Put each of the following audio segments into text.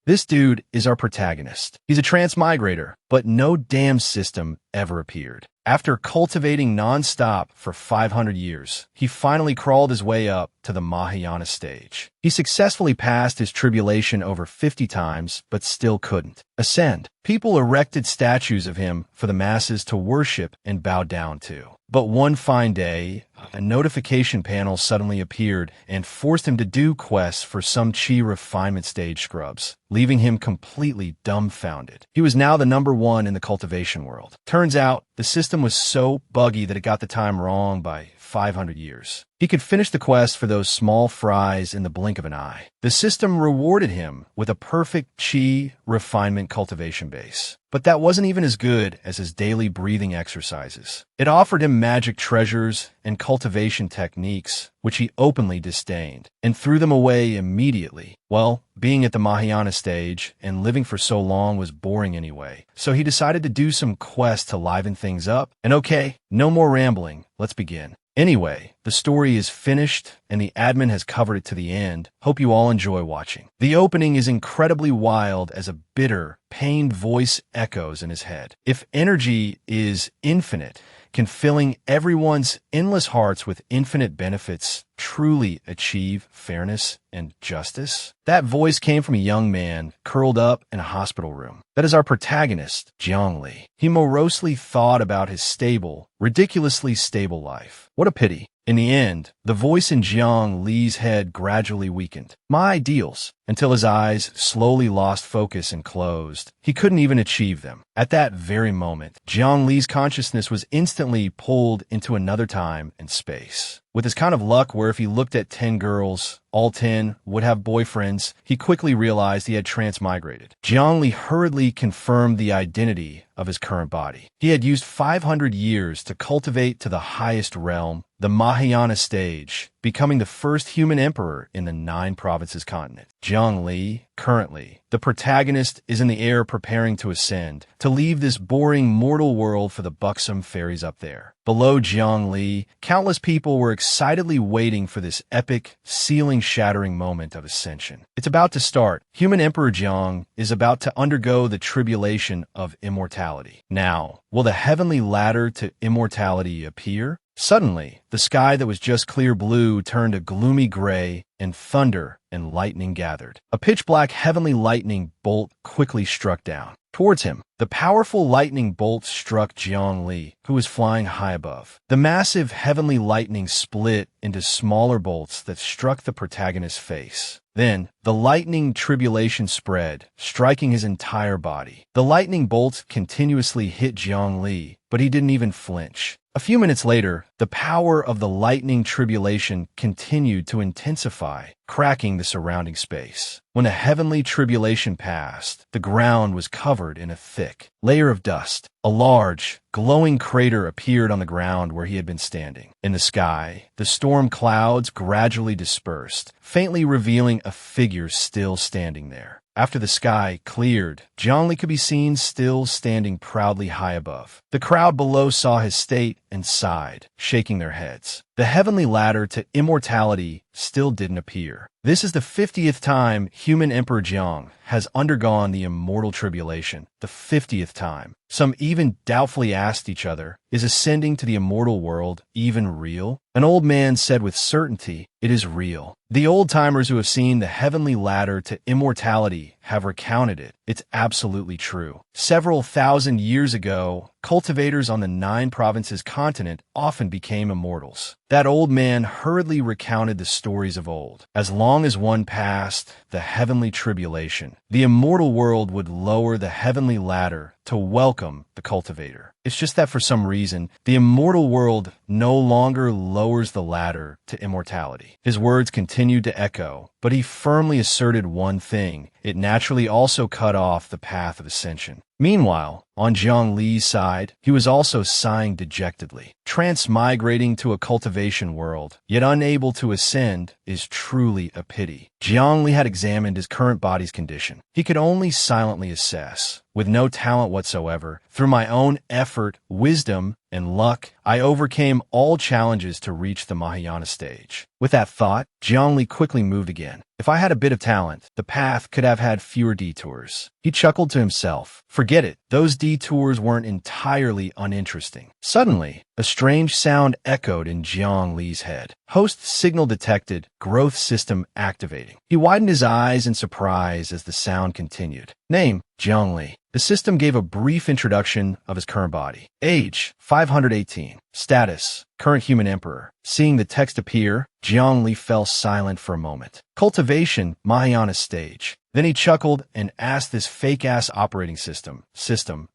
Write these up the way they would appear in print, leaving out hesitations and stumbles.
This dude is our protagonist. He's a transmigrator, but no damn system ever appeared. After cultivating non-stop for 500 years, he finally crawled his way up to the Mahayana stage. He successfully passed his tribulation over 50 times, but still couldn't ascend. People erected statues of him for the masses to worship and bow down to. But one fine day, a notification panel suddenly appeared and forced him to do quests for some chi refinement stage scrubs, leaving him completely dumbfounded. He was now the #1 in the cultivation world. Turns out, the system was so buggy that it got the time wrong by 500 years. He could finish the quest for those small fries in the blink of an eye. The system rewarded him with a perfect chi refinement cultivation base. But that wasn't even as good as his daily breathing exercises. It offered him magic treasures and cultivation techniques, which he openly disdained, and threw them away immediately. Well, being at the Mahayana stage and living for so long was boring anyway, so he decided to do some quests to liven things up. And okay, no more rambling, let's begin. Anyway, the story is finished, and the admin has covered it to the end. Hope you all enjoy watching. The opening is incredibly wild as a bitter, pained voice echoes in his head. If energy is infinite, can filling everyone's endless hearts with infinite benefits truly achieve fairness and justice? That voice came from a young man curled up in a hospital room. That is our protagonist, Jiang Li. He morosely thought about his stable, ridiculously stable life. What a pity. In the end, the voice in Jiang Li's head gradually weakened. My ideals, until his eyes slowly lost focus and closed. He couldn't even achieve them. At that very moment, Jiang Li's consciousness was instantly pulled into another time and space. With his kind of luck where if he looked at 10 girls, all 10 would have boyfriends, he quickly realized he had transmigrated. Jiang Li hurriedly confirmed the identity of his current body. He had used 500 years to cultivate to the highest realm, the Mahayana stage, becoming the first human emperor in the 9 provinces continent. Jiang Li, currently, the protagonist, is in the air preparing to ascend, to leave this boring mortal world for the buxom fairies up there. Below Jiang Li, countless people were excitedly waiting for this epic, ceiling-shattering moment of ascension. It's about to start. Human Emperor Jiang is about to undergo the tribulation of immortality. Now, will the heavenly ladder to immortality appear? Suddenly, the sky that was just clear blue turned a gloomy gray, and thunder and lightning gathered. A pitch-black heavenly lightning bolt quickly struck down. Towards him, the powerful lightning bolt struck Jiang Li, who was flying high above. The massive heavenly lightning split into smaller bolts that struck the protagonist's face. Then, the lightning tribulation spread, striking his entire body. The lightning bolts continuously hit Jiang Li, but he didn't even flinch. A few minutes later, the power of the lightning tribulation continued to intensify, cracking the surrounding space. When the heavenly tribulation passed, the ground was covered in a thick layer of dust. A large, glowing crater appeared on the ground where he had been standing. In the sky, the storm clouds gradually dispersed, faintly revealing a figure still standing there. After the sky cleared, Jiang Li could be seen still standing proudly high above. The crowd below saw his state and sighed, shaking their heads. The heavenly ladder to immortality still didn't appear. This is the 50th time human Emperor Jiang has undergone the immortal tribulation. The 50th time. Some even doubtfully asked each other, is ascending to the immortal world even real? An old man said with certainty, it is real. The old-timers who have seen the heavenly ladder to immortality have recounted it. It's absolutely true. Several thousand years ago, cultivators on the 9 provinces continent often became immortals. That old man hurriedly recounted the stories of old. As long as one passed the heavenly tribulation, the immortal world would lower the heavenly ladder to welcome the cultivator. It's just that for some reason, the immortal world no longer lowers the ladder to immortality. His words continued to echo, but he firmly asserted one thing. It naturally also cut off the path of ascension. Meanwhile, on Jiang Li's side, he was also sighing dejectedly. Transmigrating to a cultivation world, yet unable to ascend, is truly a pity. Jiang Li had examined his current body's condition. He could only silently assess. With no talent whatsoever, through my own effort, wisdom, and luck, I overcame all challenges to reach the Mahayana stage. With that thought, Jiang Li quickly moved again. If I had a bit of talent, the path could have had fewer detours. He chuckled to himself. Forget it. Those detours weren't entirely uninteresting. Suddenly, a strange sound echoed in Jiang Li's head. Host signal detected. Growth system activating. He widened his eyes in surprise as the sound continued. Name, Jiang Li. The system gave a brief introduction of his current body. Age, 518. Status, current human emperor. Seeing the text appear, Jiang Li fell silent for a moment. Cultivation, Mahayana stage. Then he chuckled and asked this fake-ass operating system,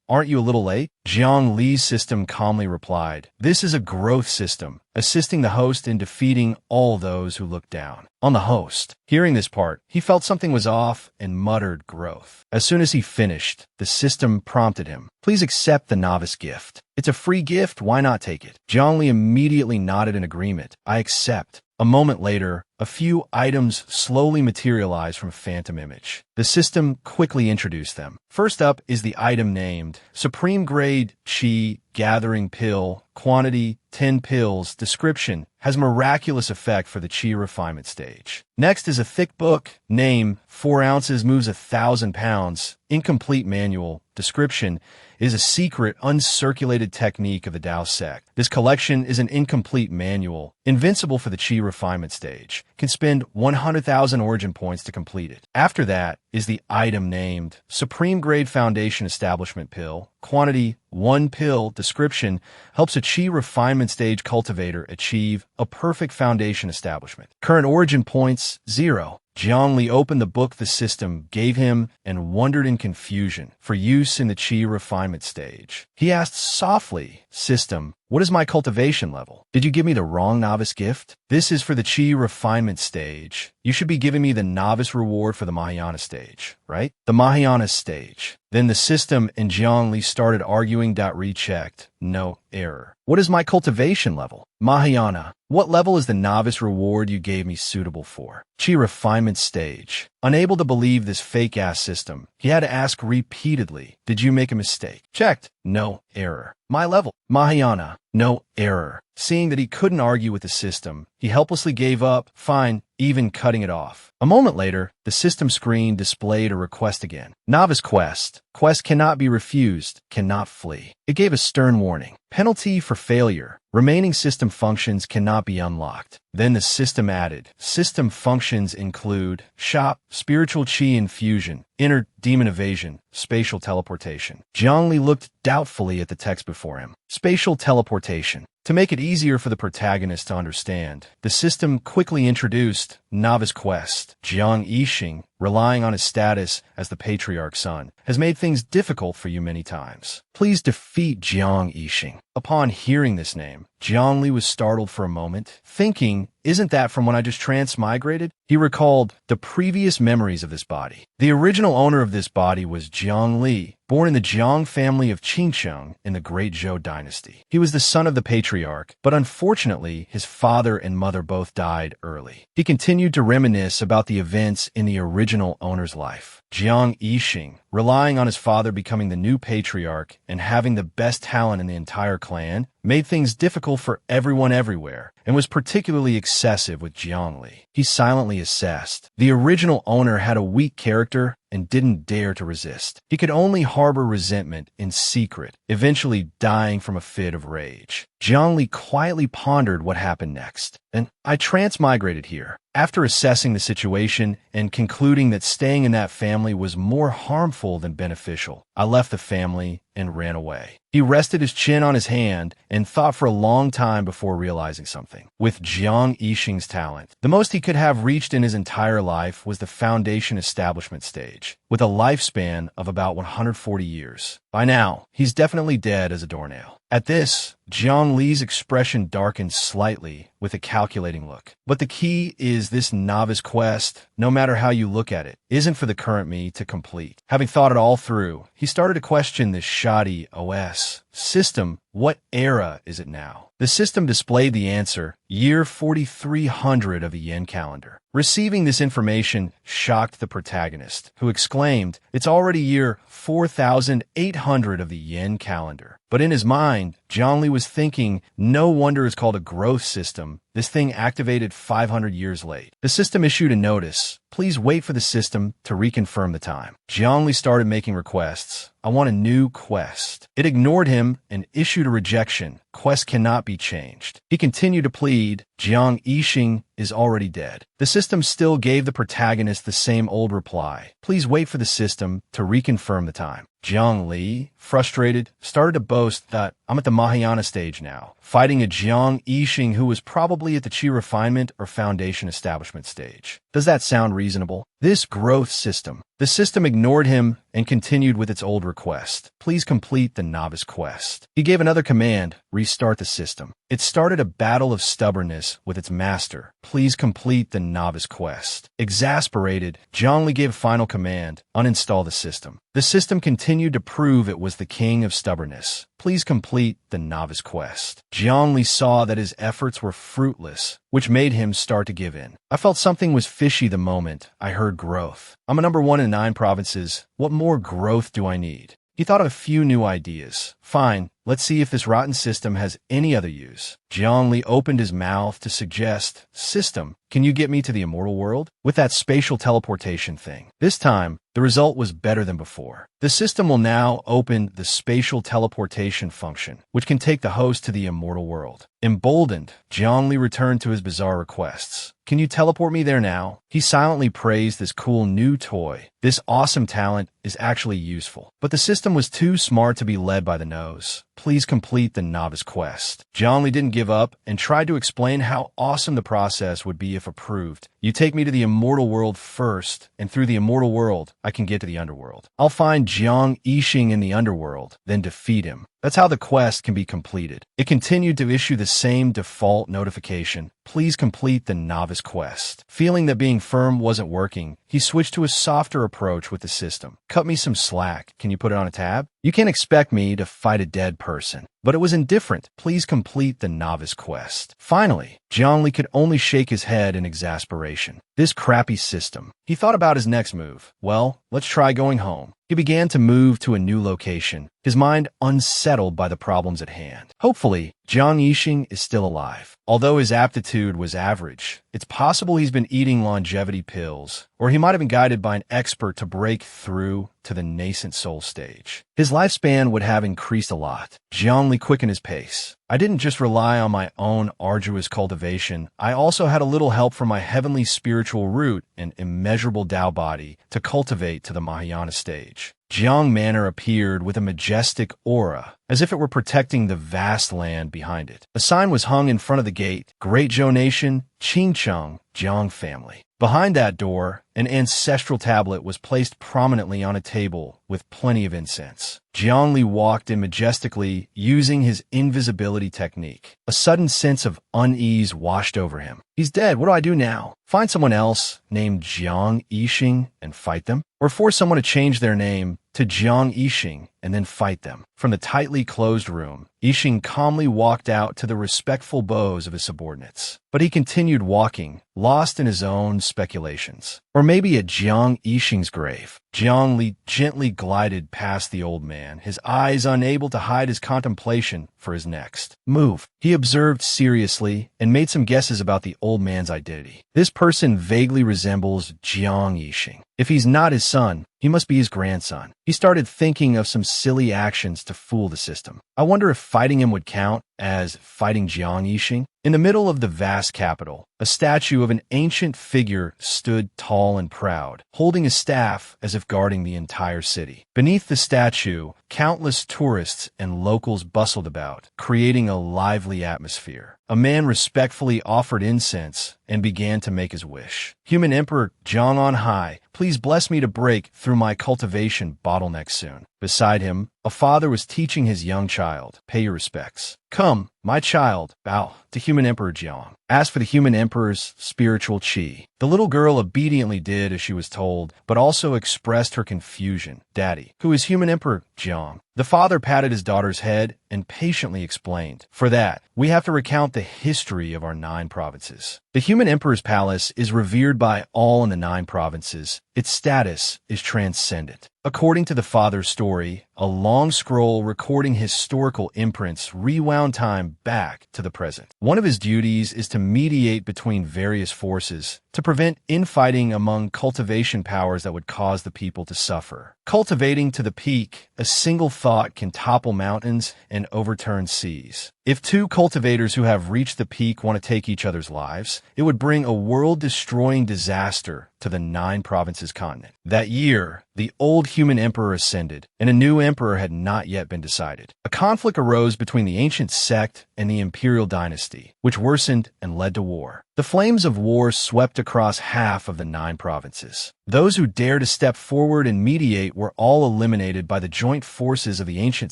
aren't you a little late? Jiang Li's system calmly replied, this is a growth system, assisting the host in defeating all those who look down on the host. Hearing this part, he felt something was off and muttered growth. As soon as he finished, the system prompted him, please accept the novice gift. It's a free gift, why not take it? Jiang Li immediately nodded in agreement. I accept. A moment later, a few items slowly materialized from a phantom image. The system quickly introduced them. First up is the item named Supreme Grade Qi Gathering Pill, quantity 10 pills, description, has miraculous effect for the Qi refinement stage. Next is a thick book, name 4 ounces moves 1,000 pounds, incomplete manual, description, is a secret, uncirculated technique of the Tao sect. This collection is an incomplete manual, invincible for the Qi refinement stage. Can spend 100,000 origin points to complete it. After that is the item named Supreme Grade Foundation Establishment Pill, quantity 1 pill, description, helps a Qi refinement stage cultivator achieve a perfect foundation establishment. Current origin points, 0. Jiang Li opened the book the system gave him and wondered in confusion for use in the Qi refinement stage. He asked softly, system, what is my cultivation level? Did you give me the wrong novice gift? This is for the Qi refinement stage. You should be giving me the novice reward for the Mahayana stage, right? The Mahayana stage. Then the system and Jiang Li started arguing. Rechecked. No error. What is my cultivation level? Mahayana. What level is the novice reward you gave me suitable for? Qi refinement stage. Unable to believe this fake-ass system, he had to ask repeatedly, did you make a mistake? Checked. No error. My level. Mahayana. No error. Seeing that he couldn't argue with the system, he helplessly gave up, fine, even cutting it off. A moment later, the system screen displayed a request again. Novice quest. Quest cannot be refused, cannot flee. It gave a stern warning. Penalty for failure. Remaining system functions cannot be unlocked. Then the system added, system functions include shop, spiritual Qi infusion, inner demon evasion, spatial teleportation. Jiang Li looked doubtfully at the text before him. Spatial teleportation. To make it easier for the protagonist to understand, the system quickly introduced Novice Quest. Jiang Yixing, relying on his status as the patriarch's son, has made things difficult for you many times. Please defeat Jiang Yixing. Upon hearing this name, Jiang Li was startled for a moment, thinking, isn't that from when I just transmigrated? He recalled the previous memories of this body. The original owner of this body was Jiang Li, born in the Jiang family of Qinsheng in the Great Zhou dynasty. He was the son of the patriarch, but unfortunately, his father and mother both died early. He continued to reminisce about the events in the original owner's life. Jiang Yixing, relying on his father becoming the new patriarch and having the best talent in the entire clan, made things difficult for everyone everywhere, and was particularly excessive with Jiang Li. He silently assessed. The original owner had a weak character and didn't dare to resist. He could only harbor resentment in secret, eventually dying from a fit of rage. Jiang Li quietly pondered what happened next. And I transmigrated here. After assessing the situation and concluding that staying in that family was more harmful than beneficial, I left the family and ran away. He rested his chin on his hand and thought for a long time before realizing something. With Jiang Yixing's talent, the most he could have reached in his entire life was the foundation establishment stage, with a lifespan of about 140 years. By now, he's definitely dead as a doornail. At this, Jiang Li's expression darkened slightly with a calculating look. But the key is this novice quest, no matter how you look at it, isn't for the current me to complete. Having thought it all through, he started to question this shoddy OS. System, what era is it now? The system displayed the answer, year 4300 of a yen calendar. Receiving this information shocked the protagonist, who exclaimed, it's already year 4800 of the yen calendar. But in his mind, Jiang Li was thinking, no wonder it's called a growth system, This thing activated 500 years late. The system issued a notice. Please wait for the system to reconfirm the time. Jiangli started making requests. I want a new quest. It ignored him and issued a rejection. Quest cannot be changed. He continued to plead. Jiang Yixing is already dead. The system still gave the protagonist the same old reply. Please wait for the system to reconfirm the time. Jiang Li, frustrated, started to boast that I'm at the Mahayana stage now, fighting a Jiang Yixing who was probably at the Qi refinement or foundation establishment stage. Does that sound reasonable? This growth system. The system ignored him and continued with its old request. Please complete the novice quest. He gave another command, restart the system. It started a battle of stubbornness with its master. Please complete the novice quest. Exasperated, Zhongli gave a final command, uninstall the system. The system continued to prove it was the king of stubbornness. Please complete the novice quest. Zhongli saw that his efforts were fruitless, which made him start to give in. I felt something was fishy the moment I heard growth. I'm a number 1 in 9 provinces. What more growth do I need? He thought of a few new ideas. Fine, let's see if this rotten system has any other use. Zhongli opened his mouth to suggest, System, can you get me to the immortal world? With that spatial teleportation thing. This time, the result was better than before. The system will now open the spatial teleportation function, which can take the host to the immortal world. Emboldened, Zhongli returned to his bizarre requests. Can you teleport me there now? He silently praised this cool new toy. This awesome talent is actually useful. But the system was too smart to be led by the nose. Please complete the novice quest. Zhongli didn't give up and tried to explain how awesome the process would be if approved. You take me to the immortal world first, and through the immortal world, I can get to the underworld. I'll find Jiang Yixing in the underworld, then defeat him. That's how the quest can be completed. It continued to issue the same default notification. Please complete the novice quest. Feeling that being firm wasn't working, he switched to a softer approach with the system. Cut me some slack. Can you put it on a tab? You can't expect me to fight a dead person. But it was indifferent. Please complete the novice quest. Finally, Zhongli could only shake his head in exasperation. This crappy system. He thought about his next move. Well, let's try going home. He began to move to a new location, his mind unsettled by the problems at hand. Hopefully, Jiang Yixing is still alive. Although his aptitude was average, it's possible he's been eating longevity pills, or he might have been guided by an expert to break through to the nascent soul stage. His lifespan would have increased a lot. Zhongli quickened his pace. I didn't just rely on my own arduous cultivation. I also had a little help from my heavenly spiritual root and immeasurable Tao body to cultivate to the Mahayana stage. Jiang Manor appeared with a majestic aura, as if it were protecting the vast land behind it. A sign was hung in front of the gate, Great Zhou Nation, Qingcheng, Jiang family. Behind that door, an ancestral tablet was placed prominently on a table with plenty of incense. Zhongli walked in majestically, using his invisibility technique. A sudden sense of unease washed over him. He's dead. What do I do now? Find someone else named Jiang Yixing and fight them? Or force someone to change their name to Jiang Yixing and then fight them? From the tightly closed room, Yixing calmly walked out to the respectful bows of his subordinates. But he continued walking, lost in his own speculations. Or maybe at Jiang Yixing's grave. Zhongli gently glided past the old man, his eyes unable to hide his contemplation for his next move. He observed seriously and made some guesses about the old man's identity. This person vaguely resembles Jiang Yixing. If he's not his son, he must be his grandson. He started thinking of some silly actions to fool the system. I wonder if fighting him would count as fighting Jiang Yixing. In the middle of the vast capital, a statue of an ancient figure stood tall and proud, holding a staff as if guarding the entire city. Beneath the statue, countless tourists and locals bustled about, creating a lively atmosphere. A man respectfully offered incense and began to make his wish. Human Emperor Zhang on high, please bless me to break through my cultivation bottleneck soon. Beside him, a father was teaching his young child, pay your respects. Come, my child, bow to Human Emperor Jiang. Ask for the Human Emperor's spiritual qi. The little girl obediently did as she was told, but also expressed her confusion. Daddy, who is human Emperor Jiang? The father patted his daughter's head and patiently explained, for that, we have to recount the history of our 9 provinces. The human emperor's palace is revered by all in the 9 provinces. Its status is transcendent. According to the father's story, a long scroll recording historical imprints rewound time back to the present. One of his duties is to mediate between various forces to prevent infighting among cultivation powers that would cause the people to suffer. Cultivating to the peak, a single thought can topple mountains and overturn seas. If 2 cultivators who have reached the peak want to take each other's lives, it would bring a world-destroying disaster to the 9 provinces continent. That year, the old human emperor ascended, and a new emperor had not yet been decided. A conflict arose between the ancient sect and the imperial dynasty, which worsened and led to war. The flames of war swept across half of the 9 provinces. Those who dared to step forward and mediate were all eliminated by the joint forces of the ancient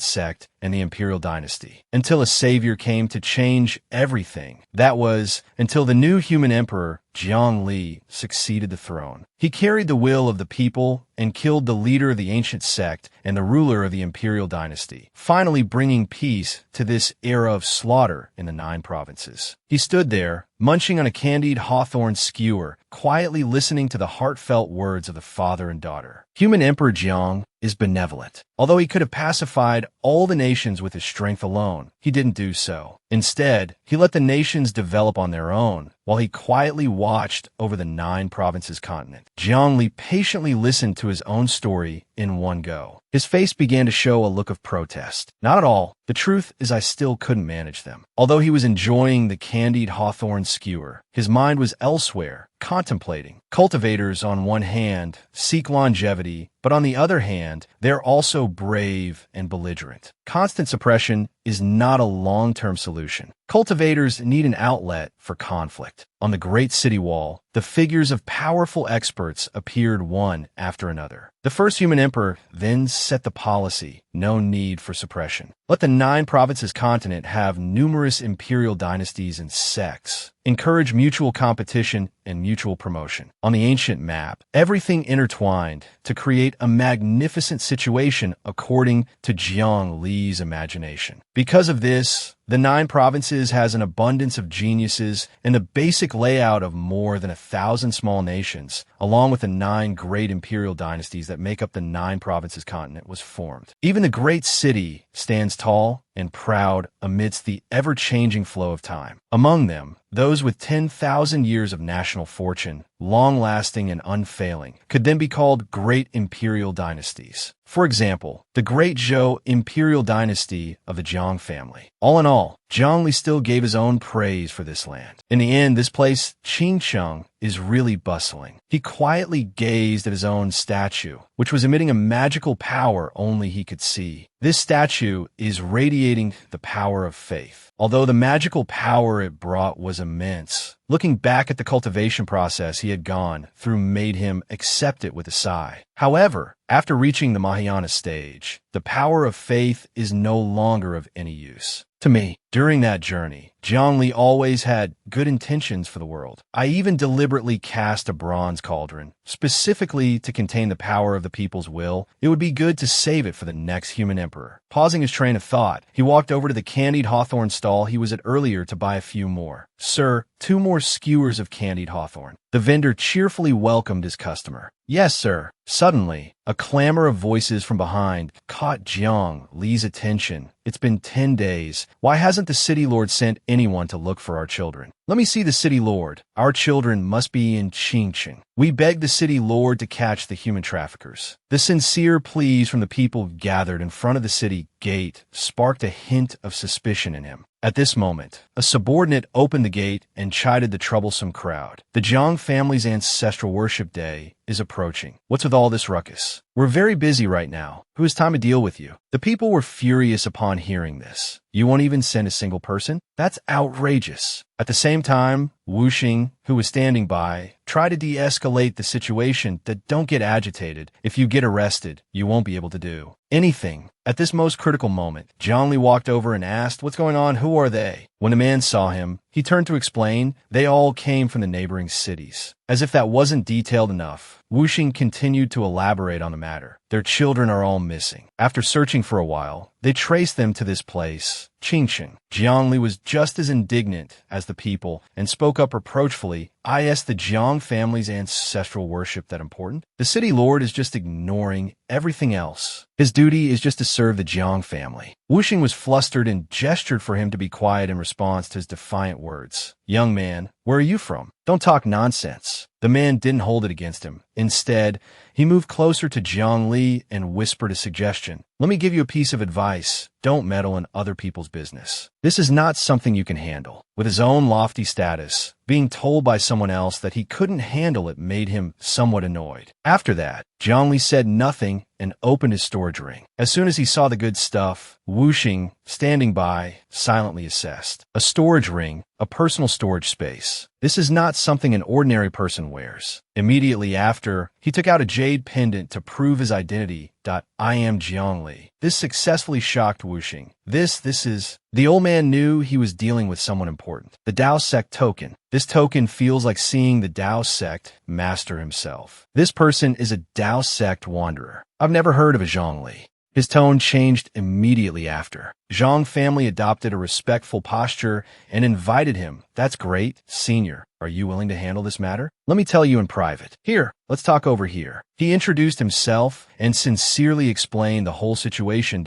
sect and the imperial dynasty, until a savior came to change everything. That was, until the new human emperor, Jiang Li, succeeded the throne. He carried the will of the people and killed the leader of the ancient sect and the ruler of the imperial dynasty, finally bringing peace to this era of slaughter in the 9 provinces. He stood there, munching on a candied hawthorn skewer, quietly listening to the heartfelt words of the father and daughter. Human Emperor Jiang is benevolent. Although he could have pacified all the nations with his strength alone, he didn't do so. Instead, he let the nations develop on their own, while he quietly watched over the 9 provinces continent. Jiang Li patiently listened to his own story in one go. His face began to show a look of protest. Not at all. The truth is I still couldn't manage them. Although he was enjoying the candied hawthorn skewer, his mind was elsewhere, contemplating. Cultivators, on one hand, seek longevity, but on the other hand, they're also brave and belligerent. Constant suppression is not a long-term solution. Cultivators need an outlet for conflict. On the great city wall, the figures of powerful experts appeared one after another. The first human emperor then set the policy, no need for suppression. Let the 9 provinces continent have numerous imperial dynasties and sects. Encourage mutual competition and mutual promotion. On the ancient map, everything intertwined to create a magnificent situation according to Jiang Li's imagination. Because of this, the 9 provinces has an abundance of geniuses and the basic layout of more than 1,000 small nations, along with the 9 great imperial dynasties that make up the 9 provinces continent was formed. Even the great city stands tall and proud amidst the ever-changing flow of time. Among them, those with 10,000 years of national fortune, long-lasting and unfailing, could then be called great imperial dynasties. For example, the Great Zhou imperial dynasty of the Jiang family. All in all, Jiang Li still gave his own praise for this land. In the end, this place, Qingcheng, is really bustling. He quietly gazed at his own statue, which was emitting a magical power only he could see. This statue is radiating the power of faith. Although the magical power it brought was immense, looking back at the cultivation process he had gone through made him accept it with a sigh. However, after reaching the Mahayana stage, the power of faith is no longer of any use. To me, during that journey, Jiang Li always had good intentions for the world. I even deliberately cast a bronze cauldron, specifically to contain the power of the people's will. It would be good to save it for the next human emperor. Pausing his train of thought, he walked over to the candied hawthorn stall he was at earlier to buy a few more. Sir, 2 more skewers of candied hawthorn. The vendor cheerfully welcomed his customer. Yes, sir. Suddenly, a clamor of voices from behind caught Jiang Li's attention. It's been 10 days. Why hasn't the city lord sent anyone to look for our children? Let me see the city lord. Our children must be in Qingcheng. We beg the city lord to catch the human traffickers. The sincere pleas from the people gathered in front of the city gate sparked a hint of suspicion in him. At this moment, a subordinate opened the gate and chided the troublesome crowd. The Jiang family's ancestral worship day is approaching. What's with all this ruckus? We're very busy right now. Who has time to deal with you? The people were furious upon hearing this. You won't even send a single person? That's outrageous. At the same time, Wu Xing, who was standing by, tried to de-escalate the situation that don't get agitated. If you get arrested, you won't be able to do anything. At this most critical moment, Jiang Li walked over and asked, what's going on? Who are they? When the man saw him, he He turned to explain, they all came from the neighboring cities. As if that wasn't detailed enough, Wuxing continued to elaborate on the matter. Their children are all missing. After searching for a while, they traced them to this place, Qingqing. Jiangli was just as indignant as the people and spoke up reproachfully. Is the Jiang family's ancestral worship that important? The city lord is just ignoring everything else. His duty is just to serve the Jiang family. Wuxing was flustered and gestured for him to be quiet in response to his defiant words. Young man, where are you from? Don't talk nonsense. The man didn't hold it against him. Instead, he moved closer to Jiang Li and whispered a suggestion. Let me give you a piece of advice. Don't meddle in other people's business. This is not something you can handle. With his own lofty status, being told by someone else that he couldn't handle it made him somewhat annoyed. After that, Jiang Li said nothing and opened his storage ring. As soon as he saw the good stuff, Wuxing, standing by, silently assessed. A storage ring, a personal storage space. This is not something an ordinary person wears. Immediately after, he took out a jade pendant to prove his identity. I am Jiang Li. This successfully shocked Wuxing. This is... The old man knew he was dealing with someone important. The Dao sect token. This token feels like seeing the Dao sect master himself. This person is a Dao sect wanderer. I've never heard of a Jiang Li. His tone changed immediately after. Zhang family adopted a respectful posture and invited him. That's great, senior. Are you willing to handle this matter? Let me tell you in private. Here, let's talk over here. He introduced himself and sincerely explained the whole situation.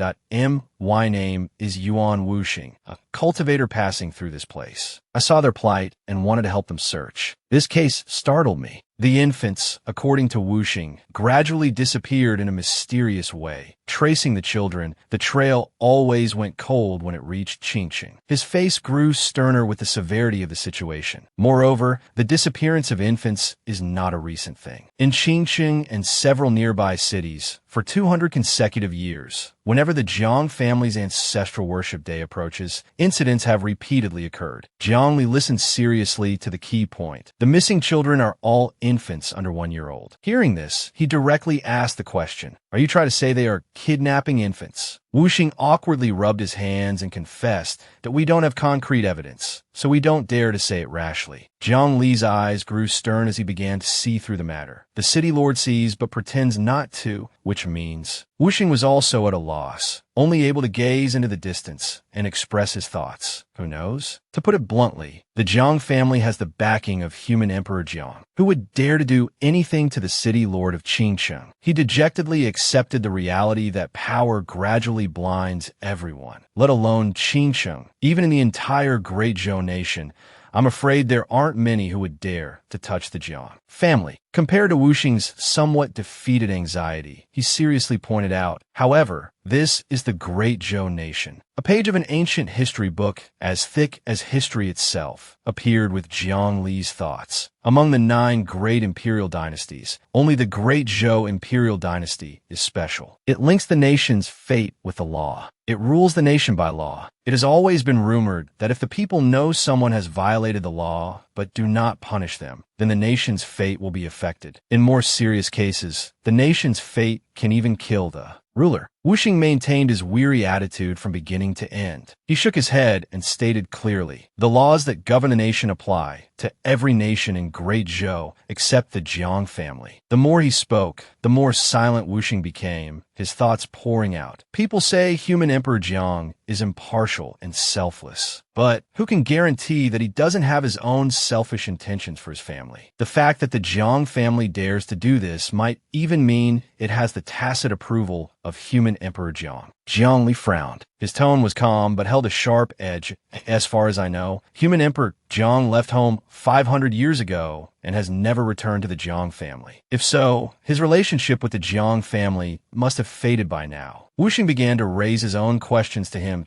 My name is Yuan Wuxing, a cultivator passing through this place. I saw their plight and wanted to help them search. This case startled me. The infants, according to Wuxing, gradually disappeared in a mysterious way. Tracing the children, the trail always went cold when it reached Qingqing. His face grew sterner with the severity of the situation. Moreover, the disappearance of infants is not a recent thing. In Qingqing and several nearby cities, for 200 consecutive years, whenever the Jiang family's ancestral worship day approaches, incidents have repeatedly occurred. Jiang Li listened seriously to the key point. The missing children are all infants under 1 year old. Hearing this, he directly asked the question, are you trying to say they are kidnapping infants? Wuxing awkwardly rubbed his hands and confessed that we don't have concrete evidence, so we don't dare to say it rashly. Jiang Li's eyes grew stern as he began to see through the matter. The city lord sees but pretends not to, which means Wuxing was also at a loss, only able to gaze into the distance and express his thoughts. Who knows? To put it bluntly, the Jiang family has the backing of human Emperor Jiang, who would dare to do anything to the city lord of Qingcheng. He dejectedly accepted the reality that power gradually blinds everyone, let alone Qingcheng. Even in the entire Great Zhou nation, I'm afraid there aren't many who would dare to touch the Jiang family. Compared to Wuxing's somewhat defeated anxiety, he seriously pointed out, however, this is the Great Zhou nation. A page of an ancient history book, as thick as history itself, appeared with Jiang Li's thoughts. Among the 9 great imperial dynasties, only the Great Zhou imperial dynasty is special. It links the nation's fate with the law. It rules the nation by law. It has always been rumored that if the people know someone has violated the law but do not punish them, then the nation's fate will be affected. In more serious cases, the nation's fate can even kill the ruler. Wuxing maintained his weary attitude from beginning to end. He shook his head and stated clearly, the laws that govern a nation apply to every nation in Great Zhou except the Jiang family. The more he spoke, the more silent Wuxing became, his thoughts pouring out. People say human Emperor Jiang is impartial and selfless. But who can guarantee that he doesn't have his own selfish intentions for his family? The fact that the Jiang family dares to do this might even mean it has the tacit approval of human Emperor Jiang. Jiang Li frowned. His tone was calm, but held a sharp edge. As far as I know, human Emperor Jiang left home 500 years ago and has never returned to the Jiang family. If so, his relationship with the Jiang family must have faded by now. Wuxing began to raise his own questions to him.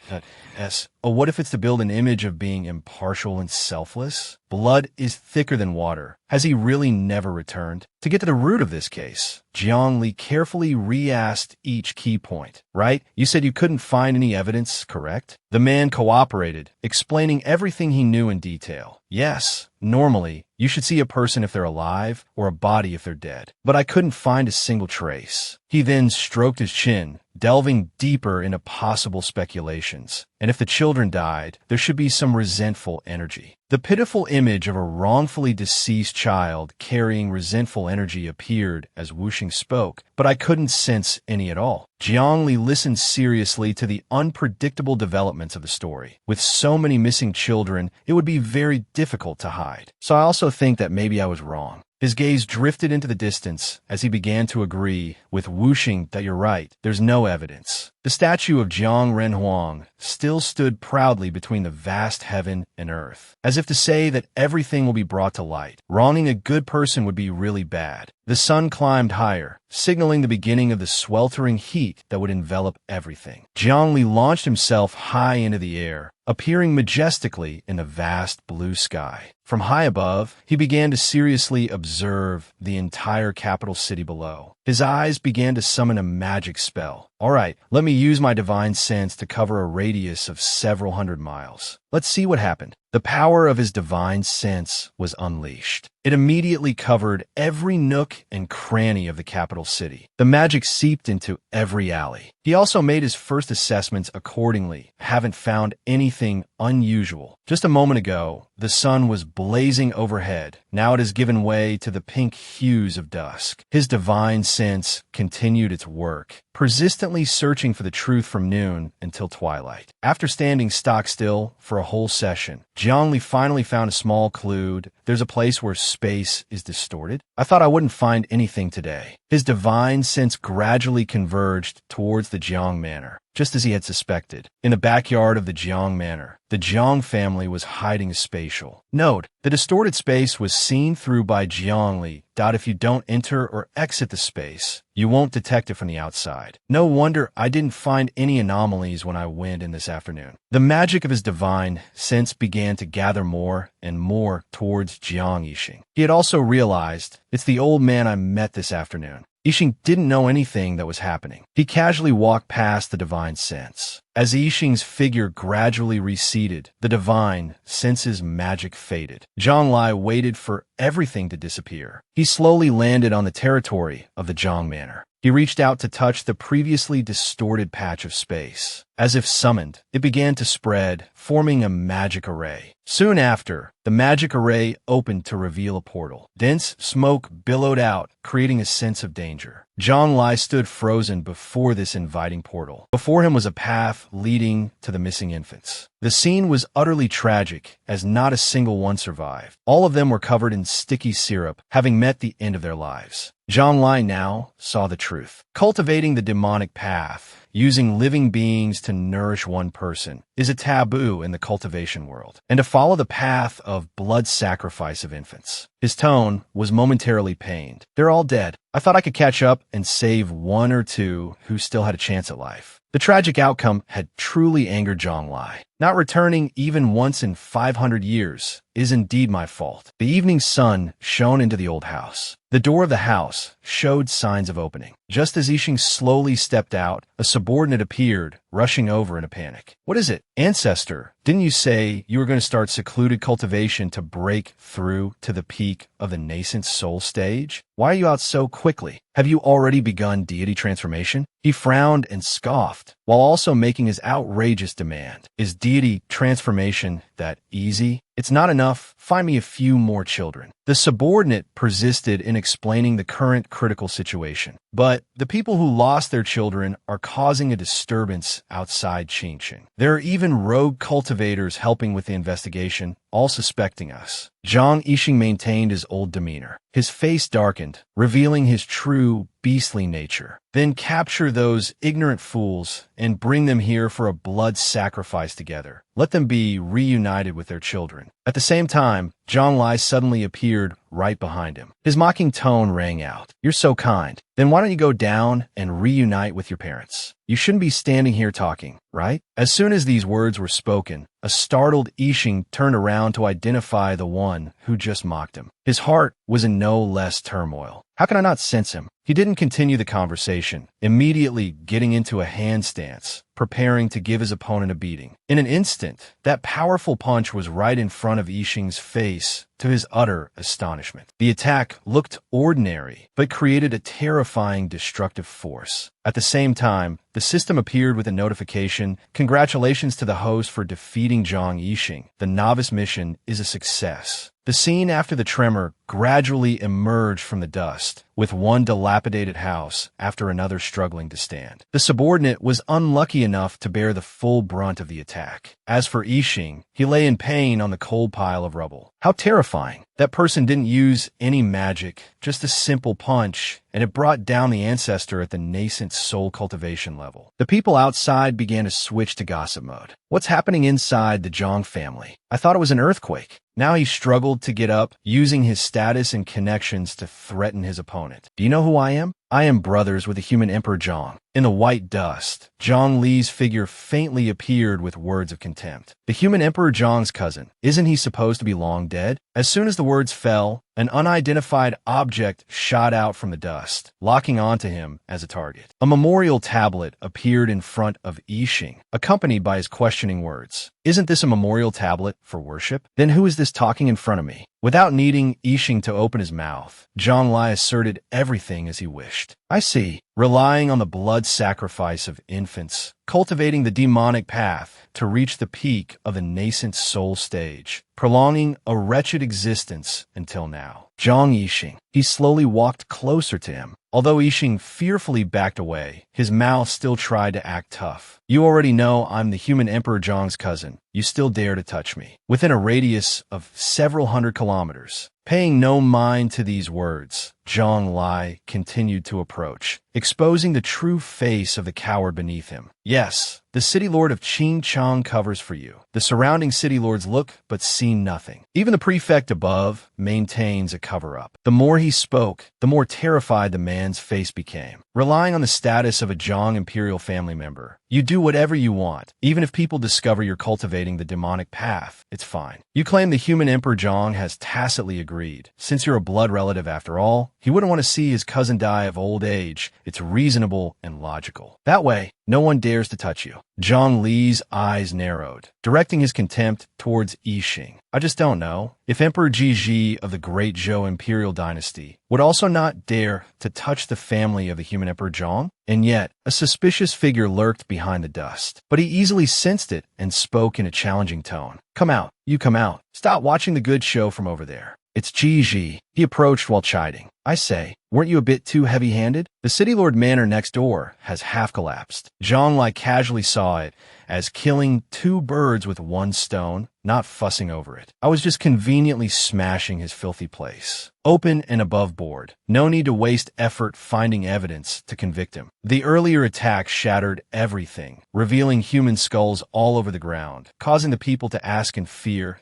What if it's to build an image of being impartial and selfless? Blood is thicker than water. Has he really never returned? To get to the root of this case, Jiang Li carefully re-asked each key point. Right? You said you couldn't find any evidence, correct? The man cooperated, explaining everything he knew in detail. Yes, normally, you should see a person if they're alive or a body if they're dead. But I couldn't find a single trace. He then stroked his chin, delving deeper into possible speculations. And if the children died, there should be some resentful energy. The pitiful image of a wrongfully deceased child carrying resentful energy appeared as Wuxing spoke, but I couldn't sense any at all. Jiangli listened seriously to the unpredictable developments of the story. With so many missing children, it would be very difficult to hide. So I also think that maybe I was wrong. His gaze drifted into the distance as he began to agree with Wuxing that you're right, there's no evidence. The statue of Jiang Renhuang still stood proudly between the vast heaven and earth, as if to say that everything will be brought to light. Wronging a good person would be really bad. The sun climbed higher, signaling the beginning of the sweltering heat that would envelop everything. Jiangli launched himself high into the air, appearing majestically in the vast blue sky. From high above, he began to seriously observe the entire capital city below. His eyes began to summon a magic spell. All right, let me use my divine sense to cover a radius of several hundred miles. Let's see what happened. The power of his divine sense was unleashed. It immediately covered every nook and cranny of the capital city. The magic seeped into every alley. He also made his first assessments accordingly. Haven't found anything unusual. Just a moment ago, the sun was blazing overhead. Now it has given way to the pink hues of dusk. His divine sense continued its work, persistently searching for the truth from noon until twilight. After standing stock still for a whole session, Jiangli finally found a small clue. There's a place where space is distorted. I thought I wouldn't find anything today. His divine sense gradually converged towards the Jiang Manor, just as he had suspected. In the backyard of the Jiang Manor, the Jiang family was hiding a spatial. Note, the distorted space was seen through by Jiangli. If you don't enter or exit the space, you won't detect it from the outside. No wonder I didn't find any anomalies when I went in this afternoon. The magic of his divine sense began to gather more and more towards Jiang Yixing. He had also realized it's the old man I met this afternoon. Yixing didn't know anything that was happening. He casually walked past the divine sense. As Yixing's figure gradually receded, the divine sense's magic faded. Zhang Lai waited for everything to disappear. He slowly landed on the territory of the Jiang Manor. He reached out to touch the previously distorted patch of space. As if summoned, it began to spread, forming a magic array. Soon after, the magic array opened to reveal a portal. Dense smoke billowed out, creating a sense of danger. Zhang Lai stood frozen before this inviting portal. Before him was a path leading to the missing infants. The scene was utterly tragic, as not a single one survived. All of them were covered in sticky syrup, having met the end of their lives. Zhang Lai now saw the truth. Cultivating the demonic path, using living beings to nourish one person, is a taboo in the cultivation world, and to follow the path of blood sacrifice of infants. His tone was momentarily pained. They're all dead. I thought I could catch up and save one or two who still had a chance at life. The tragic outcome had truly angered Zhang Lai. Not returning even once in 500 years is indeed my fault. The evening sun shone into the old house. The door of the house showed signs of opening. Just as Yixing slowly stepped out, a subordinate appeared, rushing over in a panic. What is it? Ancestor, didn't you say you were going to start secluded cultivation to break through to the peak of the nascent soul stage? Why are you out so quickly? Have you already begun deity transformation? He frowned and scoffed, while also making his outrageous demand. Is deity transformation that easy? It's not enough. Find me a few more children. The subordinate persisted in explaining the current critical situation. But the people who lost their children are causing a disturbance outside Qingqing. There are even rogue cultivators helping with the investigation, all suspecting us. Zhang Yixing maintained his old demeanor. His face darkened, revealing his true beastly nature. Then capture those ignorant fools and bring them here for a blood sacrifice together. Let them be reunited with their children. At the same time, Zhang Lai suddenly appeared right behind him. His mocking tone rang out. You're so kind. Then why don't you go down and reunite with your parents? You shouldn't be standing here talking, right? As soon as these words were spoken, a startled Yixing turned around to identify the one who just mocked him. His heart was in no less turmoil. How can I not sense him? He didn't continue the conversation, immediately getting into a hand stance, preparing to give his opponent a beating. In an instant, that powerful punch was right in front of Yixing's face, to his utter astonishment. The attack looked ordinary, but created a terrifying destructive force. At the same time, the system appeared with a notification: "Congratulations to the host for defeating Zhang Yixing. The novice mission is a success." The scene after the tremor gradually emerged from the dust, with one dilapidated house after another struggling to stand. The subordinate was unlucky enough to bear the full brunt of the attack. As for Yixing, he lay in pain on the cold pile of rubble. How terrifying! That person didn't use any magic, just a simple punch, and it brought down the ancestor at the nascent soul cultivation level. The people outside began to switch to gossip mode. What's happening inside the Zhang family? I thought it was an earthquake. Now he struggled to get up, using his status and connections to threaten his opponent. Do you know who I am? I am brothers with the human Emperor Zhang. In the white dust, Zhang Li's figure faintly appeared with words of contempt. The human Emperor Zhang's cousin. Isn't he supposed to be long dead? As soon as the words fell, an unidentified object shot out from the dust, locking onto him as a target. A memorial tablet appeared in front of Yixing, accompanied by his questioning words. Isn't this a memorial tablet for worship? Then who is this talking in front of me? Without needing Yixing to open his mouth, Zhang Li asserted everything as he wished. I see. Relying on the blood sacrifice of infants, cultivating the demonic path to reach the peak of the nascent soul stage, prolonging a wretched existence until now. Zhang Yixing. He slowly walked closer to him. Although Yixing fearfully backed away, his mouth still tried to act tough. You already know I'm the human Emperor Zhang's cousin. You still dare to touch me. Within a radius of several hundred kilometers. Paying no mind to these words, Zhang Li continued to approach, exposing the true face of the coward beneath him. Yes, the city lord of Qingchang covers for you. The surrounding city lords look but see nothing. Even the prefect above maintains a cover-up. The more he spoke, the more terrified the man's face became. Relying on the status of a Zhang imperial family member, you do whatever you want. Even if people discover you're cultivating the demonic path, it's fine. You claim the human Emperor Zhang has tacitly agreed. Since you're a blood relative after all, he wouldn't want to see his cousin die of old age. It's reasonable and logical. That way, no one dares to touch you. Zhang Li's eyes narrowed, directing his contempt towards Yixing. I just don't know if Emperor Jiji of the Great Zhou Imperial Dynasty would also not dare to touch the family of the human Emperor Zhang. And yet, a suspicious figure lurked behind the dust. But he easily sensed it and spoke in a challenging tone. Come out. You come out. Stop watching the good show from over there. It's Jiji. He approached while chiding. I say, weren't you a bit too heavy-handed? The City Lord Manor next door has half collapsed. Zhang Li casually saw it as killing two birds with one stone, not fussing over it. I was just conveniently smashing his filthy place. Open and above board. No need to waste effort finding evidence to convict him. The earlier attack shattered everything, revealing human skulls all over the ground, causing the people to ask in fear,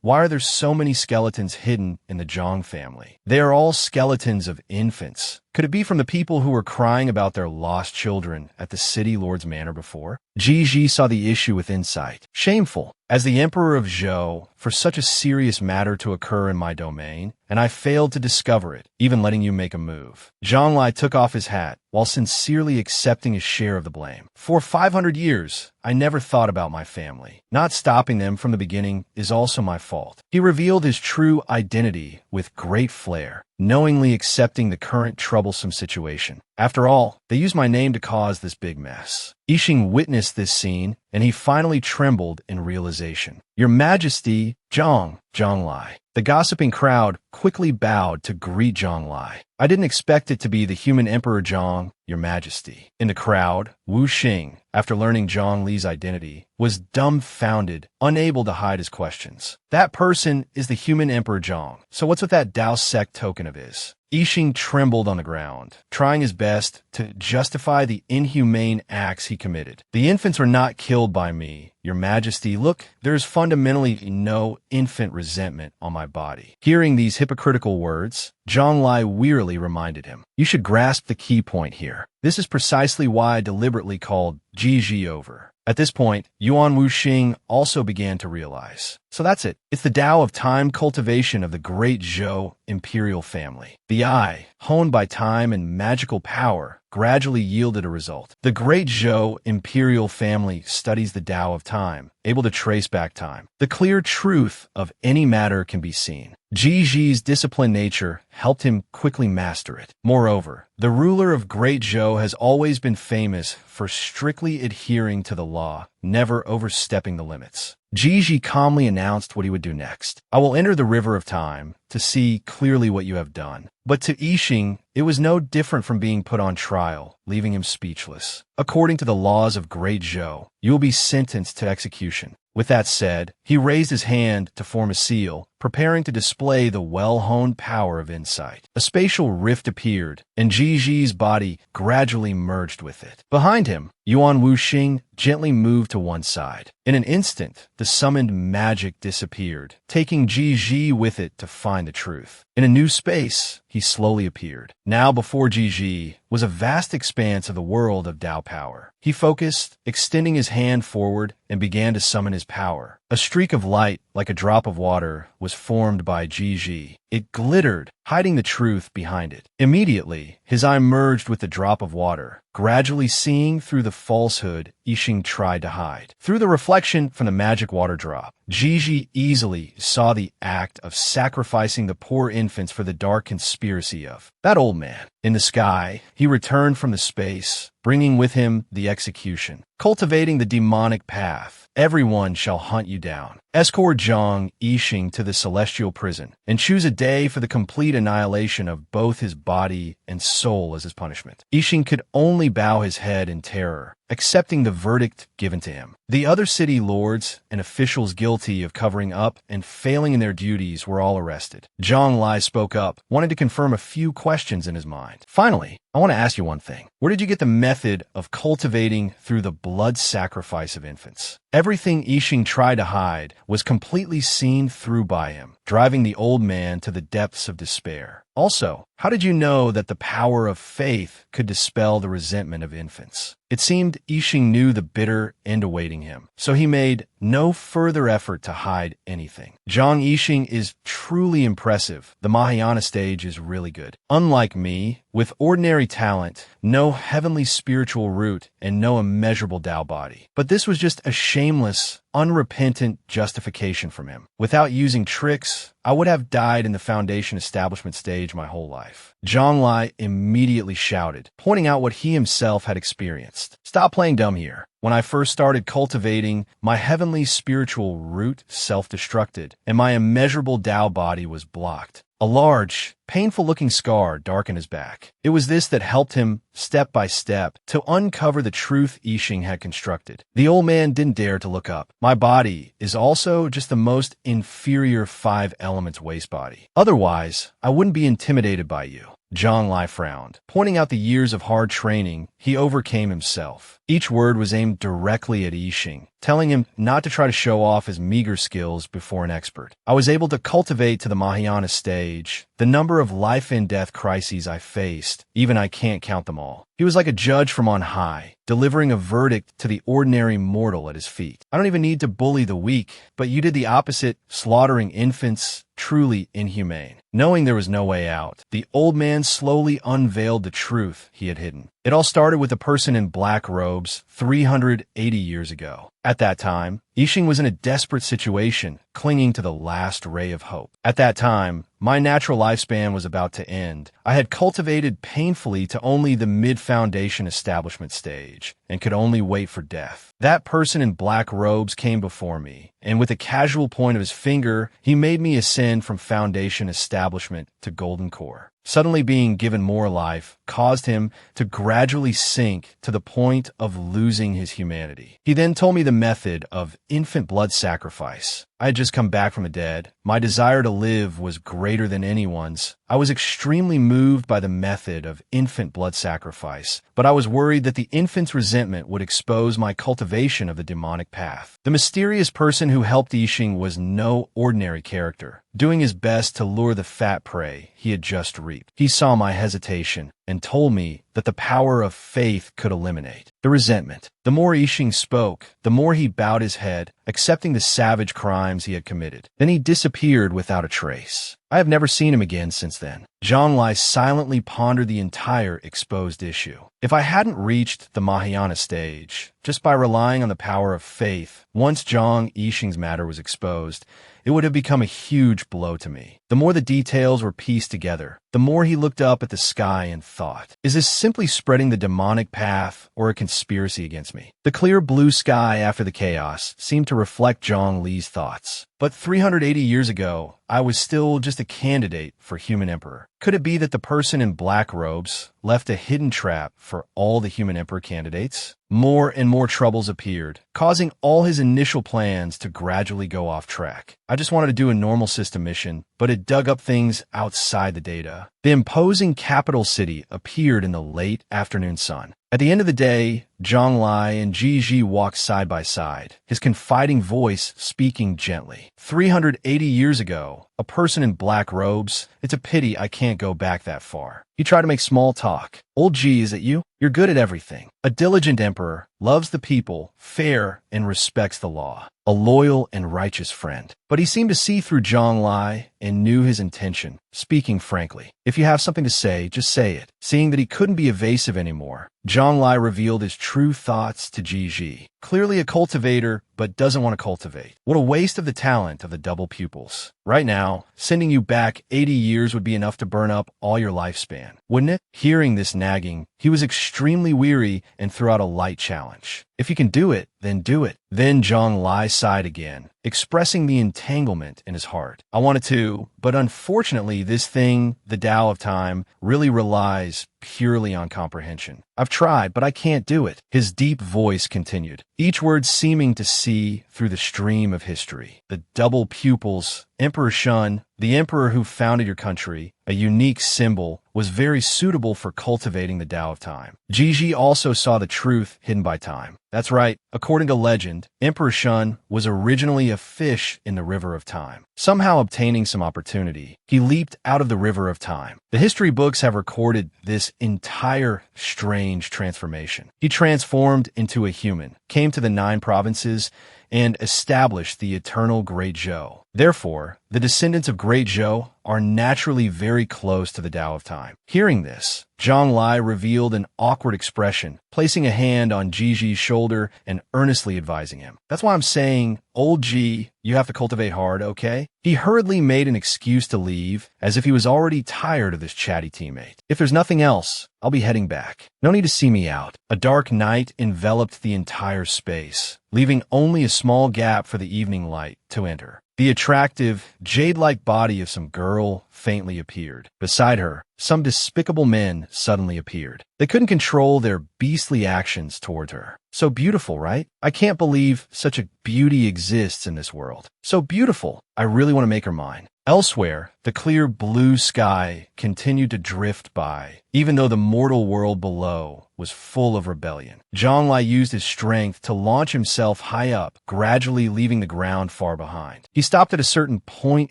why are there so many skeletons hidden in the Zhang family? They are all skeletons of infants. Could it be from the people who were crying about their lost children at the City Lord's manor before? Jiji saw the issue with insight. Shameful. As the Emperor of Zhou, for such a serious matter to occur in my domain, and I failed to discover it, even letting you make a move. Zhang Li took off his hat, while sincerely accepting his share of the blame. For 500 years, I never thought about my family. Not stopping them from the beginning is also my fault. He revealed his true identity with great flair, knowingly accepting the current troublesome situation. After all, they used my name to cause this big mess. Yixing witnessed this scene, and he finally trembled in realization. Your Majesty, Zhang Li. The gossiping crowd quickly bowed to greet Zhang Li. I didn't expect it to be the human Emperor Zhang, Your Majesty. In the crowd, Wu Xing, after learning Zhang Li's identity, was dumbfounded, unable to hide his questions. That person is the human Emperor Zhang. So what's with that Dao sect token of his? Yixing trembled on the ground, trying his best to justify the inhumane acts he committed. The infants were not killed by me, Your Majesty. Look, there is fundamentally no infant resentment on my body. Hearing these hypocritical words, Zhang Li wearily reminded him. You should grasp the key point here. This is precisely why I deliberately called Jiji over. At this point, Yuan Wuxing also began to realize. So that's it. It's the Tao of time cultivation of the great Zhou imperial family. The eye, honed by time and magical power, gradually yielded a result. The great Zhou imperial family studies the Tao of time, able to trace back time. The clear truth of any matter can be seen. Ji's disciplined nature helped him quickly master it. Moreover, the ruler of Great Zhou has always been famous for strictly adhering to the law, never overstepping the limits. Ji calmly announced what he would do next. I will enter the river of time to see clearly what you have done. But to Yixing, it was no different from being put on trial, leaving him speechless. According to the laws of Great Zhou, you will be sentenced to execution. With that said, he raised his hand to form a seal, preparing to display the well-honed power of insight. A spatial rift appeared, and Ji's body gradually merged with it. Behind him, Yuan Wuxing gently moved to one side. In an instant, the summoned magic disappeared, taking Ji with it to find the truth. In a new space, he slowly appeared. Now before Ji was a vast expanse of the world of Tao power. He focused, extending his hand forward, and began to summon his power. A streak of light, like a drop of water, was formed by Ji. It glittered, hiding the truth behind it. Immediately, his eye merged with the drop of water, gradually seeing through the falsehood Yixing tried to hide. Through the reflection from the magic water drop, Ji easily saw the act of sacrificing the poor infants for the dark conspiracy of that old man. In the sky, he returned from the space, bringing with him the execution. Cultivating the demonic path, everyone shall hunt you down. Escort Zhang Yixing to the celestial prison, and choose a day for the complete annihilation of both his body and soul as his punishment. Yixing could only bow his head in terror, accepting the verdict given to him. The other city lords and officials guilty of covering up and failing in their duties were all arrested. Zhang Lai spoke up, wanting to confirm a few questions in his mind. Finally, I want to ask you one thing. Where did you get the method of cultivating through the blood sacrifice of infants? Everything Yixing tried to hide was completely seen through by him, driving the old man to the depths of despair. Also, how did you know that the power of faith could dispel the resentment of infants? It seemed Yixing knew the bitter end awaiting him, so he made no further effort to hide anything. Zhang Yixing is truly impressive. The Mahayana stage is really good. Unlike me, with ordinary talent, no heavenly spiritual root, and no immeasurable Tao body. But this was just a shameless, unrepentant justification from him. Without using tricks, I would have died in the foundation establishment stage my whole life. Zhang Lai immediately shouted, pointing out what he himself had experienced. Stop playing dumb here. When I first started cultivating, my heavenly spiritual root self-destructed, and my immeasurable Tao body was blocked. A large, painful-looking scar darkened his back. It was this that helped him, step by step, to uncover the truth Yixing had constructed. The old man didn't dare to look up. My body is also just the most inferior 5 elements waste body. Otherwise, I wouldn't be intimidated by you. Zhang Lai frowned. Pointing out the years of hard training, he overcame himself. Each word was aimed directly at Yixing, telling him not to try to show off his meager skills before an expert. I was able to cultivate to the Mahayana stage. The number of life and death crises I faced, even I can't count them all. He was like a judge from on high, delivering a verdict to the ordinary mortal at his feet. I don't even need to bully the weak, but you did the opposite, slaughtering infants, truly inhumane. Knowing there was no way out, the old man slowly unveiled the truth he had hidden. It all started with a person in black robes 380 years ago. At that time, Yixing was in a desperate situation, clinging to the last ray of hope. At that time, my natural lifespan was about to end. I had cultivated painfully to only the mid-foundation establishment stage, and could only wait for death. That person in black robes came before me, and with a casual point of his finger, he made me ascend from foundation establishment to golden core. Suddenly being given more life caused him to gradually sink to the point of losing his humanity. He then told me the method of infant blood sacrifice. I had just come back from the dead. My desire to live was greater than anyone's. I was extremely moved by the method of infant blood sacrifice, but I was worried that the infant's resentment would expose my cultivation of the demonic path. The mysterious person who helped Yixing was no ordinary character, doing his best to lure the fat prey he had just reaped. He saw my hesitation, and told me that the power of faith could eliminate the resentment. The more Yixing spoke, the more he bowed his head, accepting the savage crimes he had committed. Then he disappeared without a trace. I have never seen him again since then. Zhonglai silently pondered the entire exposed issue. If I hadn't reached the Mahayana stage, just by relying on the power of faith, once Zhang Yixing's matter was exposed, it would have become a huge blow to me. The more the details were pieced together, the more he looked up at the sky and thought, is this simply spreading the demonic path or a conspiracy against me? The clear blue sky after the chaos seemed to reflect Zhang Li's thoughts. But 380 years ago, I was still just a candidate for human emperor. Could it be that the person in black robes left a hidden trap for all the human emperor candidates? More and more troubles appeared, causing all his initial plans to gradually go off track. I just wanted to do a normal system mission, but it dug up things outside the data. The imposing capital city appeared in the late afternoon sun. At the end of the day, Zhonglai and Ji walked side by side, his confiding voice speaking gently. 380 years ago, a person in black robes, it's a pity I can't go back that far. He tried to make small talk. Old Ji, is it you? You're good at everything. A diligent emperor, loves the people, fair, and respects the law. A loyal and righteous friend. But he seemed to see through Zhonglai and knew his intention, speaking frankly. If you have something to say, just say it. Seeing that he couldn't be evasive anymore, Zhonglai revealed his true thoughts to Ji. Clearly a cultivator, but doesn't want to cultivate. What a waste of the talent of the double pupils. Right now, sending you back 80 years would be enough to burn up all your lifespan, wouldn't it? Hearing this nagging, he was extremely weary and threw out a light challenge. If you can do it, then do it. Then Zhonglai sighed again, expressing the entanglement in his heart. I wanted to, but unfortunately this thing, the Tao of Time, really relies purely on comprehension. I've tried, but I can't do it. His deep voice continued, each word seeming to see through the stream of history. The double pupils, Emperor Shun, the emperor who founded your country, a unique symbol, was very suitable for cultivating the Tao of Time. Ji also saw the truth hidden by time. That's right. According to legend, Emperor Shun was originally a fish in the river of time. Somehow obtaining some opportunity, he leaped out of the river of time. The history books have recorded this entire strange transformation. He transformed into a human, came to the 9 provinces, and established the eternal Great Zhou. Therefore, the descendants of Great Zhou are naturally very close to the Tao of Time. Hearing this, Zhonglai revealed an awkward expression, placing a hand on Ji's shoulder and earnestly advising him. That's why I'm saying, old Ji, you have to cultivate hard, okay? He hurriedly made an excuse to leave, as if he was already tired of this chatty teammate. If there's nothing else, I'll be heading back. No need to see me out. A dark night enveloped the entire space, leaving only a small gap for the evening light to enter. The attractive, jade-like body of some girl faintly appeared. Beside her, some despicable men suddenly appeared. They couldn't control their beastly actions toward her. So beautiful, right? I can't believe such a beauty exists in this world. So beautiful. I really want to make her mine. Elsewhere, the clear blue sky continued to drift by, even though the mortal world below was full of rebellion. Zhonglai used his strength to launch himself high up, gradually leaving the ground far behind. He stopped at a certain point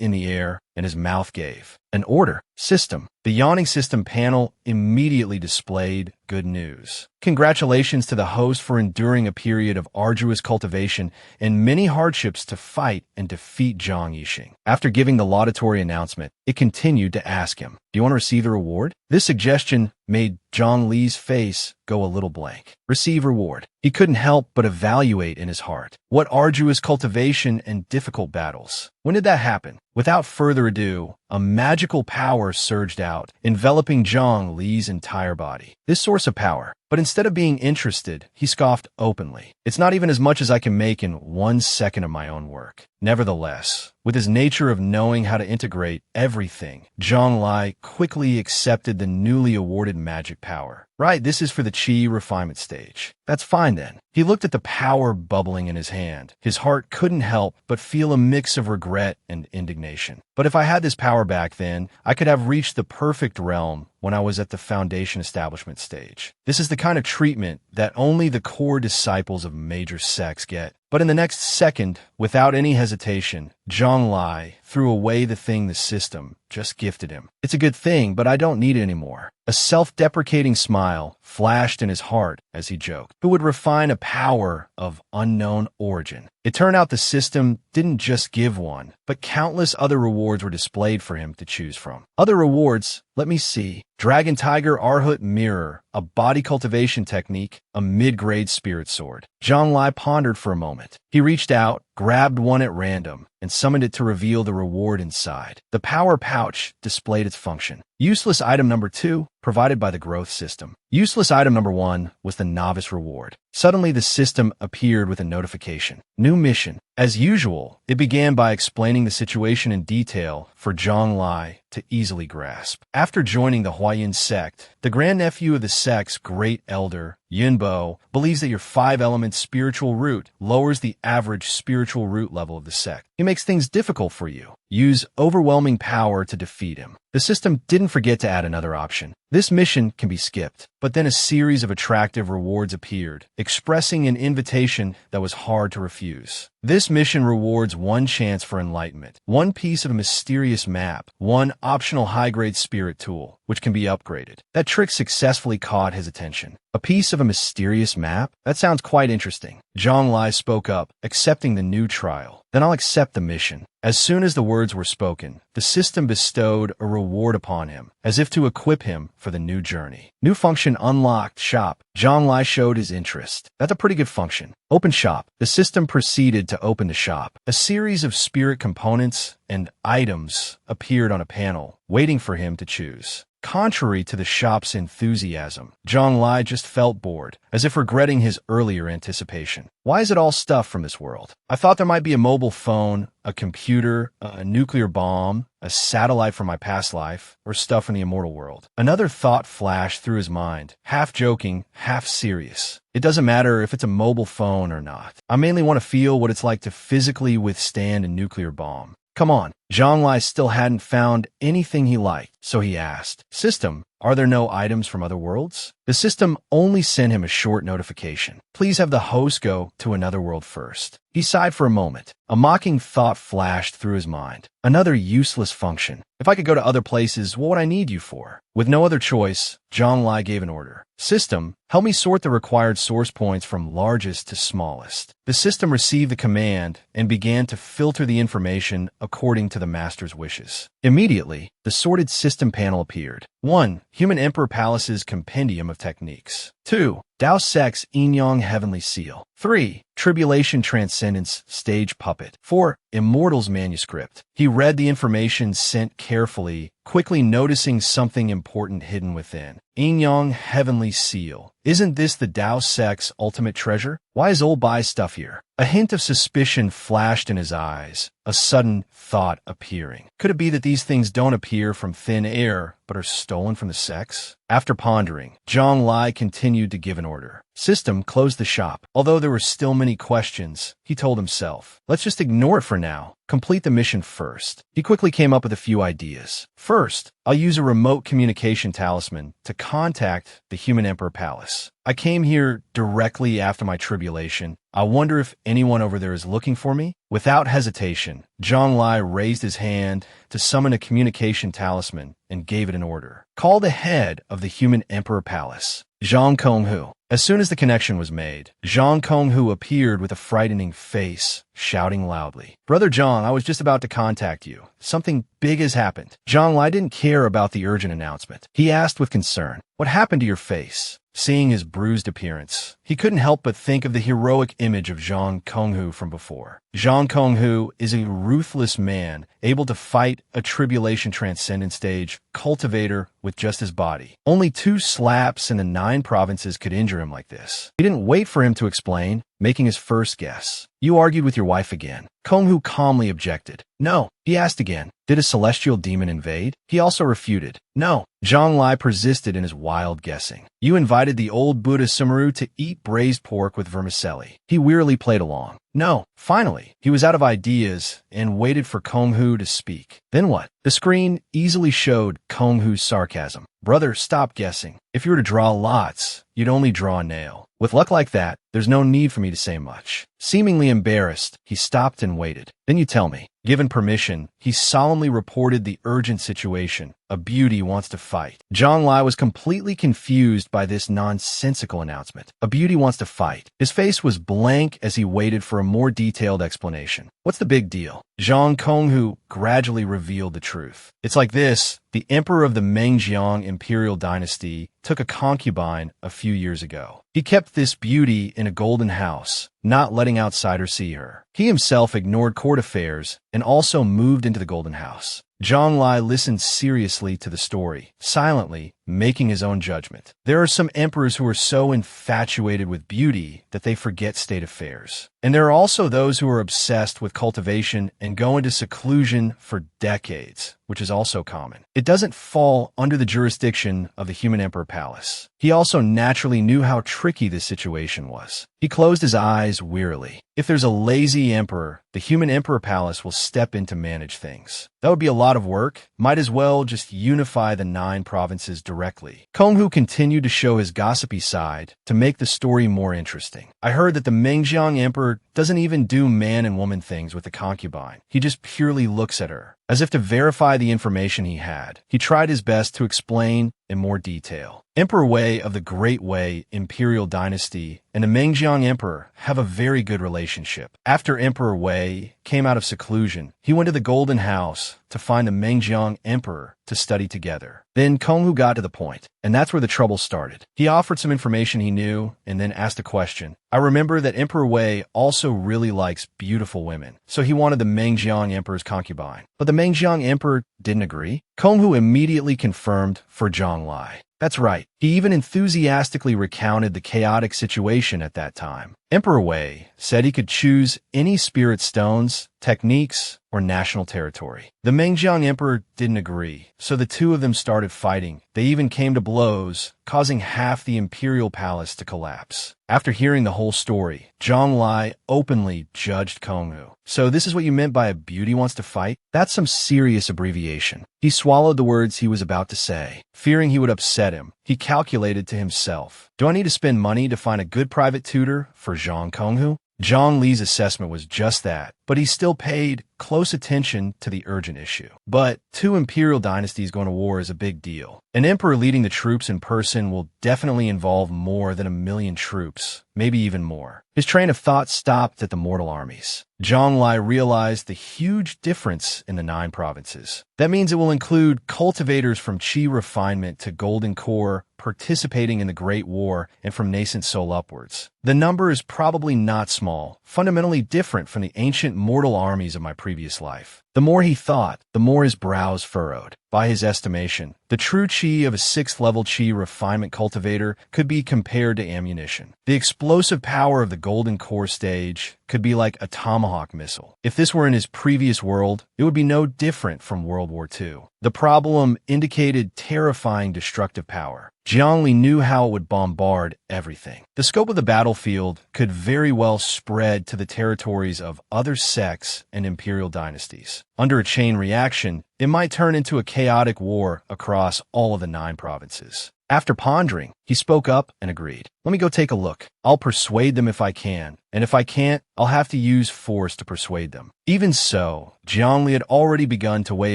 in the air, and his mouth gave an order. System. The yawning system panel immediately displayed good news. Congratulations to the host for enduring a period of arduous cultivation and many hardships to fight and defeat Zhang Yixing. After giving the laudatory announcement, it continued to ask him, do you want to receive the reward? This suggestion made Zhang Li's face go a little blank. Receive reward. He couldn't help but evaluate in his heart. What arduous cultivation and difficult battles. When did that happen? Without further ado, a magical power surged out, enveloping Zhang Li's entire body. This source of power. But instead of being interested, he scoffed openly. It's not even as much as I can make in 1 second of my own work. Nevertheless, with his nature of knowing how to integrate everything, Zhonglai quickly accepted the newly awarded magic power. Right, this is for the Qi refinement stage. That's fine then. He looked at the power bubbling in his hand. His heart couldn't help but feel a mix of regret and indignation. But if I had this power back then, I could have reached the perfect realm when I was at the foundation establishment stage. This is the kind of treatment that only the core disciples of major sects get. But in the next second, without any hesitation, Zhang Lai threw away the thing the system just gifted him. It's a good thing, but I don't need it anymore. A self-deprecating smile flashed in his heart as he joked. Who would refine a power of unknown origin? It turned out the system didn't just give one, but countless other rewards were displayed for him to choose from. Other rewards, let me see. Dragon Tiger Arhut Mirror, a body cultivation technique, a mid-grade spirit sword. Zhang Lai pondered for a moment. He reached out, grabbed one at random, and summoned it to reveal the reward inside. The power pouch displayed its function. Useless item number 2, provided by the growth system. Useless item number 1 was the novice reward. Suddenly, the system appeared with a notification. New mission. As usual, it began by explaining the situation in detail for Zhang Lai to easily grasp. After joining the Huayin sect, the grandnephew of the sect's great elder, Yunbo, believes that your 5-element spiritual root lowers the average spiritual root level of the sect. He makes things difficult for you. Use overwhelming power to defeat him. The system didn't forget to add another option. This mission can be skipped, but then a series of attractive rewards appeared, expressing an invitation that was hard to refuse. This mission rewards 1 chance for enlightenment, 1 piece of a mysterious map, 1 optional high-grade spirit tool, which can be upgraded. That trick successfully caught his attention. A piece of a mysterious map? That sounds quite interesting. Zhang Lai spoke up, accepting the new trial. Then I'll accept the mission. As soon as the words were spoken, the system bestowed a reward upon him, as if to equip him for the new journey. New function unlocked, shop. Zhang Lai showed his interest. That's a pretty good function. Open shop. The system proceeded to open the shop. A series of spirit components and items appeared on a panel, waiting for him to choose. Contrary to the shop's enthusiasm, Zhang Lai just felt bored, as if regretting his earlier anticipation. Why is it all stuff from this world? I thought there might be a mobile phone, a computer, a nuclear bomb, a satellite from my past life, or stuff in the immortal world. Another thought flashed through his mind, half joking, half serious. It doesn't matter if it's a mobile phone or not. I mainly want to feel what it's like to physically withstand a nuclear bomb. Come on. Zhang Lai still hadn't found anything he liked, so he asked, System, are there no items from other worlds? The system only sent him a short notification. Please have the host go to another world first. He sighed for a moment. A mocking thought flashed through his mind. Another useless function. If I could go to other places, what would I need you for? With no other choice, Zhang Lai gave an order. System, help me sort the required source points from largest to smallest. The system received the command and began to filter the information according to the master's wishes. Immediately, the sorted system panel appeared. 1. Human Emperor Palace's Compendium of Techniques. 2. Dao Sec's Yin-Yang Heavenly Seal. 3. Tribulation Transcendence Stage Puppet. 4. Immortal's Manuscript. He read the information sent carefully, quickly noticing something important hidden within. Yin-Yang Heavenly Seal. Isn't this the Dao Sec's ultimate treasure? Why is old Bai's stuff here? A hint of suspicion flashed in his eyes, a sudden thought appearing. Could it be that these things don't appear from thin air, but are stolen from the sects? After pondering, Zhang Lai continued to give an order. System, close the shop. Although there were still many questions, he told himself, let's just ignore it for now. Complete the mission first. He quickly came up with a few ideas. First, I'll use a remote communication talisman to contact the Human Emperor Palace. I came here directly after my tribulation. I wonder if anyone over there is looking for me? Without hesitation, Zhang Lai raised his hand to summon a communication talisman and gave it an order. Call the head of the Human Emperor Palace, Zhang Konghu. As soon as the connection was made, Zhang Konghu appeared with a frightening face, shouting loudly, Brother Zhang, I was just about to contact you. Something big has happened. Zhang Lai didn't care about the urgent announcement. He asked with concern, what happened to your face? Seeing his bruised appearance, he couldn't help but think of the heroic image of Zhang Konghu from before. Zhang Konghu is a ruthless man, able to fight a tribulation transcendent stage cultivator with just his body. Only 2 slaps in the 9 provinces could injure him like this. He didn't wait for him to explain, making his first guess. You argued with your wife again. Konghu calmly objected. No. He asked again. Did a celestial demon invade? He also refuted. No. Zhang Lai persisted in his wild guessing. You invited the old Buddha Sumeru to eat braised pork with vermicelli. He wearily played along. No. Finally, he was out of ideas and waited for Konghu to speak. Then what? The screen easily showed Konghu's sarcasm. Brother, stop guessing. If you were to draw lots, you'd only draw a nail. With luck like that, there's no need for me to say much. Seemingly embarrassed, he stopped and waited. Then you tell me. Given permission, he solemnly reported the urgent situation. A beauty wants to fight. Zhang Lai was completely confused by this nonsensical announcement. A beauty wants to fight. His face was blank as he waited for a more detailed explanation. What's the big deal? Zhang Konghu gradually revealed the truth. It's like this. The emperor of the Mengjiang imperial dynasty took a concubine a few years ago. He kept this beauty in a golden house, not letting outsiders see her. He himself ignored court affairs and also moved into the golden house. Zhang Lai listened seriously to the story, silently making his own judgment. There are some emperors who are so infatuated with beauty that they forget state affairs. And there are also those who are obsessed with cultivation and go into seclusion for decades, which is also common. It doesn't fall under the jurisdiction of the human emperor palace. He also naturally knew how tricky this situation was. He closed his eyes wearily. If there's a lazy emperor, the human emperor palace will step in to manage things. That would be a lot of work. Might as well just unify the 9 provinces directly. Konghu continued to show his gossipy side to make the story more interesting. I heard that the Mengjiang emperor doesn't even do man and woman things with the concubine. He just purely looks at her, as if to verify the information he had. He tried his best to explain in more detail. Emperor Wei of the Great Wei imperial dynasty and the Mengjiang emperor have a very good relationship. After Emperor Wei came out of seclusion, he went to the Golden House to find the Mengjiang emperor to study together. Then Konghu got to the point, and that's where the trouble started. He offered some information he knew and then asked a question. I remember that Emperor Wei also really likes beautiful women, so he wanted the Mengjiang emperor's concubine. But the Mengjiang emperor didn't agree. Konghu immediately confirmed for Zhang Lai. That's right. He even enthusiastically recounted the chaotic situation at that time. Emperor Wei said he could choose any spirit stones, techniques, or national territory. The Mengjiang emperor didn't agree, so the two of them started fighting. They even came to blows, causing half the imperial palace to collapse. After hearing the whole story, Zhang Lai openly judged Konghu. So this is what you meant by a beauty wants to fight? That's some serious abbreviation. He swallowed the words he was about to say, fearing he would upset him. He calculated to himself, do I need to spend money to find a good private tutor for Zhang Konghu? Zhang Li's assessment was just that, but he still paid close attention to the urgent issue. But 2 imperial dynasties going to war is a big deal. An emperor leading the troops in person will definitely involve more than 1 million troops, maybe even more. His train of thought stopped at the mortal armies. Zhang Lai realized the huge difference in the 9 provinces. That means it will include cultivators from Qi refinement to golden core participating in the Great War and from nascent soul upwards. The number is probably not small, fundamentally different from the ancient mortal armies of my previous life. The more he thought, the more his brows furrowed. By his estimation, the true Qi of a 6th-level Qi refinement cultivator could be compared to ammunition. The explosive power of the golden core stage could be like a tomahawk missile. If this were in his previous world, it would be no different from World War II. The problem indicated terrifying destructive power. Jiangli knew how it would bombard everything. The scope of the battlefield could very well spread to the territories of other sects and imperial dynasties. Under a chain reaction, it might turn into a chaotic war across all of the 9 provinces. After pondering, he spoke up and agreed. Let me go take a look. I'll persuade them if I can, and if I can't, I'll have to use force to persuade them. Even so, Jiangli had already begun to weigh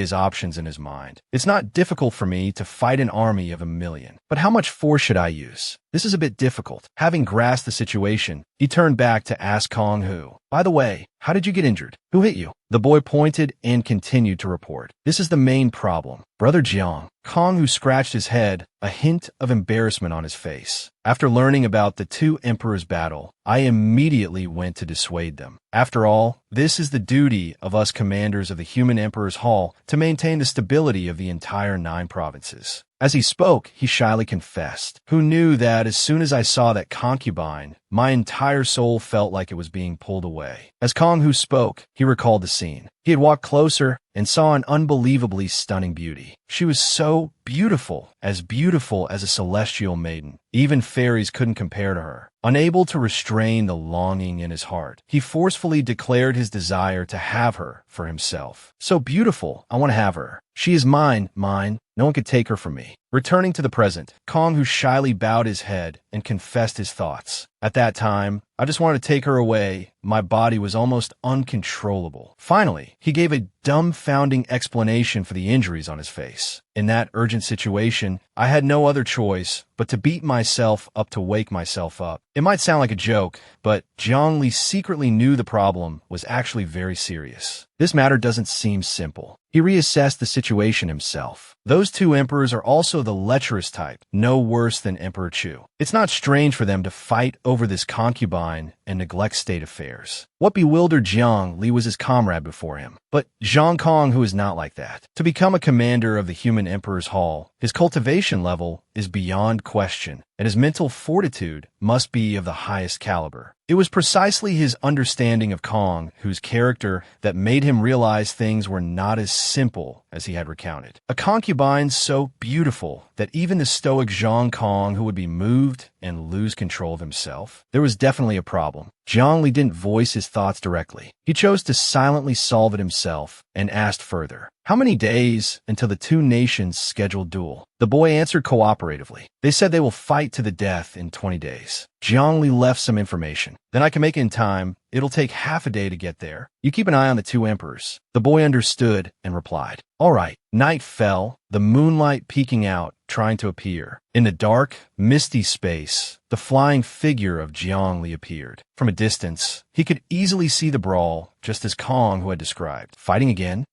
his options in his mind. It's not difficult for me to fight an army of 1 million, but how much force should I use? This is a bit difficult. Having grasped the situation, he turned back to ask Konghu, by the way, how did you get injured? Who hit you? The boy pointed and continued to report. This is the main problem. Brother Jiang. Konghu scratched his head, a hint of embarrassment on his face. After learning about the 2 emperors' battle, I immediately went to dissuade them. After all, this is the duty of us commanders of the Human Emperor's Hall to maintain the stability of the entire 9 provinces. As he spoke, he shyly confessed, who knew that as soon as I saw that concubine, my entire soul felt like it was being pulled away. As Konghu spoke, he recalled the scene. He had walked closer and saw an unbelievably stunning beauty. She was so beautiful as a celestial maiden. Even fairies couldn't compare to her. Unable to restrain the longing in his heart, he forcefully declared his desire to have her for himself. So beautiful, I want to have her. She is mine, No one could take her from me. Returning to the present, Kong Hu shyly bowed his head and confessed his thoughts. At that time, I just wanted to take her away. My body was almost uncontrollable. Finally, he gave a dumbfounding explanation for the injuries on his face. In that urgent situation, I had no other choice but to beat myself up to wake myself up. It might sound like a joke, but Zhongli secretly knew the problem was actually very serious. This matter doesn't seem simple. He reassessed the situation himself. Those two emperors are also the lecherous type, no worse than Emperor Chu. It's not strange for them to fight over this concubine and neglect state affairs. What bewildered Jiang Li was his comrade before him, but Zhang Kong, who is not like that. To become a commander of the human emperor's hall, his cultivation level is beyond question, and his mental fortitude must be of the highest caliber. It was precisely his understanding of Kong Hu's character that made him realize things were not as simple as he had recounted. A concubine so beautiful that even the stoic Zhang Kong Hu would be moved and lose control of himself. There was definitely a problem. Zhang Li didn't voice his thoughts directly. He chose to silently solve it himself and asked further, "How many days until the two nations' scheduled duel?" The boy answered cooperatively. "They said they will fight to the death in 20 days. Zhang Li left some information. "Then I can make it in time. It'll take half a day to get there. You keep an eye on the two emperors." The boy understood and replied, "All right." Night fell, the moonlight peeking out, trying to appear. In the dark, misty space, the flying figure of Jiang Li appeared. From a distance, he could easily see the brawl, just as Kong Hu had described. Fighting again?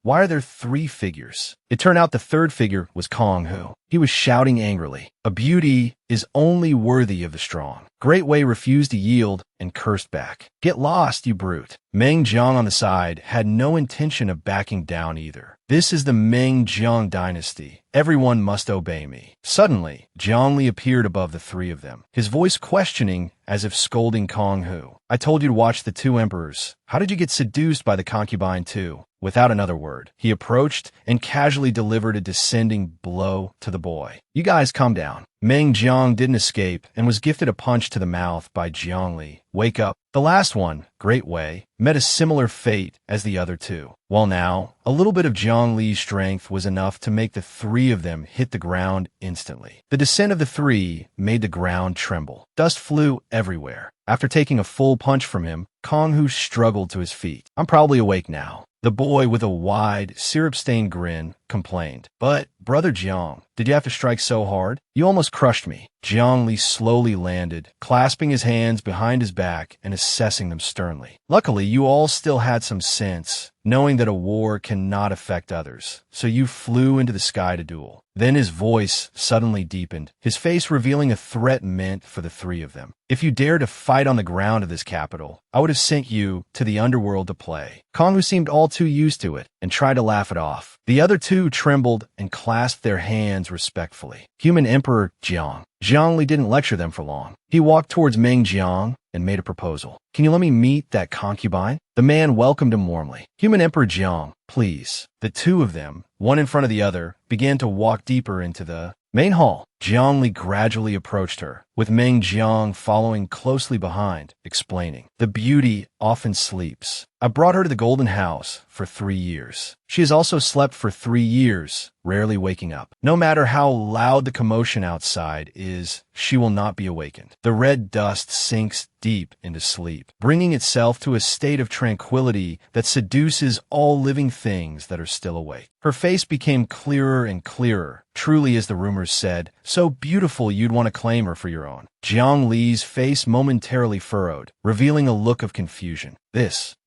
Why are there three figures? It turned out the third figure was Kong Hu. He was shouting angrily, "A beauty is only worthy of the strong." Great Wei refused to yield and cursed back. "Get lost, you brute." Meng Jiang on the side had no intention of backing down either. "This is the Meng Jiang dynasty. Everyone must obey me." Suddenly, Jiang Li appeared above the three of them, his voice questioning as if scolding Kong Hu. "I told you to watch the two emperors. How did you get seduced by the concubine too?" Without another word, he approached and casually delivered a descending blow to the boy. "You guys calm down." Meng Jiang didn't escape and was gifted a punch to the mouth by Jiang Li. "Wake up." The last one, Great Wei, met a similar fate as the other two. While now, a little bit of Jiang Li's strength was enough to make the three of them hit the ground instantly. The descent of the three made the ground tremble. Dust flew everywhere. After taking a full punch from him, Kong Hu struggled to his feet. "I'm probably awake now." The boy, with a wide, syrup-stained grin, complained. "But, Brother Jiang, did you have to strike so hard? You almost crushed me." Jiang Li slowly landed, clasping his hands behind his back and assessing them sternly. "Luckily, you all still had some sense, knowing that a war cannot affect others, so you flew into the sky to duel." Then his voice suddenly deepened, his face revealing a threat meant for the three of them. "If you dare to fight on the ground of this capital, I would have sent you to the underworld to play." Kong Hu seemed all too used to it and tried to laugh it off. The other two trembled and clasped their hands respectfully. Human Emperor Jiang. Jiang Li didn't lecture them for long. He walked towards Meng Jiang and made a proposal. "Can you let me meet that concubine?" The man welcomed him warmly. "Human Emperor Jiang, please." The two of them, one in front of the other, began to walk deeper into the main hall. Jiang Li gradually approached her, with Meng Jiang following closely behind, explaining, "The beauty often sleeps. I brought her to the Golden House for 3 years. She has also slept for 3 years, rarely waking up. No matter how loud the commotion outside is, she will not be awakened. The red dust sinks deep into sleep, bringing itself to a state of tranquility that seduces all living things that are still awake." Her face became clearer and clearer, truly, as the rumors said, so beautiful you'd want to claim her for your own. Jiang Li's face momentarily furrowed, revealing a look of confusion.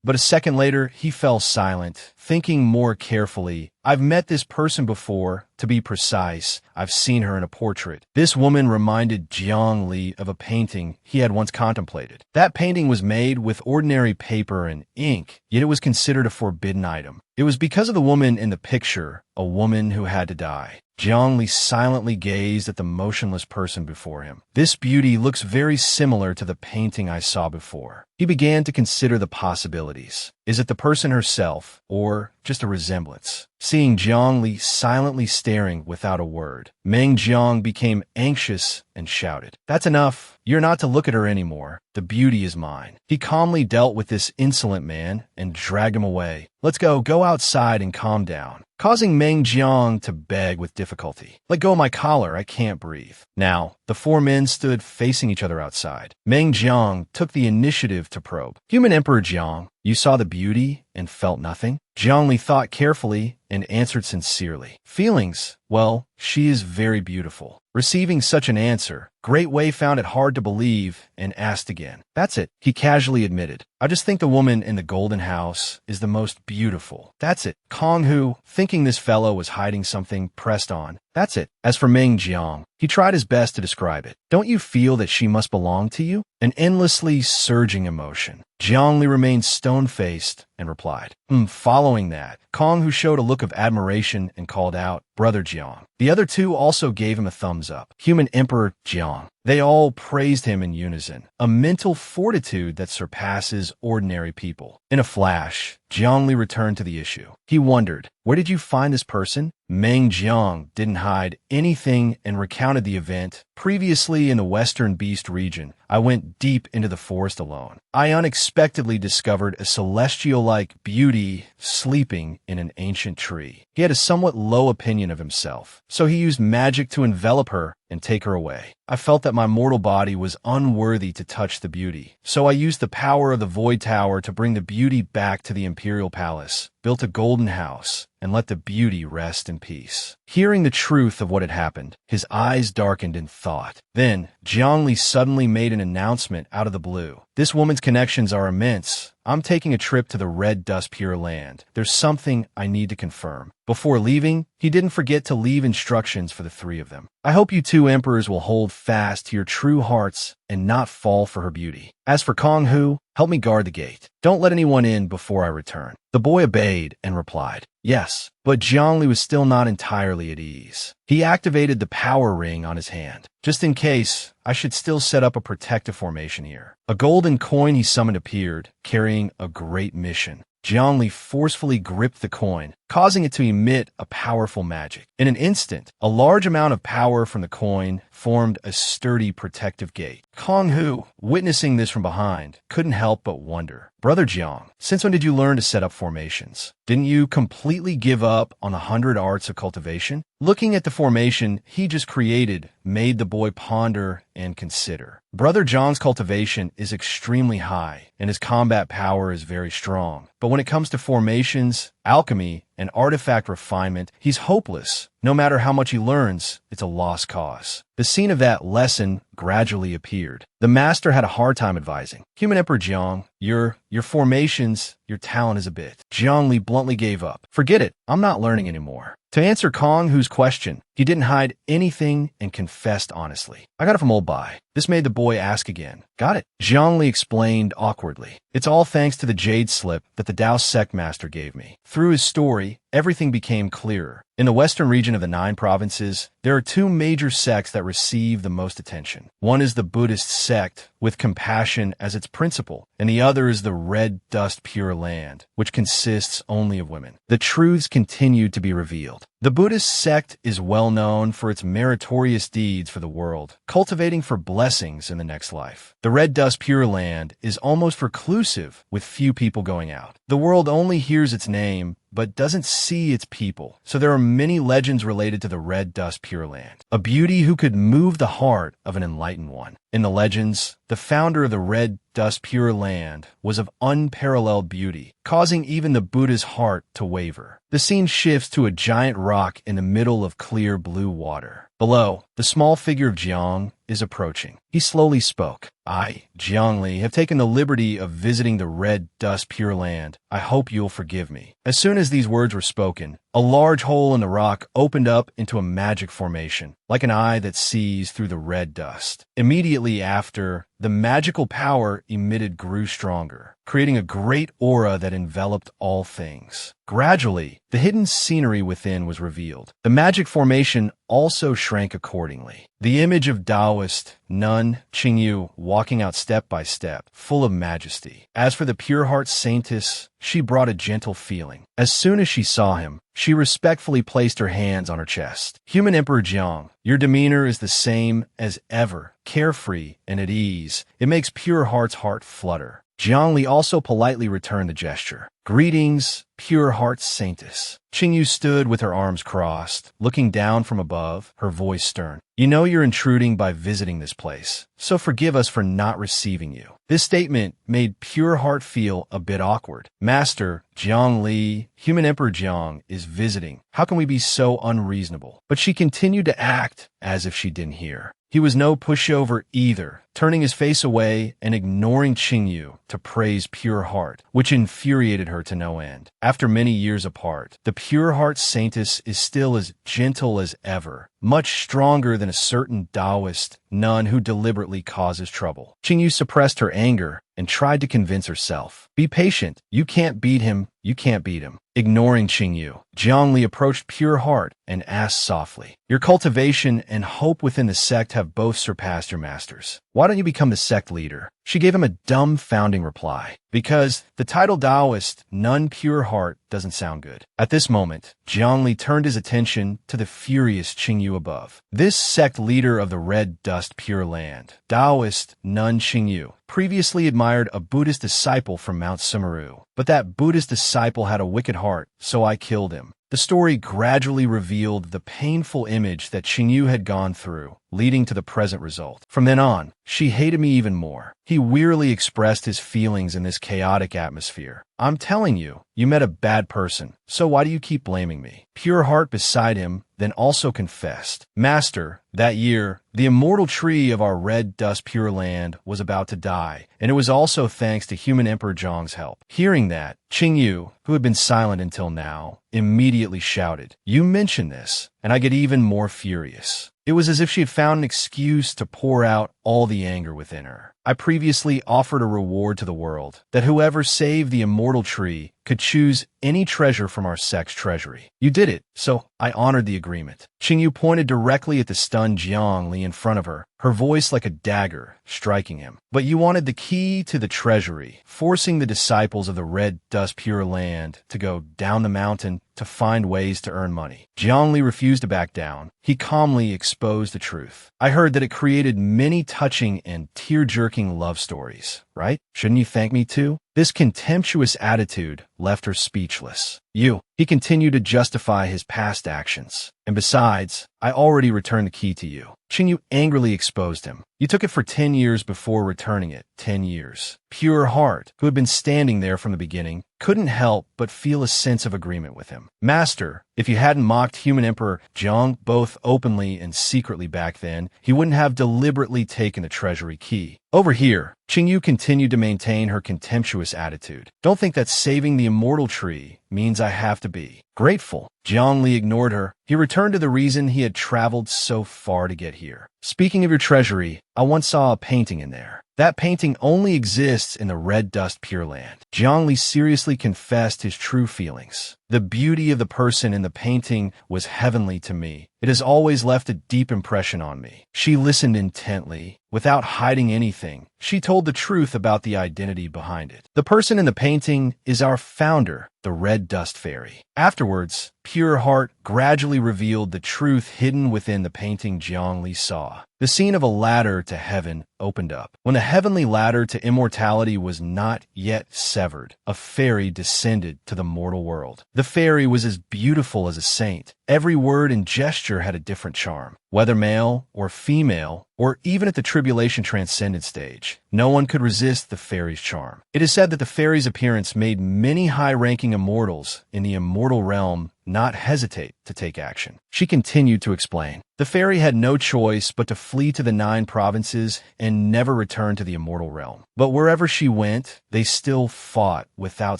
But a second later, he fell silent, thinking more carefully. "I've met this person before. To be precise, I've seen her in a portrait." This woman reminded Jiang Li of a painting he had once contemplated. That painting was made with ordinary paper and ink, yet it was considered a forbidden item. It was because of the woman in the picture, a woman who had to die. Jiang Li silently gazed at the motionless person before him. "This beauty looks very similar to the painting I saw before." He began to consider the possibilities. Is it the person herself, or just a resemblance? Seeing Jiang Li silently staring without a word, Meng Jiang became anxious and shouted, "That's enough. You're not to look at her anymore. The beauty is mine." He calmly dealt with this insolent man and dragged him away. "Let's go outside and calm down." causing Meng Jiang to beg with difficulty. "Let go of my collar, I can't breathe." Now, the four men stood facing each other outside. Meng Jiang took the initiative to probe. "Human Emperor Jiang, you saw the beauty and felt nothing?" Jiangli thought carefully and answered sincerely. "Feelings? Well, she is very beautiful." Receiving such an answer, Great Wei found it hard to believe and asked again. "That's it," he casually admitted. "I just think the woman in the golden house is the most beautiful. That's it." Kong Hu, thinking this fellow was hiding something, pressed on. "That's it." As for Meng Jiang, he tried his best to describe it. "Don't you feel that she must belong to you?" An endlessly surging emotion. Jiangli remained stone-faced and replied, Following that, Kong Hu showed a look of admiration and called out, "Brother Jiang." The other two also gave him a thumbs up. "Human Emperor Jiang." They all praised him in unison, a mental fortitude that surpasses ordinary people. In a flash, Jiangli returned to the issue. He wondered, "Where did you find this person?" Meng Jiang didn't hide anything and recounted the event. "Previously in the Western Beast region, I went deep into the forest alone. I unexpectedly discovered a celestial-like beauty sleeping in an ancient tree. He had a somewhat low opinion of himself, so he used magic to envelop her and take her away. I felt that my mortal body was unworthy to touch the beauty, so I used the power of the Void Tower to bring the beauty back to the Imperial Palace, built a golden house, and let the beauty rest in peace." Hearing the truth of what had happened, his eyes darkened in thought. Then, Jiangli suddenly made an announcement out of the blue. "This woman's connections are immense. I'm taking a trip to the Red Dust Pure Land. There's something I need to confirm." Before leaving, he didn't forget to leave instructions for the three of them. "I hope you two emperors will hold fast to your true hearts and not fall for her beauty. As for Kong Hu, help me guard the gate. Don't let anyone in before I return." The boy obeyed and replied, "Yes." But Jiangli was still not entirely at ease. He activated the power ring on his hand. "Just in case, I should still set up a protective formation here." A golden coin he summoned appeared, carrying a great mission. Jiangli forcefully gripped the coin, causing it to emit a powerful magic. In an instant, a large amount of power from the coin formed a sturdy protective gate. Kong Hu, witnessing this from behind, couldn't help but wonder, "Brother Jiang, since when did you learn to set up formations? Didn't you completely give up on the 100 arts of cultivation?" Looking at the formation he just created made the boy ponder and consider. Brother Jiang's cultivation is extremely high, and his combat power is very strong. But when it comes to formations, alchemy, and artifact refinement, he's hopeless. No matter how much he learns, it's a lost cause. The scene of that lesson gradually appeared. The master had a hard time advising. "Human Emperor Jiang, your formations, your talent is a bit." Jiangli bluntly gave up. "Forget it, I'm not learning anymore." To answer Kong Hu's question, he didn't hide anything and confessed honestly. "I got it from old Bai." This made the boy ask again. "Got it?" Jiangli explained awkwardly. "It's all thanks to the jade slip that the Tao sect master gave me." Through his story, everything became clearer. In the western region of the 9 provinces, there are 2 major sects that receive the most attention. One is the Buddhist sect, with compassion as its principle, and the other is the Red Dust Pure Land, which consists only of women. The truths continued to be revealed. The Buddhist sect is well known for its meritorious deeds for the world, cultivating for blessings in the next life. The Red Dust Pure Land is almost reclusive, with few people going out. The world only hears its name, but doesn't see its people, so there are many legends related to the Red Dust Pure Land, a beauty who could move the heart of an enlightened one. In the legends, the founder of the Red Dust Pure Land was of unparalleled beauty, causing even the Buddha's heart to waver. The scene shifts to a giant rock in the middle of clear blue water. Below, the small figure of Jiang is approaching. He slowly spoke. "I, Jiangli, have taken the liberty of visiting the Red Dust Pure Land. I hope you'll forgive me." As soon as these words were spoken, a large hole in the rock opened up into a magic formation, like an eye that sees through the red dust. Immediately after, the magical power emitted grew stronger, creating a great aura that enveloped all things. Gradually, the hidden scenery within was revealed. The magic formation also shrank accordingly. The image of Taoist nun Qingyu walking out step by step, full of majesty. As for the pure heart saintess, she brought a gentle feeling. As soon as she saw him, she respectfully placed her hands on her chest. "Human Emperor Jiang, your demeanor is the same as ever, carefree and at ease. It makes pure heart's heart flutter." Jiangli also politely returned the gesture. Greetings, pure heart saintess. Qingyu stood with her arms crossed, looking down from above, her voice stern. You know you're intruding by visiting this place, so forgive us for not receiving you. This statement made Pure Heart feel a bit awkward. Master, Jiang Li, Human Emperor Jiang, is visiting. How can we be so unreasonable? But she continued to act as if she didn't hear. He was no pushover either, turning his face away and ignoring Qingyu to praise Pure Heart, which infuriated her to no end. After many years apart, the Pure Heart Saintess is still as gentle as ever, much stronger than a certain Taoist nun who deliberately causes trouble. Qingyu suppressed her anger and tried to convince herself. Be patient. You can't beat him. You can't beat him. Ignoring Qingyu, Jiangli approached Pure Heart and asked softly, Your cultivation and hope within the sect have both surpassed your masters. Why don't you become the sect leader? She gave him a dumbfounding reply. Because the title Taoist, Nun Pure Heart, doesn't sound good. At this moment, Jiangli turned his attention to the furious Qingyu above. This sect leader of the Red Dust Pure Land, Taoist Nun Qingyu, previously admired a Buddhist disciple from Mount Sumeru. But that Buddhist disciple had a wicked heart, so I killed him. The story gradually revealed the painful image that Qingyu had gone through, leading to the present result. From then on, she hated me even more. He wearily expressed his feelings in this chaotic atmosphere. I'm telling you, you met a bad person, so why do you keep blaming me? Pure Heart beside him then also confessed, Master, that year, the immortal tree of our Red Dust Pure Land was about to die, and it was also thanks to Human Emperor Zhang's help. Hearing that, Qingyu, who had been silent until now, immediately shouted, You mention this, and I get even more furious. It was as if she had found an excuse to pour out all the anger within her. I previously offered a reward to the world, that whoever saved the immortal tree could choose any treasure from our sect's treasury. You did it, so I honored the agreement. Qingyu pointed directly at the stunned Jiang Li in front of her, her voice like a dagger, striking him. But you wanted the key to the treasury, forcing the disciples of the Red Dust Pure Land to go down the mountain to find ways to earn money. Jiang Li refused to back down. He calmly exposed the truth. I heard that it created many touching and tear-jerking love stories, right? Shouldn't you thank me too? This contemptuous attitude left her speechless. He continued to justify his past actions. And besides, I already returned the key to you. Qingyu angrily exposed him. You took it for 10 years before returning it. 10 years. Pure Heart, who had been standing there from the beginning, couldn't help but feel a sense of agreement with him. Master, if you hadn't mocked Human Emperor Zhang both openly and secretly back then, he wouldn't have deliberately taken the treasury key. Over here, Qingyu continued to maintain her contemptuous attitude. Don't think that saving the immortal tree means I have to be grateful. Jiang Li ignored her. He returned to the reason he had traveled so far to get here. Speaking of your treasury, I once saw a painting in there. That painting only exists in the Red Dust Pure Land. Jiang Li seriously confessed his true feelings. The beauty of the person in the painting was heavenly to me. It has always left a deep impression on me. She listened intently, without hiding anything. She told the truth about the identity behind it. The person in the painting is our founder, the Red Dust Fairy. Afterwards, Pure Heart gradually revealed the truth hidden within the painting Jiang Li saw. The scene of a ladder to heaven opened up. When the heavenly ladder to immortality was not yet severed, a fairy descended to the mortal world. The fairy was as beautiful as a saint. Every word and gesture had a different charm. Whether male or female, or even at the tribulation transcendent stage, no one could resist the fairy's charm. It is said that the fairy's appearance made many high-ranking immortals in the immortal realm not hesitate to take action. She continued to explain. The fairy had no choice but to flee to the 9 provinces and never return to the immortal realm. But wherever she went, they still fought without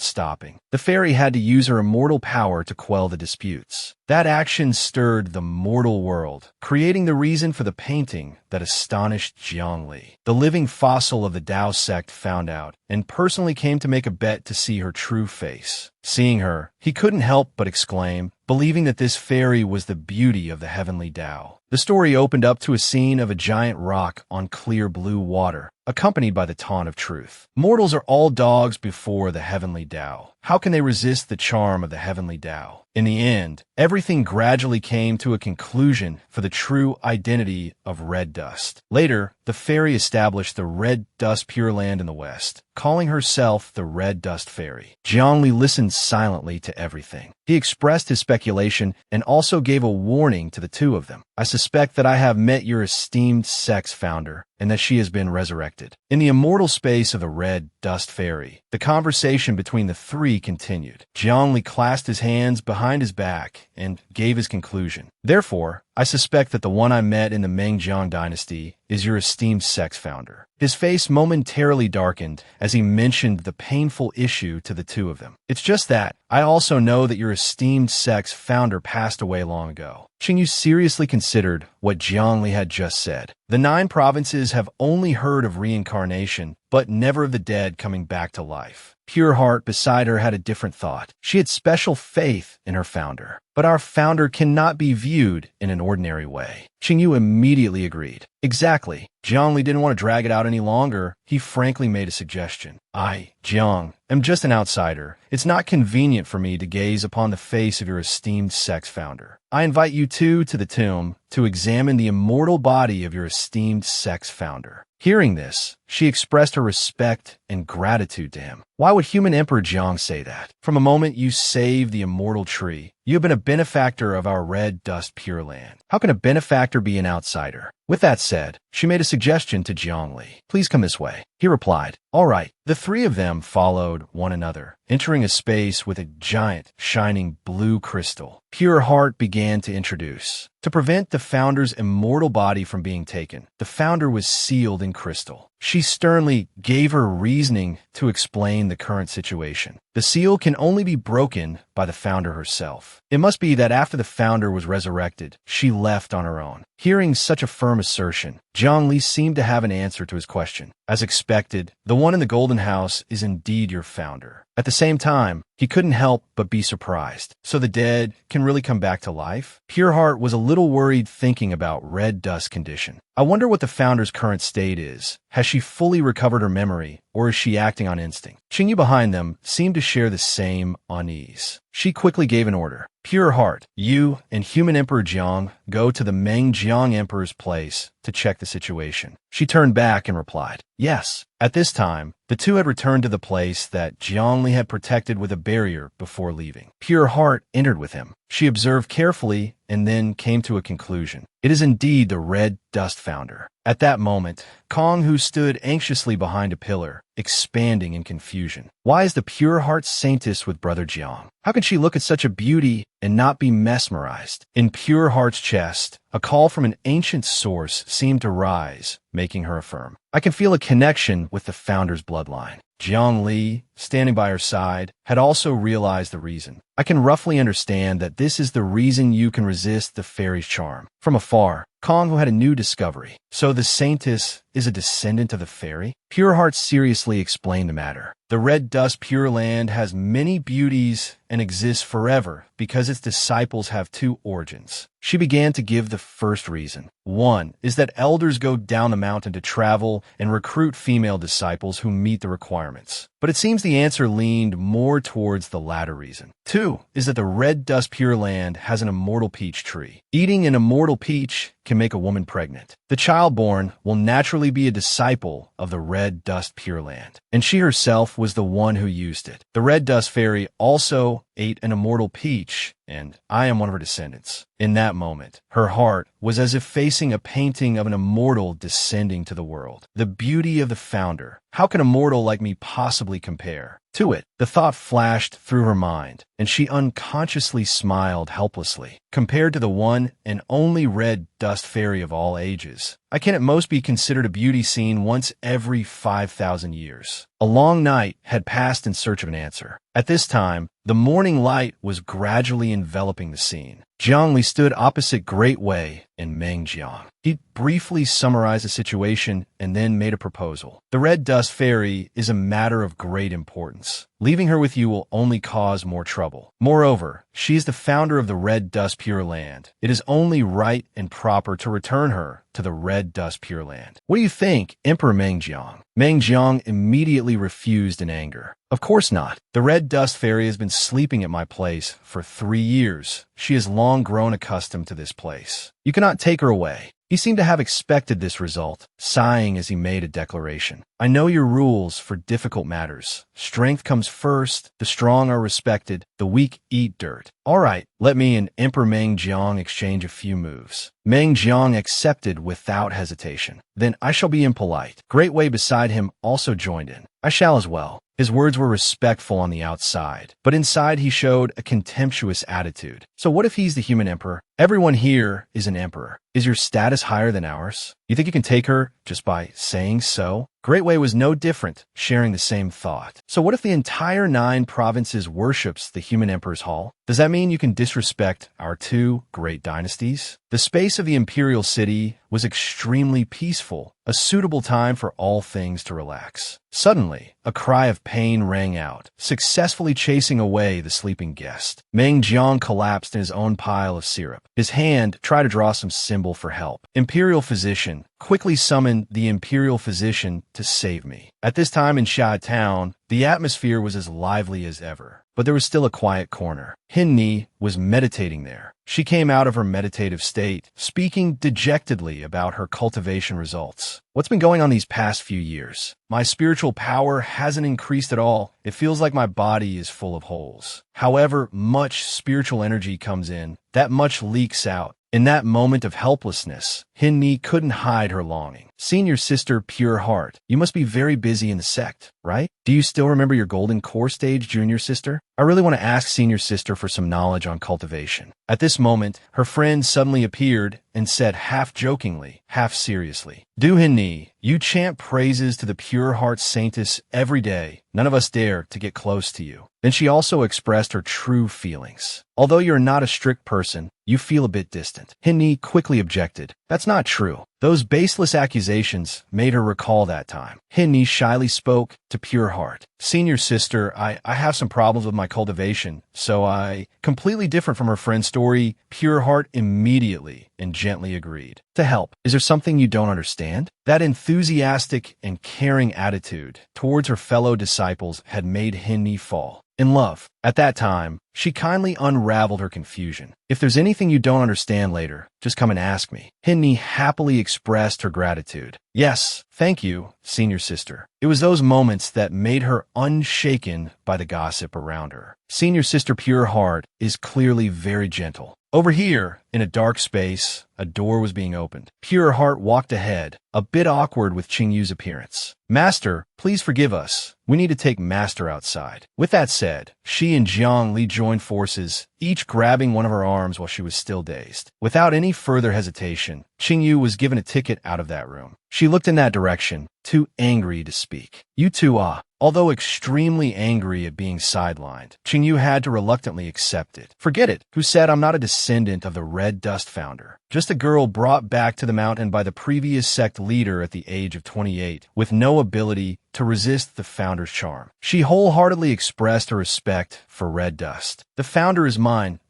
stopping. The fairy had to use her immortal power to quell the disputes. That action stirred the mortal world, creating the reason for the painting that astonished Jiang Li. The living fossil of the Tao sect found out, and personally came to make a bet to see her true face. Seeing her, he couldn't help but exclaim, believing that this fairy was the beauty of the heavenly Tao. The story opened up to a scene of a giant rock on clear blue water, accompanied by the taunt of truth. Mortals are all dogs before the heavenly Tao. How can they resist the charm of the heavenly Tao? In the end, everything gradually came to a conclusion for the true identity of Red Dust. Later, the fairy established the Red Dust Pure Land in the west, calling herself the Red Dust Fairy. Zhongli listened silently to everything. He expressed his speculation and also gave a warning to the two of them. I suspect that I have met your esteemed sex founder and that she has been resurrected. In the immortal space of the Red Dust Fairy, the conversation between the three continued. Zhongli clasped his hands behind his back and gave his conclusion. Therefore, I suspect that the one I met in the Mengjiang dynasty is your esteemed sex founder. His face momentarily darkened as he mentioned the painful issue to the two of them. It's just that I also know that your esteemed sex founder passed away long ago. Qingyu seriously considered what Zhongli had just said. The 9 provinces have only heard of reincarnation, but never of the dead coming back to life. Pure Heart beside her had a different thought. She had special faith in her founder. But our founder cannot be viewed in an ordinary way. Qingyu immediately agreed. Exactly. Zhongli didn't want to drag it out any longer. He frankly made a suggestion. I, Jiang, am just an outsider. It's not convenient for me to gaze upon the face of your esteemed sex founder. I invite you two to the tomb to examine the immortal body of your esteemed sex founder. Hearing this, she expressed her respect and gratitude to him. Why would human Emperor Jiang say that? From the moment you saved the immortal tree, you have been a benefactor of our Red Dust Pure Land. How can a benefactor be an outsider? With that said, she made a suggestion to Zhongli. Please come this way. He replied, all right. The three of them followed one another, entering a space with a giant, shining blue crystal. Pure Heart began to introduce. To prevent the founder's immortal body from being taken, the founder was sealed in crystal. She sternly gave her reasoning to explain the current situation. The seal can only be broken by the founder herself. It must be that after the founder was resurrected, she left on her own. Hearing such a firm assertion, Zhongli seemed to have an answer to his question. As expected, the one in the golden house is indeed your founder. At the same time, he couldn't help but be surprised. So the dead can really come back to life? Pure Heart was a little worried thinking about Red Dust's condition. I wonder what the founder's current state is. Has she fully recovered her memory, or is she acting on instinct? Qingyu behind them seemed to share the same unease. She quickly gave an order. Pure Heart, you and Human Emperor Jiang go to the Mengjiang Emperor's place to check the situation. She turned back and replied, yes. At this time, the two had returned to the place that Zhongli had protected with a barrier before leaving. Pure Heart entered with him. She observed carefully and then came to a conclusion. It is indeed the Red Dust founder. At that moment, Kong, who stood anxiously behind a pillar, expanding in confusion. Why is the Pure Heart saintess with Brother Jiang? How can she look at such a beauty and not be mesmerized? In Pure Heart's chest, a call from an ancient source seemed to rise, making her affirm. I can feel a connection with the founder's bloodline. Jiang Li, standing by her side, had also realized the reason. I can roughly understand that this is the reason you can resist the fairy's charm. From afar, Kong, who had a new discovery. So the saintess is a descendant of the fairy? Pure Heart seriously explained the matter. The Red Dust Pure Land has many beauties and exists forever because its disciples have 2 origins. She began to give the first reason. One is that elders go down the mountain to travel and recruit female disciples who meet the requirements. But it seems the answer leaned more towards the latter reason. 2 is that the Red Dust Pure Land has an immortal peach tree. Eating an immortal peach can make a woman pregnant. The child born will naturally be a disciple of the Red Dust Pure Land, and she herself was the one who used it. The Red Dust Fairy also ate an immortal peach, and I am one of her descendants. In that moment, her heart was as if facing a painting of an immortal descending to the world. The beauty of the founder. How can a mortal like me possibly compare to it? The thought flashed through her mind, and she unconsciously smiled helplessly. Compared to the one and only Red Dust Fairy of all ages, I can at most be considered a beauty seen once every 5,000 years. A long night had passed in search of an answer. At this time, the morning light was gradually enveloping the scene. Jiang Li stood opposite Great Wei and Meng Jiang. He briefly summarized the situation and then made a proposal. The Red Dust Fairy is a matter of great importance. Leaving her with you will only cause more trouble. Moreover, she is the founder of the Red Dust Pure Land. It is only right and proper to return her to the Red Dust Pure Land. What do you think, Emperor Meng Jiang? Meng Jiang immediately refused in anger. Of course not. The Red Dust Fairy has been sleeping at my place for 3 years. She has long grown accustomed to this place. You cannot take her away. He seemed to have expected this result, sighing as he made a declaration. I know your rules for difficult matters. Strength comes first, the strong are respected, the weak eat dirt. All right, let me and Emperor Meng Jiang exchange a few moves. Meng Jiang accepted without hesitation. Then I shall be impolite. Great Wei beside him also joined in. I shall as well. His words were respectful on the outside, but inside he showed a contemptuous attitude. So what if he's the human emperor? Everyone here is an emperor. Is your status higher than ours? You think you can take her just by saying so? Great Wei was no different, sharing the same thought. So what if the entire 9 provinces worships the human emperor's hall? Does that mean you can disrespect our 2 great dynasties? The space of the imperial city was extremely peaceful, a suitable time for all things to relax. Suddenly, a cry of pain rang out, successfully chasing away the sleeping guest. Meng Jiang collapsed in his own pile of syrup. His hand tried to draw some symbol for help. Imperial physician, quickly summoned the imperial physician to save me. At this time in Xia Town, the atmosphere was as lively as ever, but there was still a quiet corner. Hin Ni was meditating there. She came out of her meditative state, speaking dejectedly about her cultivation results. What's been going on these past few years? My spiritual power hasn't increased at all. It feels like my body is full of holes. However much spiritual energy comes in, that much leaks out. In that moment of helplessness, Hin Ni couldn't hide her longing. Senior sister Pure Heart, you must be very busy in the sect, right? Do you still remember your golden core stage, junior sister? I really want to ask senior sister for some knowledge on cultivation. At this moment, her friend suddenly appeared and said half jokingly, half seriously, Do Hin Ni, you chant praises to the Pure Heart Saintess every day. None of us dare to get close to you. Then she also expressed her true feelings. Although you're not a strict person, you feel a bit distant. Hin Ni quickly objected. That's not true. Those baseless accusations made her recall that time. Hin Ni shyly spoke to Pure Heart. Senior sister, I have some problems with my cultivation, so completely different from her friend's story, Pure Heart immediately and gently agreed. To help, is there something you don't understand? That enthusiastic and caring attitude towards her fellow disciples had made Hin Ni fall in love. At that time, she kindly unraveled her confusion. If there's anything you don't understand later, just come and ask me. Hin Ni happily expressed her gratitude. Yes, thank you, senior sister. It was those moments that made her unshaken by the gossip around her. Senior sister Pure Heart is clearly very gentle. Over here, in a dark space, a door was being opened. Pure Heart walked ahead, a bit awkward with Qing Yu's appearance. Master, please forgive us. We need to take Master outside. With that said, she and Jiang Li joined forces, each grabbing one of her arms while she was still dazed. Without any further hesitation, Qing Yu was given a ticket out of that room. She looked in that direction, too angry to speak. You two, Although extremely angry at being sidelined, Qing Yu had to reluctantly accept it. Forget it. Who said I'm not a descendant of the Red Dust founder? Just a girl brought back to the mountain by the previous sect leader at the age of 28, with no ability to resist the founder's charm. She wholeheartedly expressed her respect for Red Dust. The founder is mine.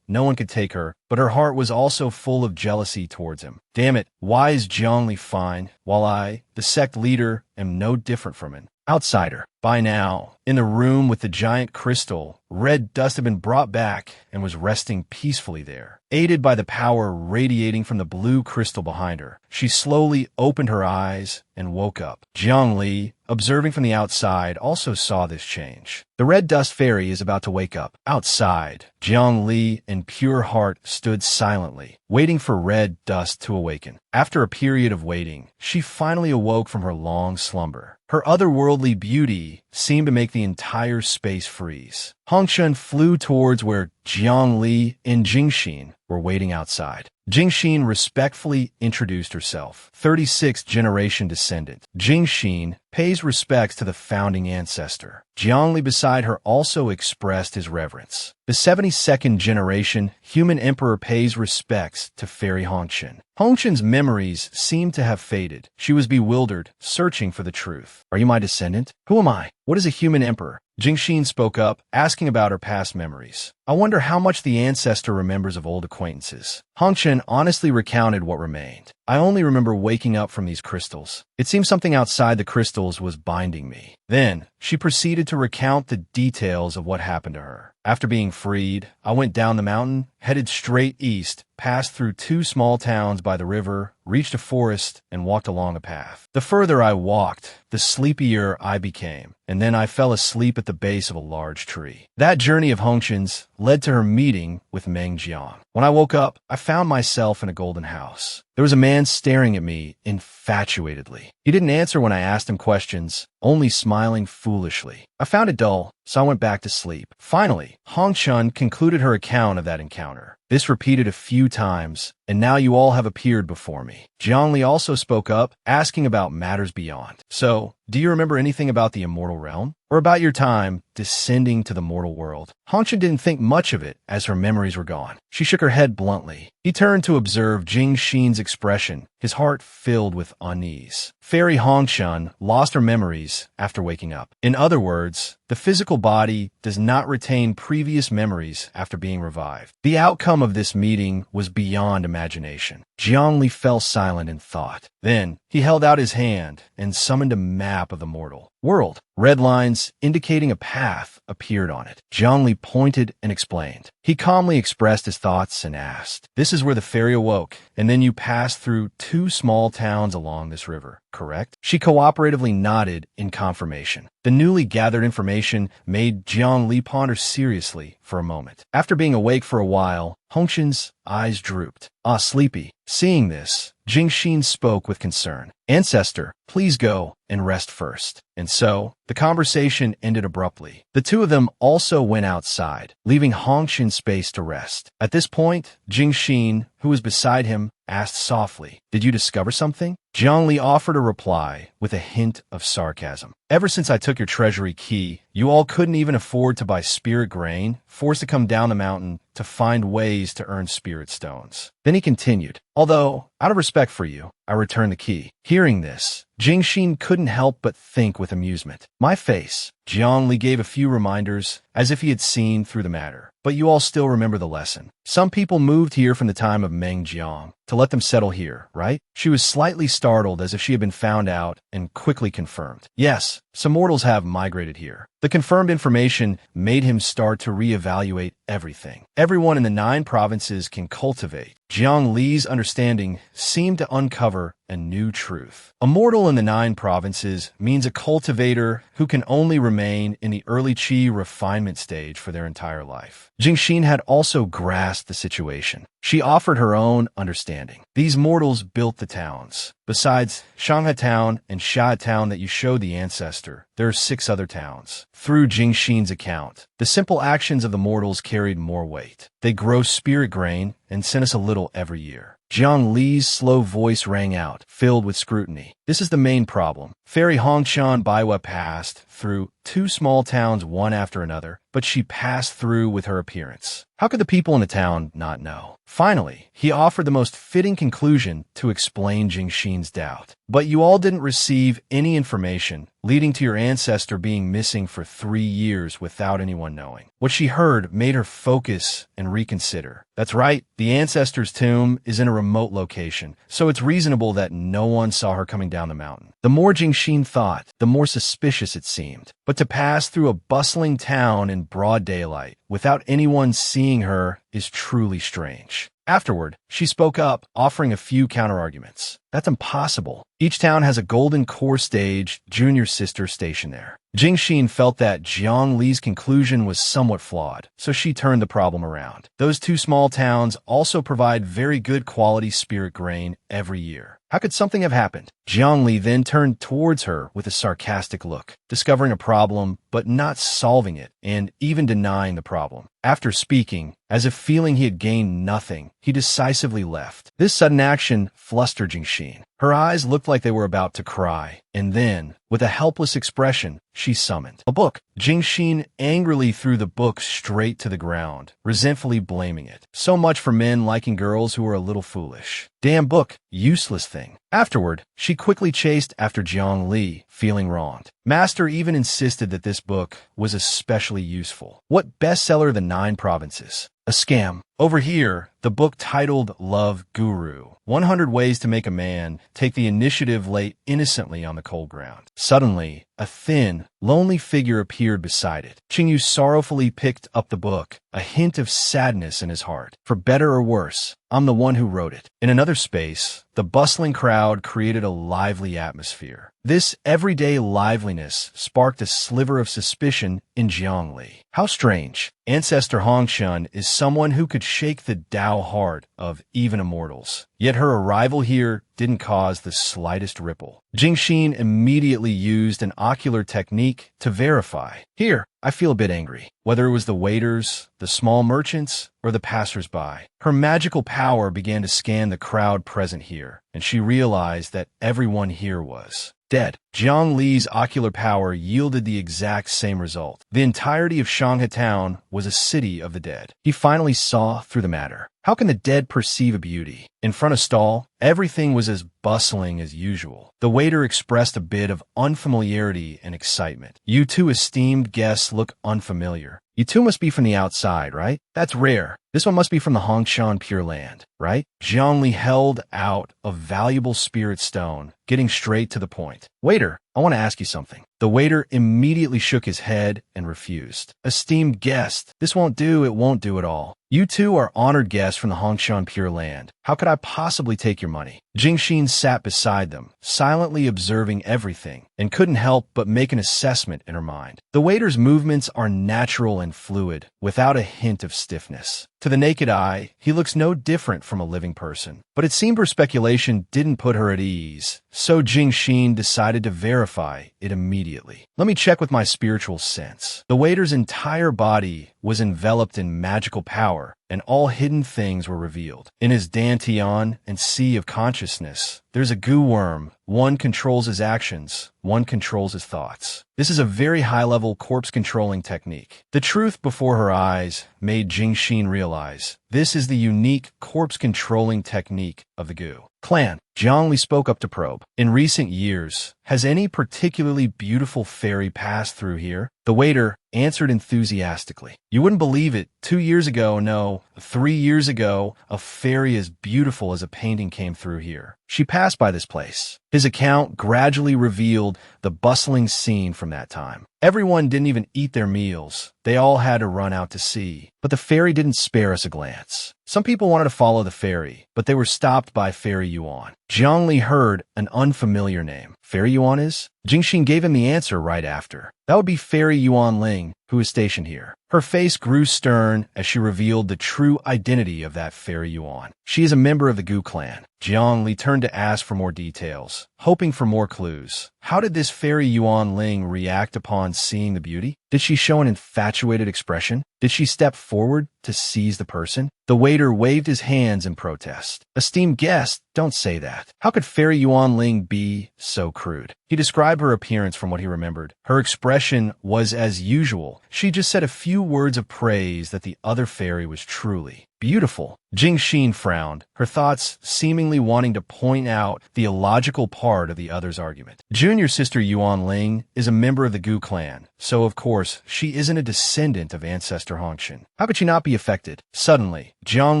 No one could take her, but her heart was also full of jealousy towards him. Damn it, why is Jiang Li fine, while I, the sect leader, am no different from an outsider? By now, in the room with the giant crystal, Red Dust had been brought back and was resting peacefully there. Aided by the power radiating from the blue crystal behind her, she slowly opened her eyes and woke up. Jiang Li, observing from the outside, also saw this change. The Red Dust Fairy is about to wake up. Outside, Jiang Li and Pure Heart stood silently, waiting for Red Dust to awaken. After a period of waiting, she finally awoke from her long slumber. Her otherworldly beauty seemed to make the entire space freeze. Hongchun flew towards where Jiang Li and Jingxin were waiting outside. Jingxin respectfully introduced herself. 36th generation descendant. Jingxin pays respects to the founding ancestor. Jiang Li beside her also expressed his reverence. The 72nd generation human emperor pays respects to fairy Hongchun. Hongchun's memories seemed to have faded. She was bewildered, searching for the truth. Are you my descendant? Who am I? What is a human emperor? Jingxin spoke up, asking about her past memories. I wonder how much the ancestor remembers of old acquaintances. Hongchun honestly recounted what remained. I only remember waking up from these crystals. It seemed something outside the crystals was binding me. Then, she proceeded to recount the details of what happened to her. After being freed, I went down the mountain, headed straight east, passed through 2 small towns by the river, reached a forest, and walked along a path. The further I walked, the sleepier I became, and then I fell asleep at the base of a large tree. That journey of Hongchun's led to her meeting with Meng Jiang. When I woke up, I found myself in a golden house. There was a man staring at me infatuatedly. He didn't answer when I asked him questions, only smiling foolishly. I found it dull, so I went back to sleep. Finally, Hongchun concluded her account of that encounter. This repeated a few times, and now you all have appeared before me. Jiang Li also spoke up, asking about matters beyond. So, do you remember anything about the immortal realm? Or about your time descending to the mortal world? Hongchun didn't think much of it as her memories were gone. She shook her head bluntly. He turned to observe Jingxin's expression, his heart filled with unease. Fairy Hongchun lost her memories after waking up. In other words, the physical body does not retain previous memories after being revived. The outcome of this meeting was beyond imagination. Jiang Li fell silent in thought. Then, he held out his hand and summoned a map of the mortal world. Red lines indicating a path appeared on it. Jiang Li pointed and explained. He calmly expressed his thoughts and asked, "This is where the fairy awoke, and then you passed through 2 small towns along this river, correct?" She cooperatively nodded in confirmation. The newly gathered information made Jiang Li ponder seriously for a moment. After being awake for a while, Hongchun's eyes drooped. Sleepy. Seeing this, Jingxin spoke with concern. "Ancestor, please go and rest first." And so, the conversation ended abruptly. The two of them also went outside, leaving Hongchun space to rest. At this point, Jingxin, who was beside him, asked softly, "Did you discover something?" Jiang Li offered a reply with a hint of sarcasm. "Ever since I took your treasury key, you all couldn't even afford to buy spirit grain, forced to come down the mountain to find ways to earn spirit stones." Then he continued, "Although, out of respect for you, I returned the key." Hearing this, Jingxin couldn't help but think with amusement. "My face." Jiang Li gave a few reminders, as if he had seen through the matter. "But you all still remember the lesson. Some people moved here from the time of Meng Jiang to let them settle here, right?" She was slightly startled as if she had been found out and quickly confirmed. "Yes, some mortals have migrated here." The confirmed information made him start to reevaluate everything. Everyone in the 9 provinces can cultivate. Jiang Li's understanding seemed to uncover a new truth. A mortal in the 9 provinces means a cultivator who can only remain in the early Qi refinement stage for their entire life. Jingxin had also grasped the situation. She offered her own understanding. "These mortals built the towns. Besides Shanghai Town and Xia Town that you showed the ancestor, there are 6 other towns." Through Jingxin's account, the simple actions of the mortals carried more weight. "They grow spirit grain and send us a little every year." Jiang Li's slow voice rang out, filled with scrutiny. "This is the main problem. Fairy Hongchun Baiwa passed through 2 small towns one after another, but she passed through with her appearance. How could the people in the town not know?" Finally, he offered the most fitting conclusion to explain Jingxin's doubt. "But you all didn't receive any information, leading to your ancestor being missing for 3 years without anyone knowing." What she heard made her focus and reconsider. "That's right, the ancestor's tomb is in a remote location, so it's reasonable that no one saw her coming down the mountain." The more Jingxin thought, the more suspicious it seemed. But to pass through a bustling town in broad daylight without anyone seeing her is truly strange. Afterward, she spoke up, offering a few counterarguments. "That's impossible. Each town has a golden core stage junior sister stationed there." Jingxin felt that Jiang Li's conclusion was somewhat flawed, so she turned the problem around. "Those 2 small towns also provide very good quality spirit grain every year. How could something have happened? Jiang Li then turned towards her with a sarcastic look, discovering a problem but not solving it, and even denying the problem. After speaking, as if feeling he had gained nothing, he decisively left. This sudden action flustered Jingxin. Her eyes looked like they were about to cry, and then, with a helpless expression, she summoned a book. Jingxin angrily threw the book straight to the ground, resentfully blaming it. So much for men liking girls who are a little foolish. Damn book, useless thing. Afterward, she quickly chased after Jiang Li, feeling wronged. Master even insisted that this book was especially useful. What bestseller of the 9 provinces? A scam. Over here, the book titled Love Guru, 100 Ways to Make a Man Take the Initiative lay innocently on the cold ground. Suddenly, a thin, lonely figure appeared beside it. Qingyu sorrowfully picked up the book, a hint of sadness in his heart. For better or worse, I'm the one who wrote it. In another space, the bustling crowd created a lively atmosphere. This everyday liveliness sparked a sliver of suspicion in Jiang Li. How strange. Ancestor Hongshan is someone who could shake the Tao heart of even immortals. Yet her arrival here didn't cause the slightest ripple. Jingxin immediately used an ocular technique to verify. Here, I feel a bit angry. Whether it was the waiters, the small merchants, or the passers-by, her magical power began to scan the crowd present here, and she realized that everyone here was dead. Jiang Li's ocular power yielded the exact same result. The entirety of Shanghai town was a city of the dead. He finally saw through the matter. How can the dead perceive a beauty? In front of stall, everything was as bustling as usual. The waiter expressed a bit of unfamiliarity and excitement. You two esteemed guests look unfamiliar. You two must be from the outside, right? That's rare. This one must be from the Hongshan Pure Land, right? Jiang Li held out a valuable spirit stone, getting straight to the point. Waiter, I want to ask you something. The waiter immediately shook his head and refused. Esteemed guest, this won't do, it won't do at all. You two are honored guests from the Hongshan Pure Land. How could I possibly take your money? Jingxin sat beside them, silently observing everything, and couldn't help but make an assessment in her mind. The waiter's movements are natural and fluid, without a hint of stiffness. To the naked eye, he looks no different from a living person. But it seemed her speculation didn't put her at ease, so Jingxin decided to verify it immediately. Let me check with my spiritual sense. The waiter's entire body was enveloped in magical power, and all hidden things were revealed. In his dantian and sea of consciousness, there's a goo worm. One controls his actions, one controls his thoughts. This is a very high-level corpse-controlling technique. The truth before her eyes made Jingxin realize this is the unique corpse-controlling technique of the goo clan. Jiang Li spoke up to probe. In recent years, has any particularly beautiful fairy passed through here? The waiter answered enthusiastically. You wouldn't believe it. 2 years ago, no, 3 years ago, a fairy as beautiful as a painting came through here. She passed by this place. His account gradually revealed the bustling scene from that time. Everyone didn't even eat their meals. They all had to run out to sea. But the fairy didn't spare us a glance. Some people wanted to follow the fairy, but they were stopped by Fairy Yuan. Jiang Li heard an unfamiliar name. Fairy Yuan is? Jingxin gave him the answer right after. That would be Fairy Yuan Ling, who is stationed here. Her face grew stern as she revealed the true identity of that Fairy Yuan. She is a member of the Gu clan. Jiang Li turned to ask for more details, hoping for more clues. How did this Fairy Yuan Ling react upon seeing the beauty? Did she show an infatuated expression? Did she step forward to seize the person? The waiter waved his hands in protest. Esteemed guest, don't say that. How could Fairy Yuan Ling be so crude? He described her appearance from what he remembered. Her expression was as usual. She just said a few words of praise that the other fairy was truly beautiful. Jingxin frowned, her thoughts seemingly wanting to point out the illogical part of the other's argument. Junior sister Yuan Ling is a member of the Gu clan, so of course she isn't a descendant of ancestor Hongshan. How could she not be affected? Suddenly, Jiang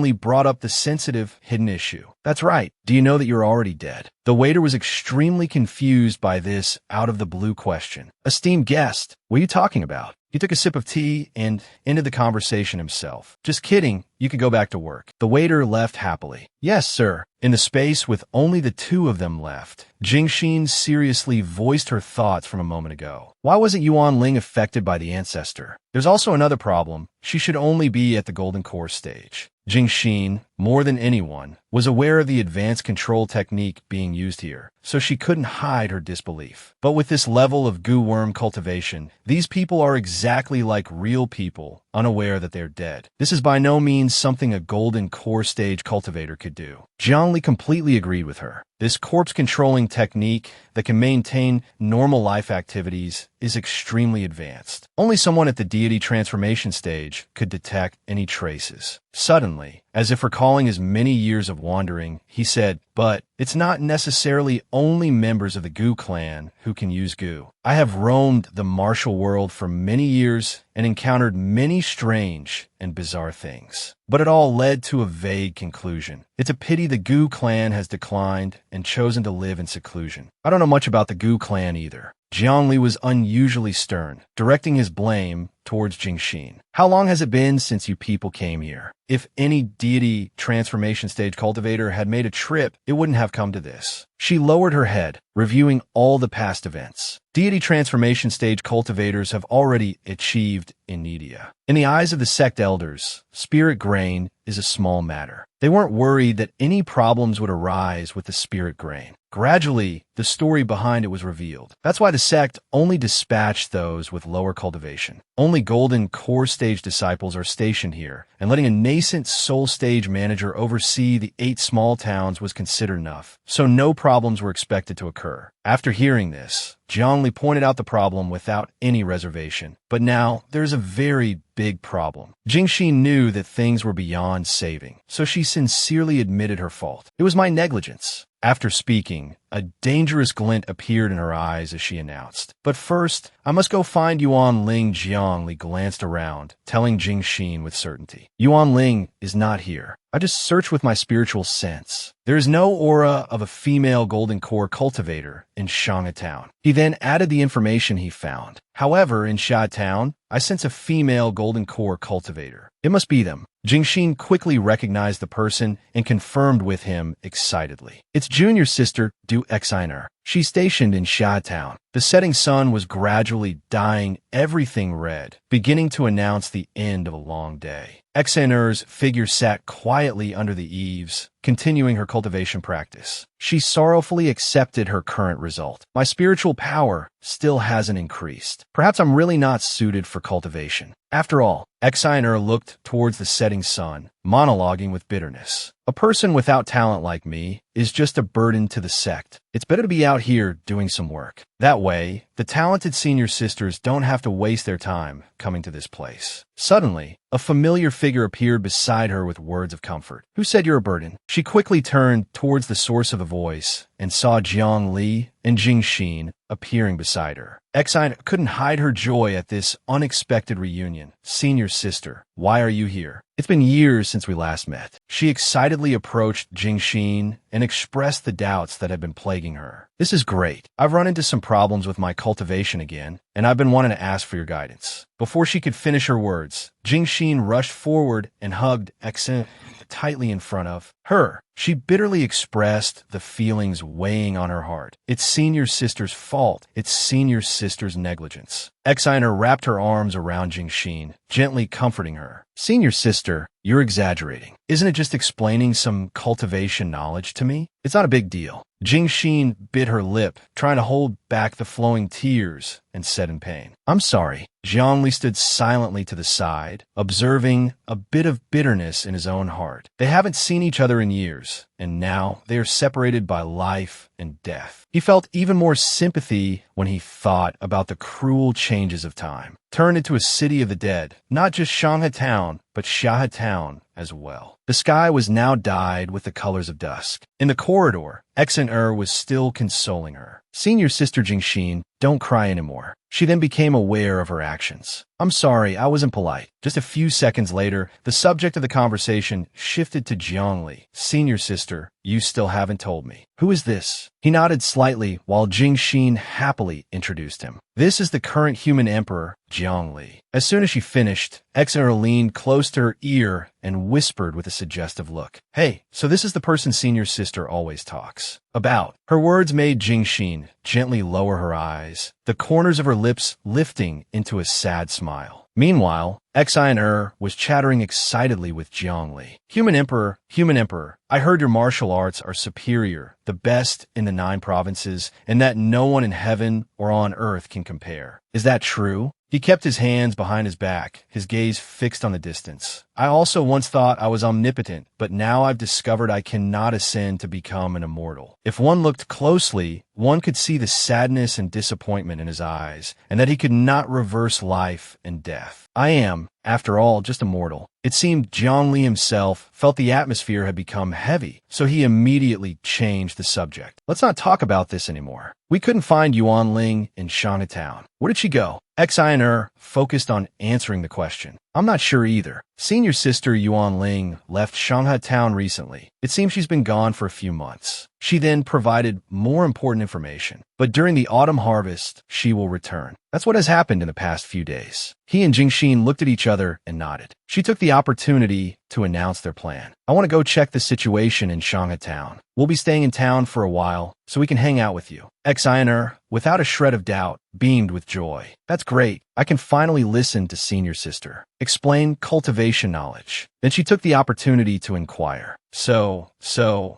Li brought up the sensitive, hidden issue. That's right. Do you know that you're already dead? The waiter was extremely confused by this out-of-the-blue question. Esteemed guest, what are you talking about? He took a sip of tea and ended the conversation himself. Just kidding, you could go back to work. The waiter left happily. Yes, sir. In the space with only the two of them left, Jingxin seriously voiced her thoughts from a moment ago. Why wasn't Yuan Ling affected by the ancestor? There's also another problem. She should only be at the Golden Core stage. Jingxin, more than anyone, was aware of the advanced control technique being used here, so she couldn't hide her disbelief. But with this level of goo worm cultivation, these people are exactly like real people, unaware that they're dead. This is by no means something a Golden Core stage cultivator could do. Jiangli completely agreed with her. This corpse-controlling technique that can maintain normal life activities is extremely advanced. Only someone at the deity transformation stage could detect any traces. Suddenly, as if recalling his many years of wandering, he said, "But it's not necessarily only members of the Goo clan who can use goo. I have roamed the martial world for many years and encountered many strange and bizarre things. But it all led to a vague conclusion. It's a pity the Goo clan has declined and chosen to live in seclusion. I don't know much about the Goo clan either." Jiangli was unusually stern, directing his blame towards Jingxin. "How long has it been since you people came here? If any deity transformation stage cultivator had made a trip, it wouldn't have come to this." She lowered her head, reviewing all the past events. Deity transformation stage cultivators have already achieved Inidia. In the eyes of the sect elders, spirit grain is a small matter. They weren't worried that any problems would arise with the spirit grain. Gradually, the story behind it was revealed. That's why the sect only dispatched those with lower cultivation. Only Golden Core stage disciples are stationed here, and letting a nascent soul stage manager oversee the 8 small towns was considered enough, so no problems were expected to occur. After hearing this, Jiangli pointed out the problem without any reservation. But now, there's a very big problem. Jingxin knew that things were beyond saving, so she sincerely admitted her fault. "It was my negligence." After speaking, a dangerous glint appeared in her eyes as she announced, "But first, I must go find Yuan Ling." Jiangli glanced around, telling Jingxin with certainty, "Yuan Ling is not here. I just searched with my spiritual sense. There is no aura of a female Golden Core cultivator in Shangha Town." He then added the information he found. "However, in Sha Town, I sense a female Golden Core cultivator. It must be them." Jingxin quickly recognized the person and confirmed with him excitedly. "It's junior sister Du Xiner. She's stationed in Sha Town." The setting sun was gradually dyeing everything red, beginning to announce the end of a long day. Xiner's figure sat quietly under the eaves, continuing her cultivation practice. She sorrowfully accepted her current result. "My spiritual power still hasn't increased. Perhaps I'm really not suited for cultivation." After all, Xiner looked towards the setting sun, monologuing with bitterness. "A person without talent like me is just a burden to the sect. It's better to be out here doing some work. That way, the talented senior sisters don't have to waste their time coming to this place." Suddenly, a familiar figure appeared beside her with words of comfort. "Who said you're a burden?" She quickly turned towards the source of the voice and saw Jiang Li and Jingxin appearing beside her. Xine couldn't hide her joy at this unexpected reunion. "Senior sister, why are you here? It's been years since we last met." She excitedly approached Jingxin and expressed the doubts that had been plaguing her. "This is great. I've run into some problems with my cultivation again, and I've been wanting to ask for your guidance." Before she could finish her words, Jingxin rushed forward and hugged Xine tightly in front of her. She bitterly expressed the feelings weighing on her heart. It's senior sister's fault. It's senior sister's negligence. Xiner wrapped her arms around Jingxin, gently comforting her. "Senior sister, you're exaggerating. Isn't it just explaining some cultivation knowledge to me? It's not a big deal." Jingxin bit her lip, trying to hold back the flowing tears, and said in pain, "I'm sorry." Jiangli stood silently to the side, observing a bit of bitterness in his own heart. They haven't seen each other in years, and now they are separated by life and death. He felt even more sympathy when he thought about the cruel changes of time. Turned into a city of the dead, not just Shangha Town, but Shaha Town as well. The sky was now dyed with the colors of dusk. In the corridor, Xiner was still consoling her. "Senior sister Jingxin, don't cry anymore." She then became aware of her actions. "I'm sorry, I wasn't polite." Just a few seconds later, the subject of the conversation shifted to Jiangli. "Senior sister, sister, you still haven't told me. Who is this? He nodded slightly while Jing Xin happily introduced him. This is the current human emperor, Zhongli. As soon as she finished, Exeter leaned close to her ear and whispered with a suggestive look. Hey, so this is the person senior sister always talks about. Her words made Jing Xin gently lower her eyes, the corners of her lips lifting into a sad smile. Meanwhile, Xiner was chattering excitedly with Zhongli. Human Emperor, I heard your martial arts are superior, the best in the 9 provinces, and that no one in heaven or on earth can compare. Is that true? He kept his hands behind his back, his gaze fixed on the distance. I also once thought I was omnipotent, but now I've discovered I cannot ascend to become an immortal. If one looked closely, one could see the sadness and disappointment in his eyes, and that he could not reverse life and death. I am, after all, just a mortal. It seemed Zhongli himself felt the atmosphere had become heavy, so he immediately changed the subject. Let's not talk about this anymore. We couldn't find Yuan Ling in Shanghai. Where did she go? Xiner focused on answering the question. I'm not sure either. Senior sister Yuan Ling left Shanghai town recently. It seems she's been gone for a few months. She then provided more important information. But during the autumn harvest, she will return. That's what has happened in the past few days. He and Jing Xin looked at each other and nodded. She took the opportunity to announce their plan. I want to go check the situation in Shanghai town. We'll be staying in town for a while, so we can hang out with you. Xiner, without a shred of doubt, beamed with joy. That's great. I can finally listen to senior sister. Explain cultivation knowledge. Then she took the opportunity to inquire. So,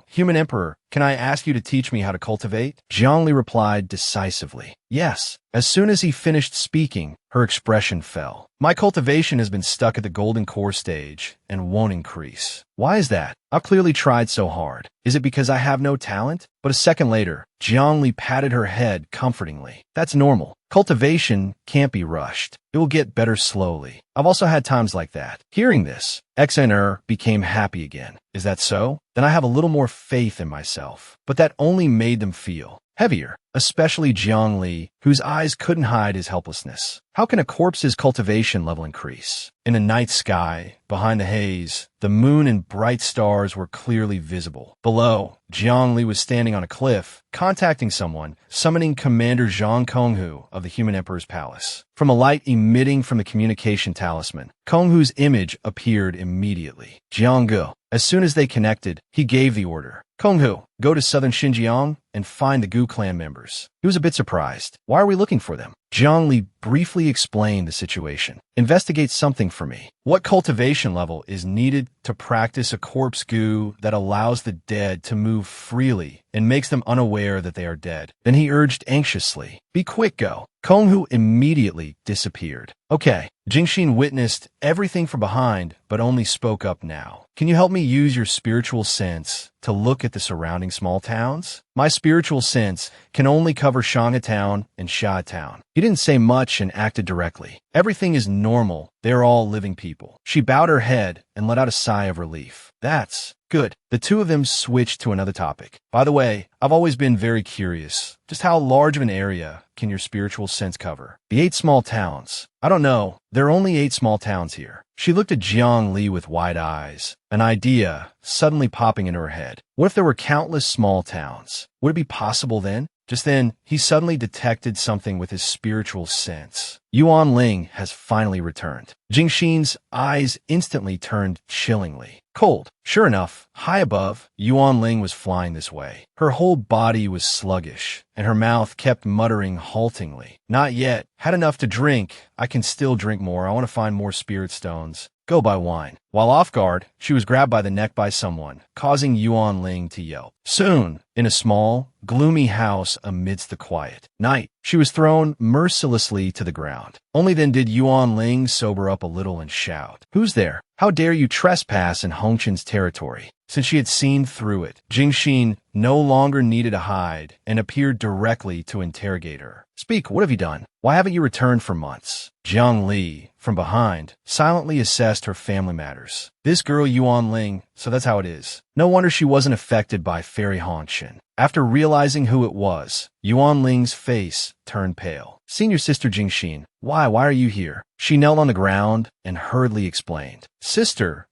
Human Emperor, can I ask you to teach me how to cultivate? Zhongli replied decisively. Yes. As soon as he finished speaking, her expression fell. My cultivation has been stuck at the golden core stage and won't increase. Why is that? I've clearly tried so hard. Is it because I have no talent? But a second later, Zhongli patted her head comfortingly. That's normal. Cultivation can't be rushed. It will get better slowly. I've also had times like that. Hearing this, Xner became happy again. Is that so? Then I have a little more faith in myself. But that only made them feel heavier, especially Zhongli, whose eyes couldn't hide his helplessness. How can a corpse's cultivation level increase? In the night sky, behind the haze, the moon and bright stars were clearly visible. Below, Zhongli was standing on a cliff, contacting someone, summoning Commander Zhang Konghu of the Human Emperor's palace. From a light emitting from the communication talisman, Konghu's image appeared immediately. Jiangge. As soon as they connected, he gave the order. Konghu, go to southern Xinjiang and find the Gu clan members. He was a bit surprised. Why are we looking for them? Zhongli briefly explained the situation. Investigate something for me. What cultivation level is needed to practice a corpse Gu that allows the dead to move freely and makes them unaware that they are dead? Then he urged anxiously, be quick, go. Konghu immediately disappeared. Okay. Jingxin witnessed everything from behind, but only spoke up now. Can you help me use your spiritual sense to look at the surrounding small towns? My spiritual sense can only cover Shanghai town and Sha town. He didn't say much and acted directly. Everything is normal. They're all living people. She bowed her head and let out a sigh of relief. That's good. The two of them switched to another topic. By the way, I've always been very curious. Just how large of an area can your spiritual sense cover? The 8 small towns. I don't know. There are only 8 small towns here. She looked at Jiang Li with wide eyes, an idea suddenly popping into her head. What if there were countless small towns? Would it be possible then? Just then, he suddenly detected something with his spiritual sense. Yuan Ling has finally returned. Jingxin's eyes instantly turned chillingly cold. Sure enough, high above, Yuan Ling was flying this way. Her whole body was sluggish, and her mouth kept muttering haltingly. Not yet. Had enough to drink. I can still drink more. I want to find more spirit stones. Go buy wine. While off guard, she was grabbed by the neck by someone, causing Yuan Ling to yelp. Soon, in a small, gloomy house amidst the quiet night, she was thrown mercilessly to the ground. Only then did Yuan Ling sober up a little and shout, "Who's there? How dare you trespass in Hongqin's territory?" Since she had seen through it, Jingxin no longer needed to hide and appeared directly to interrogate her. Speak, what have you done? Why haven't you returned for months? Jiang Li, from behind, silently assessed her family matters. This girl Yuan Ling, so that's how it is. No wonder she wasn't affected by Fairy Hongqin. After realizing who it was, Yuan Ling's face turned pale. Senior sister Jingxin, why are you here? She knelt on the ground and hurriedly explained. Sister,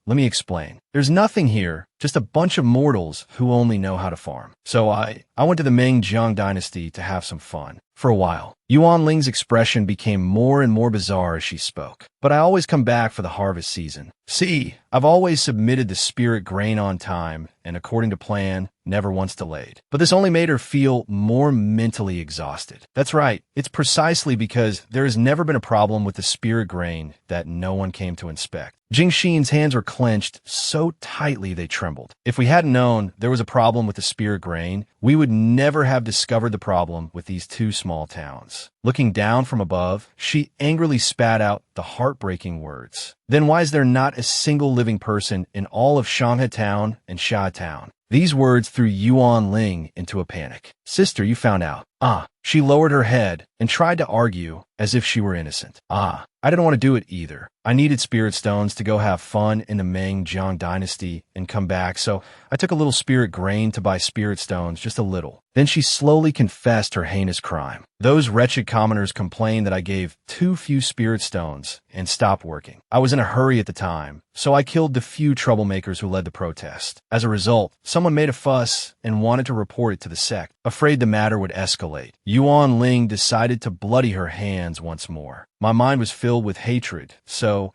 let me explain. There's nothing here. just a bunch of mortals who only know how to farm. So I went to the Ming-Jiang dynasty to have some fun. For a while, Yuan Ling's expression became more and more bizarre as she spoke. But I always come back for the harvest season. See, I've always submitted the spirit grain on time, and according to plan, never once delayed. But this only made her feel more mentally exhausted. That's right, it's precisely because there has never been a problem with the spirit grain that no one came to inspect. Jingxin's hands were clenched so tightly they trembled. If we hadn't known there was a problem with the spirit grain, we would never have discovered the problem with these two small towns. Looking down from above, she angrily spat out the heartbreaking words. Then why is there not a single living person in all of Shanghai Town and Sha Town? These words threw Yuan Ling into a panic. Sister, you found out. She lowered her head and tried to argue as if she were innocent. I didn't want to do it either. I needed spirit stones to go have fun in the Ming-Jiang dynasty and come back, so I took a little spirit grain to buy spirit stones, just a little. Then she slowly confessed her heinous crime. Those wretched commoners complained that I gave too few spirit stones and stopped working. I was in a hurry at the time, so I killed the few troublemakers who led the protest. As a result, someone made a fuss and wanted to report it to the sect, afraid the matter would escalate. Yuan Ling decided to bloody her hands once more. My mind was filled with hatred, so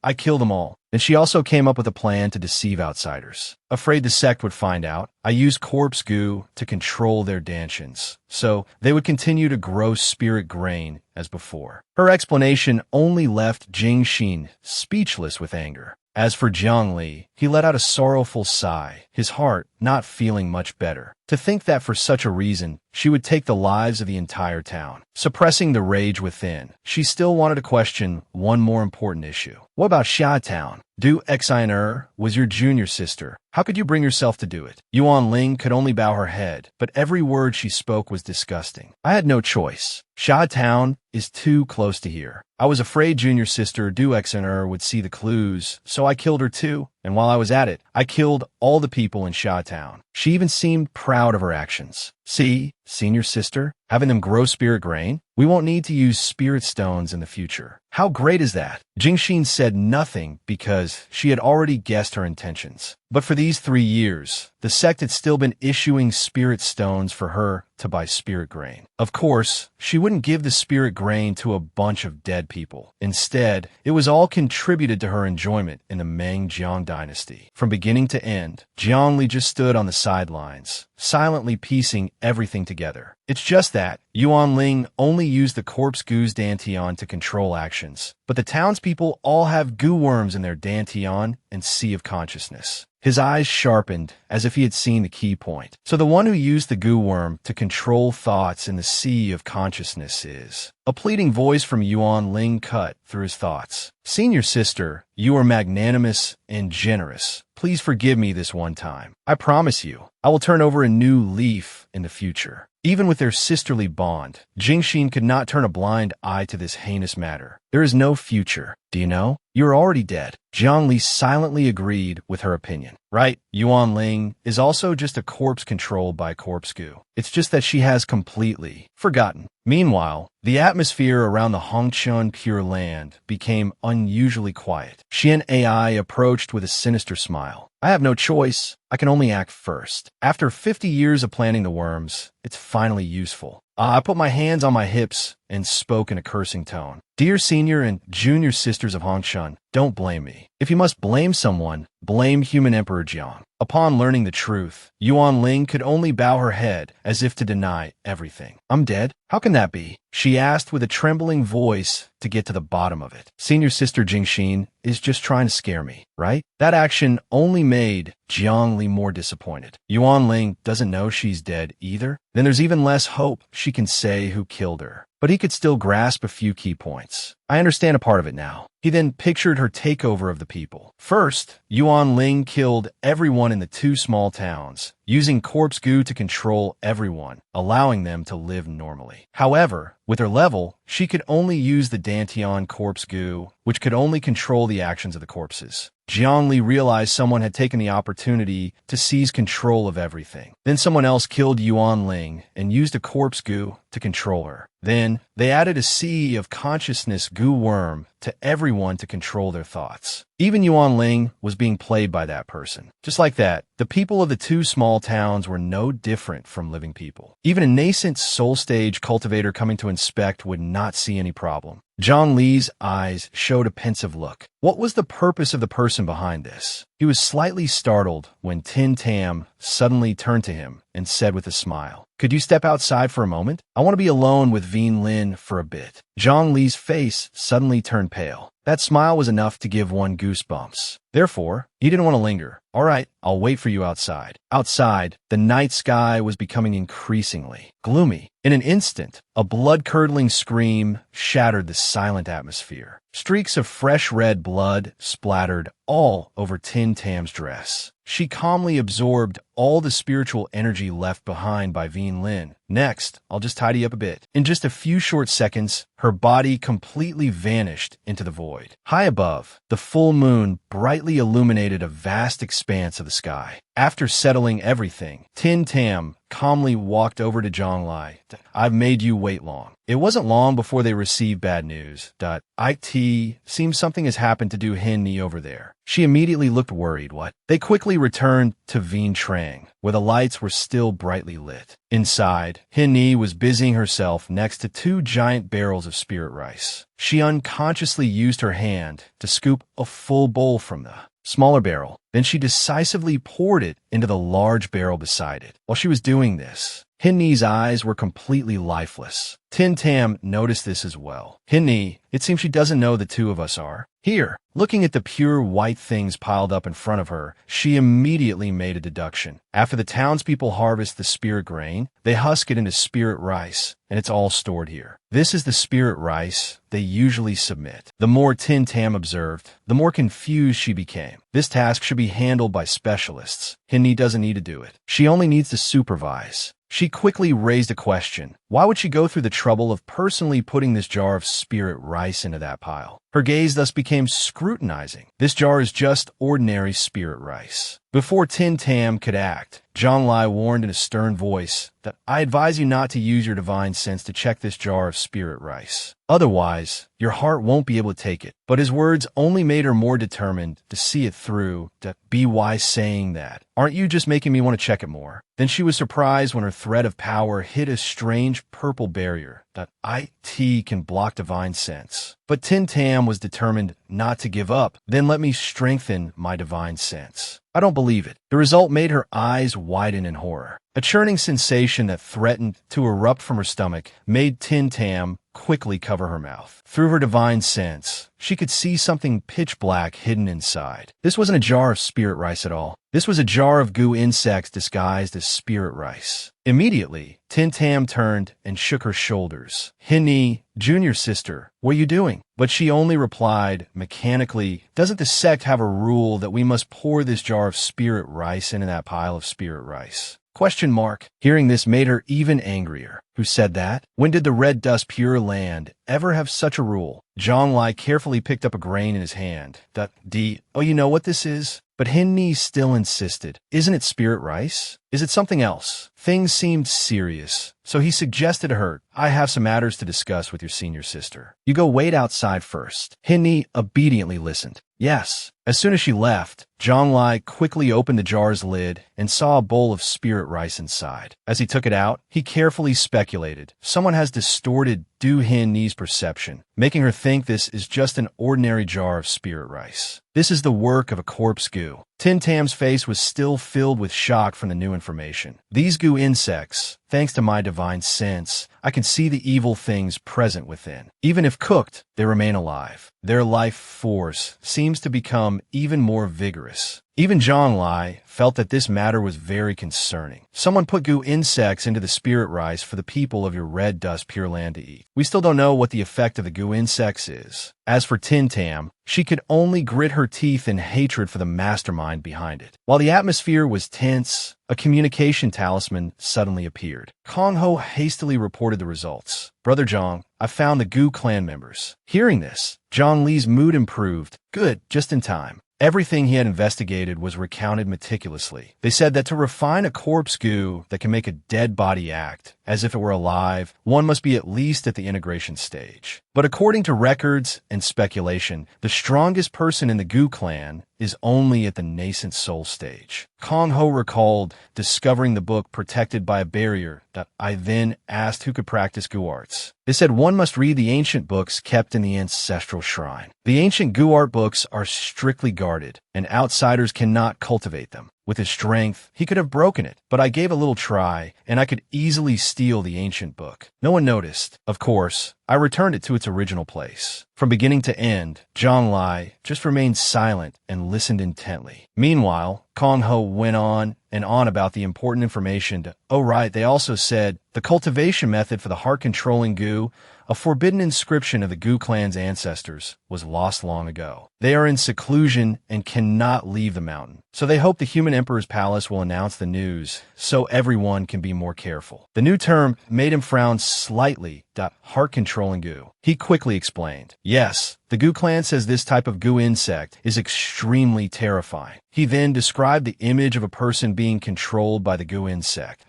I killed them all. And she also came up with a plan to deceive outsiders. Afraid the sect would find out, I used corpse goo to control their dantians, so they would continue to grow spirit grain as before. Her explanation only left Jingxin speechless with anger. As for Zhongli, he let out a sorrowful sigh, his heart not feeling much better. To think that for such a reason, she would take the lives of the entire town. Suppressing the rage within, she still wanted to question one more important issue. What about Xia Town? Du Xiner was your junior sister. How could you bring yourself to do it? Yuan Ling could only bow her head, but every word she spoke was disgusting. I had no choice. Xia Town is too close to here. I was afraid junior sister Du Xiner would see the clues, so I killed her too. And while I was at it, I killed all the people in Sha Town. She even seemed proud of her actions. See, senior sister, having them grow spirit grain? We won't need to use spirit stones in the future. How great is that? Jingxin said nothing because she had already guessed her intentions. But for these 3 years, the sect had still been issuing spirit stones for her to buy spirit grain. Of course, she wouldn't give the spirit grain to a bunch of dead people. Instead, it was all contributed to her enjoyment in the Ming-Jiang dynasty. From beginning to end, Zhongli just stood on the sidelines, silently piecing everything together. It's just that Yuan Ling only used the corpse goo's dantian to control actions, but the townspeople all have goo worms in their dantian and sea of consciousness. His eyes sharpened as if he had seen the key point. So the one who used the goo worm to control thoughts in the sea of consciousness is... A pleading voice from Yuan Ling cut through his thoughts. Senior sister, you are magnanimous and generous. Please forgive me this one time. I promise you, I will turn over a new leaf in the future. Even with their sisterly bond, Jingxin could not turn a blind eye to this heinous matter. There is no future. Do you know? You're already dead. Zhongli silently agreed with her opinion. Right, Yuan Ling is also just a corpse controlled by corpse goo. It's just that she has completely forgotten. Meanwhile, the atmosphere around the Hongchun Pure Land became unusually quiet. Xian AI approached with a sinister smile. I have no choice. I can only act first. After 50 years of planting the worms, it's finally useful. I put my hands on my hips and spoke in a cursing tone. Dear senior and junior sisters of Hongchun, don't blame me. If you must blame someone, blame human Emperor Jiang. Upon learning the truth, Yuan Ling could only bow her head as if to deny everything. I'm dead? How can that be? She asked with a trembling voice to get to the bottom of it. Senior sister Jingxin is just trying to scare me, right? That action only made Zhongli more disappointed. Yuan Ling doesn't know she's dead either. Then there's even less hope she can say who killed her. But he could still grasp a few key points. I understand a part of it now. He then pictured her takeover of the people. First, Yuan Ling killed everyone in the 2 small towns, using corpse goo to control everyone, allowing them to live normally. However, with her level, she could only use the Dantian corpse goo, which could only control the actions of the corpses. Jiangli realized someone had taken the opportunity to seize control of everything. Then someone else killed Yuan Ling and used a corpse goo to control her. Then they added a sea of consciousness goo worm to everyone to control their thoughts. Even Yuan Ling was being played by that person. Just like that, the people of the two small towns were no different from living people. Even a nascent soul stage cultivator coming to inspect would not see any problem. Zhang Li's eyes showed a pensive look. What was the purpose of the person behind this? He was slightly startled when Tin Tam suddenly turned to him and said with a smile, "Could you step outside for a moment? I want to be alone with Veen Lin for a bit." Zhang Li's face suddenly turned pale. That smile was enough to give one goosebumps. Therefore, he didn't want to linger. "All right, I'll wait for you outside." Outside, the night sky was becoming increasingly gloomy. In an instant, a blood-curdling scream shattered the silent atmosphere. Streaks of fresh red blood splattered all over Tin Tam's dress. She calmly absorbed all the spiritual energy left behind by Veen Lin. "Next, I'll just tidy up a bit." In just a few short seconds, her body completely vanished into the void. High above, the full moon brightly illuminated a vast expanse of the sky. After settling everything, Tin Tam calmly walked over to Zhang Li. "I've made you wait long." It wasn't long before they received bad news. It seems something has happened to do Hin Ni over there. She immediately looked worried. What? They quickly returned to Veen Trang, where the lights were still brightly lit. Inside, Hin Ni was busying herself next to two giant barrels of spirit rice. She unconsciously used her hand to scoop a full bowl from the smaller barrel. Then she decisively poured it into the large barrel beside it. While she was doing this, Hin Ni's eyes were completely lifeless. Tin Tam noticed this as well. "Hin Ni, it seems she doesn't know the two of us are here." Looking at the pure white things piled up in front of her, she immediately made a deduction. After the townspeople harvest the spirit grain, they husk it into spirit rice, and it's all stored here. This is the spirit rice they usually submit. The more Tin Tam observed, the more confused she became. This task should be handled by specialists. Hin Ni doesn't need to do it. She only needs to supervise. She quickly raised a question. Why would she go through the trouble of personally putting this jar of spirit rice into that pile? Her gaze thus became scrutinizing. This jar is just ordinary spirit rice. Before Tin Tam could act, Zhang Li warned in a stern voice that "I advise you not to use your divine sense to check this jar of spirit rice. Otherwise, your heart won't be able to take it." But his words only made her more determined to see it through. "Be wise saying that. Aren't you just making me want to check it more?" Then she was surprised when her thread of power hit a strange purple barrier that it can block divine sense. But Tin Tam was determined not to give up. "Then let me strengthen my divine sense." "I don't believe it." The result made her eyes widen in horror. A churning sensation that threatened to erupt from her stomach made Tin Tam quickly cover her mouth. Through her divine sense, she could see something pitch black hidden inside. This wasn't a jar of spirit rice at all. This was a jar of goo insects disguised as spirit rice. Immediately, Tin Tam turned and shook her shoulders. "Hin Ni, junior sister, what are you doing?" But she only replied mechanically, "Doesn't the sect have a rule that we must pour this jar of spirit rice into that pile of spirit rice?" Question mark. Hearing this made her even angrier. Who said that? When did the Red Dust Pure Land ever have such a rule? Zhang Li carefully picked up a grain in his hand. "Oh, you know what this is?" But Hin Ni still insisted. "Isn't it spirit rice? Is it something else?" Things seemed serious, so he suggested to her, "I have some matters to discuss with your senior sister. You go wait outside first." Hin Ni obediently listened. "Yes." As soon as she left, Zhang Li quickly opened the jar's lid and saw a bowl of spirit rice inside. As he took it out, he carefully speculated. Someone has distorted Du Hin Ni's perception, making her think this is just an ordinary jar of spirit rice. This is the work of a corpse goo. Tin Tam's face was still filled with shock from the new information. These goo insects, thanks to my divine sense, I can see the evil things present within. Even if cooked, they remain alive. Their life force seems to become even more vigorous. Even Zhang Li felt that this matter was very concerning. Someone put goo insects into the spirit rice for the people of your Red Dust Pure Land to eat. we still don't know what the effect of the goo insects is. As for Tin Tam, she could only grit her teeth in hatred for the mastermind behind it. While the atmosphere was tense, a communication talisman suddenly appeared. Kong Ho hastily reported the results. Brother Zhang, I found the Gu clan members. Hearing this, Zhang Li's mood improved. Good, just in time. Everything he had investigated was recounted meticulously. They said that to refine a corpse goo that can make a dead body act as if it were alive, one must be at least at the integration stage. But according to records and speculation, the strongest person in the Gu clan is only at the nascent soul stage. Kong Ho recalled discovering the book protected by a barrier that I then asked who could practice Gu arts. They said one must read the ancient books kept in the ancestral shrine. The ancient Gu art books are strictly guarded, and outsiders cannot cultivate them. With his strength, he could have broken it, but I gave a little try, and I could easily steal the ancient book. No one noticed. Of course, I returned it to its original place. From beginning to end, Zhang Li just remained silent and listened intently. Meanwhile, Kong Ho went on and on about the important information. Oh right, they also said the cultivation method for the heart-controlling goo, a forbidden inscription of the Gu clan's ancestors, was lost long ago. They are in seclusion and cannot leave the mountain. So they hope the human emperor's palace will announce the news so everyone can be more careful. The new term made him frown slightly. Heart-controlling goo. He quickly explained. Yes, the Gu clan says this type of goo insect is extremely terrifying. He then described the image of a person being controlled by the goo insect.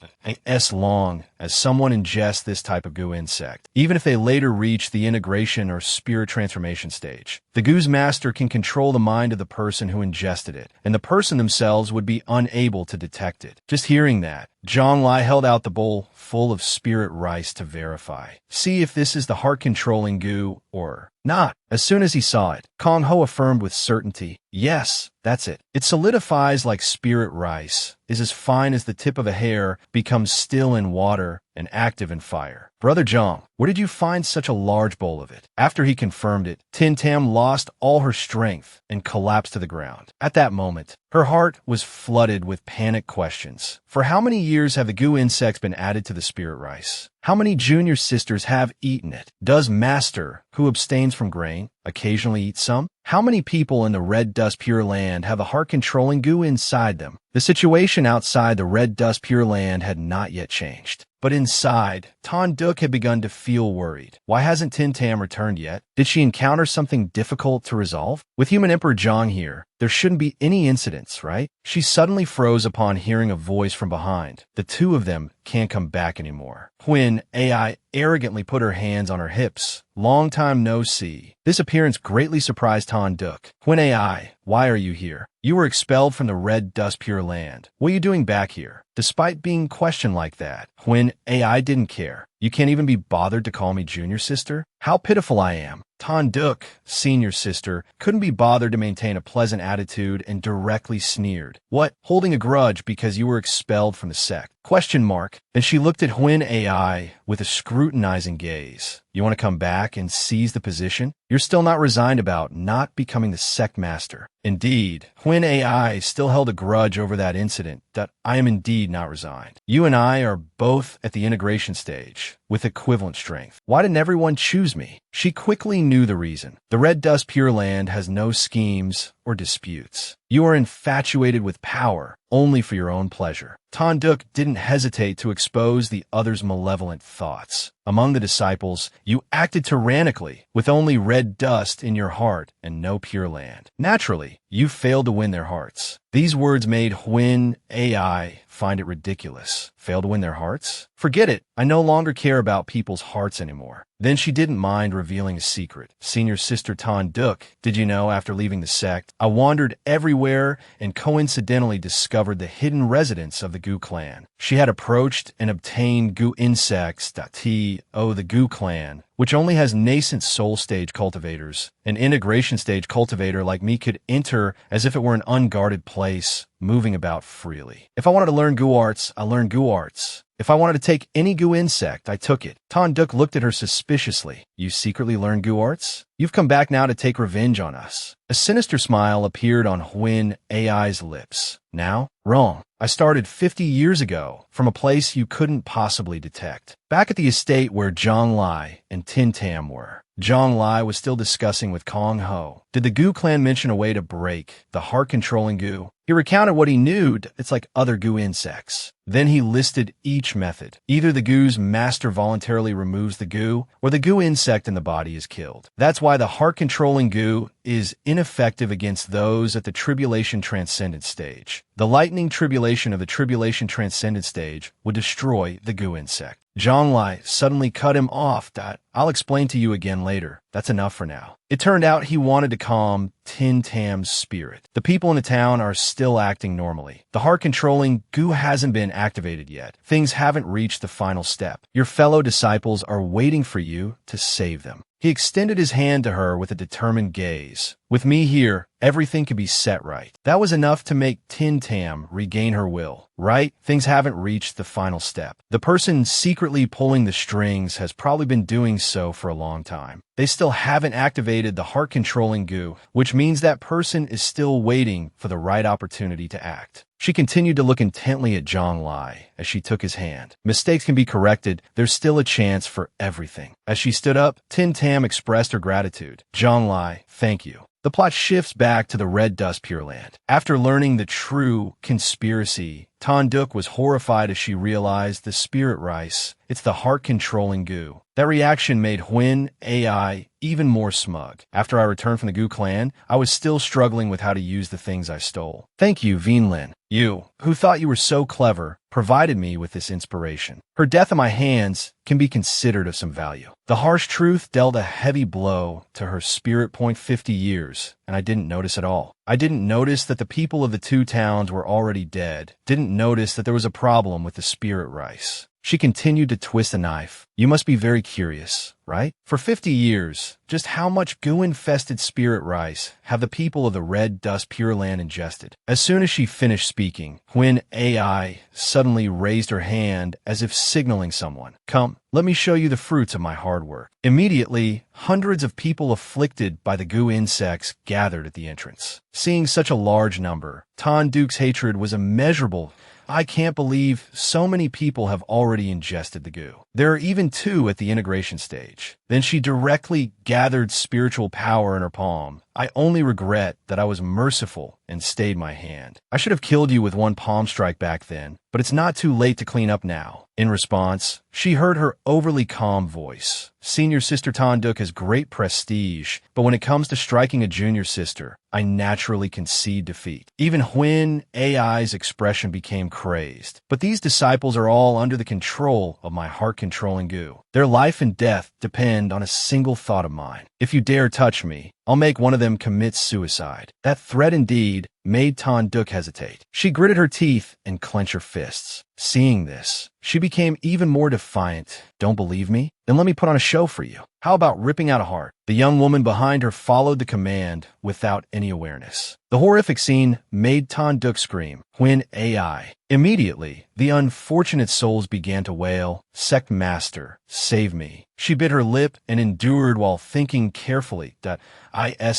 As long as someone ingests this type of goo insect, even if they later reach the integration or spirit transformation stage, the goo's master can control the mind of the person who ingested it, and the person themselves would be unable to detect it. Just hearing that, Zhang Li held out the bowl full of spirit rice to verify. See if this is the heart-controlling goo or not. As soon as he saw it, Kong Ho affirmed with certainty, yes, that's it. It solidifies like spirit rice, is as fine as the tip of a hair, becomes still in water, and active in fire. Brother Zhang, where did you find such a large bowl of it? After he confirmed it, Tin Tam lost all her strength and collapsed to the ground. At that moment, her heart was flooded with panic questions. For how many years have the goo insects been added to the spirit rice? How many junior sisters have eaten it? Does Master, who abstains from grain, occasionally eat some? How many people in the Red Dust Pure Land have a heart-controlling goo inside them? The situation outside the Red Dust Pure Land had not yet changed. But inside, Tan Duk had begun to feel worried. Why hasn't Tin Tam returned yet? Did she encounter something difficult to resolve? With Human Emperor Zhang here, there shouldn't be any incidents, right? She suddenly froze upon hearing a voice from behind. The two of them can't come back anymore. When AI arrogantly put her hands on her hips. Long time no see. This appearance greatly surprised Tan Duk. When AI, why are you here? You were expelled from the Red Dust Pure Land. What are you doing back here? Despite being questioned like that, when AI didn't care. You can't even be bothered to call me junior sister? How pitiful I am. Tan Duk, senior sister, couldn't be bothered to maintain a pleasant attitude and directly sneered. What? Holding a grudge because you were expelled from the sect? Question mark. Then she looked at Huyn AI with a scrutinizing gaze. You want to come back and seize the position? You're still not resigned about not becoming the sect master. Indeed, Huyn AI still held a grudge over that incident. That I am indeed not resigned. You and I are both at the integration stage, with equivalent strength. Why didn't everyone choose me? She quickly knew the reason. The Red Dust Pure Land has no schemes or disputes. You are infatuated with power only for your own pleasure. Tan Duk didn't hesitate to expose the other's malevolent thoughts. Among the disciples, you acted tyrannically, with only red dust in your heart and no pure land. Naturally, you failed to win their hearts. These words made Huyn AI find it ridiculous. Fail to win their hearts? Forget it. I no longer care about people's hearts anymore. Then she didn't mind revealing a secret. Senior sister Tan Duk, did you know after leaving the sect, I wandered everywhere and coincidentally discovered the hidden residence of the Gu clan. She had approached and obtained Gu insects, the Gu clan, which only has nascent soul stage cultivators. An integration stage cultivator like me could enter as if it were an unguarded place, moving about freely. If I wanted to learn Gu arts, I learned Gu arts. If I wanted to take any goo insect, I took it. Tan-duk looked at her suspiciously. You secretly learned goo arts? You've come back now to take revenge on us. A sinister smile appeared on Huin Ai's lips. Now? Wrong. I started 50 years ago, from a place you couldn't possibly detect. Back at the estate where Zhang Lai and Tin Tam were. Zhang Lai was still discussing with Kong Ho. Did the Goo clan mention a way to break the heart-controlling goo? He recounted what he knew. It's like other goo insects. Then he listed each method. Either the goo's master voluntarily removes the goo, or the goo insect in the body is killed. That's why the heart-controlling goo is ineffective against those at the Tribulation Transcendent stage. The lightning tribulation of the Tribulation Transcendent stage would destroy the goo insect. Zhang Lai suddenly cut him off. I'll explain to you again later. That's enough for now. It turned out he wanted to calm Tin Tam's spirit. The people in the town are still acting normally. The heart-controlling goo hasn't been activated yet. Things haven't reached the final step. Your fellow disciples are waiting for you to save them. He extended his hand to her with a determined gaze. With me here, everything can be set right. That was enough to make Tin Tam regain her will. Right? Things haven't reached the final step. The person secretly pulling the strings has probably been doing so for a long time. They still haven't activated the heart-controlling goo, which means that person is still waiting for the right opportunity to act. She continued to look intently at Zhang Lai as she took his hand. Mistakes can be corrected. There's still a chance for everything. As she stood up, Tin Tam expressed her gratitude. Zhang Lai, thank you. The plot shifts back to the Red Dust Pure Land. After learning the true conspiracy, Tan-duk was horrified as she realized the spirit rice. It's the heart-controlling goo. That reaction made Huin Ai even more smug. After I returned from the Goo clan, I was still struggling with how to use the things I stole. Thank you, Vinlin. You, who thought you were so clever, provided me with this inspiration. Her death in my hands can be considered of some value. The harsh truth dealt a heavy blow to her spirit. 50 years, and I didn't notice at all. I didn't notice that the people of the two towns were already dead. Didn't notice that there was a problem with the spirit rice. She continued to twist the knife. You must be very curious, right? For 50 years, just how much goo-infested spirit rice have the people of the Red Dust Pure Land ingested? As soon as she finished speaking, Huin Ai suddenly raised her hand as if signaling someone. Come, let me show you the fruits of my hard work. Immediately, hundreds of people afflicted by the goo insects gathered at the entrance. Seeing such a large number, Tan-duk's hatred was immeasurable. I can't believe so many people have already ingested the goo. There are even 2 at the integration stage. Then she directly gathered spiritual power in her palm. I only regret that I was merciful and stayed my hand. I should have killed you with one palm strike back then, but it's not too late to clean up now. In response, she heard her overly calm voice. Senior sister Tan-duk has great prestige, but when it comes to striking a junior sister, I naturally concede defeat. Even Huin Ai's expression became crazed. But these disciples are all under the control of my heart-controlling goo. Their life and death depend on a single thought of mine. If you dare touch me, I'll make one of them commit suicide. That threat indeed made Tan-duk hesitate. She gritted her teeth and clenched her fists. Seeing this, she became even more defiant. Don't believe me? Then let me put on a show for you. How about ripping out a heart? The young woman behind her followed the command without any awareness. The horrific scene made Tan-duk scream. Huin Ai. Immediately, the unfortunate souls began to wail, Sect Master, save me. She bit her lip and endured while thinking carefully that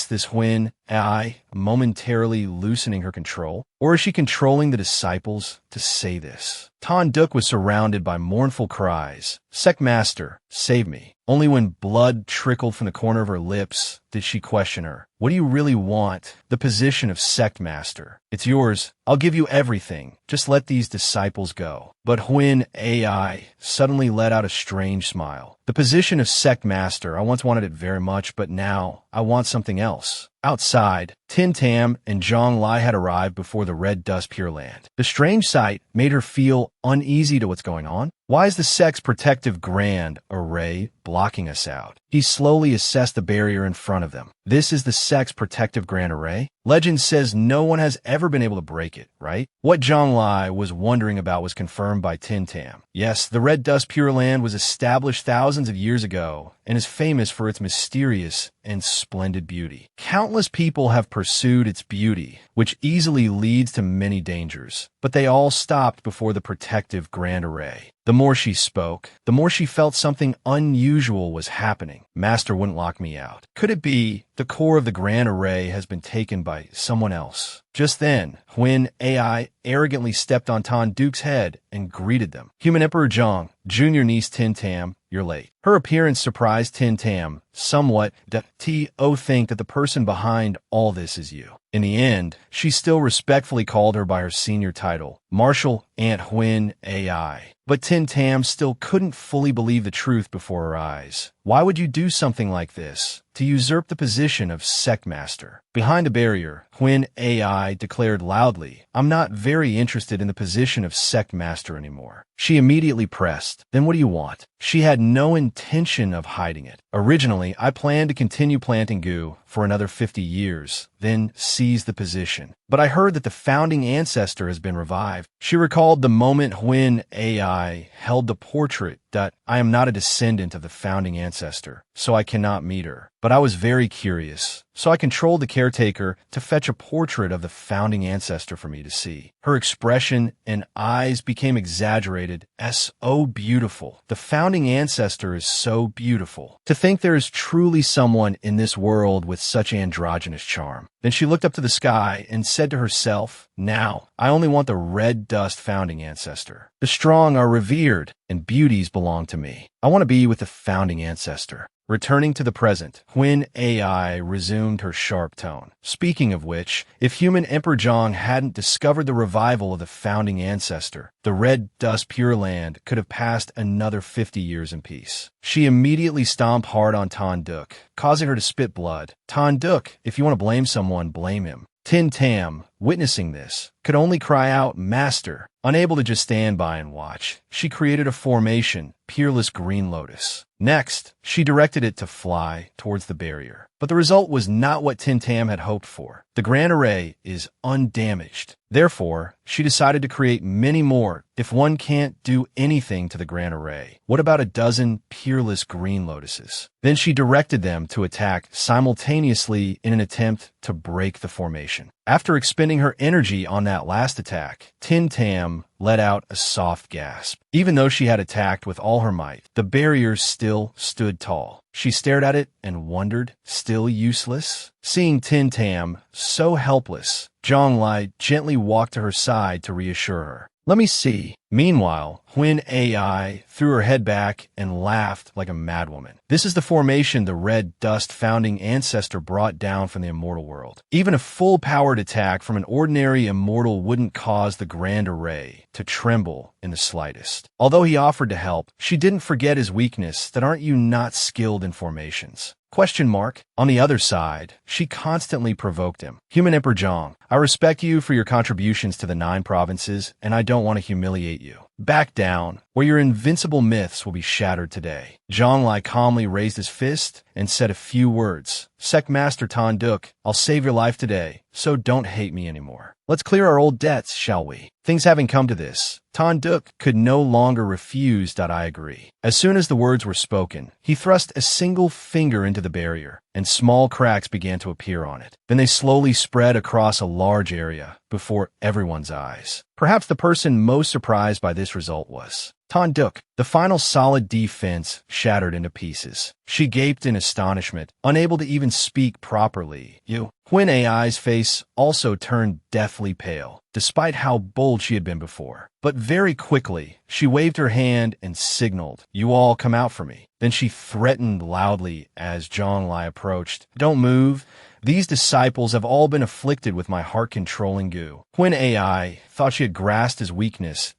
this Huin Ai momentarily loosening her control? Or is she controlling the disciples to say this? Tan-duk was surrounded by mournful cries. Sect Master, save me. Only when blood trickled from the corner of her lips did she question her. What do you really want? The position of Sect Master. It's yours. I'll give you everything. Just let these disciples go. But Huin Ai suddenly let out a strange smile. The position of Sect Master, I once wanted it very much, but now I want something else. Outside, Tin Tam and Zhang Lai had arrived before the Red Dust Pure Land. The strange sight made her feel uneasy to what's going on. Why is the sect's protective grand array blocking us out? He slowly assessed the barrier in front of them. This is the sect's protective grand array? Legend says no one has ever been able to break it, right? What Zhang Lai was wondering about was confirmed by Tin Tam. Yes, the Red Dust Pure Land was established thousands of years ago and is famous for its mysterious and splendid beauty. Countless people have pursued its beauty, which easily leads to many dangers, but they all stopped before the protective protective grand array. The more she spoke, the more she felt something unusual was happening. Master wouldn't lock me out. Could it be the core of the grand array has been taken by someone else? Just then, Huin AI arrogantly stepped on Tan Duke's head and greeted them. Human Emperor Zhang, junior niece Tin Tam, you're late. Her appearance surprised Tin Tam somewhat. T.O. think that the person behind all this is you. In the end, she still respectfully called her by her senior title, Marshal Aunt Huin AI. But Tin Tam still couldn't fully believe the truth before her eyes. Why would you do something like this? To usurp the position of sect master. Behind the barrier, Huin AI declared loudly, I'm not very interested in the position of sect master anymore. She immediately pressed, then what do you want? She had no intention of hiding it. Originally, I planned to continue planting goo for another 50 years, then seize the position. But I heard that the founding ancestor has been revived. She recalled the moment Huin AI held the portrait. I am not a descendant of the founding ancestor, so I cannot meet her. But I was very curious, so I controlled the caretaker to fetch a portrait of the founding ancestor for me to see. Her expression and eyes became exaggerated. So beautiful. The founding ancestor is so beautiful. To think there is truly someone in this world with such androgynous charm. Then she looked up to the sky and said to herself, now, I only want the red dust founding ancestor. The strong are revered, and beauties belong to me. I want to be with the founding ancestor. Returning to the present, Huin AI resumed her sharp tone. Speaking of which, if human Emperor Zhang hadn't discovered the revival of the founding ancestor, the red dust Pure Land could have passed another 50 years in peace. She immediately stomped hard on Tan Duke, causing her to spit blood. Tan Duke, if you want to blame someone, blame him. Tin Tam, witnessing this, could only cry out, Master. Unable to just stand by and watch, she created a formation, Peerless Green Lotus. Next, she directed it to fly towards the barrier. But the result was not what Tin Tam had hoped for. The Grand Array is undamaged. Therefore, she decided to create many more. If one can't do anything to the Grand Array, what about a dozen Peerless Green Lotuses? Then she directed them to attack simultaneously in an attempt to break the formation. After expending her energy on that last attack, Tin Tam let out a soft gasp. Even though she had attacked with all her might, the barrier still stood tall. She stared at it and wondered, still useless? Seeing Tin Tam so helpless, Zhang Lai gently walked to her side to reassure her. Let me see. Meanwhile, Huin AI threw her head back and laughed like a madwoman. This is the formation the red dust founding ancestor brought down from the immortal world. Even a full-powered attack from an ordinary immortal wouldn't cause the Grand Array to tremble in the slightest. Although he offered to help, she didn't forget his weakness that aren't you not skilled in formations? Question mark. On the other side, she constantly provoked him. Human Emperor Zhang, I respect you for your contributions to the 9 provinces, and I don't want to humiliate you. Back down, or your invincible myths will be shattered today. Zhang Lai calmly raised his fist and said a few words. Sect Master Tan Duke, I'll save your life today, so don't hate me anymore. Let's clear our old debts, shall we? Things having come to this, Tan Duke could no longer refuse. I agree. As soon as the words were spoken, he thrust a single finger into the barrier, and small cracks began to appear on it. Then they slowly spread across a large area before everyone's eyes. Perhaps the person most surprised by this result was Tan Duke. The final solid defense shattered into pieces. She gaped in astonishment, unable to even speak properly. Huin AI's face also turned deathly pale, despite how bold she had been before. But very quickly, she waved her hand and signaled, you all come out for me. Then she threatened loudly as Zhang Lai approached, don't move. These disciples have all been afflicted with my heart-controlling goo. Huin AI thought she had grasped his weakness.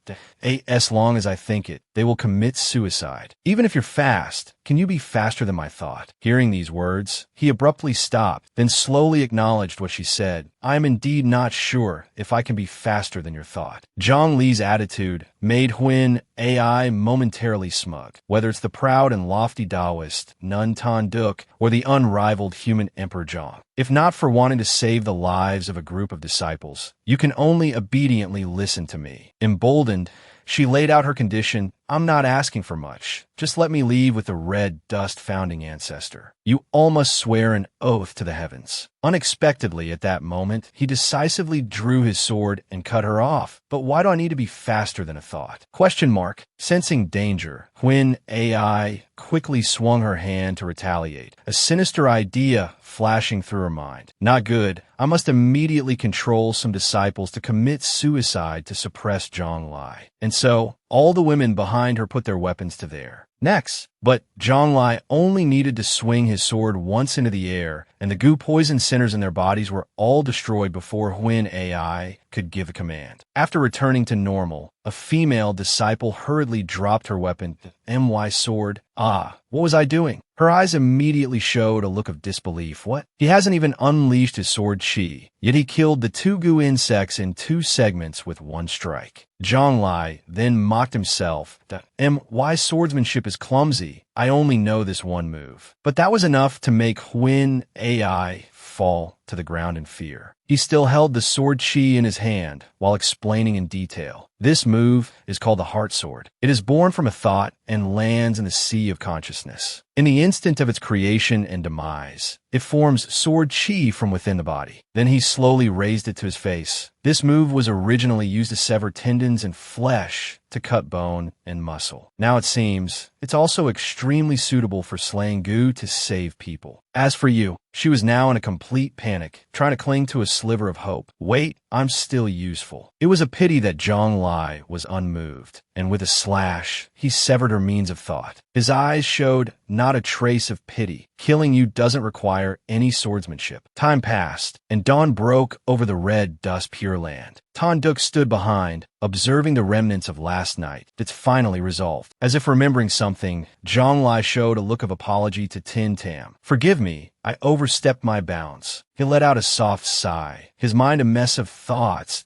As long as I think it, they will commit suicide. Even if you're fast, can you be faster than my thought? Hearing these words, he abruptly stopped, then slowly acknowledged what she said. I am indeed not sure if I can be faster than your thought. Zhang Li's attitude made Huin AI momentarily smug. Whether it's the proud and lofty Taoist, Nun Tan Duke, or the unrivaled human Emperor Zhang. If not for wanting to save the lives of a group of disciples, you can only obediently listen to me. Emboldened, she laid out her condition. I'm not asking for much. Just let me leave with the red dust founding ancestor. You all must swear an oath to the heavens. Unexpectedly at that moment, he decisively drew his sword and cut her off. But why do I need to be faster than a thought? Question mark. Sensing danger, Hwin AI quickly swung her hand to retaliate, a sinister idea flashing through her mind. Not good. I must immediately control some disciples to commit suicide to suppress Zhonglai. And so, all the women behind her put their weapons to their necks. But Zhonglai only needed to swing his sword once into the air, and the goo poison centers in their bodies were all destroyed before Hwin AI could give a command. After returning to normal, a female disciple hurriedly dropped her weapon, the MY sword. Ah, what was I doing? Her eyes immediately showed a look of disbelief. What? He hasn't even unleashed his sword chi, yet he killed the two goo insects in 2 segments with 1 strike. Zhonglai then mocked himself. The MY swordsmanship is clumsy. I only know this one move. But that was enough to make Hwin AI fall to the ground in fear. He still held the sword chi in his hand while explaining in detail. This move is called the heart sword. It is born from a thought and lands in the sea of consciousness. In the instant of its creation and demise, it forms sword chi from within the body. Then he slowly raised it to his face. This move was originally used to sever tendons and flesh to cut bone and muscle. Now it seems it's also extremely suitable for slaying goo to save people. As for you, she was now in a complete panic, trying to cling to a sliver of hope. Wait, I'm still useful. It was a pity that Zhonglai was unmoved, and with a slash, he severed her means of thought. His eyes showed not a trace of pity. Killing you doesn't require any swordsmanship. Time passed, and dawn broke over the red dust pure land. Tanduk stood behind, observing the remnants of last night. It's finally resolved. As if remembering something, Zhonglai showed a look of apology to Tin Tam. Forgive me, I overstepped my bounds. He let out a soft sigh, his mind a mess of thoughts.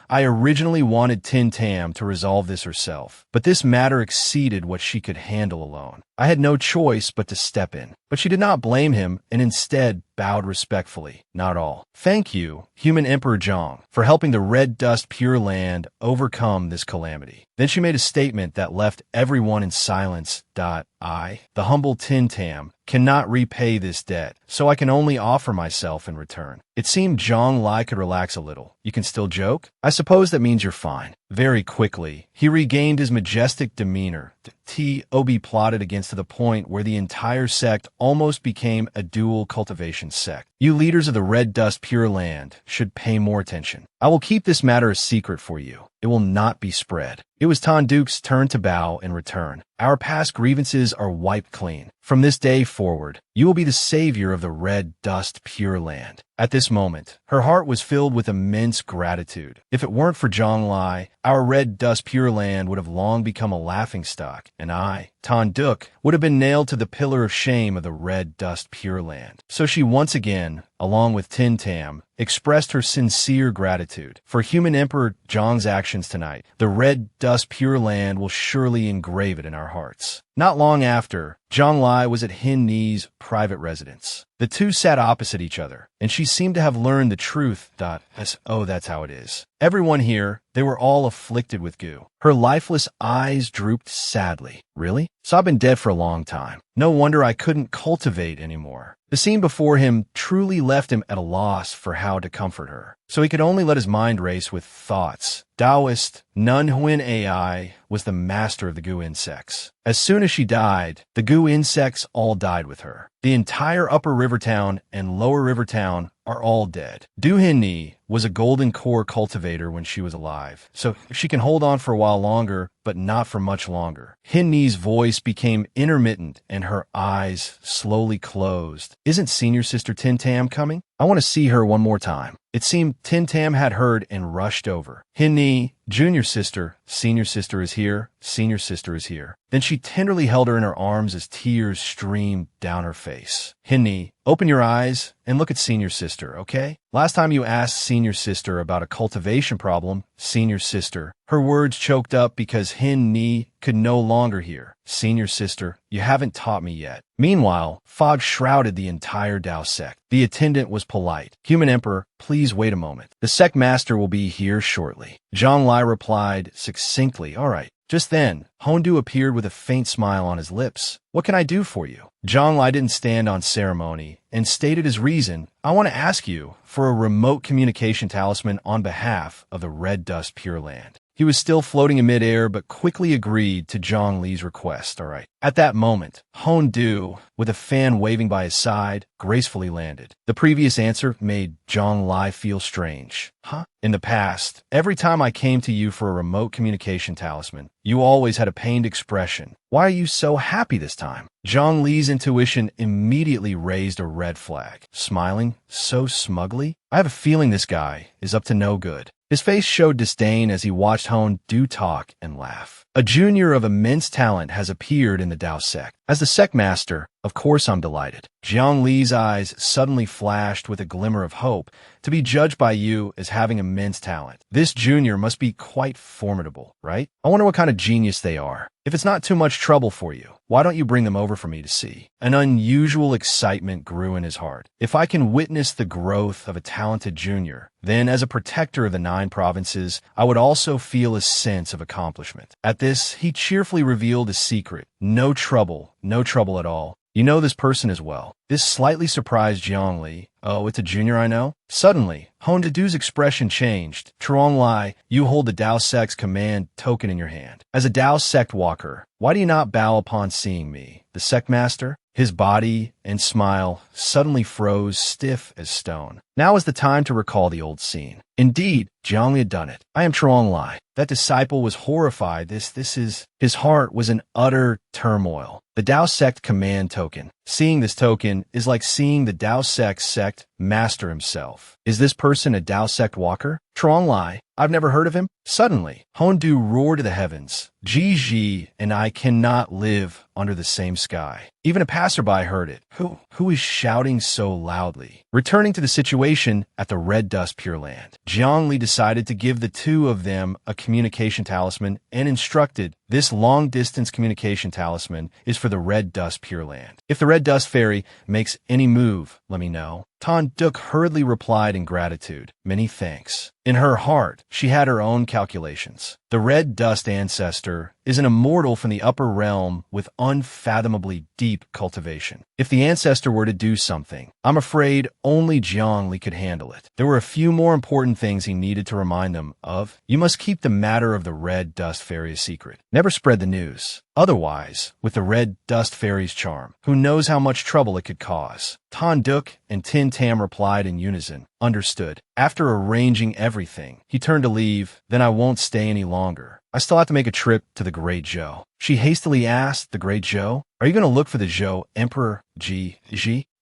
I originally wanted Tin Tam to resolve this herself, but this matter exceeded what she could handle alone. I had no choice but to step in. But she did not blame him and instead bowed respectfully. Not all. Thank you, Human Emperor Zhong, for helping the red dust pure land overcome this calamity. Then she made a statement that left everyone in silence. I, the humble Tin Tam, cannot repay this debt, so I can only offer myself in return. It seemed Zhonglai could relax a little. You can still joke? I suppose that means you're fine. Very quickly, he regained his majestic demeanor. T.O.B. plotted against to the point where the entire sect almost became a dual cultivation sect. You leaders of the red dust pure land should pay more attention. I will keep this matter a secret for you. It will not be spread. It was Tanduk's turn to bow in return. Our past grievances are wiped clean. From this day forward, you will be the savior of the red dust pure land. At this moment, her heart was filled with immense gratitude. If it weren't for Zhonglai, our red dust pure land would have long become a laughingstock, and I, Tanduk, would have been nailed to the pillar of shame of the red dust pure land. So she once again, along with Tin Tam, expressed her sincere gratitude for Human Emperor Zhong's actions tonight. The red dust pure land will surely engrave it in our hearts. Not long after, Zhonglai was at Hin Ni's private residence. The two sat opposite each other, and she seemed to have learned the truth. Oh, that's how it is. Everyone here, they were all afflicted with goo. Her lifeless eyes drooped sadly. Really? So I've been dead for a long time. No wonder I couldn't cultivate anymore. The scene before him truly left him at a loss for how to comfort her. So he could only let his mind race with thoughts. Taoist Nun Huin AI was the master of the goo insects. As soon as she died, the goo insects all died with her. The entire Upper Rivertown and Lower Rivertown are all dead. Du Hin Ni was a golden core cultivator when she was alive, so she can hold on for a while longer, but not for much longer. Hin Ni's voice became intermittent and her eyes slowly closed. Isn't Senior Sister Tin Tam coming? I want to see her one more time. It seemed Tin Tam had heard and rushed over. Hin Ni, Junior Sister, Senior Sister is here, Senior Sister is here. Then she tenderly held her in her arms as tears streamed down her face. Hin Ni, open your eyes and look at Senior Sister, okay? Last time you asked Senior Sister about a cultivation problem, Senior Sister, her words choked up because Hin Ni could no longer hear. Senior Sister, you haven't taught me yet. Meanwhile, fog shrouded the entire Dao sect. The attendant was polite. Human Emperor, please wait a moment. The sect master will be here shortly. Zhonglai replied succinctly, all right. Just then, Hondu appeared with a faint smile on his lips. What can I do for you? Zhonglai didn't stand on ceremony and stated his reason. I want to ask you for a remote communication talisman on behalf of the Red Dust Pure Land. He was still floating in midair, but quickly agreed to Zhang Li's request, all right. At that moment, Hondu, with a fan waving by his side, gracefully landed. The previous answer made Zhang Li feel strange. Huh? In the past, every time I came to you for a remote communication talisman, you always had a pained expression. Why are you so happy this time? Zhang Li's intuition immediately raised a red flag, smiling so smugly. I have a feeling this guy is up to no good. His face showed disdain as he watched Hondu talk and laugh. A junior of immense talent has appeared in the Dao sect. As the sect master, of course I'm delighted. Zhang Li's eyes suddenly flashed with a glimmer of hope. To be judged by you as having immense talent, this junior must be quite formidable, right? I wonder what kind of genius they are. If it's not too much trouble for you, why don't you bring them over for me to see? An unusual excitement grew in his heart. If I can witness the growth of a talented junior, then as a protector of the 9 provinces, I would also feel a sense of accomplishment. At this, he cheerfully revealed his secret. No trouble at all. You know this person as well. This slightly surprised Zhang Li. Oh, it's a junior I know? Suddenly, Hondu's expression changed. Truong Lai, you hold the Dao Sect's command token in your hand. As a Dao Sect walker, why do you not bow upon seeing me? The Sect Master? His body and smile suddenly froze stiff as stone. Now is the time to recall the old scene. Indeed, Zhang Li had done it. I am Truong Lai. That disciple was horrified. His heart was in utter turmoil. The Dao Sect command token. Seeing this token is like seeing the Dao Sect master himself. Is this person a Dao Sect walker? Truong Lai, I've never heard of him. Suddenly, Hondu roared to the heavens. Ji and I cannot live under the same sky. Even a passerby heard it. Who is shouting so loudly? Returning to the situation at the Red Dust Pure Land, Zhang Li decided to give the two of them a communication talisman and instructed, this long-distance communication talisman is for the Red Dust Pure Land. If the Red Dust Fairy makes any move, let me know. Tan Duk hurriedly replied in gratitude. Many thanks. In her heart, she had her own calculations. The Red Dust Ancestor is an immortal from the upper realm with unfathomably deep cultivation. If the Ancestor were to do something, I'm afraid only Zhang Li could handle it. There were a few more important things he needed to remind them of. You must keep the matter of the Red Dust Fairy a secret. Never spread the news. Otherwise, with the Red Dust Fairy's charm, who knows how much trouble it could cause? Tan Duk and Tin Tam replied in unison. Understood. After arranging everything, he turned to leave. Then I won't stay any longer. I still have to make a trip to the Great Zhou. She hastily asked the Great Zhou, are you going to look for the Zhou Emperor Ji?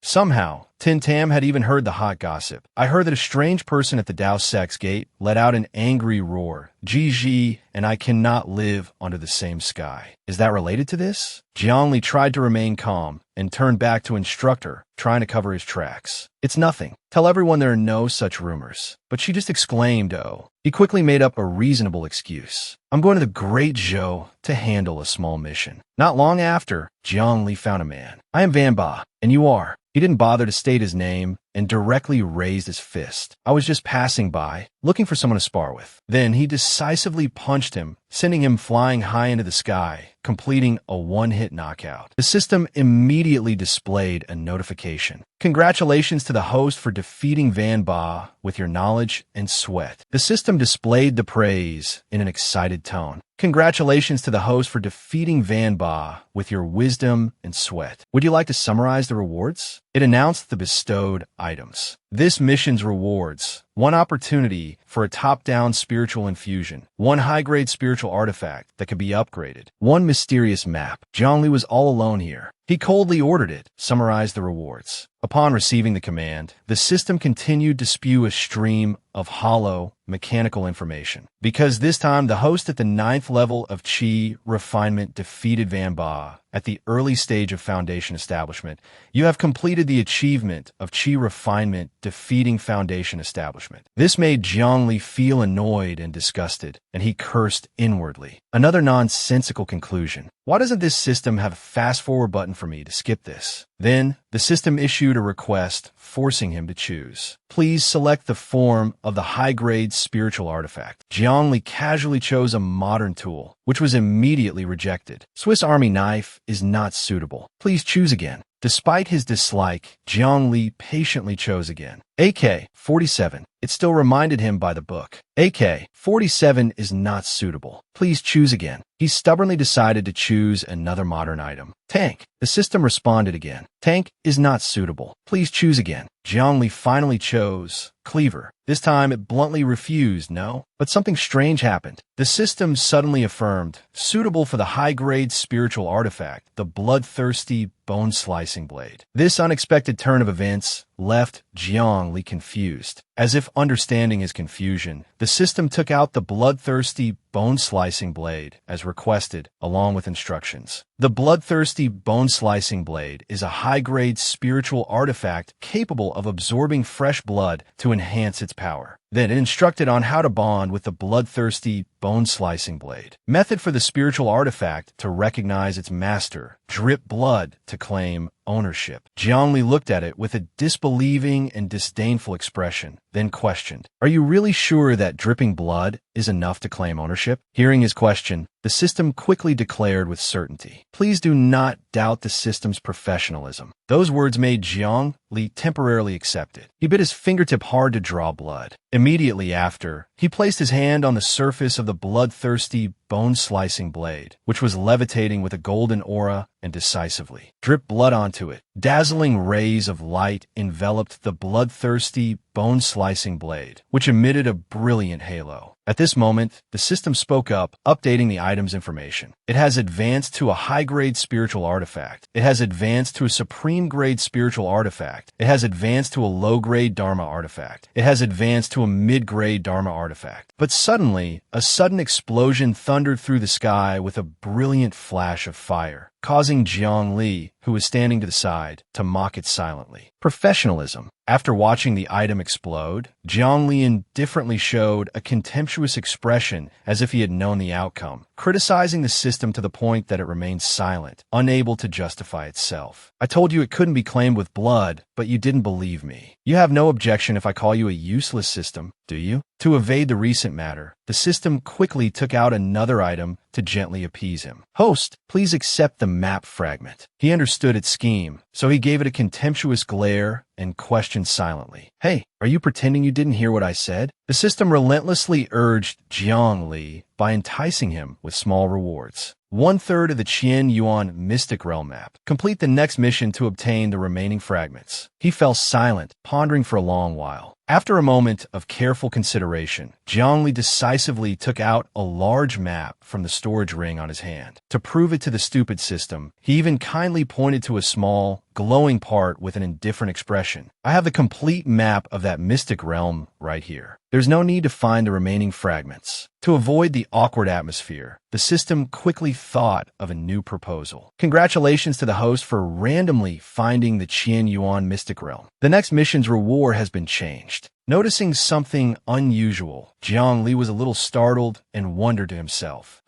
Somehow, Tin Tam had even heard the hot gossip. I heard that a strange person at the Dao Sect's gate let out an angry roar. Ji and I cannot live under the same sky. Is that related to this? Zhang Li tried to remain calm and turned back to instruct her, trying to cover his tracks. It's nothing. Tell everyone there are no such rumors. But she just exclaimed, oh. He quickly made up a reasonable excuse. I'm going to the Great Zhou to handle a small mission. Not long after, Zhang Li found a man. I am Van Ba, and you are. He didn't bother to state his name and directly raised his fist. I was just passing by, looking for someone to spar with. Then he decisively punched him, sending him flying high into the sky, completing a one-hit knockout. The system immediately displayed a notification. Congratulations to the host for defeating Van Ba with your knowledge and sweat. The system displayed the praise in an excited tone. Congratulations to the host for defeating Van Ba with your wisdom and sweat. Would you like to summarize the rewards? It announced the bestowed items. This mission's rewards: 1 opportunity for a top-down spiritual infusion, 1 high-grade spiritual artifact that could be upgraded, 1 mysterious map. Zhang Li was all alone here. He coldly ordered it, summarized the rewards. Upon receiving the command, the system continued to spew a stream of hollow, mechanical information. Because this time the host at the 9th level of Qi refinement defeated Van Ba at the early stage of Foundation establishment, you have completed the achievement of Qi refinement defeating Foundation establishment. This made Zhang Li feel annoyed and disgusted, and he cursed inwardly. Another nonsensical conclusion. Why doesn't this system have a fast-forward button for me to skip this? Then, the system issued a request, forcing him to choose. Please select the form of the high-grade spiritual artifact. Jiangli casually chose a modern tool, which was immediately rejected. Swiss Army knife is not suitable. Please choose again. Despite his dislike, Jiang Li patiently chose again. AK-47. It still reminded him by the book. AK-47 is not suitable. Please choose again. He stubbornly decided to choose another modern item. Tank. The system responded again. Tank is not suitable. Please choose again. Jiang Li finally chose Cleaver. This time it bluntly refused no, but something strange happened. The system suddenly affirmed, suitable for the high-grade spiritual artifact, the bloodthirsty bone-slicing blade. This unexpected turn of events left Jiang Li confused. As if understanding his confusion, the system took out the bloodthirsty bone-slicing blade, as requested, along with instructions. The bloodthirsty bone-slicing blade is a high-grade spiritual artifact capable of absorbing fresh blood to enhance its power. Then it instructed on how to bond with the bloodthirsty bone-slicing blade. Method for the spiritual artifact to recognize its master. Drip blood to claim ownership. Jiang Li looked at it with a disbelieving and disdainful expression, then questioned, "Are you really sure that dripping blood is enough to claim ownership?" Hearing his question, the system quickly declared with certainty, "Please do not doubt the system's professionalism." Those words made Jiang Li temporarily accept it. He bit his fingertip hard to draw blood. Immediately after, he placed his hand on the surface of the bloodthirsty bone-slicing blade, which was levitating with a golden aura, and decisively dripped blood onto it. Dazzling rays of light enveloped the bloodthirsty bone-slicing blade, which emitted a brilliant halo. At this moment, the system spoke up, updating the item's information. It has advanced to a high-grade spiritual artifact. It has advanced to a supreme-grade spiritual artifact. It has advanced to a low-grade Dharma artifact. It has advanced to a mid-grade Dharma artifact. But suddenly, a sudden explosion thundered through the sky with a brilliant flash of fire, causing Jiang Li, who was standing to the side, to mock it silently. Professionalism. After watching the item explode, Jiang Li indifferently showed a contemptuous expression as if he had known the outcome, criticizing the system to the point that it remained silent, unable to justify itself. "I told you it couldn't be claimed with blood, but you didn't believe me. You have no objection if I call you a useless system, do you?" To evade the recent matter, the system quickly took out another item to gently appease him. "Host, please accept the map fragment." He understood its scheme, so he gave it a contemptuous glare and questioned silently, "Hey, are you pretending you didn't hear what I said?" The system relentlessly urged Jiang Li by enticing him with small rewards. 1/3 of the Qian Yuan Mystic Realm map. Complete the next mission to obtain the remaining fragments. He fell silent, pondering for a long while. After a moment of careful consideration, Jiang Li decisively took out a large map from the storage ring on his hand. To prove it to the stupid system, he even kindly pointed to a small, glowing part with an indifferent expression. "I have the complete map of that mystic realm right here. There's no need to find the remaining fragments." To avoid the awkward atmosphere, the system quickly thought of a new proposal. "Congratulations to the host for randomly finding the Qian Yuan Mystic Realm. The next mission's reward has been changed." Noticing something unusual, Jiang Li was a little startled and wondered to himself,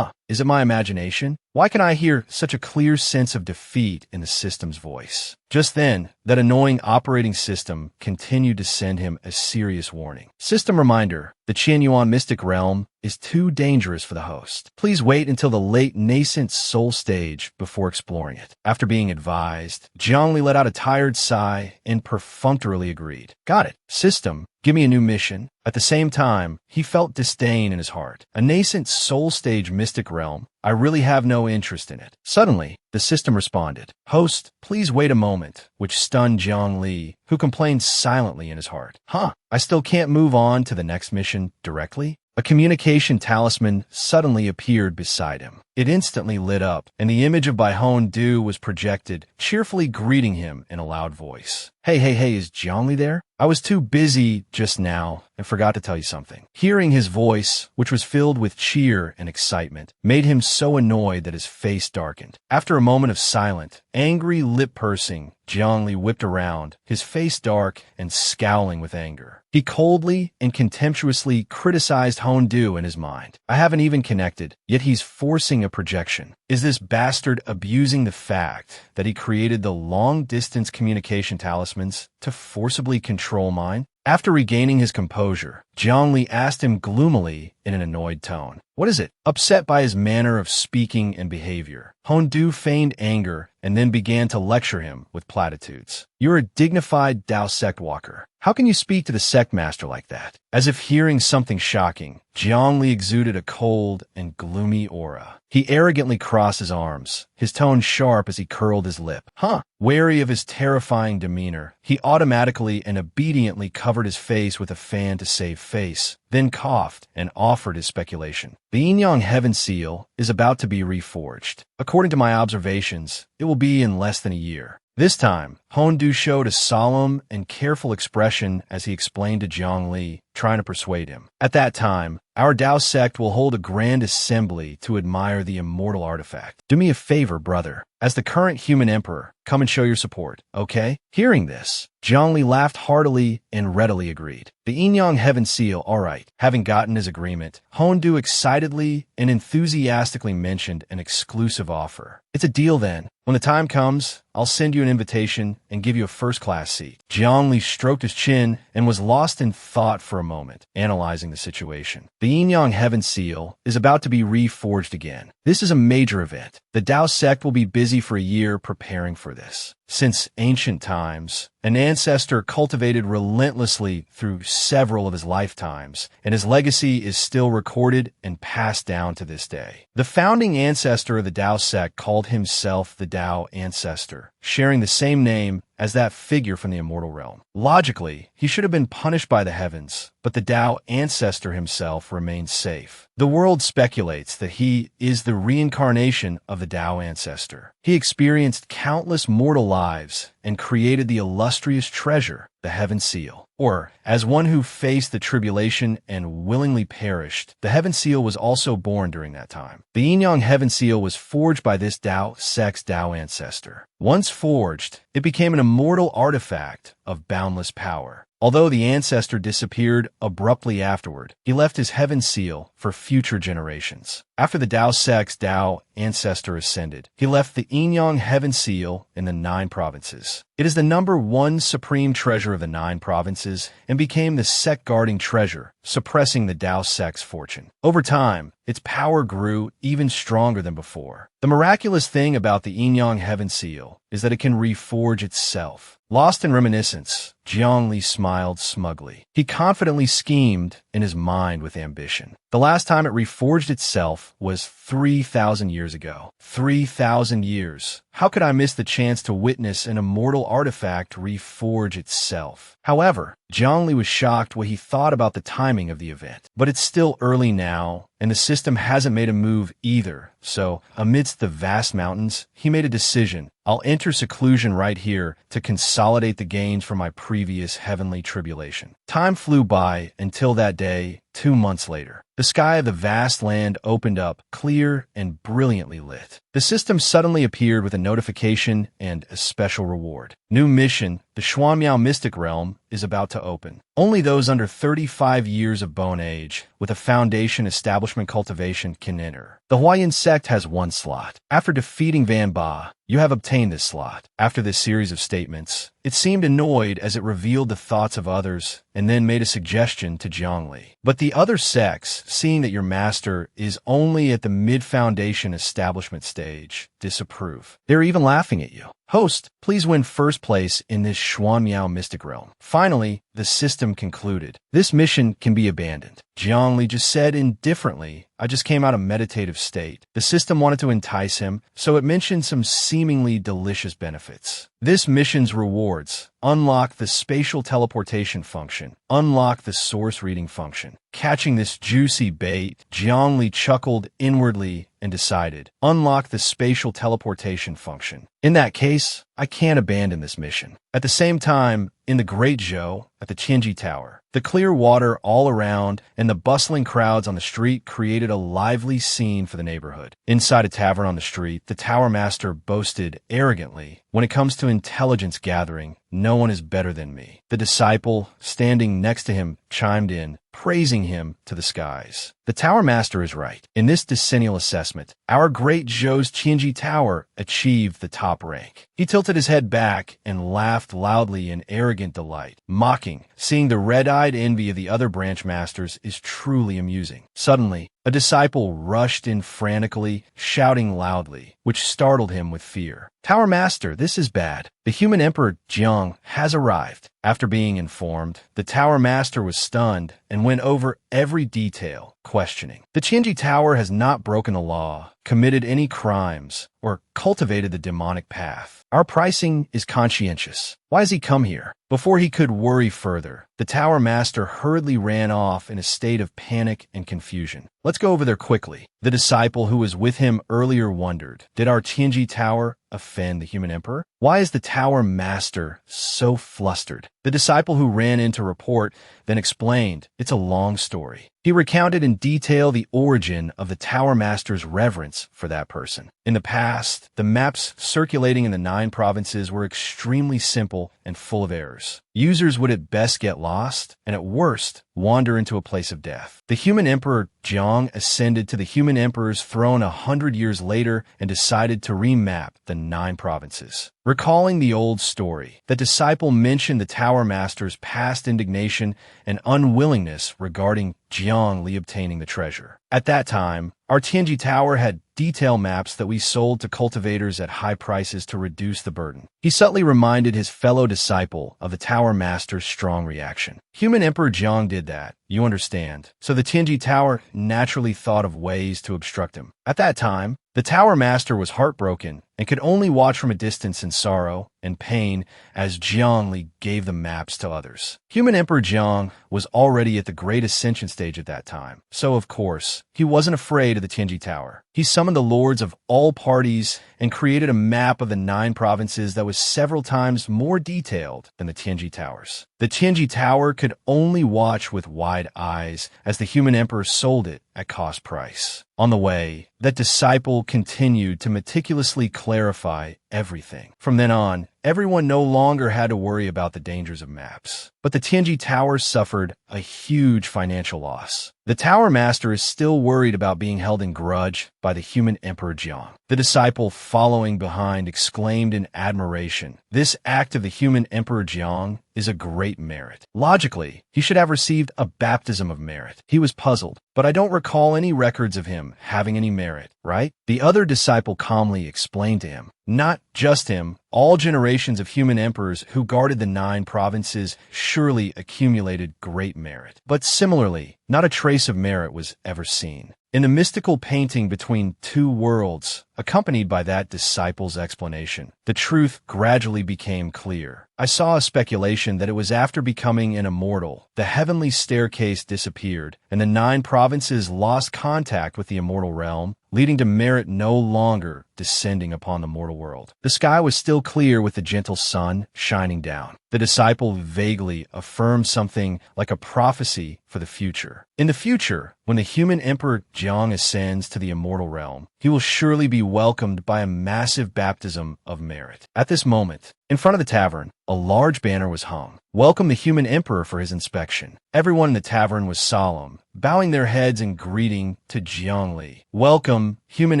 is it my imagination? Why can I hear such a clear sense of defeat in the system's voice?" Just then, that annoying operating system continued to send him a serious warning. "System reminder, the Qian Yuan Mystic Realm is too dangerous for the host. Please wait until the late nascent soul stage before exploring it." After being advised, Jiang Li let out a tired sigh and perfunctorily agreed. "Got it. System, give me a new mission." At the same time, he felt disdain in his heart. "A nascent soul stage mystic realm? I really have no interest in it." Suddenly, the system responded, "Host, please wait a moment," which stunned Jiang Li, who complained silently in his heart. I still can't move on to the next mission directly?" A communication talisman suddenly appeared beside him. It instantly lit up, and the image of Baihon Du was projected, cheerfully greeting him in a loud voice. Hey, is Zhongli there? I was too busy just now and forgot to tell you something. Hearing his voice, which was filled with cheer and excitement, made him so annoyed that his face darkened. After a moment of silent, angry lip pursing, Zhongli whipped around, his face dark and scowling with anger. He coldly and contemptuously criticized Hondu in his mind. I haven't even connected, yet he's forcing a projection. Is this bastard abusing the fact that he created the long-distance communication talismans to forcibly control mine? After regaining his composure, Zhongli asked him gloomily in an annoyed tone. What is it? Upset by his manner of speaking and behavior, Hondu feigned anger and then began to lecture him with platitudes. You're a dignified Dao sect walker. How can you speak to the sect master like that? As if hearing something shocking, Zhongli exuded a cold and gloomy aura. He arrogantly crossed his arms, his tone sharp as he curled his lip. Wary of his terrifying demeanor, he automatically and obediently covered his face with a fan to save face, then coughed and offered his speculation. The Yin-Yang Heaven Seal is about to be reforged. According to my observations, it will be in less than a year. This time, Hondu showed a solemn and careful expression as he explained to Zhongli, trying to persuade him. At that time, our Dao sect will hold a grand assembly to admire the immortal artifact. Do me a favor, brother. As the current human emperor, come and show your support, okay? Hearing this, Zhongli laughed heartily and readily agreed. The Yin-Yang Heaven Seal, all right. Having gotten his agreement, Hondu excitedly and enthusiastically mentioned an exclusive offer. It's a deal then. When the time comes, I'll send you an invitation and give you a first-class seat. Zhongli stroked his chin and was lost in thought for a moment, analyzing the situation. The Yin-Yang Heaven Seal is about to be reforged again. This is a major event. The Dao sect will be busy for a year preparing for this. Since ancient times, an ancestor cultivated relentlessly through several of his lifetimes, and his legacy is still recorded and passed down to this day. The founding ancestor of the Dao sect called himself the Dao Ancestor, sharing the same name as that figure from the immortal realm. Logically, he should have been punished by the heavens, but the Dao Ancestor himself remains safe. The world speculates that he is the reincarnation of the Dao Ancestor. He experienced countless mortal lives and created the illustrious treasure, the Heaven Seal. Or, as one who faced the tribulation and willingly perished, the Heaven Seal was also born during that time. The Yin-Yang Heaven Seal was forged by this Dao sect's Dao Ancestor. Once forged, it became an immortal artifact of boundless power. Although the ancestor disappeared abruptly afterward, he left his Heaven Seal for future generations. After the Dao sect's Dao Ancestor ascended, he left the Yin-Yang Heaven Seal in the 9 provinces. It is the number 1 supreme treasure of the 9 provinces and became the sect-guarding treasure, suppressing the Dao sect's fortune. Over time, its power grew even stronger than before. The miraculous thing about the Yin-Yang Heaven Seal is that it can reforge itself. Lost in reminiscence, Zhongli smiled smugly. He confidently schemed in his mind with ambition. The last time it reforged itself was 3,000 years ago. 3,000 years. How could I miss the chance to witness an immortal artifact reforge itself? However, Zhongli was shocked what he thought about the timing of the event. But it's still early now, and the system hasn't made a move either. So, amidst the vast mountains, he made a decision. I'll enter seclusion right here to consolidate the gains from my previous heavenly tribulation. Time flew by until that day, 2 months later. The sky of the vast land opened up, clear and brilliantly lit. The system suddenly appeared with a notification and a special reward. New mission, the Xuanmiao Mystic Realm, is about to open. Only those under 35 years of bone age, with a foundation establishment cultivation, can enter. The Huayan sect has 1 slot. After defeating Van Ba, you have obtained this slot. After this series of statements, it seemed annoyed as it revealed the thoughts of others and then made a suggestion to Zhongli. But the other sects, seeing that your master is only at the mid-foundation establishment stage, disapprove. They're even laughing at you. Host, please win first place in this Xuanmiao Mystic Realm. Finally, the system concluded. This mission can be abandoned. Zhongli just said indifferently, I just came out of meditative state. The system wanted to entice him, so it mentioned some seemingly delicious benefits. This mission's rewards: unlock the spatial teleportation function, unlock the source reading function. Catching this juicy bait, Zhongli chuckled inwardly and decided, unlock the spatial teleportation function. In that case, I can't abandon this mission. At the same time, in the Great Zhou, at the Qinji Tower, the clear water all around and the bustling crowds on the street created a lively scene for the neighborhood. Inside a tavern on the street, the Tower Master boasted arrogantly, "When it comes to intelligence gathering, no one is better than me." The disciple, standing next to him, chimed in, praising him to the skies. The Tower Master is right. In this decennial assessment, our Great Zhou's Qinji Tower achieved the top rank. He tilted his head back and laughed loudly in arrogant delight, mocking. Seeing the red-eyed envy of the other branch masters is truly amusing. Suddenly, a disciple rushed in frantically, shouting loudly, which startled him with fear. "Tower Master, this is bad. The human Emperor Jiang has arrived." After being informed, the Tower Master was stunned and went over every detail, questioning. "The Qinji Tower has not broken the law, committed any crimes, or cultivated the demonic path. Our pricing is conscientious. Why has he come here?" Before he could worry further, the Tower Master hurriedly ran off in a state of panic and confusion. Let's go over there quickly. The disciple who was with him earlier wondered, did our Qinji Tower offend the human emperor? Why is the Tower Master so flustered? The disciple who ran in to report then explained, it's a long story. He recounted in detail the origin of the Tower Master's reverence for that person. In the past, the maps circulating in the 9 provinces were extremely simple and full of errors. Users would at best get lost, and at worst, wander into a place of death. The human emperor Jiang ascended to the human emperor's throne 100 years later and decided to remap the 9 provinces. Recalling the old story, the disciple mentioned the Tower Master's past indignation and unwillingness regarding Jiang Li obtaining the treasure. At that time, our Tianji Tower had detail maps that we sold to cultivators at high prices to reduce the burden. He subtly reminded his fellow disciple of the Tower Master's strong reaction. Human Emperor Jiang did that, you understand. So the Tianji Tower naturally thought of ways to obstruct him. At that time, the Tower Master was heartbroken and could only watch from a distance in sorrow and pain as Jiang Li gave the maps to others. Human Emperor Jiang was already at the great ascension stage at that time, so of course, he wasn't afraid of the Tianji Tower. He summoned the lords of all parties and created a map of the 9 provinces that was several times more detailed than the Tianji Towers. The Tianji Tower could only watch with wide eyes as the human emperor sold it at cost price. On the way, that disciple continued to meticulously clarify everything. From then on, everyone no longer had to worry about the dangers of maps. But the Tianji Tower suffered a huge financial loss. The Tower Master is still worried about being held in grudge by the human Emperor Jiang. The disciple following behind exclaimed in admiration, "This act of the human Emperor Jiang is a great merit. Logically, he should have received a baptism of merit." He was puzzled, but I don't recall any records of him having any merit, right? The other disciple calmly explained to him, not just him, all generations of human emperors who guarded the 9 provinces surely accumulated great merit. But similarly, not a trace of merit was ever seen. In the mystical painting between 2 worlds, accompanied by that disciple's explanation, the truth gradually became clear. I saw a speculation that it was after becoming an immortal, the heavenly staircase disappeared, and the 9 provinces lost contact with the immortal realm, leading to merit no longer descending upon the mortal world. The sky was still clear with the gentle sun shining down. The disciple vaguely affirmed something like a prophecy for the future. In the future, when the human Emperor Jiang ascends to the immortal realm, he will surely be welcomed by a massive baptism of merit. At this moment, in front of the tavern, a large banner was hung. Welcome the human emperor for his inspection. Everyone in the tavern was solemn, bowing their heads in greeting to Jiang Li. Welcome, human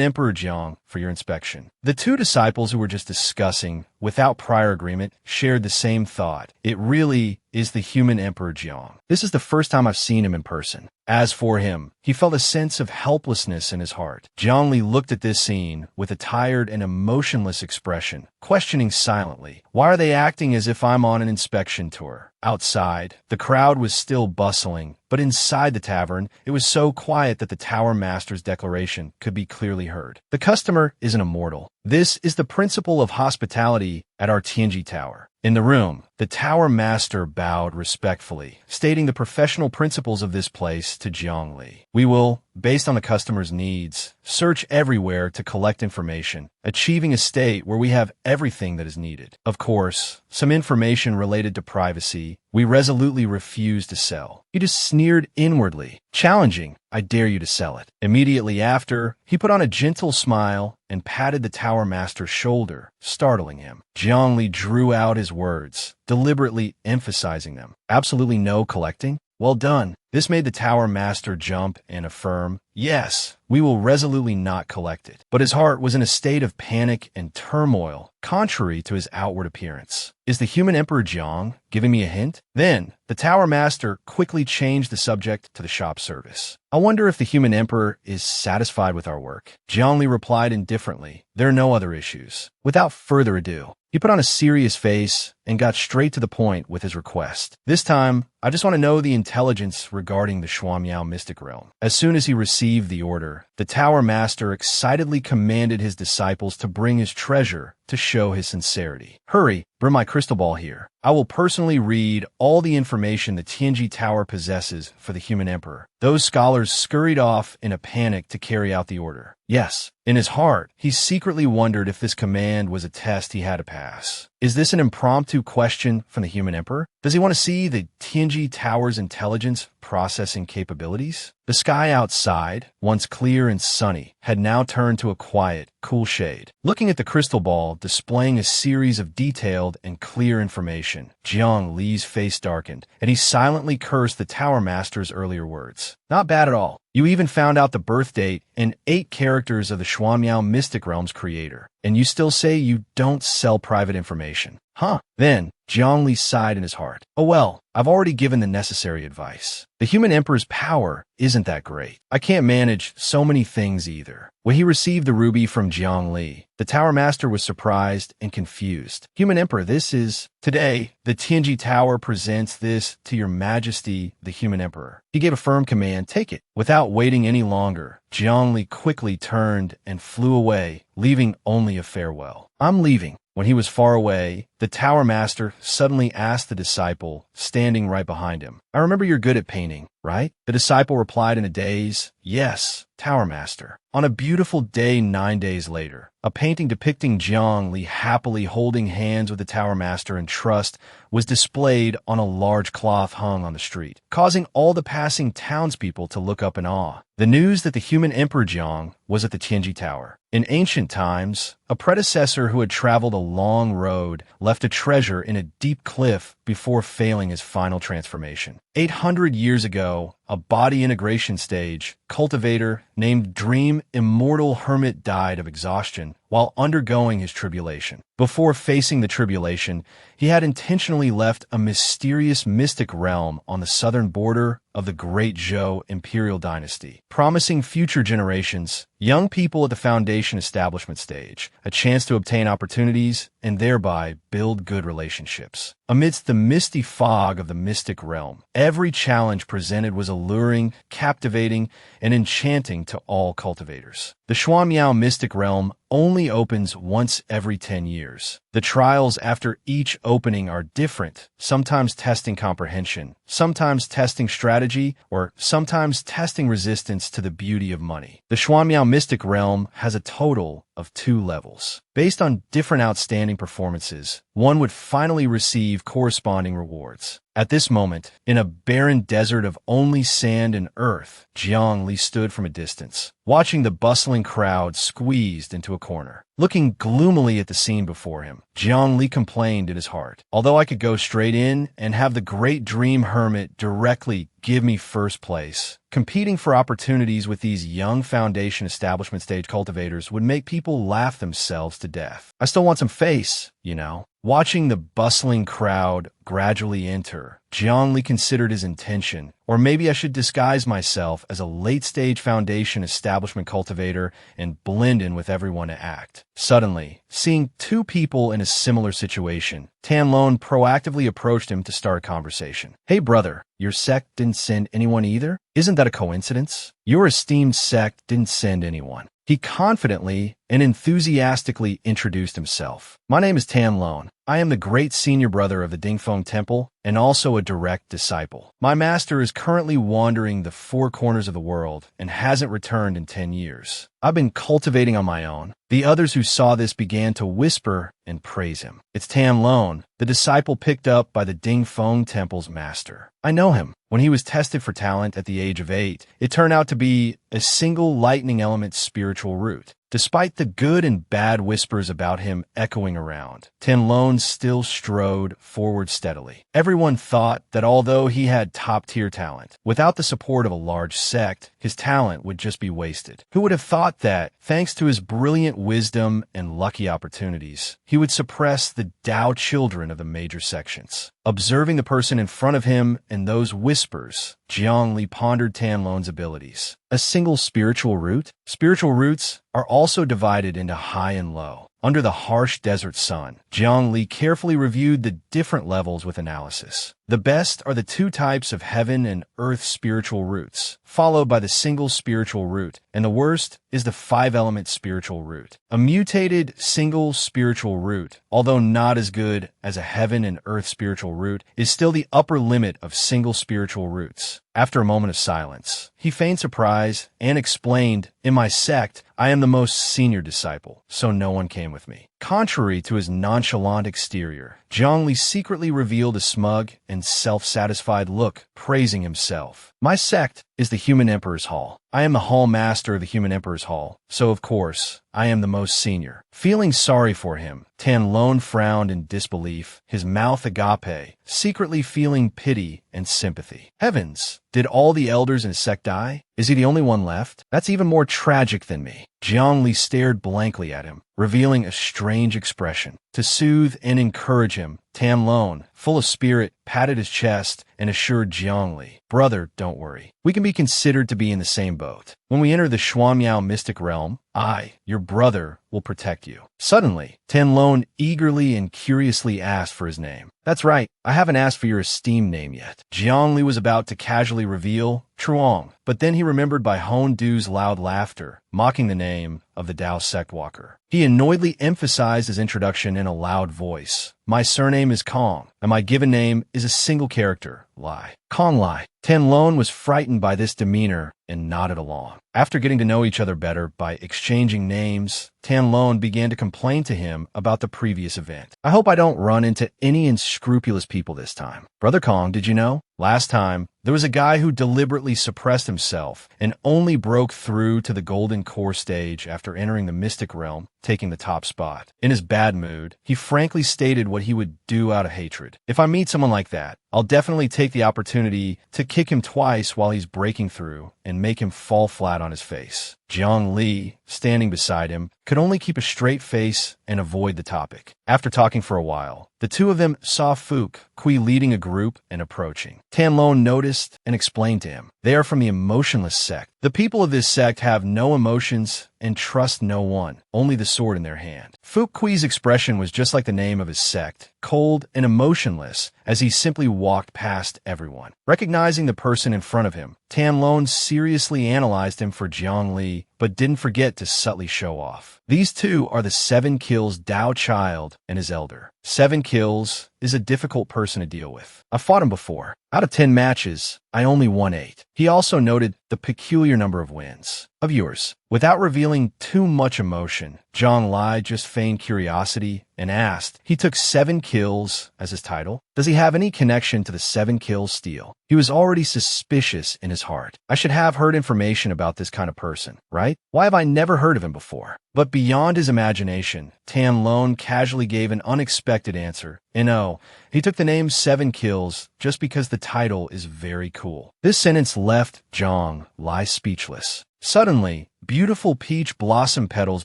Emperor Jiang, for your inspection. The 2 disciples who were just discussing, without prior agreement, shared the same thought. It really is the human Emperor Jiang. This is the first time I've seen him in person. As for him, he felt a sense of helplessness in his heart. Jiang Li looked at this scene with a tired and emotionless expression, questioning silently, why are they acting as if I'm on an inspection tour? Outside, the crowd was still bustling, but inside the tavern, it was so quiet that the Tower Master's declaration could be clearly heard. The customer isn't immortal. This is the principle of hospitality at our Tianji Tower. In the room, the tower master bowed respectfully, stating the professional principles of this place to Jiang Li. We will, based on the customer's needs, search everywhere to collect information, achieving a state where we have everything that is needed. Of course, some information related to privacy we resolutely refuse to sell. He just sneered inwardly, challenging, "I dare you to sell it." Immediately after, he put on a gentle smile and patted the tower master's shoulder, startling him. Jiang Li drew out his words, deliberately emphasizing them. "Absolutely no collecting? Well done." This made the tower master jump and affirm, "Yes, we will resolutely not collect it." But his heart was in a state of panic and turmoil, contrary to his outward appearance. Is the human emperor Jiang giving me a hint? Then, the tower master quickly changed the subject to the shop service. "I wonder if the human emperor is satisfied with our work." Jiang Li replied indifferently, "There are no other issues." Without further ado, he put on a serious face and got straight to the point with his request. "This time, I just want to know the intelligence regarding the Shuamiao mystic realm." As soon as he received the order, the tower master excitedly commanded his disciples to bring his treasure to show his sincerity. "Hurry, bring my crystal ball here. I will personally read all the information the Tianji Tower possesses for the human emperor." Those scholars scurried off in a panic to carry out the order. Yes, in his heart, he secretly wondered if this command was a test he had to pass. Is this an impromptu question from the human emperor? Does he want to see the Tianji Tower's intelligence processing capabilities? The sky outside, once clear and sunny, had now turned to a quiet, cool shade. Looking at the crystal ball displaying a series of detailed and clear information, Jiang Li's face darkened, and he silently cursed the tower master's earlier words. "Not bad at all. You even found out the birth date and 8 characters of the Shuamiao Mystic Realm's creator, and you still say you don't sell private information. Huh?" Then, Jiang Li sighed in his heart. "Oh well, I've already given the necessary advice. The human emperor's power isn't that great. I can't manage so many things either." When he received the ruby from Jiang Li, the tower master was surprised and confused. "Human emperor, this is..." "Today, the Tianji Tower presents this to your majesty, the human emperor." He gave a firm command, "Take it." Without waiting any longer, Jiang Li quickly turned and flew away, leaving only a farewell. "I'm leaving." When he was far away, the tower master suddenly asked the disciple, standing right behind him, "I remember you're good at painting, right?" The disciple replied in a daze, "Yes, tower master." On a beautiful day 9 days later, a painting depicting Jiang Li happily holding hands with the tower master in trust was displayed on a large cloth hung on the street, causing all the passing townspeople to look up in awe. The news that the human emperor Jiang was at the Tianji Tower. In ancient times, a predecessor who had traveled a long road left a treasure in a deep cliff before failing his final transformation. 800 years ago, a body integration stage cultivator named Dream Immortal Hermit died of exhaustion while undergoing his tribulation. Before facing the tribulation, he had intentionally left a mysterious mystic realm on the southern border of the Great Zhou imperial dynasty, promising future generations, young people at the foundation establishment stage, a chance to obtain opportunities and thereby build good relationships. Amidst the misty fog of the mystic realm, every challenge presented was alluring, captivating, and enchanting to all cultivators. The Shuamiao mystic realm only opens once every 10 years. The trials after each opening are different, sometimes testing comprehension, sometimes testing strategy, or sometimes testing resistance to the beauty of money. The Shuamiao mystic realm has a total of 2 levels. Based on different outstanding performances, one would finally receive corresponding rewards. At this moment, in a barren desert of only sand and earth, Jiang Li stood from a distance, watching the bustling crowd squeezed into a corner. Looking gloomily at the scene before him, Jiang Li complained in his heart, "Although I could go straight in and have the great dream hermit directly give me first place, competing for opportunities with these young foundation establishment stage cultivators would make people laugh themselves to death. I still want some face, you know." Watching the bustling crowd gradually enter, Jiang Li considered his intention, or maybe I should disguise myself as a late-stage foundation establishment cultivator and blend in with everyone to act. Suddenly, seeing 2 people in a similar situation, Tanlong proactively approached him to start a conversation. "Hey brother, your sect didn't send anyone either? Isn't that a coincidence?" "Your esteemed sect didn't send anyone. He confidently and enthusiastically introduced himself. My name is Tan Lone. I am the great senior brother of the Dingfeng Temple and also a direct disciple. My master is currently wandering the four corners of the world and hasn't returned in 10 years. I've been cultivating on my own. The others who saw this began to whisper and praise him. It's Tan Lone, the disciple picked up by the Dingfeng Temple's master. I know him. When he was tested for talent at the age of 8, it turned out to be a single lightning element spiritual root. Despite the good and bad whispers about him echoing around, Tan Lone still strode forward steadily. Everyone thought that although he had top-tier talent, without the support of a large sect, his talent would just be wasted. Who would have thought that, thanks to his brilliant wisdom and lucky opportunities, he would suppress the Tao children of the major sections? Observing the person in front of him and those whispers, Jiang Li pondered Tan Lone's abilities. A single spiritual root? Spiritual roots are also divided into high and low. Under the harsh desert sun, Jiang Li carefully reviewed the different levels with analysis. The best are the 2 types of heaven and earth spiritual roots, followed by the single spiritual root, and the worst is the 5-element spiritual root. A mutated single spiritual root, although not as good as a heaven and earth spiritual root, is still the upper limit of single spiritual roots. After a moment of silence, he feigned surprise and explained, "In my sect, I am the most senior disciple, so no one came with me." Contrary to his nonchalant exterior, Jiang Li secretly revealed a smug and self-satisfied look, praising himself. My sect is the Human Emperor's Hall. I am the Hall Master of the Human Emperor's Hall, so of course, I am the most senior. Feeling sorry for him, Tan Lone frowned in disbelief, his mouth agape, secretly feeling pity and sympathy. Heavens, did all the elders in his sect die? Is he the only one left? That's even more tragic than me. Jiang Li stared blankly at him, revealing a strange expression. To soothe and encourage him, Tan Lone, full of spirit, patted his chest and assured Jiang Li, "Brother, don't worry. We can be considered to be in the same boat. When we enter the Xuanmiao mystic realm, I, your brother, will protect you." Suddenly, Tan Lone eagerly and curiously asked for his name. "That's right, I haven't asked for your esteemed name yet." Jiang Li was about to casually reveal Truong, but then he remembered by Hon Du's loud laughter, mocking the name of the Tao sect walker. He annoyedly emphasized his introduction in a loud voice. "My surname is Kong, and my given name is a single character, Lai. Kong Lai." Tan Lone was frightened by this demeanor and nodded along. After getting to know each other better by exchanging names, Tan Lone began to complain to him about the previous event. "I hope I don't run into any unscrupulous people this time. Brother Kong, did you know? Last time, there was a guy who deliberately suppressed himself and only broke through to the Golden Core stage after entering the Mystic Realm, taking the top spot. In his bad mood, he frankly stated what he would do out of hatred. If I meet someone like that, I'll definitely take the opportunity to kick him twice while he's breaking through and make him fall flat on his face." Jiang Li, standing beside him, could only keep a straight face and avoid the topic. After talking for a while, the two of them saw Fook Kui leading a group and approaching. Tan Lone noticed and explained to him, "They are from the emotionless sect. The people of this sect have no emotions and trust no one, only the sword in their hand." Fook Kui's expression was just like the name of his sect, cold and emotionless, as he simply walked past everyone. Recognizing the person in front of him, Tan Lone seriously analyzed him for Jiang Li, but didn't forget to subtly show off. These two are the 7 Kills Tao child and his elder. 7 Kills is a difficult person to deal with. I fought him before. Out of 10 matches, I only won 8. He also noted the peculiar number of wins. Of yours. Without revealing too much emotion, Zhang Lai just feigned curiosity and asked, "He took 7 kills as his title. Does he have any connection to the 7 kills steal?" He was already suspicious in his heart. I should have heard information about this kind of person, right? Why have I never heard of him before? But beyond his imagination, Tan Lone casually gave an unexpected answer. No, he took the name 7 Kills just because the title is very cool. This sentence left Zhang Lai speechless. Suddenly, beautiful peach blossom petals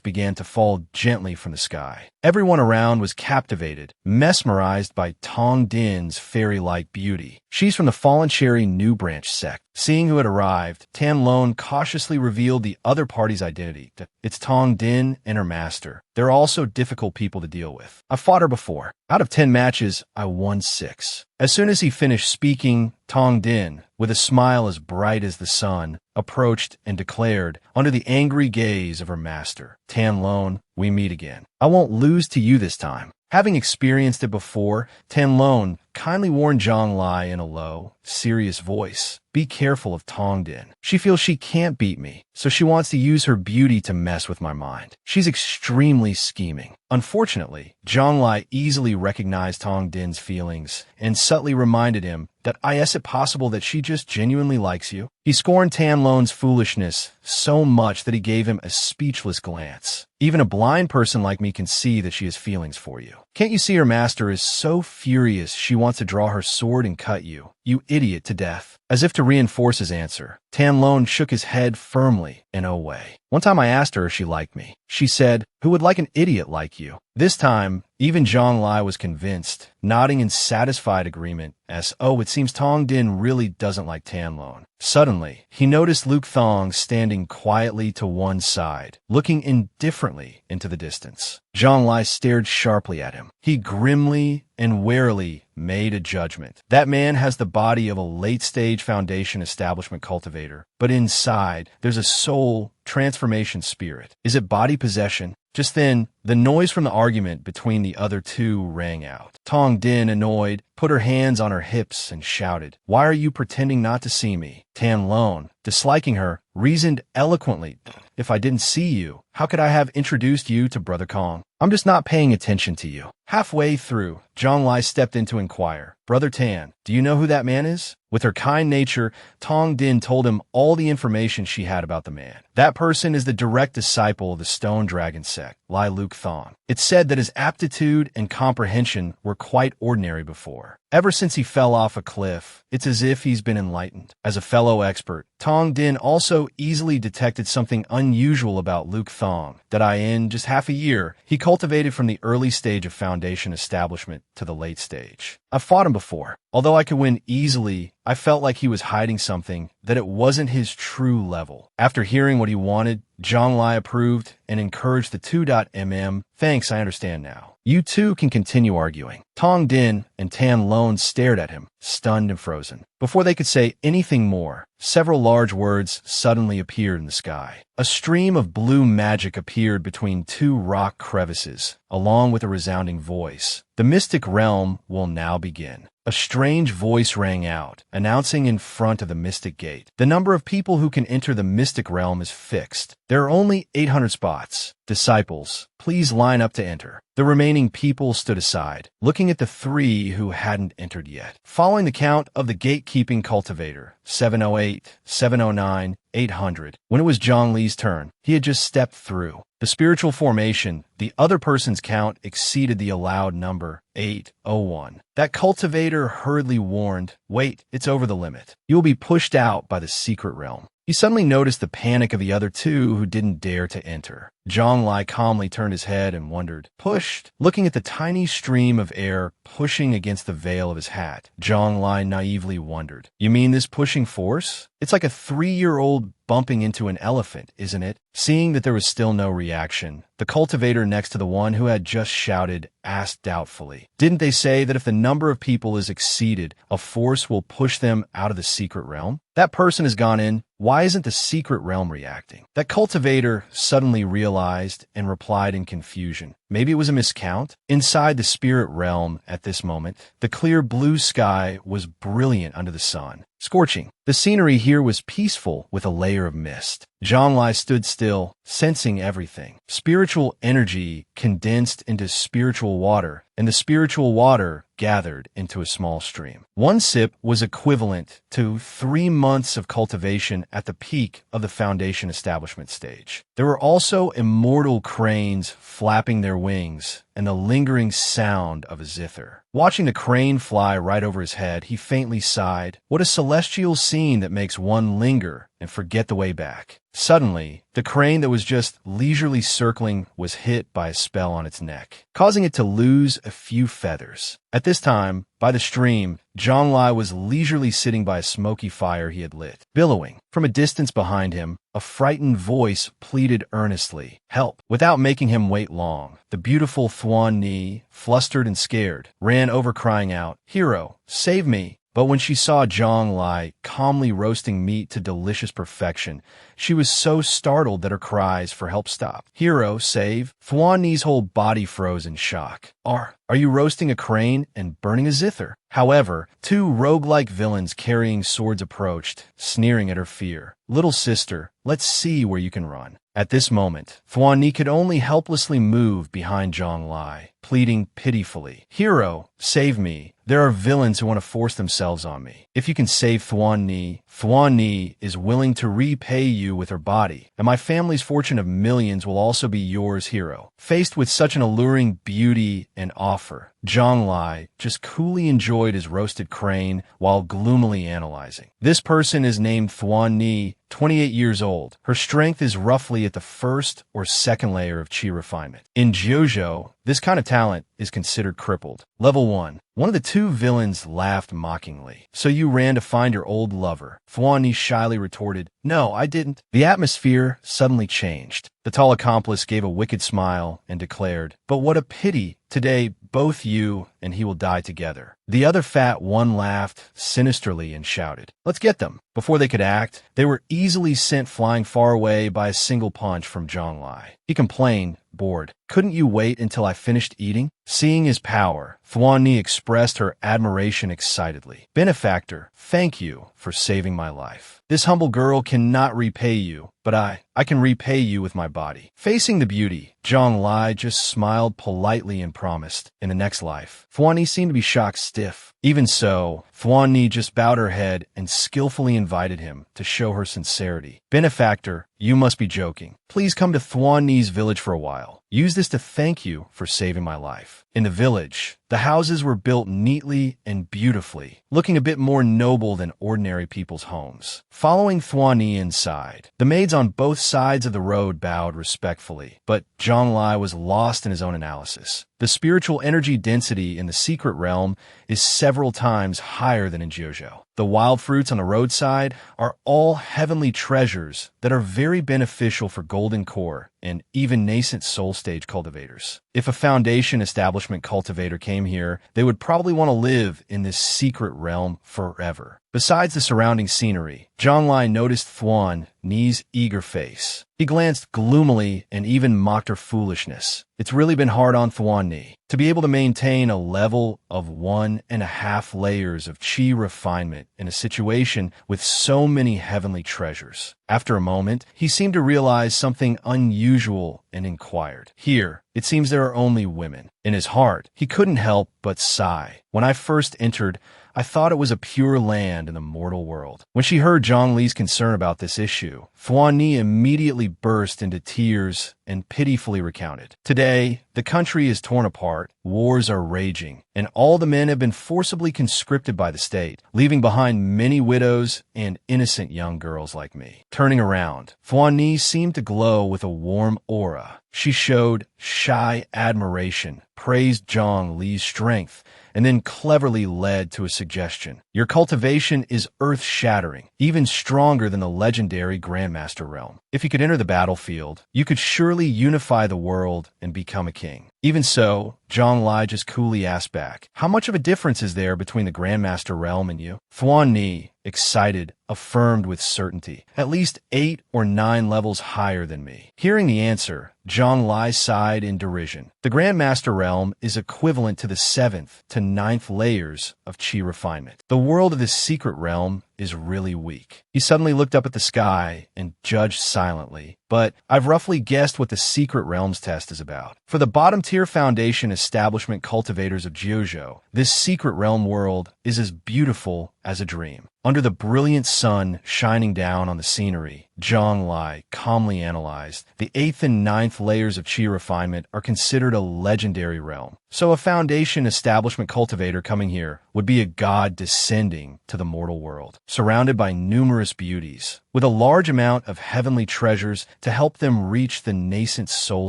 began to fall gently from the sky. Everyone around was captivated, mesmerized by Tong Din's fairy-like beauty. She's from the Fallen Cherry New Branch sect. Seeing who had arrived, Tan Lone cautiously revealed the other party's identity. It's Tong Din and her master. They're also difficult people to deal with. I fought her before. Out of 10 matches, I won 6. As soon as he finished speaking, Tong Din, with a smile as bright as the sun, approached and declared, "Under the angry gaze of her master. Tan Lone, we meet again. I won't lose to you this time. Having experienced it before, Tan Lone kindly warned Zhang Lai in a low, serious voice. Be careful of Tong Din. She feels she can't beat me, so she wants to use her beauty to mess with my mind. She's extremely scheming. Unfortunately, Zhang Lai easily recognized Tong Din's feelings and subtly reminded him that is it possible that she just genuinely likes you? He scorned Tan Lone's foolishness so much that he gave him a speechless glance. Even a blind person like me can see that she has feelings for you. Can't you see her master is so furious she wants to draw her sword and cut you idiot, to death? As if to reinforce his answer, Tan Lone shook his head firmly and away. One time I asked her if she liked me. She said, who would like an idiot like you? This time, even Zhang Lai was convinced, nodding in satisfied agreement as, it seems Tong Din really doesn't like Tan Lone. Suddenly, he noticed Luke Thong standing quietly to one side, looking indifferently into the distance. Zhang Lai stared sharply at him. He grimly and warily made a judgment. That man has the body of a late-stage foundation establishment cultivator, but inside, there's a soul transformation spirit. Is it body possession? Just then, the noise from the argument between the other two rang out. Tong Din, annoyed, put her hands on her hips and shouted, why are you pretending not to see me? Tan Lone, disliking her, reasoned eloquently, if I didn't see you, how could I have introduced you to Brother Kong? I'm just not paying attention to you. Halfway through, Zhang Lai stepped in to inquire, Brother Tan, do you know who that man is? With her kind nature, Tong Din told him all the information she had about the man. That person is the direct disciple of the Stone Dragon sect, Lai Luke Thong. It's said that his aptitude and comprehension were quite ordinary before. Ever since he fell off a cliff, it's as if he's been enlightened. As a fellow expert, Tong Din also easily detected something unusual about Luke Thong that in just half a year, he cultivated from the early stage of foundation establishment to the late stage. I've fought him before. Although I could win easily, I felt like he was hiding something, that it wasn't his true level. After hearing what he wanted, Zhang Lai approved and encouraged the 2.mm. Thanks, I understand now. You two can continue arguing. Tong Din and Tan Lone stared at him, stunned and frozen. Before they could say anything more, several large words suddenly appeared in the sky. A stream of blue magic appeared between two rock crevices, along with a resounding voice. The mystic realm will now begin. A strange voice rang out, announcing in front of the mystic gate. The number of people who can enter the mystic realm is fixed. There are only 800 spots. Disciples, please line up to enter. The remaining people stood aside, looking at the three who hadn't entered yet. Following the count of the gatekeeping cultivator, 708, 709, 800. When it was Zhang Li's turn, he had just stepped through. The spiritual formation, the other person's count exceeded the allowed number, 801. That cultivator hurriedly warned, wait, it's over the limit. You will be pushed out by the secret realm. He suddenly noticed the panic of the other two who didn't dare to enter. Zhang Lai calmly turned his head and wondered, pushed, looking at the tiny stream of air pushing against the veil of his hat. Zhang Lai naively wondered, you mean this pushing force? It's like a 3-year-old bumping into an elephant, isn't it? Seeing that there was still no reaction, the cultivator next to the one who had just shouted asked doubtfully, didn't they say that if the number of people is exceeded, a force will push them out of the secret realm? That person has gone in. Why isn't the secret realm reacting? That cultivator suddenly realized and replied in confusion. Maybe it was a miscount? Inside the spirit realm at this moment, the clear blue sky was brilliant under the sun, scorching. The scenery here was peaceful with a layer of mist. Zhang Lai stood still, sensing everything. Spiritual energy condensed into spiritual water, and the spiritual water gathered into a small stream. One sip was equivalent to 3 months of cultivation at the peak of the foundation establishment stage. There were also immortal cranes flapping their wings and the lingering sound of a zither. Watching the crane fly right over his head, he faintly sighed. What a celestial scene that makes one linger and forget the way back. Suddenly, the crane that was just leisurely circling was hit by a spell on its neck, causing it to lose a few feathers. At this time, by the stream, Zhang Lai was leisurely sitting by a smoky fire he had lit. Billowing, from a distance behind him, a frightened voice pleaded earnestly, help. Without making him wait long, the beautiful Thuan Ni, flustered and scared, ran over crying out, Hero, save me. But when she saw Zhang Lai calmly roasting meat to delicious perfection, she was so startled that her cries for help stopped. "Hero, save!" Thuan Ni's whole body froze in shock. Are you roasting a crane and burning a zither?" However, two roguelike villains carrying swords approached, sneering at her fear. "Little sister, let's see where you can run." At this moment, Thuan Ni could only helplessly move behind Zhang Lai, pleading pitifully. "Hero, save me. There are villains who want to force themselves on me. If you can save Thuan Ni is willing to repay you with her body, and my family's fortune of millions will also be yours, hero." Faced with such an alluring beauty and offer, Zhang Lai just coolly enjoyed his roasted crane while gloomily analyzing. This person is named Thuan Ni, 28 years old. Her strength is roughly at the first or second layer of chi refinement. In JoJo, this kind of talent is considered crippled. Level 1. One of the two villains laughed mockingly. "So you ran to find your old lover?" Thuan Ni shyly retorted, "No, I didn't." The atmosphere suddenly changed. The tall accomplice gave a wicked smile and declared, "But what a pity. Today, both you and he will die together." The other fat one laughed sinisterly and shouted, "Let's get them." Before they could act, they were easily sent flying far away by a single punch from Zhang Lai. He complained, bored, "Couldn't you wait until I finished eating?" Seeing his power, Thuan Ni expressed her admiration excitedly. "Benefactor, thank you for saving my life. This humble girl cannot repay you, but I can repay you with my body." Facing the beauty, Zhang Lai just smiled politely and promised, in the next life. Thuan Ni seemed to be shocked stiff. Even so, Thuan Ni just bowed her head and skillfully invited him to show her sincerity. "Benefactor, you must be joking. Please come to Thuan Ni's village for a while. Use this to thank you for saving my life." In the village, the houses were built neatly and beautifully, looking a bit more noble than ordinary people's homes. Following Thuan Ni inside, the maids on both sides of the road bowed respectfully, but Zhang Lai was lost in his own analysis. The spiritual energy density in the secret realm is several times higher than in JoJo. The wild fruits on the roadside are all heavenly treasures that are very beneficial for golden core and even nascent soul stage cultivators. If a foundation establishment cultivator came here, they would probably want to live in this secret realm forever. Besides the surrounding scenery, Zhang Lai noticed Thuan Ni's eager face. He glanced gloomily and even mocked her foolishness. It's really been hard on Thuan Ni to be able to maintain a level of 1.5 layers of chi refinement in a situation with so many heavenly treasures. After a moment, he seemed to realize something unusual and inquired, "Here, it seems there are only women." In his heart, he couldn't help but sigh. "When I first entered, I thought it was a pure land in the mortal world." When she heard Zhang Li's concern about this issue, Thuan Ni immediately burst into tears and pitifully recounted. "Today, the country is torn apart, wars are raging, and all the men have been forcibly conscripted by the state, leaving behind many widows and innocent young girls like me." Turning around, Thuan Ni seemed to glow with a warm aura. She showed shy admiration, praised Zhang Li's strength, and then cleverly led to a suggestion. "Your cultivation is earth-shattering, even stronger than the legendary Grandmaster realm. If you could enter the battlefield, you could surely unify the world and become a king." Even so, Zhang Lai just coolly asked back, "How much of a difference is there between the Grandmaster realm and you?" Thuan Ni, excited, affirmed with certainty, "At least 8 or 9 levels higher than me." Hearing the answer, Zhang Lai sighed in derision. The Grandmaster realm is equivalent to the 7th to 9th layers of chi refinement. The world of this secret realm is really weak. He suddenly looked up at the sky and judged silently, "But I've roughly guessed what the secret realms test is about. For the bottom-tier foundation establishment cultivators of JoJo, this secret realm world is as beautiful as a dream." Under the brilliant sun shining down on the scenery, Zhang Lai calmly analyzed, "The 8th and 9th layers of chi refinement are considered a legendary realm. So a foundation establishment cultivator coming here would be a god descending to the mortal world, surrounded by numerous beauties, with a large amount of heavenly treasures to help them reach the nascent soul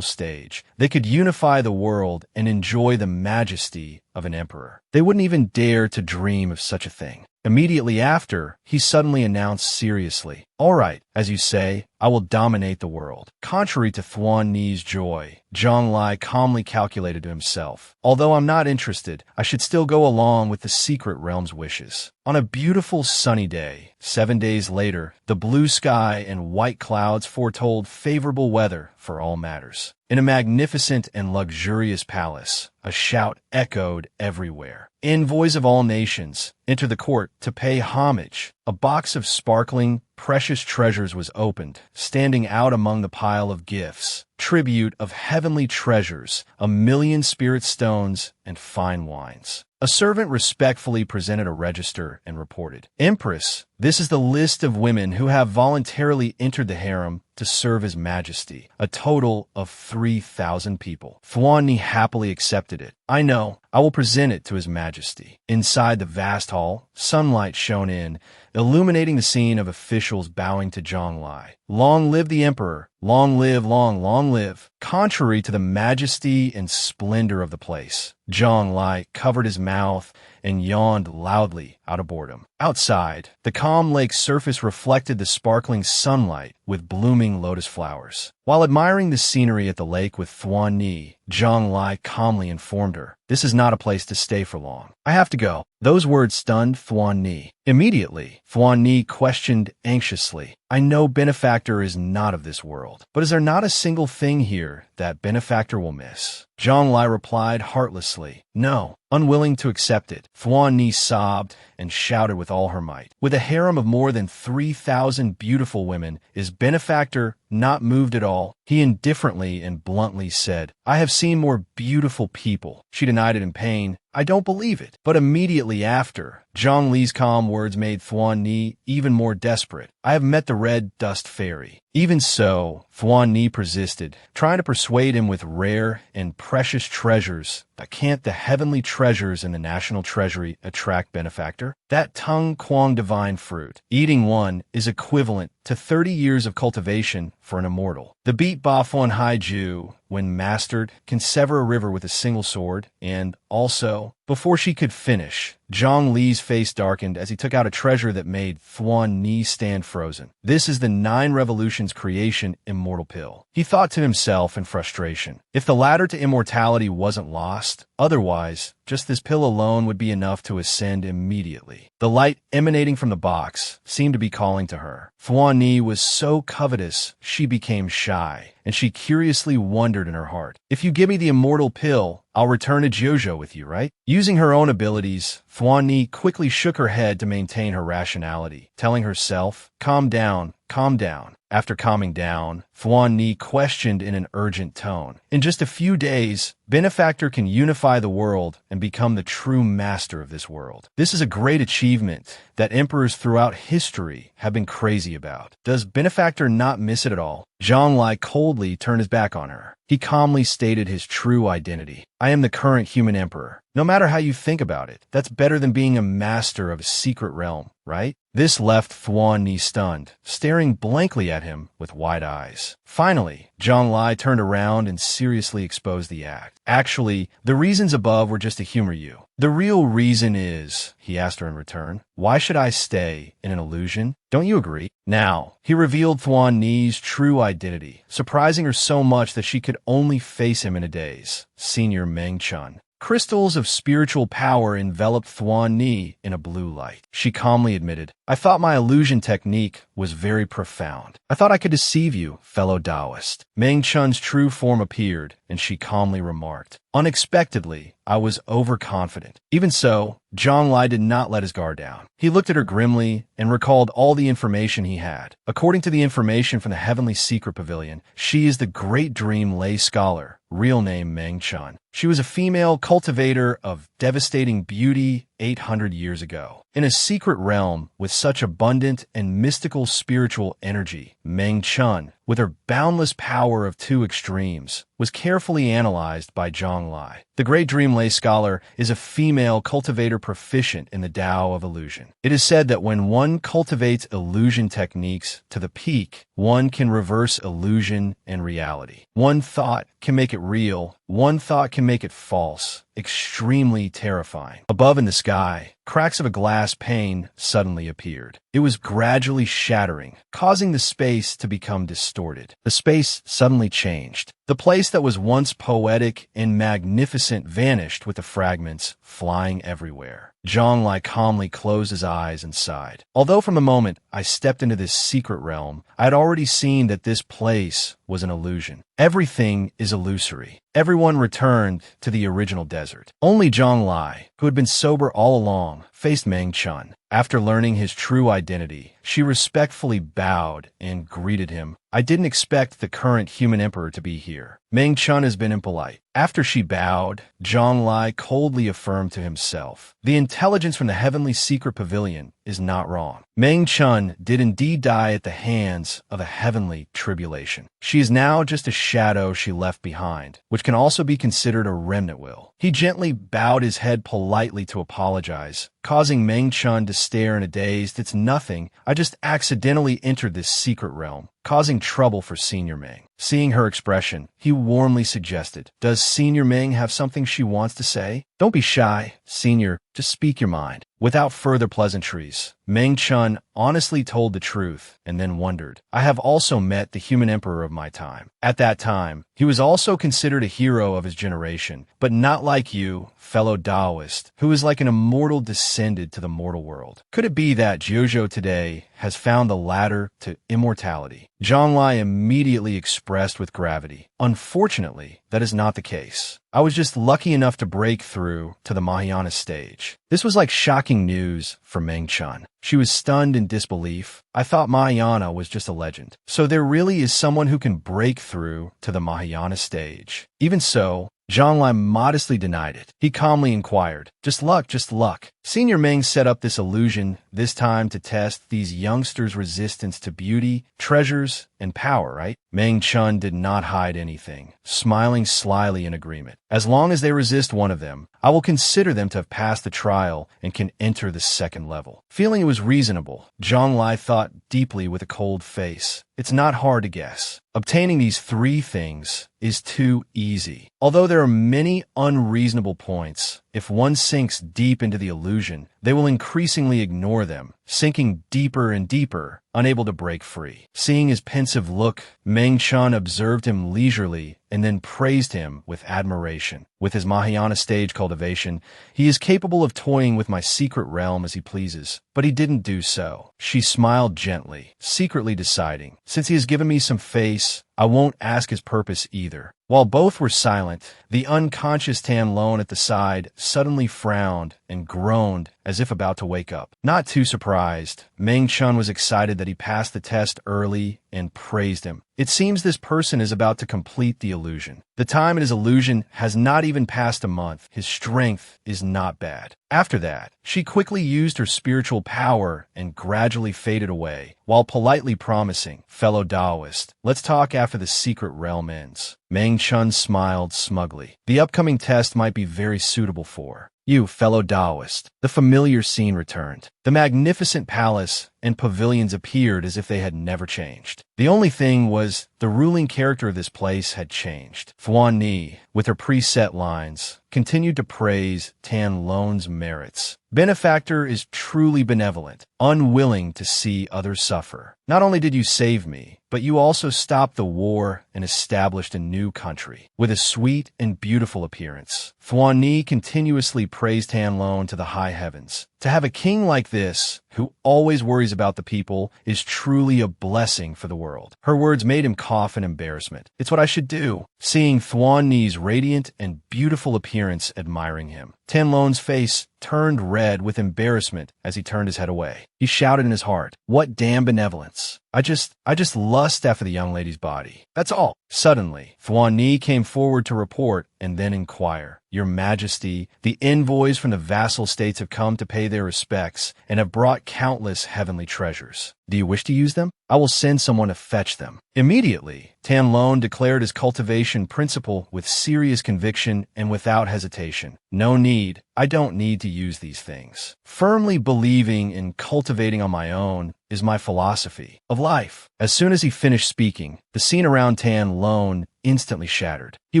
stage. They could unify the world and enjoy the majesty of an emperor. They wouldn't even dare to dream of such a thing." Immediately after, he suddenly announced seriously, All right, as you say, I will dominate the world. Contrary to Thuan Ni's joy, Zhang Lai calmly calculated to himself. Although I'm not interested, I should still go along with the secret realm's wishes. On a beautiful sunny day, 7 days later, the blue sky and white clouds foretold favorable weather for all matters. In a magnificent and luxurious palace, a shout echoed everywhere. Envoys of all nations enter the court to pay homage. A box of sparkling, precious treasures was opened, standing out among the pile of gifts. Tribute of heavenly treasures, 1,000,000 spirit stones, and fine wines. A servant respectfully presented a register and reported, "Empress, this is the list of women who have voluntarily entered the harem to serve His Majesty, a total of 3,000 people." Thuan Ni happily accepted it. "I know. I will present it to His Majesty." Inside the vast hall, sunlight shone in, illuminating the scene of officials bowing to Zhang Lai. "Long live the Emperor! Long live, long live!" Contrary to the majesty and splendor of the place, Zhang Lai covered his mouth and yawned loudly out of boredom. Outside, the calm lake's surface reflected the sparkling sunlight with blooming lotus flowers. While admiring the scenery at the lake with Thuan Ni, Zhang Lai calmly informed her, "This is not a place to stay for long. I have to go." Those words stunned Thuan Ni. Immediately, Thuan Ni questioned anxiously, "I know Benefactor is not of this world, but is there not a single thing here that Benefactor will miss?" Zhang Lai replied heartlessly, "No." Unwilling to accept it, Thuan Ni sobbed and shouted with all her might, "With a harem of more than 3,000 beautiful women, is Benefactor not moved at all?" He indifferently and bluntly said, "I have seen more beautiful people." She denied it in pain. "I don't believe it." But immediately after, Zhang Li's calm words made Thuan Ni even more desperate. "I have met the red dust fairy." Even so, Thuan Ni persisted, trying to persuade him with rare and precious treasures. Can't the heavenly treasures in the national treasury attract Benefactor? That Tung Quang divine fruit, eating one is equivalent to 30 years of cultivation for an immortal. The beat Bafon Haiju, when mastered, can sever a river with a single sword, and also, before she could finish, Zhang Li's face darkened as he took out a treasure that made Thuan Ni stand frozen. "This is the 9 Revolutions creation immortal pill." He thought to himself in frustration. If the ladder to immortality wasn't lost, otherwise, just this pill alone would be enough to ascend immediately. The light emanating from the box seemed to be calling to her. Thuan Ni was so covetous, she became shy, and she curiously wondered in her heart, "If you give me the immortal pill, I'll return to Jojo with you, right?" Using her own abilities, Thuan Ni quickly shook her head to maintain her rationality, telling herself, calm down, calm down." After calming down, Thuan Ni questioned in an urgent tone, "In just a few days, Benefactor can unify the world and become the true master of this world. This is a great achievement that emperors throughout history have been crazy about. Does Benefactor not miss it at all?" Zhang Lai coldly turned his back on her. He calmly stated his true identity. "I am the current human emperor. No matter how you think about it, that's better than being a master of a secret realm, right?" This left Thuan Ni stunned, staring blankly at him with wide eyes. Finally, Zhang Lai turned around and seriously exposed the act. "Actually, the reasons above were just to humor you. The real reason is," he asked her in return, "why should I stay in an illusion? Don't you agree?" Now, he revealed Thuan Ni's true identity, surprising her so much that she could only face him in a daze. Senior Meng Chun. Crystals of spiritual power enveloped Thuan Ni in a blue light. She calmly admitted, "I thought my illusion technique was very profound. I thought I could deceive you, fellow Taoist." Meng Chun's true form appeared, and she calmly remarked, "Unexpectedly, I was overconfident." Even so, Zhang Lai did not let his guard down. He looked at her grimly and recalled all the information he had. According to the information from the Heavenly Secret Pavilion, she is the Great Dream Lay Scholar, real name Meng Chun. She was a female cultivator of devastating beauty 800 years ago. In a secret realm with such abundant and mystical spiritual energy, Meng Chun, with her boundless power of 2 extremes, was carefully analyzed by Zhang Lai. The Great Dream Lay Scholar is a female cultivator proficient in the Tao of illusion. It is said that when one cultivates illusion techniques to the peak, one can reverse illusion and reality. One thought can make it real, one thought can make it false. Extremely terrifying. Above in the sky, cracks of a glass pane suddenly appeared. It was gradually shattering, causing the space to become distorted. The space suddenly changed. The place that was once poetic and magnificent vanished with the fragments flying everywhere. Zhonglai calmly closed his eyes and sighed. Although from the moment I stepped into this secret realm, I had already seen that this place was an illusion. Everything is illusory. Everyone returned to the original desert. Only Zhonglai, who had been sober all along, faced Meng Chun. After learning his true identity, she respectfully bowed and greeted him. I didn't expect the current human emperor to be here. Meng Chun has been impolite. After she bowed, Zhonglai coldly affirmed to himself, the intelligence from the heavenly secret pavilion is not wrong. Meng Chun did indeed die at the hands of a heavenly tribulation. She is now just a shadow she left behind, which can also be considered a remnant will. He gently bowed his head politely to apologize, causing Meng Chun to stare in a daze. It's nothing. I just accidentally entered this secret realm, causing trouble for Senior Meng. Seeing her expression, he warmly suggested, does Senior Meng have something she wants to say? Don't be shy, Senior. Just speak your mind. Without further pleasantries, Meng Chun honestly told the truth and then wondered. I have also met the human emperor of my time. At that time, he was also considered a hero of his generation, but not like you, fellow Taoist, who is like an immortal descended to the mortal world. Could it be that Jojo today has found the ladder to immortality? Zhonglai immediately expressed with gravity. Unfortunately, that is not the case. I was just lucky enough to break through to the Mahayana stage. This was like shocking news for Meng Chun. She was stunned in disbelief. I thought Mahayana was just a legend. So there really is someone who can break through to the Mahayana stage. Even so, Zhonglai modestly denied it. He calmly inquired, just luck, just luck. Senior Meng set up this illusion, this time to test these youngsters' resistance to beauty, treasures, and power, right? Meng Chun did not hide anything, smiling slyly in agreement. As long as they resist one of them, I will consider them to have passed the trial and can enter the second level. Feeling it was reasonable, Zhonglai thought deeply with a cold face. It's not hard to guess. Obtaining these three things is too easy. Although there are many unreasonable points, if one sinks deep into the illusion, they will increasingly ignore them, sinking deeper and deeper, unable to break free. Seeing his pensive look, Meng Chun observed him leisurely and then praised him with admiration. With his Mahayana stage cultivation, he is capable of toying with my secret realm as he pleases, but he didn't do so. She smiled gently, secretly deciding, since he has given me some face, I won't ask his purpose either. While both were silent, the unconscious Tan Lone at the side suddenly frowned and groaned as if about to wake up. Not too surprised, Meng Chun was excited that he passed the test early and praised him. It seems this person is about to complete the illusion. The time in his illusion has not even passed a month. His strength is not bad. After that, she quickly used her spiritual power and gradually faded away, while politely promising, fellow Taoist, let's talk after the secret realm ends. Meng Chun smiled smugly. The upcoming test might be very suitable for you, fellow Taoist. The familiar scene returned. The magnificent palace and pavilions appeared as if they had never changed. The only thing was, the ruling character of this place had changed. Thuan Ni, with her preset lines, continued to praise Tan Lone's merits. Benefactor is truly benevolent, unwilling to see others suffer. Not only did you save me, but you also stopped the war and established a new country. With a sweet and beautiful appearance, Thuan Ni continuously praised Tan Lone to the high heavens. To have a king like this, who always worries about the people, is truly a blessing for the world. Her words made him cough in embarrassment. It's what I should do. Seeing Thuan Ni's radiant and beautiful appearance admiring him, Tan Lone's face turned red with embarrassment as he turned his head away. He shouted in his heart, what damn benevolence. I just lust after the young lady's body. That's all. Suddenly, Thuan Ni came forward to report and then inquire. Your Majesty, the envoys from the vassal states have come to pay their respects and have brought countless heavenly treasures. Do you wish to use them? I will send someone to fetch them. Immediately, Tan Lone declared his cultivation principle with serious conviction and without hesitation. No need. I don't need to use these things. Firmly believing in cultivating on my own is my philosophy of life. As soon as he finished speaking, the scene around Tan Lone instantly shattered. He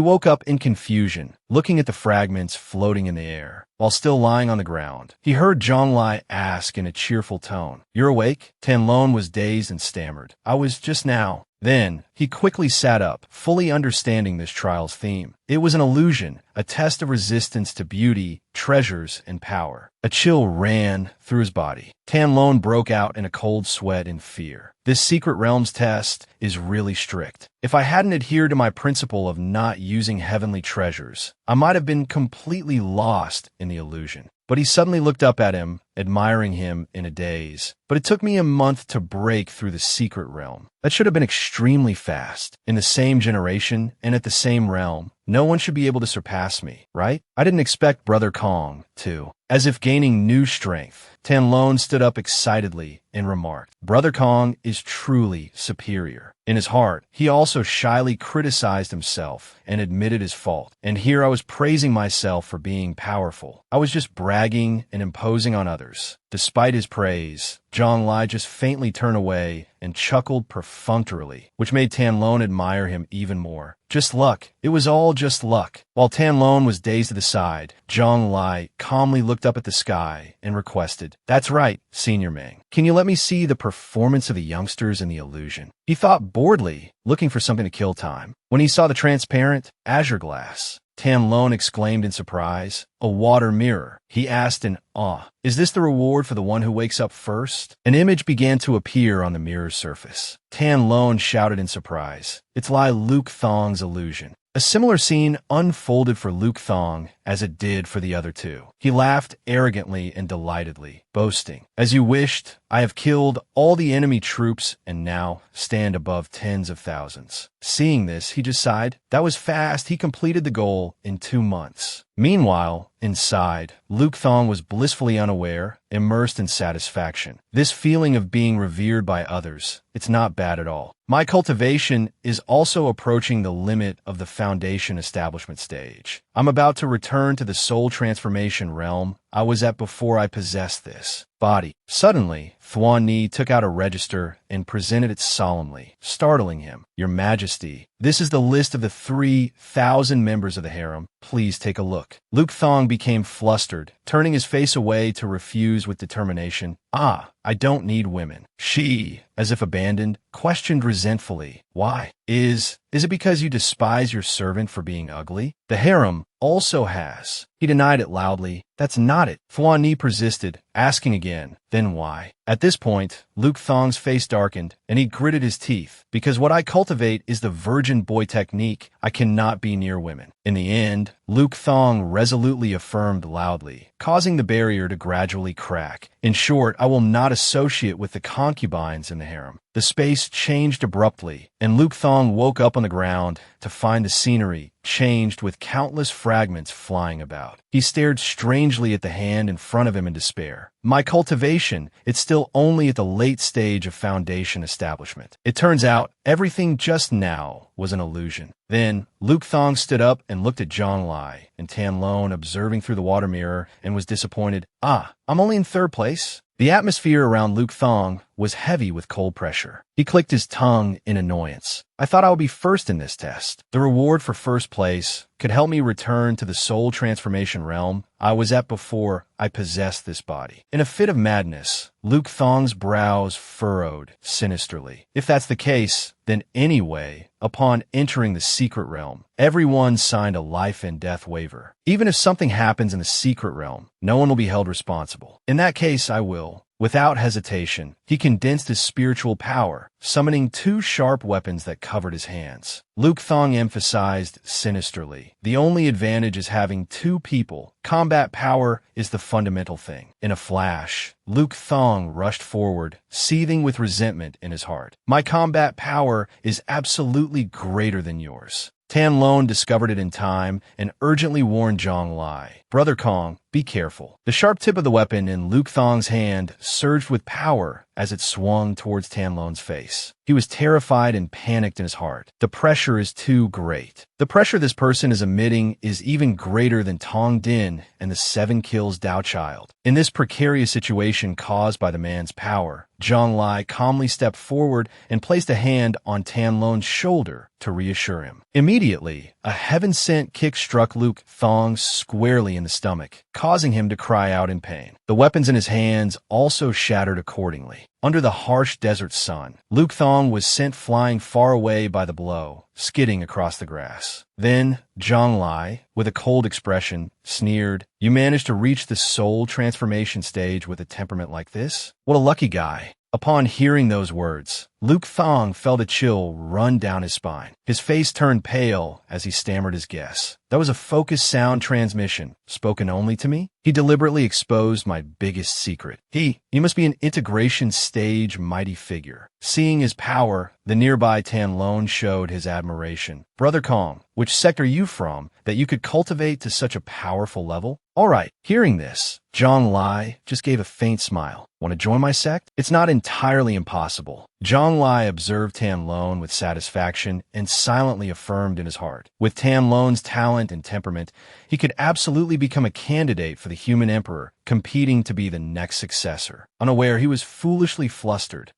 woke up in confusion, looking at the fragments floating in the air. While still lying on the ground, he heard Zhonglai ask in a cheerful tone, "You're awake?" Tan Lone was dazed and stammered, "I was just now." Then, he quickly sat up, fully understanding this trial's theme. It was an illusion, a test of resistance to beauty, treasures, and power. A chill ran through his body. Tan Lone broke out in a cold sweat in fear. This secret realms test is really strict. If I hadn't adhered to my principle of not using heavenly treasures, I might have been completely lost in the illusion. But he suddenly looked up at him, admiring him in a daze. "But it took me a month to break through the secret realm. That should have been extremely fast. In the same generation and at the same realm, no one should be able to surpass me, right? I didn't expect Brother Kong to." As if gaining new strength, Tan Lone stood up excitedly and remarked, "Brother Kong is truly superior." In his heart, he also shyly criticized himself and admitted his fault. And here I was praising myself for being powerful. I was just bragging and imposing on others. Despite his praise, Zhonglai just faintly turned away and chuckled perfunctorily, which made Tan Lone admire him even more. Just luck. It was all just luck. While Tan Lone was dazed to the side, Zhonglai calmly looked up at the sky and requested, "That's right, Senior Ming. Can you let me see the performance of the youngsters in the illusion?" He thought boredly, looking for something to kill time. When he saw the transparent azure glass, Tan Lone exclaimed in surprise, "A water mirror." He asked in awe, "Is this the reward for the one who wakes up first?" An image began to appear on the mirror's surface. Tan Lone shouted in surprise, "It's Lai Luke Thong's illusion." A similar scene unfolded for Luke Thong as it did for the other two. He laughed arrogantly and delightedly, boasting, "As you wished, I have killed all the enemy troops and now stand above tens of thousands." Seeing this, he just sighed. That was fast. He completed the goal in 2 months. Meanwhile, inside, Luke Thong was blissfully unaware, immersed in satisfaction. This feeling of being revered by others, it's not bad at all. My cultivation is also approaching the limit of the foundation establishment stage. I'm about to return to the soul transformation realm I was at before I possessed this body. Suddenly, Thuan Ni took out a register and presented it solemnly, startling him. "Your Majesty, this is the list of the 3,000 members of the harem. Please take a look." Luke Thong became flustered, turning his face away to refuse with determination. "Ah, I don't need women." She, as if abandoned, questioned resentfully, "Why? Is it because you despise your servant for being ugly? The harem also has." He denied it loudly. "That's not it." Thuan Ni persisted, asking again, "Then why?" At this point, Luke Thong's face darkened, and he gritted his teeth. "Because what I cultivate is the virgin boy technique. I cannot be near women." In the end, Luke Thong resolutely affirmed loudly, causing the barrier to gradually crack. "In short, I will not associate with the concubines in the harem." The space changed abruptly, and Luke Thong woke up on the ground to find the scenery changed with countless fragments flying about. He stared strangely at the hand in front of him in despair. "My cultivation, it's still only at the late stage of foundation establishment. It turns out everything just now was an illusion." Then, Luke Thong stood up and looked at Zhonglai and Tan Lone observing through the water mirror and was disappointed. "Ah, I'm only in 3rd place." The atmosphere around Luke Thong was heavy with cold pressure. He clicked his tongue in annoyance. "I thought I would be first in this test. The reward for first place could help me return to the soul transformation realm I was at before I possessed this body." In a fit of madness, Luke Thong's brows furrowed sinisterly. If that's the case, then anyway, upon entering the secret realm, everyone signed a life and death waiver. Even if something happens in the secret realm, no one will be held responsible. In that case, I will. Without hesitation, he condensed his spiritual power, summoning 2 sharp weapons that covered his hands. Luke Thong emphasized sinisterly, "The only advantage is having 2 people. Combat power is the fundamental thing." In a flash, Luke Thong rushed forward, seething with resentment in his heart. "My combat power is absolutely greater than yours." Tan Lone discovered it in time and urgently warned Zhonglai, "Brother Kong, be careful." The sharp tip of the weapon in Luke Thong's hand surged with power as it swung towards Tanlon's face. He was terrified and panicked in his heart. The pressure is too great. The pressure this person is emitting is even greater than Tong Din and the 7 kills Dao Child. In this precarious situation caused by the man's power, Zhang Lai calmly stepped forward and placed a hand on Tanlon's shoulder to reassure him. Immediately, a heaven-sent kick struck Luke Thong squarely in the stomach, causing him to cry out in pain. The weapons in his hands also shattered accordingly. Under the harsh desert sun, Luke Thong was sent flying far away by the blow, skidding across the grass. Then, Zhang Lai, with a cold expression, sneered, "You managed to reach the soul transformation stage with a temperament like this? What a lucky guy." Upon hearing those words, Luke Thong felt a chill run down his spine. His face turned pale as he stammered his guess. "That was a focused sound transmission, spoken only to me?" He deliberately exposed my biggest secret. He must be an integration stage mighty figure. Seeing his power, the nearby Tanlon showed his admiration. "Brother Kong, which sect are you from that you could cultivate to such a powerful level?" "All right." Hearing this, Zhang Lai just gave a faint smile. "Want to join my sect? It's not entirely impossible." Zhang Lai observed Tanlon with satisfaction and silently affirmed in his heart. With Tanlon's talent and temperament, he could absolutely become a candidate for the human emperor, competing to be the next successor. Unaware, he was foolishly flustered.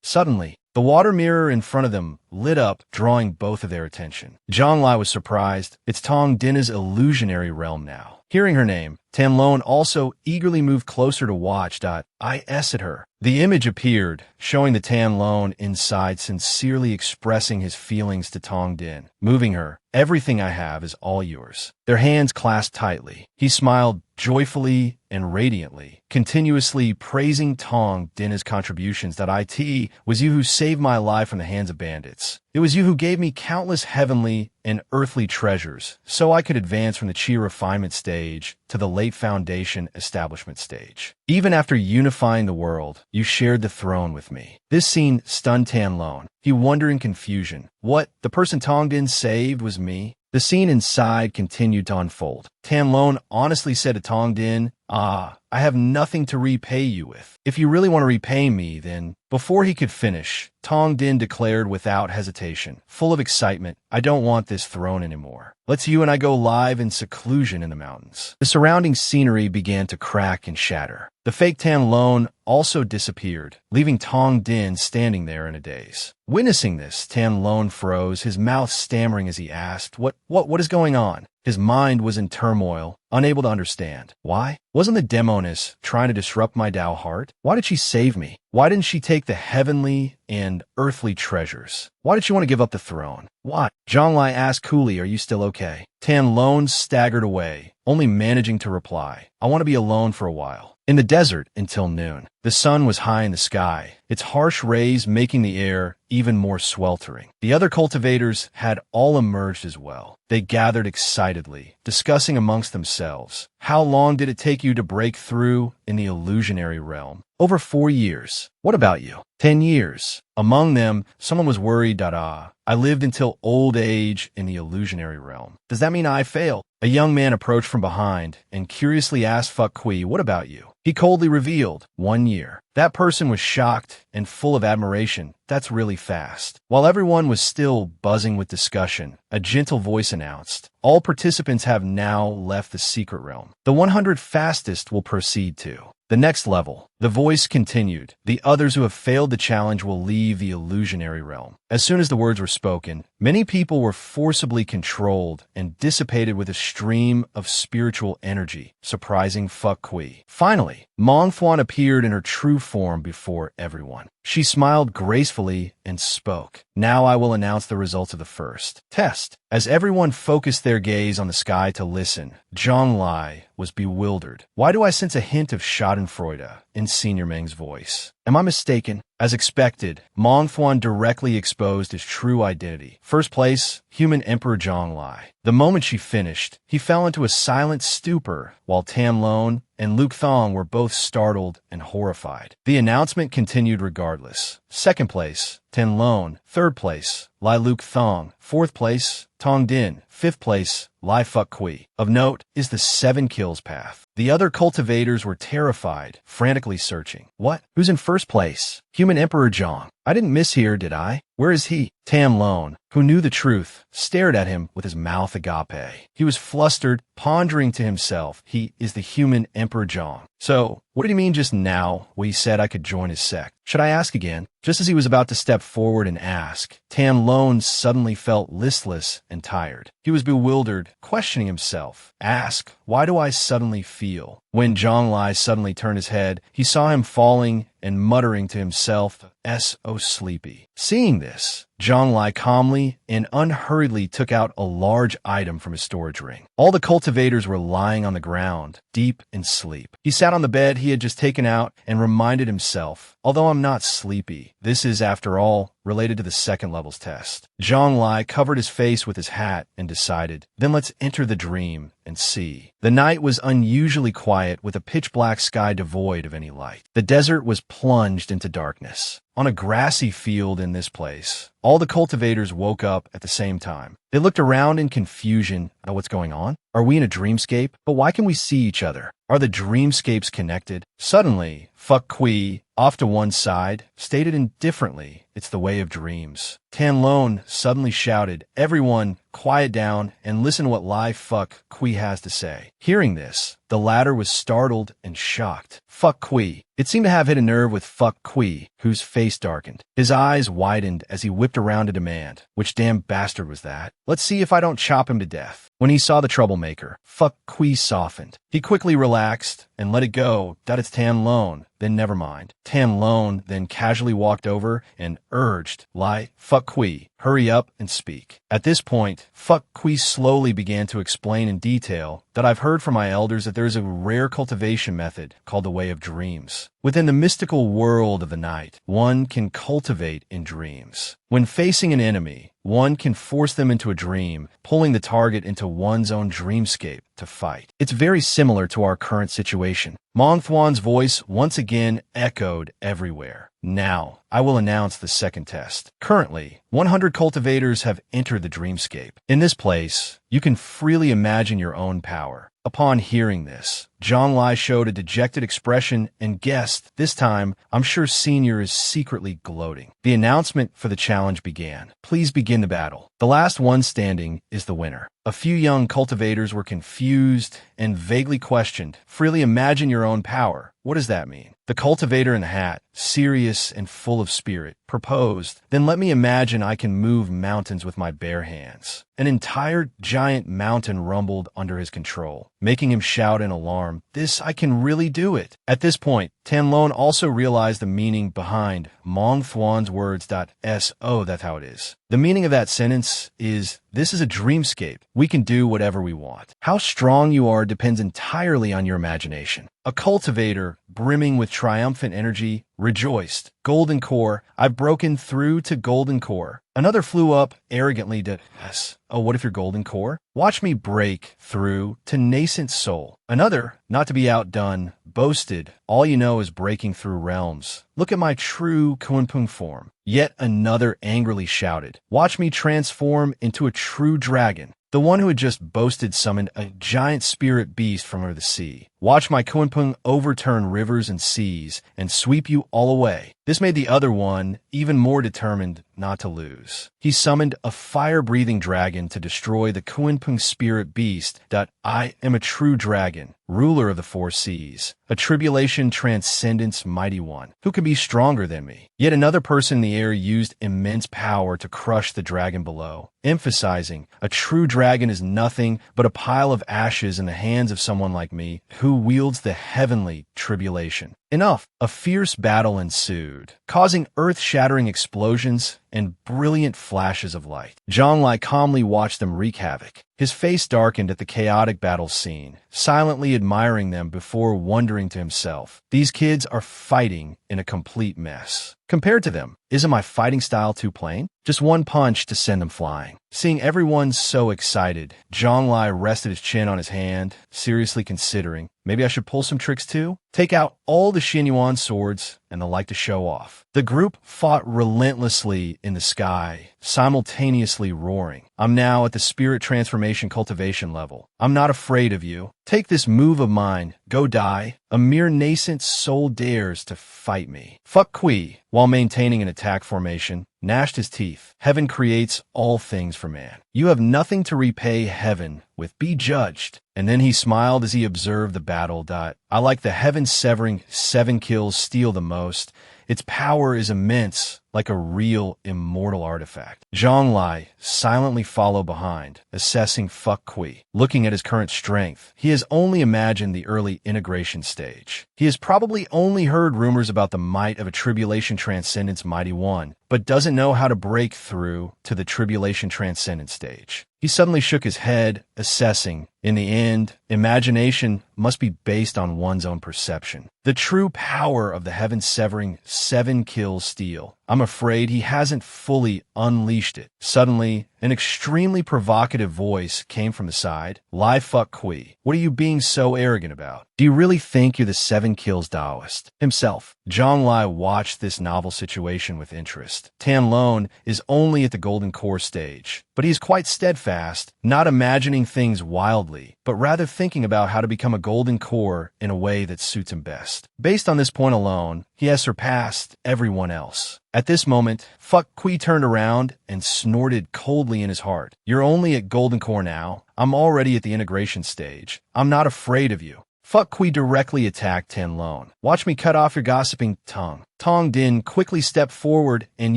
Suddenly, the water mirror in front of them lit up, drawing both of their attention. Zhang Lai was surprised. It's Tong Din's illusionary realm now. Hearing her name, Tanlon also eagerly moved closer to watch. At her. The image appeared, showing the Tanlon inside sincerely expressing his feelings to Tong Din. Moving her, "Everything I have is all yours." Their hands clasped tightly. He smiled joyfully and radiantly, continuously praising Tong Din's contributions. "It was you who saved my life from the hands of bandits. It was you who gave me countless heavenly and earthly treasures, so I could advance from the Chi refinement stage to the late foundation establishment stage. Even after unifying the world, you shared the throne with me." This scene stunned Tanlon. He wondered in confusion. What? The person Tong Din saved was me? The scene inside continued to unfold. Tanlon honestly said to Tong Din, "I have nothing to repay you with. If you really want to repay me, then..." Before he could finish, Tong Din declared without hesitation, full of excitement, "I don't want this throne anymore. Let's you and I go live in seclusion in the mountains." The surrounding scenery began to crack and shatter. The fake Tanlon also disappeared, leaving Tong Din standing there in a daze. Witnessing this, Tanlon froze, his mouth stammering as he asked, What is going on?" His mind was in turmoil, unable to understand. Why? Wasn't the demoness trying to disrupt my Tao heart? Why did she save me? Why didn't she take the heavenly and earthly treasures? Why did she want to give up the throne? Why? Zhang Lai asked coolly, "Are you still okay?" Tanlon staggered away, only managing to reply, "I want to be alone for a while." In the desert until noon, the sun was high in the sky, its harsh rays making the air even more sweltering. The other cultivators had all emerged as well. They gathered excitedly, discussing amongst themselves. "How long did it take you to break through in the illusionary realm?" "Over 4 years." "What about you?" 10 years. Among them, someone was worried. "I lived until old age in the illusionary realm." "Does that mean I failed?" A young man approached from behind and curiously asked Fuck Kui, "What about you?" He coldly revealed, 1 year. That person was shocked and full of admiration. "That's really fast." While everyone was still buzzing with discussion, a gentle voice announced, "All participants have now left the secret realm. The 100 fastest will proceed to the next level." The voice continued, "The others who have failed the challenge will leave the illusionary realm." As soon as the words were spoken, many people were forcibly controlled and dissipated with a stream of spiritual energy, surprising Fuck Kui. Finally, Manhwa appeared in her true form before everyone. She smiled gracefully and spoke. "Now I will announce the results of the first test." As everyone focused their gaze on the sky to listen, Zhang Lai was bewildered. "Why do I sense a hint of schadenfreude in Senior Meng's voice? Am I mistaken?" As expected, Manhwa directly exposed his true identity. First place, Human Emperor Zhang Lai. The moment she finished, he fell into a silent stupor, while Tanlon and Luke Thong were both startled and horrified. The announcement continued regardless. regardless. Second place, Ten Lone. Third place, Lai Luke Thong. Fourth place, Tong Din. Fifth place, Lai Fuck Kui. Of note is the 7 kills path. The other cultivators were terrified, frantically searching. What? Who's in first place? Human Emperor Zhang. I didn't miss here, did I? Where is he? Tam Lone, who knew the truth, stared at him with his mouth agape. He was flustered, pondering to himself, he is the human Emperor Zhang. So, what did he mean just now when he said I could join his sect? Should I ask again? Just as he was about to step forward and ask, Tam Lone suddenly felt listless and tired. He was bewildered, questioning himself. Ask, why do I suddenly feel? When Zhang Lai suddenly turned his head, he saw him falling and muttering to himself, "So sleepy." Seeing this, Zhang Lai calmly and unhurriedly took out a large item from his storage ring. All the cultivators were lying on the ground, deep in sleep. He sat on the bed he had just taken out and reminded himself, although I'm not sleepy, this is, after all, related to the second level's test. Zhang Lai covered his face with his hat and decided, then let's enter the dream and see. The night was unusually quiet with a pitch-black sky devoid of any light. The desert was plunged into darkness. On a grassy field in this place, all the cultivators woke up at the same time. They looked around in confusion at what's going on. Are we in a dreamscape? But why can we see each other? Are the dreamscapes connected? Suddenly, Fuck Kui, off to one side, stated indifferently, it's the way of dreams. Tan Lone suddenly shouted, everyone, quiet down and listen to what Lai Fuck Kui has to say. Hearing this, the latter was startled and shocked. Fuck Kui. It seemed to have hit a nerve with Fuck Kui, whose face darkened. His eyes widened as he whipped around to demand, which damn bastard was that? Let's see if I don't chop him to death. When he saw the troublemaker, Fuck Kui softened. He quickly relaxed and let it go that it's Tan Lone. Then never mind. Tan Lone then casually walked over and urged Lai Fuck Kui, hurry up and speak. At this point, Fuck Kui slowly began to explain in detail that I've heard from my elders that there is a rare cultivation method called the Way of Dreams. Within the mystical world of the night, one can cultivate in dreams. When facing an enemy, one can force them into a dream, pulling the target into one's own dreamscape to fight. It's very similar to our current situation. Mongthuan's voice once again echoed everywhere. Now, I will announce the second test. Currently, 100 cultivators have entered the dreamscape. In this place, you can freely imagine your own power. Upon hearing this, Zhang Lai showed a dejected expression and guessed, this time, I'm sure Senior is secretly gloating. The announcement for the challenge began. Please begin the battle. The last one standing is the winner. A few young cultivators were confused and vaguely questioned. Freely imagine your own power. What does that mean? The cultivator in the hat, serious and full of spirit, proposed, then let me imagine I can move mountains with my bare hands. An entire giant mountain rumbled under his control, making him shout in alarm, this, I can really do it. At this point, Tanlone also realized the meaning behind Mongthuan's words. So that's how it is. The meaning of that sentence is, this is a dreamscape. We can do whatever we want. How strong you are depends entirely on your imagination. A cultivator, brimming with triumphant energy, rejoiced. Golden Core, I've broken through to Golden Core. Another flew up arrogantly to, yes. Oh, what if you're Golden Core? Watch me break through to Nascent Soul. Another, not to be outdone, boasted, all you know is breaking through realms. Look at my true Kunpung form. Yet another angrily shouted, watch me transform into a true dragon. The one who had just boasted summoned a giant spirit beast from under the sea. Watch my Kunpung overturn rivers and seas and sweep you all away. This made the other one even more determined not to lose. He summoned a fire-breathing dragon to destroy the Kunpung spirit beast. I am a true dragon, ruler of the four seas, a tribulation transcendence mighty one. Who can be stronger than me? Yet another person in the air used immense power to crush the dragon below, emphasizing, a true dragon is nothing but a pile of ashes in the hands of someone like me who wields the heavenly tribulation. Enough. A fierce battle ensued, causing earth-shattering explosions and brilliant flashes of light. Zhang Lai calmly watched them wreak havoc. His face darkened at the chaotic battle scene, silently admiring them before wondering to himself, these kids are fighting in a complete mess. Compared to them, isn't my fighting style too plain? Just one punch to send them flying. Seeing everyone so excited, Zhang Lai rested his chin on his hand, seriously considering, maybe I should pull some tricks too? Take out all the Xinyuan swords and the like to show off. The group fought relentlessly in the sky, simultaneously roaring. I'm now at the spirit transformation cultivation level. I'm not afraid of you. Take this move of mine. Go die. A mere nascent soul dares to fight me. Fuck Kui, while maintaining an attack formation, gnashed his teeth. Heaven creates all things for man. You have nothing to repay heaven with. Be judged. And then he smiled as he observed the battle. I like the heaven-severing 7 kills steal the most. Its power is immense, like a real immortal artifact. Zhonglai silently followed behind, assessing Fuck Kui. Looking at his current strength, he has only imagined the early integration stage. He has probably only heard rumors about the might of a Tribulation Transcendence Mighty One, but doesn't know how to break through to the Tribulation Transcendence stage. He suddenly shook his head, assessing. In the end, imagination must be based on one's own perception. The true power of the heaven-severing 7 kills steal. I'm afraid he hasn't fully unleashed it. Suddenly, an extremely provocative voice came from the side. Lie Fuck Kui. What are you being so arrogant about? Do you really think you're the 7 kills Taoist? Himself. Zhonglai watched this novel situation with interest. Tianlong is only at the Golden Core stage, but he's quite steadfast, not imagining things wildly, but rather thinking about how to become a Golden Core in a way that suits him best. Based on this point alone, he has surpassed everyone else. At this moment, Fuck Kui turned around and snorted coldly in his heart. You're only at Golden Core now. I'm already at the integration stage. I'm not afraid of you. Fuck Kui directly attacked Tianlong. Watch me cut off your gossiping tongue. Tong Din quickly stepped forward and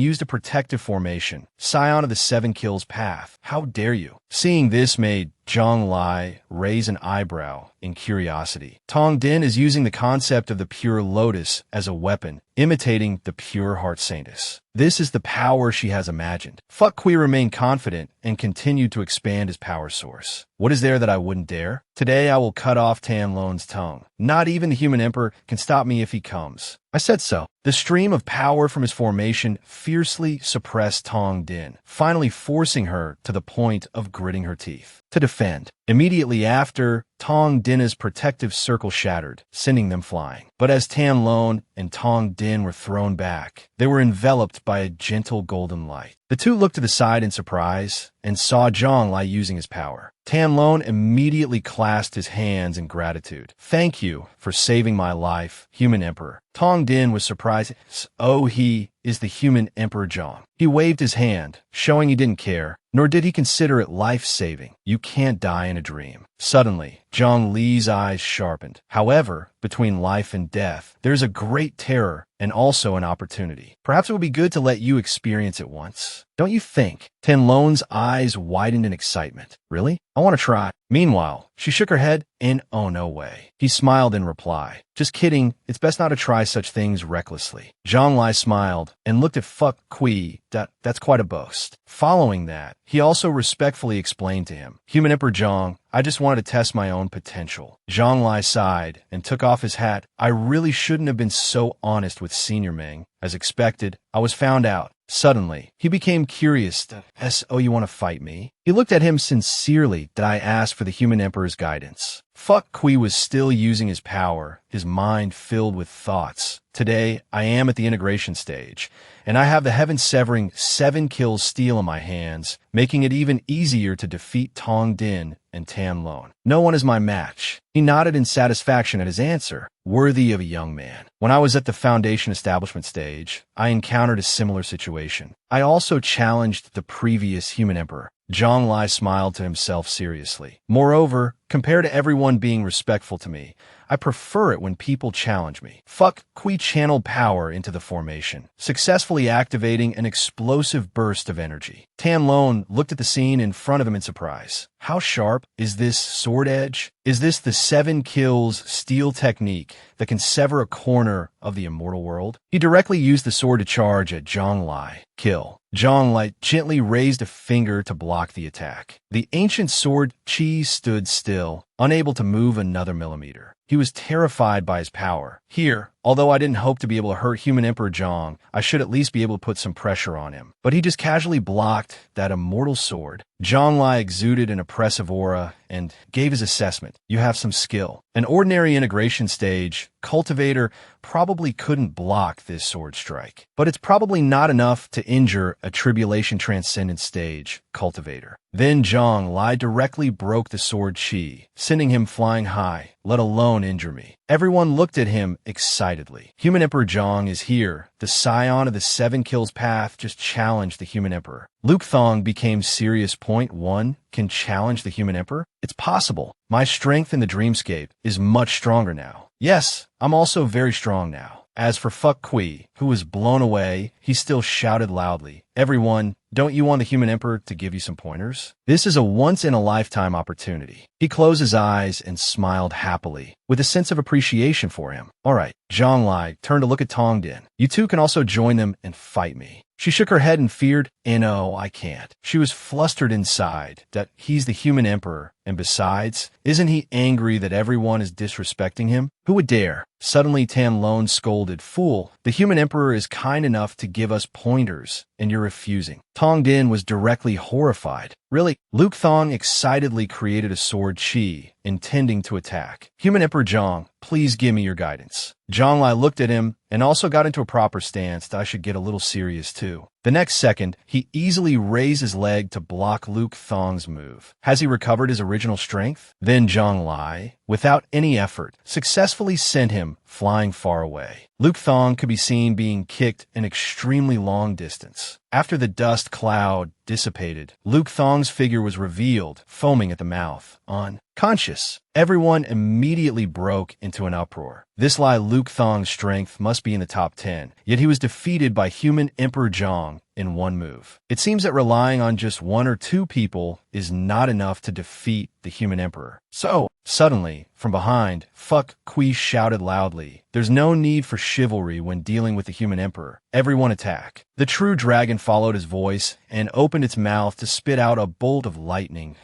used a protective formation, scion of the 7 kills path. How dare you? Seeing this made Zhonglai raise an eyebrow in curiosity. Tong Din is using the concept of the pure lotus as a weapon, imitating the pure heart saintess. This is the power she has imagined. Fuck Kui remained confident and continued to expand his power source. What is there that I wouldn't dare? Today I will cut off Tianlong's tongue. Not even the human emperor can stop me if he comes. I said so. The stream of power from his formation fiercely suppressed Tong Din, finally forcing her to the point of gritting her teeth to defend. Immediately after, Tong Din's protective circle shattered, sending them flying. But as Tianlong and Tong Din were thrown back, they were enveloped by a gentle golden light. The two looked to the side in surprise and saw Zhonglai using his power. Tianlong immediately clasped his hands in gratitude. Thank you for saving my life, human emperor. Tong Din was surprised. Oh, he is the human emperor Zhong. He waved his hand, showing he didn't care, nor did he consider it life-saving. You can't die in a dream. Suddenly, Zhong Li's eyes sharpened. However, between life and death, there's a great terror and also an opportunity. Perhaps it would be good to let you experience it once. Don't you think? Tianlong's eyes widened in excitement. Really? I want to try. Meanwhile, she shook her head and oh, no way. He smiled in reply. Just kidding. It's best not to try such things recklessly. Zhonglai smiled and looked at Fuck Kui. That's quite a boast. Following that, he also respectfully explained to him, Human Emperor Zhong, I just wanted to test my own potential. Zhonglai sighed and took off his hat. I really shouldn't have been so honest with Senior Ming. As expected, I was found out. Suddenly, he became curious. So you want to fight me? He looked at him sincerely. Did I ask for the human emperor's guidance? Fuck Kui was still using his power, his mind filled with thoughts. Today, I am at the integration stage, and I have the heaven-severing 7 kills steel in my hands, making it even easier to defeat Tong Din and Tianlong. No one is my match. He nodded in satisfaction at his answer, worthy of a young man. When I was at the Foundation establishment stage, I encountered a similar situation. I also challenged the previous human emperor. Zhonglai smiled to himself seriously. Moreover, compared to everyone being respectful to me, I prefer it when people challenge me. Fuck Kui channeled power into the formation, successfully activating an explosive burst of energy. Tianlong looked at the scene in front of him in surprise. How sharp is this sword edge? Is this the 7 kills steel technique that can sever a corner of the immortal world? He directly used the sword to charge at Zhonglai. Kill. Zhonglai gently raised a finger to block the attack. The ancient sword Qi stood still, unable to move another millimeter. He was terrified by his power. Here, although I didn't hope to be able to hurt human Emperor Zhong, I should at least be able to put some pressure on him. But he just casually blocked that immortal sword. Zhonglai exuded an oppressive aura and gave his assessment. You have some skill. An ordinary integration stage cultivator probably couldn't block this sword strike, but it's probably not enough to injure a tribulation transcendent stage cultivator. Then Zhang Lai directly broke the sword chi, sending him flying high, let alone injure me. Everyone looked at him excitedly. Human Emperor Zhang is here. The scion of the 7 kills path just challenged the Human Emperor. Luke Thong became serious. Point 1 can challenge the Human Emperor? It's possible. My strength in the dreamscape is much stronger now. Yes, I'm also very strong now. As for Fuck Kui, who was blown away, he still shouted loudly, "Everyone, don't you want the Human Emperor to give you some pointers? This is a once-in-a-lifetime opportunity." He closed his eyes and smiled happily, with a sense of appreciation for him. "All right." Zhang Lai turned to look at Tong Din. "You two can also join them and fight me." She shook her head and feared, "No, I can't." She was flustered inside that he's the Human Emperor, and besides, isn't he angry that everyone is disrespecting him? Who would dare? Suddenly Tan Lone scolded, "Fool, the Human Emperor is kind enough to give us pointers, and you're refusing." Tong Din was directly horrified. "Really?" Luke Thong excitedly created a sword chi, intending to attack. "Human Emperor Zhang, please give me your guidance." Zhang Lai looked at him and also got into a proper stance that I should get a little serious too. The next second, he easily raised his leg to block Luke Thong's move. Has he recovered his original strength? Then Zhang Lai, without any effort, successfully sent him flying far away. Luke Thong could be seen being kicked an extremely long distance. After the dust cloud dissipated, Luke Thong's figure was revealed, foaming at the mouth, unconscious. Everyone immediately broke into an uproar. This lie Luke Thong's strength must be in the top 10, yet he was defeated by Human Emperor Zhang in one move. It seems that relying on just 1 or 2 people is not enough to defeat the Human Emperor. So, suddenly, from behind, Fuck Kui shouted loudly, "There's no need for chivalry when dealing with the Human Emperor. Everyone attack." The true dragon followed his voice and opened its mouth to spit out a bolt of lightning.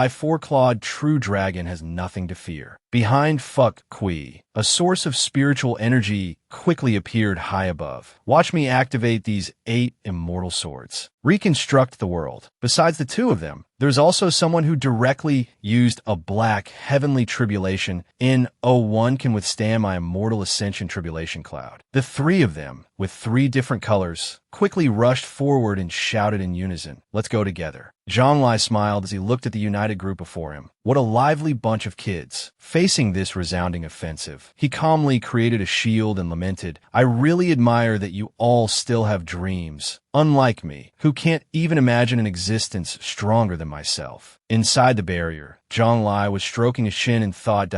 Four-clawed true dragon has nothing to fear. Behind Fuck Kui, a source of spiritual energy quickly appeared high above. Watch me activate these 8 immortal swords. Reconstruct the world. Besides the 2 of them, there's also someone who directly used a black heavenly tribulation. N01 can withstand my immortal ascension tribulation cloud. The 3 of them, with 3 different colors, quickly rushed forward and shouted in unison, "Let's go together." Zhang Lai smiled as he looked at the united group before him. What a lively bunch of kids. Facing this resounding offensive, he calmly created a shield and lamented, "I really admire that you all still have dreams, unlike me, who can't even imagine an existence stronger than myself." Inside the barrier, Zhang Lai was stroking his chin and thought,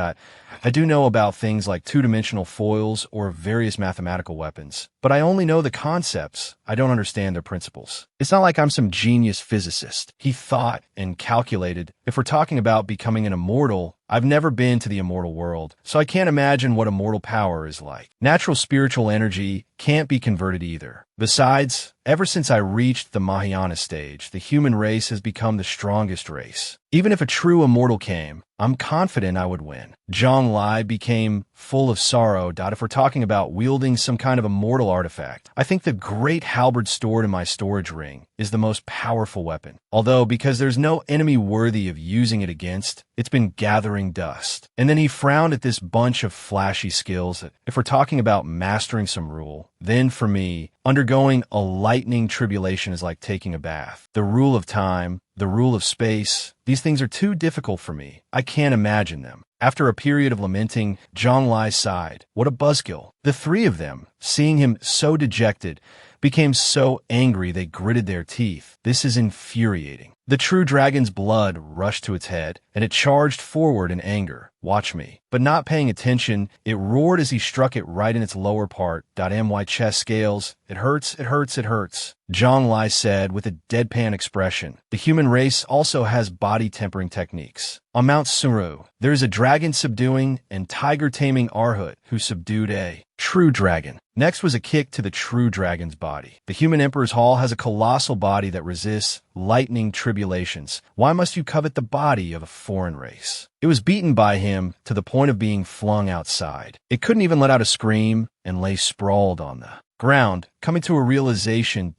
"I do know about things like 2-dimensional foils or various mathematical weapons, but I only know the concepts. I don't understand their principles. It's not like I'm some genius physicist." He thought and calculated, if we're talking about becoming an immortal, I've never been to the immortal world, so I can't imagine what immortal power is like. Natural spiritual energy can't be converted either. Besides, ever since I reached the Mahayana stage, the human race has become the strongest race. Even if a true immortal came, I'm confident I would win. Zhang Lai became full of sorrow. If we're talking about wielding some kind of immortal artifact, I think the great halberd stored in my storage ring is the most powerful weapon. Although, because there's no enemy worthy of using it against, it's been gathering dust. And then he frowned at this bunch of flashy skills. If we're talking about mastering some rule, then for me, undergoing a lightning tribulation is like taking a bath. The rule of time, the rule of space, these things are too difficult for me. I can't imagine them. After a period of lamenting, Zhang Lai sighed. What a buzzkill. The 3 of them, seeing him so dejected, became so angry they gritted their teeth. This is infuriating. The true dragon's blood rushed to its head, and it charged forward in anger. Watch me. But not paying attention, it roared as he struck it right in its lower part. My chest scales. It hurts, it hurts, it hurts. Zhang Lai said with a deadpan expression. The human race also has body tempering techniques. On Mount Suru, there is a dragon subduing and tiger taming Arhut who subdued a true dragon. Next was a kick to the true dragon's body. The human emperor's hall has a colossal body that resists lightning tribulations. Why must you covet the body of a foreign race? It was beaten by him to the point of being flung outside. It couldn't even let out a scream and lay sprawled on the ground, coming to a realization.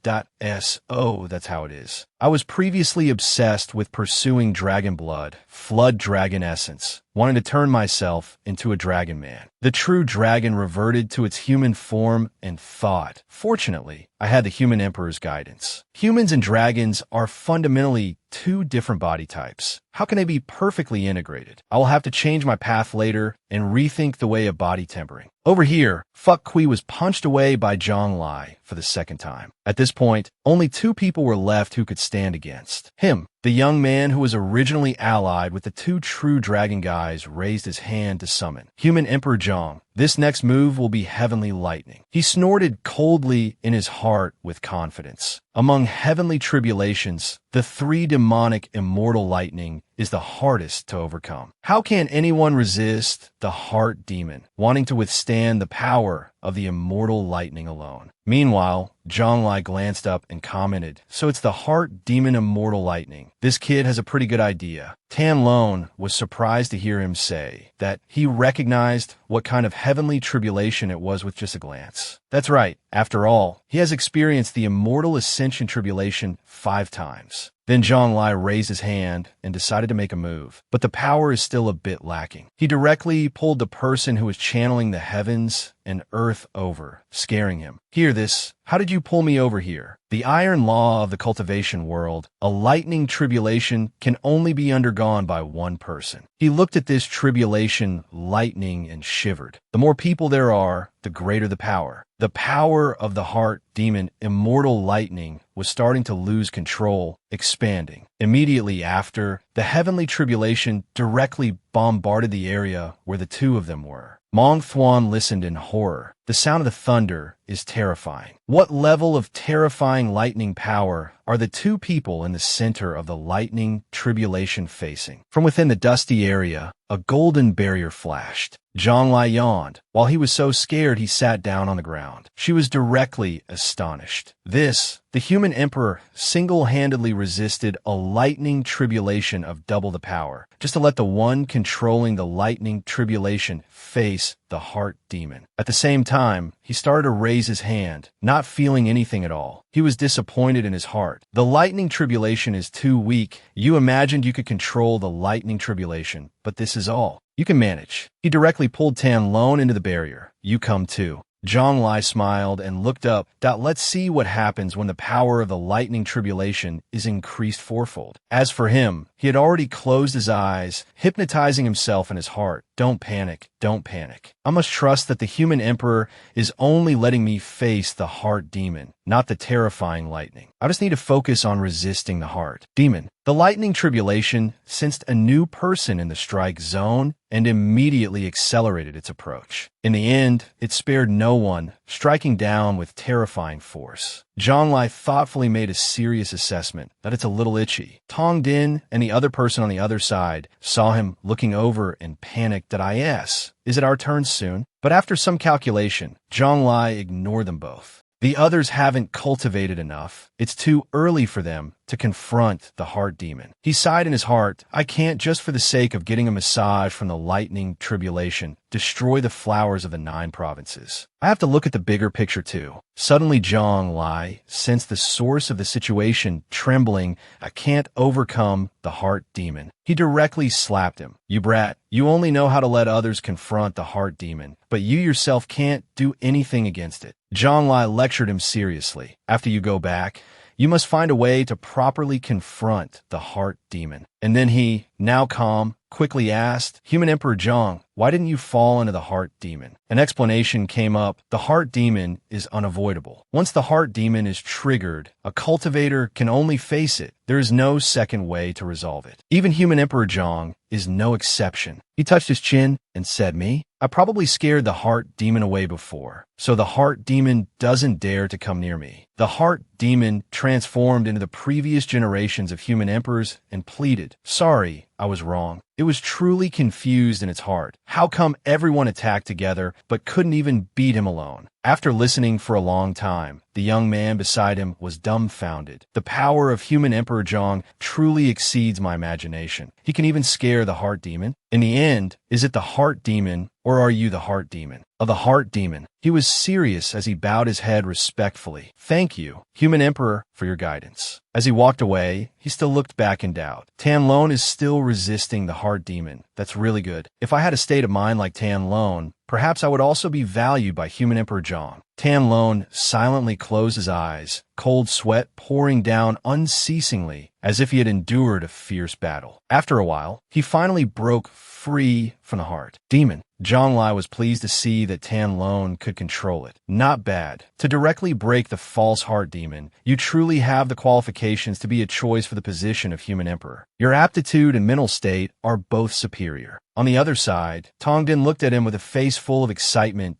Oh, that's how it is. I was previously obsessed with pursuing dragon blood, flood dragon essence, wanting to turn myself into a dragon man. The true dragon reverted to its human form and thought. Fortunately, I had the human emperor's guidance. Humans and dragons are fundamentally two different body types. How can they be perfectly integrated? I will have to change my path later and rethink the way of body tempering. Over here, Fuck Kui was punched away by Zhang Lai for the second time. At this point, only two people were left who could stand against him. The young man who was originally allied with the two true dragon guys raised his hand to summon Human Emperor Zhang. This next move will be heavenly lightning. He snorted coldly in his heart with confidence. Among heavenly tribulations, the three demonic immortal lightning is the hardest to overcome. How can anyone resist the heart demon, wanting to withstand the power of the immortal lightning alone? Meanwhile, Zhang Lai glanced up and commented, "So it's the heart demon immortal lightning. This kid has a pretty good idea." Tan Lone was surprised to hear him say that he recognized what kind of heavenly tribulation it was with just a glance. That's right. After all, he has experienced the immortal ascension tribulation 5 times. Then Zhang Lai raised his hand and decided to make a move, but the power is still a bit lacking. He directly pulled the person who was channeling the heavens and earth over, scaring him. "Hear this. How did you pull me over here?" The iron law of the cultivation world, a lightning tribulation can only be undergone by one person. He looked at this tribulation lightning and shivered. The more people there are, the greater the power. The power of the heart demon immortal lightning was starting to lose control, expanding. Immediately after, the heavenly tribulation directly bombarded the area where the two of them were. Mong Thuan listened in horror. The sound of the thunder is terrifying. What level of terrifying lightning power are the two people in the center of the lightning tribulation facing? From within the dusty area, a golden barrier flashed. Zhang Lai yawned. While he was so scared, he sat down on the ground. She was directly astonished. The human emperor single-handedly resisted a lightning tribulation of double the power, just to let the one controlling the lightning tribulation face the heart demon. At the same time, he started to raise his hand, not feeling anything at all. He was disappointed in his heart. The lightning tribulation is too weak. You imagined you could control the lightning tribulation, but this is all. You can manage. He directly pulled Tan Lone into the barrier. You come too. Zhang Lai smiled and looked up. Let's see what happens when the power of the lightning tribulation is increased fourfold. As for him, he had already closed his eyes, hypnotizing himself in his heart. Don't panic. Don't panic. I must trust that the human emperor is only letting me face the heart demon, not the terrifying lightning. I just need to focus on resisting the heart demon. The lightning tribulation sensed a new person in the strike zone and immediately accelerated its approach. In the end, it spared no one, striking down with terrifying force. Zhang Lai thoughtfully made a serious assessment that it's a little itchy. Tong Din and the other person on the other side saw him looking over and panicked. Is it our turn soon? But after some calculation, Zhang Lai ignored them both. The others haven't cultivated enough. It's too early for them to confront the heart demon. He sighed in his heart. I can't, just for the sake of getting a massage from the lightning tribulation, destroy the flowers of the 9 provinces. I have to look at the bigger picture too. Suddenly Zhang Lai sensed the source of the situation trembling. I can't overcome the heart demon. He directly slapped him. You brat, you only know how to let others confront the heart demon, but you yourself can't do anything against it. Zhang Lai lectured him seriously. After you go back, you must find a way to properly confront the heart demon. And then he, now calm, quickly asked, Human Emperor Zhang, why didn't you fall into the heart demon? An explanation came up. The heart demon is unavoidable. Once the heart demon is triggered, a cultivator can only face it. There is no second way to resolve it. Even Human Emperor Zhang is no exception. He touched his chin and said, Me? I probably scared the heart demon away before, so the heart demon doesn't dare to come near me. The heart demon transformed into the previous generations of human emperors and pleaded, Sorry, I was wrong. It was truly confused in its heart. How come everyone attacked together but couldn't even beat him alone? After listening for a long time, the young man beside him was dumbfounded. The power of human Emperor Zhang truly exceeds my imagination. He can even scare the heart demon. In the end, is it the heart demon or are you the heart demon? Of the heart demon. He was serious as he bowed his head respectfully. Thank you, human emperor, for your guidance. As he walked away, he still looked back in doubt. Tanlone is still resisting the heart demon. That's really good. If I had a state of mind like Tanlone, perhaps I would also be valued by human Emperor Zhang. Tanlone silently closed his eyes, cold sweat pouring down unceasingly, as if he had endured a fierce battle. After a while, he finally broke free from the heart demon. Zhang Lai was pleased to see that Tanlone could control it. Not bad. To directly break the false heart demon, you truly have the qualifications to be a choice for the position of human emperor. Your aptitude and mental state are both superior. On the other side, Tongden looked at him with a face full of excitement.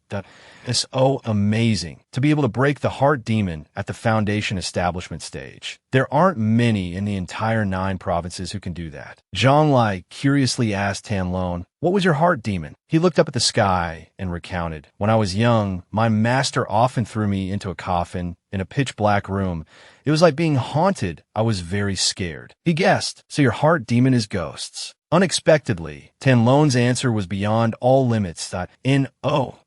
It's so amazing to be able to break the heart demon at the foundation establishment stage. There aren't many in the entire 9 provinces who can do that. Zhang Lai curiously asked Tanlone, "What was your heart demon?" He looked up at the sky and recounted, "When I was young, my master often threw me into a coffin in a pitch-black room. It was like being haunted. I was very scared." He guessed, "So your heart demon is ghosts." Unexpectedly, Tanlone's answer was beyond all limits.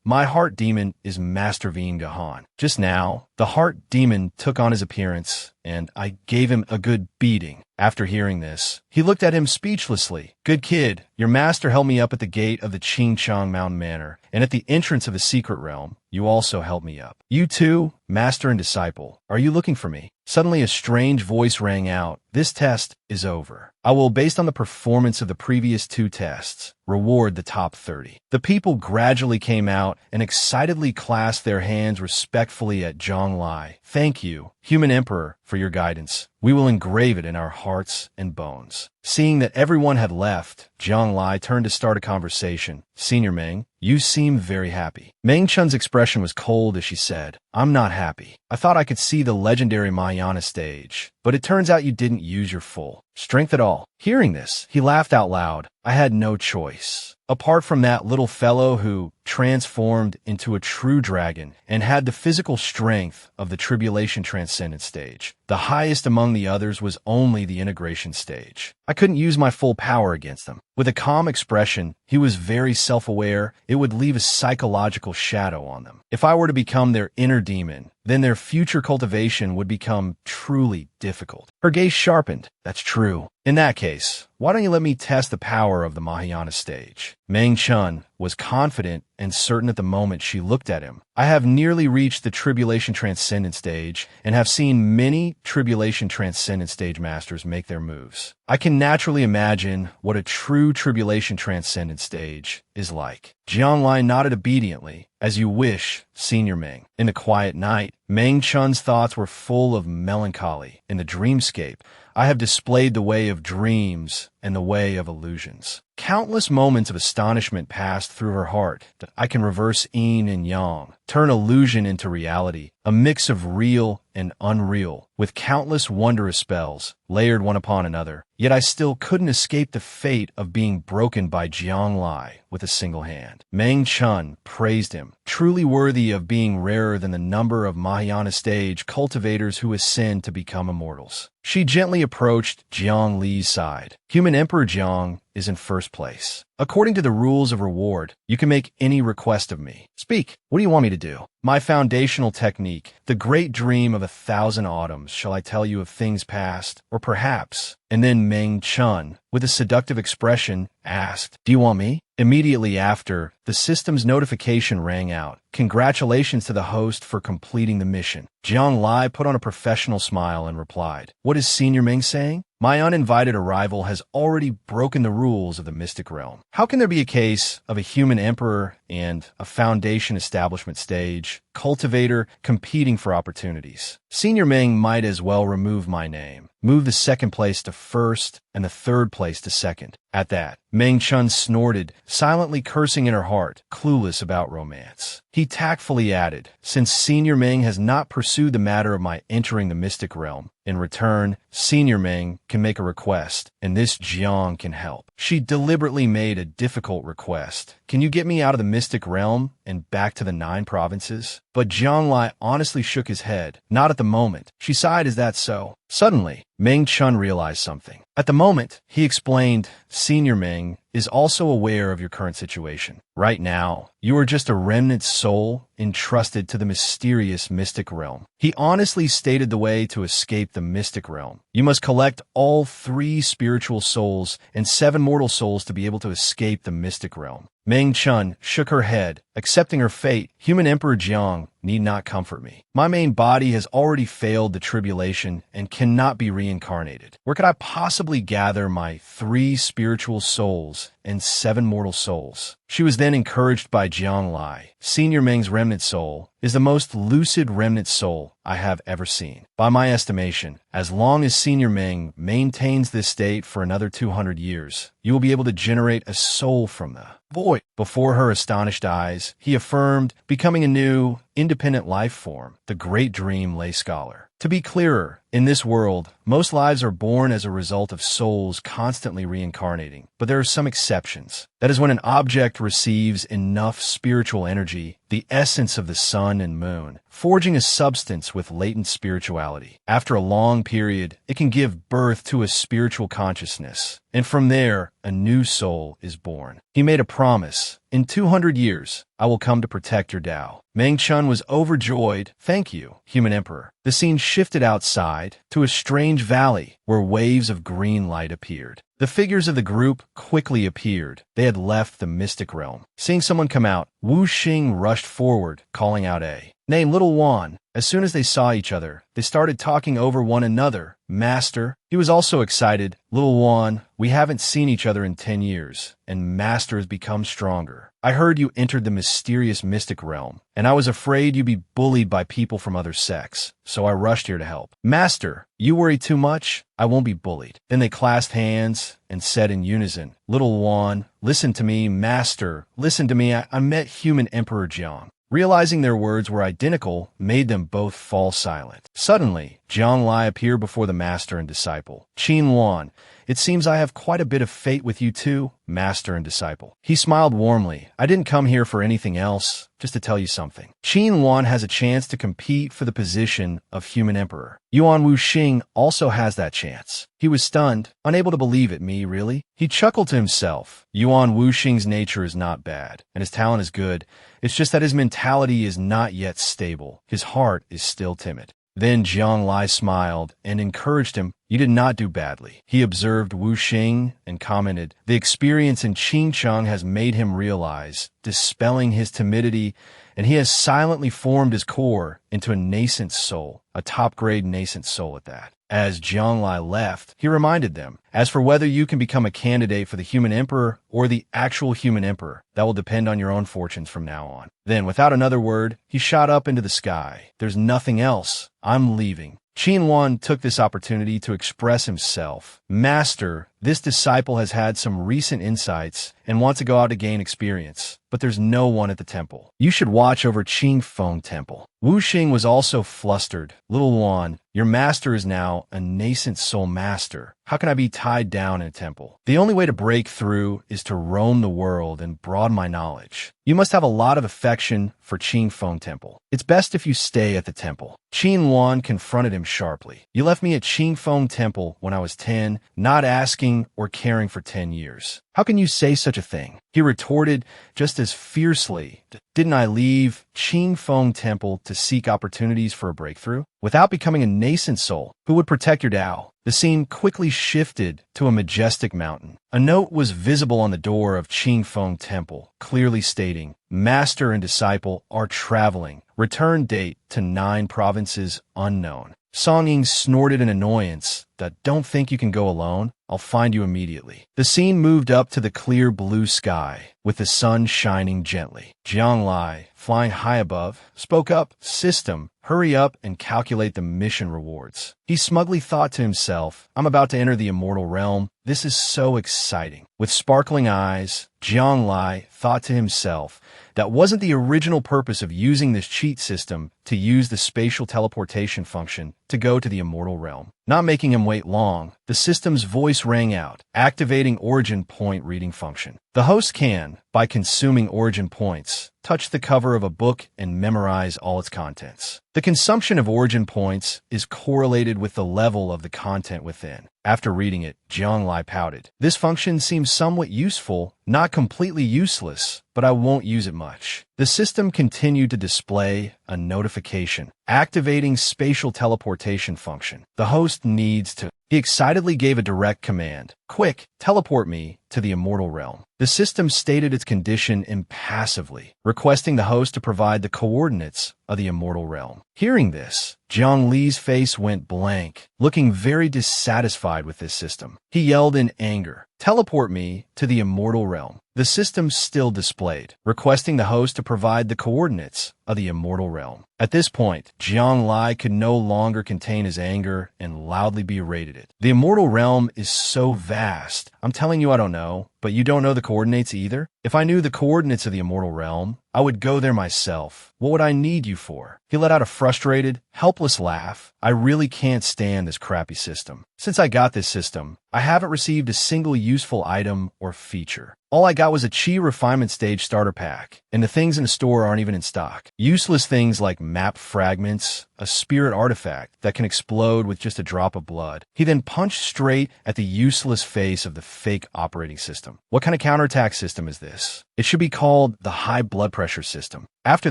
My heart demon is Master Veen Gahan. Just now, the heart demon took on his appearance, and I gave him a good beating. After hearing this, he looked at him speechlessly. "Good kid, your master held me up at the gate of the Qingchang Mountain Manor, and at the entrance of the secret realm, you also held me up. You two, master and disciple, are you looking for me?" Suddenly a strange voice rang out. "This test is over. I will, based on the performance of the previous 2 tests, reward the top 30. The people gradually came out and excitedly clasped their hands respectfully at Zhang Lai. "Thank you, human emperor, for your guidance. We will engrave it in our hearts and bones." Seeing that everyone had left, Zhang Lai turned to start a conversation. "Senior Meng, you seem very happy." Meng Chun's expression was cold as she said, "I'm not happy. I thought I could see the legendary Mahayana stage, but it turns out you didn't use your full strength at all." Hearing this, he laughed out loud. "I had no choice. Apart from that little fellow who transformed into a true dragon and had the physical strength of the Tribulation Transcendent stage, the highest among the others was only the integration stage. I couldn't use my full power against them." With a calm expression, he was very self-aware. It would leave a psychological shadow on them. If I were to become their inner demon, then their future cultivation would become truly difficult. Her gaze sharpened. "That's true. In that case, why don't you let me test the power of the Mahayana stage?" Meng Chun was confident and certain at the moment she looked at him. "I have nearly reached the Tribulation Transcendent stage and have seen many Tribulation Transcendent stage masters make their moves. I can naturally imagine what a true Tribulation Transcendent stage is like." Jiang Lai nodded obediently. "As you wish, Senior Meng." In the quiet night, Meng Chun's thoughts were full of melancholy. In the dreamscape, I have displayed the way of dreams and the way of illusions. Countless moments of astonishment passed through her heart. I can reverse yin and yang, turn illusion into reality, a mix of real and unreal, with countless wondrous spells, layered one upon another. Yet I still couldn't escape the fate of being broken by Jiang Lai with a single hand. Meng Chun praised him, truly worthy of being rarer than the number of Mahayana stage cultivators who ascend to become immortals. She gently approached Jiang Li's side. "Human Emperor Jiang is in first place. According to the rules of reward, you can make any request of me. Speak. What do you want me to do?" "My foundational technique, the great dream of 1,000 autumns. Shall I tell you of things past? Or perhaps?" And then Meng Chun, with a seductive expression, asked, "Do you want me?" Immediately after, the system's notification rang out. "Congratulations to the host for completing the mission." Jiang Lai put on a professional smile and replied, "What is Senior Meng saying? My uninvited arrival has already broken the rules of the mystic realm. How can there be a case of a human emperor and a foundation establishment stage cultivator competing for opportunities? Senior Meng might as well remove my name, move the second place to first, and the third place to second. At that, Meng Chun snorted, silently cursing in her heart, clueless about romance. He tactfully added, "Since Senior Meng has not pursued the matter of my entering the mystic realm, in return, Senior Meng can make a request, and this Jiang can help." She deliberately made a difficult request. "Can you get me out of the mystic realm and back to the 9 provinces?" But Jiang Lai honestly shook his head. "Not at the moment." She sighed. "Is that so?" Suddenly, Meng Chun realized something. At the moment, he explained, Senior Meng is also aware of your current situation. Right now, you are just a remnant soul entrusted to the mysterious mystic realm. He honestly stated the way to escape the mystic realm. You must collect all 3 spiritual souls and 7 mortal souls to be able to escape the mystic realm. Meng Chun shook her head, accepting her fate. Human Emperor Jiang need not comfort me. My main body has already failed the tribulation and cannot be reincarnated. Where could I possibly gather my 3 spiritual souls and 7 mortal souls? She was then encouraged by Jiang Lai. Senior Meng's remnant soul is the most lucid remnant soul I have ever seen. By my estimation, as long as Senior Meng maintains this state for another 200 years, you will be able to generate a soul from the void. Before her astonished eyes, he affirmed, becoming a new, independent life form, the great dream lay scholar. To be clearer, in this world, most lives are born as a result of souls constantly reincarnating, but there are some exceptions. That is when an object receives enough spiritual energy, the essence of the sun and moon, forging a substance with latent spirituality. After a long period, it can give birth to a spiritual consciousness, and from there, a new soul is born. He made a promise. In 200 years, I will come to protect your Tao. Meng Chun was overjoyed. Thank you, Human Emperor. The scene shifted outside to a strange valley where waves of green light appeared. The figures of the group quickly appeared. They had left the mystic realm. Seeing someone come out, Wu Xing rushed forward, calling out Nay, Little Wan. As soon as they saw each other, they started talking over one another. Master. He was also excited. Little Wan, we haven't seen each other in 10 years, and Master has become stronger. I heard you entered the mysterious mystic realm, and I was afraid you'd be bullied by people from other sects, so I rushed here to help. Master, you worry too much? I won't be bullied. Then they clasped hands and said in unison, Little Wan, listen to me, Master, listen to me. I met Human Emperor Jiang. Realizing their words were identical made them both fall silent. Suddenly, Jiang Lai appeared before the master and disciple. Qin Wan, it seems I have quite a bit of fate with you too, master and disciple. He smiled warmly. I didn't come here for anything else, just to tell you something. Qin Wan has a chance to compete for the position of Human Emperor. Yuan Wu Xing also has that chance. He was stunned, unable to believe it. Me, really? He chuckled to himself. Yuan Wu Xing's nature is not bad, and his talent is good. It's just that his mentality is not yet stable. His heart is still timid. Then Jiang Lai smiled and encouraged him. You did not do badly. He observed Wu Xing and commented, the experience in Qingcheng has made him realize, dispelling his timidity, and he has silently formed his core into a nascent soul, a top-grade nascent soul at that. As Jiang Lai left, he reminded them, as for whether you can become a candidate for the Human Emperor or the actual Human Emperor, that will depend on your own fortunes from now on. Then, without another word, he shot up into the sky. There's nothing else. I'm leaving. Qin Wan took this opportunity to express himself. Master, this disciple has had some recent insights and wants to go out to gain experience, but there's no one at the temple. You should watch over Qing Feng Temple. Wu Xing was also flustered. Little Wan, your master is now a nascent soul master. How can I be tied down in a temple? The only way to break through is to roam the world and broaden my knowledge. You must have a lot of affection for Qing Feng Temple. It's best if you stay at the temple. Qin Wan confronted him sharply. You left me at Qing Feng Temple when I was 10, not asking or caring for 10 years. How can you say such a thing? He retorted just as fiercely. Didn't I leave Qing Feng Temple to seek opportunities for a breakthrough? Without becoming a nascent soul, who would protect your Tao? The scene quickly shifted to a majestic mountain. A note was visible on the door of Qing Feng Temple, clearly stating, Master and disciple are traveling. Return date to 9 provinces unknown. Song Ying snorted in annoyance. Don't think you can go alone? I'll find you immediately. The scene moved up to the clear blue sky, with the sun shining gently. Jiang Lai, flying high above, spoke up, "System, hurry up and calculate the mission rewards." He smugly thought to himself, "I'm about to enter the immortal realm. This is so exciting." With sparkling eyes, Jiang Lai thought to himself, that wasn't the original purpose of using this cheat system to use the spatial teleportation function to go to the immortal realm. Not making him wait long, the system's voice rang out, activating origin point reading function. The host can, by consuming origin points, touch the cover of a book and memorize all its contents. The consumption of origin points is correlated with the level of the content within. After reading it, Jiang Lai pouted. "This function seems somewhat useful, not completely useless, but I won't use it much." The system continued to display a notification, activating spatial teleportation function. The host needs to... He excitedly gave a direct command. "Quick, teleport me to the immortal realm." The system stated its condition impassively, requesting the host to provide the coordinates of the immortal realm. Hearing this, Zhang Li's face went blank, looking very dissatisfied with this system. He yelled in anger, "Teleport me to the immortal realm." The system still displayed, requesting the host to provide the coordinates of the immortal realm. At this point, Jiang Lai could no longer contain his anger and loudly berated it. "The immortal realm is so vast. I'm telling you I don't know, but you don't know the coordinates either? If I knew the coordinates of the immortal realm, I would go there myself. What would I need you for?" He let out a frustrated, helpless laugh. "I really can't stand this crappy system. Since I got this system, I haven't received a single useful item or feature. All I got was a Chi refinement stage starter pack, and the things in the store aren't even in stock. Useless things like map fragments, a spirit artifact that can explode with just a drop of blood." He then punched straight at the useless face of the fake operating system. "What kind of counterattack system is this? It should be called the high blood pressure system." After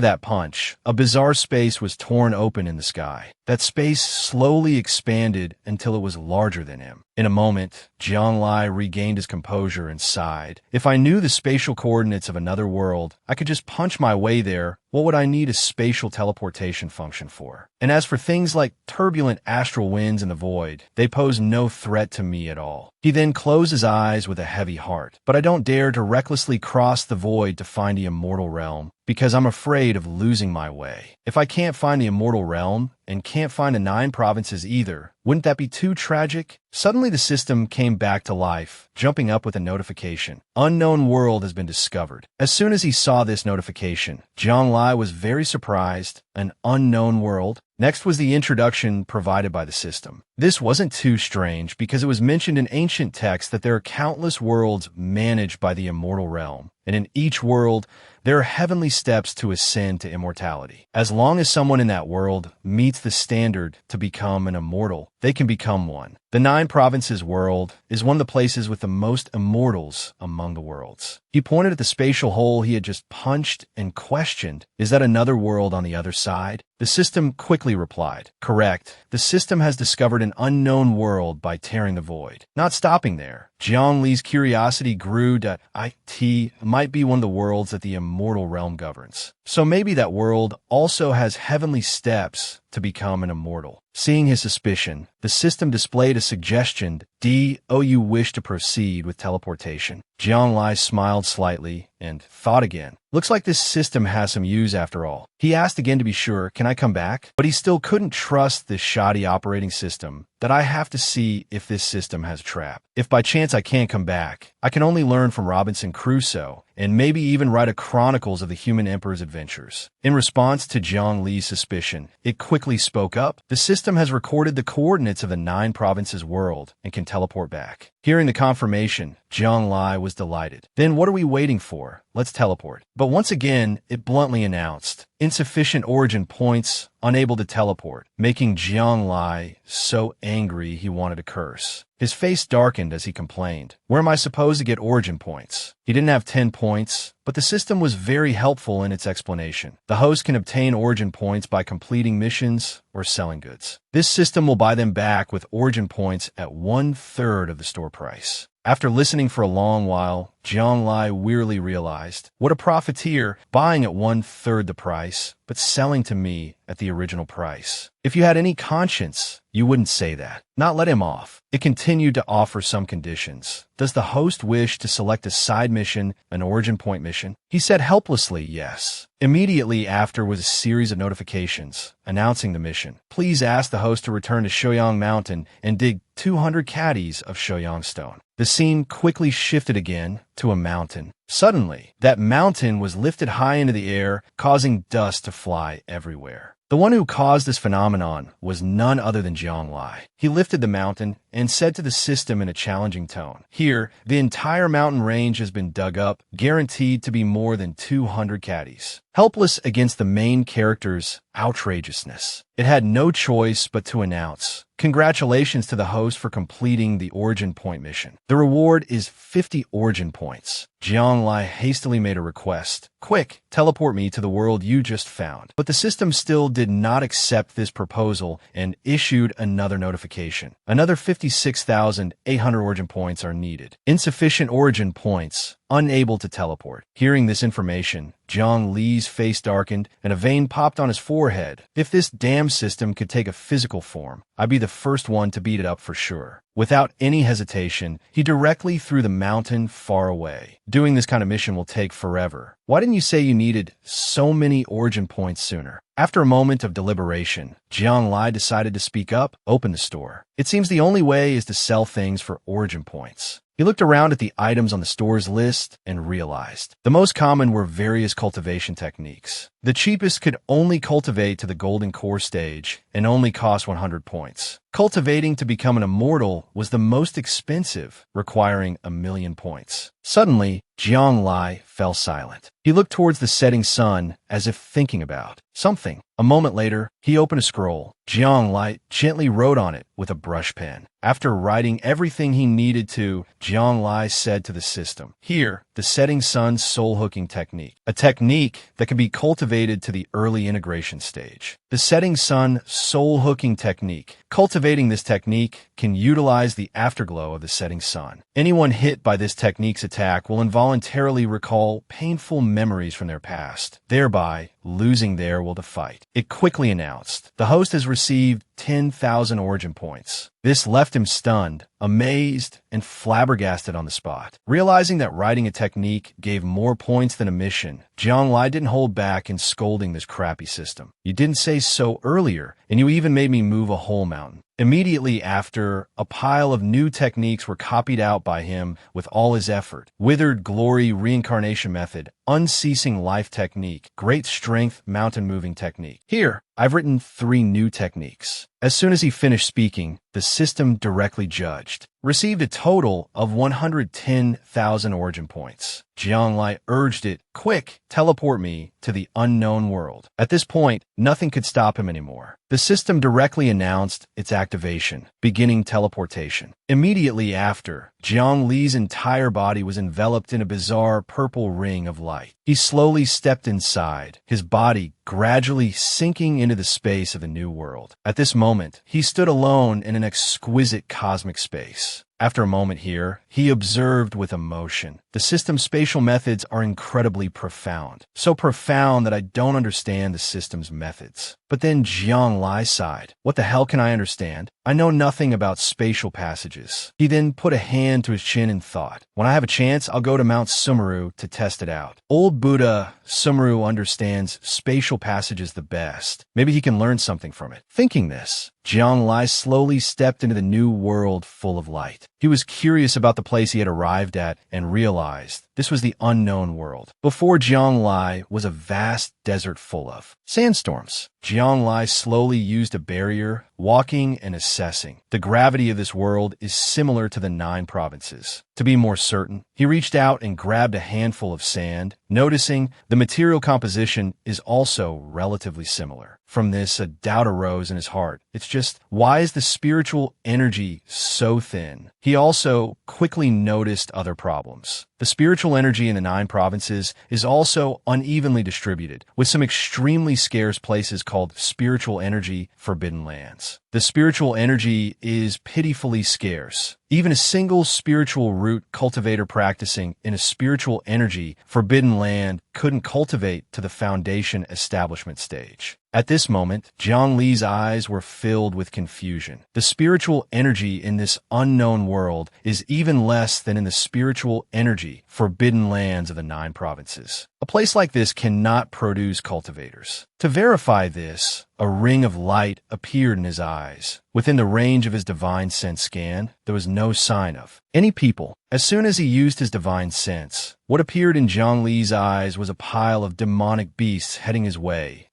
that punch, a bizarre space was torn open in the sky. That space slowly expanded until it was larger than him. In a moment, Jiang Lai regained his composure and sighed. "If I knew the spatial coordinates of another world, I could just punch my way there. What would I need a spatial teleportation function for? And as for things like turbulent astral winds in the void, they pose no threat to me at all." He then closed his eyes with a heavy heart. "But I don't dare to recklessly cross the void to find the immortal realm, because I'm afraid of losing my way. If I can't find the immortal realm, and can't find the 9 provinces either, wouldn't that be too tragic?" Suddenly the system came back to life, jumping up with a notification. "Unknown world has been discovered." As soon as he saw this notification, Jiang Lai was very surprised. An unknown world? Next was the introduction provided by the system. This wasn't too strange because it was mentioned in ancient texts that there are countless worlds managed by the immortal realm, and in each world, there are heavenly steps to ascend to immortality. As long as someone in that world meets the standard to become an immortal, they can become one. The 9 provinces world is one of the places with the most immortals among the worlds. He pointed at the spatial hole he had just punched and questioned, "Is that another world on the other side?" The system quickly replied, "Correct. The system has discovered an unknown world by tearing the void." Not stopping there, Jiang Li's curiosity grew that it might be one of the worlds that the immortal realm governs. So maybe that world also has heavenly steps to become an immortal. Seeing his suspicion, the system displayed a suggestion. "Do you wish to proceed with teleportation?" Jiang Lai smiled slightly and thought again. "Looks like this system has some use after all." He asked again to be sure, "Can I come back?" But he still couldn't trust this shoddy operating system, that I have to see if this system has a trap. If by chance I can't come back, I can only learn from Robinson Crusoe, and maybe even write a chronicles of the human emperor's adventures. In response to Jiang Li's suspicion, it quickly spoke up. "The system has recorded the coordinates of the 9 provinces world and can teleport back." Hearing the confirmation, Jiang Lai was delighted. "Then what are we waiting for? Let's teleport." But once again, it bluntly announced, "Insufficient origin points, unable to teleport," making Jiang Lai so angry he wanted to curse. His face darkened as he complained, "Where am I supposed to get origin points?" He didn't have 10 points, but the system was very helpful in its explanation. The host can obtain origin points by completing missions or selling goods. This system will buy them back with origin points at 1/3 of the store price. After listening for a long while, Jianglai wearily realized, what a profiteer, buying at 1/3 the price, but selling to me at the original price. If you had any conscience, you wouldn't say that. Not let him off. It continued to offer some conditions. Does the host wish to select a side mission, an origin point mission? He said helplessly yes. Immediately after was a series of notifications announcing the mission. Please ask the host to return to Shoyang Mountain and dig 200 caddies of Shoyang stone. The scene quickly shifted again to a mountain. Suddenly, that mountain was lifted high into the air, causing dust to fly everywhere. The one who caused this phenomenon was none other than Jianglai. He lifted the mountain and said to the system in a challenging tone, "Here, the entire mountain range has been dug up, guaranteed to be more than 200 caddies." Helpless against the main character's outrageousness, it had no choice but to announce, "Congratulations to the host for completing the origin point mission. The reward is 50 origin points." Jianglai hastily made a request. "Quick, teleport me to the world you just found." But the system still did not accept this proposal and issued another notification. Another 56,800 origin points are needed. Insufficient origin points. Unable to teleport. Hearing this information, Zhang Li's face darkened and a vein popped on his forehead. If this damn system could take a physical form, I'd be the first one to beat it up for sure. Without any hesitation, he directly threw the mountain far away. Doing this kind of mission will take forever. Why didn't you say you needed so many origin points sooner? After a moment of deliberation, Jiang Lai decided to speak up, open the store. It seems the only way is to sell things for origin points. He looked around at the items on the store's list and realized the most common were various cultivation techniques. The cheapest could only cultivate to the golden core stage and only cost 100 points. Cultivating to become an immortal was the most expensive, requiring 1,000,000 points. Suddenly, Jiang Lai fell silent. He looked towards the setting sun as if thinking about something. A moment later, he opened a scroll. Jiang Lai gently wrote on it with a brush pen. After writing everything he needed to, Jiang Lai said to the system, "Here, the setting sun soul hooking technique. A technique that can be cultivated to the early integration stage. The setting sun soul hooking technique. Cultivating this technique can utilize the afterglow of the setting sun. Anyone hit by this technique's attack will involuntarily recall painful memories from their past, thereby losing their will to fight." It quickly announced, "The host has received 10,000 origin points." This left him stunned, amazed, and flabbergasted on the spot. Realizing that writing a technique gave more points than a mission, Jiang Lai didn't hold back in scolding this crappy system. "You didn't say so earlier, and you even made me move a whole mountain." Immediately after, a pile of new techniques were copied out by him with all his effort. Withered Glory Reincarnation Method, Unceasing Life Technique, Great Strength Mountain Moving Technique. "Here, I've written 3 new techniques." As soon as he finished speaking, the system directly judged. Received a total of 110,000 origin points. Jiang Lai urged it, "Quick, teleport me to the unknown world." At this point, nothing could stop him anymore. The system directly announced its activation, beginning teleportation. Immediately after, Jiang Li's entire body was enveloped in a bizarre purple ring of light. He slowly stepped inside, his body gradually sinking into the space of the new world. At this moment, he stood alone in an exquisite cosmic space. After a moment here, he observed with emotion. The system's spatial methods are incredibly profound. So profound that I don't understand the system's methods. But then Jiang Lai sighed. "What the hell can I understand? I know nothing about spatial passages." He then put a hand to his chin and thought, "When I have a chance, I'll go to Mount Sumeru to test it out. Old Buddha Sumeru understands spatial passages the best. Maybe he can learn something from it." Thinking this, Jiang Lai slowly stepped into the new world full of light. He was curious about the place he had arrived at and realized this was the unknown world. Before Jiang Lai was a vast desert full of sandstorms. Jiang Lai slowly used a barrier, walking and assessing. The gravity of this world is similar to the 9 provinces. To be more certain, he reached out and grabbed a handful of sand, noticing the material composition is also relatively similar. From this, a doubt arose in his heart. It's just, why is the spiritual energy so thin? He also quickly noticed other problems. The spiritual energy in the 9 provinces is also unevenly distributed, with some extremely scarce places called spiritual energy forbidden lands. The spiritual energy is pitifully scarce, Even a single spiritual root cultivator practicing in a spiritual energy forbidden land couldn't cultivate to the foundation establishment stage. At this moment, Jiang Li's eyes were filled with confusion. The spiritual energy in this unknown world is even less than in the spiritual energy forbidden lands of the 9 provinces. A place like this cannot produce cultivators. To verify this, a ring of light appeared in his eyes. Within the range of his divine sense scan, there was no sign of any people. As soon as he used his divine sense, what appeared in Jiang Li's eyes was a pile of demonic beasts heading his way.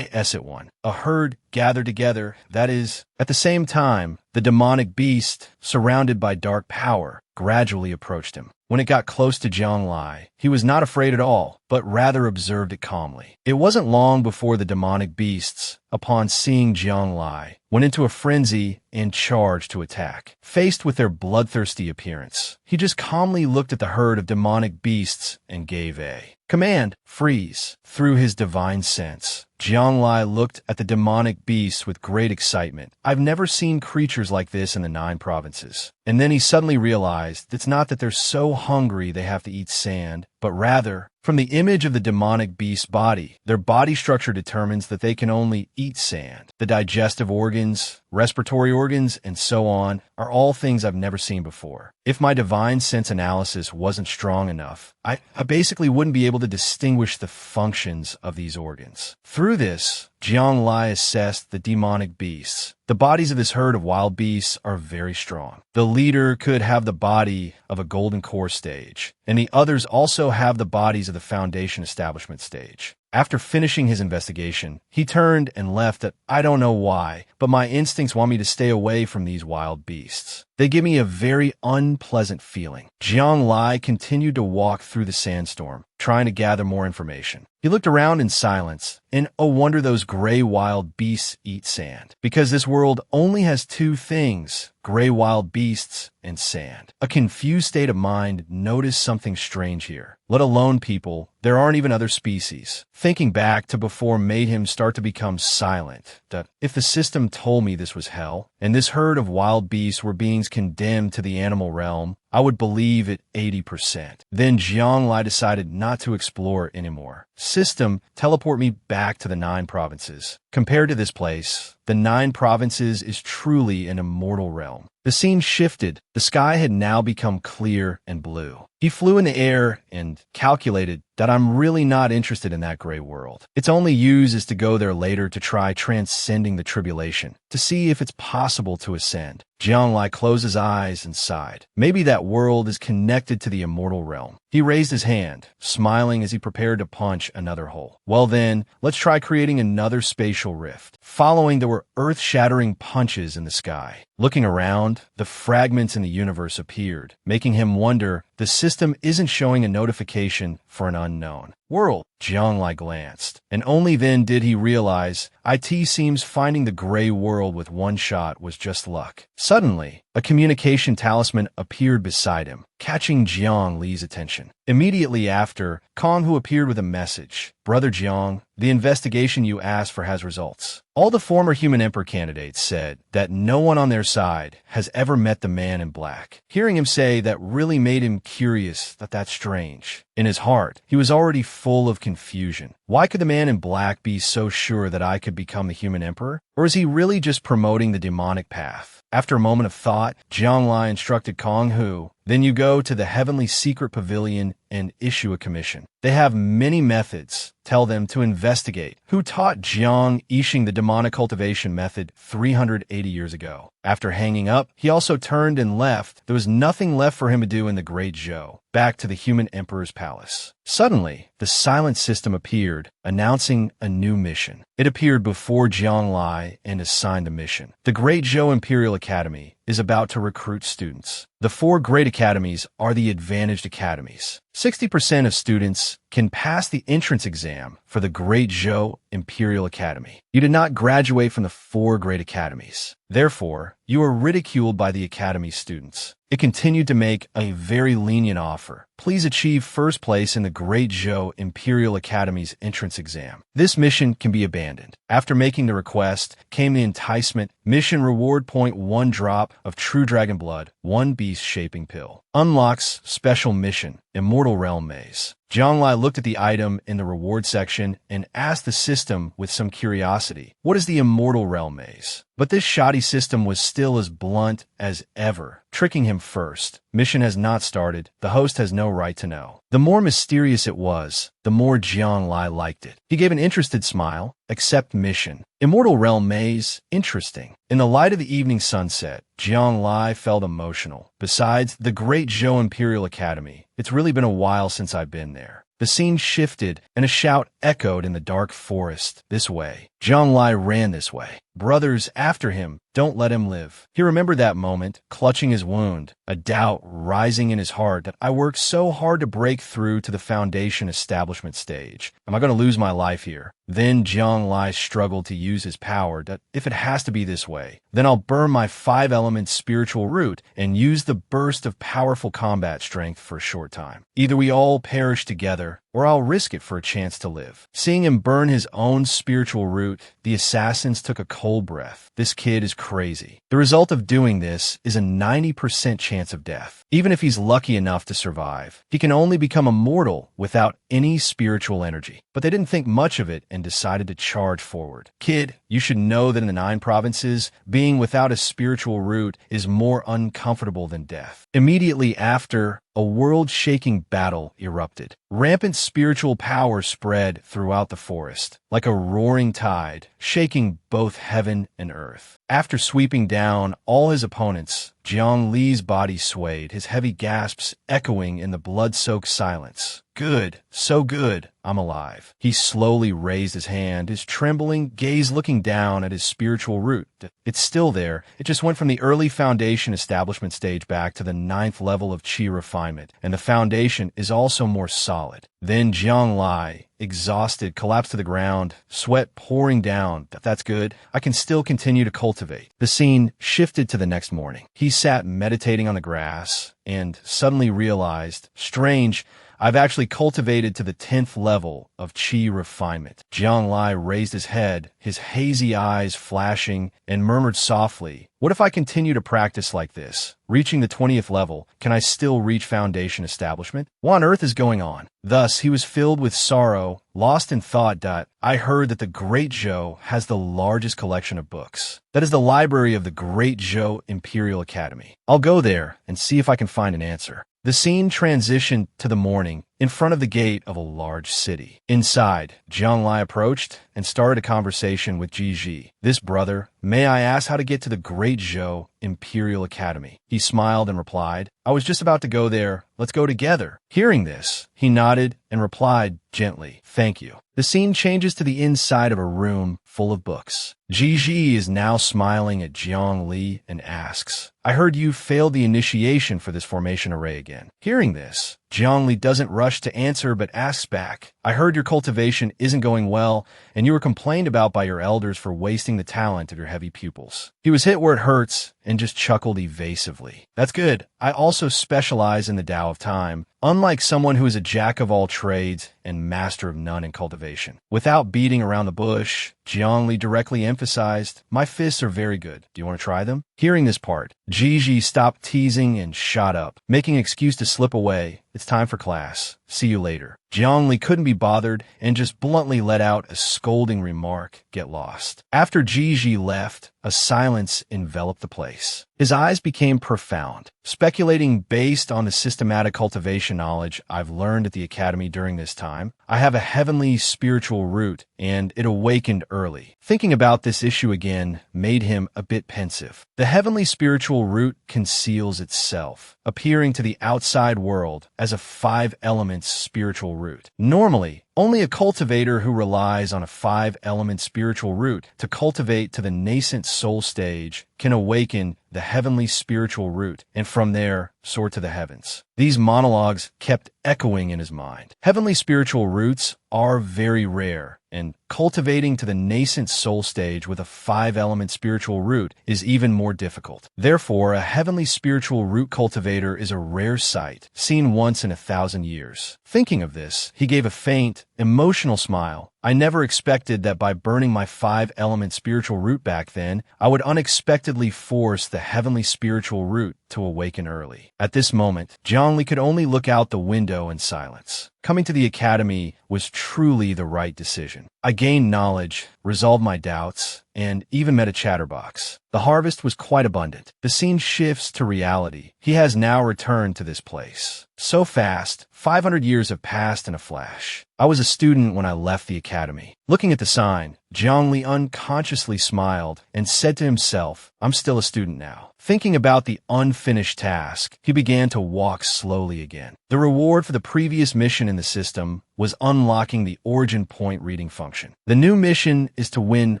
One. A herd gathered together, that is. At the same time, the demonic beast, surrounded by dark power, gradually approached him. When it got close to Jiang Li, he was not afraid at all, but rather observed it calmly. It wasn't long before the demonic beasts, upon seeing Jiang Li, went into a frenzy and charged to attack. Faced with their bloodthirsty appearance, he just calmly looked at the herd of demonic beasts and gave a command, freeze. Through his divine sense, Jiang Li looked at the demonic beasts with great excitement. I've never seen creatures like this in the 9 provinces. And then he suddenly realized it's not that they're so hungry they have to eat sand, but rather, from the image of the demonic beast's body, their body structure determines that they can only eat sand. The digestive organs, respiratory organs, and so on are all things I've never seen before. If my divine sense analysis wasn't strong enough, I basically wouldn't be able to distinguish the functions of these organs. Through this, Jiang Li assessed the demonic beasts. The bodies of this herd of wild beasts are very strong. The leader could have the body of a golden core stage, and the others also have the bodies of the foundation establishment stage. After finishing his investigation, he turned and left. I don't know why, but my instincts want me to stay away from these wild beasts. They give me a very unpleasant feeling. Jiang Li continued to walk through the sandstorm, trying to gather more information. He looked around in silence, and oh wonder those gray wild beasts eat sand. Because this world only has 2 things, gray wild beasts and sand. A confused state of mind noticed something strange here. Let alone people, there aren't even other species. Thinking back to before made him start to become silent. If the system told me this was hell, and this herd of wild beasts were beings condemned to the animal realm, I would believe it 80%. Then Jiang Li decided not to explore anymore. System, teleport me back to the 9 provinces. Compared to this place, the 9 provinces is truly an immortal realm. The scene shifted. The sky had now become clear and blue. He flew in the air and calculated that I'm really not interested in that gray world. Its only use is to go there later to try transcending the tribulation, to see if it's possible to ascend. Jiang Li closed his eyes and sighed. Maybe that world is connected to the immortal realm. He raised his hand, smiling as he prepared to punch another hole. Well then, let's try creating another spatial rift. Following, there were earth-shattering punches in the sky. Looking around, the fragments in the universe appeared, making him wonder the system isn't showing a notification for an unknown world. Jiang Li glanced, and only then did he realize it seems finding the gray world with one shot was just luck. Suddenly, a communication talisman appeared beside him, catching Jiang Li's attention. Immediately after, Kong Hu appeared with a message. Brother Jiang, the investigation you asked for has results. All the former human emperor candidates said that no one on their side has ever met the man in black. Hearing him say that really made him curious. That's strange. In his heart, he was already full of confusion. Why could the man in black be so sure that I could become the human emperor? Or is he really just promoting the demonic path? After a moment of thought, Jiang Li instructed Kong Hu, then you go to the heavenly secret pavilion and issue a commission. They have many methods. Tell them to investigate. Who taught Jiang Yixing the demonic cultivation method 380 years ago? After hanging up, he also turned and left. There was nothing left for him to do in the Great Zhou. Back to the human emperor's palace. Suddenly, the silent system appeared, announcing a new mission. It appeared before Jiang Li and assigned the mission. The Great Zhou Imperial Academy is about to recruit students. The 4 great academies are the advantaged academies. 60% of students can pass the entrance exam for the Great Zhou Imperial Academy. You did not graduate from the 4 great academies. Therefore, you were ridiculed by the academy students. It continued to make a very lenient offer. Please achieve first place in the Great Zhou Imperial Academy's entrance exam. This mission can be abandoned. After making the request came the enticement. Mission reward point 1 drop of True Dragon Blood, 1 beast shaping pill. Unlocks special mission, Immortal Realm Maze. Jianglai looked at the item in the reward section and asked the system with some curiosity, what is the Immortal Realm Maze? But this shoddy system was still as blunt as ever, tricking him first. Mission has not started. The host has no right to know. The more mysterious it was, the more Jianglai liked it. He gave an interested smile. Accept mission. Immortal Realm Maze. Interesting. In the light of the evening sunset, Jianglai felt emotional. Besides the Great Zhou Imperial Academy, it's really been a while since I've been there. The scene shifted, and a shout echoed in the dark forest. This way. Jianglai ran this way. Brothers after him, don't let him live. He remembered that moment, clutching his wound, a doubt rising in his heart that I worked so hard to break through to the foundation establishment stage. Am I going to lose my life here? Then Jianglai struggled to use his power that if it has to be this way, then I'll burn my 5-element spiritual root and use the burst of powerful combat strength for a short time. Either we all perish together, or I'll risk it for a chance to live. Seeing him burn his own spiritual root, the assassins took a cold breath. This kid is crazy. The result of doing this is a 90% chance of death. Even if he's lucky enough to survive, he can only become immortal without any spiritual energy. But they didn't think much of it and decided to charge forward. Kid, you should know that in the 9 provinces, being without a spiritual root is more uncomfortable than death. Immediately after, a world-shaking battle erupted. Rampant spiritual power spread throughout the forest, like a roaring tide, shaking both heaven and earth. After sweeping down all his opponents, Jiang Li's body swayed, his heavy gasps echoing in the blood-soaked silence. Good, so good, I'm alive. He slowly raised his hand, his trembling gaze looking down at his spiritual root. It's still there. It just went from the early foundation establishment stage back to the 9th level of chi refinement, and the foundation is also more solid. Then Jianglai, exhausted, collapsed to the ground, sweat pouring down. That's good. I can still continue to cultivate. The scene shifted to the next morning. He sat meditating on the grass and suddenly realized, strange, I've actually cultivated to the 10th level of chi refinement. Jianglai raised his head, his hazy eyes flashing, and murmured softly, what if I continue to practice like this? Reaching the 20th level, can I still reach foundation establishment? What on earth is going on? Thus, he was filled with sorrow, lost in thought. I heard that the Great Zhou has the largest collection of books. That is the library of the Great Zhou Imperial Academy. I'll go there and see if I can find an answer. The scene transitioned to the morning in front of the gate of a large city. Inside, Jianglai approached and started a conversation with Ji. This brother, may I ask how to get to the Great Zhou Imperial Academy? He smiled and replied, I was just about to go there. Let's go together. Hearing this, he nodded and replied gently, thank you. The scene changes to the inside of a room full of books. Ji is now smiling at Jiang Li and asks, I heard you failed the initiation for this formation array again. Hearing this, Jiang Li doesn't rush to answer but asks back, I heard your cultivation isn't going well and you were complained about by your elders for wasting the talent of your heavy pupils. He was hit where it hurts and just chuckled evasively. That's good. I also specialize in the Tao of Time, unlike someone who is a jack of all trades and master of none in cultivation. Without beating around the bush, Jiang Li directly emphasized, my fists are very good. Do you want to try them? Hearing this part, Ji stopped teasing and shot up, making an excuse to slip away. It's time for class. See you later. Jiang Li couldn't be bothered and just bluntly let out a scolding remark, get lost. After Ji left, a silence enveloped the place. His eyes became profound. Speculating based on the systematic cultivation knowledge I've learned at the academy during this time, I have a heavenly spiritual root, and it awakened early. Thinking about this issue again made him a bit pensive. The heavenly spiritual root conceals itself, appearing to the outside world as a 5-element spiritual root. Normally, only a cultivator who relies on a 5-element spiritual root to cultivate to the nascent soul stage can awaken the heavenly spiritual root, and from there, soar to the heavens. These monologues kept echoing in his mind. Heavenly spiritual roots are very rare, and cultivating to the nascent soul stage with a 5-element spiritual root is even more difficult. Therefore, a heavenly spiritual root cultivator is a rare sight, seen once in 1,000 years. Thinking of this, he gave a faint, emotional smile. I never expected that by burning my 5-element spiritual root back then, I would unexpectedly force the heavenly spiritual root to awaken early. At this moment, Zhongli could only look out the window in silence. Coming to the academy was truly the right decision. I gained knowledge, resolved my doubts, and even met a chatterbox. The harvest was quite abundant. The scene shifts to reality. He has now returned to this place. So fast, 500 years have passed in a flash. I was a student when I left the academy. Looking at the sign, Zhongli unconsciously smiled and said to himself, I'm still a student now. Thinking about the unfinished task, he began to walk slowly again. The reward for the previous mission in the system was unlocking the origin point reading function. The new mission is to win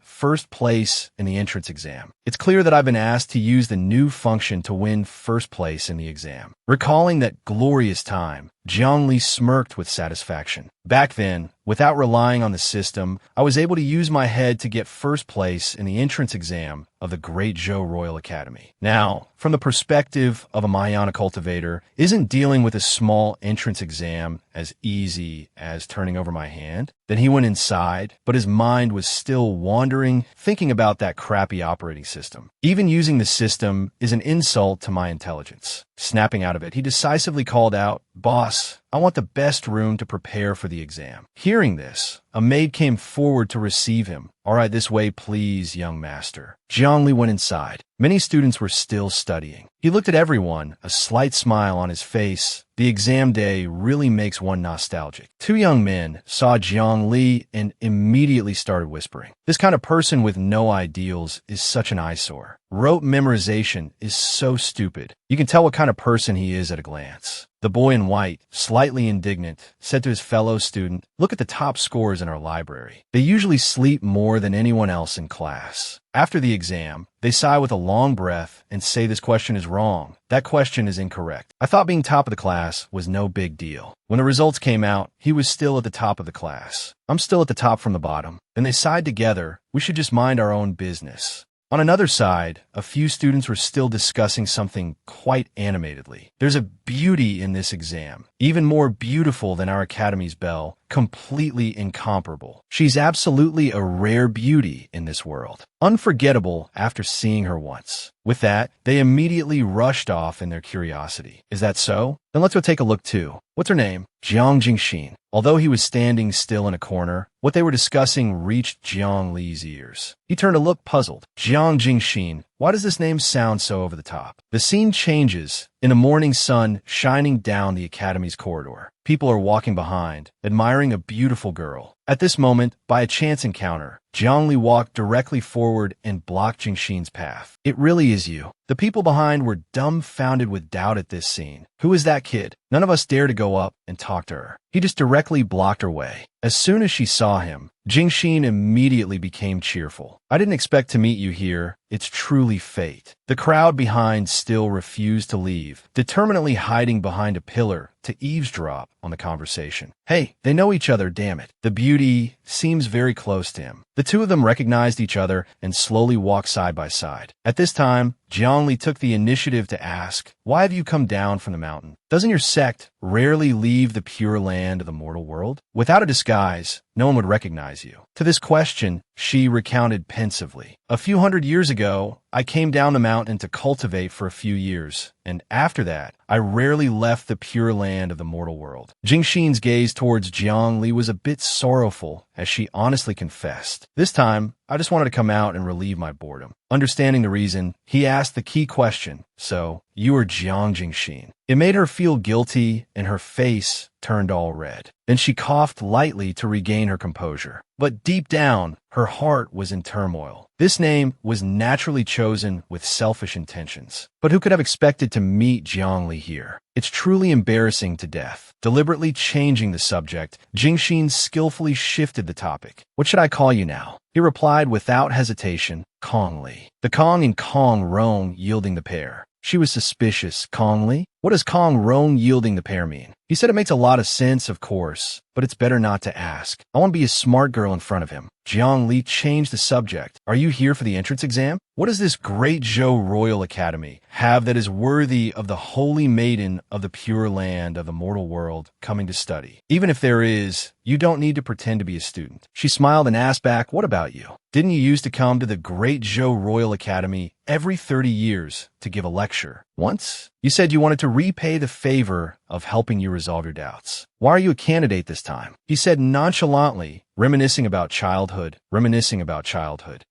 first place in the entrance exam. It's clear that I've been asked to use the new function to win first place in the exam. Recalling that glorious time, Zhongli smirked with satisfaction. Back then, without relying on the system, I was able to use my head to get first place in the entrance exam of the Great Zhou Royal Academy. Now, from the perspective of a Mahayana cultivator, isn't dealing with a small entrance exam as easy as turning over my hand? Then he went inside, but his mind was still wandering, thinking about that crappy operating system. Even using the system is an insult to my intelligence. Snapping out of it, he decisively called out, "Boss, I want the best room to prepare for the exam." Hearing this, a maid came forward to receive him. "All right, this way, please, young master." Zhongli went inside. Many students were still studying. He looked at everyone, a slight smile on his face. The exam day really makes one nostalgic. Two young men saw Zhongli and immediately started whispering. This kind of person with no ideals is such an eyesore. Rote memorization is so stupid. You can tell what kind of person he is at a glance. The boy in white, slightly indignant, said to his fellow student, "Look at the top scores in our library. They usually sleep more than anyone else in class." After the exam, they sigh with a long breath and say this question is wrong. That question is incorrect. I thought being top of the class was no big deal. When the results came out, he was still at the top of the class. I'm still at the top from the bottom. Then they sighed together. We should just mind our own business. On another side, a few students were still discussing something quite animatedly. There's a beauty in this exam, even more beautiful than our academy's belle, completely incomparable. She's absolutely a rare beauty in this world, unforgettable after seeing her once. With that, they immediately rushed off in their curiosity. Is that so? Then let's go take a look too. What's her name? Jiang Jingxin. Although he was standing still in a corner, what they were discussing reached Jiang Li's ears. He turned to look puzzled. Jiang Jingxin, why does this name sound so over the top? The scene changes in a morning sun shining down the academy's corridor. People are walking behind, admiring a beautiful girl. At this moment, by a chance encounter, Zhongli walked directly forward and blocked Jingxin's path. "It really is you." The people behind were dumbfounded with doubt at this scene. Who is that kid? None of us dare to go up and talk to her. He just directly blocked her way. As soon as she saw him, Jingxin immediately became cheerful. "I didn't expect to meet you here. It's truly fate." The crowd behind still refused to leave, determinedly hiding behind a pillar to eavesdrop on the conversation. Hey, they know each other, damn it. The beauty seems very close to him. The two of them recognized each other and slowly walked side by side. At this time, Zhongli took the initiative to ask, "Why have you come down from the mountain? Doesn't your sect rarely leave the pure land of the mortal world? Without a disguise, no one would recognize you." To this question, she recounted pensively. "A few hundred years ago, I came down the mountain to cultivate for a few years, and after that, I rarely left the pure land of the mortal world." Jingxin's gaze towards Jiang Li was a bit sorrowful as she honestly confessed. "This time, I just wanted to come out and relieve my boredom." Understanding the reason, he asked the key question, "So, you are Jiang Jingxin?" It made her feel guilty, and her face turned all red. Then she coughed lightly to regain her composure. But deep down, her heart was in turmoil. This name was naturally chosen with selfish intentions. But who could have expected to meet Jiang Li here? It's truly embarrassing to death. Deliberately changing the subject, Jingxin skillfully shifted the topic. "What should I call you now?" He replied without hesitation, "Kong Li." The Kong and Kong Rong yielding the pair. She was suspicious. "Kong Li? What does Kong Rong yielding the pair mean? He said it makes a lot of sense, of course, but it's better not to ask. I want to be a smart girl in front of him. Jiang Li changed the subject. Are you here for the entrance exam? What does this great Zhou Royal Academy have that is worthy of the holy maiden of the pure land of the mortal world coming to study? Even if there is, you don't need to pretend to be a student. She smiled and asked back, what about you? Didn't you used to come to the great Zhou Royal Academy every 30 years to give a lecture? Once? You said you wanted to repay the favor of helping you resolve your doubts. Why are you a candidate this time? He said nonchalantly, reminiscing about childhood.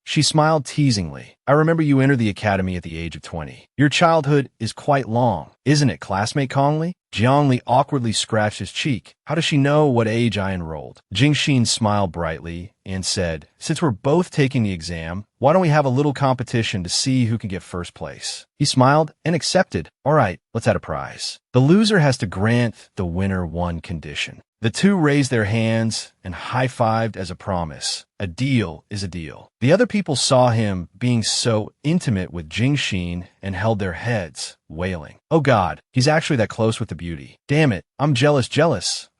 She smiled teasingly. I remember you entered the academy at the age of 20. Your childhood is quite long, isn't it, classmate Kongli? Jiang Li awkwardly scratched his cheek. How does she know what age I enrolled? Jing Xin smiled brightly and said, since we're both taking the exam, why don't we have a little competition to see who can get first place? He smiled and accepted. All right, let's add a prize. The loser has to grant the winner one condition. The two raised their hands and high-fived as a promise. A deal is a deal. The other people saw him being so intimate with Jingxin and held their heads, wailing. Oh God, he's actually that close with the beauty. Damn it, I'm jealous.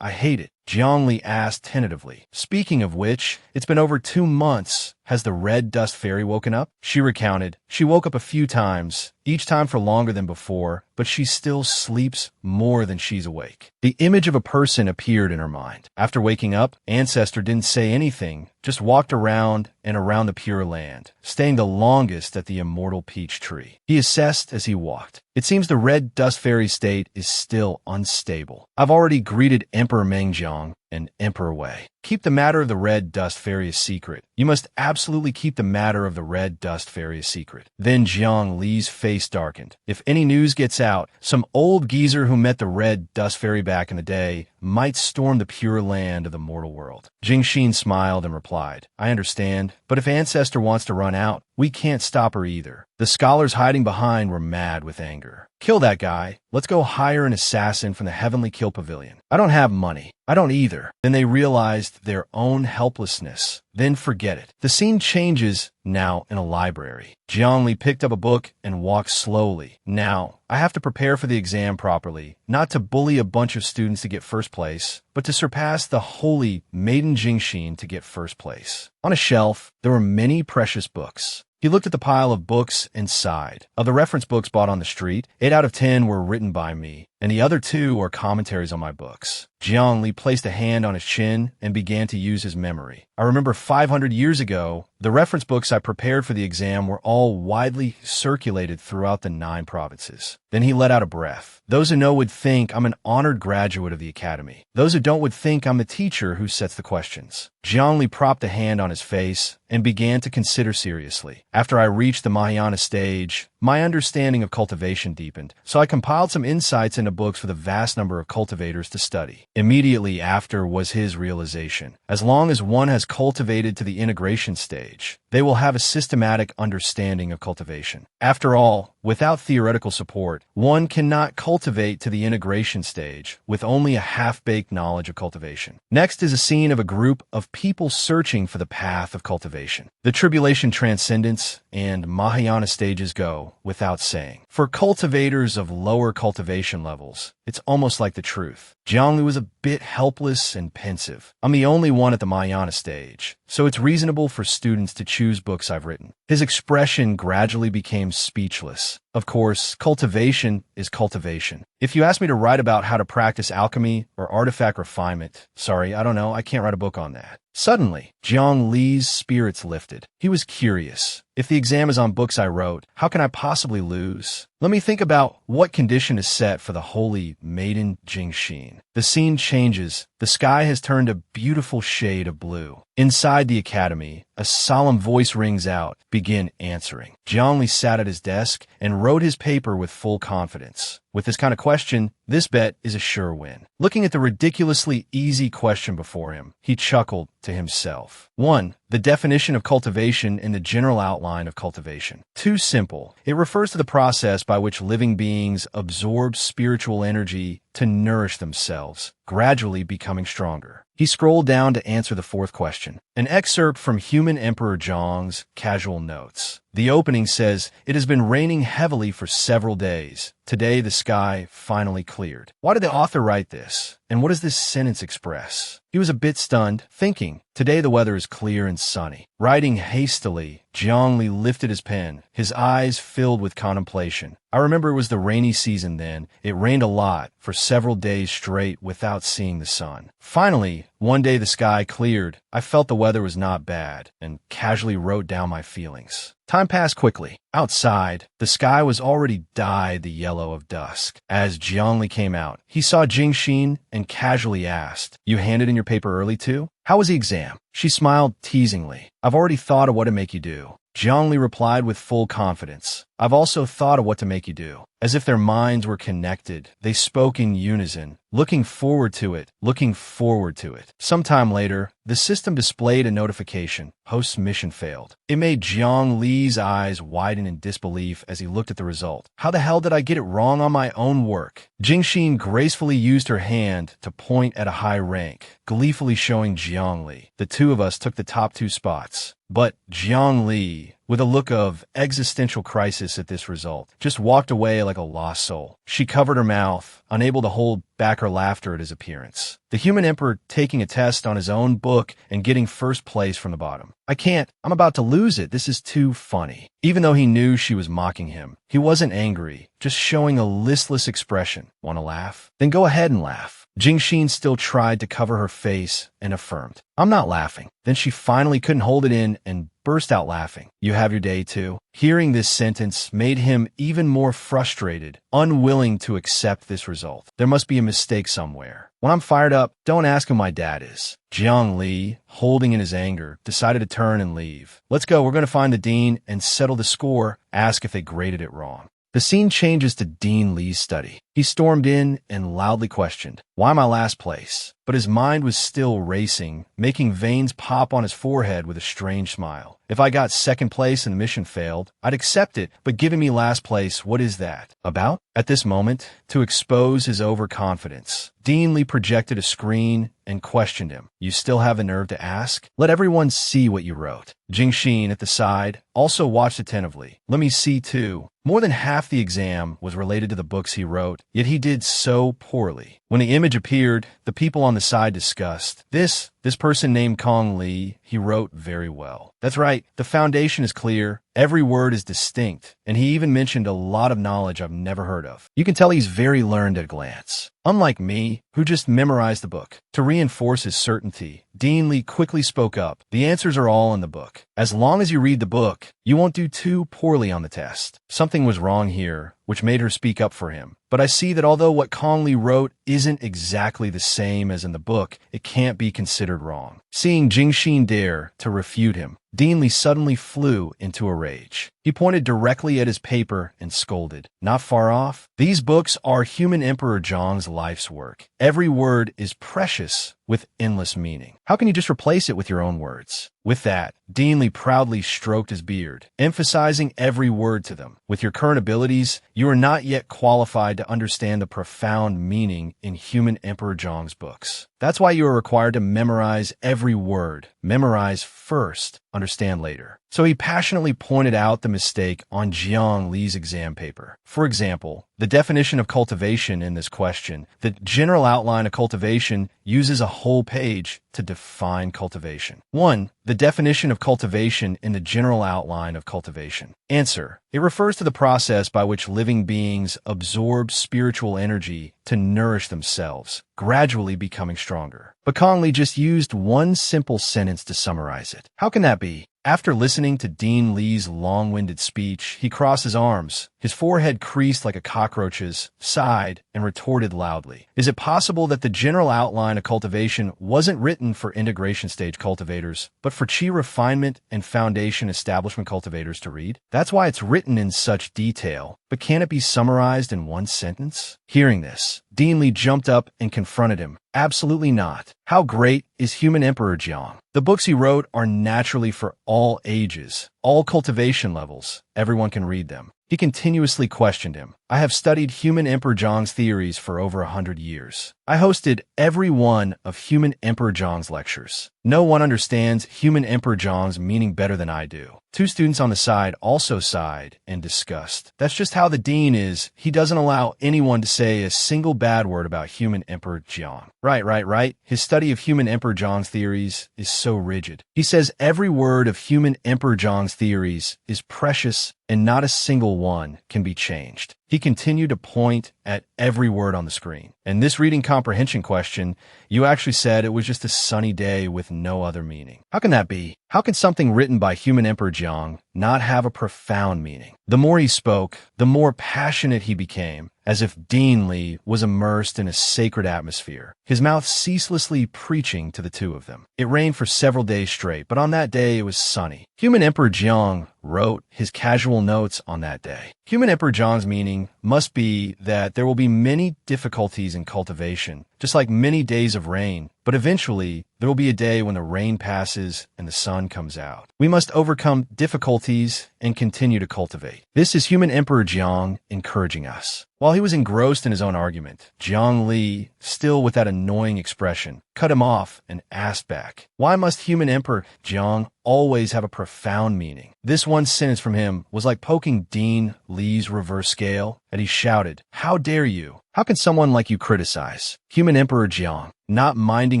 I hate it. Jiang Li asked tentatively. Speaking of which, it's been over 2 months. Has the red dust fairy woken up? She recounted. She woke up a few times, each time for longer than before, but she still sleeps more than she's awake. The image of a person appeared in her mind. After waking up, Ancestor didn't say anything, just walked around and around the Pure Land, staying the longest at the immortal peach tree. He assessed as he walked. It seems the red dust fairy state is still unstable. I've already greeted Emperor Mengjiang and Emperor Wei. Keep the matter of the red dust fairy a secret. You must absolutely keep the matter of the red dust fairy a secret. Then Jiang Li's face darkened. If any news gets out, some old geezer who met the red dust fairy back in the day might storm the pure land of the mortal world. Jingxin smiled and replied, I understand, but if Ancestor wants to run out, we can't stop her either. The scholars hiding behind were mad with anger. Kill that guy. Let's go hire an assassin from the Heavenly Kill Pavilion. I don't have money. I don't either. Then they realized their own helplessness. Then forget it. The scene changes now in a library. Jiang Li picked up a book and walked slowly. Now, I have to prepare for the exam properly, not to bully a bunch of students to get first place, but to surpass the holy Maiden Jingxin to get first place. On a shelf, there were many precious books. He looked at the pile of books and sighed. Of the reference books bought on the street, 8 out of 10 were written by me, and the other 2 are commentaries on my books. Jiang Li placed a hand on his chin and began to use his memory. I remember 500 years ago, the reference books I prepared for the exam were all widely circulated throughout the 9 provinces. Then he let out a breath. Those who know would think I'm an honored graduate of the academy. Those who don't would think I'm the teacher who sets the questions. Jiang Li propped a hand on his face and began to consider seriously. After I reached the Mahayana stage, my understanding of cultivation deepened, so I compiled some insights into books for the vast number of cultivators to study. Immediately after was his realization. As long as one has cultivated to the integration stage, they will have a systematic understanding of cultivation. After all, without theoretical support, one cannot cultivate to the integration stage with only a half-baked knowledge of cultivation. Next is a scene of a group of people searching for the path of cultivation. The tribulation transcendence and Mahayana stages go without saying. For cultivators of lower cultivation levels, it's almost like the truth. Jiang Li was a bit helpless and pensive. I'm the only one at the Mahayana stage, so it's reasonable for students to choose books I've written. His expression gradually became speechless. Of course, cultivation is cultivation. If you ask me to write about how to practice alchemy or artifact refinement, sorry, I don't know, I can't write a book on that. Suddenly, Jiang Li's spirits lifted. He was curious. If the exam is on books I wrote, how can I possibly lose? Let me think about what condition is set for the holy Maiden Jingxin. The scene changes. The sky has turned a beautiful shade of blue. Inside the academy, a solemn voice rings out, begin answering. Jiang Li sat at his desk and wrote his paper with full confidence. With this kind of question, this bet is a sure win. Looking at the ridiculously easy question before him, he chuckled to himself. 1. The definition of cultivation and the general outline of cultivation. Too simple. It refers to the process by which living beings absorb spiritual energy to nourish themselves, gradually becoming stronger. He scrolled down to answer the 4th question. An excerpt from Human Emperor Zhang's Casual Notes. The opening says, "It has been raining heavily for several days. Today the sky finally cleared." Why did the author write this? And what does this sentence express? He was a bit stunned, thinking, "Today the weather is clear and sunny." Writing hastily, Zhongli lifted his pen, his eyes filled with contemplation. I remember it was the rainy season then. It rained a lot for several days straight without seeing the sun. Finally, one day the sky cleared. I felt the weather was not bad and casually wrote down my feelings. Time passed quickly. Outside, the sky was already dyed the yellow of dusk. As Zhongli came out, he saw Jingxin and casually asked, "You handed in your paper early too? How was the exam?" She smiled teasingly. "I've already thought of what to make you do." Zhongli replied with full confidence, "I've also thought of what to make you do." As if their minds were connected, they spoke in unison, looking forward to it, looking forward to it. Sometime later, the system displayed a notification. Host's mission failed. It made Zhang Li's eyes widen in disbelief as he looked at the result. How the hell did I get it wrong on my own work? Jingxin gracefully used her hand to point at a high rank, gleefully showing Zhang Li. The two of us took the top 2 spots. But Zhang Li, with a look of existential crisis at this result, just walked away like a lost soul. She covered her mouth, unable to hold back her laughter at his appearance. The human emperor taking a test on his own book and getting first place from the bottom. "I can't. I'm about to lose it. This is too funny." Even though he knew she was mocking him, he wasn't angry, just showing a listless expression. "Want to laugh? Then go ahead and laugh." Jingxin still tried to cover her face and affirmed, "I'm not laughing." Then she finally couldn't hold it in and burst out laughing. "You have your day too." Hearing this sentence made him even more frustrated, unwilling to accept this result. There must be a mistake somewhere. "When I'm fired up, don't ask who my dad is." Zhang Li, holding in his anger, decided to turn and leave. "Let's go. We're going to find the dean and settle the score, ask if they graded it wrong." The scene changes to Dean Li's study. He stormed in and loudly questioned, "Why my last place?" But his mind was still racing, making veins pop on his forehead with a strange smile. "If I got second place and the mission failed, I'd accept it, but giving me last place, what is that about?" At this moment, to expose his overconfidence, Dean Li projected a screen and questioned him. "You still have the nerve to ask? Let everyone see what you wrote." Jingxin, at the side, also watched attentively. "Let me see too." More than half the exam was related to the books he wrote, yet he did so poorly. When the image appeared, the people on the side discussed, This person named Kong Li, he wrote very well. That's right, the foundation is clear, every word is distinct, and he even mentioned a lot of knowledge I've never heard of. You can tell he's very learned at a glance. Unlike me, who just memorized the book. To reinforce his certainty, Dean Li quickly spoke up. "The answers are all in the book. As long as you read the book, you won't do too poorly on the test." Something was wrong here, which made her speak up for him. "But I see that although what Kong Li wrote isn't exactly the same as in the book, it can't be considered wrong." Seeing Jingxin dare to refute him, Dean Li suddenly flew into a rage. He pointed directly at his paper and scolded. "Not far off? These books are human Emperor Zhang's life's work. Every word is precious with endless meaning. How can you just replace it with your own words?" With that, Dean Li proudly stroked his beard, emphasizing every word to them. "With your current abilities, you are not yet qualified to understand the profound meaning in human Emperor Zhang's books. That's why you are required to memorize every word. Memorize first, understand later." So he passionately pointed out the mistake on Zhang Li's exam paper. For example, the definition of cultivation in this question, the general outline of cultivation, uses a whole page to define cultivation. 1. The definition of cultivation in the general outline of cultivation. Answer. It refers to the process by which living beings absorb spiritual energy to nourish themselves, gradually becoming stronger. But Kong Li just used one simple sentence to summarize it. How can that be? After listening to Dean Li's long-winded speech, he crossed his arms. His forehead creased like a cockroach's, sighed, and retorted loudly. Is it possible that the general outline of cultivation wasn't written for integration stage cultivators, but for chi refinement and foundation establishment cultivators to read? That's why it's written in such detail. But can it be summarized in one sentence? Hearing this, Dean Li jumped up and confronted him. Absolutely not. How great is human Emperor Zhang? The books he wrote are naturally for all ages, all cultivation levels. Everyone can read them. He continuously questioned him. I have studied Human Emperor Zhang's theories for over 100 years. I hosted every one of Human Emperor Zhang's lectures. No one understands Human Emperor Zhang's meaning better than I do. Two students on the side also sighed and discussed. That's just how the dean is. He doesn't allow anyone to say a single bad word about Human Emperor Zhang. Right. His study of Human Emperor Zhang's theories is so rigid. He says every word of Human Emperor Zhang's theories is precious and not a single one can be changed. He continued to point at every word on the screen. And this reading comprehension question, you actually said it was just a sunny day with no other meaning. How can that be? How can something written by Human Emperor Zhang not have a profound meaning? The more he spoke, the more passionate he became, as if Dean Li was immersed in a sacred atmosphere, his mouth ceaselessly preaching to the two of them. It rained for several days straight, but on that day it was sunny. Human Emperor Zhang wrote his casual notes on that day. Human Emperor Zhang's meaning must be that there will be many difficulties in cultivation, just like many days of rain, but eventually there will be a day when the rain passes and the sun comes out. We must overcome difficulties and continue to cultivate. This is Human Emperor Zhang encouraging us. While he was engrossed in his own argument, Zhang Li, still with that annoying expression, cut him off and asked back, "Why must Human Emperor Zhang always have a profound meaning?" This one sentence from him was like poking Dean Li's reverse scale, and he shouted, "How dare you? How can someone like you criticize?" Human Emperor Zhang, not minding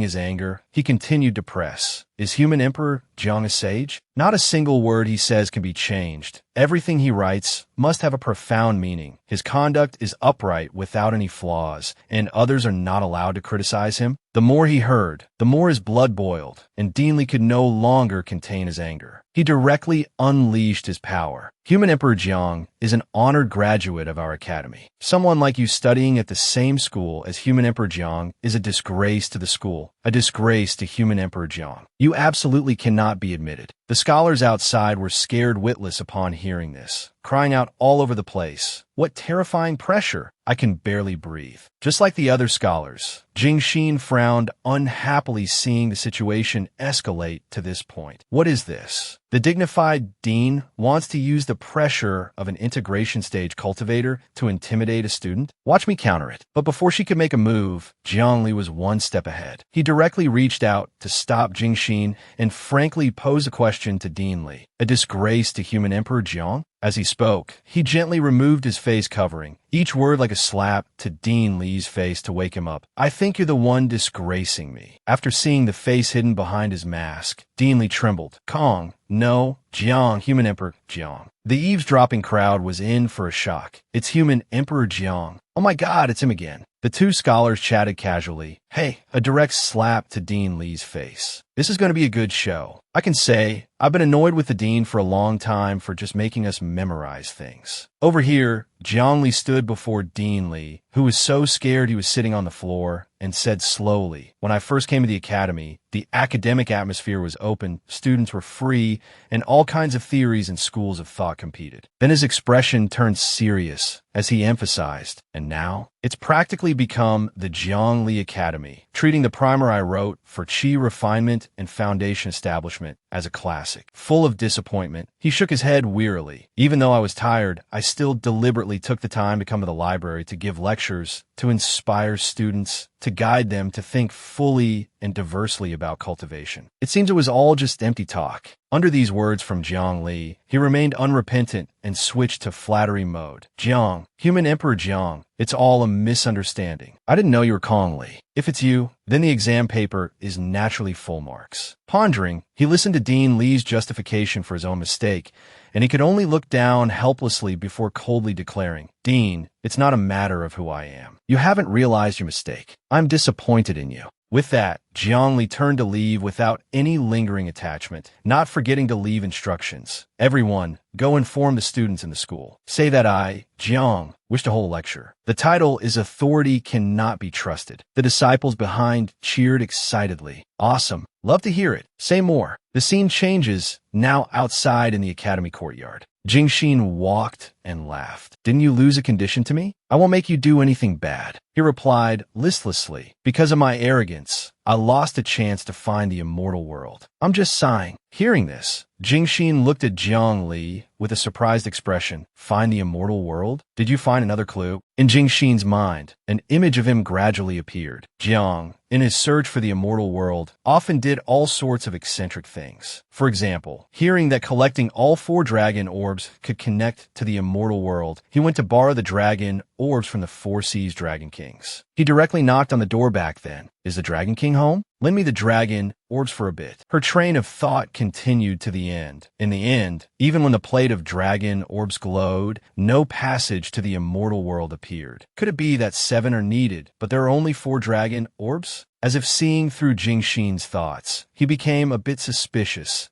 his anger, he continued to press. Is Human Emperor Zhang a sage? Not a single word he says can be changed. Everything he writes must have a profound meaning. His conduct is upright without any flaws, and others are not allowed to criticize him. The more he heard, the more his blood boiled, and Dean Li could no longer contain his anger. He directly unleashed his power. Human Emperor Zhang is an honored graduate of our academy. Someone like you studying at the same school as Human Emperor Zhang is a disgrace to the school, a disgrace to Human Emperor Zhang. You absolutely cannot be admitted. The scholars outside were scared witless upon hearing this, crying out all over the place, "What terrifying pressure! I can barely breathe." Just like the other scholars, Jing Xin frowned unhappily seeing the situation escalate to this point. What is this? The dignified dean wants to use the pressure of an integration stage cultivator to intimidate a student? Watch me counter it. But before she could make a move, Jiang Li was one step ahead. He directly reached out to stop Jing Xin and frankly posed a question to Dean Li. A disgrace to Human Emperor Jiang? As he spoke, he gently removed his face covering, each word like a slap to Dean Li's face to wake him up. "I think you're the one disgracing me." After seeing the face hidden behind his mask, Dean Li trembled. "Kong, no, Jiang, Human Emperor Jiang." The eavesdropping crowd was in for a shock. "It's Human Emperor Jiang. Oh my God, it's him again." The two scholars chatted casually. Hey, a direct slap to Dean Li's face. "This is going to be a good show. I can say, I've been annoyed with the dean for a long time for just making us memorize things." Over here, Jiang Li stood before Dean Li, who was so scared he was sitting on the floor, and said slowly, "When I first came to the academy, the academic atmosphere was open, students were free, and all kinds of theories and schools of thought competed." Then his expression turned serious as he emphasized, "And now, it's practically become the Jiang Li Academy, treating the primer I wrote for Qi Refinement and Foundation Establishment as a classic." Full of disappointment, he shook his head wearily. "Even though I was tired, I still deliberately took the time to come to the library to give lectures, to inspire students, to guide them to think fully and diversely about cultivation. It seems it was all just empty talk." Under these words from Jiang Li, he remained unrepentant and switched to flattery mode. "Jiang, Human Emperor Jiang, it's all a misunderstanding. I didn't know you were Kong Li. If it's you, then the exam paper is naturally full marks." Pondering, he listened to Dean Li's justification for his own mistake, and he could only look down helplessly before coldly declaring, "Dean, it's not a matter of who I am. You haven't realized your mistake. I'm disappointed in you." With that, Jiang Li turned to leave without any lingering attachment, not forgetting to leave instructions. "Everyone, go inform the students in the school. Say that I, Jiang, wish to hold a lecture." The title is "Authority Cannot Be Trusted." The disciples behind cheered excitedly. "Awesome. Love to hear it. Say more." The scene changes, now outside in the academy courtyard. Jing Xin walked and laughed. Didn't you lose a condition to me? I won't make you do anything bad. He replied listlessly, because of my arrogance, I lost a chance to find the immortal world. I'm just sighing. Hearing this, Jingxin looked at Jiang Li with a surprised expression. Find the immortal world? Did you find another clue? In Jingxin's mind, an image of him gradually appeared. Jiang, in his search for the immortal world, often did all sorts of eccentric things. For example, hearing that collecting all 4 dragon orbs could connect to the immortal world, he went to borrow the dragon orbs from the 4 Seas Dragon Kings. He directly knocked on the door back then. Is the Dragon King home? Lend me the dragon orbs for a bit. Her train of thought continued to the end. In the end, even when the plate of dragon orbs glowed, no passage to the immortal world appeared. Could it be that 7 are needed, but there are only 4 dragon orbs? As if seeing through Jingxin's thoughts, he became a bit suspicious.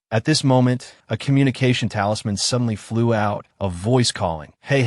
At this moment, a communication talisman suddenly flew out, a voice calling, Hey,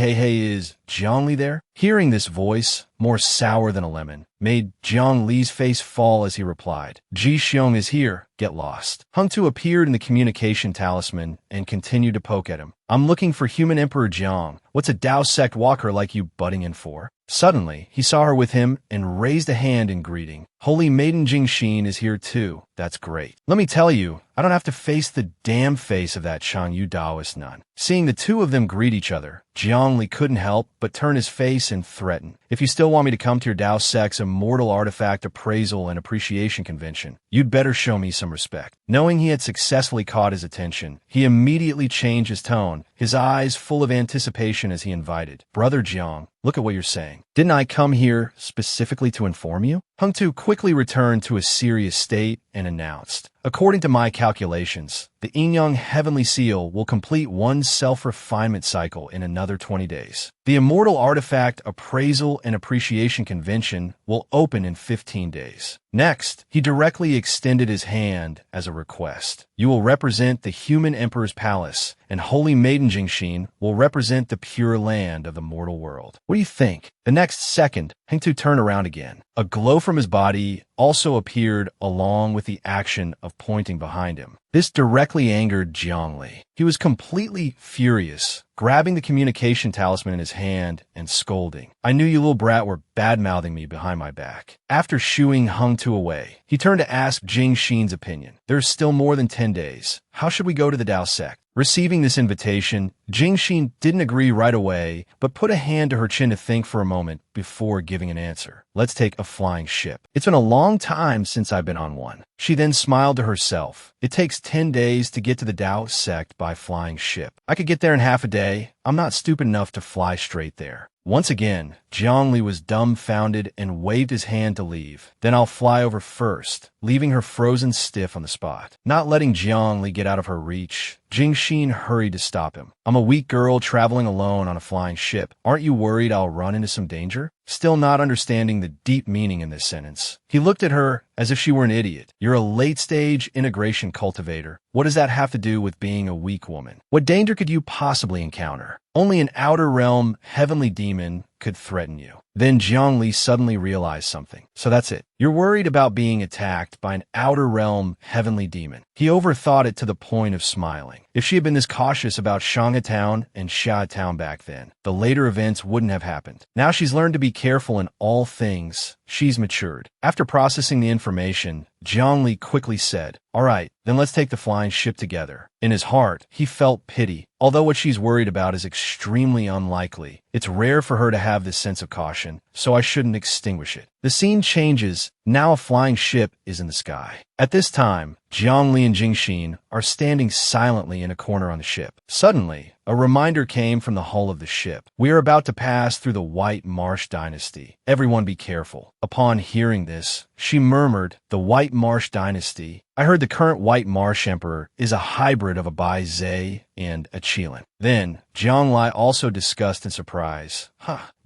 is Jiang Li there? Hearing this voice, more sour than a lemon, made Jiang Li's face fall as he replied, Ji Xiong is here. Get lost. Hung Tu appeared in the communication talisman and continued to poke at him. I'm looking for human Emperor Jiang. What's a Dao sect walker like you butting in for? Suddenly, he saw her with him and raised a hand in greeting. Holy Maiden Jingxin is here too. That's great. Let me tell you, I don't have to face the damn face of that Changyu Daoist nun. Seeing the two of them greet each other, Jiang Li couldn't help but turn his face and threaten. If you still want me to come to your Dao sect's immortal artifact appraisal and appreciation convention, you'd better show me some respect. Knowing he had successfully caught his attention, he immediately changed his tone, his eyes full of anticipation as he invited, Brother Jiang, look at what you're saying. Didn't I come here specifically to inform you? Hung Tu quickly returned to a serious state and announced, according to my calculations, the Yin-Yang Heavenly Seal will complete one self-refinement cycle in another 20 days. The Immortal Artifact Appraisal and Appreciation Convention will open in 15 days. Next, he directly extended his hand as a request. You will represent the human Emperor's palace, and Holy Maiden Jingxin will represent the pure land of the mortal world. What do you think? The next second, Heng Tu turned around again. A glow from his body also appeared along with the action of pointing behind him. This directly angered Jiang Li. He was completely furious, grabbing the communication talisman in his hand and scolding. I knew you little brat were bad-mouthing me behind my back. After shooing Hung Tu away, he turned to ask Jingxin's opinion. There's still more than 10 days. How should we go to the Dao sect? Receiving this invitation, Jingxin didn't agree right away, but put a hand to her chin to think for a moment before giving an answer. Let's take a flying ship. It's been a long time since I've been on one. She then smiled to herself. It takes 10 days to get to the Dao sect by flying ship. I could get there in half a day. I'm not stupid enough to fly straight there. Once again, Jiang Li was dumbfounded and waved his hand to leave. Then I'll fly over first, leaving her frozen stiff on the spot. Not letting Jiang Li get out of her reach, Jingxin hurried to stop him. I'm a weak girl traveling alone on a flying ship. Aren't you worried I'll run into some danger? Still not understanding the deep meaning in this sentence, he looked at her as if she were an idiot. You're a late-stage integration cultivator. What does that have to do with being a weak woman? What danger could you possibly encounter? Only an outer realm heavenly demon could threaten you. Then Jiang Li suddenly realized something. So that's it. You're worried about being attacked by an outer realm heavenly demon. He overthought it to the point of smiling. If she had been this cautious about Shangha Town and Xia Town back then, the later events wouldn't have happened. Now she's learned to be careful in all things. She's matured. After processing the information, Jiang Li quickly said, all right, then let's take the flying ship together. In his heart, he felt pity. Although what she's worried about is extremely unlikely, it's rare for her to have this sense of caution, so I shouldn't extinguish it. The scene changes. Now a flying ship is in the sky. At this time, Jiang Li and Jingxin are standing silently in a corner on the ship. Suddenly, a reminder came from the hull of the ship. We are about to pass through the White Marsh Dynasty. Everyone be careful. Upon hearing this, she murmured, the White Marsh Dynasty. I heard the current White Marsh Emperor is a hybrid of a Bai Zhe and a Qilin. Then, Jiang Li also discussed in surprise.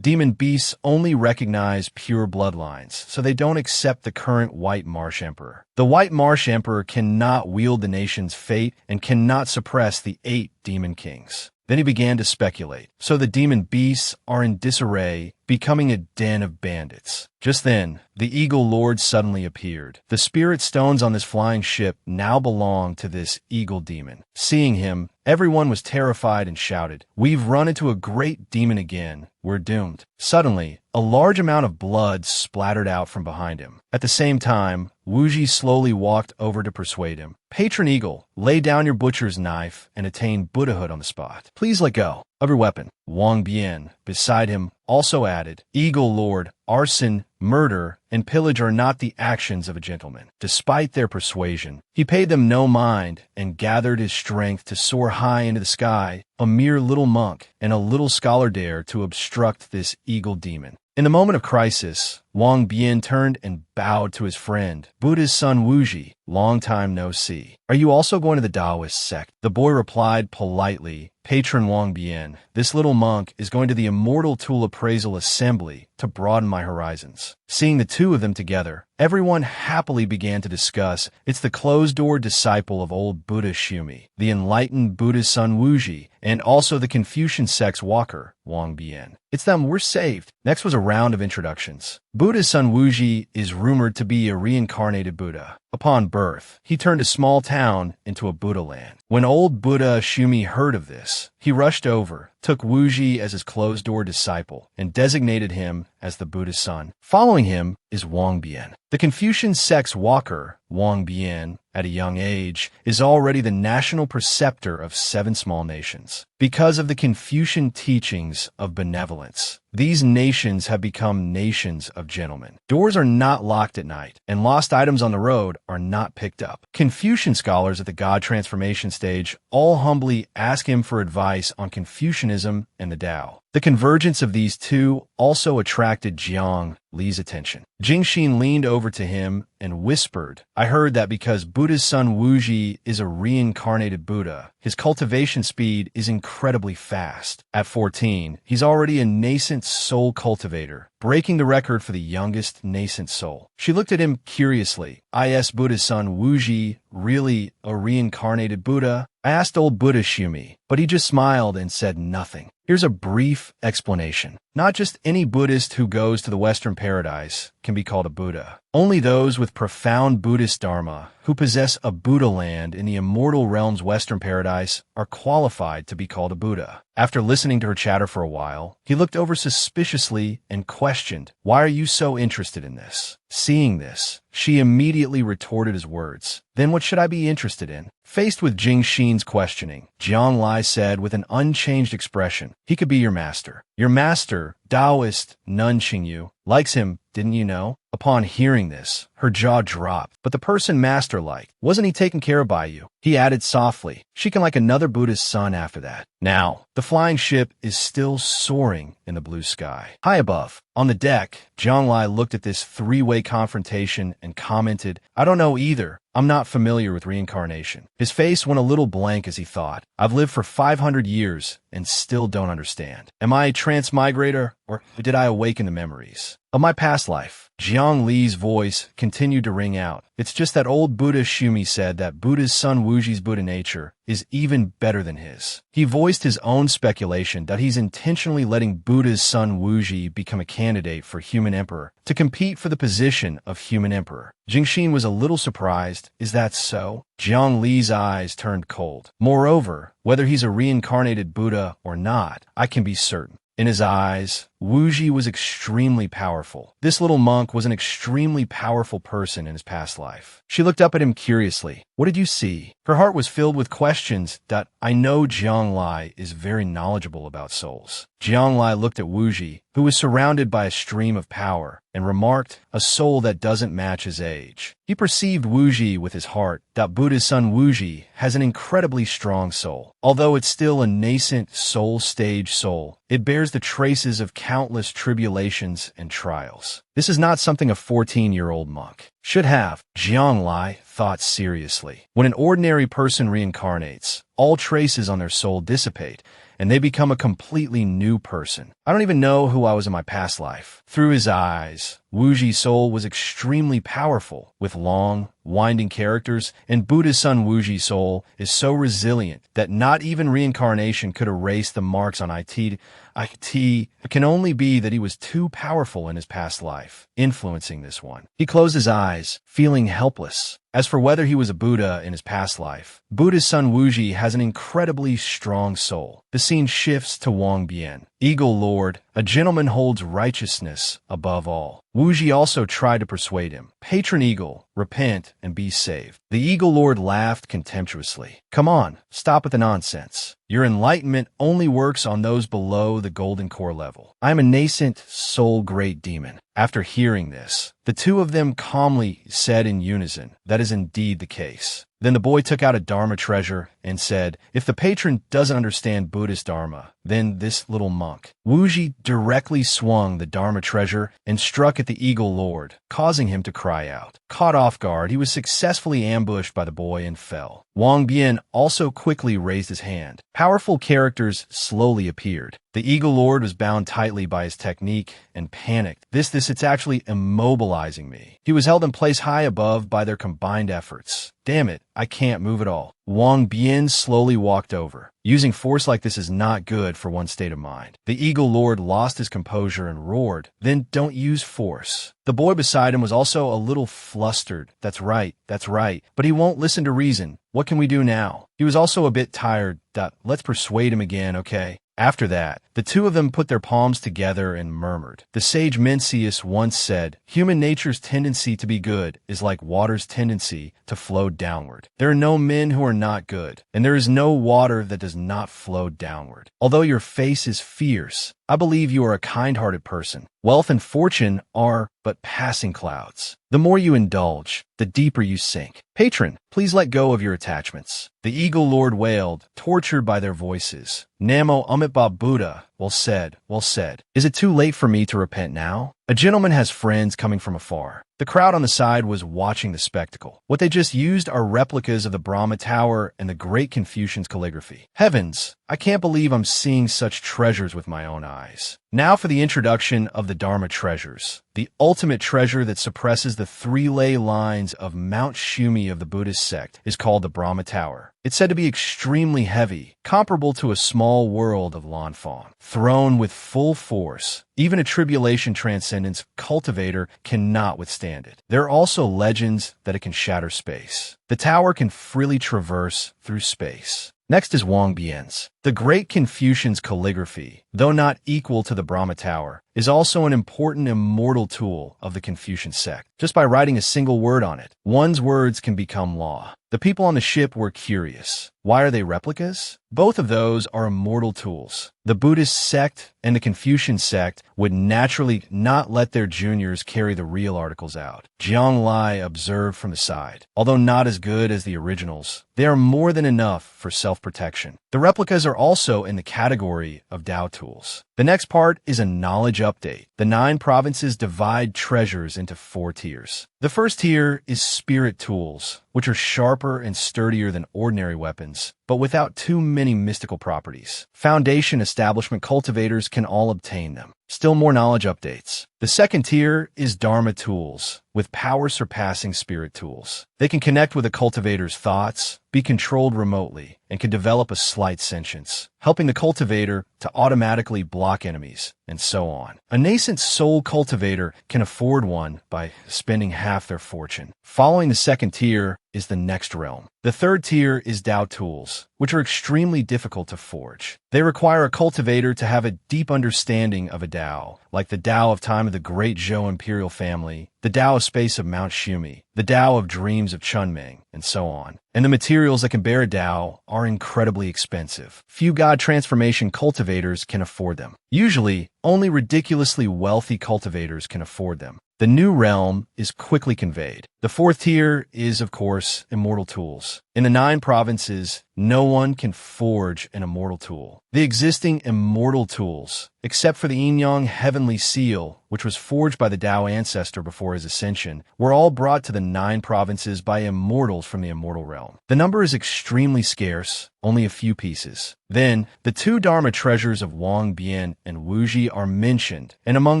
Demon beasts only recognize pure bloodlines, so they don't accept the current White Marsh Emperor. The White Marsh Emperor cannot wield the nation's fate and cannot suppress the 8 demon kings. Then he began to speculate. So the demon beasts are in disarray becoming a den of bandits. Just then, the Eagle Lord suddenly appeared. The spirit stones on this flying ship now belonged to this eagle demon. Seeing him, everyone was terrified and shouted, "We've run into a great demon again. We're doomed." Suddenly, a large amount of blood splattered out from behind him. At the same time, Wuji slowly walked over to persuade him. "Patron Eagle, lay down your butcher's knife and attain Buddhahood on the spot. Please let go of your weapon." Wang Bian, beside him, also added, "Eagle Lord, arson, murder, and pillage are not the actions of a gentleman." Despite their persuasion, he paid them no mind and gathered his strength to soar high into the sky. A mere little monk and a little scholar dare to obstruct this eagle demon. In the moment of crisis, Wang Bian turned and bowed to his friend, Buddha's son Wuji. "Long time no see. Are you also going to the Taoist sect?" The boy replied politely, "Patron Wang Bian, this little monk is going to the Immortal Tool Appraisal Assembly to broaden my horizons." Seeing the two of them together, everyone happily began to discuss. It's the closed-door disciple of old Buddha Shumi, the enlightened Buddha's son Wuji, and also the Confucian sect's walker, Wang Bian. It's them, we're saved. Next was a round of introductions. Buddha's son Wuji is rumored to be a reincarnated Buddha. Upon birth, he turned a small town into a Buddha land. When old Buddha Shumi heard of this, he rushed over, took Wuji as his closed-door disciple, and designated him as the Buddha's son. Following him is Wang Bian. The Confucian sect's walker, Wang Bian, at a young age, is already the national preceptor of 7 small nations. Because of the Confucian teachings of benevolence, these nations have become nations of gentlemen. Doors are not locked at night, and lost items on the road are not picked up. Confucian scholars at the God transformation stage all humbly ask him for advice on Confucianism and the Tao. The convergence of these two also attracted Jiang Li's attention. Jingxin leaned over to him and whispered, "I heard that because Buddha's son Wuji is a reincarnated Buddha, his cultivation speed is incredibly fast. At 14, he's already a nascent soul cultivator, breaking the record for the youngest nascent soul." She looked at him curiously. "Is Buddha's son Wuji really a reincarnated Buddha?" I asked old Buddha Shumi, but he just smiled and said nothing. Here's a brief explanation. Not just any Buddhist who goes to the Western paradise can be called a Buddha. Only those with profound Buddhist dharma who possess a Buddha land in the immortal realm's Western paradise are qualified to be called a Buddha. After listening to her chatter for a while, he looked over suspiciously and questioned, "Why are you so interested in this?" Seeing this, she immediately retorted his words. "Then what should I be interested in?" Faced with Jingxin's questioning, Jiang Li said with an unchanged expression, "He could be your master. Your master, Taoist Nun Qingyu, likes him, didn't you know?" Upon hearing this, her jaw dropped. "But the person master liked, wasn't he taken care of by you?" He added softly, "She can like another Buddha's son after that." Now, the flying ship is still soaring in the blue sky. High above, on the deck, Jiang Li looked at this three-way confrontation and commented, "I don't know either. I'm not familiar with reincarnation." His face went a little blank as he thought, "I've lived for 500 years and still don't understand. Am I a transmigrator, or did I awaken the memories of my past life?" Jiang Li's voice continued to ring out. "It's just that old Buddha Shumi said that Buddha's son Wuji's Buddha nature is even better than his." He voiced his own speculation that he's intentionally letting Buddha's son Wuji become a candidate for human emperor to compete for the position of human emperor. Jingxin was a little surprised. Is that so? Jiang Li's eyes turned cold. "Moreover, whether he's a reincarnated Buddha or not, I can be certain. In his eyes, Wuji was extremely powerful. This little monk was an extremely powerful person in his past life." She looked up at him curiously. "What did you see?" Her heart was filled with questions that I know Jiang Li is very knowledgeable about souls. Jiang Li looked at Wuji, who was surrounded by a stream of power, and remarked, "A soul that doesn't match his age." He perceived Wuji with his heart that Buddha's son Wuji has an incredibly strong soul. Although it's still a nascent soul stage soul, it bears the traces of countless tribulations and trials. This is not something a 14-year-old monk should have. Jiang Li thought seriously. When an ordinary person reincarnates, all traces on their soul dissipate, and they become a completely new person. I don't even know who I was in my past life. Through his eyes, Wuji's soul was extremely powerful, with long, winding characters, and Buddha's son Wuji's soul is so resilient that not even reincarnation could erase the marks on it. It can only be that he was too powerful in his past life, influencing this one. He closed his eyes, feeling helpless. As for whether he was a Buddha in his past life, Buddha's son Wuji has an incredibly strong soul. The scene shifts to Wang Bian. Eagle Lord, a gentleman holds righteousness above all. Wuji also tried to persuade him. Patron Eagle, repent and be saved. The Eagle Lord laughed contemptuously. Come on, stop with the nonsense. Your enlightenment only works on those below the golden core level. I am a nascent soul great demon. After hearing this, the two of them calmly said in unison, that is indeed the case. Then the boy took out a Dharma treasure and said, if the patron doesn't understand Buddhist Dharma, then this little monk. Wuji directly swung the Dharma treasure and struck at the Eagle Lord, causing him to cry out. Caught off guard, he was successfully ambushed by the boy and fell. Wang Bian also quickly raised his hand. Powerful characters slowly appeared. The Eagle Lord was bound tightly by his technique and panicked. It's actually immobilizing me. He was held in place high above by their combined efforts. Damn it, I can't move at all. Wang Bian slowly walked over. Using force like this is not good for one's state of mind. The Eagle Lord lost his composure and roared, then don't use force. The boy beside him was also a little flustered. That's right, but he won't listen to reason. What can we do now? He was also a bit tired. Let's persuade him again, okay? After that, the two of them put their palms together and murmured. The sage Mencius once said, human nature's tendency to be good is like water's tendency to flow downward. There are no men who are not good, and there is no water that does not flow downward. Although your face is fierce, I believe you are a kind-hearted person. Wealth and fortune are but passing clouds. The more you indulge, the deeper you sink. Patron, please let go of your attachments. The Eagle Lord wailed, tortured by their voices. Namo Amitabha Buddha, well said. Is it too late for me to repent now? A gentleman has friends coming from afar. The crowd on the side was watching the spectacle. What they just used are replicas of the Brahma Tower and the Great Confucian's calligraphy. Heavens, I can't believe I'm seeing such treasures with my own eyes. Now for the introduction of the Dharma treasures. The ultimate treasure that suppresses the three-lay lines of Mount Shumi of the Buddhist sect is called the Brahma Tower. It's said to be extremely heavy, comparable to a small world of Lanfang. Thrown with full force, even a tribulation transcendence cultivator cannot withstand it. There are also legends that it can shatter space. The tower can freely traverse through space. Next is Wang Bian's. The Great Confucian's calligraphy, though not equal to the Brahma Tower, is also an important immortal tool of the Confucian sect. Just by writing a single word on it, one's words can become law. The people on the ship were curious. Why are they replicas? Both of those are immortal tools. The Buddhist sect and the Confucian sect would naturally not let their juniors carry the real articles out. Jiang Lai observed from the side. Although not as good as the originals, they are more than enough for self-protection. The replicas are also in the category of Tao tools. The next part is a knowledge update. The 9 provinces divide treasures into 4 tiers. The first tier is spirit tools, which are sharper and sturdier than ordinary weapons, but without too many mystical properties. Foundation establishment cultivators can all obtain them. Still more knowledge updates. The second tier is Dharma tools, with power surpassing spirit tools. They can connect with a cultivator's thoughts, be controlled remotely, and can develop a slight sentience, helping the cultivator to automatically block enemies, and so on. A nascent soul cultivator can afford one by spending half their fortune. Following the second tier is the next realm. The third tier is Tao tools, which are extremely difficult to forge. They require a cultivator to have a deep understanding of a Tao, like the Tao of time of the Great Zhou imperial family, the Tao of space of Mount Shumi, the Tao of dreams of Chunming, and so on. And the materials that can bear a Tao are incredibly expensive. Few God transformation cultivators can afford them. Usually, only ridiculously wealthy cultivators can afford them. The new realm is quickly conveyed. The fourth tier is, of course, immortal tools. In the 9 provinces, no one can forge an immortal tool. The existing immortal tools, except for the Yin-Yang Heavenly Seal, which was forged by the Tao ancestor before his ascension, were all brought to the 9 provinces by immortals from the immortal realm. The number is extremely scarce, only a few pieces. Then, the 2 Dharma treasures of Wang Bian and Wuji are mentioned, and among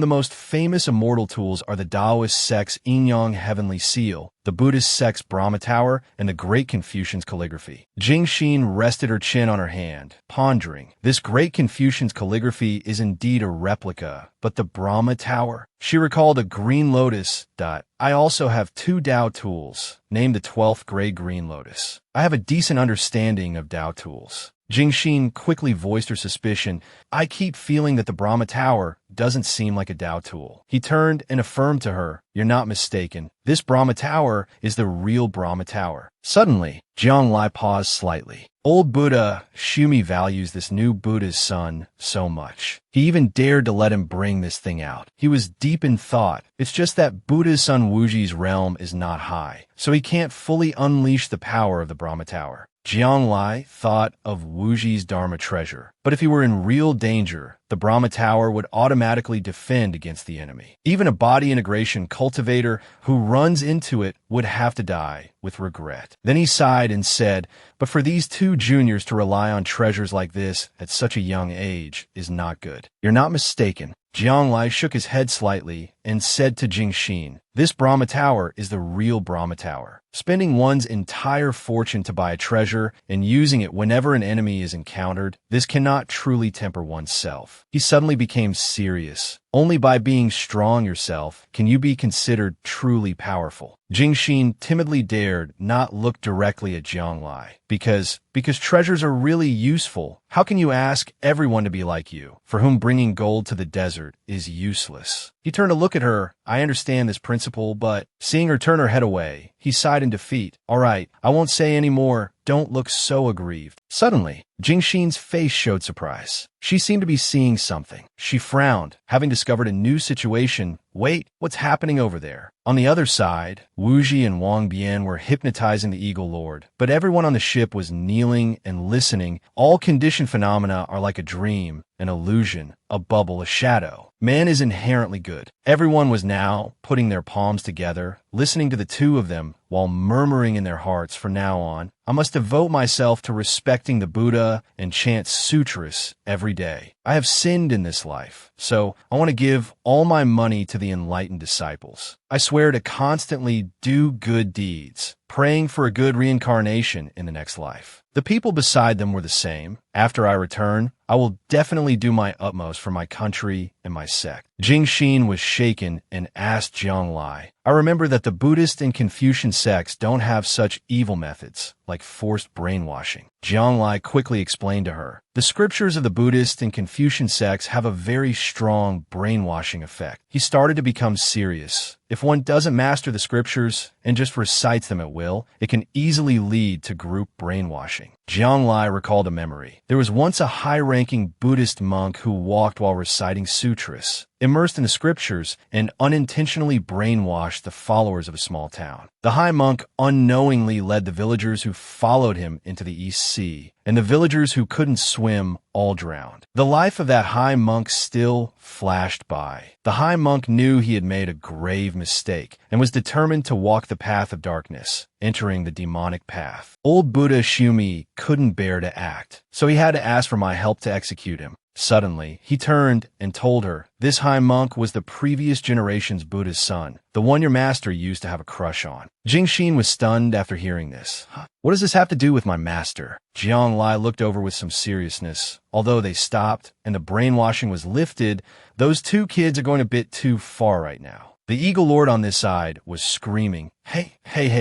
the most famous immortal tools are the Taoist sect's Yin-Yang Heavenly Seal, the Buddhist sect's Brahma Tower, and the Great Confucian's calligraphy. Jingxin rested her chin on her hand, pondering. This Great Confucian's calligraphy is indeed a replica, but the Brahma Tower? She recalled a green lotus. I also have 2 Dao tools, named the 12th grade green lotus. I have a decent understanding of Dao tools. Jingxin quickly voiced her suspicion. I keep feeling that the Brahma Tower doesn't seem like a Dao tool. He turned and affirmed to her, you're not mistaken. This Brahma Tower is the real Brahma Tower. Suddenly, Jiang Lai paused slightly. Old Buddha Shumi values this new Buddha's son so much. He even dared to let him bring this thing out. He was deep in thought. It's just that Buddha's son Wuji's realm is not high, so he can't fully unleash the power of the Brahma Tower. Jiang Lai thought of Wuji's Dharma treasure, but if he were in real danger, the Brahma Tower would automatically defend against the enemy. Even a body integration cultivator who runs into it would have to die with regret. Then he sighed and said, but for these 2 juniors to rely on treasures like this at such a young age is not good. You're not mistaken. Jiang Lai shook his head slightly and said to Jingxin, this Brahma Tower is the real Brahma Tower. Spending one's entire fortune to buy a treasure and using it whenever an enemy is encountered, this cannot truly temper oneself. He suddenly became serious. Only by being strong yourself can you be considered truly powerful. Jingxin timidly dared not look directly at Jiang Lai. Because treasures are really useful. How can you ask everyone to be like you, for whom bringing gold to the desert is useless? He turned to look at her. I understand this principle, but seeing her turn her head away, he sighed in defeat. All right, I won't say any more. Don't look so aggrieved. Suddenly, Jingxin's face showed surprise. She seemed to be seeing something. She frowned, having discovered a new situation. Wait, what's happening over there? On the other side, Wuji and Wang Bian were hypnotizing the Eagle Lord, but everyone on the ship was kneeling and listening. All conditioned phenomena are like a dream, an illusion, a bubble, a shadow. Man is inherently good. Everyone was now putting their palms together, listening to the 2 of them, while murmuring in their hearts, from now on, I must devote myself to respecting the Buddha and chant sutras every day. I have sinned in this life, so I want to give all my money to the enlightened disciples. I swear to constantly do good deeds, praying for a good reincarnation in the next life. The people beside them were the same. After I return, I will definitely do my utmost for my country and my sect. Jingxin was shaken and asked Jiang Lai, I remember that the Buddhist and Confucian sects don't have such evil methods, like forced brainwashing. Jiang Lai quickly explained to her, the scriptures of the Buddhist and Confucian sects have a very strong brainwashing effect. He started to become serious. If one doesn't master the scriptures and just recites them at will, it can easily lead to group brainwashing. Jiang Lai recalled a memory. There was once a high-ranking Buddhist monk who walked while reciting sutras, immersed in the scriptures, and unintentionally brainwashed the followers of a small town. The high monk unknowingly led the villagers who followed him into the East Sea, and the villagers who couldn't swim all drowned. The life of that high monk still flashed by. The high monk knew he had made a grave mistake and was determined to walk the path of darkness, entering the demonic path. Old Buddha Shumi couldn't bear to act, so he had to ask for my help to execute him. Suddenly, he turned and told her, this high monk was the previous generation's Buddha's son, the one your master used to have a crush on. Jingxin was stunned after hearing this. What does this have to do with my master? Jiang Lai looked over with some seriousness. Although they stopped and the brainwashing was lifted, those 2 kids are going a bit too far right now. The Eagle Lord on this side was screaming, Hey,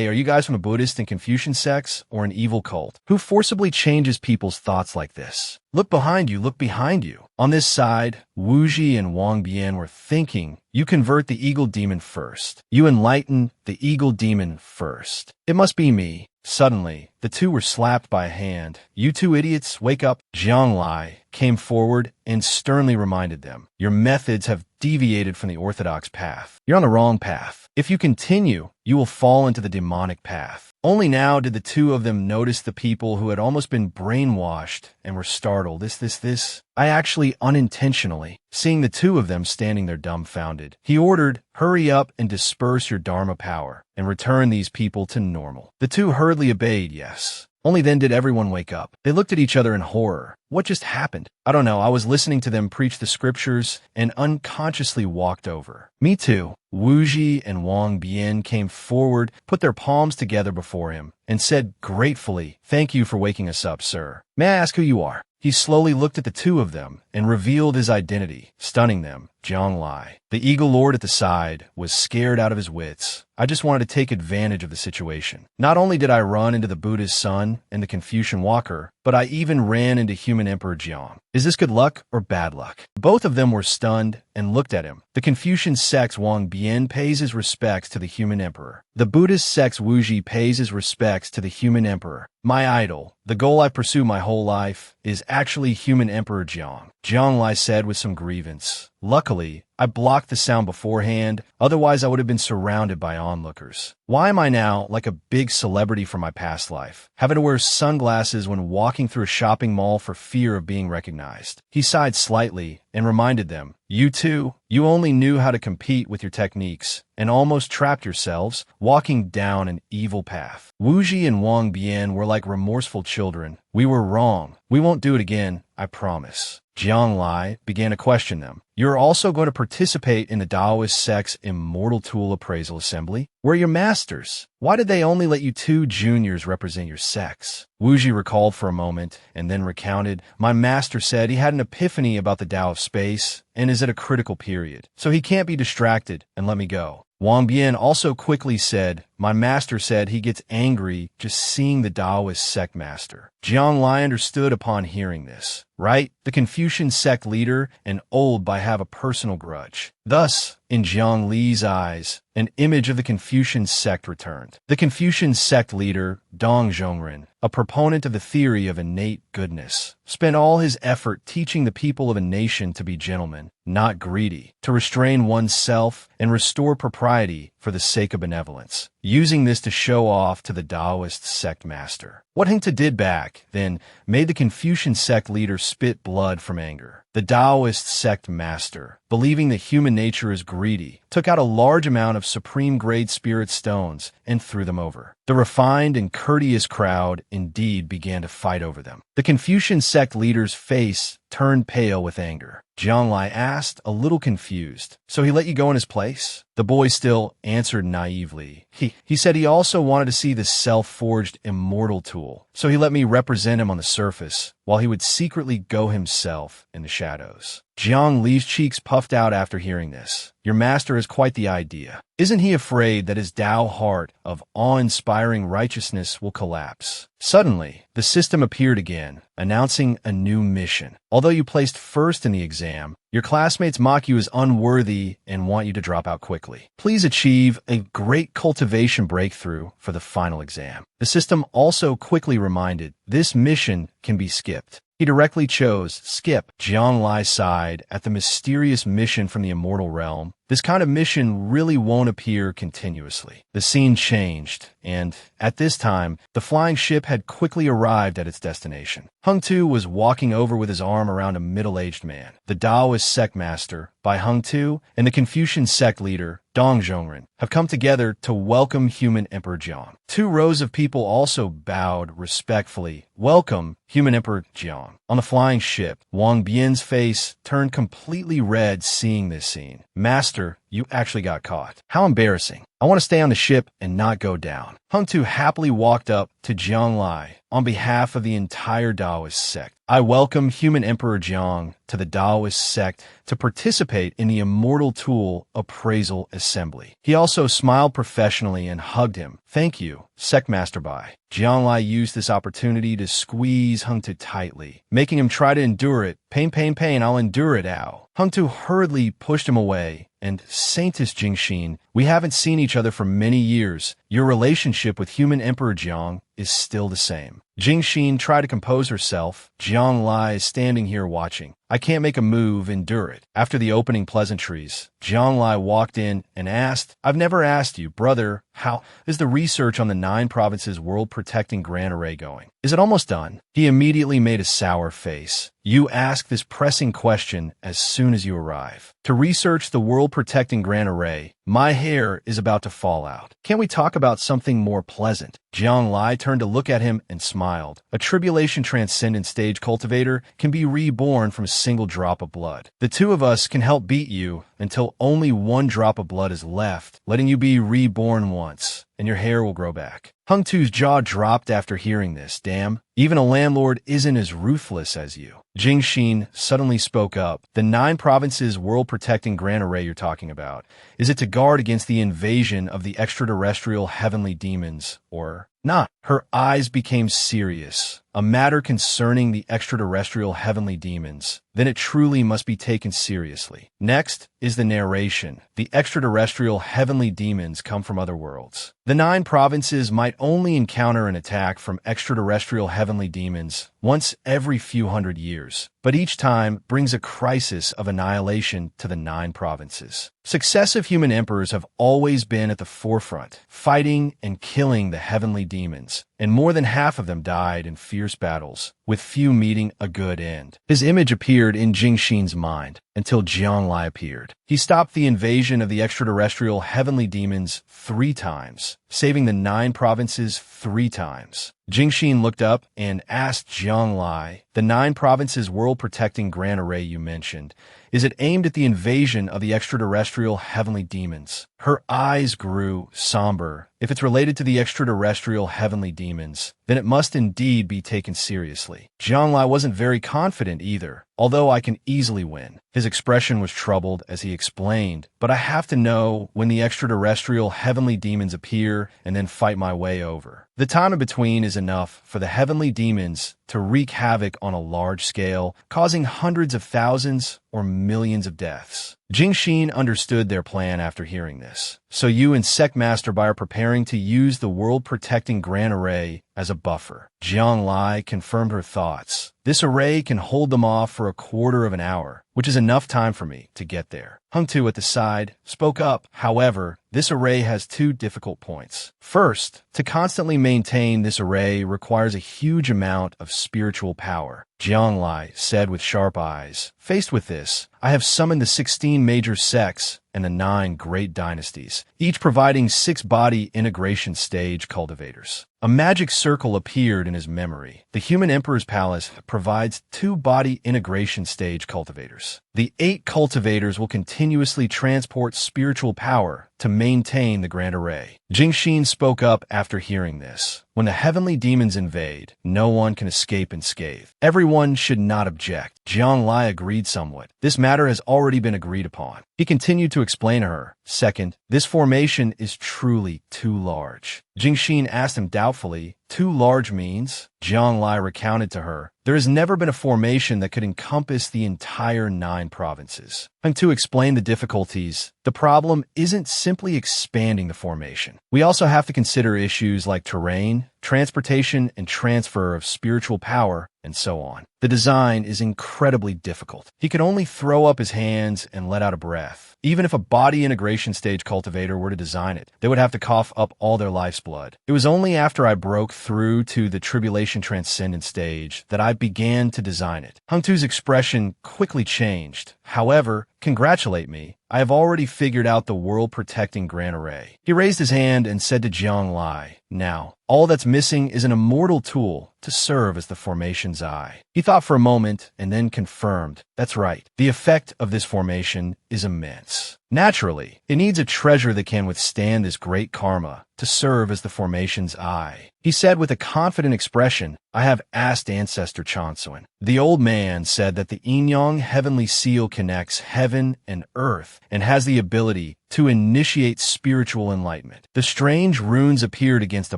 are you guys from the Buddhist and Confucian sects or an evil cult? Who forcibly changes people's thoughts like this? Look behind you, look behind you. On this side, Wuji and Wang Bian were thinking, you convert the eagle demon first. You enlighten the eagle demon first. It must be me. Suddenly, the 2 were slapped by a hand. You 2 idiots, wake up. Jiang Lai came forward and sternly reminded them, your methods have deviated from the orthodox path. You're on the wrong path. If you continue, you will fall into the demonic path. Only now did the 2 of them notice the people who had almost been brainwashed and were startled. This. I actually unintentionally, seeing the 2 of them standing there dumbfounded. He ordered, hurry up and disperse your Dharma power and return these people to normal. The 2 hurriedly obeyed, yes. Only then did everyone wake up. They looked at each other in horror. What just happened? I don't know. I was listening to them preach the scriptures and unconsciously walked over. Me too. Wu Ji and Wang Bian came forward, put their palms together before him, and said gratefully, "Thank you for waking us up, sir. May I ask who you are?" He slowly looked at the two of them and revealed his identity, stunning them. Jiang Lai. The Eagle Lord at the side was scared out of his wits. I just wanted to take advantage of the situation. Not only did I run into the Buddha's son and the Confucian walker, but I even ran into human Emperor Jiang. Is this good luck or bad luck? Both of them were stunned and looked at him. The Confucian sect's Wang Bian pays his respects to the human emperor. The Buddhist sect's Wu Ji pays his respects to the human emperor. My idol, the goal I pursue my whole life, is actually human Emperor Jiang. Jiang Lai said with some grievance. Luckily, I blocked the sound beforehand, otherwise I would have been surrounded by onlookers. Why am I now like a big celebrity from my past life, having to wear sunglasses when walking through a shopping mall for fear of being recognized? He sighed slightly and reminded them, "You too, you only knew how to compete with your techniques and almost trapped yourselves, walking down an evil path." Wu Ji and Wang Bian were like remorseful children. "We were wrong. We won't do it again, I promise." Jiang Lai began to question them. "You're also going to participate in the Taoist sect's Immortal Tool Appraisal Assembly? We're your masters. Why did they only let you two juniors represent your sects?" Wu Ji recalled for a moment and then recounted, "My master said he had an epiphany about the Tao of space and is at a critical period, so he can't be distracted and let me go." Wang Bian also quickly said, "My master said he gets angry just seeing the Taoist sect master." Jiang Lai understood upon hearing this. Right? The Confucian sect leader and old by have a personal grudge. Thus, in Jiang Li's eyes, an image of the Confucian sect returned. The Confucian sect leader, Dong Zhongren, a proponent of the theory of innate goodness, spent all his effort teaching the people of a nation to be gentlemen, not greedy, to restrain oneself and restore propriety for the sake of benevolence, using this to show off to the Taoist sect master. What Hengta did back, then, made the Confucian sect leader spit blood from anger. The Taoist sect master, believing that human nature is greedy, took out a large amount of supreme-grade spirit stones and threw them over. The refined and courteous crowd indeed began to fight over them. The Confucian sect leader's face turned pale with anger. Jiang Lai asked, a little confused, "So he let you go in his place?" The boy still answered naively. He said he also wanted to see the self-forged immortal tool, so he let me represent him on the surface, while he would secretly go himself in the shadows. Jiang Li's cheeks puffed out after hearing this. Your master has quite the idea. Isn't he afraid that his Tao heart of awe-inspiring righteousness will collapse? Suddenly, the system appeared again, announcing a new mission. Although you placed first in the exam, your classmates mock you as unworthy and want you to drop out quickly. Please achieve a great cultivation breakthrough for the final exam. The system also quickly reminded, this mission can be skipped. He directly chose skip. Jiang Lai sighed at the mysterious mission from the immortal realm. This kind of mission really won't appear continuously. The scene changed, and at this time, the flying ship had quickly arrived at its destination. Hung Tu was walking over with his arm around a middle-aged man. The Taoist sect master, Bai Hung Tu, and the Confucian sect leader, Dong Zhongren, have come together to welcome human Emperor Jiang. 2 rows of people also bowed respectfully. Welcome, human Emperor Jiang. On the flying ship, Wang Bian's face turned completely red seeing this scene. Master, you actually got caught. How embarrassing. I want to stay on the ship and not go down. Hung Tu happily walked up to Jiang Lai on behalf of the entire Taoist sect. I welcome human Emperor Jiang to the Taoist sect to participate in the Immortal Tool Appraisal Assembly. He also smiled professionally and hugged him. Thank you, Sect Master Bai. Jiang Lai used this opportunity to squeeze Hung Tu tightly, making him try to endure it. Pain, pain, pain, I'll endure it, ow. Hung Tu hurriedly pushed him away. And Saintess Jingxin, we haven't seen each other for many years. Your relationship with human Emperor Jiang is still the same. Jingxin tried to compose herself. Jiang Lai is standing here watching. I can't make a move, endure it. After the opening pleasantries, Jiang Lai walked in and asked, I've never asked you, brother, how is the research on the 9 provinces world-protecting Grand Array going? Is it almost done? He immediately made a sour face. You ask this pressing question as soon as you arrive. To research the world-protecting Grand Array, My hair is about to fall out. Can't we talk about something more pleasant? Jiang Lai turned to look at him and smiled. A tribulation transcendent stage cultivator can be reborn from a single drop of blood. The two of us can help beat you until only one drop of blood is left, letting you be reborn once, and your hair will grow back. Hung Tu's jaw dropped after hearing this. Damn, even a landlord isn't as ruthless as you. Jing Xin suddenly spoke up. The 9 provinces world-protecting grand array you're talking about, is it to guard against the invasion of the extraterrestrial heavenly demons, or not? Her eyes became serious. A matter concerning the extraterrestrial heavenly demons, then it truly must be taken seriously. Next is the narration. The extraterrestrial heavenly demons come from other worlds. The 9 provinces might only encounter an attack from extraterrestrial heavenly demons once every few hundred years, but each time brings a crisis of annihilation to the 9 provinces. Successive human emperors have always been at the forefront, fighting and killing the heavenly demons, and more than half of them died in fierce battles, with few meeting a good end. His image appeared in Jing Xin's mind until Jiang Lai appeared. He stopped the invasion of the extraterrestrial heavenly demons 3 times, saving the 9 provinces 3 times. Jing Xin looked up and asked Jiang Lai, the 9 provinces world-protecting grand array you mentioned, is it aimed at the invasion of the extraterrestrial heavenly demons? Her eyes grew somber. If it's related to the extraterrestrial heavenly demons, then it must indeed be taken seriously. Jiang Lai wasn't very confident either, although I can easily win. His expression was troubled as he explained, but I have to know when the extraterrestrial heavenly demons appear and then fight my way over. The time in between is enough for the heavenly demons to wreak havoc on a large scale, causing hundreds of thousands or millions of deaths. Jing Xin understood their plan after hearing this. So you and Sect Master Bai are preparing to use the world-protecting grand array as a buffer. Jiang Lai confirmed her thoughts. This array can hold them off for a quarter of an hour, which is enough time for me to get there. Hung Tu at the side spoke up. However, this array has 2 difficult points. First, to constantly maintain this array requires a huge amount of spiritual power. Jiang Lai said with sharp eyes. Faced with this, I have summoned the 16 major sects and the 9 great dynasties, each providing 6 body integration stage cultivators. A magic circle appeared in his memory. The human emperor's palace provides 2 body integration stage cultivators. The 8 cultivators will continuously transport spiritual power to maintain the grand array. Jing Xin spoke up after hearing this. When the heavenly demons invade, no one can escape unscathed. Everyone should not object. Jiang Lai agreed somewhat. This matter has already been agreed upon. He continued to explain to her. Second, this formation is truly too large. Jing Xin asked him doubtfully, too large means? Jiang Lai recounted to her, there has never been a formation that could encompass the entire 9 provinces. And to explain the difficulties, the problem isn't simply expanding the formation. We also have to consider issues like terrain, transportation, and transfer of spiritual power, and so on. The design is incredibly difficult. He could only throw up his hands and let out a breath. Even if a body integration stage cultivator were to design it, they would have to cough up all their life's blood. It was only after I broke through to the tribulation transcendent stage that I began to design it. Hung Tu's expression quickly changed. However, congratulate me. I have already figured out the world-protecting grand array. He raised his hand and said to Jiang Lai, now, all that's missing is an immortal tool to serve as the formation's eye. He thought for a moment and then confirmed, that's right. The effect of this formation is immense. Naturally, it needs a treasure that can withstand this great karma to serve as the formation's eye. He said with a confident expression, I have asked Ancestor Chansuan. The old man said that the Yin-Yang heavenly seal connects heaven and earth and has the ability to initiate spiritual enlightenment. The strange runes appeared against a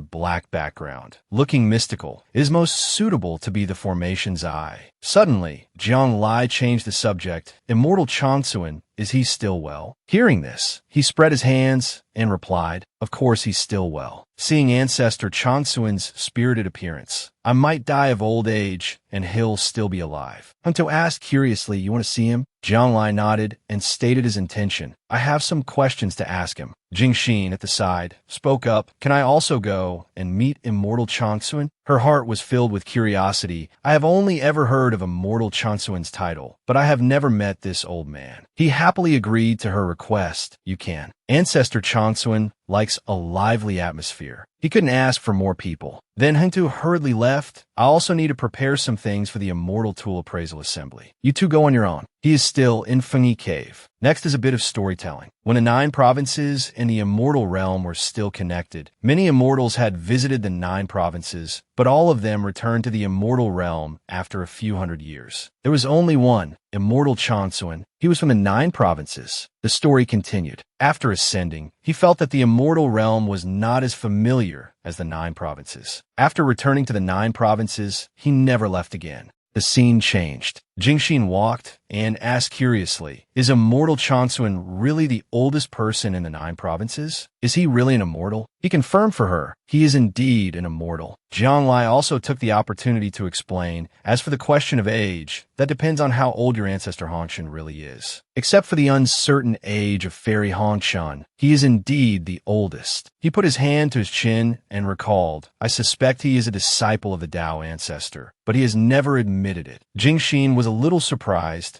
black background. Looking mystical, it is most suitable to be the formation's eye. Suddenly, Jiang Lai changed the subject. Immortal Chansuan, is he still well? Hearing this, he spread his hands and replied, of course he's still well. Seeing Ancestor Chansuan's spirited appearance, I might die of old age and he'll still be alive. Hunto asked curiously, you want to see him? Jiang Lai nodded and stated his intention. I have some questions to ask him. Jingxin, at the side, spoke up. Can I also go and meet immortal Changsuan? Her heart was filled with curiosity. I have only ever heard of immortal Changsuan's title, but I have never met this old man. He happily agreed to her request. You can. Ancestor Changsuan likes a lively atmosphere. He couldn't ask for more people. Then Hengtu hurriedly left. I also need to prepare some things for the Immortal Tool Appraisal Assembly. You two go on your own. He is still in Fengyi Cave. Next is a bit of storytelling. When the 9 provinces in the Immortal Realm were still connected, many immortals had visited the 9 provinces, but all of them returned to the Immortal Realm after a few hundred years. There was only one, Immortal Changsuan. He was from the 9 provinces. The story continued. After ascending, he felt that the Immortal Realm was not as familiar as the 9 provinces. After returning to the 9 provinces, he never left again. The scene changed. Jingxin walked and asked curiously, is Immortal Changsuan really the oldest person in the 9 provinces? Is he really an immortal? He confirmed for her, he is indeed an immortal. Jianglai also took the opportunity to explain, as for the question of age, that depends on how old your ancestor Hongshan really is. Except for the uncertain age of Fairy Hongshan, he is indeed the oldest. He put his hand to his chin and recalled, I suspect he is a disciple of the Tao ancestor, but he has never admitted it. Jingxin was a little surprised.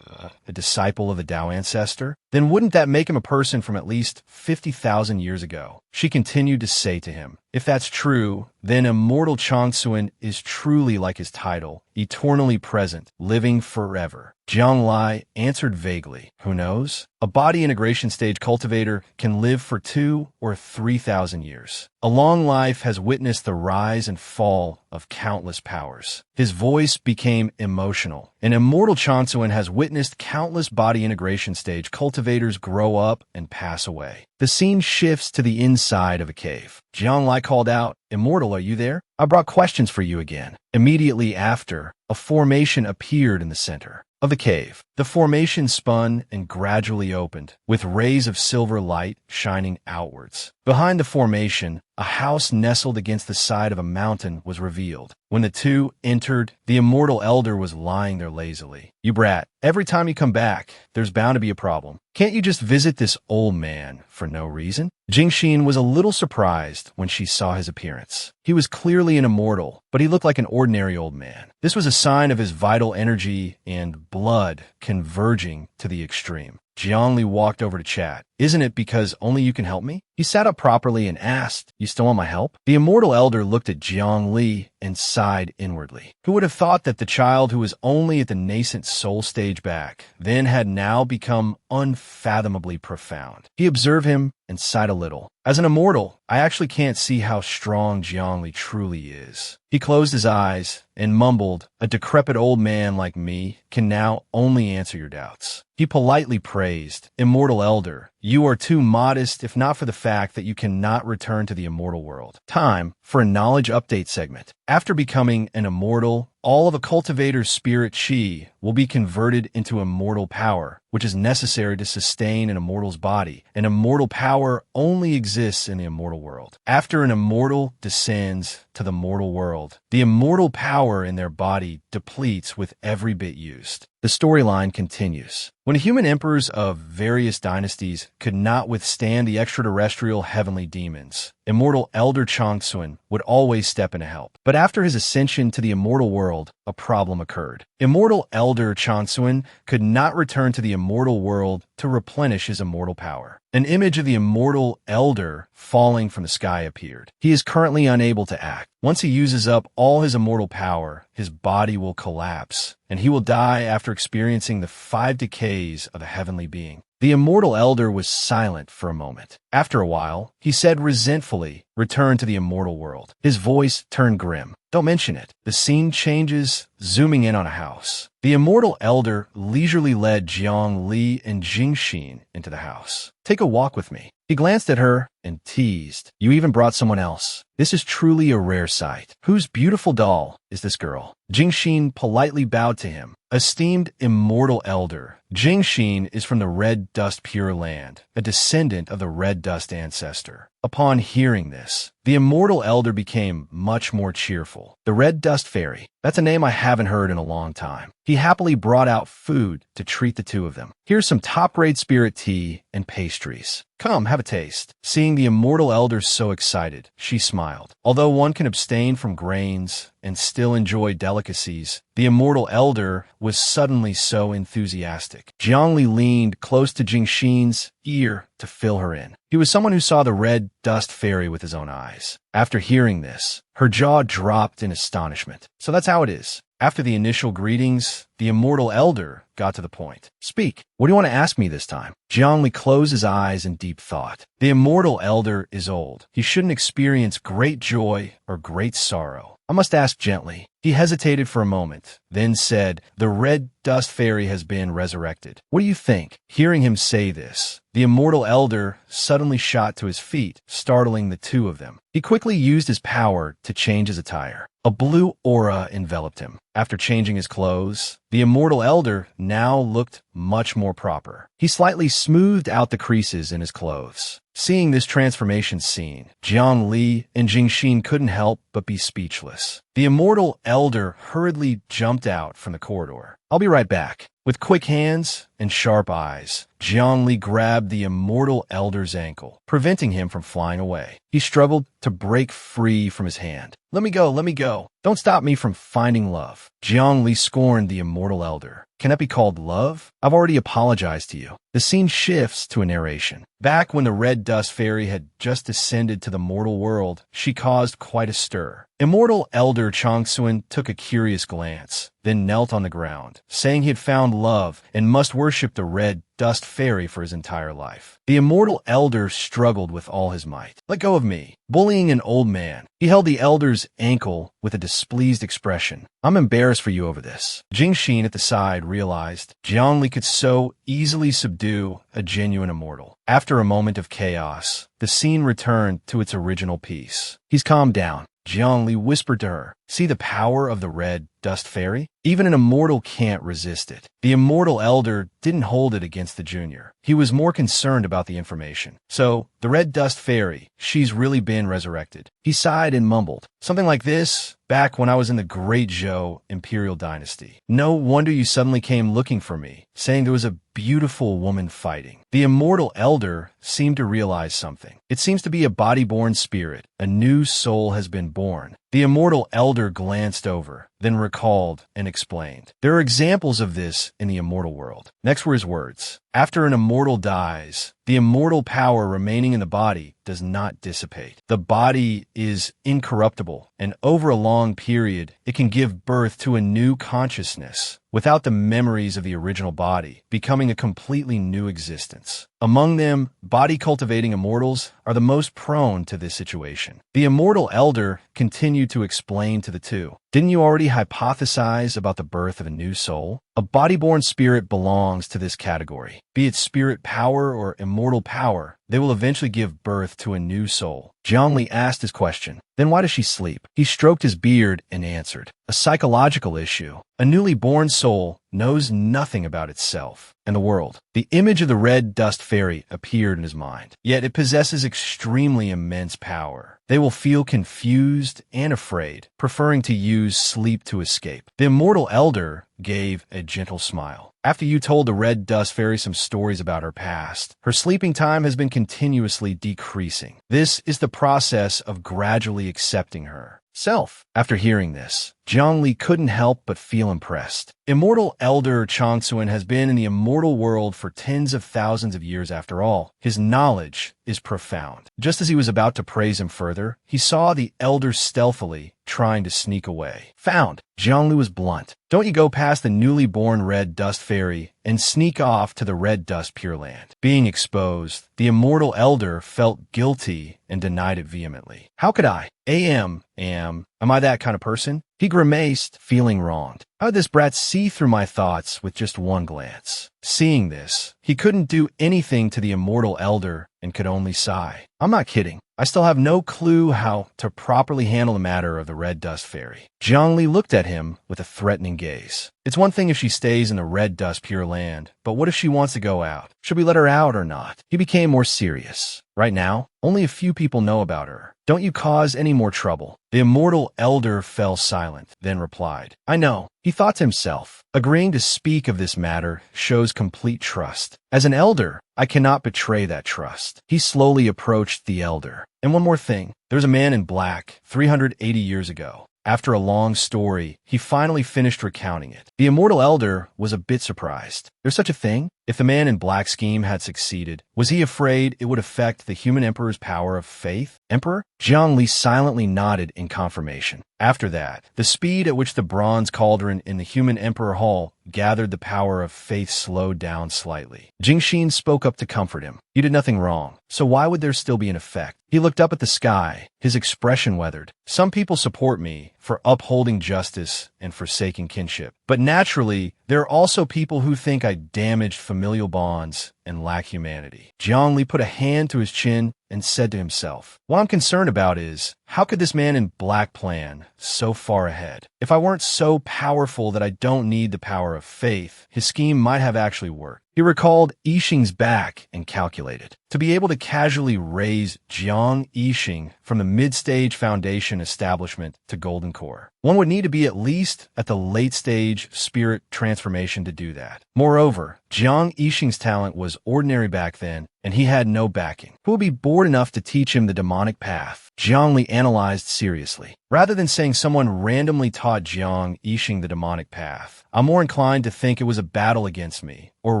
A disciple of the Tao ancestor? Then wouldn't that make him a person from at least 50,000 years ago? She continued to say to him, if that's true, then Immortal Changsuan is truly like his title, eternally present, living forever. Jiang Lai answered vaguely, who knows? A body integration stage cultivator can live for 2,000 or 3,000 years. A long life has witnessed the rise and fall of countless powers. His voice became emotional. An Immortal Changsuan has witnessed countless body integration stage cultivators grow up and pass away. The scene shifts to the inside of a cave. Jiang Lai called out, Immortal, are you there? I brought questions for you again. Immediately after, a formation appeared in the center of the cave. The formation spun and gradually opened, with rays of silver light shining outwards. Behind the formation, a house nestled against the side of a mountain was revealed. When the two entered, the immortal elder was lying there lazily. You brat, every time you come back, there's bound to be a problem. Can't you just visit this old man for no reason? Jingxin was a little surprised when she saw his appearance. He was clearly an immortal, but he looked like an ordinary old man. This was a sign of his vital energy and blood converging to the extreme. Jiangli walked over to chat. Isn't it because only you can help me? He sat up properly and asked, you still want my help? The immortal elder looked at Jiang Li and sighed inwardly. Who would have thought that the child who was only at the nascent soul stage back then had now become unfathomably profound? He observed him and sighed a little. As an immortal, I actually can't see how strong Jiang Li truly is. He closed his eyes and mumbled, a decrepit old man like me can now only answer your doubts. He politely praised, Immortal Elder, you are too modest if not for the fact that you cannot return to the immortal world. Time for a knowledge update segment. After becoming an immortal, all of a cultivator's spirit chi will be converted into immortal power, which is necessary to sustain an immortal's body. An immortal power only exists in the immortal world. After an immortal descends to the mortal world, the immortal power in their body depletes with every bit used. The storyline continues. When human emperors of various dynasties could not withstand the extraterrestrial heavenly demons, Immortal Elder Changsuan would always step in to help. But after his ascension to the immortal world, a problem occurred. Immortal Elder Changsuan could not return to the immortal world to replenish his immortal power. An image of the immortal elder falling from the sky appeared. He is currently unable to act. Once he uses up all his immortal power, his body will collapse, and he will die after experiencing the 5 decays of a heavenly being. The immortal elder was silent for a moment. After a while, he said resentfully, return to the immortal world. His voice turned grim. Don't mention it. The scene changes, zooming in on a house. The immortal elder leisurely led Jiang Li and Jingxin into the house. Take a walk with me. He glanced at her and teased. You even brought someone else. This is truly a rare sight. Whose beautiful doll is this girl? Jingxin politely bowed to him. Esteemed immortal elder, Jingxin is from the Red Dust Pure Land, a descendant of the Red Dust ancestor. Upon hearing this, the immortal elder became much more cheerful. The Red Dust Fairy. That's a name I haven't heard in a long time. He happily brought out food to treat the two of them. Here's some top-grade spirit tea and pastries. Come, have a taste. Seeing the immortal elder so excited, she smiled. Although one can abstain from grains and still enjoy delicacies, the immortal elder was suddenly so enthusiastic. Jiangli leaned close to Jingxin's ear to fill her in. He was someone who saw the Red Dust Fairy with his own eyes. After hearing this, her jaw dropped in astonishment. So that's how it is. After the initial greetings, the immortal elder got to the point. Speak. What do you want to ask me this time? Jiangli closed his eyes in deep thought. The immortal elder is old. He shouldn't experience great joy or great sorrow. I must ask gently. He hesitated for a moment, then said, the Red Dust Fairy has been resurrected. What do you think? Hearing him say this, the immortal elder suddenly shot to his feet, startling the two of them. He quickly used his power to change his attire. A blue aura enveloped him. After changing his clothes, the immortal elder now looked much more proper. He slightly smoothed out the creases in his clothes. Seeing this transformation scene, Jiang Li and Jingxin couldn't help but be speechless. The immortal elder hurriedly jumped out from the corridor. I'll be right back. With quick hands and sharp eyes, Jiang Li grabbed the immortal elder's ankle, preventing him from flying away. He struggled to break free from his hand. Let me go, let me go. Don't stop me from finding love. Jiang Li scorned the immortal elder. Can that be called love? I've already apologized to you. The scene shifts to a narration. Back when the Red Dust Fairy had just descended to the mortal world, she caused quite a stir. Immortal Elder Changsuan took a curious glance, then knelt on the ground, saying he had found love and must worship the Red Dust Fairy for his entire life. The immortal elder struggled with all his might. Let go of me. Bullying an old man, he held the elder's ankle with a displeased expression. I'm embarrassed for you over this. Jingxin at the side realized Jiangli could so easily subdue a genuine immortal. After a moment of chaos, the scene returned to its original peace. He's calmed down. Jiangli whispered to her, see the power of the Red Dust Fairy? Even an immortal can't resist it. The immortal elder didn't hold it against the junior. He was more concerned about the information. So, the Red Dust Fairy, she's really been resurrected. He sighed and mumbled, something like this, back when I was in the Great Zhou Imperial Dynasty. No wonder you suddenly came looking for me, saying there was a beautiful woman fighting. The immortal elder seemed to realize something. It seems to be a body-born spirit. A new soul has been born. The immortal elder glanced over, then recalled and explained. There are examples of this in the immortal world. Next were his words. After an immortal dies, the immortal power remaining in the body does not dissipate. The body is incorruptible, and over a long period, it can give birth to a new consciousness without the memories of the original body, becoming a completely new existence. Among them, body-cultivating immortals are the most prone to this situation. The immortal elder continued to explain to the two. Didn't you already hypothesize about the birth of a new soul? A body-born spirit belongs to this category. Be it spirit power or immortal power, they will eventually give birth to a new soul. Jiangli asked his question. Then why does she sleep? He stroked his beard and answered. A psychological issue. A newly born soul knows nothing about itself and the world. The image of the Red Dust Fairy appeared in his mind, yet it possesses extremely immense power. They will feel confused and afraid, preferring to use sleep to escape. The immortal elder gave a gentle smile. After you told the Red Dust Fairy some stories about her past, her sleeping time has been continuously decreasing. This is the process of gradually accepting her self. After hearing this, Jiangli couldn't help but feel impressed. Immortal Elder Changsuan has been in the immortal world for tens of thousands of years after all. His knowledge is profound. Just as he was about to praise him further, he saw the elder stealthily trying to sneak away. Found. Jiangli was blunt. Don't you go past the newly born Red Dust Fairy and sneak off to the Red Dust Pure Land. Being exposed, the immortal elder felt guilty and denied it vehemently. How could I? Am I that kind of person? He grimaced, feeling wronged. How did this brat see through my thoughts with just one glance? Seeing this, he couldn't do anything to the immortal elder and could only sigh. I'm not kidding. I still have no clue how to properly handle the matter of the Red Dust Fairy. Jiangli looked at him with a threatening gaze. It's one thing if she stays in the Red Dust Pure Land, but what if she wants to go out? Should we let her out or not? He became more serious. Right now, only a few people know about her. Don't you cause any more trouble." The immortal elder fell silent, then replied, "I know." He thought to himself, agreeing to speak of this matter shows complete trust. As an elder, I cannot betray that trust. He slowly approached the elder. And one more thing, there's a man in black 380 years ago. After a long story, he finally finished recounting it. The immortal elder was a bit surprised. There's such a thing? If the man in black scheme had succeeded, was he afraid it would affect the human emperor's power of faith? Emperor? Jiang Li silently nodded in confirmation. After that, the speed at which the bronze cauldron in the human emperor hall gathered the power of faith slowed down slightly. Jingxin spoke up to comfort him. You did nothing wrong, so why would there still be an effect? He looked up at the sky, his expression weathered. Some people support me for upholding justice and forsaking kinship. But naturally, there are also people who think I damaged familial bonds and lack humanity. Jiang Li put a hand to his chin and said to himself, "What I'm concerned about is, how could this man in black plan so far ahead? If I weren't so powerful that I don't need the power of faith, his scheme might have actually worked." He recalled Yixing's back and calculated. To be able to casually raise Jiang Yixing from the mid-stage foundation establishment to Golden Core, one would need to be at least at the late-stage spirit transformation to do that. Moreover, Jiang Yixing's talent was ordinary back then, and he had no backing. Who would be bored enough to teach him the demonic path? Jiang Li analyzed seriously. Rather than saying someone randomly taught Jiang Yixing the demonic path, I'm more inclined to think it was a battle against me, or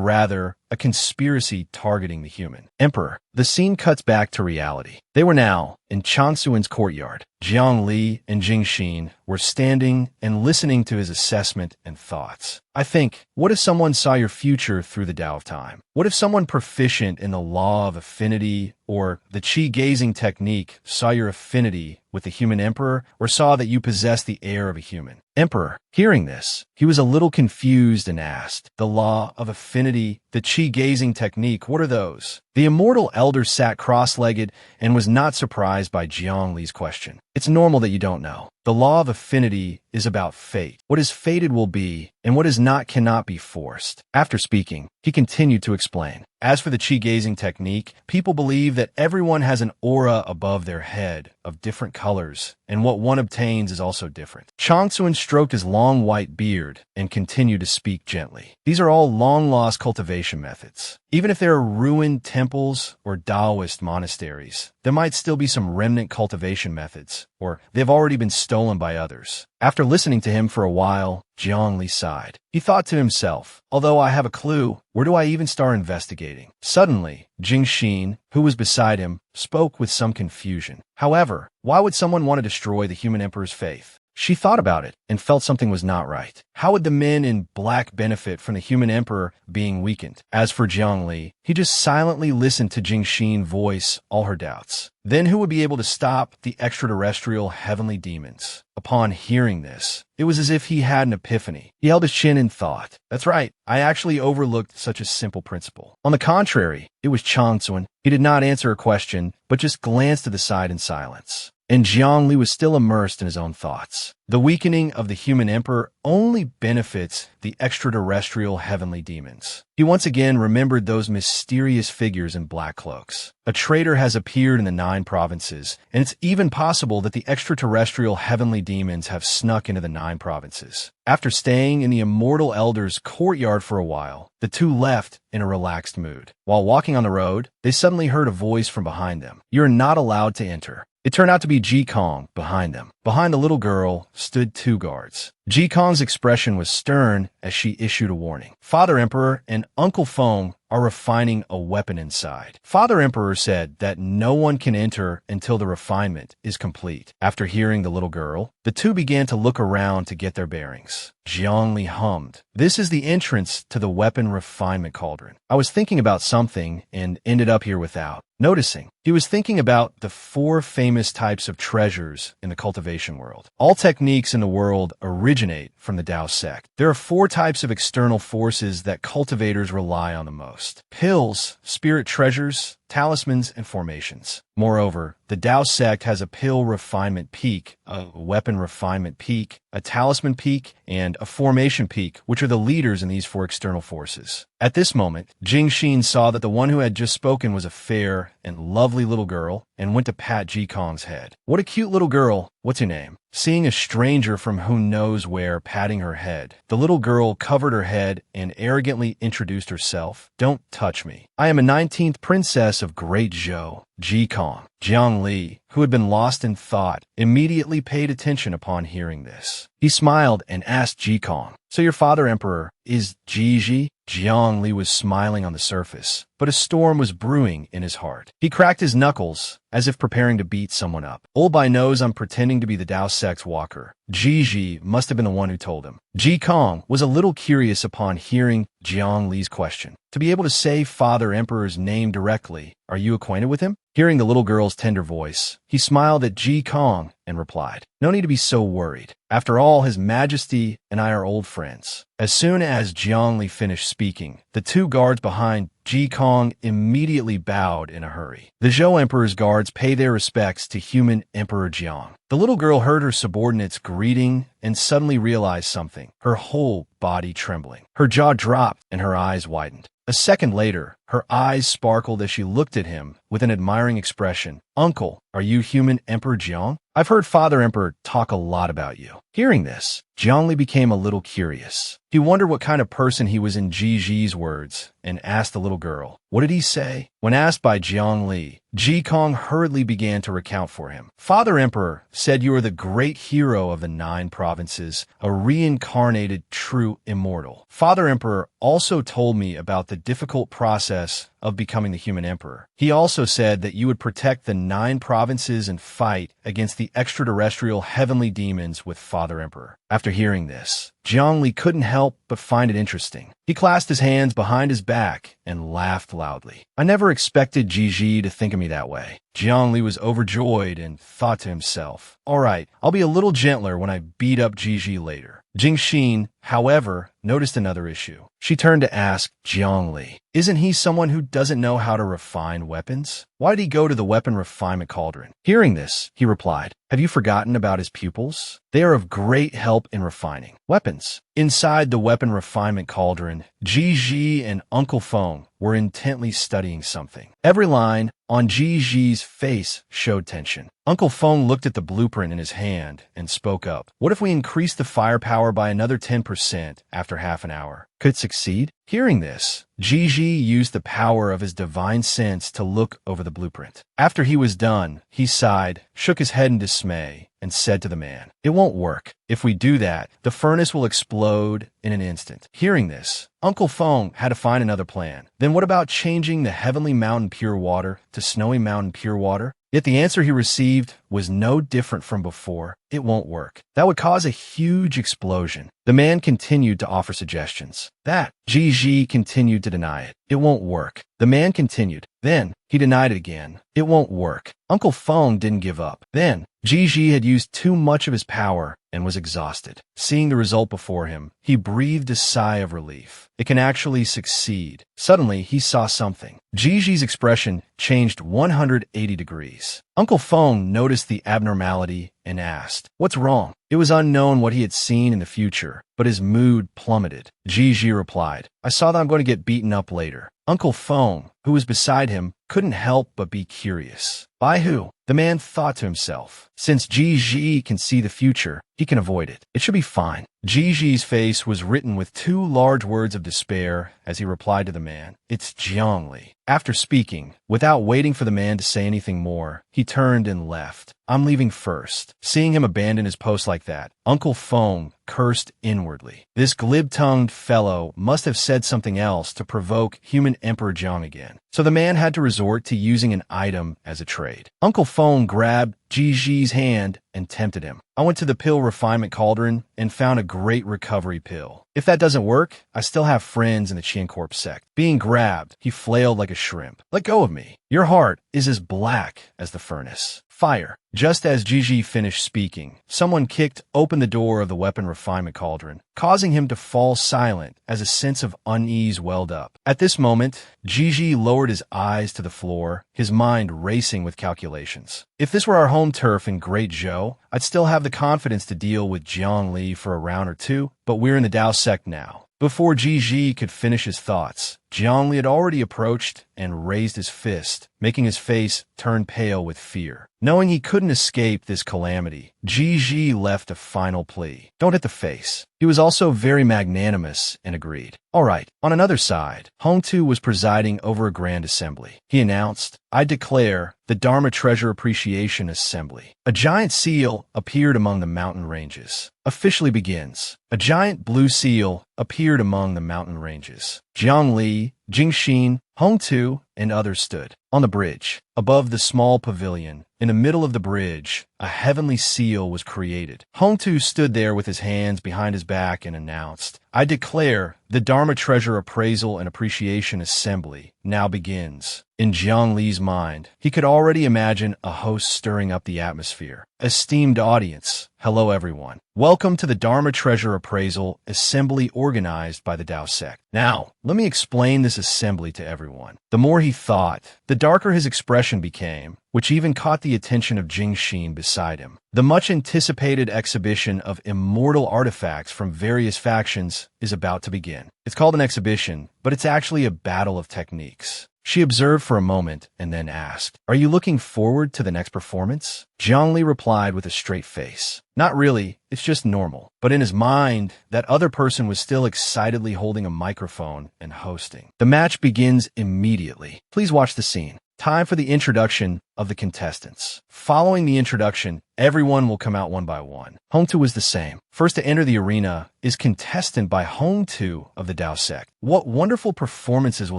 rather, a conspiracy targeting the human emperor. The scene cuts back to reality. They were now in Chansuan's courtyard. Jiang Li and Jingxin were standing and listening to his assessment and thoughts. I think, what if someone saw your future through the Tao of Time? What if someone proficient in the law of affinity or the Qi gazing technique saw your affinity with the human emperor or saw that you possessed the air of a human emperor? Hearing this, he was a little confused and asked, "The law of affinity, the Qi gazing technique, what are those?" The immortal elder sat cross-legged and was not surprised by Jiang Li's question. It's normal that you don't know. The law of affinity is about fate. What is fated will be, and what is not cannot be forced. After speaking, he continued to explain. As for the Qi gazing technique, people believe that everyone has an aura above their head of different colors, and what one obtains is also different. Changsuan stroked his long white beard and continued to speak gently. These are all long-lost cultivation methods. Even if there are ruined temples or Taoist monasteries, there might still be some remnant cultivation methods, or they've already been stolen by others. After listening to him for a while, Jiang Li sighed. He thought to himself, although I have a clue, where do I even start investigating? Suddenly, Jingxin, who was beside him, spoke with some confusion. However, why would someone want to destroy the human emperor's faith? She thought about it and felt something was not right. How would the men in black benefit from the human emperor being weakened? As for Jiang Li, he just silently listened to Jingxin voice all her doubts. Then who would be able to stop the extraterrestrial heavenly demons? Upon hearing this, it was as if he had an epiphany. He held his chin and thought, that's right, I actually overlooked such a simple principle. On the contrary, it was Changsuan. He did not answer a question, but just glanced to the side in silence. And Jiang Li was still immersed in his own thoughts. The weakening of the human emperor only benefits the extraterrestrial heavenly demons. He once again remembered those mysterious figures in black cloaks. A traitor has appeared in the 9 provinces, and it's even possible that the extraterrestrial heavenly demons have snuck into the 9 provinces. After staying in the immortal elder's courtyard for a while, the two left in a relaxed mood. While walking on the road, they suddenly heard a voice from behind them. "You're not allowed to enter." It turned out to be Ji Kong behind them. Behind the little girl stood 2 guards. Ji Kong's expression was stern as she issued a warning. Father Emperor and Uncle Feng are refining a weapon inside. Father Emperor said that no one can enter until the refinement is complete. After hearing the little girl, the two began to look around to get their bearings. Jiang Li hummed. This is the entrance to the weapon refinement cauldron. I was thinking about something and ended up here without noticing. He was thinking about the 4 famous types of treasures in the cultivation world. All techniques in the world originate from the Tao sect. There are 4 types of external forces that cultivators rely on the most. Pills, spirit treasures, talismans, and formations. Moreover, the Tao sect has a pill refinement peak, a weapon refinement peak, a talisman peak, and a formation peak, which are the leaders in these four external forces. At this moment, Jing Xin saw that the one who had just spoken was a fair and lovely little girl and went to pat Ji Kong's head. "What a cute little girl. What's your name?" Seeing a stranger from who knows where patting her head, the little girl covered her head and arrogantly introduced herself. "Don't touch me. I am a 19th princess of Great Zhou, Ji Kong." Jiang Li, who had been lost in thought, immediately paid attention upon hearing this. He smiled and asked Ji Kong, "So your father, Emperor, is Ji?" Jiang Li was smiling on the surface, but a storm was brewing in his heart. He cracked his knuckles, as if preparing to beat someone up. "Old by nose, I'm pretending to be the Tao sect's walker." Ji must have been the one who told him. Ji Kong was a little curious upon hearing Jiang Li's question. To be able to say Father Emperor's name directly, "Are you acquainted with him?" Hearing the little girl's tender voice, he smiled at Ji Kong and replied, "No need to be so worried. After all, His Majesty and I are old friends." As soon as Jiang Li finished speaking, the two guards behind Ji Kong immediately bowed in a hurry. The Zhou Emperor's guards pay their respects to human Emperor Jiang. The little girl heard her subordinates greeting and suddenly realized something, her whole body trembling. Her jaw dropped and her eyes widened. A second later, her eyes sparkled as she looked at him with an admiring expression. "Uncle, are you human Emperor Jiang? I've heard Father Emperor talk a lot about you." Hearing this, Jiang Li became a little curious. He wondered what kind of person he was in Ji's words and asked the little girl, "What did he say?" When asked by Jiang Li, Ji Kong hurriedly began to recount for him. "Father Emperor said you are the great hero of the 9 provinces, a reincarnated true immortal. Father Emperor also told me about the difficult process of becoming the human emperor. He also said that you would protect the 9 provinces and fight against the extraterrestrial heavenly demons with Father Emperor." After hearing this, Jiang Li couldn't help but find it interesting. He clasped his hands behind his back and laughed loudly. "I never expected Ji to think of me that way." Jiang Li was overjoyed and thought to himself, "All right, I'll be a little gentler when I beat up Ji later." Jing Xin, however, noticed another issue. She turned to ask Jiang Li, "Isn't he someone who doesn't know how to refine weapons? Why did he go to the weapon refinement cauldron?" Hearing this, he replied, "Have you forgotten about his pupils? They are of great help in refining weapons." Inside the weapon refinement cauldron, Ji and Uncle Feng were intently studying something. Every line on Ji's face showed tension. Uncle Feng looked at the blueprint in his hand and spoke up. "What if we increase the firepower by another 10% after half an hour? Could it succeed?" Hearing this, Ji used the power of his divine sense to look over the blueprint. After he was done, he sighed, shook his head in dismay, and said to the man, "It won't work. If we do that, the furnace will explode in an instant." Hearing this, Uncle Feng had to find another plan. "Then what about changing the Heavenly Mountain pure water to Snowy Mountain pure water?" Yet the answer he received was no different from before. "It won't work. That would cause a huge explosion." The man continued to offer suggestions. That Ji continued to deny it. "It won't work." The man continued. Then he denied it again. "It won't work." Uncle Feng didn't give up. Then Ji had used too much of his power and was exhausted. Seeing the result before him, he breathed a sigh of relief. It can actually succeed. Suddenly, he saw something. Ji's expression changed 180 degrees. Uncle Feng noticed the abnormality and asked, "What's wrong?" It was unknown what he had seen in the future, but his mood plummeted. Ji replied, "I saw that I'm going to get beaten up later." Uncle Feng, who was beside him, couldn't help but be curious. By who? The man thought to himself. Since Ji can see the future, he can avoid it. It should be fine. Ji's face was written with 2 large words of despair as he replied to the man, "It's Jiang Li." After speaking, without waiting for the man to say anything more, he turned and left. "I'm leaving first." Seeing him abandon his post like that, Uncle Feng cursed inwardly. This glib-tongued fellow must have said something else to provoke human Emperor Jiang again. So the man had to resort to using an item as a trade. Uncle Feng grabbed Ji's hand and tempted him. "I went to the pill refinement cauldron and found a great recovery pill. If that doesn't work, I still have friends in the Qiancorp sect." Being grabbed, he flailed like a shrimp. "Let go of me. Your heart is as black as the furnace." Fire. Just as Gigi finished speaking, someone kicked open the door of the weapon refinement cauldron, causing him to fall silent as a sense of unease welled up. At this moment, Gigi lowered his eyes to the floor, his mind racing with calculations. If this were our home turf in Great Zhou, I'd still have the confidence to deal with Jiang Li for a round or two, but we're in the Dao sect now. Before Gigi could finish his thoughts, Jiang Li had already approached and raised his fist, making his face turn pale with fear. Knowing he couldn't escape this calamity, Gigi left a final plea. Don't hit the face. He was also very magnanimous and agreed. All right. On another side, Hongtu was presiding over a grand assembly. He announced, I declare the Dharma Treasure Appreciation Assembly. A giant seal appeared among the mountain ranges. Officially begins. A giant blue seal appeared among the mountain ranges. Jiang Li, Jingxin, Hongtu, and others stood on the bridge. Above the small pavilion, in the middle of the bridge, a heavenly seal was created. Hongtu stood there with his hands behind his back and announced, I declare the Dharma Treasure Appraisal and Appreciation Assembly now begins. In Jiang Li's mind, he could already imagine a host stirring up the atmosphere. Esteemed audience, hello everyone. Welcome to the Dharma Treasure Appraisal Assembly organized by the Dao sect. Now, let me explain this assembly to everyone. The more he thought, the darker his expression became, which even caught the attention of Jingxin beside him. The much-anticipated exhibition of immortal artifacts from various factions is about to begin. It's called an exhibition, but it's actually a battle of techniques. She observed for a moment and then asked, Are you looking forward to the next performance? Jiang Li replied with a straight face. Not really, it's just normal. But in his mind, that other person was still excitedly holding a microphone and hosting. The match begins immediately. Please watch the scene. Time for the introduction of the contestants. Following the introduction, everyone will come out one by one. Hongtu is the same. First to enter the arena is contestant by Hongtu of the Dao sect. What wonderful performances will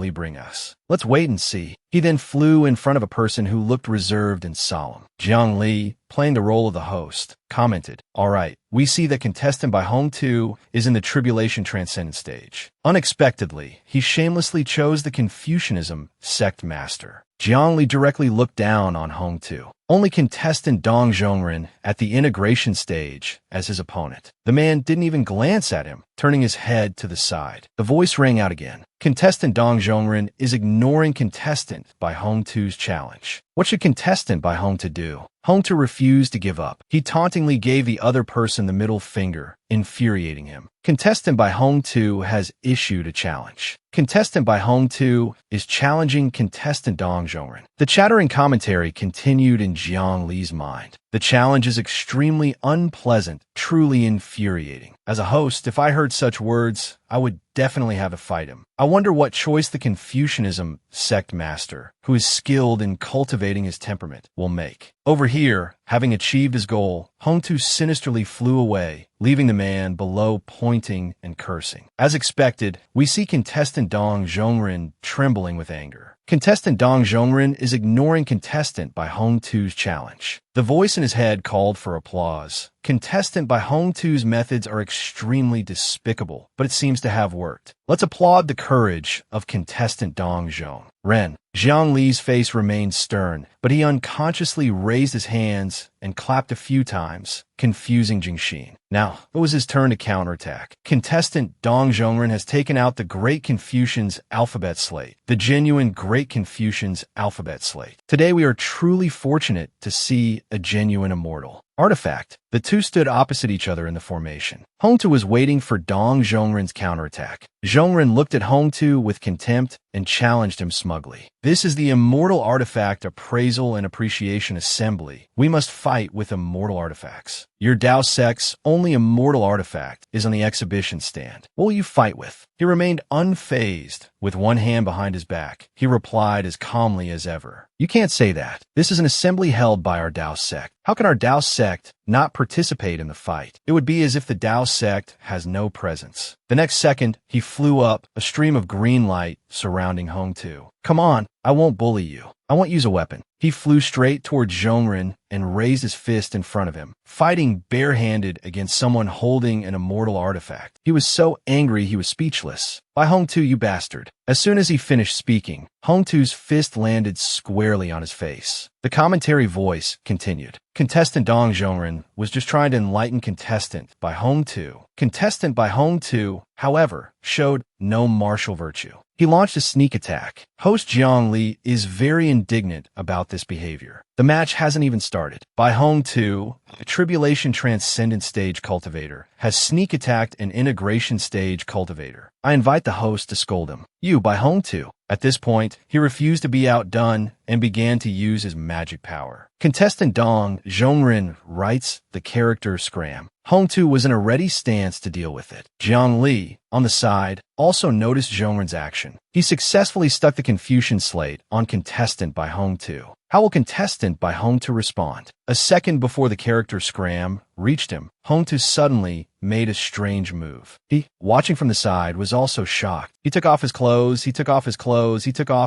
he bring us? Let's wait and see. He then flew in front of a person who looked reserved and solemn. Jiang Li, playing the role of the host, commented, All right, we see that contestant by Hongtu is in the Tribulation Transcendent stage. Unexpectedly, he shamelessly chose the Confucianism sect master. Jiang Li directly looked down on Hongtu. Only contestant Dong Zhongren at the integration stage as his opponent. The man didn't even glance at him, turning his head to the side. The voice rang out again. Contestant Dong Zhongren is ignoring contestant by Hongtu's challenge. What should contestant by Hongtu do? Hongtu refused to give up. He tauntingly gave the other person the middle finger, infuriating him. Contestant by Hongtu has issued a challenge. Contestant by Hongtu is challenging contestant Dong Zhongren. The chattering commentary continued in Jiang Li's mind. The challenge is extremely unpleasant, truly infuriating. As a host, if I heard such words, I would definitely have to fight him. I wonder what choice the Confucianism sect master, who is skilled in cultivating his temperament, will make. Over here, having achieved his goal, Hongtu sinisterly flew away, leaving the man below pointing and cursing. As expected, we see contestant Dong Zhongren trembling with anger. Contestant Dong Zhongren is ignoring contestant by Hongtu's challenge. The voice in his head called for applause. Contestant by Hongtu's methods are extremely despicable, but it seems to have worked. Let's applaud the courage of contestant Dong Zhongren. Jiang Li's face remained stern, but he unconsciously raised his hands and clapped a few times, confusing Jingxin. Now, it was his turn to counterattack. Contestant Dong Zhongren has taken out the Great Confucian's alphabet slate, the genuine Great Confucian's alphabet slate. Today we are truly fortunate to see a genuine immortal artifact. The two stood opposite each other in the formation. Hongtu was waiting for Dong Zhongren's counterattack. Zhongren looked at Hongtu with contempt and challenged him smugly. This is the Immortal Artifact Appraisal and Appreciation Assembly. We must fight with immortal artifacts. Your Dao sect's only immortal artifact is on the exhibition stand. What will you fight with? He remained unfazed, with one hand behind his back. He replied as calmly as ever. You can't say that. This is an assembly held by our Dao sect. How can our Dao sect not participate in the fight? It would be as if the Dao sect has no presence. The next second, he flew up, a stream of green light surrounding Hongtu. Come on, I won't bully you. I won't use a weapon. He flew straight toward Zhongren and raised his fist in front of him, fighting barehanded against someone holding an immortal artifact. He was so angry he was speechless. "By Hongtu, you bastard." As soon as he finished speaking, Hongtu's fist landed squarely on his face. The commentary voice continued. Contestant Dong Zhongren was just trying to enlighten contestant by Hongtu. Contestant by Hongtu, however, showed no martial virtue. He launched a sneak attack. Host Jiang Li is very indignant about this behavior. The match hasn't even started. Bai Hong 2, a Tribulation Transcendent Stage Cultivator, has sneak attacked an Integration Stage Cultivator. I invite the host to scold him. "You, Bai Hong 2. At this point, he refused to be outdone and began to use his magic power. Contestant Dong Zhongren writes the character Scram. Hongtu was in a ready stance to deal with it. Jiang Li, on the side, also noticed Zhongren's action. He successfully stuck the Confucian slate on contestant by Hongtu. How will contestant by Hongtu respond? A second before the character Scram reached him, Hongtu suddenly made a strange move. He, watching from the side, was also shocked. He took off his clothes, he took off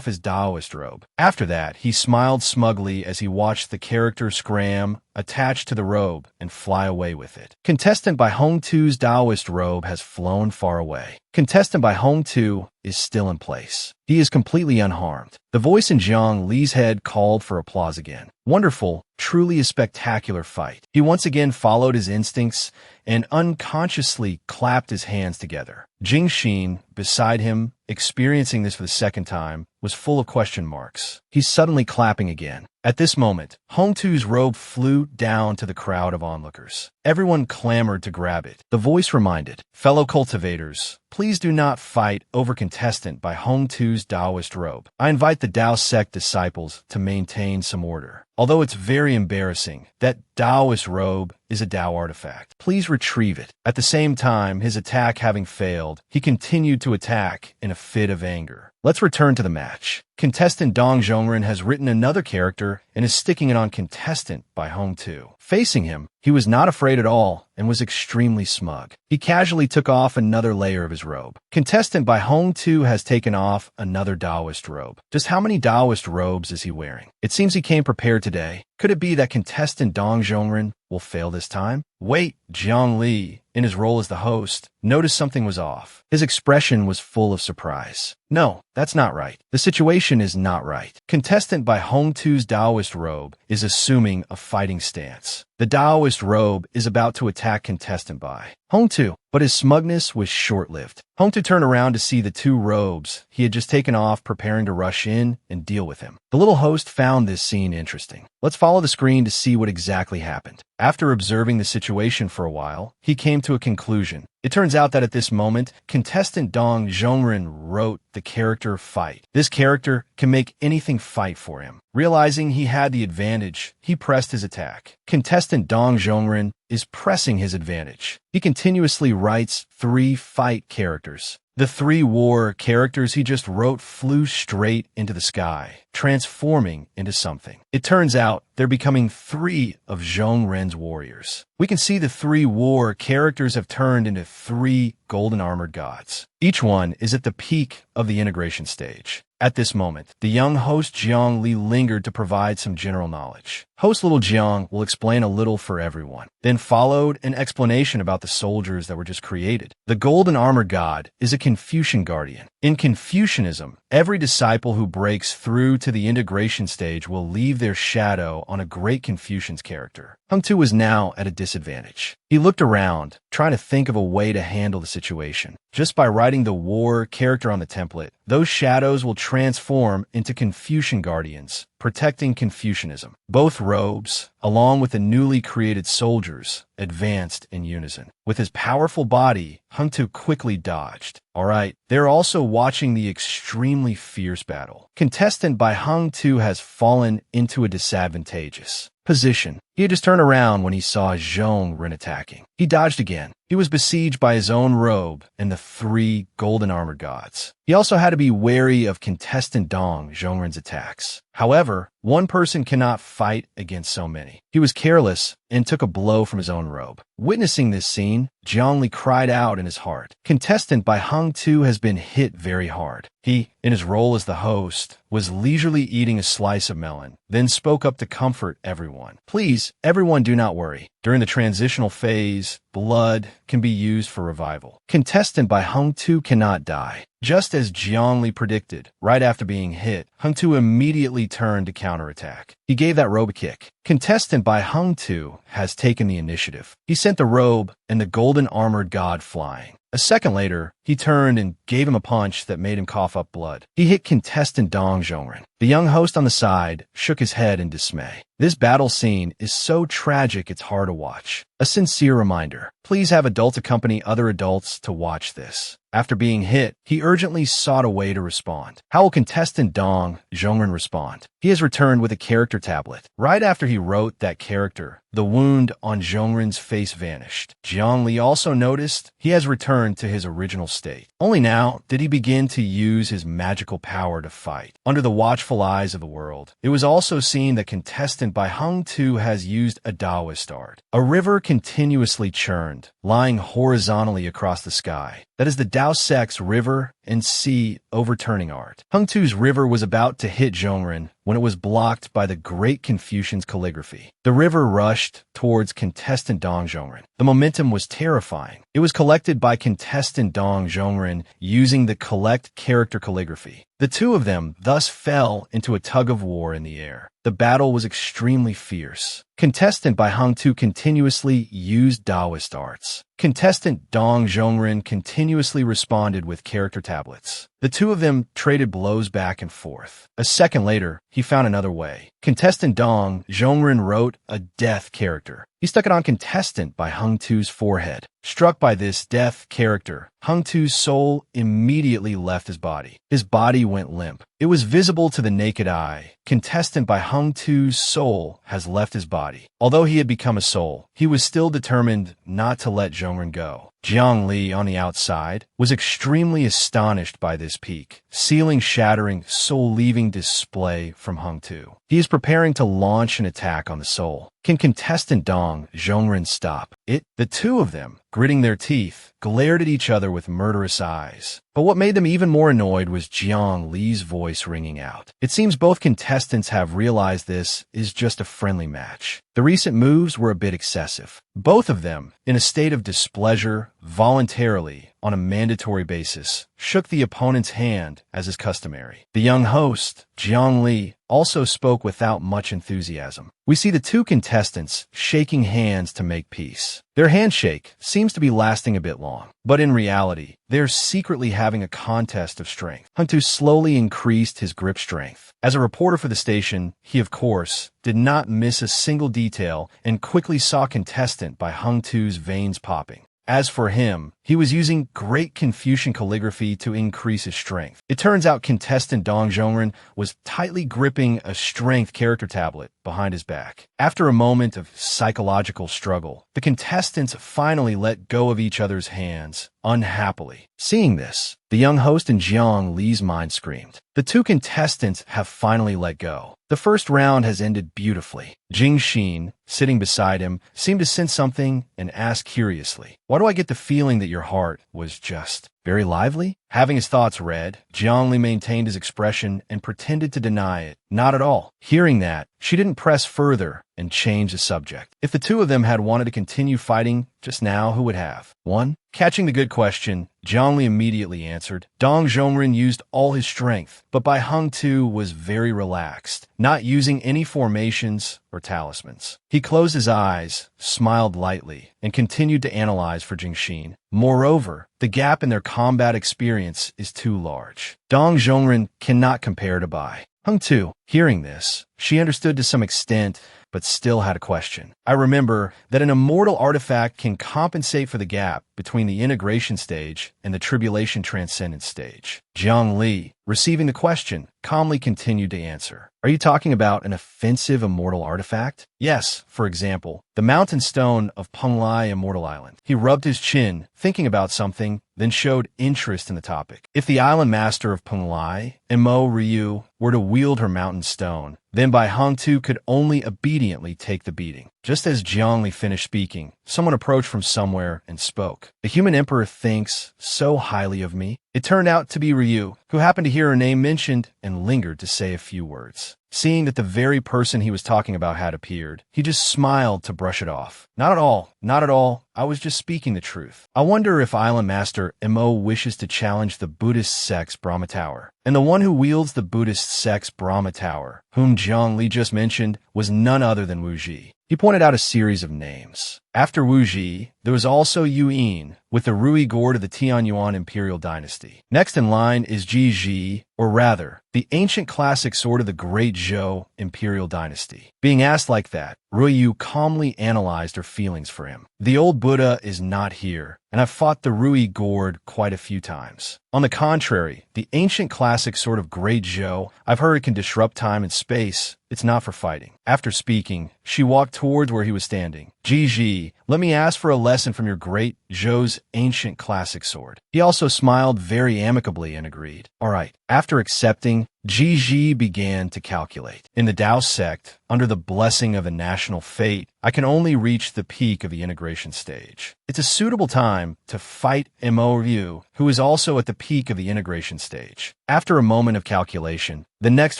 his Taoist robe. After that, he smiled smugly as he watched the character Scram attach to the robe and fly away with it. Contestant by Hongtu's Taoist robe has flown far away. Contestant by Hongtu is still in place. He is completely unharmed. The voice in Jiang Li's head called for applause again. Wonderful, truly a spectacular fight. He once again followed his instincts and unconsciously clapped his hands together. Jing Xin, beside him, experiencing this for the second time, was full of question marks. He's suddenly clapping again. At this moment, Hongtu's robe flew down to the crowd of onlookers. Everyone clamored to grab it. The voice reminded, fellow cultivators, please do not fight over contestant by Hongtu's Taoist robe. I invite the Tao sect disciples to maintain some order. Although it's very embarrassing, that Taoist robe is a Tao artifact. Please retrieve it. At the same time, his attack having failed, he continued to attack in a fit of anger. Let's return to the match. Contestant Dong Zhongren has written another character and is sticking it on contestant by Hongtu. Facing him, he was not afraid at all and was extremely smug. He casually took off another layer of his robe. Contestant by Hongtu has taken off another Taoist robe. Just how many Taoist robes is he wearing? It seems he came prepared today. Could it be that contestant Dong Zhongren will fail this time? Wait, Jiang Li, in his role as the host, noticed something was off. His expression was full of surprise. No, that's not right. The situation is not right. Contestant by Hongtu's Taoist robe is assuming a fighting stance. The Taoist robe is about to attack contestant by Hongtu, but his smugness was short-lived. Hongtu turned around to see the two robes he had just taken off, preparing to rush in and deal with him. The little host found this scene interesting. Let's follow the screen to see what exactly happened. After observing the situation for a while, he came to a conclusion. It turns out that at this moment, contestant Dong Zhongren wrote the character Fight. This character can make anything fight for him. Realizing he had the advantage, he pressed his attack. Contestant Dong Zhongren is pressing his advantage. He continuously writes 3 fight characters. The 3 war characters he just wrote flew straight into the sky, transforming into something. It turns out they're becoming 3 of Zhongren's warriors. We can see the 3 war characters have turned into 3 golden armored gods. Each one is at the peak of the integration stage. At this moment, the young host Jiang Li lingered to provide some general knowledge. Host Little Jiang will explain a little for everyone. Then followed an explanation about the soldiers that were just created. The golden armored god is a Confucian guardian. In Confucianism, every disciple who breaks through to the integration stage will leave their shadow on a great Confucian's character. Hongtu was now at a disadvantage. He looked around, trying to think of a way to handle the situation. Just by writing the war character on the template, those shadows will transform into Confucian guardians, protecting Confucianism. Both robes, along with the newly created soldiers, advanced in unison. With his powerful body, Hongtu quickly dodged. Alright, they're also watching the extremely fierce battle. Contestant by Hongtu has fallen into a disadvantageous position. He had just turned around when he saw Zhongren attacking. He dodged again. He was besieged by his own robe and the 3 golden armored gods. He also had to be wary of contestant Dong Zhongren's attacks. However, one person cannot fight against so many. He was careless and took a blow from his own robe. Witnessing this scene, Jiang Li cried out in his heart. Contestant by Hongtu has been hit very hard. He, in his role as the host, was leisurely eating a slice of melon, then spoke up to comfort everyone. Please, everyone do not worry. During the transitional phase, blood can be used for revival. Contestant by Hung Tu cannot die. Just as Jiangli predicted, right after being hit, Hung Tu immediately turned to counterattack. He gave that robe a kick. Contestant by Hung Tu has taken the initiative. He sent the robe and the golden armored god flying. A second later, he turned and gave him a punch that made him cough up blood. He hit contestant Dong Zhongren. The young host on the side shook his head in dismay. This battle scene is so tragic it's hard to watch. A sincere reminder. Please have adults accompany other adults to watch this. After being hit, he urgently sought a way to respond. How will contestant Dong Zhongren respond? He has returned with a character tablet. Right after he wrote that character, the wound on Zhongren's face vanished. Jiang Li also noticed he has returned to his original state. Only now did he begin to use his magical power to fight. Under the watchful eyes of the world, it was also seen that contestant by Hung Tu has used a Taoist art. A river continuously churned, lying horizontally across the sky. That is the Dao Sex river and sea overturning art. Hung Tu's river was about to hit Zhongren when it was blocked by the Great Confucian's calligraphy. The river rushed towards contestant Dong Zhongren. The momentum was terrifying. It was collected by contestant Dong Zhongren using the collect character calligraphy. The two of them thus fell into a tug-of-war in the air. The battle was extremely fierce. Contestant by Hung Tu continuously used Taoist arts. Contestant Dong Zhongren continuously responded with character tablets. The two of them traded blows back and forth. A second later, he found another way. Contestant Dong Zhongren wrote a death character. He stuck it on contestant by Hung Tu's forehead. Struck by this death character, Hung Tu's soul immediately left his body. His body went limp. It was visible to the naked eye. Contestant by Hung Tu's soul has left his body. Although he had become a soul, he was still determined not to let Zhongren go. Jiang Li, on the outside, was extremely astonished by this peak, ceiling-shattering, soul-leaving display from Hung Tu. He is preparing to launch an attack on the soul. Can contestant Dong Zhongren stop it? The two of them, gritting their teeth, glared at each other with murderous eyes. But what made them even more annoyed was Jiang Li's voice ringing out. It seems both contestants have realized this is just a friendly match. The recent moves were a bit excessive. Both of them, in a state of displeasure, voluntarily, on a mandatory basis, shook the opponent's hand as is customary. The young host, Jiang Li, also spoke without much enthusiasm. We see the two contestants shaking hands to make peace. Their handshake seems to be lasting a bit long, but in reality, they're secretly having a contest of strength. Hung Tu slowly increased his grip strength. As a reporter for the station, he, of course, did not miss a single detail and quickly saw contestant by Hung Tu's veins popping. As for him, he was using Great Confucian calligraphy to increase his strength. It turns out contestant Dong Zhongren was tightly gripping a strength character tablet behind his back. After a moment of psychological struggle, the contestants finally let go of each other's hands, unhappily. Seeing this, the young host in Jiang Li's mind screamed. The two contestants have finally let go. The first round has ended beautifully. Jing Xin, sitting beside him, seemed to sense something and asked curiously, "Why do I get the feeling that your heart was just very lively?" Having his thoughts read, Jiang Li maintained his expression and pretended to deny it. Not at all. Hearing that, she didn't press further and change the subject. If the two of them had wanted to continue fighting just now, who would have? One? Catching the good question, Jiang Li immediately answered. Dong Zhongren used all his strength, but Bai Hung Tu was very relaxed, not using any formations or talismans. He closed his eyes, smiled lightly, and continued to analyze for Jingxin. Moreover, the gap in their combat experience is too large. Dong Zhongren cannot compare to Bai Hung Tu. Hearing this, she understood to some extent, but still had a question. I remember that an immortal artifact can compensate for the gap between the integration stage and the tribulation transcendence stage. Jiang Li, receiving the question, calmly continued to answer. Are you talking about an offensive immortal artifact? Yes, for example, the mountain stone of Penglai Immortal Island. He rubbed his chin, thinking about something, then showed interest in the topic. If the island master of Penglai, Imo Ryu, were to wield her mountain stone, then Bai Hongtu could only obediently take the beating. Just as Jiangli finished speaking, someone approached from somewhere and spoke. The human emperor thinks so highly of me. It turned out to be Ryu, who happened to hear her name mentioned and lingered to say a few words. Seeing that the very person he was talking about had appeared, he just smiled to brush it off. Not at all, not at all. I was just speaking the truth. I wonder if Island Master Imo wishes to challenge the Buddhist sect's Brahma Tower. And the one who wields the Buddhist sect's Brahma Tower, whom Zhang Li just mentioned, was none other than Wu Ji. He pointed out a series of names. After Wu Ji, there was also Yu Yin, with the Rui Gourd of the Tianyuan Imperial Dynasty. Next in line is Ji Ji, or rather, the ancient classic sword of the Great Zhou Imperial Dynasty. Being asked like that, Rui Yu calmly analyzed her feelings for him. The old Buddha is not here, and I've fought the Rui Gourd quite a few times. On the contrary, the ancient classic sword of Great Zhou, I've heard it can disrupt time and space. It's not for fighting. After speaking, she walked towards where he was standing. Ji Ji, let me ask for a lesson from your Great Zhou's ancient classic sword. He also smiled very amicably and agreed. All right. After accepting, Ji Ji began to calculate. In the Tao sect, under the blessing of a national fate, I can only reach the peak of the integration stage. It's a suitable time to fight Imo Ryu, who is also at the peak of the integration stage. After a moment of calculation, the next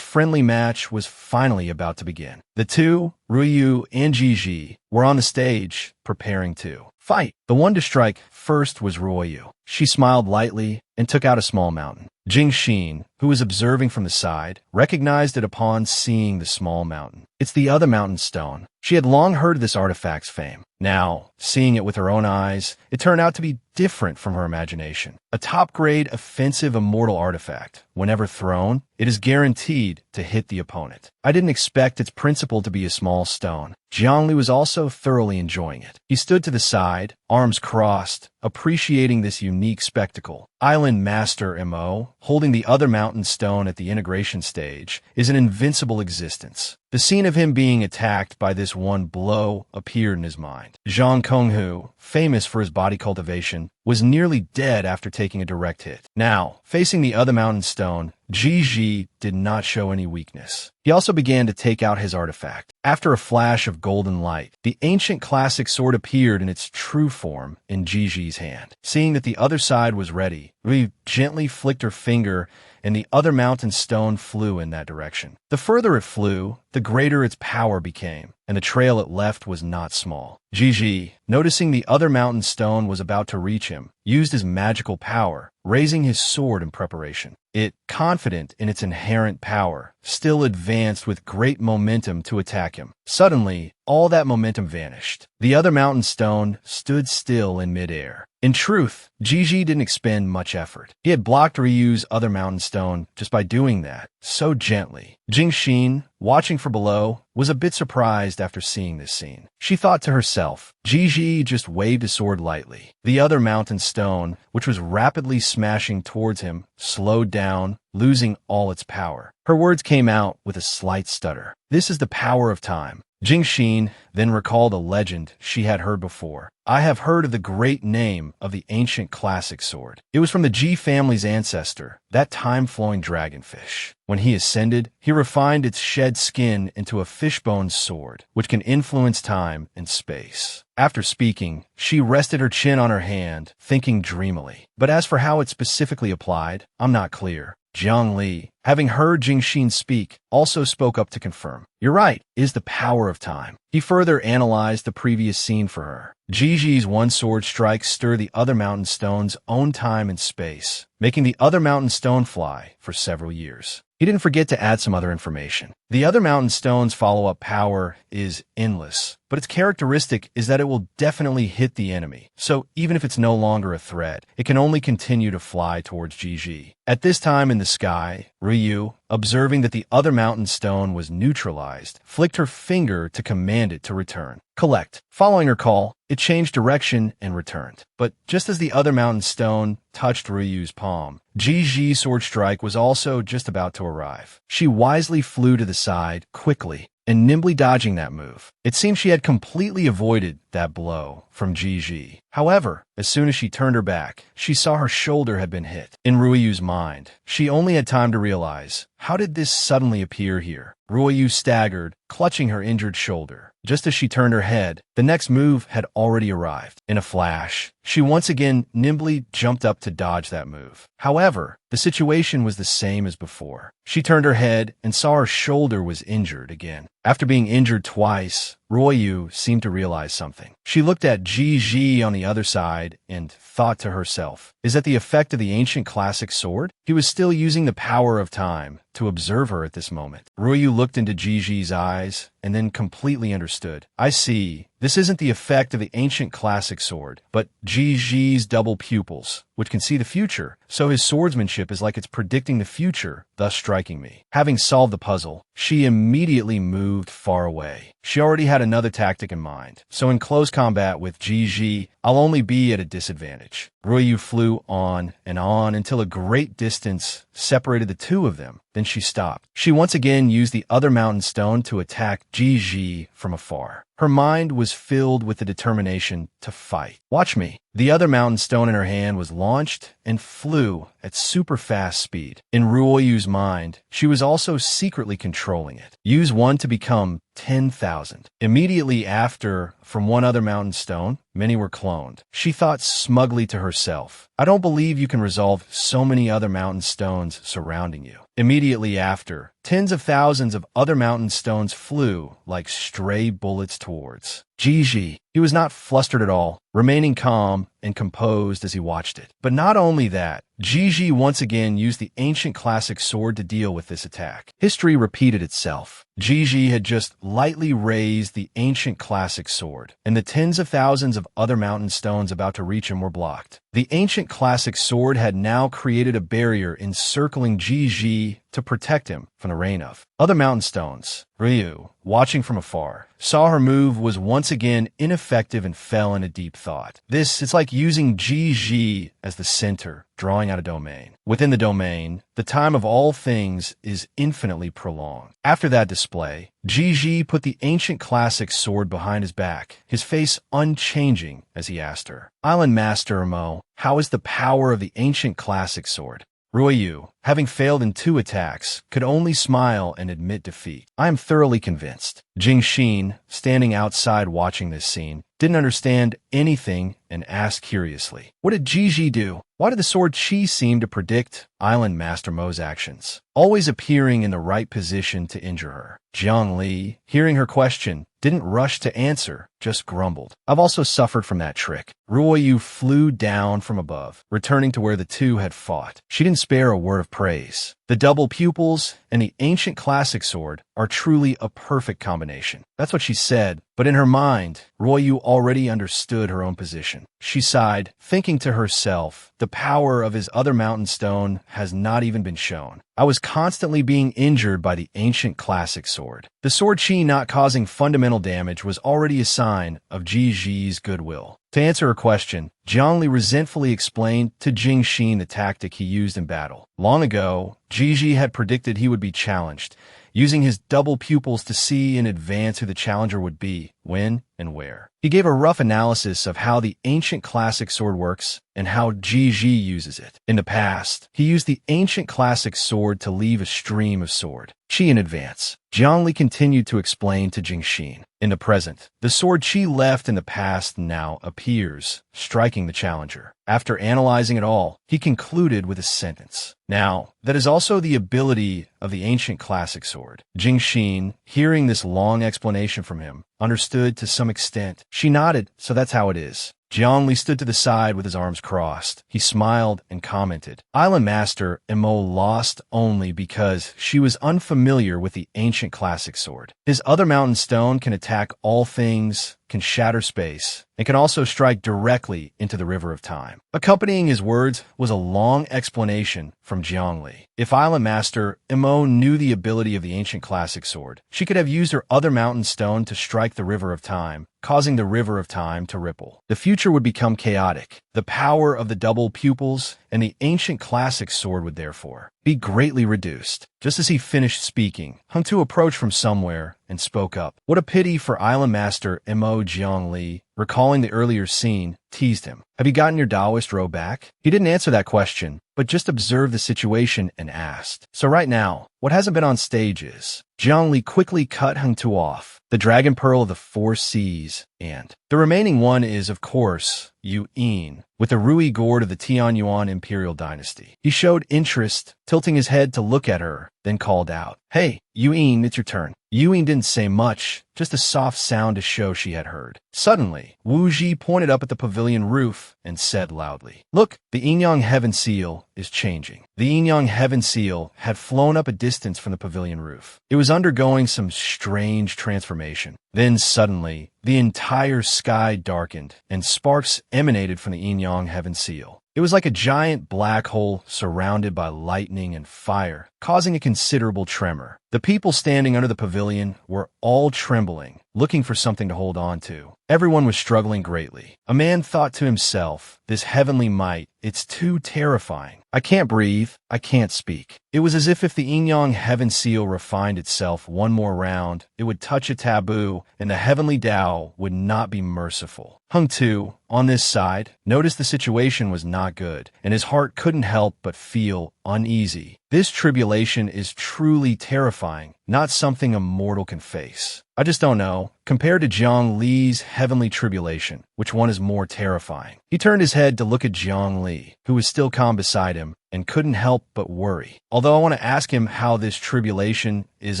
friendly match was finally about to begin. The two, Ryu and Ji Ji, were on the stage, preparing to fight. The one to strike first was Ryu. She smiled lightly and took out a small mountain. Jing Xin, who was observing from the side, recognized it upon seeing the small mountain. It's the other mountain stone. She had long heard of this artifact's fame. Now, seeing it with her own eyes, it turned out to be different from her imagination. A top-grade offensive immortal artifact. Whenever thrown, it is guaranteed to hit the opponent. I didn't expect its principle to be a small stone. Jiangli was also thoroughly enjoying it. He stood to the side, arms crossed, appreciating this unique spectacle. Island Master Mo, holding the other mountain stone at the integration stage, is an invincible existence. The scene of him being attacked by this one blow appeared in his mind. Zhang Konghu, famous for his body cultivation, was nearly dead after taking a direct hit. Now, facing the other mountain stone, Ji Ji did not show any weakness. He also began to take out his artifact. After a flash of golden light, the ancient classic sword appeared in its true form in Ji Ji's hand. Seeing that the other side was ready, Rui gently flicked her finger and the other mountain stone flew in that direction. The further it flew, the greater its power became, and the trail it left was not small. Ji Ji, noticing the other mountain stone was about to reach him, used his magical power, raising his sword in preparation. It, confident in its inherent power, still advanced with great momentum to attack him. Suddenly, all that momentum vanished. The other mountain stone stood still in midair. In truth, Ji Ji didn't expend much effort. He had blocked Ryu's other mountain stone just by doing that, so gently. Jing Xin, watching from below, was a bit surprised after seeing this scene. She thought to herself, Ji Ji just waved his sword lightly. The other mountain stone, which was rapidly smashing towards him, slowed down, losing all its power. Her words came out with a slight stutter. This is the power of time. Jing Xin then recalled a legend she had heard before. I have heard of the great name of the ancient classic sword. It was from the Ji family's ancestor, that time-flowing dragonfish. When he ascended, he refined its shed skin into a fishbone sword, which can influence time and space. After speaking, she rested her chin on her hand, thinking dreamily. But as for how it specifically applied, I'm not clear. Jiang Li, having heard Jing Xin speak, also spoke up to confirm. You're right, is the power of time. He further analyzed the previous scene for her. Ji Ji's one sword strike stirred the other mountain stone's own time and space, making the other mountain stone fly for several years. He didn't forget to add some other information. The other mountain stone's follow-up power is endless, but its characteristic is that it will definitely hit the enemy. So even if it's no longer a threat, it can only continue to fly towards Ji Ji. At this time in the sky, Ryu, observing that the other mountain stone was neutralized, flicked her finger to command it to return. Collect. Following her call, it changed direction and returned. But just as the other mountain stone touched Ryu's palm, Ji Ji's sword strike was also just about to arrive. She wisely flew to the side, quickly, and nimbly dodging that move. It seemed she had completely avoided that blow from Gigi. However, as soon as she turned her back, she saw her shoulder had been hit. In Ruoyu's mind, she only had time to realize, how did this suddenly appear here? Ruoyu staggered, clutching her injured shoulder. Just as she turned her head, the next move had already arrived. In a flash, she once again nimbly jumped up to dodge that move. However, the situation was the same as before. She turned her head and saw her shoulder was injured again. After being injured twice, Ruoyu seemed to realize something. She looked at Gigi on the other side and thought to herself, is that the effect of the ancient classic sword? He was still using the power of time to observe her at this moment. Ruoyu looked into Gigi's eyes and then completely understood. I see. This isn't the effect of the ancient classic sword, but Gigi's double pupils, which can see the future, so his swordsmanship is like it's predicting the future, thus striking me. Having solved the puzzle, she immediately moved far away. She already had another tactic in mind, so in close combat with Gigi, I'll only be at a disadvantage. Ruoyu flew on and on until a great distance separated the two of them. Then she stopped. She once again used the other mountain stone to attack Gigi from afar. Her mind was filled with the determination to fight. Watch me. The other mountain stone in her hand was launched and flew at super fast speed. In Ruoyu's mind, she was also secretly controlling it. Use one to become 10,000. Immediately after, from one other mountain stone, many were cloned. She thought smugly to herself, I don't believe you can resolve so many other mountain stones surrounding you. Immediately after, tens of thousands of other mountain stones flew like stray bullets towards Gigi. He was not flustered at all, remaining calm and composed as he watched it. But not only that, Gigi once again used the ancient classic sword to deal with this attack. History repeated itself. Gigi had just lightly raised the ancient classic sword, and the tens of thousands of other mountain stones about to reach him were blocked. The ancient classic sword had now created a barrier encircling Gigi to protect him from the rain of other mountain stones. Ryu, watching from afar, saw her move was once again ineffective and fell into deep thought. It's like using Gigi as the center, drawing out a domain. Within the domain, the time of all things is infinitely prolonged. After that display, Gigi put the ancient classic sword behind his back, his face unchanging as he asked her, Island Master Mo, how is the power of the ancient classic sword? Ruoyu, having failed in 2 attacks, could only smile and admit defeat. I am thoroughly convinced. Jingxin, standing outside watching this scene, didn't understand anything and asked curiously, what did Gigi do? Why did the sword chi seem to predict Island Master Mo's actions, always appearing in the right position to injure her? Jiang Li, hearing her question, didn't rush to answer, just grumbled. I've also suffered from that trick. Ruoyu flew down from above, returning to where the two had fought. She didn't spare a word of praise. The double pupils and the ancient classic sword are truly a perfect combination. That's what she said, but in her mind, Ruoyu already understood her own position. She sighed, thinking to herself, the power of his other mountain stone has not even been shown. I was constantly being injured by the ancient classic sword. The sword chi not causing fundamental damage was already a sign of Gigi's goodwill. To answer her question, Jiangli resentfully explained to Jingxin the tactic he used in battle. Long ago, Gigi had predicted he would be challenged, using his double pupils to see in advance who the challenger would be, when, and where. He gave a rough analysis of how the ancient classic sword works and how Gigi uses it. In the past, he used the ancient classic sword to leave a stream of sword chi in advance. Jiangli continued to explain to Jingxin. In the present, the sword chi left in the past now appears, striking the challenger. After analyzing it all, he concluded with a sentence. Now, that is also the ability of the ancient classic sword. Jingxin, hearing this long explanation from him, understood to some extent. She nodded, so that's how it is. Jiangli stood to the side with his arms crossed. He smiled and commented, Island Master Emo lost only because she was unfamiliar with the ancient classic sword. His other mountain stone can attack all things, can shatter space, and can also strike directly into the river of time. Accompanying his words was a long explanation from Jiangli. If Island Master Emo knew the ability of the ancient classic sword, she could have used her other mountain stone to strike the river of time, causing the river of time to ripple. The future would become chaotic, The power of the double pupils and the ancient classic sword would therefore be greatly reduced. Just as he finished speaking, Hung-Tu approached from somewhere and spoke up. What a pity for Island Master Mo Jiangli, recalling the earlier scene, teased him. Have you gotten your Taoist robe back? He didn't answer that question, but just observed the situation and asked. So right now, what hasn't been on stage is Jiangli quickly cut Hung-Tu off, the Dragon Pearl of the Four Seas, and the remaining one is, of course, Yu Yin, with the Rui gourd of the Tianyuan Imperial Dynasty. He showed interest, tilting his head to look at her, then called out, "Hey, Yu Yin, it's your turn." Yu Yin didn't say much, just a soft sound to show she had heard. Suddenly, Wu Ji pointed up at the pavilion roof and said loudly, "Look, the Yin-Yang Heaven Seal is changing." The Yin-Yang Heaven Seal had flown up a distance from the pavilion roof. It was undergoing some strange transformation. Then suddenly, the entire sky darkened, and sparks emanated from the Yin-Yang Heaven Seal. It was like a giant black hole surrounded by lightning and fire, causing a considerable tremor. The people standing under the pavilion were all trembling, looking for something to hold on to. Everyone was struggling greatly. A man thought to himself, "This heavenly might, it's too terrifying. I can't breathe, I can't speak." It was as if the Yin-Yang Heaven Seal refined itself one more round, it would touch a taboo, and the heavenly Tao would not be merciful. Hung-Tu, on this side, noticed the situation was not good, and his heart couldn't help but feel uneasy. This tribulation is truly terrifying, not something a mortal can face. I just don't know. Compared to Jiang Li's heavenly tribulation, which one is more terrifying? He turned his head to look at Jiang Li, who was still calm beside him, and couldn't help but worry. Although I want to ask him how this tribulation is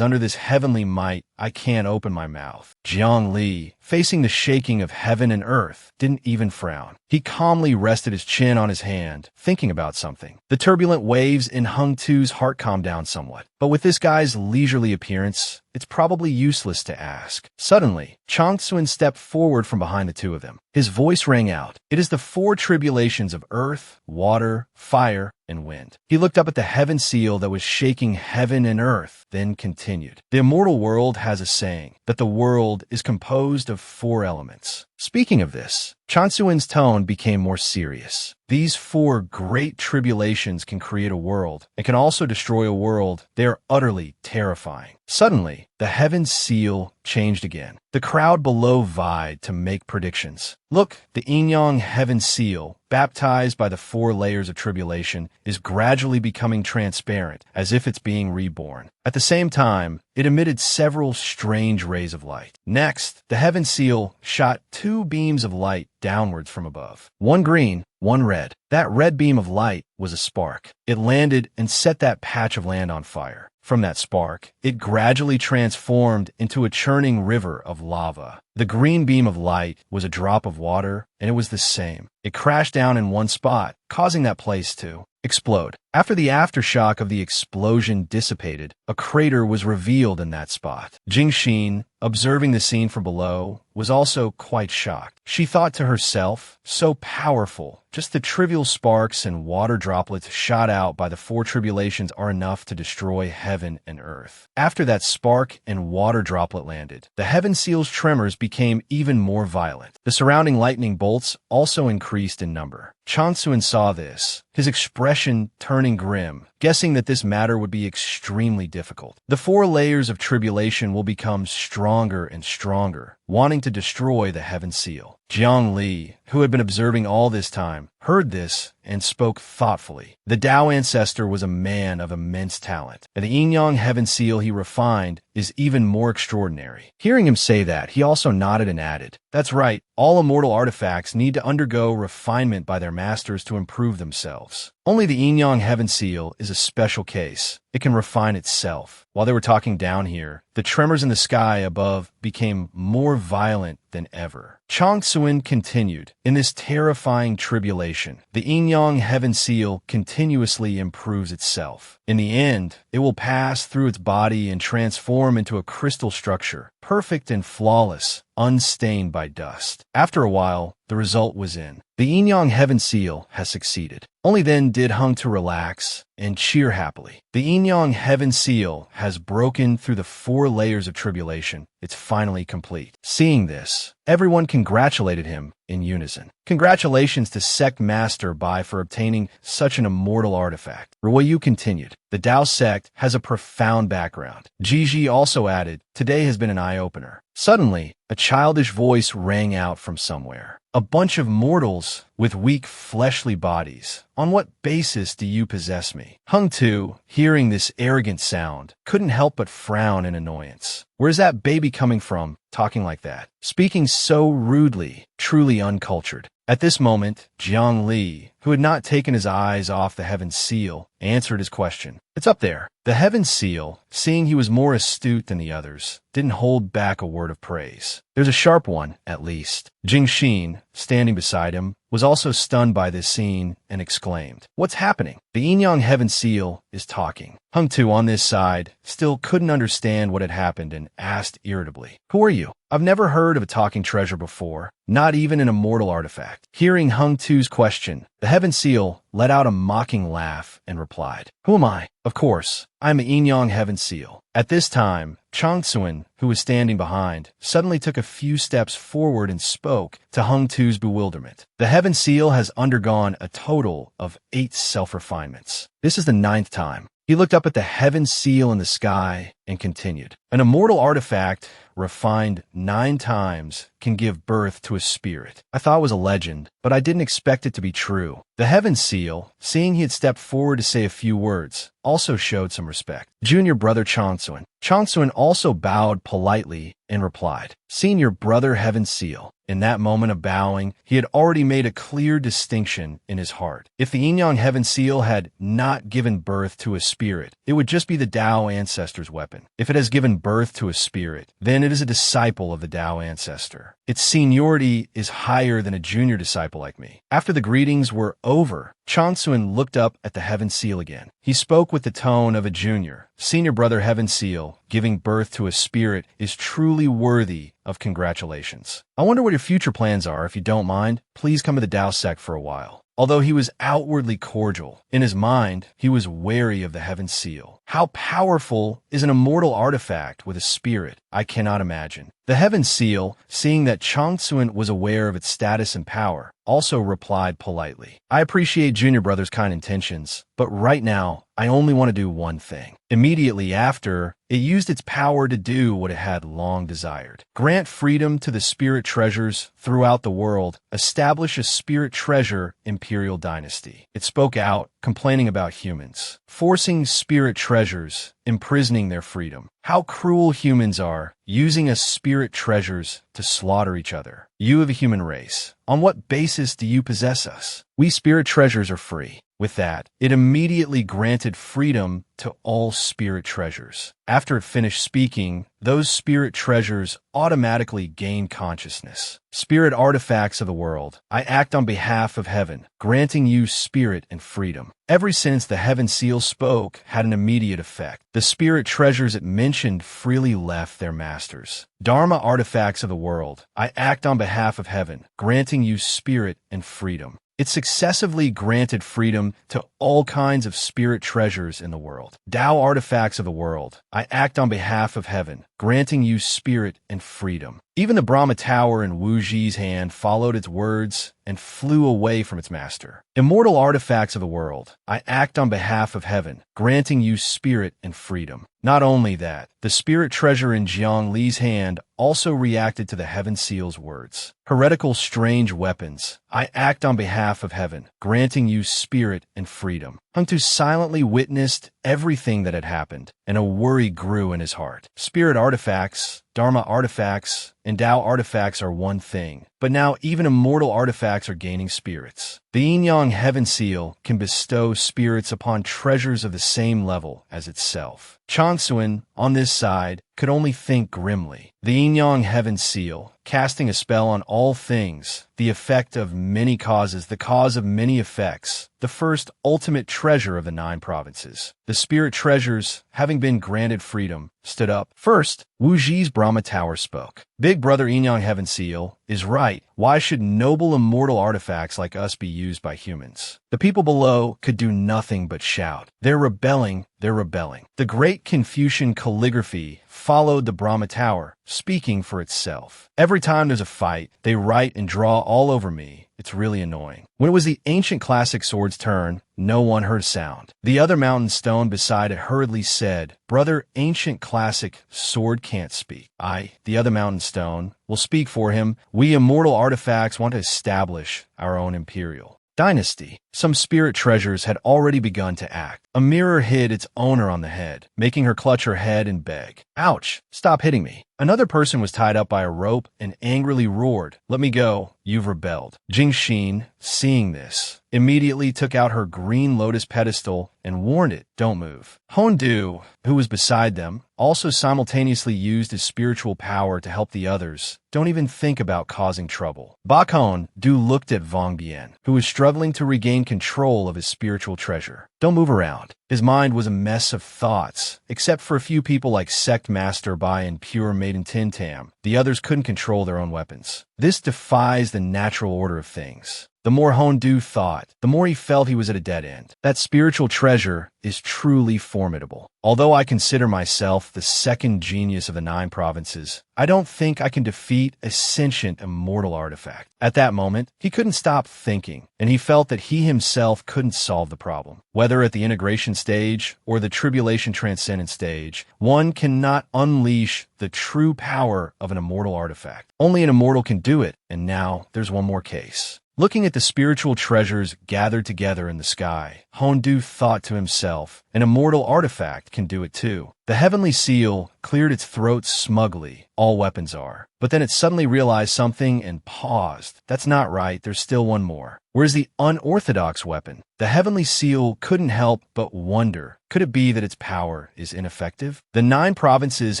under this heavenly might, I can't open my mouth. Jiang Li, facing the shaking of heaven and earth, didn't even frown. He calmly rested his chin on his hand, thinking about something. The turbulent waves in Hung-Tu's heart calmed down somewhat. But with this guy's leisurely appearance, it's probably useless to ask. Suddenly, Chang Tsun stepped forward from behind the two of them. His voice rang out. "It is the four tribulations of earth, water, fire, and wind." He looked up at the heaven seal that was shaking heaven and earth, then continued. "The immortal world has a saying that the world is composed of four elements." Speaking of this, Chang Tsun's tone became more serious. These four great tribulations can create a world and can also destroy a world. They are utterly terrifying. Suddenly, the heaven seal changed again. The crowd below vied to make predictions. Look, the Yin-Yang Heaven Seal, baptized by the four layers of tribulation, is gradually becoming transparent, as if it's being reborn. At the same time, it emitted several strange rays of light. Next, the Heaven Seal shot two beams of light downwards from above. One green, one red. That red beam of light was a spark. It landed and set that patch of land on fire. From that spark, it gradually transformed into a churning river of lava. The green beam of light was a drop of water, and it was the same. It crashed down in one spot, causing that place to explode. After the aftershock of the explosion dissipated, a crater was revealed in that spot. Jing Xin, observing the scene from below, was also quite shocked. She thought to herself, so powerful. Just the trivial sparks and water droplets shot out by the four tribulations are enough to destroy heaven and earth. After that spark and water droplet landed, the heaven seal's tremors became even more violent. The surrounding lightning bolts also increased in number. Chang Tsun saw this, his expression turning grim, guessing that this matter would be extremely difficult. The four layers of tribulation will become stronger and stronger, wanting to destroy the heaven seal. Jiang Li, who had been observing all this time, heard this and spoke thoughtfully. The Tao ancestor was a man of immense talent, and the Yin-Yang Heaven Seal he refined is even more extraordinary. Hearing him say that, he also nodded and added, "That's right, all immortal artifacts need to undergo refinement by their masters to improve themselves. Only the Yin-Yang Heaven Seal is a special case. It can refine itself." While they were talking down here, the tremors in the sky above became more violent than ever. Chang Tsun continued, "In this terrifying tribulation, the Yin-Yang Heaven Seal continuously improves itself. In the end, it will pass through its body and transform into a crystal structure, perfect and flawless, unstained by dust." After a while, the result was in. The Yin-Yang Heaven Seal has succeeded. Only then did Hung-Tu relax and cheer happily. The Yin-Yang Heaven Seal has broken through the four layers of tribulation. It's finally complete. Seeing this, everyone congratulated him in unison. Congratulations to Sect Master Bai for obtaining such an immortal artifact. Ruoyu continued. The Dao sect has a profound background. Gigi also added, today has been an eye-opener. Suddenly, a childish voice rang out from somewhere. A bunch of mortals with weak fleshly bodies. On what basis do you possess me? Hung Tu, hearing this arrogant sound, couldn't help but frown in annoyance. Where's that baby coming from, talking like that? Speaking so rudely, truly uncultured. At this moment, Jiang Li, who had not taken his eyes off the Heaven Seal, answered his question. It's up there. The Heaven Seal, seeing he was more astute than the others, didn't hold back a word of praise. There's a sharp one, at least. Jing Xin, standing beside him, was also stunned by this scene and exclaimed, What's happening? The Yin-Yang Heaven Seal is talking. Hung Tu on this side still couldn't understand what had happened and asked irritably, Who are you? I've never heard of a talking treasure before, not even an immortal artifact. Hearing Hung Tu's question, the Heaven Seal let out a mocking laugh and replied, Who am I? Of course, I'm a Yin-Yang Heaven Seal. At this time, Chang Tsuin, who was standing behind, suddenly took a few steps forward and spoke to Hung Tu's bewilderment. The Heaven Seal has undergone a total of 8 self-refinements. This is the 9th time. He looked up at the Heaven Seal in the sky and continued. An immortal artifact, refined 9 times, can give birth to a spirit. I thought it was a legend, but I didn't expect it to be true. The Heaven Seal, seeing he had stepped forward to say a few words, also showed some respect. Junior brother Chang Tsuin also bowed politely and replied, Senior brother Heaven Seal. In that moment of bowing, he had already made a clear distinction in his heart. If the Yin-Yang Heaven Seal had not given birth to a spirit, it would just be the Tao ancestor's weapon. If it has given birth to a spirit, then it is a disciple of the Tao ancestor. Its seniority is higher than a junior disciple like me. After the greetings were over, Chang Tsuin looked up at the Heaven Seal again. He spoke with the tone of a junior. Senior brother Heaven Seal, giving birth to a spirit is truly worthy of congratulations. I wonder what your future plans are. If you don't mind, please come to the Tao sect for a while. Although he was outwardly cordial, in his mind, he was wary of the Heaven Seal. How powerful is an immortal artifact with a spirit? I cannot imagine. The Heaven Seal, seeing that Chang Tsuin was aware of its status and power, also replied politely. I appreciate Junior Brother's kind intentions, but right now, I only want to do one thing. Immediately after, it used its power to do what it had long desired. Grant freedom to the spirit treasures throughout the world. Establish a spirit treasure imperial dynasty. It spoke out, complaining about humans. Forcing spirit treasures, imprisoning their freedom. How cruel humans are, using us spirit treasures to slaughter each other. You of a human race, on what basis do you possess us? We spirit treasures are free. With that, it immediately granted freedom to all spirit treasures. After it finished speaking, those spirit treasures automatically gained consciousness. Spirit artifacts of the world, I act on behalf of heaven, granting you spirit and freedom. Ever since the Heaven Seal spoke had an immediate effect. The spirit treasures it mentioned freely left their masters. Dharma artifacts of the world, I act on behalf of heaven, granting you spirit and freedom. It successively granted freedom to all kinds of spirit treasures in the world. Tao artifacts of the world, I act on behalf of heaven, granting you spirit and freedom. Even the Brahma Tower in Wu Ji's hand followed its words and flew away from its master. Immortal artifacts of the world, I act on behalf of heaven, granting you spirit and freedom. Not only that, the spirit treasure in Jiang Li's hand also reacted to the Heaven Seal's words. Heretical strange weapons, I act on behalf of heaven, granting you spirit and freedom. Hung Tu silently witnessed everything that had happened, and a worry grew in his heart. Spirit artifacts, Dharma artifacts, and Tao artifacts are one thing, but now even immortal artifacts are gaining spirits. The Yin-Yang Heaven Seal can bestow spirits upon treasures of the same level as itself. Chang Tsuin, on this side, could only think grimly. The Yin-Yang Heaven Seal, casting a spell on all things, the effect of many causes, the cause of many effects, the first ultimate treasure of the 9 provinces. The spirit treasures, having been granted freedom, stood up. First, Wu Ji's Brahma Tower spoke. Big brother Yin-Yang Heaven Seal is right. Why should noble immortal artifacts like us be used by humans? The people below could do nothing but shout. They're rebelling, they're rebelling. The great Confucian calligraphy followed the Brahma Tower, speaking for itself. Every time there's a fight, they write and draw all over me. It's really annoying. When it was the ancient classic sword's turn, no one heard a sound. The other mountain stone beside it hurriedly said, "Brother, ancient classic sword can't speak." The other mountain stone, will speak for him. We immortal artifacts want to establish our own imperial dynasty. Some spirit treasures had already begun to act. A mirror hit its owner on the head, making her clutch her head and beg, "Ouch, stop hitting me." Another person was tied up by a rope and angrily roared, "Let me go, you've rebelled." Jingxin, seeing this, immediately took out her green lotus pedestal and warned it, "Don't move." Hondu, who was beside them, also simultaneously used his spiritual power to help the others. "Don't even think about causing trouble." Bakon Du looked at Vong Bien, who was struggling to regain control of his spiritual treasure. "Don't move around." His mind was a mess of thoughts. Except for a few people like Sect Master Bai and Pure Maiden Tintam, the others couldn't control their own weapons. This defies the natural order of things. The more Hondu thought, the more he felt he was at a dead end. That spiritual treasure is truly formidable. Although I consider myself the second genius of the 9 provinces, I don't think I can defeat a sentient immortal artifact. At that moment, he couldn't stop thinking, and he felt that he himself couldn't solve the problem. Whether at the integration stage or the tribulation transcendent stage, one cannot unleash the true power of an immortal artifact. Only an immortal can do it, and now there's one more case. Looking at the spiritual treasures gathered together in the sky, Hondu thought to himself, an immortal artifact can do it too. The heavenly seal cleared its throat smugly, all weapons are. But then it suddenly realized something and paused. That's not right, there's still one more. Where's the unorthodox weapon? The heavenly seal couldn't help but wonder, could it be that its power is ineffective? The 9 provinces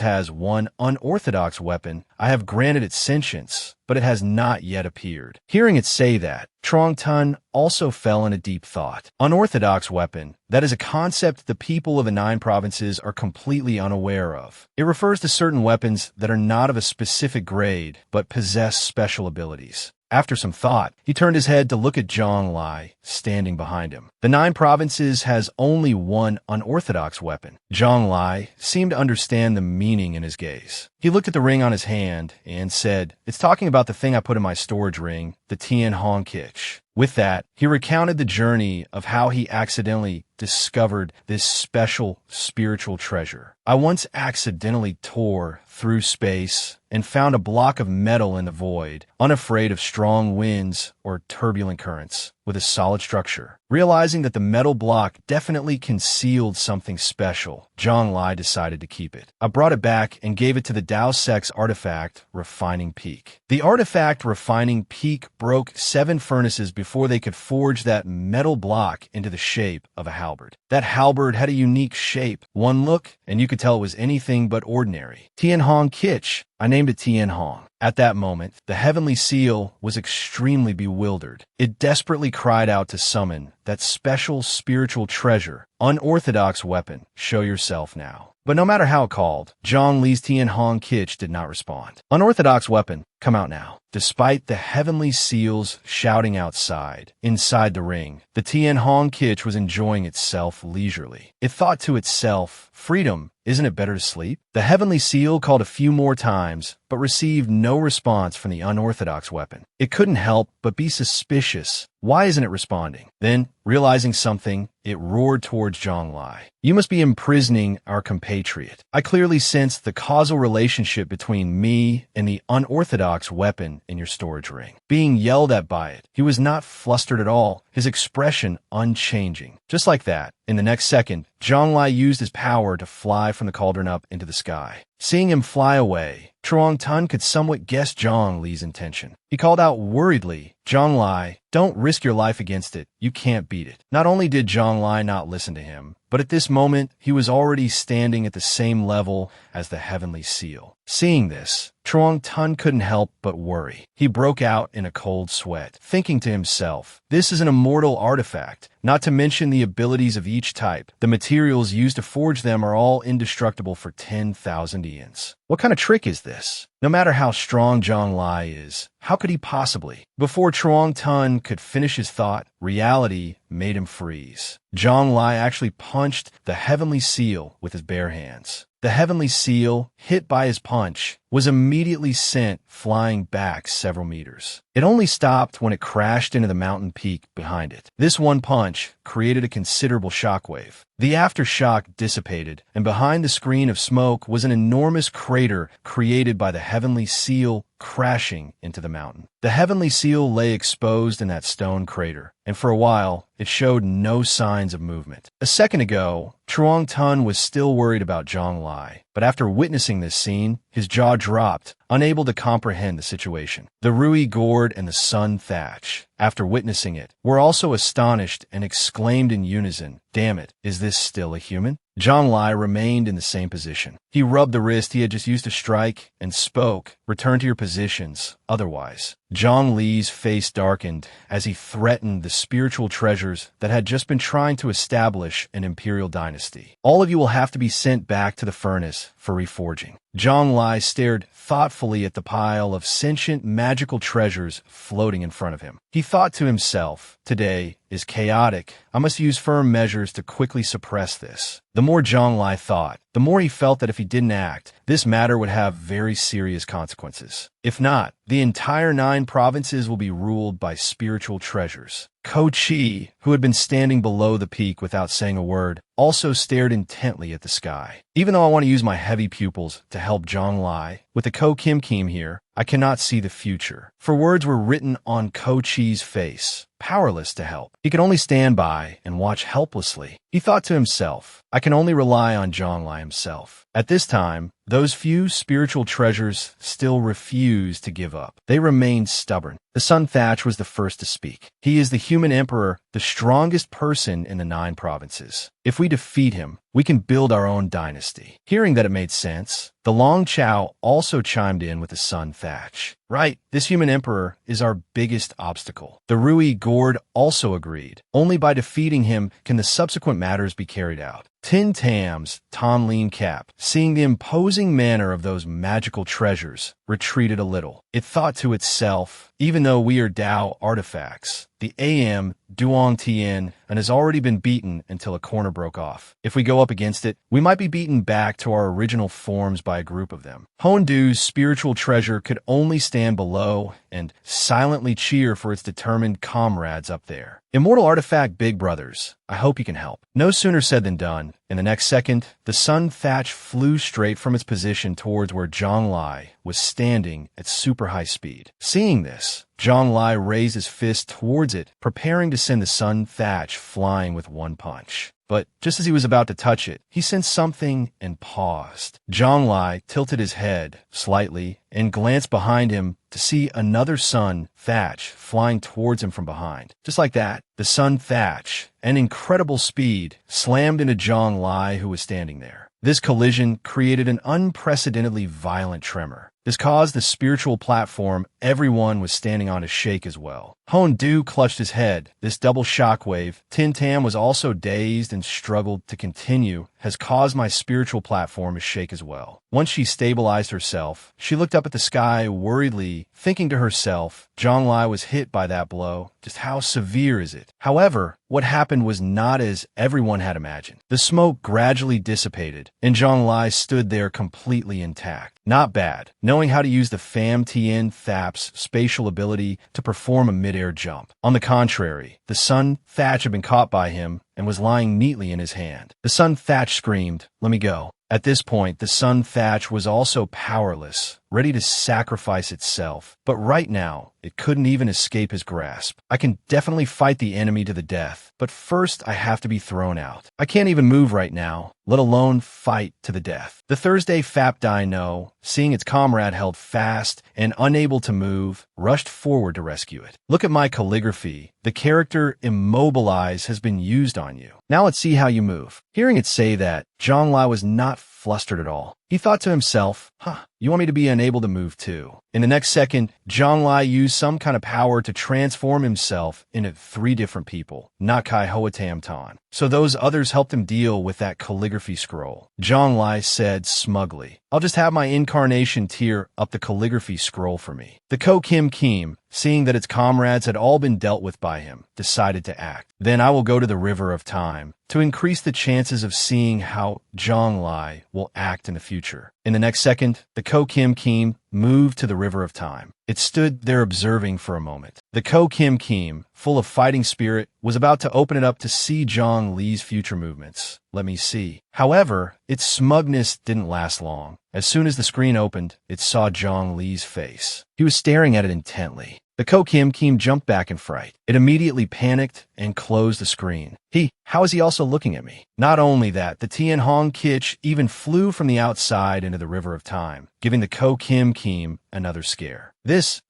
has one unorthodox weapon. I have granted it sentience, but it has not yet appeared. Hearing it say that, Trong Tun also fell in a deep thought. Unorthodox weapon, that is a concept the people of the 9 provinces are completely unaware of. It refers to certain weapons that are not of a specific grade, but possess special abilities. After some thought, he turned his head to look at Zhang Lai, standing behind him. The 9 provinces has only one unorthodox weapon. Zhang Lai seemed to understand the meaning in his gaze. He looked at the ring on his hand and said, "It's talking about the thing I put in my storage ring, the Tian Hong Kitch." With that, he recounted the journey of how he accidentally discovered this special spiritual treasure. "I once accidentally tore through space and found a block of metal in the void, unafraid of strong winds or turbulent currents, with a solid structure. Realizing that the metal block definitely concealed something special, Zhang Lai decided to keep it. I brought it back and gave it to the Dao Sect's artifact, Refining Peak. The artifact Refining Peak broke 7 furnaces before they could forge that metal block into the shape of a halberd. That halberd had a unique shape. One look, and you could tell it was anything but ordinary. Tian Hong Kitch. I named it Tian Hong. At that moment, the heavenly seal was extremely bewildered. It desperately cried out to summon that special spiritual treasure, unorthodox weapon. Show yourself now. But no matter how it called, Zhang Li's Tian Hong Kitch did not respond. Unorthodox weapon, come out now. Despite the heavenly seals shouting outside, inside the ring, the Tian Hong Kitch was enjoying itself leisurely. It thought to itself, freedom, isn't it better to sleep? The heavenly seal called a few more times, but received no response from the unorthodox weapon. It couldn't help but be suspicious. Why isn't it responding? Then, realizing something, it roared towards Zhang Lai. You must be imprisoning our compatriot. I clearly sensed the causal relationship between me and the unorthodox weapon in your storage ring. Being yelled at by it, he was not flustered at all, his expression unchanging. Just like that, in the next second, Zhang Lai used his power to fly from the cauldron up into the sky. Seeing him fly away, Truong Tun could somewhat guess Zhang Li's intention. He called out worriedly, Zhang Lai, don't risk your life against it. You can't beat it. Not only did Zhang Lai not listen to him, but at this moment, he was already standing at the same level as the heavenly seal. Seeing this, Truong Tun couldn't help but worry. He broke out in a cold sweat, thinking to himself, this is an immortal artifact, not to mention the abilities of each type. The materials used to forge them are all indestructible for 10,000 eons. What kind of trick is this? No matter how strong Zhang Lai is, how could he possibly? Before Truong Tun could finish his thought, reality made him freeze. Zhang Lai actually punched the heavenly seal with his bare hands. The heavenly seal, hit by his punch, was immediately sent flying back several meters. It only stopped when it crashed into the mountain peak behind it. This one punch created a considerable shockwave. The aftershock dissipated, and behind the screen of smoke was an enormous crater created by the heavenly seal crashing into the mountain. The heavenly seal lay exposed in that stone crater, and for a while, it showed no signs of movement. A second ago, Truong Tun was still worried about Zhang Lai, but after witnessing this scene, his jaw dropped, unable to comprehend the situation. The Rui gourd and the sun thatch, after witnessing it, were also astonished and exclaimed in unison, "Damn it, is this still a human?" Zhang Lai remained in the same position. He rubbed the wrist he had just used to strike and spoke, "Return to your positions, otherwise." Zhang Li's face darkened as he threatened the spiritual treasures that had just been trying to establish an imperial dynasty. "All of you will have to be sent back to the furnace for reforging." Zhang Lai stared thoughtfully at the pile of sentient magical treasures floating in front of him. He thought to himself, today is chaotic. I must use firm measures to quickly suppress this. The more Zhang Lai thought, the more he felt that if he didn't act, this matter would have very serious consequences. If not, the entire 9 provinces will be ruled by spiritual treasures. Ko Chi, who had been standing below the peak without saying a word, also stared intently at the sky. Even though I want to use my heavy pupils to help Zhang Lai, with the Ko Kim Kim here, I cannot see the future. For words were written on Ko Chi's face, powerless to help. He could only stand by and watch helplessly. He thought to himself, I can only rely on Zhang Lai himself. At this time, those few spiritual treasures still refused to give up. They remained stubborn. The Sun Thatch was the first to speak. He is the human emperor, the strongest person in the 9 provinces. If we defeat him, we can build our own dynasty. Hearing that it made sense, the Long Chow also chimed in with the Sun Thatch. Right, this human emperor is our biggest obstacle. The Rui Gourd also agreed. Only by defeating him can the subsequent matters be carried out. Tin Tam's Ton Lean Cap, seeing the imposing manner of those magical treasures, retreated a little. It thought to itself, even though we are Dao artifacts, the AM Duong Tien and has already been beaten until a corner broke off. If we go up against it, we might be beaten back to our original forms by a group of them. Hondu's spiritual treasure could only stand below and silently cheer for its determined comrades up there. Immortal artifact Big Brothers, I hope you can help. No sooner said than done. In the next second, the Sun Thatch flew straight from its position towards where Zhang Lai was standing at super high speed. Seeing this, Zhang Lai raised his fist towards it, preparing to send the Sun Thatch flying with one punch. But just as he was about to touch it, he sensed something and paused. Zhang Lai tilted his head slightly and glanced behind him to see another Sun Thatch flying towards him from behind. Just like that, the Sun Thatch, at incredible speed, slammed into Zhang Lai, who was standing there. This collision created an unprecedentedly violent tremor. This caused the spiritual platform everyone was standing on to shake as well. Hondu clutched his head. This double shockwave, Tin Tam was also dazed and struggled to continue, has caused my spiritual platform to shake as well. Once she stabilized herself, she looked up at the sky worriedly, thinking to herself, Zhang Lai was hit by that blow. Just how severe is it? However, what happened was not as everyone had imagined. The smoke gradually dissipated, and Zhang Lai stood there completely intact. Not bad, knowing how to use the Pham Tien Thap's spatial ability to perform a mid-air jump. On the contrary, the Sun Thatch had been caught by him and was lying neatly in his hand. The Sun Thatch screamed, "Let me go." At this point, the Sun Thatch was also powerless, ready to sacrifice itself. But right now, it couldn't even escape his grasp. I can definitely fight the enemy to the death, but first I have to be thrown out. I can't even move right now, let alone fight to the death. The Thursday Fap Dino, seeing its comrade held fast and unable to move, rushed forward to rescue it. Look at my calligraphy. The character Immobilize has been used on you. Now let's see how you move. Hearing it say that, Zhonglai was not flustered at all. He thought to himself, you want me to be unable to move too? In the next second, Zhonglai used some kind of power to transform himself into 3 different people, Nakai Hoatamton. So those others helped him deal with that calligraphy scroll. Zhonglai said smugly, I'll just have my incarnation tear up the calligraphy scroll for me. The Ko Kim Kim, seeing that its comrades had all been dealt with by him, decided to act. Then I will go to the River of Time to increase the chances of seeing how Zhonglai will act in the future. In the next second, the Ko Kim Kim moved to the River of Time. It stood there observing for a moment. The Ko Kim Kim, full of fighting spirit, was about to open it up to see Zhong Li's future movements. Let me see. However, its smugness didn't last long. As soon as the screen opened, it saw Zhong Li's face. He was staring at it intently. The Ko Kim Kim jumped back in fright. It immediately panicked and closed the screen. How is he also looking at me? Not only that, the Tien Hong Kitch even flew from the outside into the River of Time, giving the Ko Kim Kim another scare.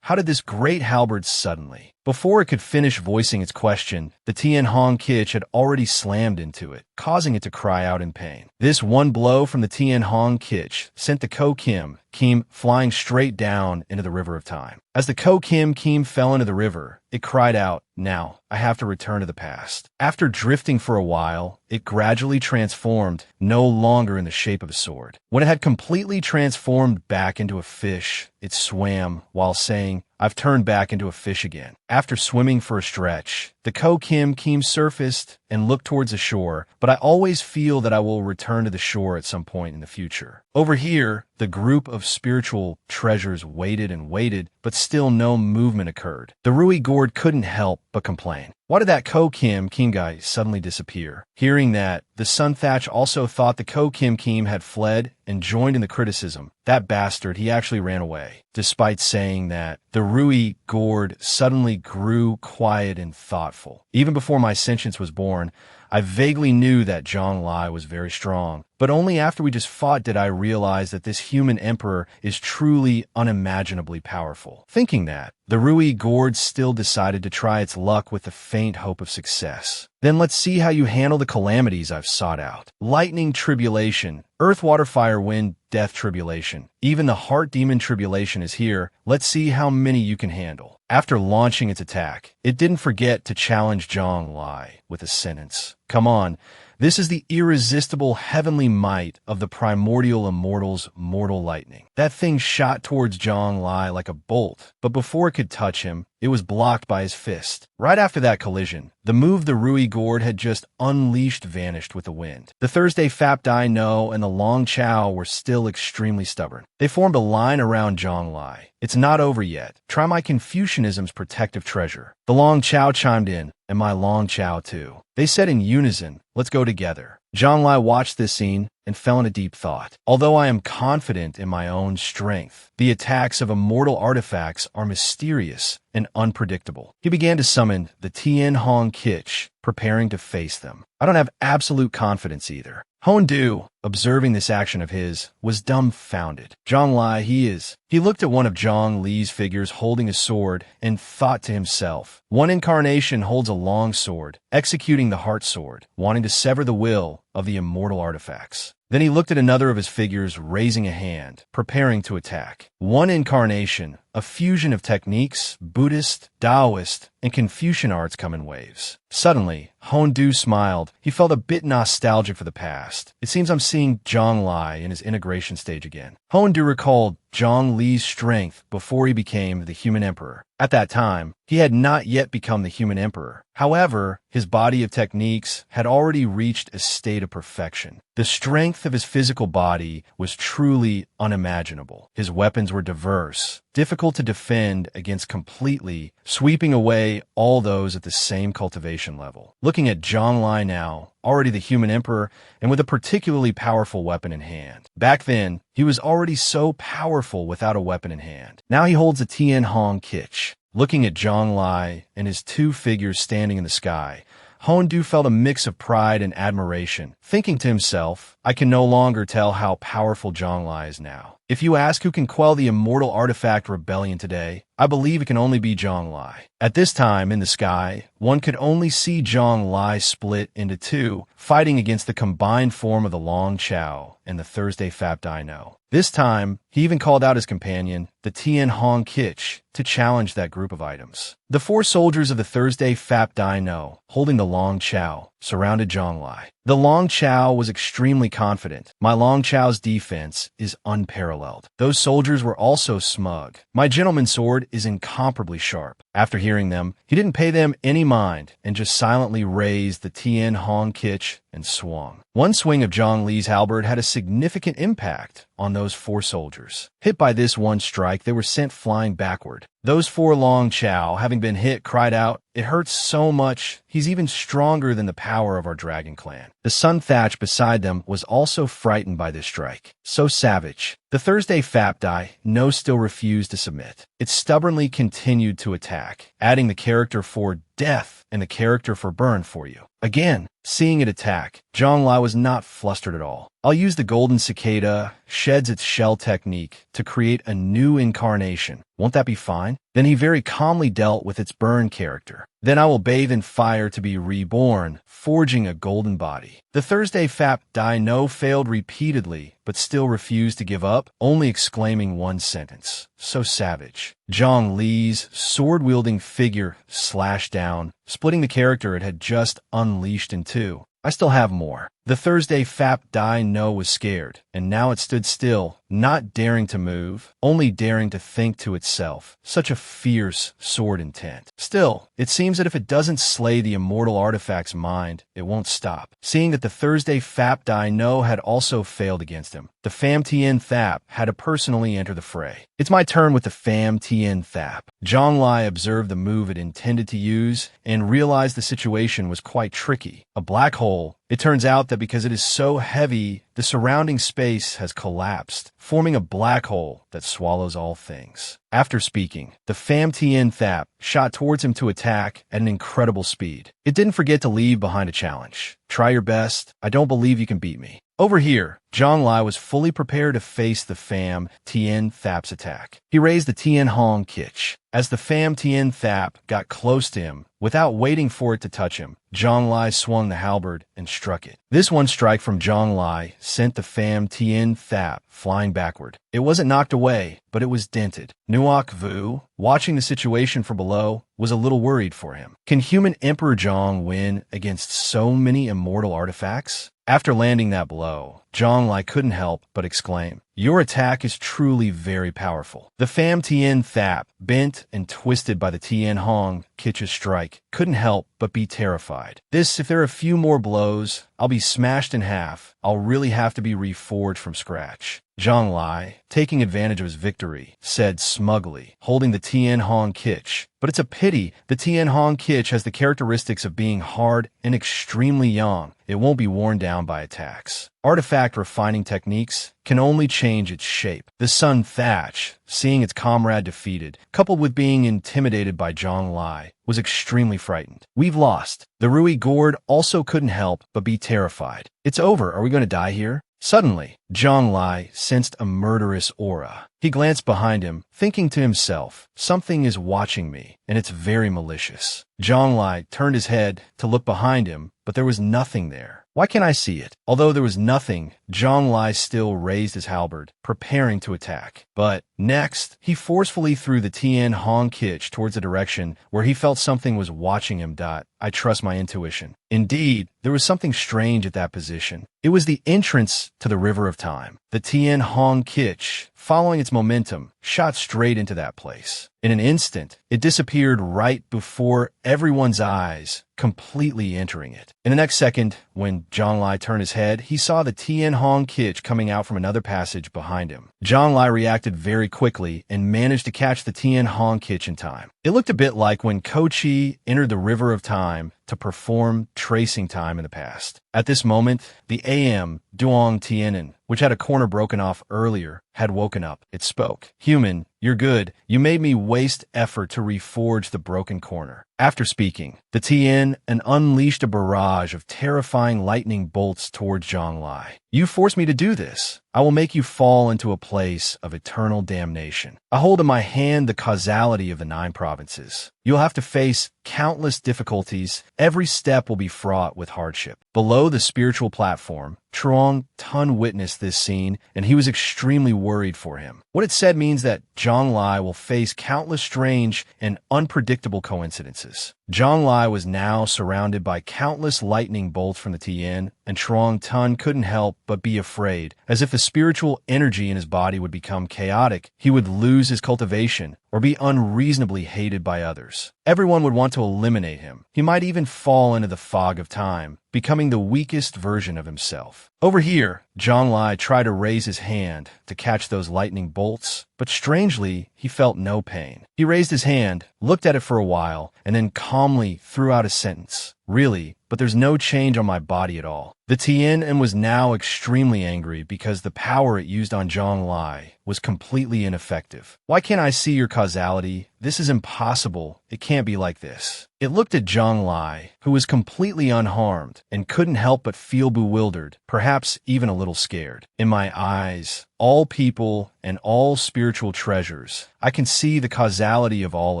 How did this great halberd suddenly? Before it could finish voicing its question, the Tien Hong Kitch had already slammed into it, causing it to cry out in pain. This one blow from the Tien Hong Kitch sent the Ko Kim Kim flying straight down into the River of Time. As the Ko Kim Kim fell into the river, it cried out, now, I have to return to the past. After drifting for a while, it gradually transformed, no longer in the shape of a sword. When it had completely transformed back into a fish, it swam while saying, I've turned back into a fish again. After swimming for a stretch, the Ko Kim Kim surfaced and looked towards the shore, but I always feel that I will return to the shore at some point in the future. Over here, the group of spiritual treasures waited and waited, but still no movement occurred. The Rui Gourd couldn't help but complain. Why did that Ko Kim Kim guy suddenly disappear? Hearing that, the Sun Thatch also thought the Ko Kim Kim had fled and joined in the criticism. That bastard, he actually ran away. Despite saying that, the Rui Gourd suddenly grew quiet and thoughtful. Even before my sentience was born, I vaguely knew that Zhong Li was very strong, but only after we just fought did I realize that this human emperor is truly unimaginably powerful. Thinking that, the Rui Gourd still decided to try its luck with the faint hope of success. Then let's see how you handle the calamities I've sought out. Lightning Tribulation, Earth, Water, Fire, Wind, Death Tribulation. Even the Heart Demon Tribulation is here. Let's see how many you can handle. After launching its attack, it didn't forget to challenge Zhong Li with a sentence. Come on, this is the irresistible heavenly might of the primordial immortal's mortal lightning. That thing shot towards Zhong Li like a bolt, but before it could touch him, it was blocked by his fist. Right after that collision, the move the Rui Gourd had just unleashed vanished with the wind. The Thursday Fap Dino and the Long Chow were still extremely stubborn. They formed a line around Zhong Li. It's not over yet. Try my Confucianism's protective treasure. The Long Chow chimed in, and my Long Chow too. They said in unison, let's go together. Zhong Li watched this scene and fell into deep thought. Although I am confident in my own strength, the attacks of immortal artifacts are mysterious and unpredictable. He began to summon the Tien Hong Kitch, preparing to face them. I don't have absolute confidence either. Hondu, observing this action of his, was dumbfounded. Zhong Li, he looked at one of Zhong Li's figures holding a sword and thought to himself, one incarnation holds a long sword, executing the heart sword, wanting to sever the will of the immortal artifacts. Then he looked at another of his figures raising a hand, preparing to attack. One incarnation, a fusion of techniques, Buddhist, Taoist, and Confucian arts come in waves. Suddenly, Hondu smiled. He felt a bit nostalgic for the past. It seems I'm seeing Zhong Li in his integration stage again. Hondu recalled Zhong Li's strength before he became the human emperor. At that time, he had not yet become the human emperor. However, his body of techniques had already reached a state of perfection. The strength depth of his physical body was truly unimaginable. His weapons were diverse, difficult to defend against completely, sweeping away all those at the same cultivation level. Looking at Zhonglai now, already the human emperor, and with a particularly powerful weapon in hand. Back then, he was already so powerful without a weapon in hand. Now he holds a Tian Hong Kich. Looking at Zhonglai and his two figures standing in the sky, Hondu felt a mix of pride and admiration, thinking to himself, I can no longer tell how powerful Zhonglai is now. If you ask who can quell the immortal artifact rebellion today, I believe it can only be Zhonglai. At this time, in the sky, one could only see Zhonglai split into two, fighting against the combined form of the Long Chao and the Thursday Fap Dino. This time, he even called out his companion, the Tian Hong Kich, to challenge that group of items. The four soldiers of the Thursday Fap Dino, holding the Long Chao, surrounded Zhonglai. The Long Chao was extremely confident. My Long Chao's defense is unparalleled. Those soldiers were also smug. My gentleman's sword is incomparably sharp. After hearing them, he didn't pay them any mind and just silently raised the Tian Hong Kich and swung. One swing of Zhang Li's halberd had a significant impact on those four soldiers. Hit by this one strike, they were sent flying backward. Those four Long Chao, having been hit, cried out, "It hurts so much. He's even stronger than the power of our dragon clan." The sun thatch beside them was also frightened by this strike. So savage. The Thursday Fap Dino still refused to submit. It stubbornly continued to attack, adding the character for death and the character for burn for you. Again, seeing it attack, Zhonglai was not flustered at all. I'll use the golden cicada, sheds its shell technique, to create a new incarnation. Won't that be fine? Then he very calmly dealt with its burn character. Then I will bathe in fire to be reborn, forging a golden body. The Thursday Fap Dino failed repeatedly, but still refused to give up, only exclaiming one sentence. So savage. Zhang Li's sword-wielding figure slashed down, splitting the character it had just unleashed in two. I still have more. The Thursday Fap Dino was scared, and now it stood still, not daring to move, only daring to think to itself. Such a fierce sword intent. Still, it seems that if it doesn't slay the immortal artifact's mind, it won't stop. Seeing that the Thursday Fap Dino had also failed against him, the Pham Tien Thap had to personally enter the fray. It's my turn with the Pham Tien Thap. Zhonglai observed the move it intended to use and realized the situation was quite tricky. A black hole. It turns out that because it is so heavy, the surrounding space has collapsed, forming a black hole that swallows all things. After speaking, the Pham Tien Thap shot towards him to attack at an incredible speed. It didn't forget to leave behind a challenge. Try your best. I don't believe you can beat me. Over here, Zhonglai was fully prepared to face the Pham Tien Thap's attack. He raised the Tian Hong Kich. As the Pham Tien Thap got close to him, without waiting for it to touch him, Zhonglai swung the halberd and struck it. This one strike from Zhonglai sent the Pham Tien Thap flying backward. It wasn't knocked away, but it was dented. Nuoc Vu, watching the situation from below, was a little worried for him. Can human Emperor Zhong win against so many immortal artifacts? After landing that blow, Zhonglai couldn't help but exclaim, "Your attack is truly very powerful." The Pham Tien Thap, bent and twisted by the Tian Hong Kich's strike, couldn't help but be terrified. If there are a few more blows, I'll be smashed in half. I'll really have to be reforged from scratch. Zhonglai, taking advantage of his victory, said smugly, holding the Tian Hong Kich. But it's a pity the Tian Hong Kich has the characteristics of being hard and extremely young. It won't be worn down by attacks. Artifact refining techniques can only change its shape. The Sun Thatch, seeing its comrade defeated, coupled with being intimidated by Zhonglai, was extremely frightened. We've lost. The Rui Gourd also couldn't help but be terrified. It's over. Are we going to die here? Suddenly, Zhonglai sensed a murderous aura. He glanced behind him, thinking to himself, something is watching me, and it's very malicious. Zhonglai turned his head to look behind him, but there was nothing there. Why can't I see it? Although there was nothing, Zhonglai still raised his halberd, preparing to attack. But next, he forcefully threw the Tian Hong Kich towards the direction where he felt something was watching him. I trust my intuition. Indeed, there was something strange at that position. It was the entrance to the River of Time. The Tian Hong Kich following its momentum, shot straight into that place. In an instant, it disappeared right before everyone's eyes, completely entering it. In the next second, when Zhang Lai turned his head, he saw the Tian Hong Kitch coming out from another passage behind him. Zhang Lai reacted very quickly and managed to catch the Tian Hong Kitch in time. It looked a bit like when Ko Chi entered the River of Time to perform tracing time in the past. At this moment, the AM Duong Tianen, which had a corner broken off earlier, had woken up. It spoke. "Human, you're good. You made me waste effort to reforge the broken corner." After speaking, the Tien unleashed a barrage of terrifying lightning bolts toward Zhang Lai. "You forced me to do this. I will make you fall into a place of eternal damnation. I hold in my hand the causality of the 9 provinces. You'll have to face countless difficulties. Every step will be fraught with hardship." Below the spiritual platform, Truong Tun witnessed this scene, and he was extremely worried for him. What it said means that Zhang Lai will face countless strange and unpredictable coincidences. Zhang Lai was now surrounded by countless lightning bolts from the Tien, and Truong Tun couldn't help but be afraid. As if the spiritual energy in his body would become chaotic, he would lose his cultivation, or be unreasonably hated by others. Everyone would want to eliminate him. He might even fall into the fog of time, becoming the weakest version of himself. Over here, Zhang Lai tried to raise his hand to catch those lightning bolts, but strangely, he felt no pain. He raised his hand, looked at it for a while, and then calmly threw out a sentence. "Really, but there's no change on my body at all." The Tien was now extremely angry because the power it used on Zhang Lai was completely ineffective. "Why can't I see your causality? This is impossible. It can't be like this." It looked at Zhang Lai, who was completely unharmed and couldn't help but feel bewildered, perhaps even a little scared. "In my eyes, all people and all spiritual treasures, I can see the causality of all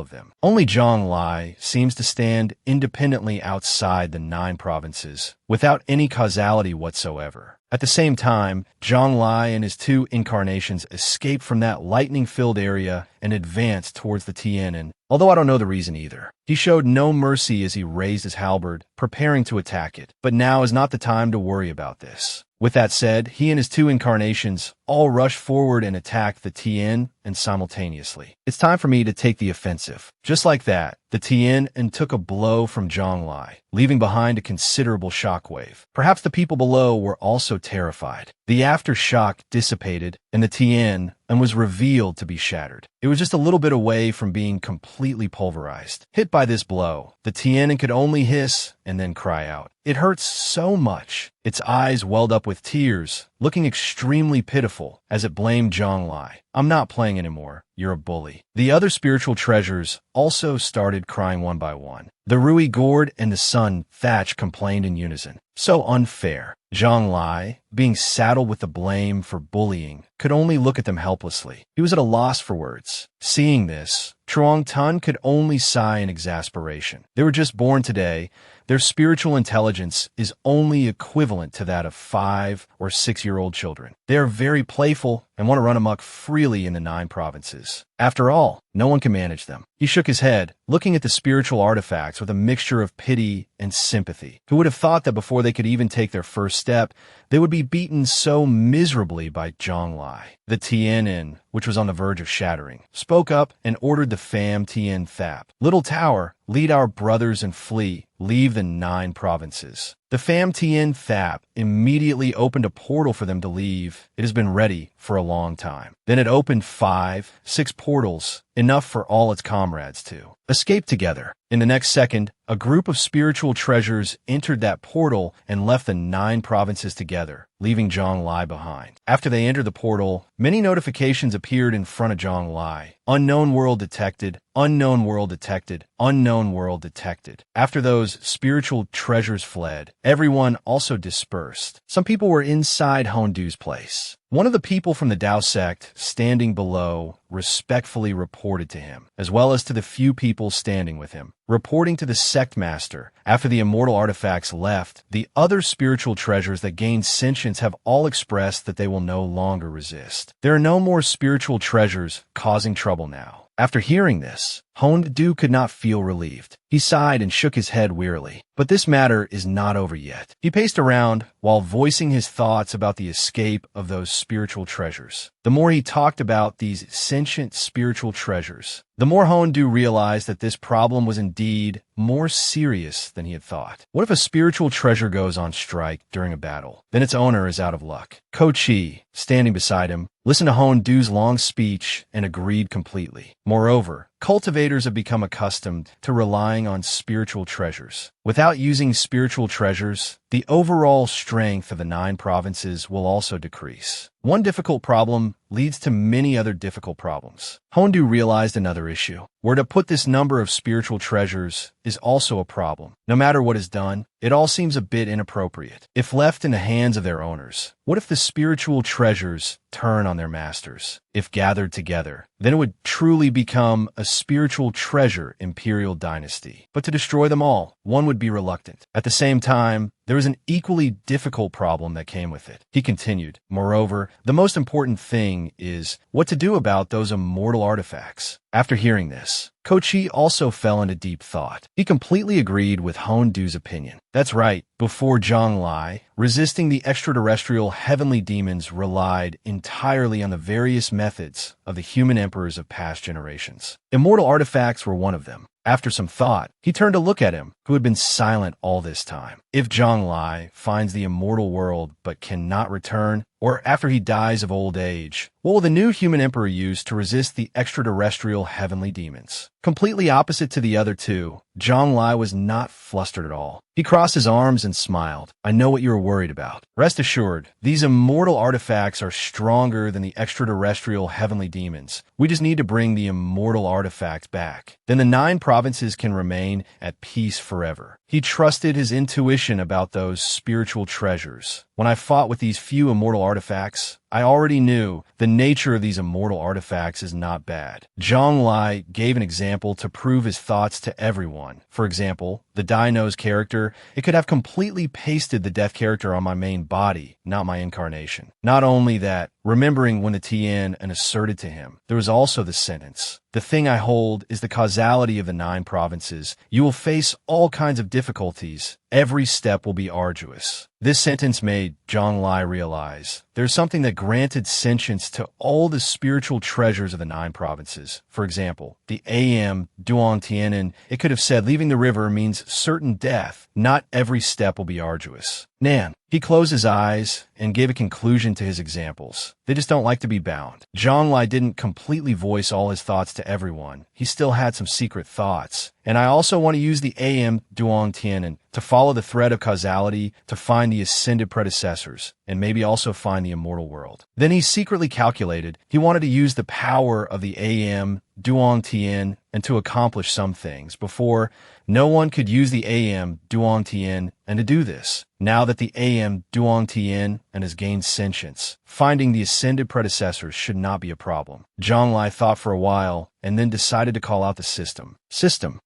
of them. Only Zhang Lai seems to stand independently outside the 9 provinces, without any causality whatsoever." At the same time, Zhang Lai and his 2 incarnations escaped from that lightning-filled area and advanced towards the Tianen, although I don't know the reason either. He showed no mercy as he raised his halberd, preparing to attack it. But now is not the time to worry about this. With that said, he and his 2 incarnations all rushed forward and attacked the Tien and simultaneously. "It's time for me to take the offensive." Just like that, the Tien took a blow from Zhang Lai, leaving behind a considerable shockwave. Perhaps the people below were also terrified. The aftershock dissipated, and the Tien was revealed to be shattered. It was just a little bit away from being completely pulverized. Hit by this blow, the Tien could only hiss and then cry out. It hurts so much. Its eyes welled up with tears, looking extremely pitiful as it blamed Zhang Lai. "I'm not playing anymore. You're a bully." The other spiritual treasures also started crying one by one. The Rui Gourd and the Sun Thatch complained in unison. "So unfair." Zhang Lai, being saddled with the blame for bullying, could only look at them helplessly. He was at a loss for words. Seeing this, Truong Tun could only sigh in exasperation. They were just born today. Their spiritual intelligence is only equivalent to that of 5 or 6-year-old children. They are very playful and want to run amok freely in the 9 provinces. After all, no one can manage them. He shook his head, looking at the spiritual artifacts with a mixture of pity and sympathy. Who would have thought that before they could even take their first step, they would be beaten so miserably by Zhang Lai? The Tien, which was on the verge of shattering, spoke up and ordered the Pham Tien Thap. "Little tower, lead our brothers and flee. Leave the 9 provinces." The Pham Tien Thap immediately opened a portal for them to leave. It has been ready for a long time. Then it opened 5, 6 portals, enough for all its comrades to escape together. In the next second, a group of spiritual treasures entered that portal and left the 9 provinces together, leaving Zhang Lai behind. After they entered the portal, many notifications appeared in front of Zhang Lai. "Unknown world detected, unknown world detected, unknown world detected." After those spiritual treasures fled, everyone also dispersed. Some people were inside Hondu's place. One of the people from the Dao sect standing below respectfully reported to him, as well as to the few people standing with him. Reporting to the sect master, after the immortal artifacts left, the other spiritual treasures that gained sentience have all expressed that they will no longer resist. There are no more spiritual treasures causing trouble now. After hearing this, Hongdu could not feel relieved. He sighed and shook his head wearily. But this matter is not over yet. He paced around while voicing his thoughts about the escape of those spiritual treasures. The more he talked about these sentient spiritual treasures, the more Hongdu realized that this problem was indeed more serious than he had thought. What if a spiritual treasure goes on strike during a battle? Then its owner is out of luck. Ko-chi, standing beside him, listened to Hongdu's long speech and agreed completely. Moreover, cultivators have become accustomed to relying on spiritual treasures. Without using spiritual treasures, the overall strength of the 9 provinces will also decrease. One difficult problem leads to many other difficult problems. Hongdu realized another issue. Where to put this number of spiritual treasures is also a problem. No matter what is done, it all seems a bit inappropriate. If left in the hands of their owners, what if the spiritual treasures turn on their masters? If gathered together, then it would truly become a spiritual treasure imperial dynasty. But to destroy them all, one would be reluctant. At the same time, there was an equally difficult problem that came with it. He continued, moreover, the most important thing is what to do about those immortal artifacts. After hearing this, Ko-chi also fell into deep thought. He completely agreed with Hongdu's opinion. That's right, before Zhonglai, resisting the extraterrestrial heavenly demons relied entirely on the various methods of the human emperors of past generations. Immortal artifacts were one of them. After some thought, he turned to look at him, who had been silent all this time. If Zhonglai finds the immortal world but cannot return, or after he dies of old age, what will the new human emperor use to resist the extraterrestrial heavenly demons? Completely opposite to the other two, Zhonglai was not flustered at all. He crossed his arms and smiled. I know what you are worried about. Rest assured, these immortal artifacts are stronger than the extraterrestrial heavenly demons. We just need to bring the immortal artifact back. Then the 9 provinces can remain at peace forever. He trusted his intuition about those spiritual treasures. When I fought with these few immortal artifacts, I already knew the nature of these immortal artifacts is not bad. Zhonglai gave an example to prove his thoughts to everyone. For example, the Dai-No's character, it could have completely pasted the death character on my main body, not my incarnation. Not only that, remembering when the Tien and asserted to him, there was also the sentence. The thing I hold is the causality of the 9 provinces. You will face all kinds of difficulties. Every step will be arduous. This sentence made Zhonglai realize there's something that granted sentience to all the spiritual treasures of the 9 provinces. For example, the A.M. Duong Tianen, it could have said leaving the river means certain death. Not every step will be arduous. Nan. He closed his eyes and gave a conclusion to his examples. They just don't like to be bound. Zhonglai didn't completely voice all his thoughts to everyone. He still had some secret thoughts. And I also want to use the A.M. Duong Tianen to follow the thread of causality to find the ascended predecessors, and maybe also find the immortal world. Then he secretly calculated he wanted to use the power of the A.M. Duong Tien and to accomplish some things. Before, no one could use the A.M. Duong Tien and to do this. Now that the A.M. Duong Tien and has gained sentience, finding the ascended predecessors should not be a problem. Zhonglai thought for a while and then decided to call out the system.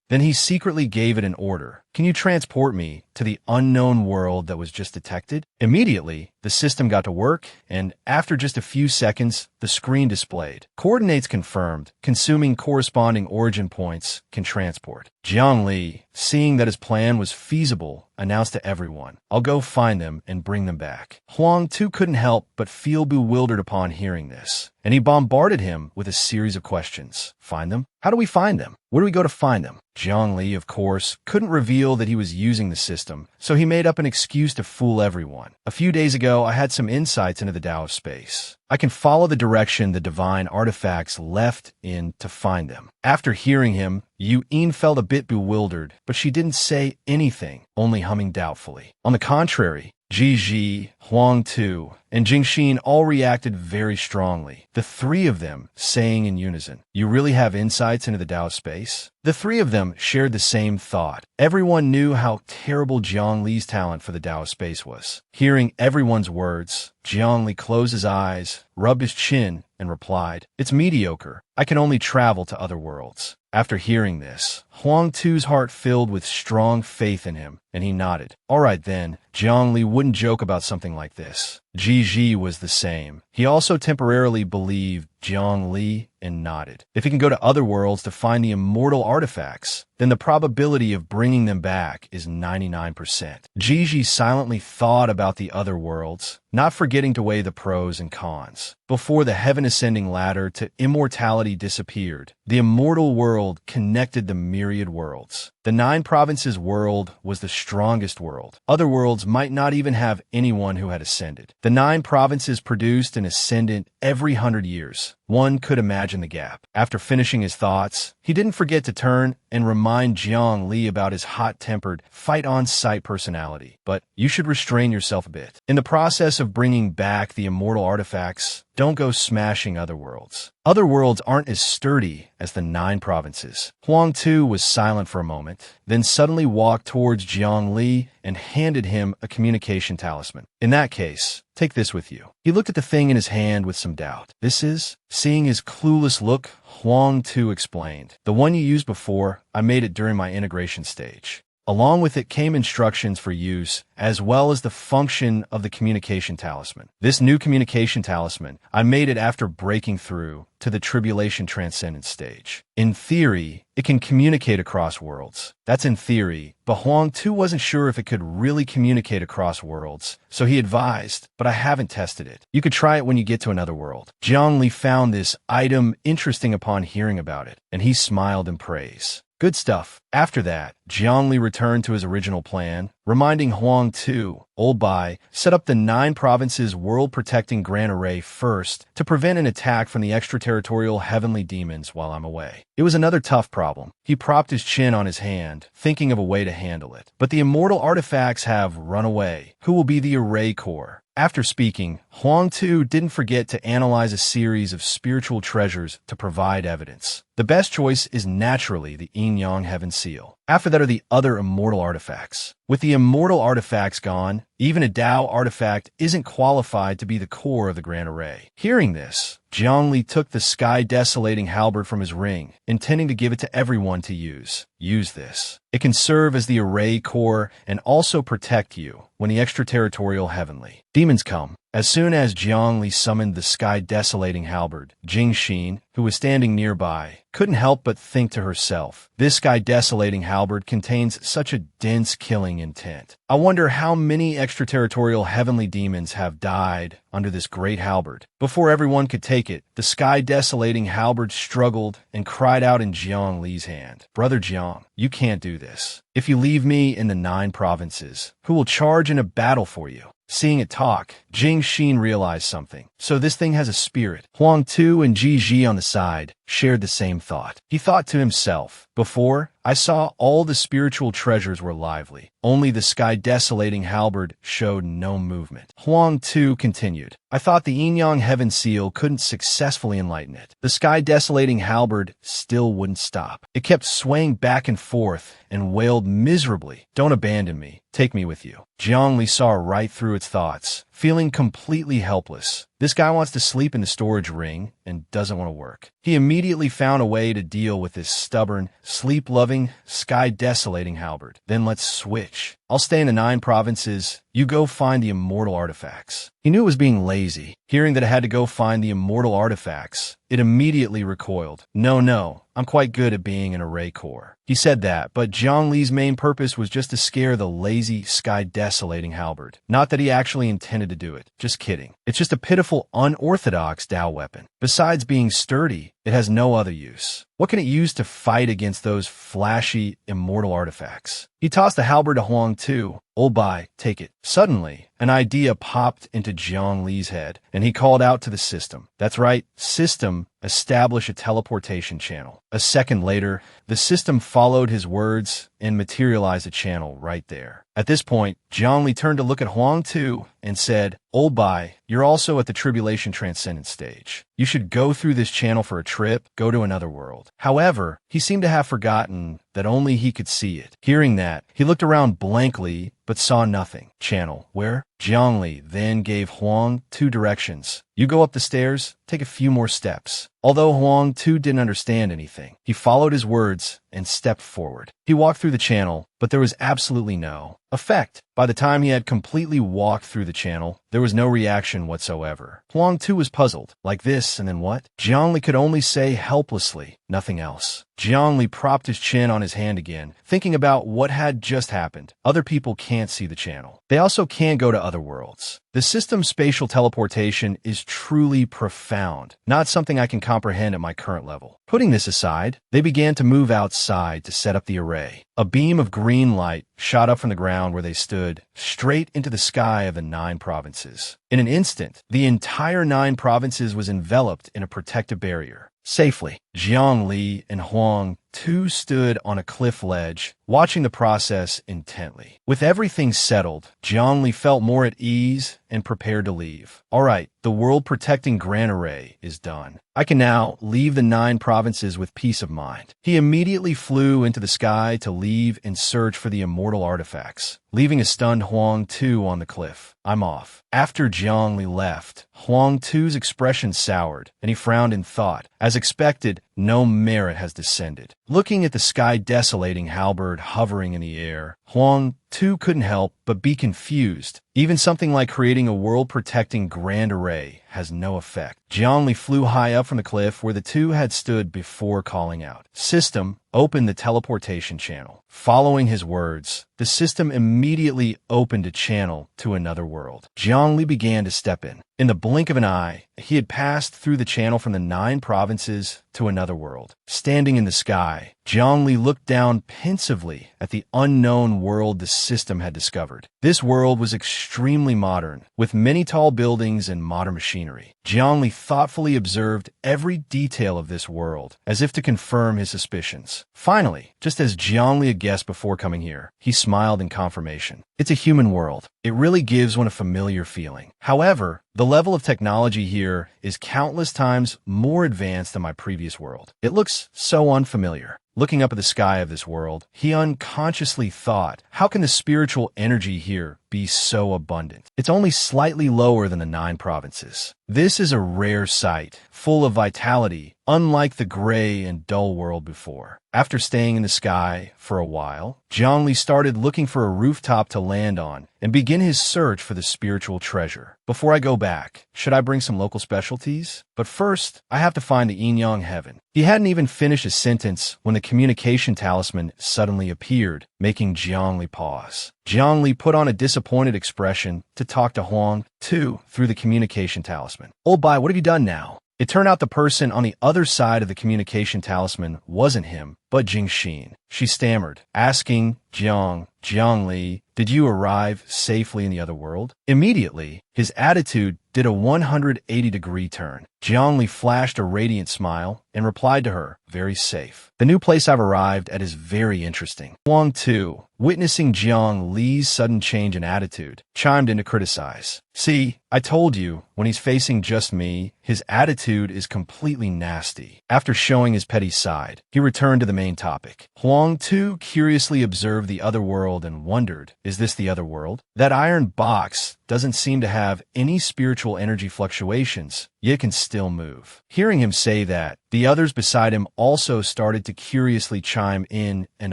Then he secretly gave it an order. Can you transport me to the unknown world that was just detected? Immediately, the system got to work, and after just a few seconds, the screen displayed. Coordinates confirmed, consuming corresponding origin points, can transport. Jiang Li, seeing that his plan was feasible, announced to everyone, I'll go find them and bring them back. Huang too couldn't help but feel bewildered upon hearing this, and he bombarded him with a series of questions. Find them? How do we find them? Where do we go to find them? Jiang Li, of course, couldn't reveal that he was using the system, so he made up an excuse to fool everyone. A few days ago, I had some insights into the Tao of Space. I can follow the direction the divine artifacts left in to find them. After hearing him, Yu Yin felt a bit bewildered, but she didn't say anything, only humming doubtfully. On the contrary, Ji Ji, Huang Tu, and Jingxin all reacted very strongly, the 3 of them saying in unison, You really have insights into the Tao of Space? The 3 of them shared the same thought. Everyone knew how terrible Jiang Li's talent for the Tao of Space was. Hearing everyone's words, Jiang Li closed his eyes, rubbed his chin, and replied, It's mediocre. I can only travel to other worlds. After hearing this, Huang Tu's heart filled with strong faith in him, and he nodded. All right then, Jiang Li wouldn't joke about something like this. Ji was the same. He also temporarily believed Jiang Li and nodded. If he can go to other worlds to find the immortal artifacts, then the probability of bringing them back is 99%. Ji silently thought about the other worlds, not forgetting to weigh the pros and cons. Before the heaven-ascending ladder to immortality disappeared, the immortal world connected the myriad worlds. The 9 provinces world was the strongest world. Other worlds might not even have anyone who had ascended. The 9 provinces produced an ascendant every 100 years. One could imagine the gap. After finishing his thoughts, he didn't forget to turn and remind Jiang Li about his hot-tempered, fight-on-sight personality. But you should restrain yourself a bit. In the process of bringing back the immortal artifacts, don't go smashing other worlds. Other worlds aren't as sturdy as the 9 provinces. Huang Tu was silent for a moment, then suddenly walked towards Jiang Li and handed him a communication talisman. In that case, take this with you. He looked at the thing in his hand with some doubt. This is? Seeing his clueless look, Huang Tu explained. The one you used before, I made it during my integration stage. Along with it came instructions for use, as well as the function of the communication talisman. This new communication talisman, I made it after breaking through to the tribulation transcendence stage. In theory, it can communicate across worlds. That's in theory, but Huang Tu wasn't sure if it could really communicate across worlds, so he advised, but I haven't tested it. You could try it when you get to another world. Jiang Li found this item interesting upon hearing about it, and he smiled in praise. Good stuff. After that, Jiang Li returned to his original plan, reminding Huang Tu, Old Bai, set up the 9 provinces world-protecting Grand Array first to prevent an attack from the extraterritorial heavenly demons while I'm away. It was another tough problem. He propped his chin on his hand, thinking of a way to handle it. But the immortal artifacts have run away. Who will be the Array Core? After speaking, Huang Tu didn't forget to analyze a series of spiritual treasures to provide evidence. The best choice is naturally the Yin-Yang Heaven Seal. After that are the other immortal artifacts. With the immortal artifacts gone, even a Tao artifact isn't qualified to be the core of the Grand Array. Hearing this, Jiang Li took the sky-desolating halberd from his ring, intending to give it to everyone to use. Use this. It can serve as the Array Core and also protect you when the extraterritorial heavenly demons come. As soon as Jiang Li summoned the sky-desolating halberd, Jing Xin, who was standing nearby, couldn't help but think to herself, this sky-desolating halberd contains such a dense killing intent. I wonder how many extraterritorial heavenly demons have died under this great halberd. Before everyone could take it, the sky-desolating halberd struggled and cried out in Jiang Li's hand. Brother Jiang, you can't do this. If you leave me in the 9 provinces, who will charge in a battle for you? Seeing it talk, Jing Xin realized something. So this thing has a spirit. Huang Tu and Ji on the side shared the same thought. He thought to himself, before, I saw all the spiritual treasures were lively. Only the sky-desolating halberd showed no movement. Huang Tu continued, I thought the Yin-Yang Heaven Seal couldn't successfully enlighten it. The sky-desolating halberd still wouldn't stop. It kept swaying back and forth and wailed miserably. Don't abandon me. Take me with you. Jiang Li saw right through its thoughts, feeling completely helpless. This guy wants to sleep in the storage ring and doesn't want to work. He immediately found a way to deal with this stubborn, sleep-loving, sky-desolating halberd. Then let's switch. I'll stay in the 9 provinces. You go find the immortal artifacts. He knew it was being lazy. Hearing that it had to go find the immortal artifacts, it immediately recoiled. No, I'm quite good at being an Array Core. He said that, but Jiang Li's main purpose was just to scare the lazy, sky-desolating halberd. Not that he actually intended to do it. Just kidding. It's just a pitiful, unorthodox Tao weapon. Besides being sturdy, it has no other use. What can it use to fight against those flashy, immortal artifacts? He tossed the halberd to Huang Tu. Old Bai, take it. Suddenly, an idea popped into Jiang Li's head, and he called out to the system. That's right, system, establish a teleportation channel. A second later, the system followed his words and materialized a channel right there. At this point, Jiang Li turned to look at Huang Tu and said, Old Bai, you're also at the tribulation transcendence stage. You should go through this channel for a trip, go to another world. However, he seemed to have forgotten that only he could see it. Hearing that, he looked around blankly, but saw nothing. Channel, where? Jiangli then gave Huang 2 directions. You go up the stairs, take a few more steps. Although Huang 2 didn't understand anything, he followed his words and stepped forward. He walked through the channel, but there was absolutely no effect. By the time he had completely walked through the channel, there was no reaction whatsoever. Huang 2 was puzzled. Like this, and then what? Jiangli could only say helplessly, nothing else. Jiangli propped his chin on his hand again, thinking about what had just happened. Other people can't see the channel. They also can't go to other worlds. The system's spatial teleportation is truly profound, not something I can comprehend at my current level. Putting this aside, they began to move outside to set up the array. A beam of green light shot up from the ground where they stood, straight into the sky of the 9 provinces. In an instant, the entire 9 provinces was enveloped in a protective barrier. Safely, Jiang Li and Huang 2 stood on a cliff ledge, watching the process intently. With everything settled, Jiang Li felt more at ease and prepared to leave. All right, the world-protecting Grand Array is done. I can now leave the 9 provinces with peace of mind. He immediately flew into the sky to leave and search for the immortal artifacts, leaving a stunned Huang 2 on the cliff. I'm off. After Jiang Li left, Huang 2's expression soured, and he frowned in thought. As expected, no merit has descended. Looking at the sky desolating halberd hovering in the air, Huang 2 couldn't help but be confused. Even something like creating a world-protecting Grand Array has no effect. Jiang Li flew high up from the cliff where the 2 had stood before calling out. System, open the teleportation channel. Following his words, the system immediately opened a channel to another world. Jiang Li began to step in. In the blink of an eye, he had passed through the channel from the 9 provinces to another world. Standing in the sky, Jiang Li looked down pensively at the unknown world the system had discovered. This world was extremely modern, with many tall buildings and modern machinery. Jiang Li thoughtfully observed every detail of this world, as if to confirm his suspicions. Finally, just as Jiang Li had guessed before coming here, he smiled in confirmation. It's a human world. It really gives one a familiar feeling. However, the level of technology here is countless times more advanced than my previous world. It looks so unfamiliar. Looking up at the sky of this world, he unconsciously thought, how can the spiritual energy here be so abundant? It's only slightly lower than the 9 provinces. This is a rare sight, full of vitality, unlike the gray and dull world before. After staying in the sky for a while, Jiang Li started looking for a rooftop to land on and begin his search for the spiritual treasure. Before I go back, should I bring some local specialties? But first, I have to find the yin-yang heaven. He hadn't even finished his sentence when the communication talisman suddenly appeared, making Jiang Li pause. Jiang Li put on a disappointed expression to talk to Huang 2 through the communication talisman. Old Bai, what have you done now? It turned out the person on the other side of the communication talisman wasn't him, but Jingxin. She stammered, asking Jiang Li, did you arrive safely in the other world? Immediately, his attitude did a 180-degree turn. Jiang Li flashed a radiant smile and replied to her, very safe. The new place I've arrived at is very interesting. Huang 2, witnessing Jiang Li's sudden change in attitude, chimed in to criticize. See, I told you, when he's facing just me, his attitude is completely nasty. After showing his petty side, he returned to the main topic. Huang 2 curiously observed the other world and wondered, is this the other world? That iron box doesn't seem to have any spiritual energy fluctuations, yet can still move. Hearing him say that, the others beside him also started to curiously chime in and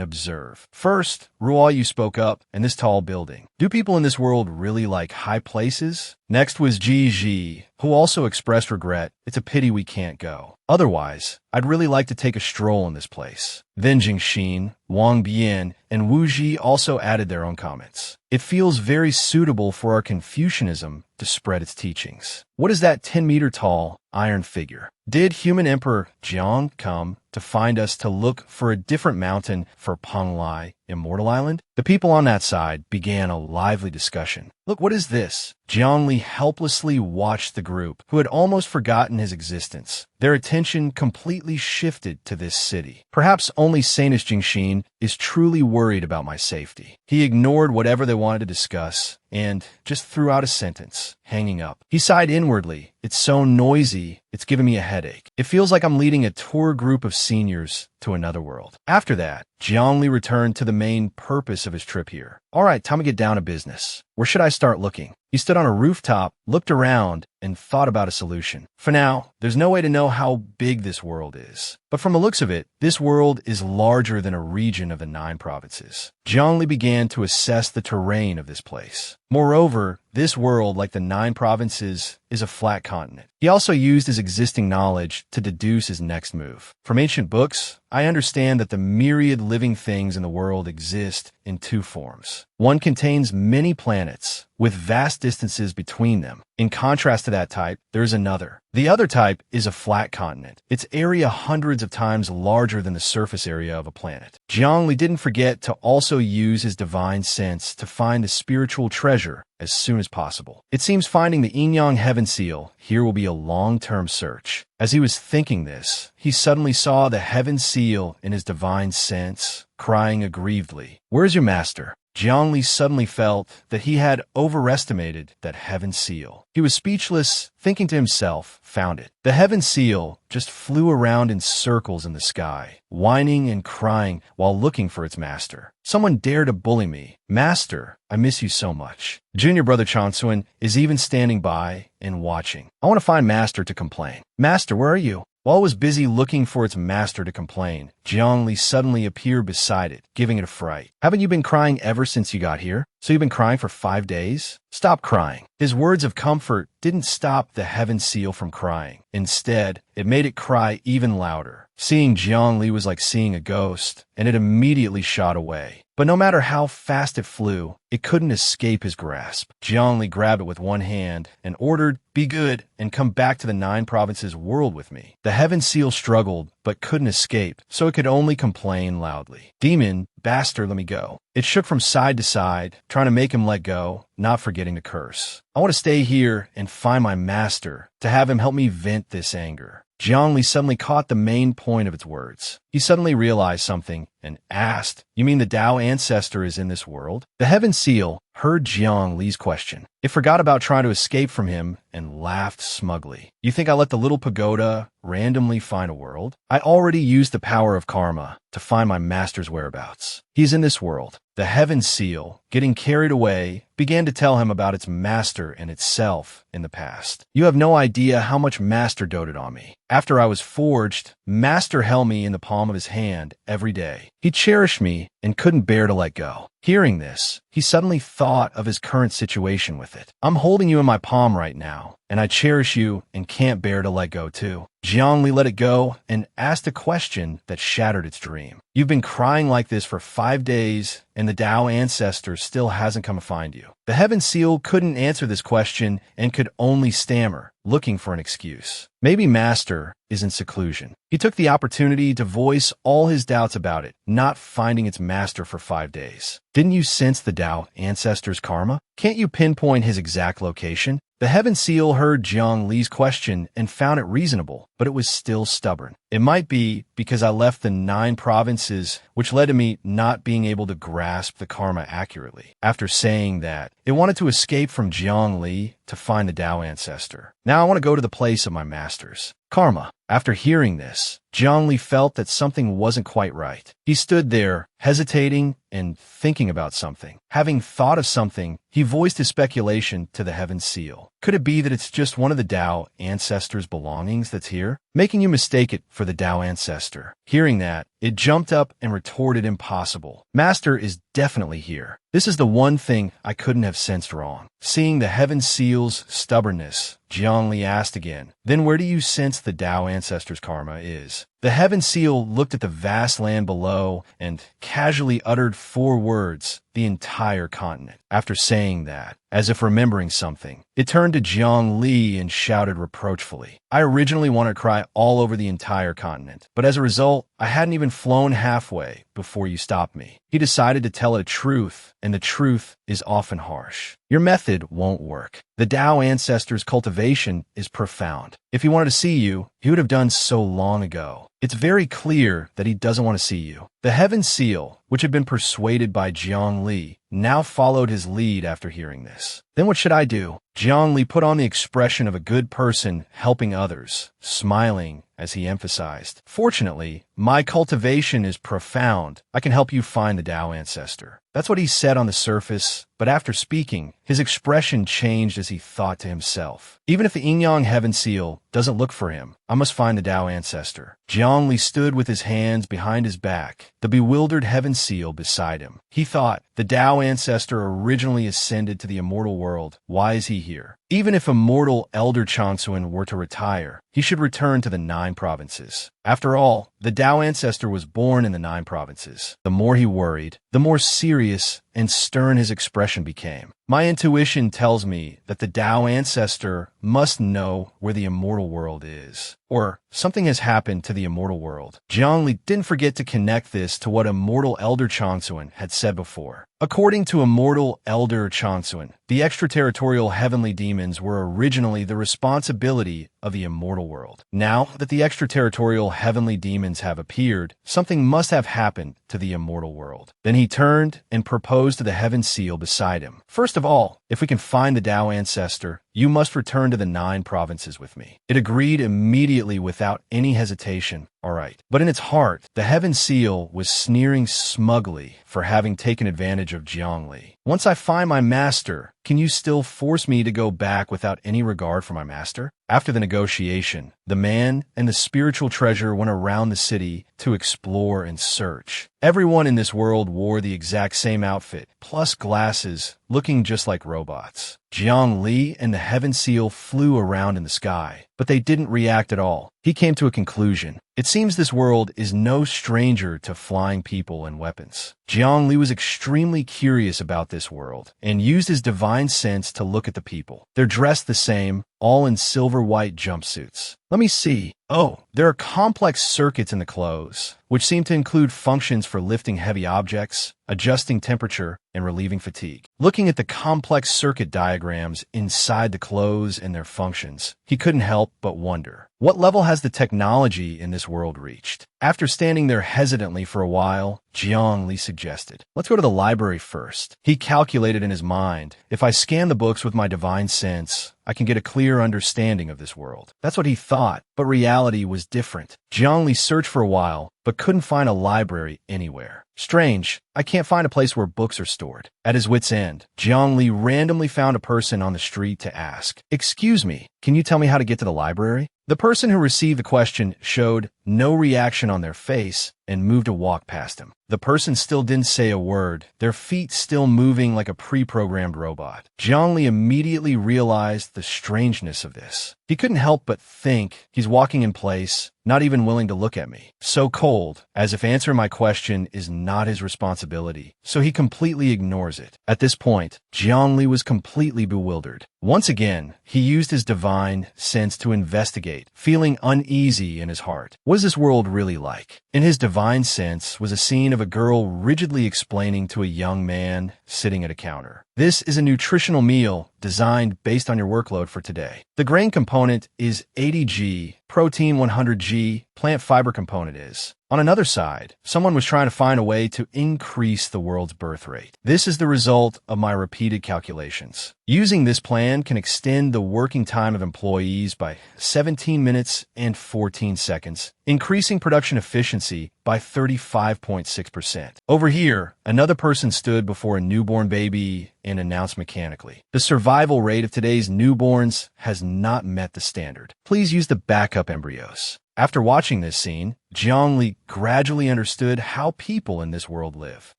observe. First, Ruoyu spoke up, and this tall building. Do people in this world really like high places? Next was Ji, who also expressed regret. It's a pity we can't go. Otherwise, I'd really like to take a stroll in this place. Then Jingxin, Wang Bian, and Wu Ji also added their own comments. It feels very suitable for our Confucianism to spread its teachings. What is that 10-meter-tall iron figure? Did human Emperor Jiang come to find us to look for a different mountain for Penglai, Immortal Island? The people on that side began a lively discussion. Look, what is this? Jiang Li helplessly watched the group, who had almost forgotten his existence. Their attention completely shifted to this city. Perhaps only Sanus Jingxin is truly worried about my safety. He ignored whatever they wanted to discuss and just threw out a sentence. hanging up. He sighed inwardly. It's so noisy, it's giving me a headache. It feels like I'm leading a tour group of seniors to another world. After that, Jiangli returned to the main purpose of his trip here. All right, time to get down to business. Where should I start looking? He stood on a rooftop, looked around, and thought about a solution. For now, there's no way to know how big this world is. But from the looks of it, this world is larger than a region of the 9 provinces. Jiangli began to assess the terrain of this place. Moreover, this world, like the 9 provinces, is a flat continent. He also used his existing knowledge to deduce his next move. From ancient books, I understand that the myriad living things in the world exist in 2 forms. One contains many planets, with vast distances between them. In contrast to that type, there's another. The other type is a flat continent. Its area hundreds of times larger than the surface area of a planet. Jiangli didn't forget to also use his divine sense to find the spiritual treasure as soon as possible. It seems finding the Yin-Yang Heaven Seal here will be a long-term search. As he was thinking this, he suddenly saw the Heaven Seal in his divine sense, crying aggrievedly, "Where's your master?" Jiangli suddenly felt that he had overestimated that Heaven Seal. He was speechless, thinking to himself, found it. The Heaven Seal just flew around in circles in the sky, whining and crying while looking for its master. Someone dared to bully me. Master, I miss you so much. Junior brother Chansuan is even standing by and watching. I want to find Master to complain. Master, where are you? While it was busy looking for its master to complain, Jiangli suddenly appeared beside it, giving it a fright. Haven't you been crying ever since you got here? So you've been crying for 5 days? Stop crying. His words of comfort didn't stop the Heaven Seal from crying. Instead, it made it cry even louder. Seeing Jiangli was like seeing a ghost, and it immediately shot away. But no matter how fast it flew, it couldn't escape his grasp. Jiangli grabbed it with one hand and ordered, "Be good and come back to the 9 provinces world with me." The Heaven Seal struggled, but couldn't escape, so it could only complain loudly. "Demon, bastard, let me go." It shook from side to side, trying to make him let go, not forgetting to curse. "I want to stay here and find my master, to have him help me vent this anger." Jiangli suddenly caught the main point of its words. He suddenly realized something and asked, "You mean the Tao ancestor is in this world?" The Heaven Seal heard Jiangli's question. It forgot about trying to escape from him and laughed smugly. "You think I let the little pagoda randomly find a world? I already used the power of karma to find my master's whereabouts. He's in this world." The Heaven Seal, getting carried away, began to tell him about its master and itself in the past. "You have no idea how much Master doted on me. After I was forged, Master held me in the palm of his hand every day. He cherished me and couldn't bear to let go." Hearing this, he suddenly thought of his current situation with it. "I'm holding you in my palm right now, and I cherish you and can't bear to let go too." Jiangli let it go and asked a question that shattered its dream. "You've been crying like this for 5 days, and the Tao ancestor still hasn't come to find you." The Heaven Seal couldn't answer this question and could only stammer, looking for an excuse. Maybe Master is in seclusion. He took the opportunity to voice all his doubts about it, not finding its master for 5 days. "Didn't you sense the Tao ancestor's karma? Can't you pinpoint his exact location?" The Heaven Seal heard Jiangli's question and found it reasonable, but it was still stubborn. "It might be because I left the 9 provinces, which led to me not being able to grasp the karma accurately." After saying that, it wanted to escape from Jiangli to find the Tao ancestor. "Now I want to go to the place of my masters." Karma. After hearing this, Jiangli felt that something wasn't quite right. He stood there, hesitating and thinking about something. Having thought of something, he voiced his speculation to the Heaven Seal. "Could it be that it's just one of the Tao ancestor's belongings that's here, making you mistake it for the Tao ancestor?" Hearing that, it jumped up and retorted, "Impossible. Master is definitely here. This is the one thing I couldn't have sensed wrong." Seeing the Heaven Seal's stubbornness, Jiangli asked again, "Then where do you sense the Tao ancestor's karma is?" The Heaven Seal looked at the vast land below and casually uttered 4 words, "The entire continent." After saying that, as if remembering something, it turned to Jiangli and shouted reproachfully, "I originally wanted to cry all over the entire continent, but as a result, I hadn't even flown halfway before you stopped me." He decided to tell it a truth, and the truth is often harsh. "Your method won't work. The Tao ancestor's cultivation is profound. If he wanted to see you, he would have done so long ago. It's very clear that he doesn't want to see you. The Heaven Seal, which had been persuaded by Jiang Li, now followed his lead after hearing this. Then what should I do? Jiang Li put on the expression of a good person helping others, smiling as he emphasized, "Fortunately, my cultivation is profound. I can help you find the Tao ancestor." That's what he said on the surface, but after speaking, his expression changed as he thought to himself. Even if the Yin-Yang Heaven Seal doesn't look for him, I must find the Tao ancestor. Jiang Li stood with his hands behind his back, the bewildered Heaven Seal beside him. He thought, the Tao ancestor originally ascended to the immortal world. Why is he here? Even if immortal Elder Changsuan were to retire, he should return to the 9 provinces. After all, the Tao ancestor was born in the 9 provinces. The more he worried, the more serious and stern his expression became. My intuition tells me that the Tao ancestor must know where the immortal world is. Or something has happened to the immortal world. Jiang Li didn't forget to connect this to what immortal Elder Changsuan had said before. According to immortal Elder Changsuan, the extraterritorial heavenly demons were originally the responsibility of the immortal world. Now that the extraterritorial heavenly demons have appeared, something must have happened to the immortal world. Then he turned and proposed to the Heaven Seal beside him. First of all, if we can find the Tao ancestor, you must return to the 9 provinces with me. It agreed immediately without any hesitation. All right. But in its heart, the Heaven Seal was sneering smugly for having taken advantage of Jiang Li. Once I find my master, can you still force me to go back without any regard for my master? After the negotiation, the man and the spiritual treasure went around the city to explore and search. Everyone in this world wore the exact same outfit, plus glasses, looking just like robots. Jiang Li and the Heaven Seal flew around in the sky, but they didn't react at all. He came to a conclusion. It seems this world is no stranger to flying people and weapons. Jiang Li was extremely curious about this world and used his divine sense to look at the people. They're dressed the same, all in silver-white jumpsuits. Let me see. Oh, there are complex circuits in the clothes, which seem to include functions for lifting heavy objects, adjusting temperature, and relieving fatigue. Looking at the complex circuit diagrams inside the clothes and their functions, he couldn't help but wonder, what level has the technology in this world reached? After standing there hesitantly for a while, Jiang Li suggested, let's go to the library first. He calculated in his mind, if I scan the books with my divine sense, I can get a clear understanding of this world. That's what he thought, but reality was different. Jiang Li searched for a while, but couldn't find a library anywhere. Strange, I can't find a place where books are stored. At his wit's end, Jiang Li randomly found a person on the street to ask, "Excuse me, can you tell me how to get to the library?" The person who received the question showed no reaction on their face and moved to walk past him. The person still didn't say a word, their feet still moving like a pre-programmed robot. Jiang Li immediately realized the strangeness of this. He couldn't help but think, he's walking in place, not even willing to look at me. So cold, as if answering my question is not his responsibility, so he completely ignores it. At this point, Jiang Li was completely bewildered. Once again, he used his divine sense to investigate, feeling uneasy in his heart. What is this world really like? In his divine sense was a scene of a girl rigidly explaining to a young man sitting at a counter. This is a nutritional meal designed based on your workload for today. The grain component is 80G, protein 100G, plant fiber component is. On another side, someone was trying to find a way to increase the world's birth rate. This is the result of my repeated calculations. Using this plan can extend the working time of employees by 17 minutes and 14 seconds, increasing production efficiency by 35.6%. Over here, another person stood before a newborn baby and announced mechanically, "The survival rate of today's newborns has not met the standard. Please use the backup embryos." After watching this scene, Jiang Li gradually understood how people in this world live.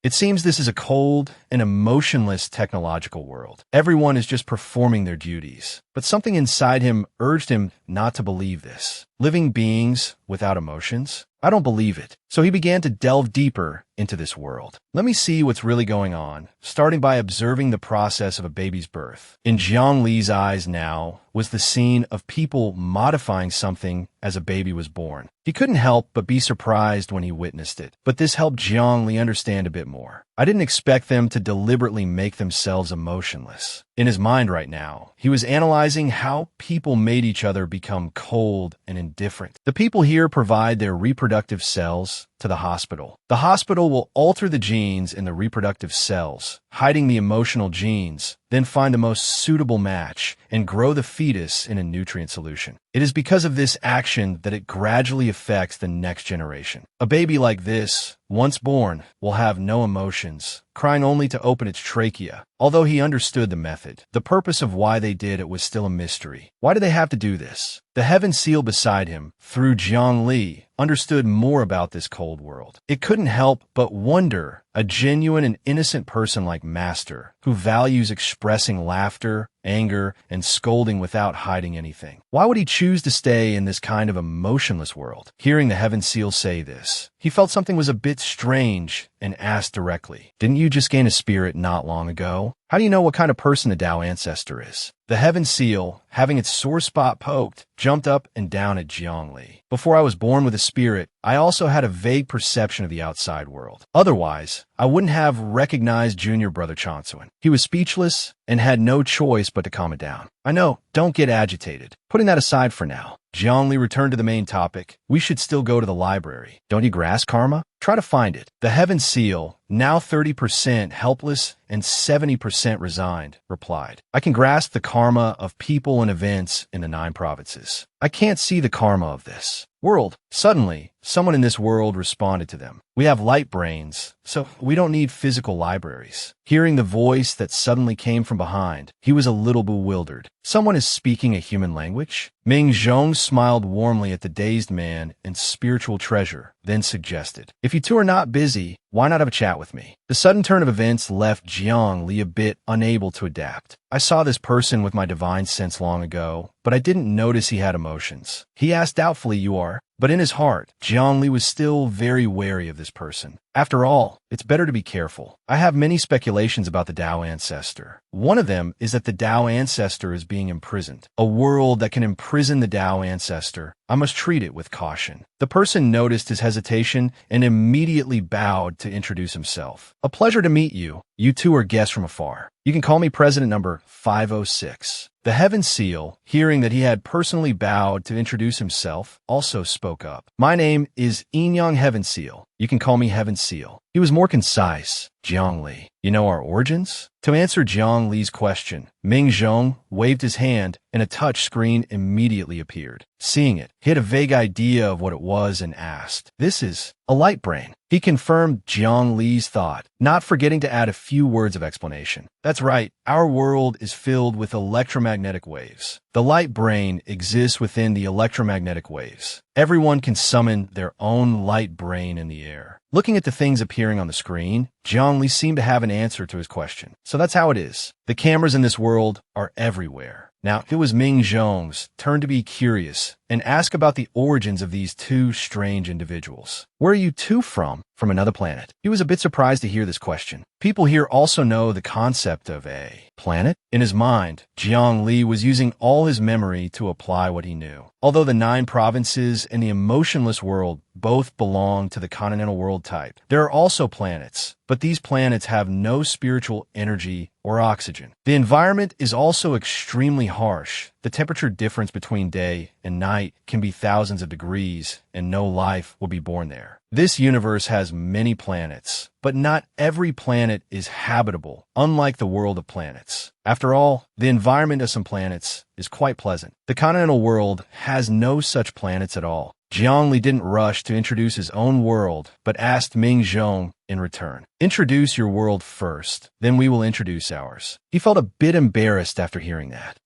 It seems this is a cold and emotionless technological world. Everyone is just performing their duties. But something inside him urged him not to believe this. Living beings without emotions? I don't believe it. So he began to delve deeper into this world. Let me see what's really going on, starting by observing the process of a baby's birth. In Jiang Li's eyes now was the scene of people modifying something as a baby was born. He couldn't help but be surprised when he witnessed it, but this helped Jiang Li understand a bit more. I didn't expect them to deliberately make themselves emotionless. In his mind right now, he was analyzing how people made each other become cold and indifferent. The people here provide their reproductive cells to the hospital. The hospital will alter the genes in the reproductive cells, hiding the emotional genes, then find the most suitable match and grow the fetus in a nutrient solution. It is because of this action that it gradually affects the next generation. A baby like this, once born, will have no emotions, crying only to open its trachea. Although he understood the method, the purpose of why they did it was still a mystery. Why did they have to do this? The heaven seal beside him, through Jiang Li, understood more about this cold world. It couldn't help but wonder, a genuine and innocent person like Master, who values expressing laughter, anger, and scolding without hiding anything. Why would he choose to stay in this kind of emotionless world? Hearing the heaven seal say this, he felt something was a bit strange and asked directly, "Didn't you just gain a spirit not long ago? How do you know what kind of person the Tao ancestor is?" The heaven seal, having its sore spot poked, jumped up and down at Jiang Li. Before I was born with a spirit, I also had a vague perception of the outside world. Otherwise, I wouldn't have recognized junior brother Chansuan. He was speechless and had no choice but to calm it down. I know, don't get agitated. Putting that aside for now, Jiang Li returned to the main topic. We should still go to the library. Don't you grasp karma? Try to find it. The heaven seal, now 30% helpless and 70% resigned, replied, "I can grasp the karma of people and events in the 9 provinces. I can't see the karma of this world." Suddenly, someone in this world responded to them. "We have light brains, so we don't need physical libraries." Hearing the voice that suddenly came from behind, he was a little bewildered. Someone is speaking a human language? Ming Zhong smiled warmly at the dazed man and spiritual treasure, then suggested, "If you two are not busy, why not have a chat with me?" The sudden turn of events left Jiang Li a bit unable to adapt. "I saw this person with my divine sense long ago, but I didn't notice he had emotions." He asked doubtfully, "You are?" But in his heart, Jiang Li was still very wary of this person. After all, it's better to be careful. I have many speculations about the Tao ancestor. One of them is that the Tao ancestor is being imprisoned. A world that can imprison the Tao ancestor. I must treat it with caution. The person noticed his hesitation and immediately bowed to introduce himself. "A pleasure to meet you. You two are guests from afar. You can call me President number 506. The heaven seal, hearing that he had personally bowed to introduce himself, also spoke up. "My name is Inyang Heaven Seal. You can call me Heaven Seal." He was more concise. "Jiang Li, you know our origins?" To answer Jiang Li's question, Ming Zhong waved his hand and a touch screen immediately appeared. Seeing it, he had a vague idea of what it was and asked, "This is a light brain." He confirmed Jiang Li's thought, not forgetting to add a few words of explanation. "That's right, our world is filled with electromagnetic waves. The light brain exists within the electromagnetic waves. Everyone can summon their own light brain in the air." Looking at the things appearing on the screen, Jiang Li seemed to have an answer to his question. "So that's how it is. The cameras in this world are everywhere." Now, it was Ming Zhong's turn to be curious and ask about the origins of these two strange individuals. "Where are you two from?" "From another planet." He was a bit surprised to hear this question. People here also know the concept of a planet. In his mind, Jiang Li was using all his memory to apply what he knew. Although the 9 provinces and the emotionless world both belong to the continental world type, there are also planets, but these planets have no spiritual energy or oxygen. The environment is also extremely harsh. The temperature difference between day and night can be thousands of degrees, and no life will be born there. This universe has many planets, but not every planet is habitable, unlike the world of planets. After all, the environment of some planets is quite pleasant. The continental world has no such planets at all. Jiang Li didn't rush to introduce his own world, but asked Ming Zhong in return, "Introduce your world first, then we will introduce ours." He felt a bit embarrassed after hearing that.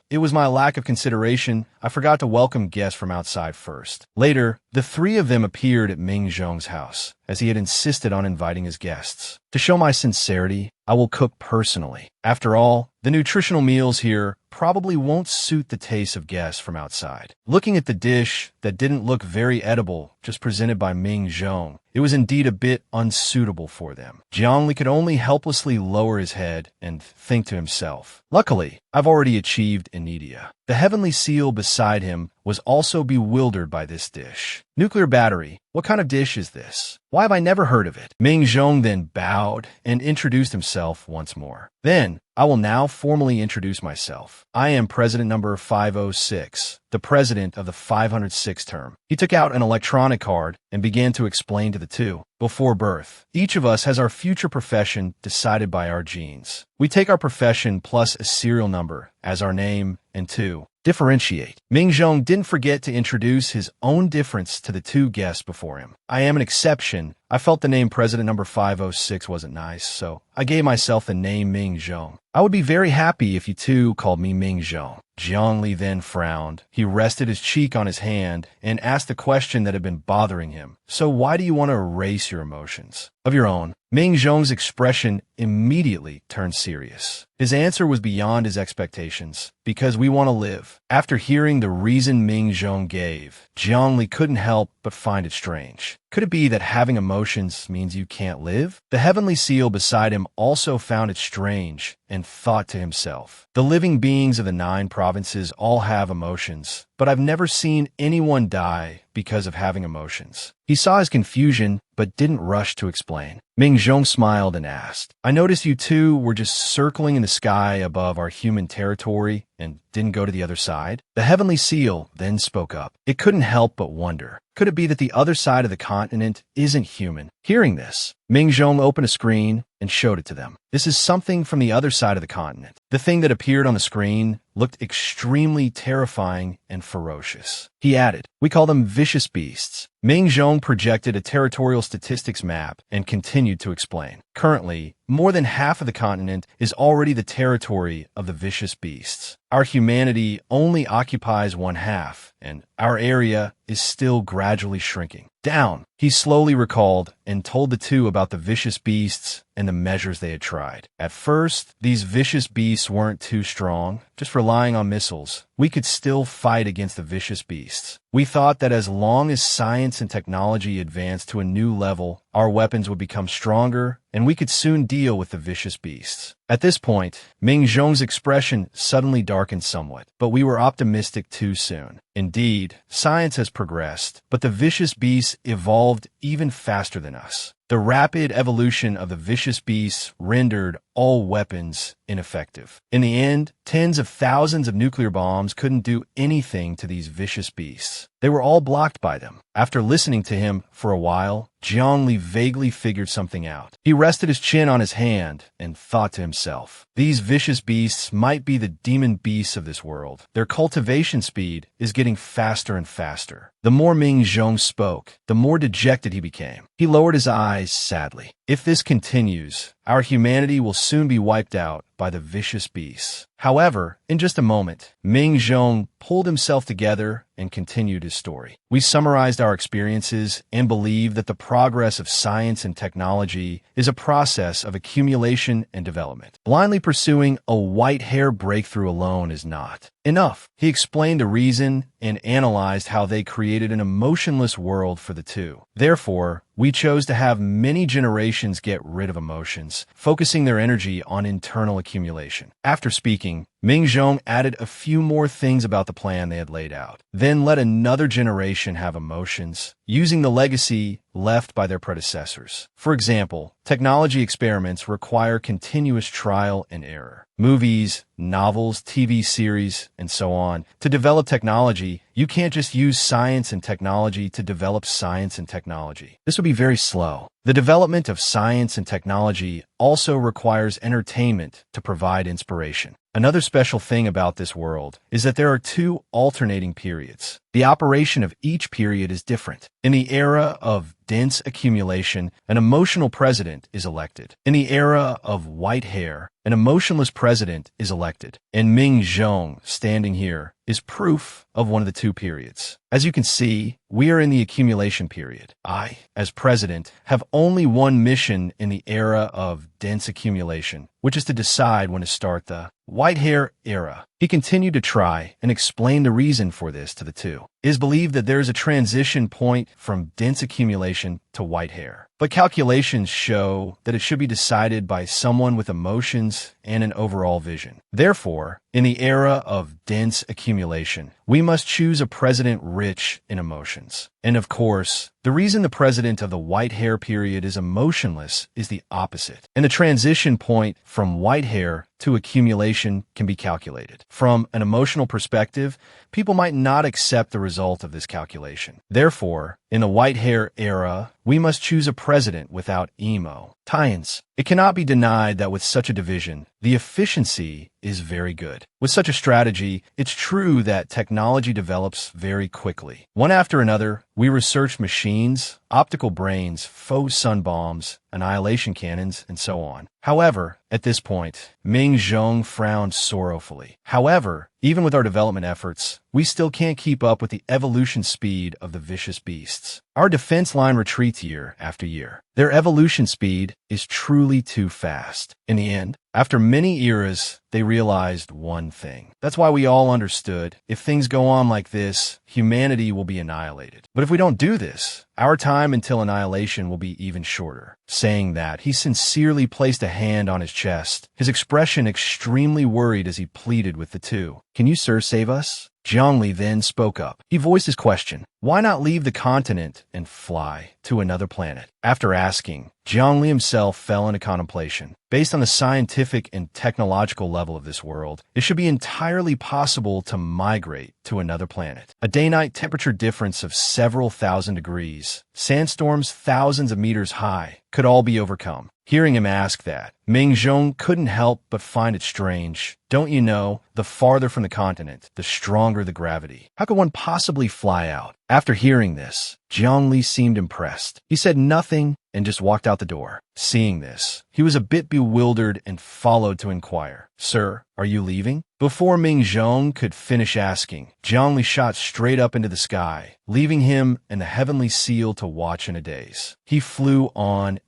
It was my lack of consideration. I forgot to welcome guests from outside first. Later, the 3 of them appeared at Ming Zhong's house, as he had insisted on inviting his guests. To show my sincerity, I will cook personally. After all, The nutritional meals here probably won't suit the taste of guests from outside. Looking at the dish that didn't look very edible, just presented by Ming Zhong, it was indeed a bit unsuitable for them. Jiangli could only helplessly lower his head and think to himself, "Luckily, I've already achieved Enidia." The heavenly seal beside him was also bewildered by this dish. "Nuclear battery, what kind of dish is this? Why have I never heard of it?" Ming Zhong then bowed and introduced himself once more. "Then, I will now formally introduce myself. I am President number 506, the President of the 506th term." He took out an electronic card and began to explain to the two. "Before birth, each of us has our future profession decided by our genes. We take our profession plus a serial number as our name and two. Differentiate." Ming Zhong didn't forget to introduce his own difference to the two guests before him. "I am an exception. I felt the name President number 506 wasn't nice, so I gave myself the name Ming Zhong. I would be very happy if you two called me Ming Zhong." Jiangli then frowned. He rested his cheek on his hand and asked a question that had been bothering him. "So why do you want to erase your emotions of your own?" Ming Zhong's expression immediately turned serious. His answer was beyond his expectations. "Because we want to live." After hearing the reason Ming Zhong gave, Jiangli couldn't help but find it strange. Could it be that having emotions means you can't live? The heavenly seal beside him also found it strange and thought to himself, "The living beings of the 9 provinces all have emotions, but I've never seen anyone die because of having emotions." He saw his confusion, but didn't rush to explain. Ming Zhong smiled and asked, "I noticed you two were just circling in the sky above our human territory and didn't go to the other side?" The heavenly seal then spoke up. It couldn't help but wonder, could it be that the other side of the continent isn't human? Hearing this, Ming Zhong opened a screen and showed it to them. This is something from the other side of the continent. The thing that appeared on the screen looked extremely terrifying and ferocious. He added, "We call them vicious beasts." Ming Zhong projected a territorial statistics map and continued to explain. "Currently, more than half of the continent is already the territory of the vicious beasts. Our humanity only occupies one half, and our area is still gradually shrinking down." He slowly recalled and told the two about the vicious beasts and the measures they had tried. "At first, these vicious beasts weren't too strong. Just relying on missiles, we could still fight against the vicious beasts. We thought that as long as science and technology advanced to a new level, our weapons would become stronger and we could soon deal with the vicious beasts." At this point, Ming Zhong's expression suddenly darkened somewhat, but we were optimistic too soon. Indeed, science has progressed, but the vicious beasts evolved even faster than us. The rapid evolution of the vicious beasts rendered all weapons ineffective. In the end, tens of thousands of nuclear bombs couldn't do anything to these vicious beasts. They were all blocked by them. After listening to him for a while, Jiangli vaguely figured something out. He rested his chin on his hand and thought to himself, "These vicious beasts might be the demon beasts of this world. Their cultivation speed is getting faster and faster." The more Ming Zhong spoke, the more dejected he became. He lowered his eyes sadly. "If this continues, our humanity will soon be wiped out by the vicious beasts." However, in just a moment, Ming Zhong pulled himself together and continued his story. "We summarized our experiences and believe that the progress of science and technology is a process of accumulation and development. Blindly pursuing a white hair breakthrough alone is not enough." He explained the reason and analyzed how they created an emotionless world for the two. "Therefore, we chose to have many generations get rid of emotions, focusing their energy on internal accumulation." After speaking, Ming Zhong added a few more things about the plan they had laid out. Then let another generation have emotions, using the legacy left by their predecessors. For example, technology experiments require continuous trial and error. Movies, novels, TV series, and so on. To develop technology, you can't just use science and technology to develop science and technology. This would be very slow. The development of science and technology also requires entertainment to provide inspiration. Another special thing about this world is that there are 2 alternating periods. The operation of each period is different. In the era of dense accumulation, an emotional president is elected. In the era of white hair, an emotionless president is elected. And Ming Zhong, standing here, is proof of one of the 2 periods. As you can see, we are in the accumulation period. I, as president, have only one mission in the era of dense accumulation, which is to decide when to start the white hair era. He continued to try and explain the reason for this to the two. It is believed that there is a transition point from dense accumulation to white hair, but calculations show that it should be decided by someone with emotions and an overall vision. Therefore, in the era of dense accumulation, we must choose a president rich in emotions. And of course, the reason the president of the white hair period is emotionless is the opposite. And the transition point from white hair to accumulation can be calculated. From an emotional perspective, people might not accept the result of this calculation. Therefore, in the white hair era, we must choose a president without emo. Tie-ins. It cannot be denied that with such a division, the efficiency is very good. With such a strategy, it's true that technology develops very quickly. One after another, we researched machines, optical brains, faux sun bombs, annihilation cannons, and so on. However, at this point, Ming Zhong frowned sorrowfully. However, even with our development efforts, we still can't keep up with the evolution speed of the vicious beasts. Our defense line retreats year after year. Their evolution speed is truly too fast. In the end, after many eras, they realized one thing. That's why we all understood, if things go on like this, humanity will be annihilated. But if we don't do this, our time until annihilation will be even shorter. Saying that, he sincerely placed a hand on his chest, his expression extremely worried as he pleaded with the two. "Can you, sir, save us?" Zhongli then spoke up. He voiced his question. Why not leave the continent and fly to another planet? After asking, Zhongli himself fell into contemplation. Based on the scientific and technological level of this world, it should be entirely possible to migrate to another planet. A day-night temperature difference of several thousand degrees, sandstorms thousands of meters high, could all be overcome. Hearing him ask that, Ming Zhong couldn't help but find it strange. Don't you know, the farther from the continent, the stronger the gravity. How could one possibly fly out? After hearing this, Zhongli seemed impressed. He said nothing and just walked out the door. Seeing this, he was a bit bewildered and followed to inquire, "Sir, are you leaving?" Before Ming Zhong could finish asking, Zhongli shot straight up into the sky, leaving him and the heavenly seal to watch in a daze. He flew on,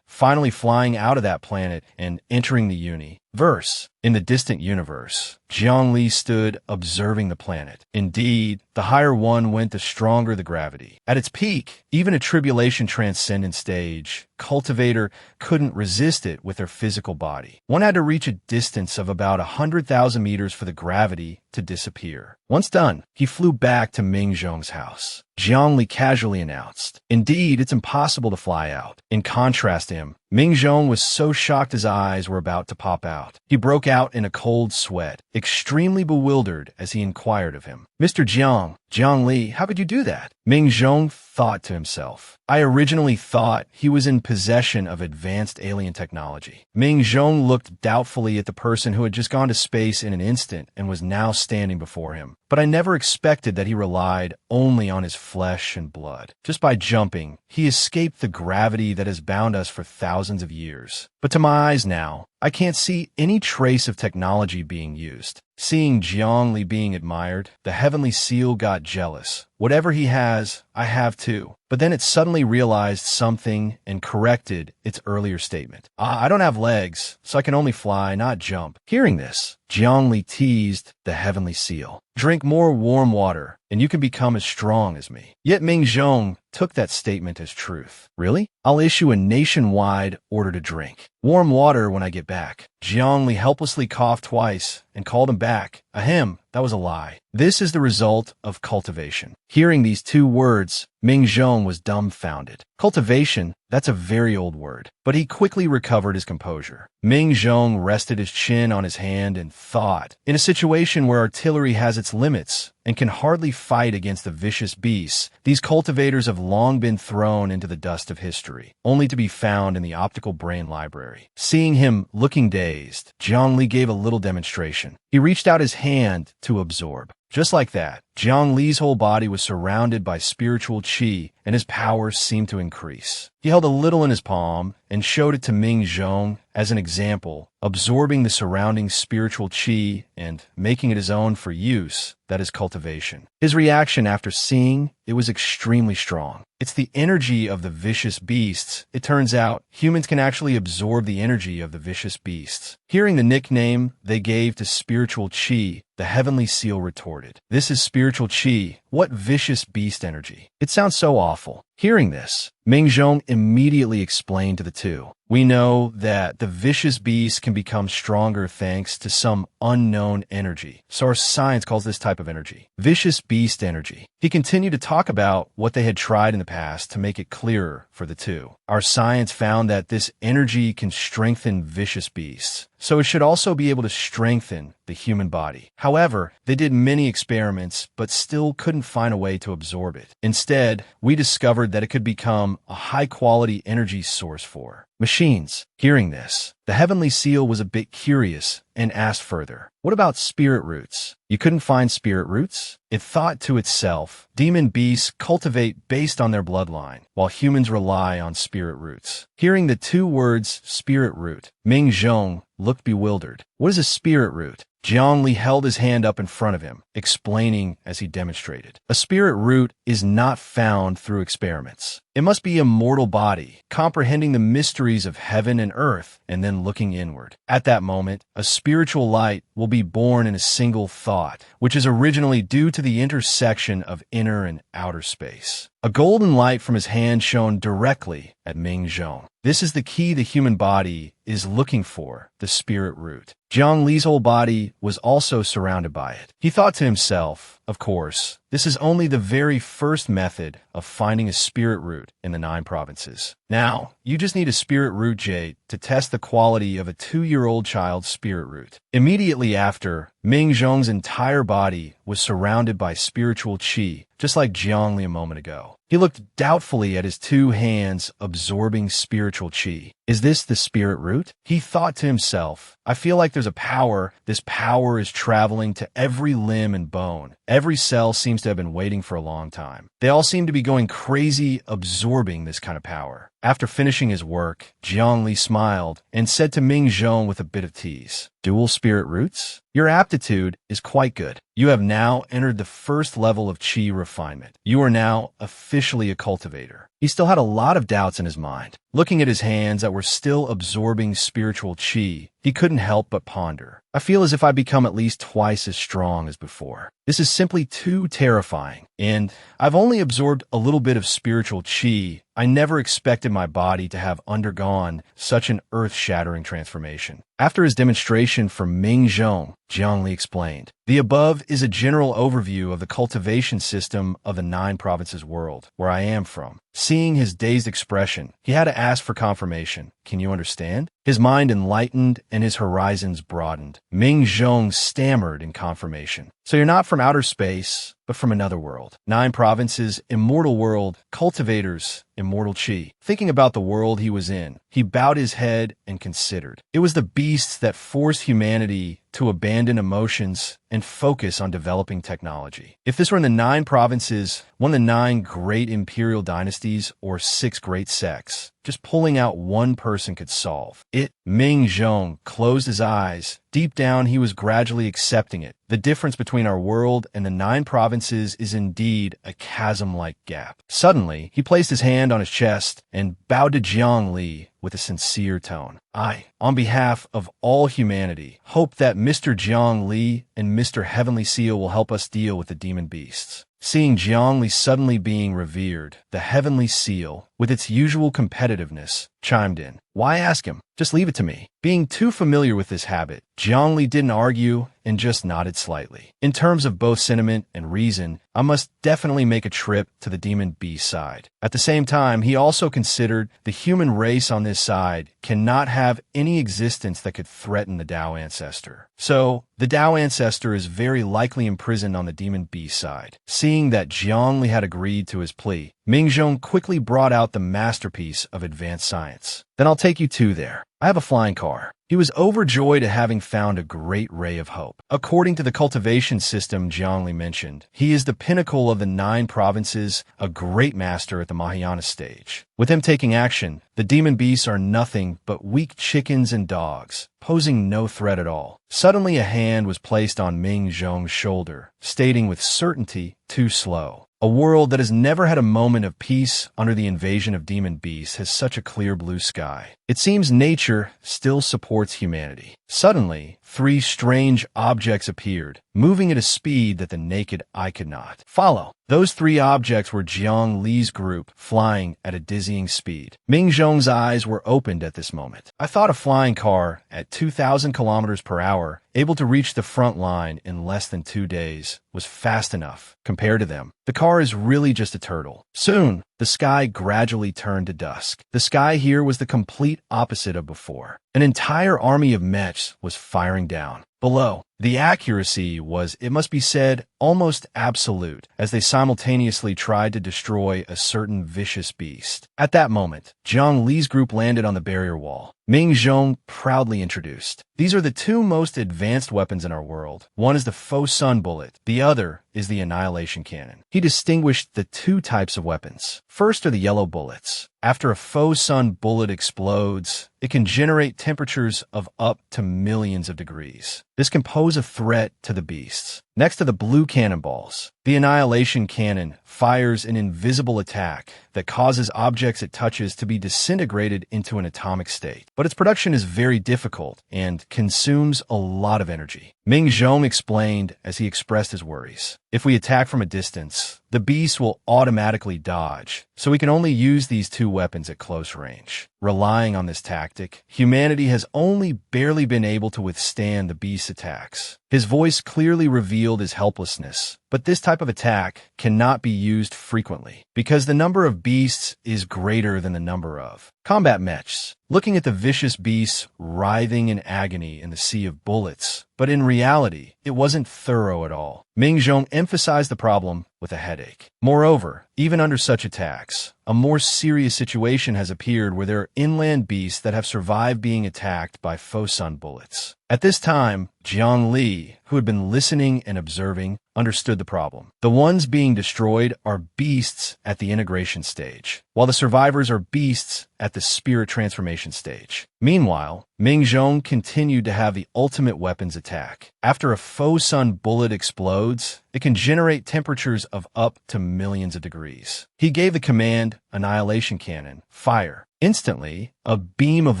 finally flying out of that planet and entering the universe. In the distant universe, Zhongli stood observing the planet. Indeed, the higher one went, the stronger the gravity. At its peak, even a tribulation transcendent stage, Cultivator couldn't resist it with their physical body. One had to reach a distance of about 100,000 meters for the gravity to disappear. Once done, he flew back to Ming Zhong's house. Zhongli casually announced, "Indeed, it's impossible to fly out." In contrast to him, Ming Zhong was so shocked his eyes were about to pop out. He broke out in a cold sweat, extremely bewildered as he inquired of him, "Mr. Zhongli, how could you do that?" Ming Zhong thought to himself, "I originally thought he was in possession of advanced alien technology." Ming Zhong looked doubtfully at the person who had just gone to space in an instant and was now standing before him. "But I never expected that he relied only on his flesh and blood. Just by jumping, he escaped the gravity that has bound us for thousands of years. But to my eyes now, I can't see any trace of technology being used." Seeing Zhongli being admired, the heavenly seal got jealous. "Whatever he has, I have too." But then it suddenly realized something and corrected its earlier statement. I don't have legs, so I can only fly, not jump." Hearing this, Zhongli teased the heavenly seal. "Drink more warm water, and you can become as strong as me." Yet Ming Zhong took that statement as truth. "Really? I'll issue a nationwide order to drink warm water when I get back." Zhongli helplessly coughed twice and called him back. Ahem, that was a lie. This is the result of cultivation. Hearing these two words, Ming Zhong was dumbfounded. Cultivation, that's a very old word. But he quickly recovered his composure. Ming Zhong rested his chin on his hand and thought. In a situation where artillery has its limits and can hardly fight against the vicious beasts, these cultivators have long been thrown into the dust of history, only to be found in the optical brain library. Seeing him looking dazed, Zhongli gave a little demonstration. He reached out his hand to absorb. Just like that, Zhongli's whole body was surrounded by spiritual qi, and his powers seemed to increase. He held a little in his palm and showed it to Ming Zhong as an example, absorbing the surrounding spiritual qi and making it his own for use, that is cultivation. His reaction after seeing it was extremely strong. It's the energy of the vicious beasts. It turns out humans can actually absorb the energy of the vicious beasts. Hearing the nickname they gave to spiritual qi, the heavenly seal retorted, "This is spiritual qi. What vicious beast energy? It sounds so awful." Hearing this, Ming Zhong immediately explained to the two, "We know that the vicious beast can become stronger thanks to some unknown energy. So our science calls this type of energy vicious beast energy." He continued to talk about what they had tried in the past to make it clearer for the two. "Our science found that this energy can strengthen vicious beasts, so it should also be able to strengthen the human body. However, they did many experiments but still couldn't find a way to absorb it. Instead, we discovered that it could become a high-quality energy source for machines." Hearing this, the heavenly seal was a bit curious and asked further, "What about spirit roots? You couldn't find spirit roots?" It thought to itself, demon beasts cultivate based on their bloodline, while humans rely on spirit roots. Hearing the two words spirit root, Ming Zhong looked bewildered. "What is a spirit root?" Jiang Li held his hand up in front of him, explaining as he demonstrated. "A spirit root is not found through experiments. It must be a mortal body, comprehending the mysteries of heaven and earth, and then looking inward. At that moment, a spiritual light will be born in a single thought, which is originally due to the intersection of inner and outer space." A golden light from his hand shone directly at Ming Zhong. "This is the key the human body is looking for, the spirit root." Jiang Li's whole body was also surrounded by it. He thought to himself, of course, this is only the very first method of finding a spirit root in the 9 provinces. Now, you just need a spirit root jade to test the quality of a 2-year-old child's spirit root. Immediately after, Ming Zhong's entire body was surrounded by spiritual qi, just like Jiang Li a moment ago. He looked doubtfully at his 2 hands absorbing spiritual qi. "Is this the spirit root?" He thought to himself, "I feel like there's a power. This power is traveling to every limb and bone. Every cell seems to have been waiting for a long time. They all seem to be going crazy absorbing this kind of power." After finishing his work, Jiang Li smiled and said to Ming Zhong with a bit of tease, "Dual spirit roots? Your aptitude is quite good. You have now entered the first level of qi refinement. You are now officially a cultivator." He still had a lot of doubts in his mind. Looking at his hands that were still absorbing spiritual qi, he couldn't help but ponder. "I feel as if I become at least twice as strong as before. This is simply too terrifying. And I've only absorbed a little bit of spiritual qi. I never expected my body to have undergone such an earth-shattering transformation." After his demonstration for Ming Zhong, Jiang Li explained, "The above is a general overview of the cultivation system of the 9 provinces world, where I am from." Seeing his dazed expression, he had to ask for confirmation. "Can you understand?" His mind enlightened and his horizons broadened. Ming Zhong stammered in confirmation. "So you're not from outer space, but from another world. 9 provinces, immortal world, cultivators, immortal qi." Thinking about the world he was in, he bowed his head and considered. It was the beasts that forced humanity to abandon emotions and focus on developing technology. If this were in the 9 provinces, one of the 9 great imperial dynasties or 6 great sects, just pulling out one person could solve it. Ming Zhong closed his eyes. Deep down, he was gradually accepting it. The difference between our world and the 9 provinces is indeed a chasm-like gap. Suddenly, he placed his hand on his chest and bowed to Jiang Li with a sincere tone. "I, on behalf of all humanity, hope that Mr. Jiang Li and Mr. Heavenly Seal will help us deal with the demon beasts." Seeing Jiang Li suddenly being revered, the Heavenly Seal, with its usual competitiveness, chimed in. "Why ask him? Just leave it to me." Being too familiar with this habit, Jiang Li didn't argue and just nodded slightly. In terms of both sentiment and reason, I must definitely make a trip to the demon beast side. At the same time, he also considered the human race on this side cannot have any existence that could threaten the Tao ancestor. So, the Tao ancestor is very likely imprisoned on the demon beast side. Seeing that Jiang Li had agreed to his plea, Ming Zhong quickly brought out the masterpiece of advanced science. "Then I'll take you 2 there. I have a flying car. He was overjoyed at having found a great ray of hope. According to the cultivation system Zhongli mentioned, he is the pinnacle of the 9 provinces, a great master at the Mahayana stage. With him taking action, the demon beasts are nothing but weak chickens and dogs, posing no threat at all. Suddenly a hand was placed on Ming Zhong's shoulder, stating with certainty, "Too slow." A world that has never had a moment of peace under the invasion of demon beasts has such a clear blue sky. It seems nature still supports humanity. Suddenly, 3 strange objects appeared, moving at a speed that the naked eye could not follow. Those 3 objects were Jiang Li's group, flying at a dizzying speed. Ming Zhong's eyes were opened at this moment. I thought a flying car at 2,000 kilometers per hour, able to reach the front line in less than 2 days, was fast enough. Compared to them, the car is really just a turtle. Soon, the sky gradually turned to dusk. The sky here was the complete opposite of before. An entire army of mechs was firing down. Below, the accuracy was, it must be said, almost absolute, as they simultaneously tried to destroy a certain vicious beast. At that moment, Jiang Li's group landed on the barrier wall. Ming Zhong proudly introduced, "These are the 2 most advanced weapons in our world. One is the faux sun bullet, the other is the annihilation cannon." He distinguished the 2 types of weapons. First are the yellow bullets. After a faux sun bullet explodes, it can generate temperatures of up to millions of degrees. This can pose a threat to the beasts. Next are the blue cannonballs. The annihilation cannon fires an invisible attack that causes objects it touches to be disintegrated into an atomic state. But its production is very difficult and consumes a lot of energy. Ming Zhong explained as he expressed his worries. "If we attack from a distance, the beast will automatically dodge, so we can only use these 2 weapons at close range. Relying on this tactic, humanity has only barely been able to withstand the beast's attacks." His voice clearly revealed his helplessness, but this type of attack cannot be used frequently, because the number of beasts is greater than the number of combat mechs. Looking at the vicious beasts writhing in agony in the sea of bullets, but in reality, it wasn't thorough at all. Ming Zhong emphasized the problem with a headache. Moreover, even under such attacks, a more serious situation has appeared where there are inland beasts that have survived being attacked by faux sun bullets. At this time, Jiang Li, who had been listening and observing, understood the problem. The ones being destroyed are beasts at the integration stage, while the survivors are beasts at the spirit transformation stage. Meanwhile, Ming Zhong continued to have the ultimate weapons attack. After a faux sun bullet explodes, it can generate temperatures of up to millions of degrees. He gave the command, "Annihilation Cannon, fire." Instantly, a beam of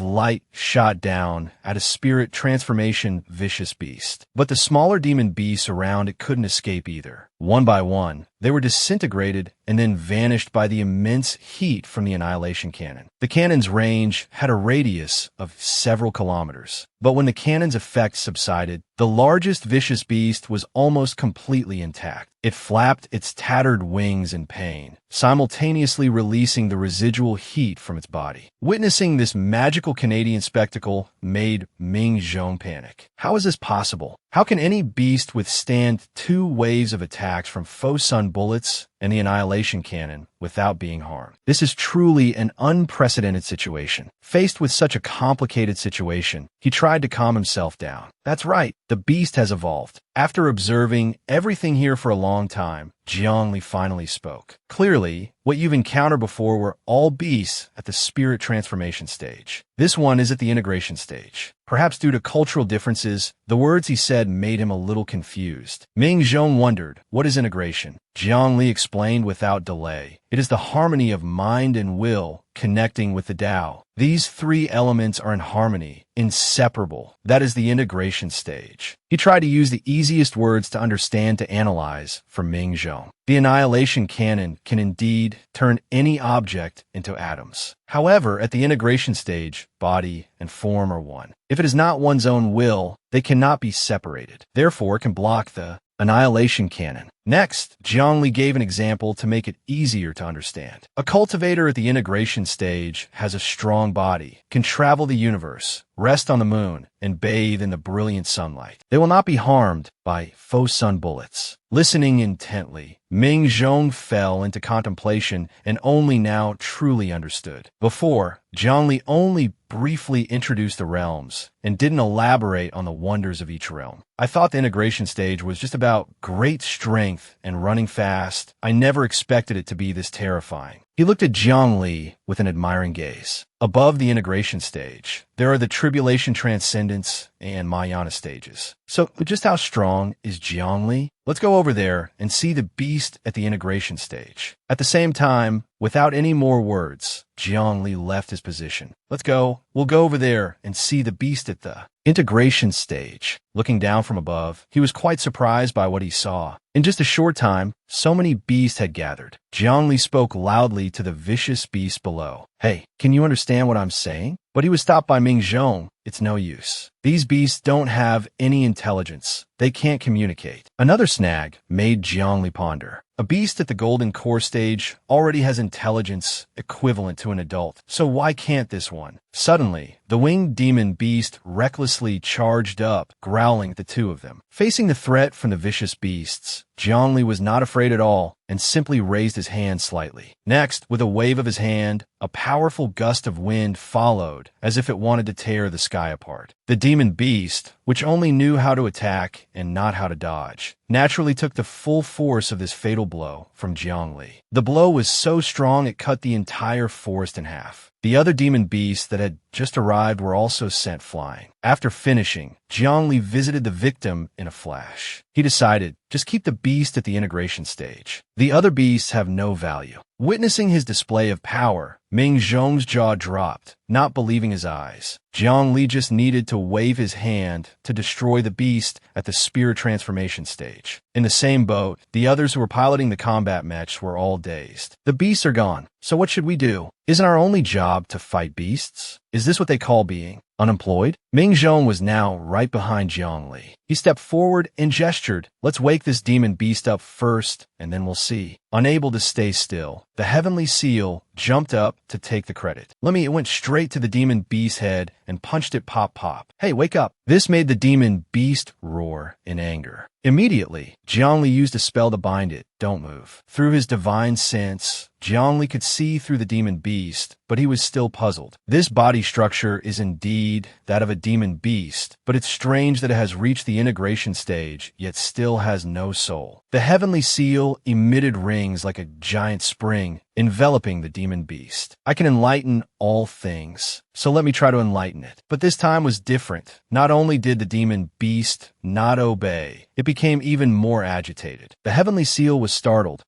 light shot down at a spirit transformation vicious beast. But the smaller demon beasts around it couldn't escape either. One by one, they were disintegrated and then vanished by the immense heat from the annihilation cannon. The cannon's range had a radius of several kilometers. But when the cannon's effect subsided, the largest vicious beast was almost completely intact. It flapped its tattered wings in pain, simultaneously releasing the residual heat from its body. Witnessing this magical Canadian spectacle made Ming Zhong panic. How is this possible? How can any beast withstand 2 waves of attacks from faux sun bullets and the annihilation cannon without being harmed? This is truly an unprecedented situation. Faced with such a complicated situation, he tried to calm himself down. That's right, the beast has evolved. After observing everything here for a long time, Jiang Li finally spoke. Clearly, what you've encountered before were all beasts at the spirit transformation stage. This one is at the integration stage. Perhaps due to cultural differences, the words he said made him a little confused. Ming Zhong wondered, what is integration? Jiang Li explained without delay. It is the harmony of mind and will connecting with the Tao. These 3 elements are in harmony, inseparable. That is the integration stage. He tried to use the easiest words to understand to analyze for Ming Zhong. The annihilation cannon can indeed turn any object into atoms. However, at the integration stage, body and form are one. If it is not one's own will, they cannot be separated. Therefore, it can block the annihilation cannon. Next, Zhongli gave an example to make it easier to understand. A cultivator at the integration stage has a strong body, can travel the universe, rest on the moon, and bathe in the brilliant sunlight. They will not be harmed by faux sun bullets. Listening intently, Ming Zhong fell into contemplation and only now truly understood. Before, Zhongli only briefly introduced the realms and didn't elaborate on the wonders of each realm. I thought the integration stage was just about great strength and running fast. I never expected it to be this terrifying. He looked at Zhongli with an admiring gaze. Above the integration stage, there are the tribulation transcendence and Mahayana stages. So just how strong is Zhongli? Let's go over there and see the beast at the integration stage. At the same time, without any more words, Zhongli left his position. Let's go. We'll go over there and see the beast at the integration stage. Looking down from above, he was quite surprised by what he saw. In just a short time, so many beasts had gathered. Zhongli spoke loudly to the vicious beast below. Hey, can you understand what I'm saying? But he was stopped by Ming Zhong. It's no use. These beasts don't have any intelligence. They can't communicate. Another snag made Zhongli ponder. A beast at the golden core stage already has intelligence equivalent to an adult, so why can't this one? Suddenly, the winged demon beast recklessly charged up, growling at the two of them. Facing the threat from the vicious beasts, Zhongli was not afraid at all and simply raised his hand slightly. Next, with a wave of his hand, a powerful gust of wind followed, as if it wanted to tear the sky apart. The demon beast, which only knew how to attack and not how to dodge, naturally took the full force of this fatal blow from Zhongli. The blow was so strong it cut the entire forest in half. The other demon beasts that had just arrived were also sent flying. After finishing, Zhongli visited the victim in a flash. He decided, just keep the beast at the integration stage. The other beasts have no value. Witnessing his display of power, Ming Zhong's jaw dropped, not believing his eyes. Zhongli just needed to wave his hand to destroy the beast at the spirit transformation stage. In the same boat, the others who were piloting the combat match were all dazed. The beasts are gone, so what should we do? Isn't our only job to fight beasts? Is this what they call being unemployed? Ming Zhong was now right behind Zhongli. He stepped forward and gestured, let's wake this demon beast up first, and then we'll see. Unable to stay still, the heavenly seal jumped up to take the credit. It went straight to the demon beast's head and punched it pop pop. Hey, wake up. This made the demon beast roar in anger. Immediately, Zhongli used a spell to bind it. Don't move. Through his divine sense, Zhongli could see through the demon beast, but he was still puzzled. This body structure is indeed that of a demon beast, but it's strange that it has reached the integration stage, yet still has no soul. The heavenly seal emitted rings like a giant spring, enveloping the demon beast. I can enlighten all things, so let me try to enlighten it. But this time was different. Not only did the demon beast not obey, it became even more agitated. The heavenly seal was startled.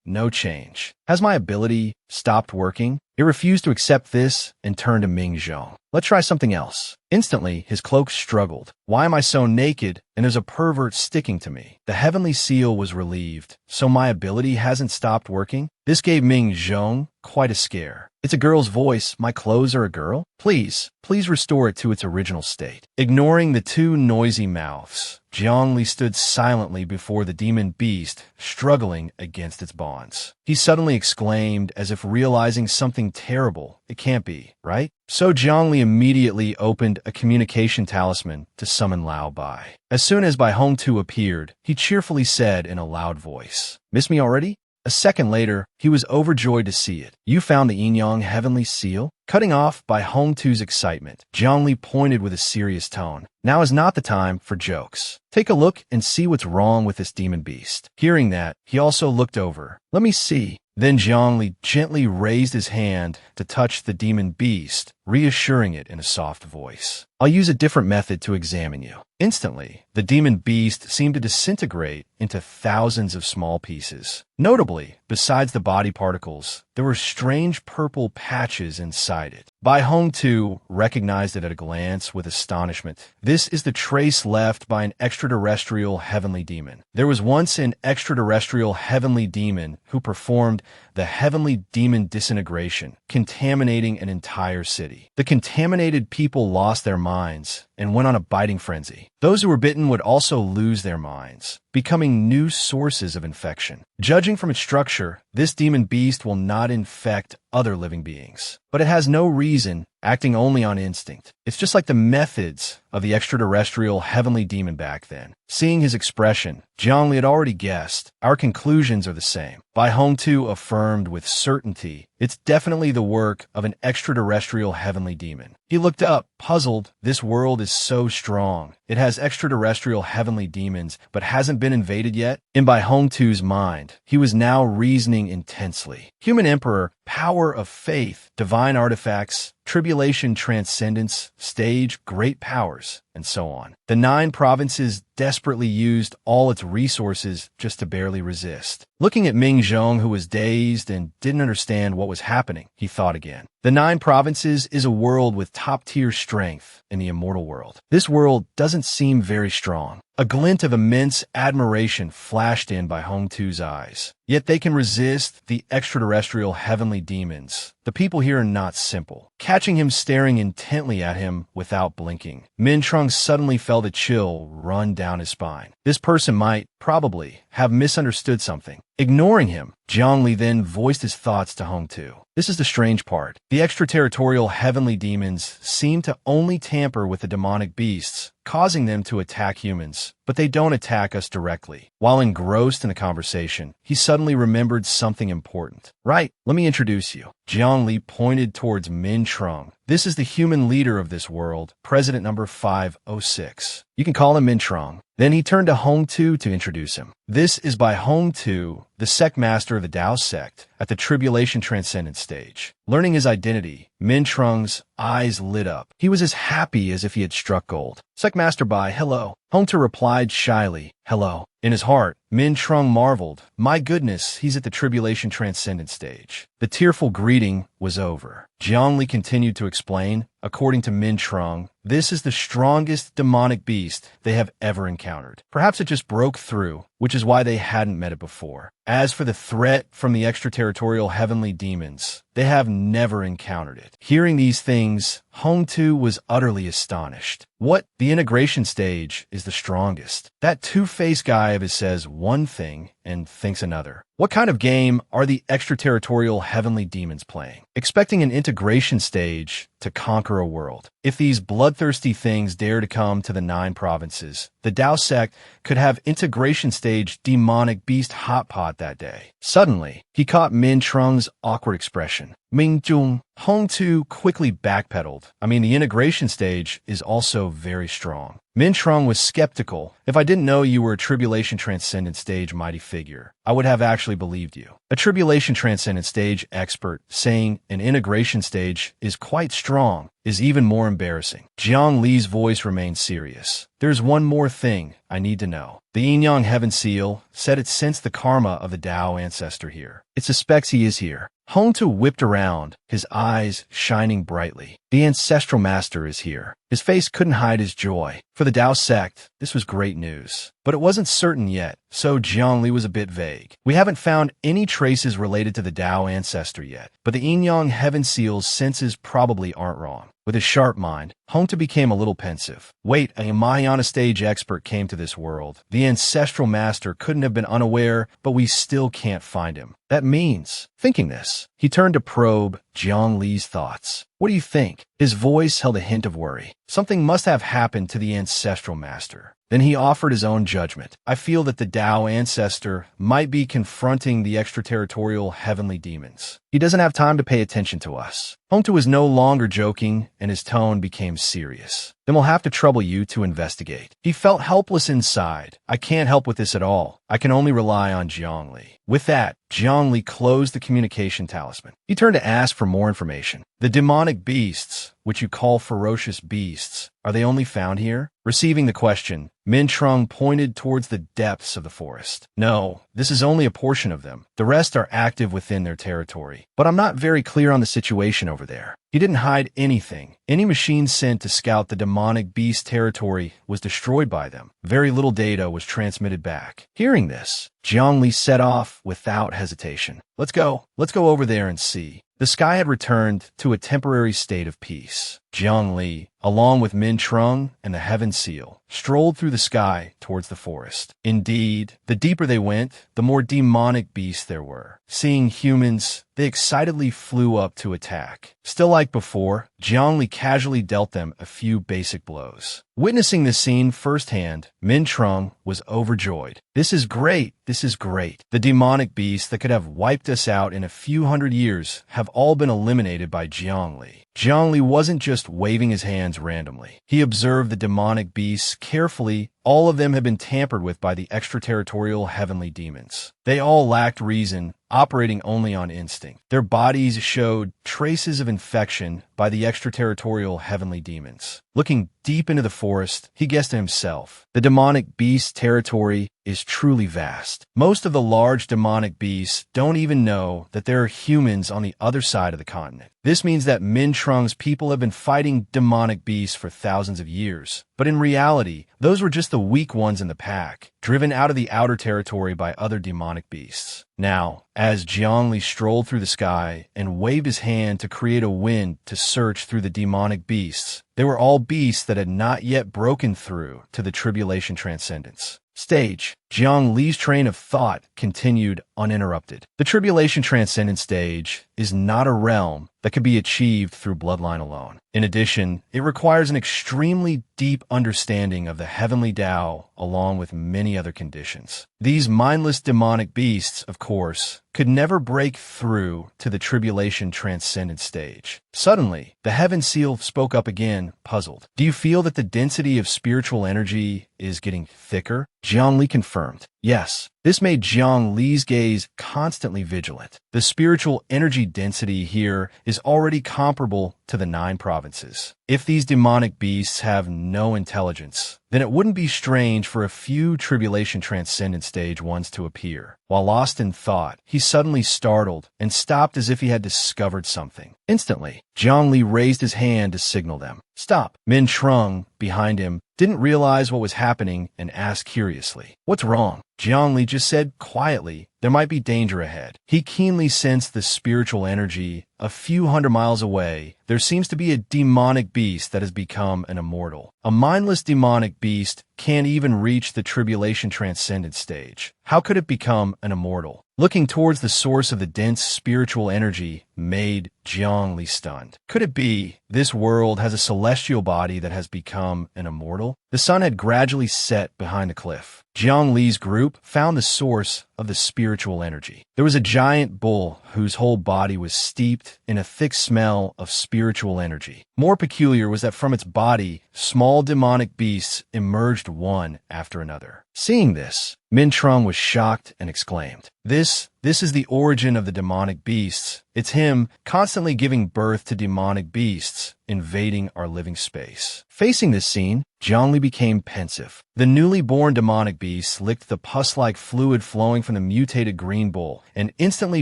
No change. Has my ability stopped working? It refused to accept this and turned to Ming Zhong. Let's try something else. Instantly, his cloak struggled. Why am I so naked and there's a pervert sticking to me? The heavenly seal was relieved. So my ability hasn't stopped working? This gave Ming Zhong quite a scare. It's a girl's voice. My clothes are a girl? Please restore it to its original state. Ignoring the two noisy mouths, Zhongli stood silently before the demon beast, struggling against its bonds. He suddenly exclaimed, as if realizing something terrible. It can't be, right? So Zhongli immediately opened a communication talisman to summon Lao Bai. As soon as Bai Hong Tu appeared, he cheerfully said in a loud voice, "Miss me already?" A second later, he was overjoyed to see it. You found the Yin-Yang heavenly seal? Cutting off by Hong Tu's excitement, Zhongli pointed with a serious tone. Now is not the time for jokes. Take a look and see what's wrong with this demon beast. Hearing that, he also looked over. Let me see. Then Zhongli gently raised his hand to touch the demon beast, reassuring it in a soft voice. I'll use a different method to examine you. Instantly, the demon beast seemed to disintegrate into thousands of small pieces. Notably, besides the body particles, there were strange purple patches inside it. Bai Hong Tu recognized it at a glance with astonishment. This is the trace left by an extraterrestrial heavenly demon. There was once an extraterrestrial heavenly demon who performed the heavenly demon disintegration, contaminating an entire city. humanity. The contaminated people lost their minds and went on a biting frenzy. Those who were bitten would also lose their minds, becoming new sources of infection. Judging from its structure, this demon beast will not infect other living beings, but it has no reason, acting only on instinct. It's just like the methods of the extraterrestrial heavenly demon back then. Seeing his expression, Zhongli had already guessed. Our conclusions are the same. Bai Hongtu affirmed with certainty, it's definitely the work of an extraterrestrial heavenly demon. He looked up, puzzled. This world is so strong. It has extraterrestrial heavenly demons, but hasn't been invaded yet? In Bai Hongtu's mind, he was now reasoning intensely. Human Emperor, power of faith, divine artifacts, tribulation transcendence, stage, great powers, and so on. The 9 provinces desperately used all its resources just to barely resist. Looking at Ming Zhong, who was dazed and didn't understand what was happening, he thought again. The 9 provinces is a world with top-tier strength in the immortal world. This world doesn't seem very strong. A glint of immense admiration flashed in Bai Hongtu's eyes. Yet they can resist the extraterrestrial heavenly demons. The people here are not simple. Catching him staring intently at him without blinking, Min Trung suddenly felt a chill run down his spine. This person might, probably, have misunderstood something. Ignoring him, Zhongli then voiced his thoughts to Hongtu. This is the strange part. The extraterritorial heavenly demons seem to only tamper with the demonic beasts, causing them to attack humans, but they don't attack us directly. While engrossed in the conversation, he suddenly remembered something important. Right, let me introduce you. Zhongli pointed towards Min Trung. This is the human leader of this world, President number 506. You can call him Min Trung. Then he turned to Hongtu to introduce him. This is Bai Hongtu, the sect master of the Tao sect, at the Tribulation Transcendence stage. Learning his identity, Min Trung's eyes lit up. He was as happy as if he had struck gold. Sect Master Bai, hello. Hongtu replied shyly, hello. In his heart, Min Trung marveled. My goodness, he's at the Tribulation Transcendence stage. The tearful greeting was over. Zhongli continued to explain, according to Min Trung, this is the strongest demonic beast they have ever encountered. Perhaps it just broke through, which is why they hadn't met it before. As for the threat from the extraterritorial heavenly demons, they have never encountered it. Hearing these things, Hongtu was utterly astonished. What? The integration stage is the strongest. That two-faced guy of his says one thing and thinks another. What kind of game are the extraterritorial heavenly demons playing? Expecting an integration stage to conquer a world. If these bloodthirsty things dare to come to the 9 provinces, the Tao sect could have integration stage demonic beast hot pot that day. Suddenly, he caught Min Trung's awkward expression. Ming Zhong. Hongtu quickly backpedaled. The integration stage is also very strong. Min Trung was skeptical. If I didn't know you were a Tribulation Transcendent stage mighty figure, I would have actually believed you. A Tribulation Transcendent stage expert saying an integration stage is quite strong is even more embarrassing. Jiang Li's voice remained serious. There's one more thing I need to know. The Yin-Yang Heaven Seal said it sensed the karma of the Tao ancestor here. It suspects he is here. Hongtu whipped around, his eyes shining brightly. The ancestral master is here. His face couldn't hide his joy. For the Tao sect, this was great news. But it wasn't certain yet, so Zhongli was a bit vague. We haven't found any traces related to the Tao ancestor yet, but the Yin-Yang Heaven Seal's senses probably aren't wrong. With his sharp mind, Hongtu became a little pensive. Wait, a Mahayana stage expert came to this world. The ancestral master couldn't have been unaware, but we still can't find him. That means, thinking this, he turned to probe Jiang Li's thoughts. What do you think? His voice held a hint of worry. Something must have happened to the ancestral master. Then he offered his own judgment. I feel that the Tao ancestor might be confronting the extraterritorial heavenly demons. He doesn't have time to pay attention to us. Hongtu was no longer joking, and his tone became serious. Then we'll have to trouble you to investigate. He felt helpless inside. I can't help with this at all. I can only rely on Zhongli. With that, Zhongli closed the communication talisman. He turned to ask for more information. The demonic beasts, which you call ferocious beasts, are they only found here? Receiving the question, Min Trung pointed towards the depths of the forest. No, this is only a portion of them. The rest are active within their territory. But I'm not very clear on the situation over there. He didn't hide anything. Any machine sent to scout the demonic beast territory was destroyed by them. Very little data was transmitted back. Hearing this, Zhongli set off without hesitation. Let's go over there and see. the sky had returned to a temporary state of peace. Jiang Li, along with Min Trung and the Heaven Seal, strolled through the sky towards the forest. Indeed, the deeper they went, the more demonic beasts there were. Seeing humans, they excitedly flew up to attack. Still like before, Jiang Li casually dealt them a few basic blows. Witnessing this scene firsthand, Min Trung was overjoyed. This is great. This is great. The demonic beasts that could have wiped us out in a few hundred years have all been eliminated by Jiang Li. Jiang Li wasn't just waving his hands randomly. He observed the demonic beasts carefully. All of them had been tampered with by the extraterritorial heavenly demons. They all lacked reason, operating only on instinct. Their bodies showed traces of infection by the extraterritorial heavenly demons. Looking deep into the forest, he guessed to himself, the demonic beast territory is truly vast. Most of the large demonic beasts don't even know that there are humans on the other side of the continent. This means that Min Trung's people have been fighting demonic beasts for thousands of years. But in reality, those were just the weak ones in the pack, driven out of the outer territory by other demonic beasts. Now, as Jiang Li strolled through the sky and waved his hand to create a wind to search through the demonic beasts, they were all beasts that had not yet broken through to the tribulation transcendence stage. Jiang Li's train of thought continued uninterrupted. The tribulation transcendence stage is not a realm that can be achieved through bloodline alone. In addition, it requires an extremely deep understanding of the heavenly Tao along with many other conditions. These mindless demonic beasts, of course, could never break through to the tribulation transcendence stage. Suddenly, the Heaven Seal spoke up again, puzzled. Do you feel that the density of spiritual energy is getting thicker? Jiang Li confirmed. Yes. This made Jiang Li's gaze constantly vigilant. The spiritual energy density here is already comparable to the 9 provinces. If these demonic beasts have no intelligence, then it wouldn't be strange for a few tribulation transcendent stage ones to appear. While lost in thought, he suddenly startled and stopped as if he had discovered something. Instantly, Jiang Li raised his hand to signal them. Stop. Min Trung, behind him, didn't realize what was happening and asked curiously, "What's wrong?" Jiang Li just said quietly, there might be danger ahead. He keenly sensed the spiritual energy. A few hundred miles away, there seems to be a demonic beast that has become an immortal. A mindless demonic beast can't even reach the tribulation transcendent stage. How could it become an immortal? Looking towards the source of the dense spiritual energy made Jiang Li stunned. Could it be this world has a celestial body that has become an immortal? The sun had gradually set behind the cliff. Jiang Li's group found the source of the spiritual energy. There was a giant bull whose whole body was steeped in a thick smell of spiritual energy. More peculiar was that from its body, small demonic beasts emerged one after another. Seeing this, Min Trung was shocked and exclaimed, This is the origin of the demonic beasts. It's him constantly giving birth to demonic beasts, invading our living space. Facing this scene, Jiang Li became pensive. The newly born demonic beasts licked the pus-like fluid flowing from the mutated green bull and instantly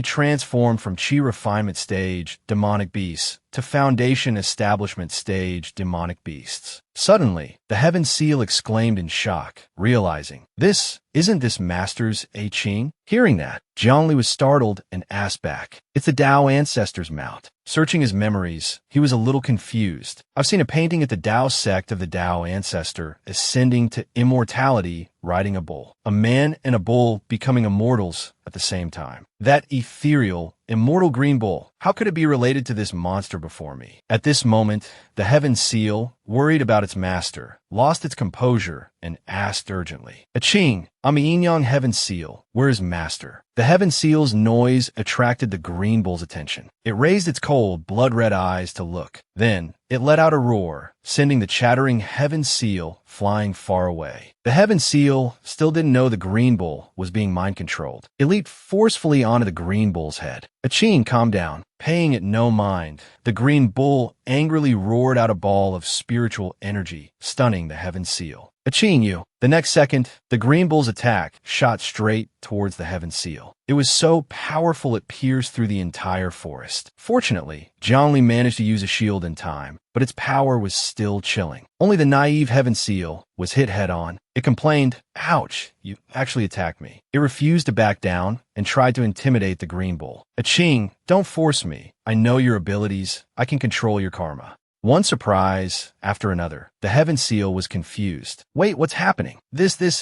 transformed from chi refinement stage demonic beasts to foundation establishment stage demonic beasts. Suddenly, the Heaven Seal exclaimed in shock, realizing, Isn't this Master's I Ching? Hearing that, Jiang Li was startled and asked back, It's the Tao Ancestor's mount. Searching his memories, he was a little confused. I've seen a painting at the Tao sect of the Tao Ancestor ascending to immortality riding a bull. A man and a bull becoming immortals at the same time. That ethereal, immortal green bull, how could it be related to this monster before me? At this moment, the Heaven Seal, worried about its master, lost its composure and asked urgently, Aching, I'm a Yin-Yang Heaven Seal. Where is Master? The Heaven Seal's noise attracted the green bull's attention. It raised its cold, blood-red eyes to look. Then, it let out a roar, sending the chattering Heaven Seal flying far away. The Heaven Seal still didn't know the green bull was being mind-controlled. It leaped forcefully onto the green bull's head. Aching calmed down, paying it no mind. The green bull angrily roared out a ball of spiritual energy, stunning the Heaven Seal. Aching you. The next second, the Green Bull's attack shot straight towards the Heaven Seal. It was so powerful it pierced through the entire forest. Fortunately, Zhongli managed to use a shield in time, but its power was still chilling. Only the naive Heaven Seal was hit head-on. It complained, "Ouch, you actually attacked me." It refused to back down and tried to intimidate the Green Bull. "Aching, don't force me. I know your abilities. I can control your karma." One surprise after another. The Heaven Seal was confused. "Wait, what's happening?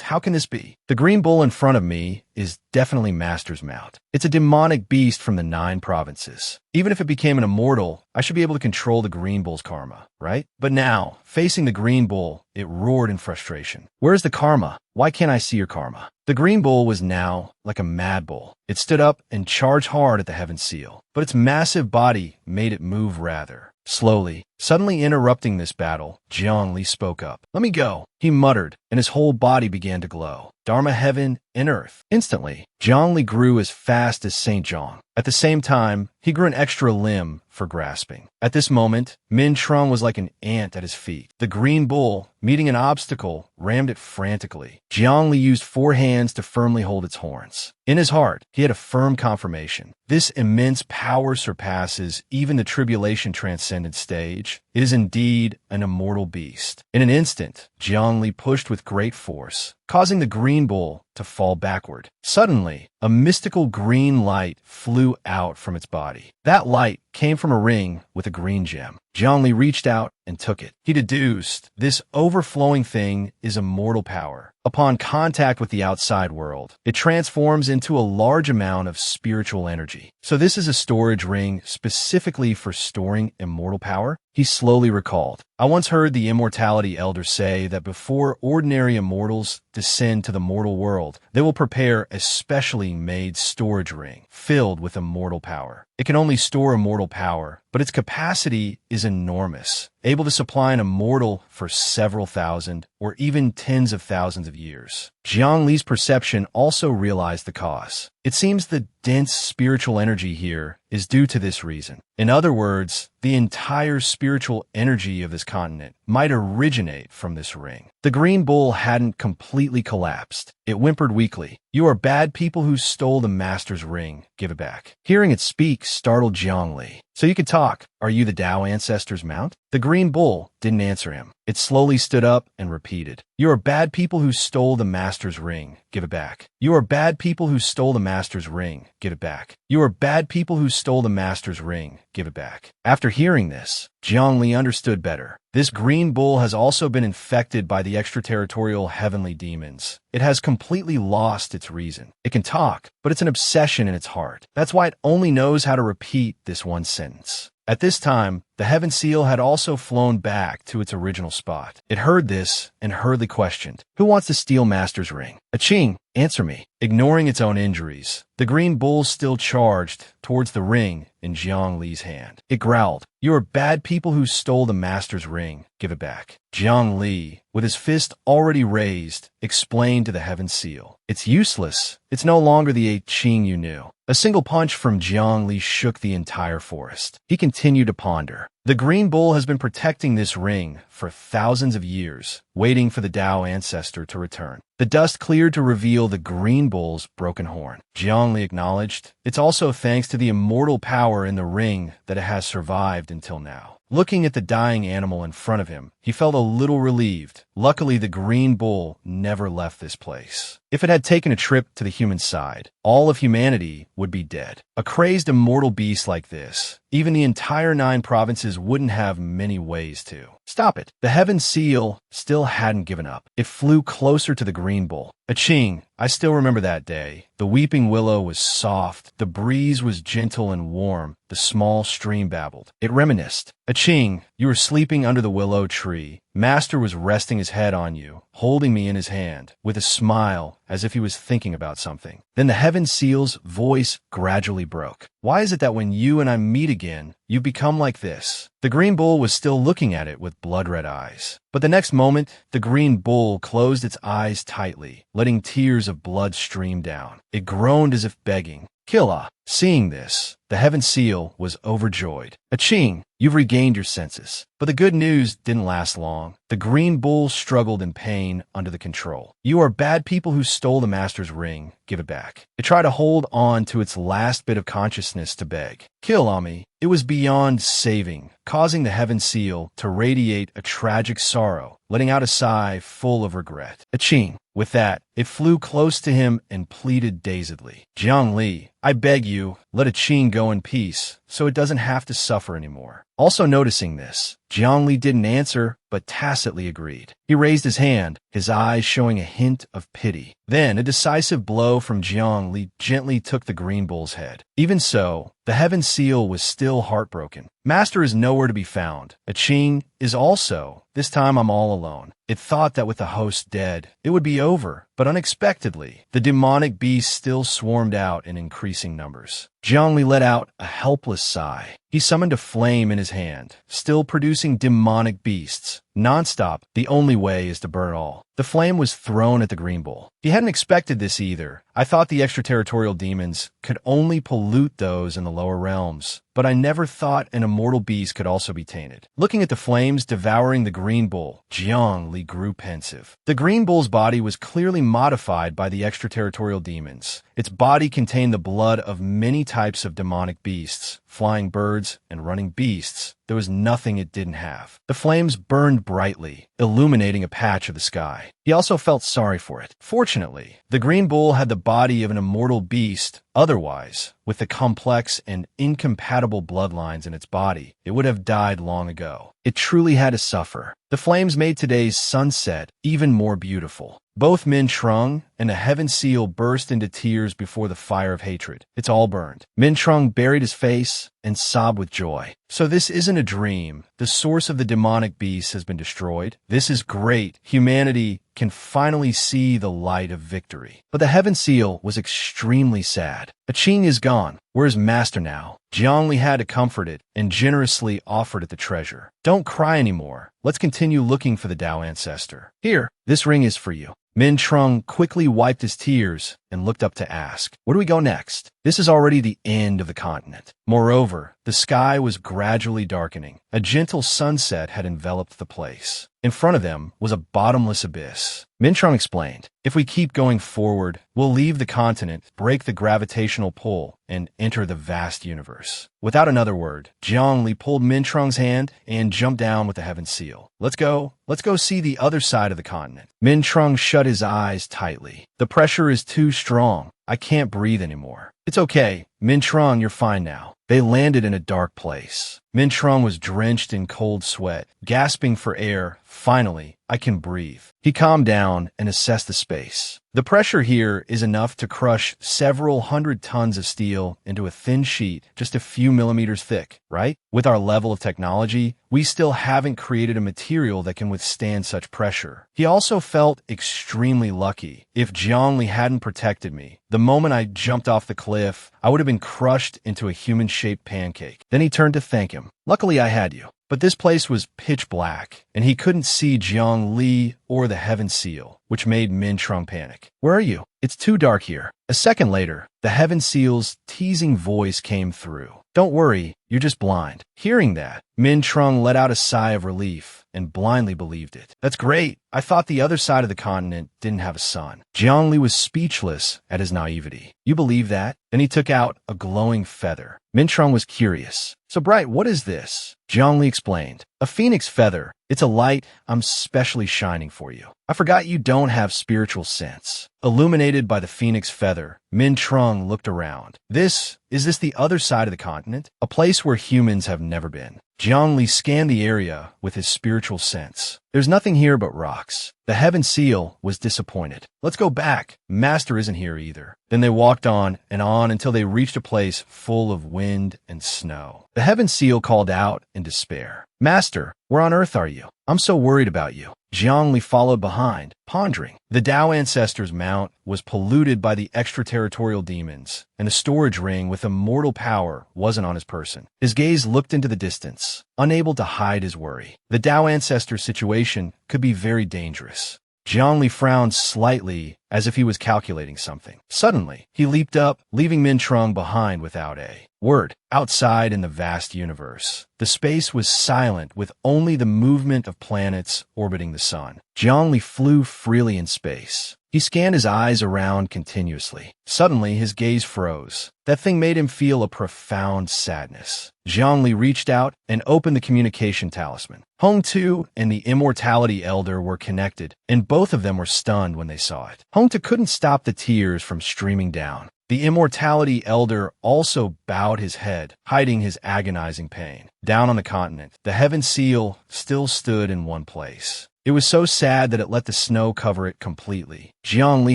How can this be? The Green Bull in front of me is definitely Master's Mount. It's a demonic beast from the 9 provinces. Even if it became an immortal, I should be able to control the Green Bull's karma, right?" But now, facing the Green Bull, it roared in frustration. "Where's the karma? Why can't I see your karma?" The Green Bull was now like a mad bull. It stood up and charged hard at the Heaven Seal, but its massive body made it move rather slowly. Suddenly interrupting this battle, Zhongli spoke up. "Let me go," he muttered, and his whole body began to glow. Dharma, heaven, and earth. Instantly, Zhongli grew as fast as Saint Zhong. At the same time, he grew an extra limb for grasping. At this moment, Min Trung was like an ant at his feet. The Green Bull, meeting an obstacle, rammed it frantically. Zhongli used 4 hands to firmly hold its horns. In his heart, he had a firm confirmation. This immense power surpasses even the tribulation transcendent stage. It is indeed an immortal beast. In an instant, Zhongli pushed with great force, causing the Green Bull to fall backward. Suddenly, a mystical green light flew out from its body. That light came from a ring with a green gem. Zhongli reached out and took it. He deduced, this overflowing thing is immortal power. Upon contact with the outside world, it transforms into a large amount of spiritual energy. So this is a storage ring specifically for storing immortal power? He slowly recalled. I once heard the immortality elder say that before ordinary immortals descend to the mortal world, they will prepare a specially made storage ring filled with immortal power. It can only store immortal power, but its capacity is enormous, able to supply an immortal for several thousand or even tens of thousands of years. Jiang Li's perception also realized the cause. It seems the dense spiritual energy here is due to this reason. In other words, the entire spiritual energy of this continent might originate from this ring. The Green Bull hadn't completely collapsed. It whimpered weakly. You are bad people who stole the Master's ring. Give it back. Hearing it speak startled Jiang Li. So you can talk. Are you the Tao ancestor's mount? The Green Bull didn't answer him. It slowly stood up and repeated. You are bad people who stole the Master's ring. Give it back. You are bad people who stole the Master's ring. Give it back. You are bad people who stole the Master's ring. Give it back. After hearing this, Jiang Li understood better. This Green Bull has also been infected by the extraterritorial heavenly demons. It has completely lost its reason. It can talk, but it's an obsession in its heart. That's why it only knows how to repeat this one sentence. At this time, the Heaven Seal had also flown back to its original spot. It heard this and hurriedly questioned, Who wants to steal Master's ring? Aching, answer me. Ignoring its own injuries, the Green Bull still charged towards the ring in Jiang Li's hand. It growled, You are bad people who stole the Master's ring. Give it back. Jiang Li, with his fist already raised, explained to the Heaven Seal. It's useless. It's no longer the Aching you knew. A single punch from Jiang Li shook the entire forest. He continued to ponder. The Green Bull has been protecting this ring for thousands of years, waiting for the Tao ancestor to return. The dust cleared to reveal the Green Bull's broken horn. Jiang Li acknowledged, It's also thanks to the immortal power in the ring that it has survived until now. Looking at the dying animal in front of him, he felt a little relieved. Luckily, the Green Bull never left this place. If it had taken a trip to the human side, all of humanity would be dead. A crazed immortal beast like this, even the entire 9 provinces wouldn't have many ways to stop it. The Heaven Seal still hadn't given up. It flew closer to the Green Bull. Aching, I still remember that day. The weeping willow was soft. The breeze was gentle and warm. The small stream babbled. It reminisced. Aching, you were sleeping under the willow tree. Master was resting his head on you, holding me in his hand, with a smile as if he was thinking about something. Then the Heaven Seal's voice gradually broke. Why is it that when you and I meet again, you become like this? The Green Bull was still looking at it with blood-red eyes. But the next moment, the Green Bull closed its eyes tightly, letting tears of blood stream down. It groaned as if begging, "Killa." Seeing this, the Heaven Seal was overjoyed. "Aching, you've regained your senses." But the good news didn't last long. The Green Bull struggled in pain under the control. "You are bad people who stole the Master's ring. Give it back." It tried to hold on to its last bit of consciousness to beg, "Kill Ami." It was beyond saving, causing the Heaven Seal to radiate a tragic sorrow, letting out a sigh full of regret. Aching. With that, it flew close to him and pleaded dazedly, "Jiang Li, I beg you, let Aching go in peace, so it doesn't have to suffer anymore." Also noticing this, Jiang Li didn't answer, but tacitly agreed. He raised his hand, his eyes showing a hint of pity. Then a decisive blow from Jiang Li gently took the Green Bull's head. Even so, the Heaven Seal was still heartbroken. Master is nowhere to be found. Aching is also. This time I'm all alone. It thought that with the host dead, it would be over, but unexpectedly, the demonic beasts still swarmed out in increasing numbers. Jiang Li let out a helpless sigh. He summoned a flame in his hand, still producing demonic beasts. Non-stop, the only way is to burn all. The flame was thrown at the Green Bull. He hadn't expected this either. I thought the extraterritorial demons could only pollute those in the lower realms, but I never thought an immortal beast could also be tainted. Looking at the flames devouring the Green Bull, Jiang Li grew pensive. The Green Bull's body was clearly modified by the extraterritorial demons. Its body contained the blood of many types of demonic beasts, flying birds, and running beasts. There was nothing it didn't have. The flames burned brightly, illuminating a patch of the sky. He also felt sorry for it. Fortunately, the Green Bull had the body of an immortal beast. Otherwise, with the complex and incompatible bloodlines in its body, it would have died long ago. It truly had to suffer. The flames made today's sunset even more beautiful. Both Min Trung and the Heaven Seal burst into tears before the fire of hatred. It's all burned. Min Trung buried his face and sobbed with joy. So this isn't a dream. The source of the demonic beast has been destroyed. This is great. Humanity can finally see the light of victory. But the Heaven Seal was extremely sad. Aching is gone. Where's Master now? Jiang Li had to comfort it and generously offered it the treasure. Don't cry anymore. Let's continue looking for the Tao ancestor. Here, this ring is for you. Min Trung quickly wiped his tears and looked up to ask, "Where do we go next?" This is already the end of the continent. Moreover, the sky was gradually darkening. A gentle sunset had enveloped the place. In front of them was a bottomless abyss. Min Trung explained, "If we keep going forward, we'll leave the continent, break the gravitational pull, and enter the vast universe." Without another word, Jiang Li pulled Min Trung's hand and jumped down with the Heaven Seal. Let's go see the other side of the continent." Min Trung shut his eyes tightly. "The pressure is too strong. I can't breathe anymore." "It's okay. Min Trung, you're fine now." They landed in a dark place. Min Trung was drenched in cold sweat, gasping for air. Finally, "I can breathe." He calmed down and assessed the space. The pressure here is enough to crush several hundred tons of steel into a thin sheet just a few millimeters thick, right? With our level of technology, we still haven't created a material that can withstand such pressure. He also felt extremely lucky. If Jiang Li hadn't protected me, the moment I jumped off the cliff, I would have been crushed into a human-shaped pancake. Then he turned to thank him. "Luckily I had you." But this place was pitch black, and he couldn't see Jiang Li or the Heaven Seal, which made Min Trung panic. "Where are you? It's too dark here." A second later, the Heaven Seal's teasing voice came through. "Don't worry, you're just blind." Hearing that, Min Trung let out a sigh of relief and blindly believed it. "That's great. I thought the other side of the continent didn't have a sun." Jiang Li was speechless at his naivety. "You believe that?" Then he took out a glowing feather. Min Trung was curious. "So bright, what is this?" Jiang Li explained. "A phoenix feather. It's a light I'm specially shining for you." "I forgot you don't have spiritual sense." Illuminated by the phoenix feather, Min Trung looked around. Is this the other side of the continent? A place where humans have never been. Jiang Li scanned the area with his spiritual sense. There's nothing here but rocks. The Heaven Seal was disappointed. Let's go back. Master isn't here either. Then they walked on until they reached a place full of wind and snow. The Heaven Seal called out in despair. Master, where on earth are you? I'm so worried about you. Jiang Li followed behind, pondering. The Tao Ancestor's mount was polluted by the extraterritorial demons, and the storage ring with immortal power wasn't on his person. His gaze looked into the distance, unable to hide his worry. The Tao Ancestor's situation could be very dangerous. Jiang Li frowned slightly as if he was calculating something. Suddenly, he leaped up, leaving Min Trung behind without a word. Outside in the vast universe, the space was silent with only the movement of planets orbiting the sun. Jiang Li flew freely in space. He scanned his eyes around continuously. Suddenly, his gaze froze. That thing made him feel a profound sadness. Jiang Li reached out and opened the communication talisman. Hong Tu and the Immortality Elder were connected, and both of them were stunned when they saw it. Hong Tu couldn't stop the tears from streaming down. The Immortality Elder also bowed his head, hiding his agonizing pain. Down on the continent, the Heaven Seal still stood in one place. It was so sad that it let the snow cover it completely. Jiang Li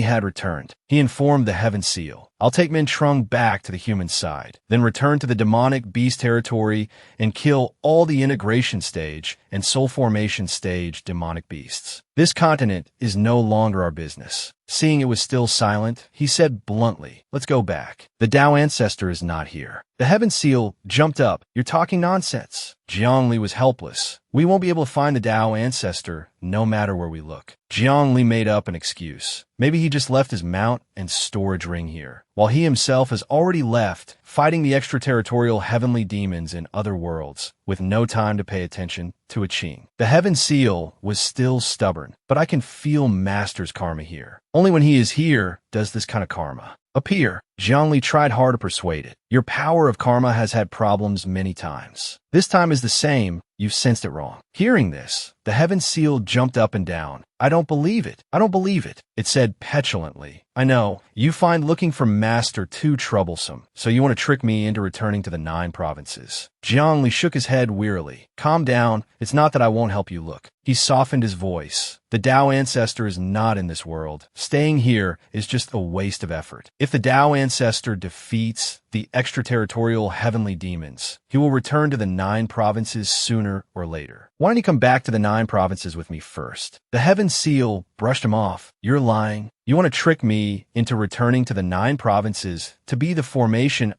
had returned. He informed the Heaven Seal, I'll take Min Trung back to the human side, then return to the demonic beast territory and kill all the integration stage and soul formation stage demonic beasts. This continent is no longer our business. Seeing it was still silent, he said bluntly, let's go back. The Tao Ancestor is not here. The Heaven Seal jumped up. You're talking nonsense. Jiang Li was helpless. We won't be able to find the Tao Ancestor no matter where we look. Jiang Li made up an excuse. Maybe he just left his mount and storage ring here, while he himself has already left, fighting the extraterritorial heavenly demons in other worlds, with no time to pay attention to a Qing. The Heaven Seal was still stubborn, but I can feel Master's karma here. Only when he is here does this kind of karma appear. Jiang Li tried hard to persuade it. Your power of karma has had problems many times. This time is the same. You've sensed it wrong. Hearing this, the Heaven Seal jumped up and down. I don't believe it. I don't believe it. It said petulantly. I know. You find looking for Master too troublesome, so you want to trick me into returning to the 9 provinces. Jiang Li shook his head wearily. Calm down. It's not that I won't help you look. He softened his voice. The Tao Ancestor is not in this world. Staying here is just a waste of effort. If the Tao Ancestor defeats the extraterritorial heavenly demons, he will return to the 9 provinces sooner or later. Why don't you come back to the 9 provinces with me first? The Heaven Seal brushed him off. You're lying. You want to trick me into returning to the 9 provinces to be the formation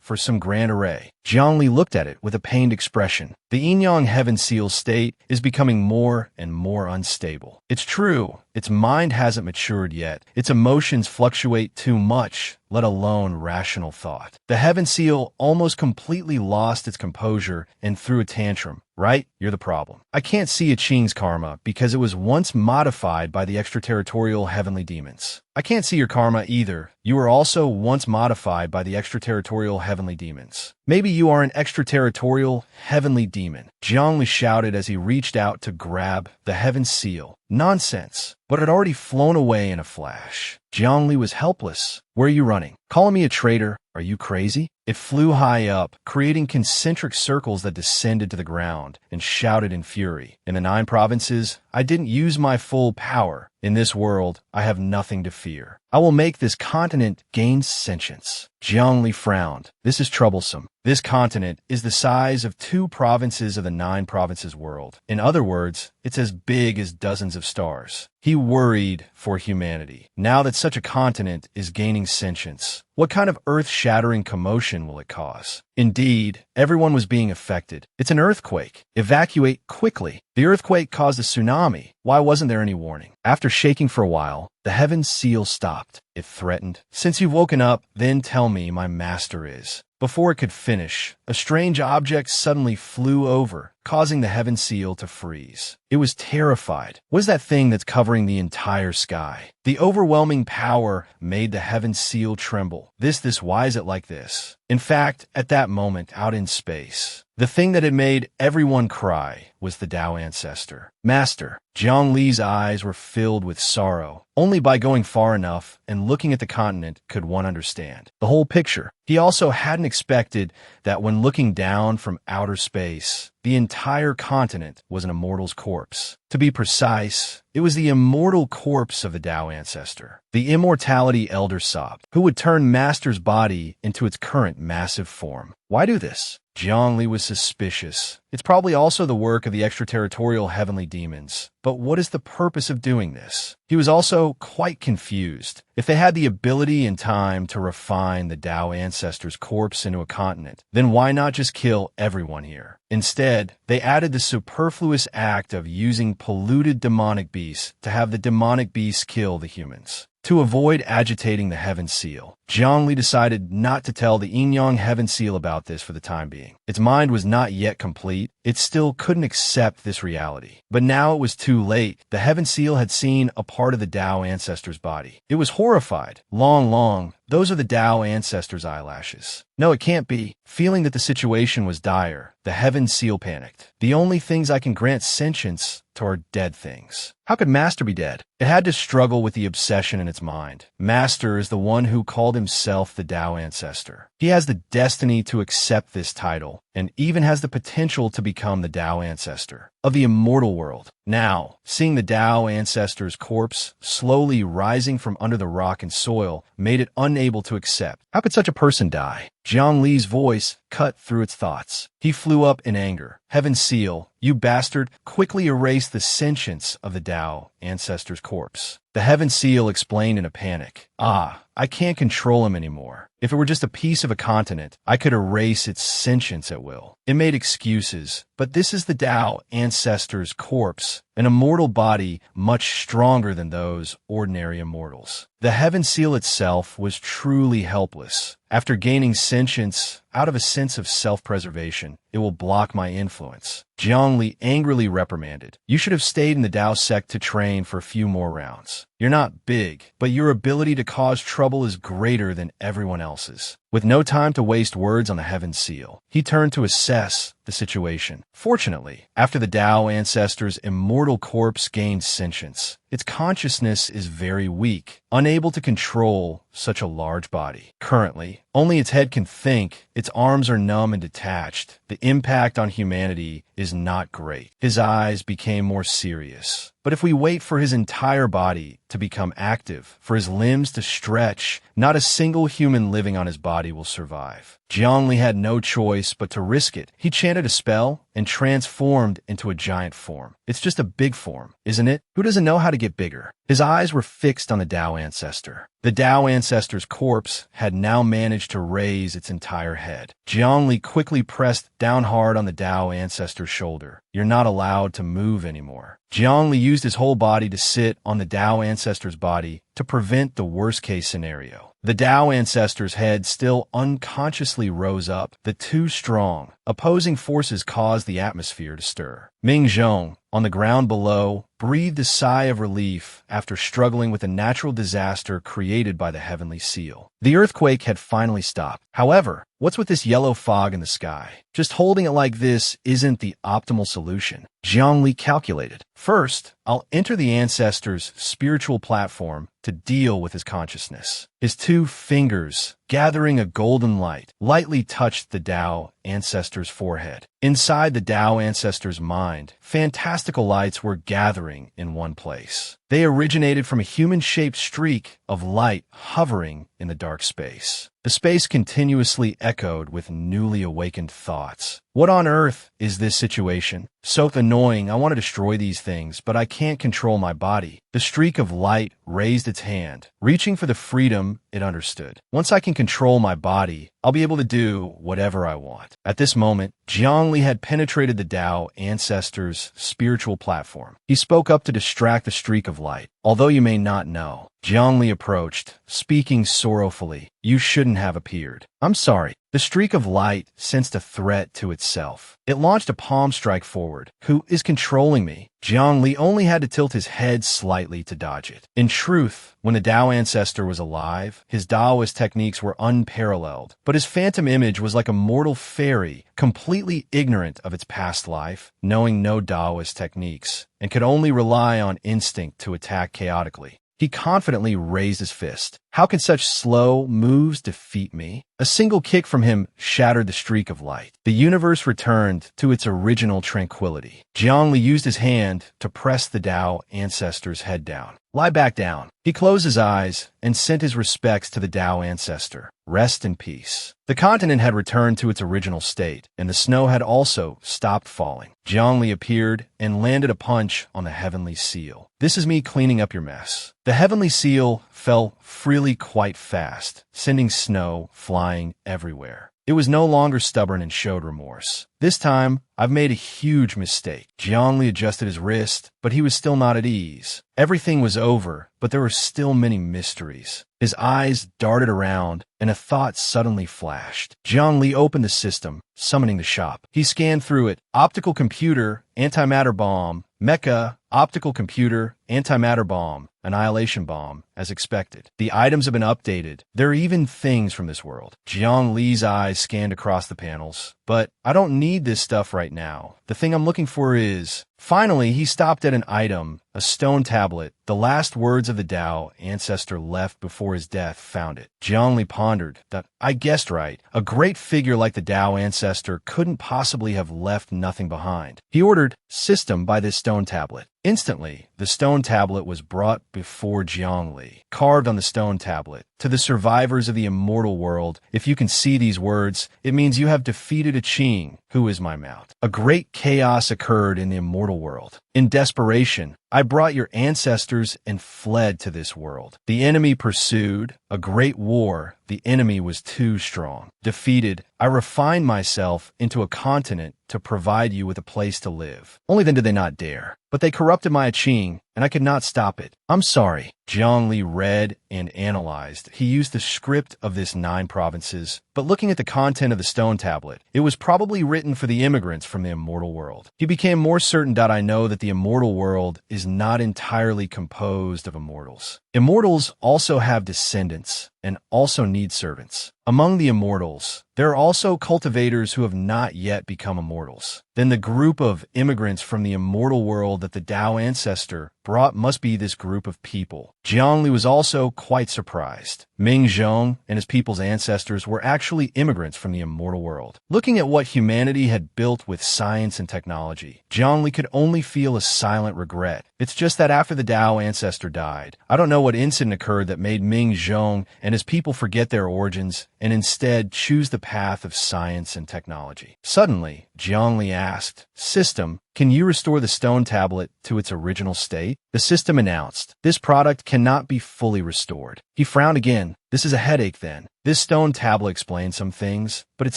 for some grand array. Jiang Li looked at it with a pained expression. The Yin-Yang Heaven Seal state is becoming more and more unstable. It's true, its mind hasn't matured yet. Its emotions fluctuate too much, let alone rational thought. The Heaven Seal almost completely lost its composure and threw a tantrum. Right? You're the problem. I can't see a Qing's karma because it was once modified by the extraterritorial heavenly demons. I can't see your karma either. You were also once modified by the extraterritorial heavenly demons. Maybe you are an extraterritorial heavenly demon. Jiang Li shouted as he reached out to grab the Heaven Seal. Nonsense. But it had already flown away in a flash. Jiang Li was helpless. Where are you running? Calling me a traitor? Are you crazy? It flew high up, creating concentric circles that descended to the ground, and shouted in fury. In the 9 provinces, I didn't use my full power. In this world, I have nothing to fear. I will make this continent gain sentience. Jiang Li frowned. This is troublesome. This continent is the size of 2 provinces of the 9 provinces world. In other words, it's as big as dozens of stars. He worried for humanity. Now that such a continent is gaining sentience, what kind of earth-shattering commotion will it cause? Indeed, everyone was being affected. It's an earthquake. Evacuate quickly. The earthquake caused a tsunami. Why wasn't there any warning? After shaking for a while, the Heaven Seal stopped. It threatened. Since you've woken up, then tell me my master is. Before it could finish, a strange object suddenly flew over, causing the Heaven Seal to freeze. It was terrified. What is that thing that's covering the entire sky? The overwhelming power made the Heaven Seal tremble. Why is it like this? In fact, at that moment, out in space, the thing that had made everyone cry was the Tao Ancestor. Master, Jiang Li's eyes were filled with sorrow. Only by going far enough and looking at the continent could one understand the whole picture. He also hadn't expected that when looking down from outer space, the entire continent was an immortal's corpse. To be precise, it was the immortal corpse of the Tao ancestor, the immortality elder Sop, who would turn Master's body into its current massive form. Why do this? Zhongli was suspicious. It's probably also the work of the extraterritorial heavenly demons. But what is the purpose of doing this? He was also quite confused. If they had the ability and time to refine the Tao ancestor's corpse into a continent, then why not just kill everyone here? Instead, they added the superfluous act of using polluted demonic beasts to have the demonic beasts kill the humans. To avoid agitating the Heaven Seal, Zhongli decided not to tell the Yin-Yang Heaven Seal about this for the time being. Its mind was not yet complete. It still couldn't accept this reality. But now it was too late. The Heaven Seal had seen a part of the Tao ancestor's body. It was horrified. Long, those are the Tao ancestor's eyelashes. No, it can't be. Feeling that the situation was dire, the Heaven Seal panicked. The only things I can grant sentience to are dead things. How could Master be dead? It had to struggle with the obsession in its mind. Master is the one who called himself the Tao ancestor. He has the destiny to accept this title, and even has the potential to become the Tao ancestor of the immortal world. Now, seeing the Tao ancestor's corpse slowly rising from under the rock and soil made it unable to accept. How could such a person die? Zhang Li's voice cut through its thoughts. He flew up in anger. Heaven Seal, you bastard, quickly erase the sentience of the Tao ancestor's corpse. The Heaven Seal explained in a panic. I can't control him anymore. If it were just a piece of a continent, I could erase its sentience at will. It made excuses, but this is the Tao ancestor's corpse, an immortal body much stronger than those ordinary immortals. The Heaven Seal itself was truly helpless. After gaining sentience out of a sense of self-preservation, it will block my influence. Zhongli angrily reprimanded. You should have stayed in the Tao sect to train for a few more rounds. You're not big, but your ability to cause trouble is greater than everyone else's. With no time to waste words on the Heaven Seal, he turned to assess the situation. Fortunately, after the Tao ancestor's immortal corpse gained sentience, its consciousness is very weak, unable to control such a large body. Currently, only its head can think, its arms are numb and detached. The impact on humanity is not great. His eyes became more serious. But if we wait for his entire body to become active, for his limbs to stretch, not a single human living on his body will survive. Zhongli had no choice but to risk it. He chanted a spell and transformed into a giant form. It's just a big form, isn't it? Who doesn't know how to get bigger? His eyes were fixed on the Tao ancestor. The Tao ancestor's corpse had now managed to raise its entire head. Zhongli quickly pressed down hard on the Tao ancestor's shoulder. You're not allowed to move anymore. Zhongli used his whole body to sit on the Tao ancestor's body to prevent the worst-case scenario. The Tao ancestor's head still unconsciously rose up. The two strong, opposing forces caused the atmosphere to stir. Ming Zhong, on the ground below, breathed a sigh of relief after struggling with a natural disaster created by the Heavenly Seal. The earthquake had finally stopped. However, what's with this yellow fog in the sky? Just holding it like this isn't the optimal solution. Zhongli calculated. First, I'll enter the ancestor's spiritual platform to deal with his consciousness. His two fingers, gathering a golden light, lightly touched the Tao ancestor's forehead. Inside the Tao ancestor's mind, fantastical lights were gathering in one place. They originated from a human-shaped streak of light hovering in the dark space. The space continuously echoed with newly awakened thoughts. What on earth is this situation? So annoying, I want to destroy these things, but I can't control my body. The streak of light raised its hand, reaching for the freedom it understood. Once I can control my body, I'll be able to do whatever I want. At this moment, Zhongli had penetrated the Tao ancestor's spiritual platform. He spoke up to distract the streak of light. Although you may not know, Zhongli approached, speaking sorrowfully. You shouldn't have appeared. I'm sorry. The streak of light sensed a threat to itself. It launched a palm strike forward. Who is controlling me? Zhongli only had to tilt his head slightly to dodge it. In truth, when the Tao ancestor was alive, his Taoist techniques were unparalleled, but his phantom image was like a mortal fairy, completely ignorant of its past life, knowing no Taoist techniques, and could only rely on instinct to attack chaotically. He confidently raised his fist. How can such slow moves defeat me? A single kick from him shattered the streak of light. The universe returned to its original tranquility. Jiangli used his hand to press the Tao ancestor's head down. Lie back down. He closed his eyes and sent his respects to the Tao ancestor. Rest in peace. The continent had returned to its original state, and the snow had also stopped falling. Jiangli appeared and landed a punch on the heavenly seal. This is me cleaning up your mess. The heavenly seal fell freely quite fast, sending snow flying everywhere. It was no longer stubborn and showed remorse. This time, I've made a huge mistake. Jiangli adjusted his wrist, but he was still not at ease. Everything was over, but there were still many mysteries. His eyes darted around, and a thought suddenly flashed. Jiangli opened the system, summoning the shop. He scanned through it. Optical computer, antimatter bomb, mecha, optical computer, antimatter bomb, annihilation bomb, as expected. The items have been updated. There are even things from this world. Jiang Li's eyes scanned across the panels. But I don't need this stuff right now. The thing I'm looking for is... Finally, he stopped at an item, a stone tablet. The last words of the Tao ancestor left before his death found it. Jiangli pondered that I guessed right. A great figure like the Tao ancestor couldn't possibly have left nothing behind. He ordered system by this stone tablet. Instantly, the stone tablet was brought before Jiangli. Carved on the stone tablet, to the survivors of the immortal world, if you can see these words, it means you have defeated a Qing, who is my mount. A great chaos occurred in the immortal world. In desperation, I brought your ancestors and fled to this world. The enemy pursued. A great war. The enemy was too strong. Defeated, I refined myself into a continent to provide you with a place to live. Only then did they not dare. But they corrupted my Qing, and I could not stop it. I'm sorry. Jiangli read and analyzed. He used the script of this 9 provinces, but looking at the content of the stone tablet, it was probably written for the immigrants from the immortal world. He became more certain that I know that the immortal world is not entirely composed of immortals. Immortals also have descendants and also need servants. Among the immortals, there are also cultivators who have not yet become immortals. Then the group of immigrants from the immortal world that the Tao ancestor brought must be this group of people. Jiangli was also quite surprised. Ming Zhong and his people's ancestors were actually immigrants from the immortal world. Looking at what humanity had built with science and technology, Jiangli could only feel a silent regret. It's just that after the Tao ancestor died, I don't know what incident occurred that made Ming Zhong and his people forget their origins and instead choose the path of science and technology. Suddenly, Jiangli asked, System, can you restore the stone tablet to its original state? The system announced, this product cannot be fully restored. He frowned again. This is a headache then. This stone tablet explains some things, but it's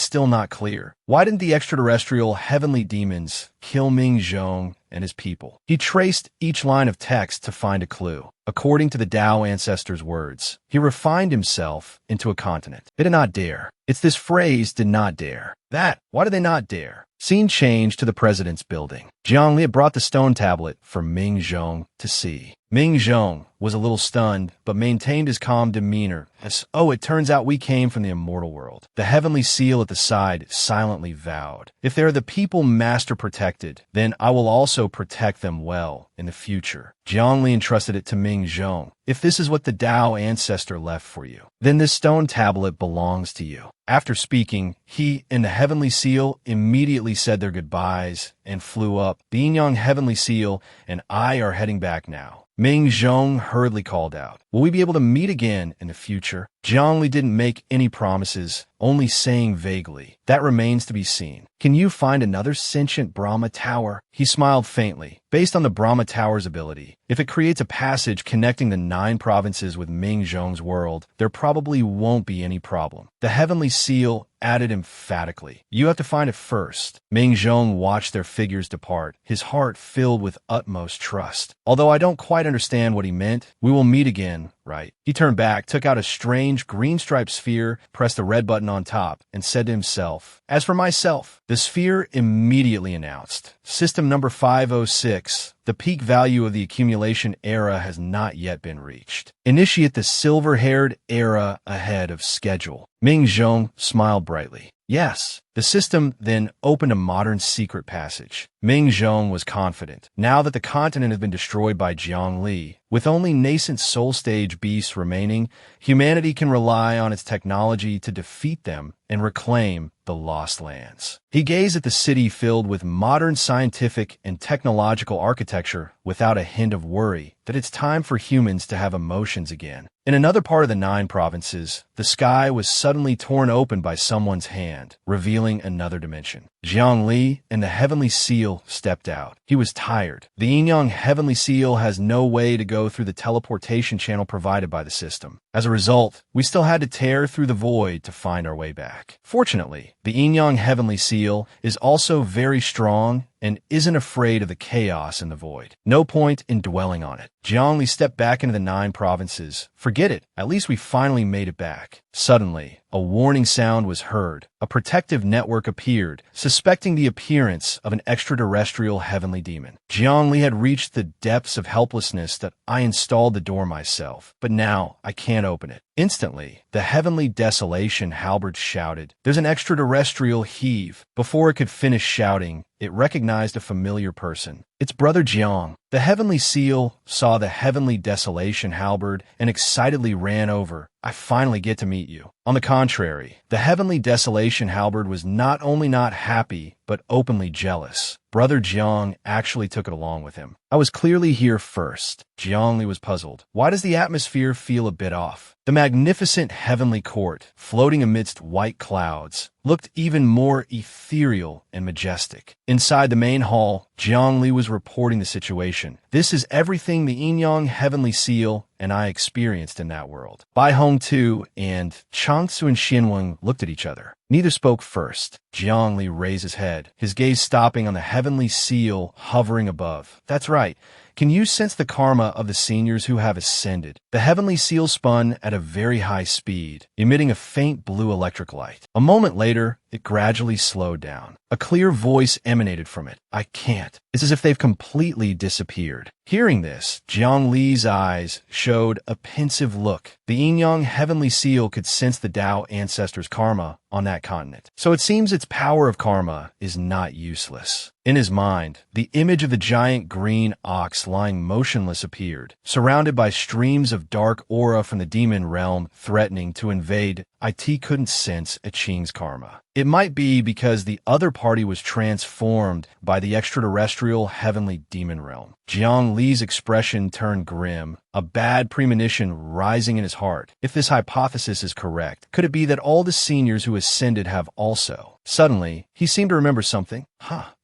still not clear. Why didn't the extraterrestrial heavenly demons kill Ming Zhong and his people? He traced each line of text to find a clue. According to the Tao ancestor's words, he refined himself into a continent. They did not dare. It's this phrase, did not dare. Why did they not dare? Scene changed to the president's building. Jiangli had brought the stone tablet for Ming Zhong to see. Ming Zhong was a little stunned, but maintained his calm demeanor as, it turns out we came from the immortal world. The heavenly seal at the side silently vowed, if they are the people master protected, then I will also protect them well in the future. Jiangli entrusted it to Ming Zhong. If this is what the Tao ancestor left for you, then this stone tablet belongs to you. After speaking, he and the heavenly seal immediately said their goodbyes and flew up. The Yin Yang heavenly seal and I are heading back now. Ming Zhong hurriedly called out, will we be able to meet again in the future? Jiangli didn't make any promises, only saying vaguely, that remains to be seen. Can you find another sentient Brahma Tower? He smiled faintly. Based on the Brahma Tower's ability, if it creates a passage connecting the 9 provinces with Ming Zhong's world, there probably won't be any problem. The heavenly seal added emphatically, you have to find it first. Ming Zhong watched their figures depart, his heart filled with utmost trust. Although I don't quite understand what he meant, we will meet again, right? He turned back, took out a strange green-striped sphere, pressed the red button on top, and said to himself, as for myself, the sphere immediately announced, System number 506, the peak value of the accumulation era has not yet been reached. Initiate the silver-haired era ahead of schedule. Ming Zhong smiled brightly. Yes. The system then opened a modern secret passage. Ming Zhong was confident. Now that the continent had been destroyed by Jiangli, With only nascent soul stage beasts remaining, humanity can rely on its technology to defeat them and reclaim the lost lands. He gazed at the city filled with modern scientific and technological architecture without a hint of worry that it's time for humans to have emotions again. In another part of the 9 provinces, the sky was suddenly torn open by someone's hand, revealing another dimension. Jiang Li and the Heavenly Seal stepped out. He was tired. The Yin-Yang Heavenly Seal has no way to go through the teleportation channel provided by the system. As a result, we still had to tear through the void to find our way back. Fortunately, the Yin-Yang Heavenly Seal is also very strong and isn't afraid of the chaos in the void. No point in dwelling on it. Jiang Li stepped back into the 9 provinces. Forget it. At least we finally made it back. Suddenly, a warning sound was heard. A protective network appeared, suspecting the appearance of an extraterrestrial heavenly demon. Jiang Li had reached the depths of helplessness that I installed the door myself, but now I can't open it. Instantly, the heavenly desolation halberd shouted, "There's an extraterrestrial heave." Before it could finish shouting, it recognized a familiar person. It's Brother Jiang. The Heavenly Seal saw the heavenly desolation halberd and excitedly ran over. "I finally get to meet you." On the contrary, the heavenly desolation halberd was not only not happy, but openly jealous. Brother Jiang actually took it along with him. "I was clearly here first." Jiang Li was puzzled. Why does the atmosphere feel a bit off? The magnificent heavenly court, floating amidst white clouds, looked even more ethereal and majestic. Inside the main hall, Jiang Li was reporting the situation. "This is everything the Yin-Yang Heavenly Seal and I experienced in that world." Bai Hong Tu and Changsu and Xinwen looked at each other. Neither spoke first. Jiang Li raised his head, his gaze stopping on the Heavenly Seal hovering above. "That's right. Can you sense the karma of the seniors who have ascended?" The Heavenly Seal spun at a very high speed, emitting a faint blue electric light. A moment later, it gradually slowed down. A clear voice emanated from it. "I can't." It's as if they've completely disappeared. Hearing this, Jiang Li's eyes showed a pensive look. The Yin-Yang Heavenly Seal could sense the Tao ancestors' karma on that continent. So it seems its power of karma is not useless. In his mind, the image of the giant green ox lying motionless appeared, surrounded by streams of dark aura from the demon realm threatening to invade. IT couldn't sense a Qing's karma. It might be because the other party was transformed by the extraterrestrial heavenly demon realm. Jiang Li's expression turned grim, a bad premonition rising in his heart. If this hypothesis is correct, could it be that all the seniors who ascended have also? Suddenly, he seemed to remember something.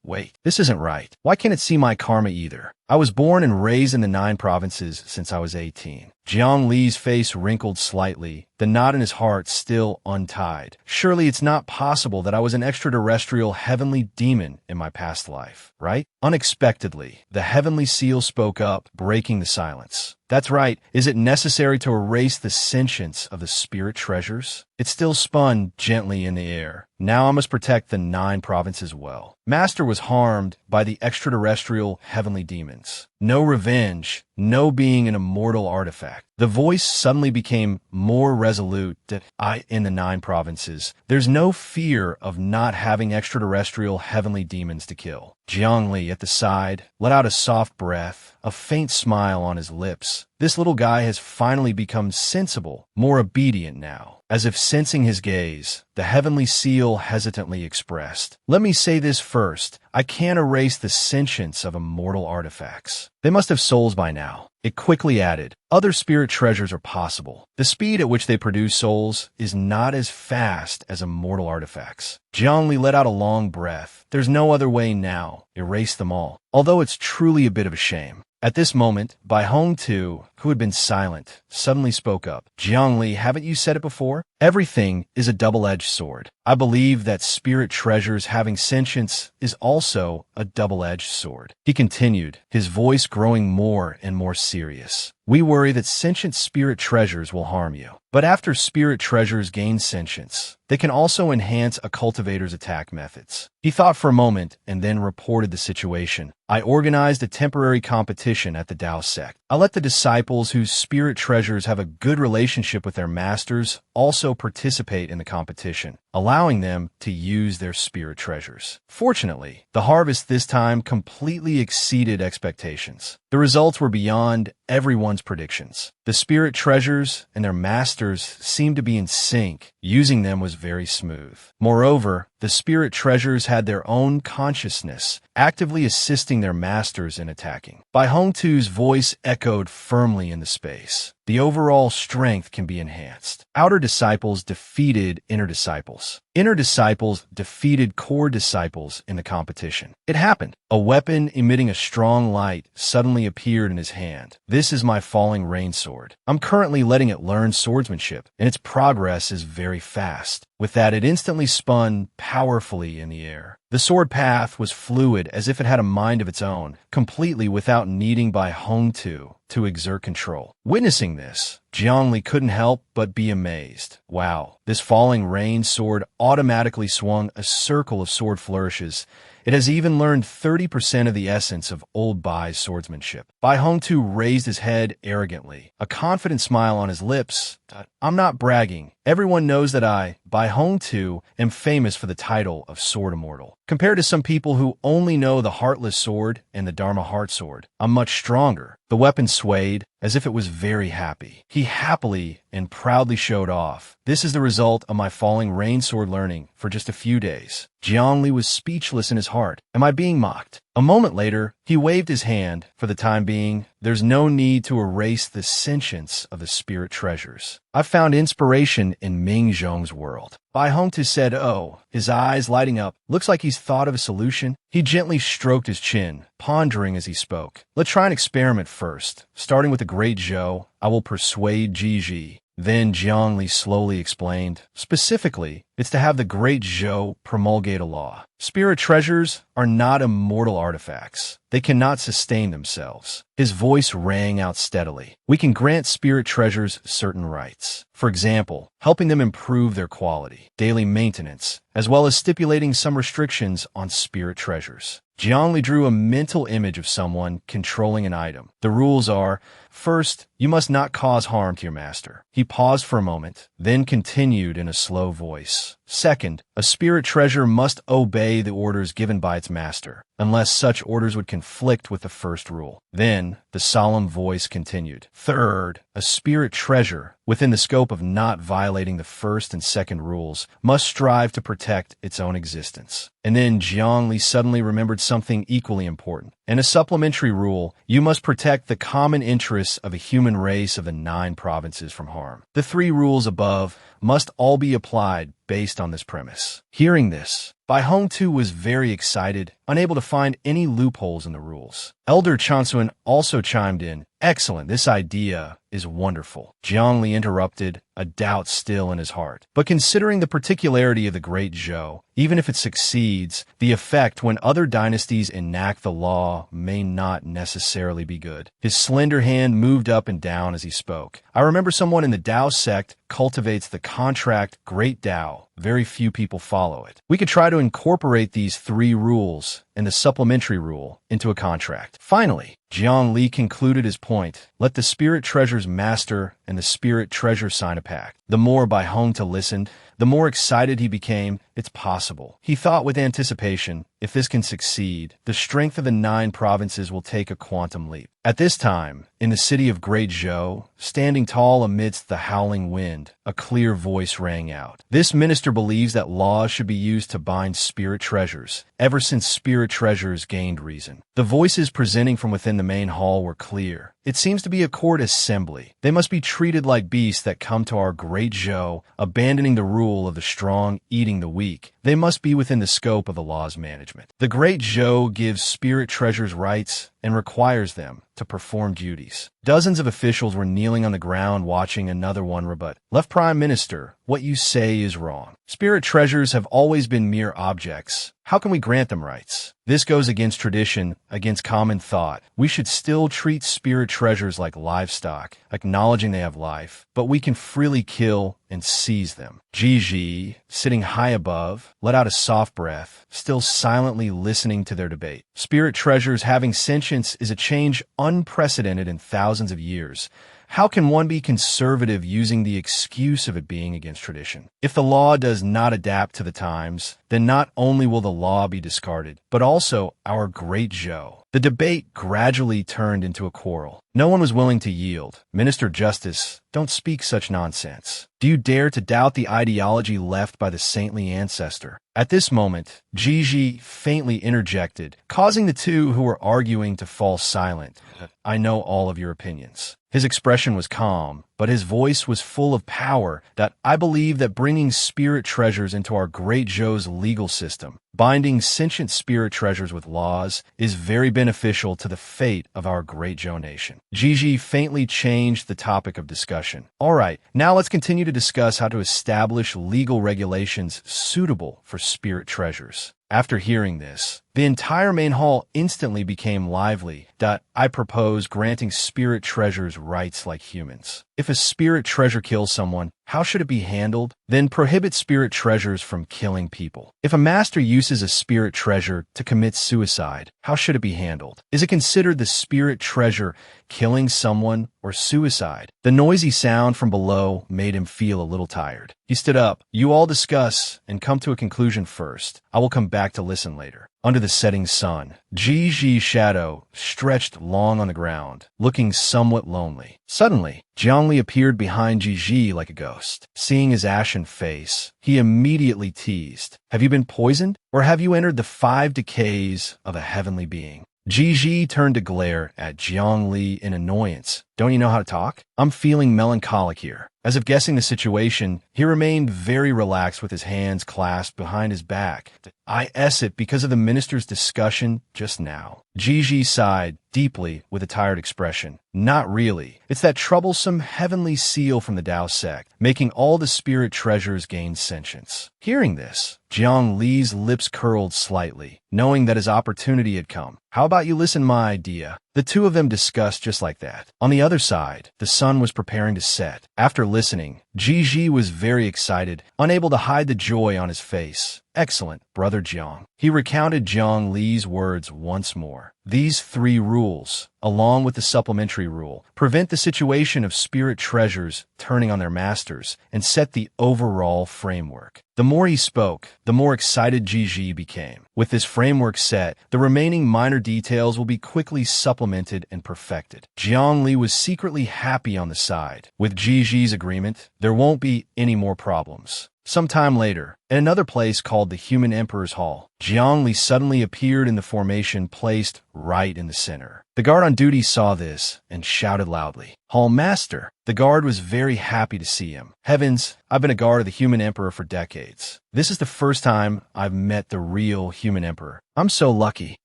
Wait, this isn't right. Why can't it see my karma either? I was born and raised in the 9 provinces since I was 18. Jiang Li's face wrinkled slightly, the knot in his heart still untied. Surely it's not possible that I was an extraterrestrial heavenly demon in my past life, right? Unexpectedly, the Heavenly Seal spoke up, breaking the silence. "That's right. Is it necessary to erase the sentience of the spirit treasures?" It still spun gently in the air. "Now I must protect the 9 provinces well." Master was harmed by the extraterrestrial heavenly demons. No revenge, no being an immortal artifact. The voice suddenly became more resolute that in the 9 provinces, there's no fear of not having extraterrestrial heavenly demons to kill. Jiang Li at the side let out a soft breath, a faint smile on his lips. This little guy has finally become sensible, more obedient now. As if sensing his gaze, the Heavenly Seal hesitantly expressed, "Let me say this first. I can't erase the sentience of immortal artifacts. They must have souls by now." It quickly added, "Other spirit treasures are possible. The speed at which they produce souls is not as fast as immortal artifacts." Jiang Li let out a long breath. "There's no other way now. Erase them all. Although it's truly a bit of a shame." At this moment, Bai Hong Tu, who had been silent, suddenly spoke up. "Jiang Li, haven't you said it before? Everything is a double-edged sword. I believe that spirit treasures having sentience is also a double-edged sword." He continued, his voice growing more and more serious. "We worry that sentient spirit treasures will harm you. But after spirit treasures gain sentience, they can also enhance a cultivator's attack methods." He thought for a moment and then reported the situation. "I organized a temporary competition at the Tao sect. I let the disciples whose spirit treasures have a good relationship with their masters also participate in the competition, allowing them to use their spirit treasures. Fortunately, the harvest this time completely exceeded expectations. The results were beyond everyone's predictions. The spirit treasures and their masters seemed to be in sync. Using them was very smooth. Moreover, the spirit treasures had their own consciousness, actively assisting their masters in attacking. Bai Hongtu's voice echoed firmly in the space. The overall strength can be enhanced. Outer disciples defeated inner disciples. Inner disciples defeated core disciples in the competition. It happened. A weapon emitting a strong light suddenly appeared in his hand. This is my falling rain sword. I'm currently letting it learn swordsmanship, and its progress is very fast. With that, it instantly spun powerfully in the air. The sword path was fluid, as if it had a mind of its own, completely without needing Bai Hongtu to exert control. Witnessing this, Zhongli couldn't help but be amazed. Wow, this falling rain sword automatically swung a circle of sword flourishes. It has even learned 30% of the essence of old Bai's swordsmanship. Bai Hongtu raised his head arrogantly, a confident smile on his lips. I'm not bragging. Everyone knows that I, Bai Hongtu, am famous for the title of Sword Immortal. Compared to some people who only know the Heartless Sword and the Dharma Heart Sword, I'm much stronger. The weapon swayed as if it was very happy. He happily and proudly showed off. This is the result of my falling rain sword learning for just a few days. Zhongli was speechless in his heart. Am I being mocked? A moment later, he waved his hand. For the time being, there's no need to erase the sentience of the spirit treasures. I found inspiration in Ming Zhong's world. Bai Hongtu said, "Oh," his eyes lighting up. Looks like he's thought of a solution. He gently stroked his chin, pondering as he spoke. Let's try an experiment first. Starting with the Great Zhou, I will persuade Ji. Then Zhongli slowly explained, specifically, it's to have the Great Zhou promulgate a law. Spirit treasures are not immortal artifacts. They cannot sustain themselves. His voice rang out steadily. We can grant spirit treasures certain rights. For example, helping them improve their quality, daily maintenance, as well as stipulating some restrictions on spirit treasures. Zhongli drew a mental image of someone controlling an item. The rules are, first, you must not cause harm to your master. He paused for a moment, then continued in a slow voice. Second, a spirit treasure must obey the orders given by its master, unless such orders would conflict with the first rule. Then, the solemn voice continued. Third, a spirit treasure, within the scope of not violating the first and second rules, must strive to protect its own existence. And then Zhongli suddenly remembered something equally important. In a supplementary rule, you must protect the common interests of a human race of the 9 provinces from harm. The 3 rules above must all be applied based on this premise. Hearing this, Bai Hongtu was very excited, unable to find any loopholes in the rules. Elder Chansuan also chimed in. Excellent, this idea is wonderful. Zhongli interrupted, a doubt still in his heart. But considering the particularity of the Great Zhou, even if it succeeds, the effect when other dynasties enact the law may not necessarily be good. His slender hand moved up and down as he spoke. I remember someone in the Tao sect cultivates the contract Great Tao. Very few people follow it. We could try to incorporate these 3 rules and the supplementary rule into a contract. Finally, Zhongli concluded his point. Let the spirit treasures master and the spirit treasure sign a pact. The more Bai Hongtu listened, the more excited he became. It's possible. He thought with anticipation, if this can succeed, the strength of the 9 provinces will take a quantum leap. At this time, in the city of Great Zhou, standing tall amidst the howling wind, a clear voice rang out. This minister believes that laws should be used to bind spirit treasures, ever since spirit treasures gained reason. The voices presenting from within the main hall were clear. It seems to be a court assembly. They must be treated like beasts that come to our Great Zhou, abandoning the rule of the strong eating the weak. They must be within the scope of the law's management. The Great Zhou gives spirit treasures rights and requires them to perform duties. Dozens of officials were kneeling on the ground watching another one rebut. Left Prime Minister, what you say is wrong. Spirit treasures have always been mere objects. How can we grant them rights? This goes against tradition, against common thought. We should still treat spirit treasures like livestock, acknowledging they have life, but we can freely kill and seize them. Ji, sitting high above, let out a soft breath, still silently listening to their debate. Spirit treasures having sentience is a change unprecedented in thousands of years. How can one be conservative using the excuse of it being against tradition? If the law does not adapt to the times, then not only will the law be discarded, but also our Great Zhou. The debate gradually turned into a quarrel. No one was willing to yield. Minister Justice, don't speak such nonsense. Do you dare to doubt the ideology left by the saintly ancestor? At this moment, Gigi faintly interjected, causing the two who were arguing to fall silent. I know all of your opinions. His expression was calm, but his voice was full of power. That I believe that bringing spirit treasures into our great Zhou's legal system, binding sentient spirit treasures with laws, is very beneficial to the fate of our great Zhou nation. Gigi faintly changed the topic of discussion. All right, now let's continue to discuss how to establish legal regulations suitable for spirit treasures. After hearing this, the entire main hall instantly became lively. I propose granting spirit treasures rights like humans. If a spirit treasure kills someone, how should it be handled? Then prohibit spirit treasures from killing people. If a master uses a spirit treasure to commit suicide, how should it be handled? Is it considered the spirit treasure killing someone or suicide? The noisy sound from below made him feel a little tired. He stood up. You all discuss and come to a conclusion first. I will come back to listen later. Under the setting sun, Gigi's shadow stretched long on the ground, looking somewhat lonely. Suddenly, Jiangli appeared behind Gigi like a ghost. Seeing his ashen face, he immediately teased, "Have you been poisoned, or have you entered the 5 decays of a heavenly being?" Gigi turned to glare at Jiangli in annoyance. Don't you know how to talk? I'm feeling melancholic here. As if guessing the situation, he remained very relaxed with his hands clasped behind his back. I ess it because of the minister's discussion just now. Gigi sighed deeply with a tired expression. Not really. It's that troublesome heavenly seal from the Tao sect, making all the spirit treasures gain sentience. Hearing this, Jiang Li's lips curled slightly, knowing that his opportunity had come. How about you listen to my idea? The two of them discussed just like that. On the other side, the sun was preparing to set. After listening, Gigi was very excited, unable to hide the joy on his face. Excellent, Brother Jiang. He recounted Jiang Li's words once more. These 3 rules, along with the supplementary rule, prevent the situation of spirit treasures turning on their masters and set the overall framework. The more he spoke, the more excited Gigi became. With this framework set, the remaining minor details will be quickly supplemented and perfected. Jiang Li was secretly happy on the side. With Gigi's agreement, there won't be any more problems. Sometime later, in another place called the Human Emperor's Hall, Jiang Li suddenly appeared in the formation placed right in the center. The guard on duty saw this and shouted loudly, "Hall Master!" The guard was very happy to see him. Heavens, I've been a guard of the Human Emperor for decades. This is the first time I've met the real Human Emperor. I'm so lucky.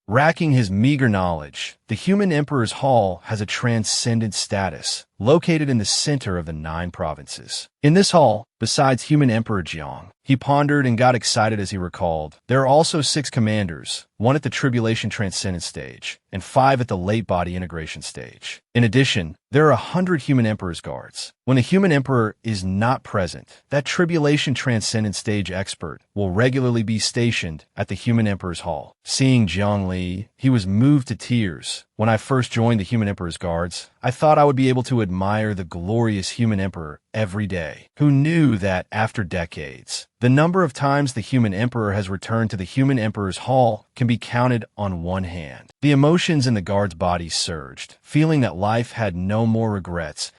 Racking his meager knowledge, the Human Emperor's Hall has a transcendent status, located in the center of the 9 provinces. In this hall, besides Human Emperor Jiang, he pondered and got excited as he recalled, there are also 6 commanders, 1 at the Tribulation Transcendent stage, and 5 at the Late Body Integration stage. In addition, there are 100 Human Emperor's guards. When the Human Emperor is not present, that Tribulation Transcendent stage expert will regularly be stationed at the Human Emperor's Hall. Seeing Jiang Li, he was moved to tears. When I first joined the Human Emperor's guards, I thought I would be able to admire the glorious Human Emperor every day. Who knew that after decades, the number of times the Human Emperor has returned to the Human Emperor's Hall can be counted on one hand. The emotions in the guard's body surged, feeling that life had no more regrets.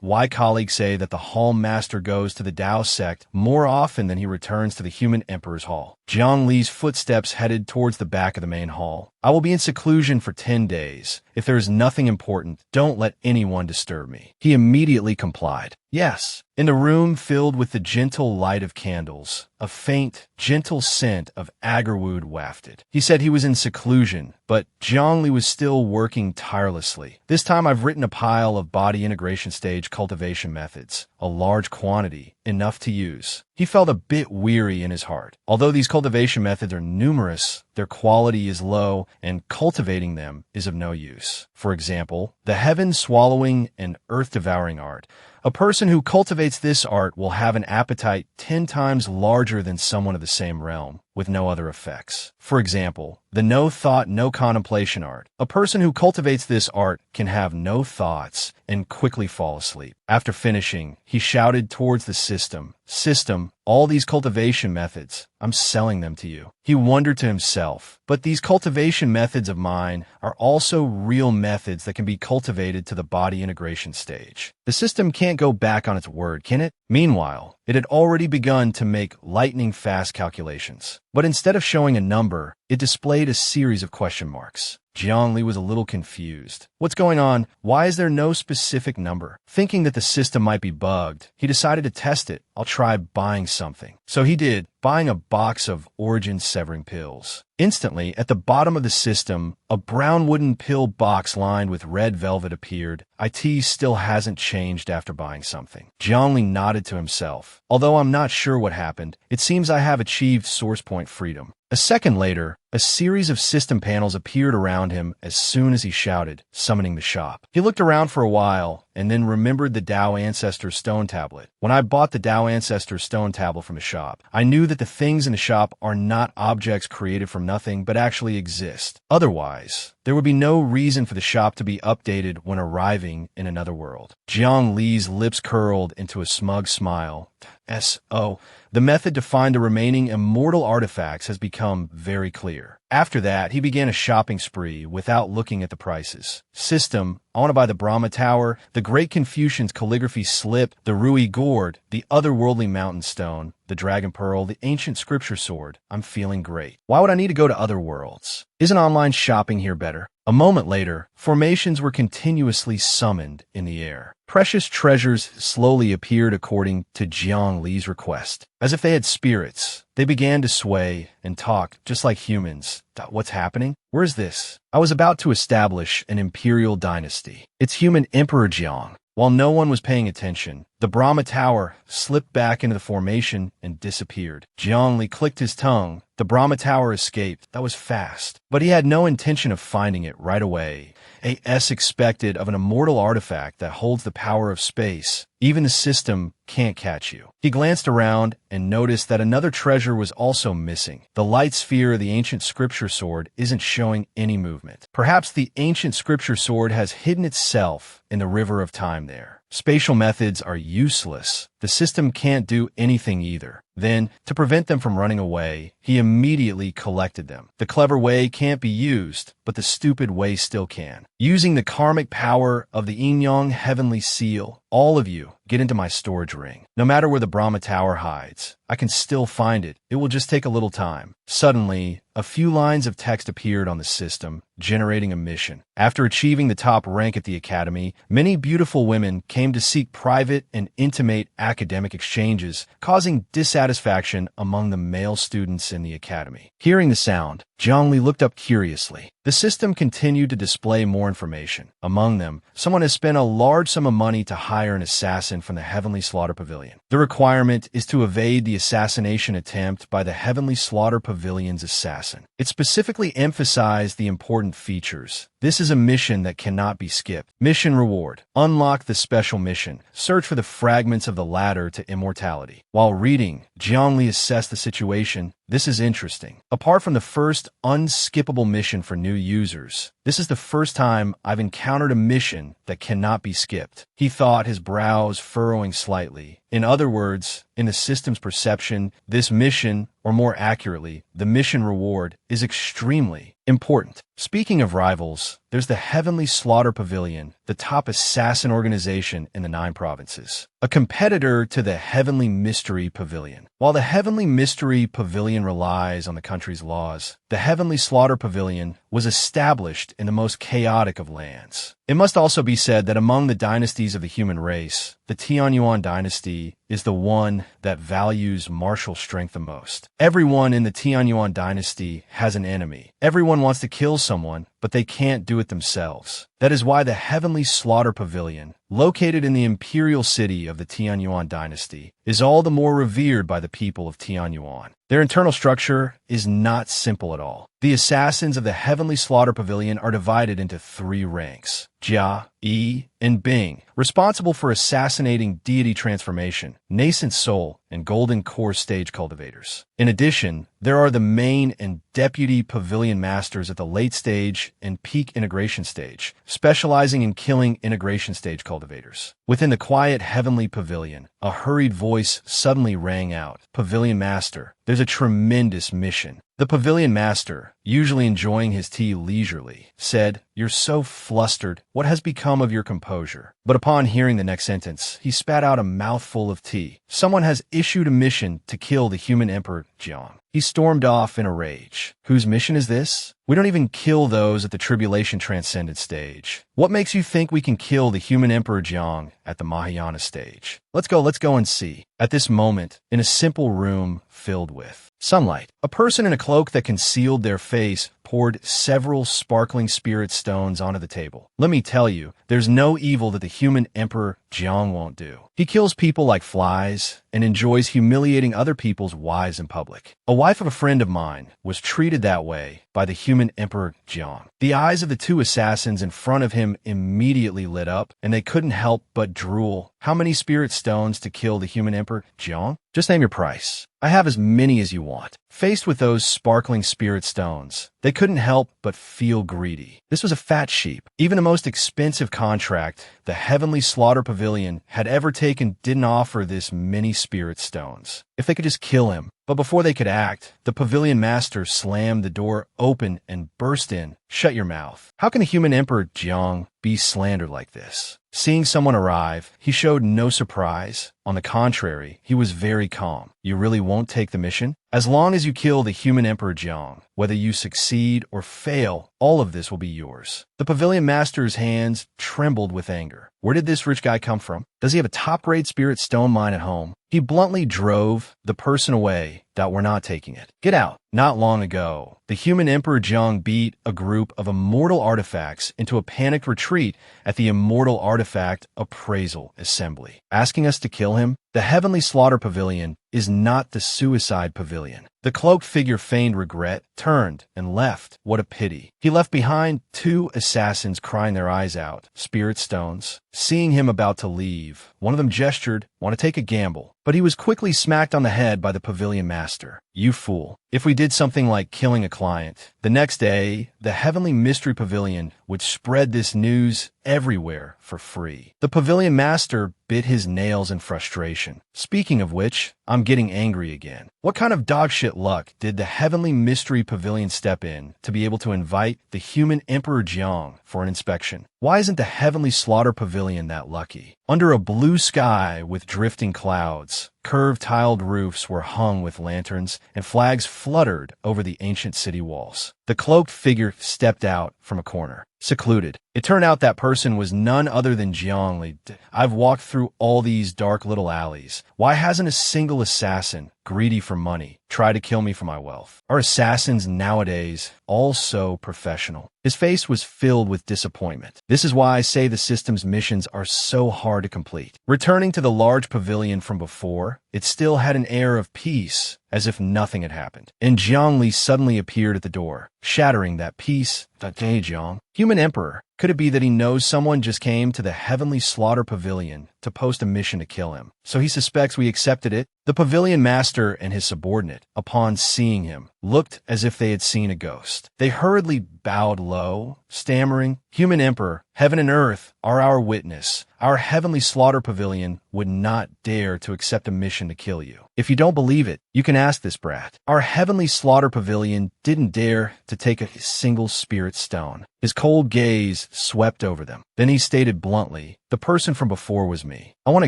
My colleagues say that the Hall Master goes to the Tao sect more often than he returns to the Human Emperor's Hall. Jiang Li's footsteps headed towards the back of the main hall. I will be in seclusion for 10 days. If there is nothing important, don't let anyone disturb me. He immediately complied. Yes. In the room filled with the gentle light of candles, a faint, gentle scent of agarwood wafted. He said he was in seclusion, but Jiang Li was still working tirelessly. This time I've written a pile of body integration stage cultivation methods, a large quantity, enough to use. He felt a bit weary in his heart. Although these cultivation methods are numerous, their quality is low, and cultivating them is of no use. For example, the heaven-swallowing and earth-devouring art. A person who cultivates this art will have an appetite 10 times larger than someone of the same realm. with no other effects. For example, the no thought, no contemplation art. A person who cultivates this art can have no thoughts and quickly fall asleep. After finishing, he shouted towards the system, "System, all these cultivation methods, I'm selling them to you." He wondered to himself, but these cultivation methods of mine are also real methods that can be cultivated to the body integration stage. The system can't go back on its word, can it? Meanwhile, it had already begun to make lightning-fast calculations. But instead of showing a number, it displayed a series of question marks. Jiangli was a little confused. What's going on? Why is there no specific number? Thinking that the system might be bugged, he decided to test it. I'll try buying something. So he did, buying a box of origin-severing pills. Instantly, at the bottom of the system, a brown wooden pill box lined with red velvet appeared. IT still hasn't changed after buying something. Jiangli nodded to himself. Although I'm not sure what happened, it seems I have achieved source point freedom. A second later, a series of system panels appeared around him as soon as he shouted, summoning the shop. He looked around for a while and then remembered the Dao Ancestor stone tablet. When I bought the Dao Ancestor stone tablet from the shop, I knew that the things in the shop are not objects created from nothing but actually exist. Otherwise, there would be no reason for the shop to be updated when arriving in another world. Jiang Li's lips curled into a smug smile. S.O. The method to find the remaining immortal artifacts has become very clear. After that, he began a shopping spree without looking at the prices. System, I want to buy the Brahma Tower, the Great Confucian's calligraphy slip, the Rui Gourd, the otherworldly mountain stone, the Dragon Pearl, the ancient scripture sword. I'm feeling great. Why would I need to go to other worlds? Isn't online shopping here better? A moment later, formations were continuously summoned in the air. Precious treasures slowly appeared according to Jiang Li's request. As if they had spirits, they began to sway and talk just like humans. What's happening? Where's this? I was about to establish an imperial dynasty. It's human Emperor Jiang. While no one was paying attention, the Brahma Tower slipped back into the formation and disappeared. Jiangli clicked his tongue. The Brahma Tower escaped. That was fast. But he had no intention of finding it right away. A.S. expected of an immortal artifact that holds the power of space. Even the system can't catch you. He glanced around and noticed that another treasure was also missing. The light sphere of the ancient scripture sword isn't showing any movement. Perhaps the ancient scripture sword has hidden itself in the river of time there. Spatial methods are useless. The system can't do anything either. Then, to prevent them from running away, he immediately collected them. The clever way can't be used, but the stupid way still can. Using the karmic power of the Yin-Yang heavenly seal, all of you get into my storage ring. No matter where the Brahma Tower hides, I can still find it. It will just take a little time. Suddenly, a few lines of text appeared on the system, generating a mission. After achieving the top rank at the academy, many beautiful women came to seek private and intimate academic exchanges, causing dissatisfaction among the male students in the academy. Hearing the sound, Zhongli looked up curiously. The system continued to display more information. Among them, someone has spent a large sum of money to hire an assassin from the Heavenly Slaughter Pavilion. The requirement is to evade the assassination attempt by the Heavenly Slaughter Pavilion's assassin. It specifically emphasized the important features. This is a mission that cannot be skipped. Mission reward. Unlock the special mission. Search for the fragments of the ladder to immortality. While reading, Jiangli assessed the situation. This is interesting. Apart from the first unskippable mission for new users, this is the first time I've encountered a mission that cannot be skipped. He thought, his brows furrowing slightly. In other words, in the system's perception, this mission, or more accurately, the mission reward, is extremely important. Speaking of rivals, there's the Heavenly Slaughter Pavilion, the top assassin organization in the 9 provinces, a competitor to the Heavenly Mystery Pavilion. While the Heavenly Mystery Pavilion relies on the country's laws, the Heavenly Slaughter Pavilion was established in the most chaotic of lands. It must also be said that among the dynasties of the human race, the Tianyuan dynasty is the one that values martial strength the most. Everyone in the Tianyuan dynasty has an enemy. Everyone wants to kill someone but they can't do it themselves. That is why the Heavenly Slaughter Pavilion, located in the imperial city of the Tianyuan dynasty, is all the more revered by the people of Tianyuan. Their internal structure is not simple at all. The assassins of the Heavenly Slaughter Pavilion are divided into 3 ranks: Jia, Yi, and Bing, responsible for assassinating deity transformation, nascent soul, and golden core stage cultivators. In addition, there are the main and deputy pavilion masters at the late stage and peak integration stage, specializing in killing integration stage cultivators. Within the quiet heavenly pavilion, a hurried voice suddenly rang out. "Pavilion Master, there's a tremendous mission." The pavilion master, usually enjoying his tea leisurely, said, "You're so flustered. What has become of your composure?" But upon hearing the next sentence, he spat out a mouthful of tea. "Someone has issued a mission to kill the human emperor Jiang." He stormed off in a rage. "Whose mission is this? We don't even kill those at the Tribulation Transcendent stage. What makes you think we can kill the human Emperor Jiang at the Mahayana stage? Let's go and see." At this moment, in a simple room filled with sunlight, a person in a cloak that concealed their face poured several sparkling spirit stones onto the table. "Let me tell you, there's no evil that the human Emperor Jiang won't do. He kills people like flies and enjoys humiliating other people's wives in public. A wife of a friend of mine was treated that way by the human Emperor Jiang." The eyes of the 2 assassins in front of him immediately lit up, and they couldn't help but drool. "How many spirit stones to kill the human Emperor Jiang? Just name your price. I have as many as you want." Faced with those sparkling spirit stones, they couldn't help but feel greedy. This was a fat sheep. Even the most expensive contract the Heavenly Slaughter Pavilion had ever taken didn't offer this many spirit stones. If they could just kill him. But before they could act, the pavilion master slammed the door open and burst in. "Shut your mouth. How can the human Emperor Jiang be slandered like this?" Seeing someone arrive, he showed no surprise. On the contrary, he was very calm. "You really won't take the mission? As long as you kill the human Emperor Jiang, whether you succeed or fail, all of this will be yours." The pavilion master's hands trembled with anger. Where did this rich guy come from? Does he have a top-grade spirit stone mine at home? He bluntly drove the person away that we're not taking it. "Get out." Not long ago, the human Emperor Jiang beat a group of immortal artifacts into a panicked retreat at the Immortal Artifact Appraisal Assembly, asking us to kill him. The Heavenly Slaughter Pavilion is not the suicide pavilion. The cloaked figure feigned regret, turned, and left. What a pity. He left behind 2 assassins crying their eyes out, spirit stones. Seeing him about to leave, one of them gestured, "Want to take a gamble?" But he was quickly smacked on the head by the pavilion master. "You fool. If we did something like killing a client." The next day, the Heavenly Mystery Pavilion would spread this news everywhere for free. The pavilion master bit his nails in frustration. "Speaking of which, I'm getting angry again. What kind of dogshit luck did the Heavenly Mystery Pavilion step in to be able to invite the human Emperor Jiang for an inspection? Why isn't the Heavenly Slaughter Pavilion that lucky?" Under a blue sky with drifting clouds, curved tiled roofs were hung with lanterns, and flags fluttered over the ancient city walls. The cloaked figure stepped out from a corner, secluded. It turned out that person was none other than Jiang Li. "I've walked through all these dark little alleys. Why hasn't a single assassin, greedy for money, tried to kill me for my wealth? Are assassins nowadays all so professional?" His face was filled with disappointment. This is why I say the system's missions are so hard to complete. Returning to the large pavilion from before, it still had an air of peace, as if nothing had happened. And Jiang Li suddenly appeared at the door, shattering that peace. "Hey, Jiang. Human Emperor. Could it be that he knows someone just came to the Heavenly Slaughter Pavilion to post a mission to kill him? So he suspects we accepted it?" The pavilion master and his subordinate, upon seeing him, looked as if they had seen a ghost. They hurriedly bowed low, stammering, "Human Emperor, heaven and earth are our witness. Our Heavenly Slaughter Pavilion would not dare to accept a mission to kill you. If you don't believe it, you can ask this brat. Our Heavenly Slaughter Pavilion didn't dare to take a single spirit stone." His cold gaze swept over them. Then he stated bluntly, "The person from before was me. I want to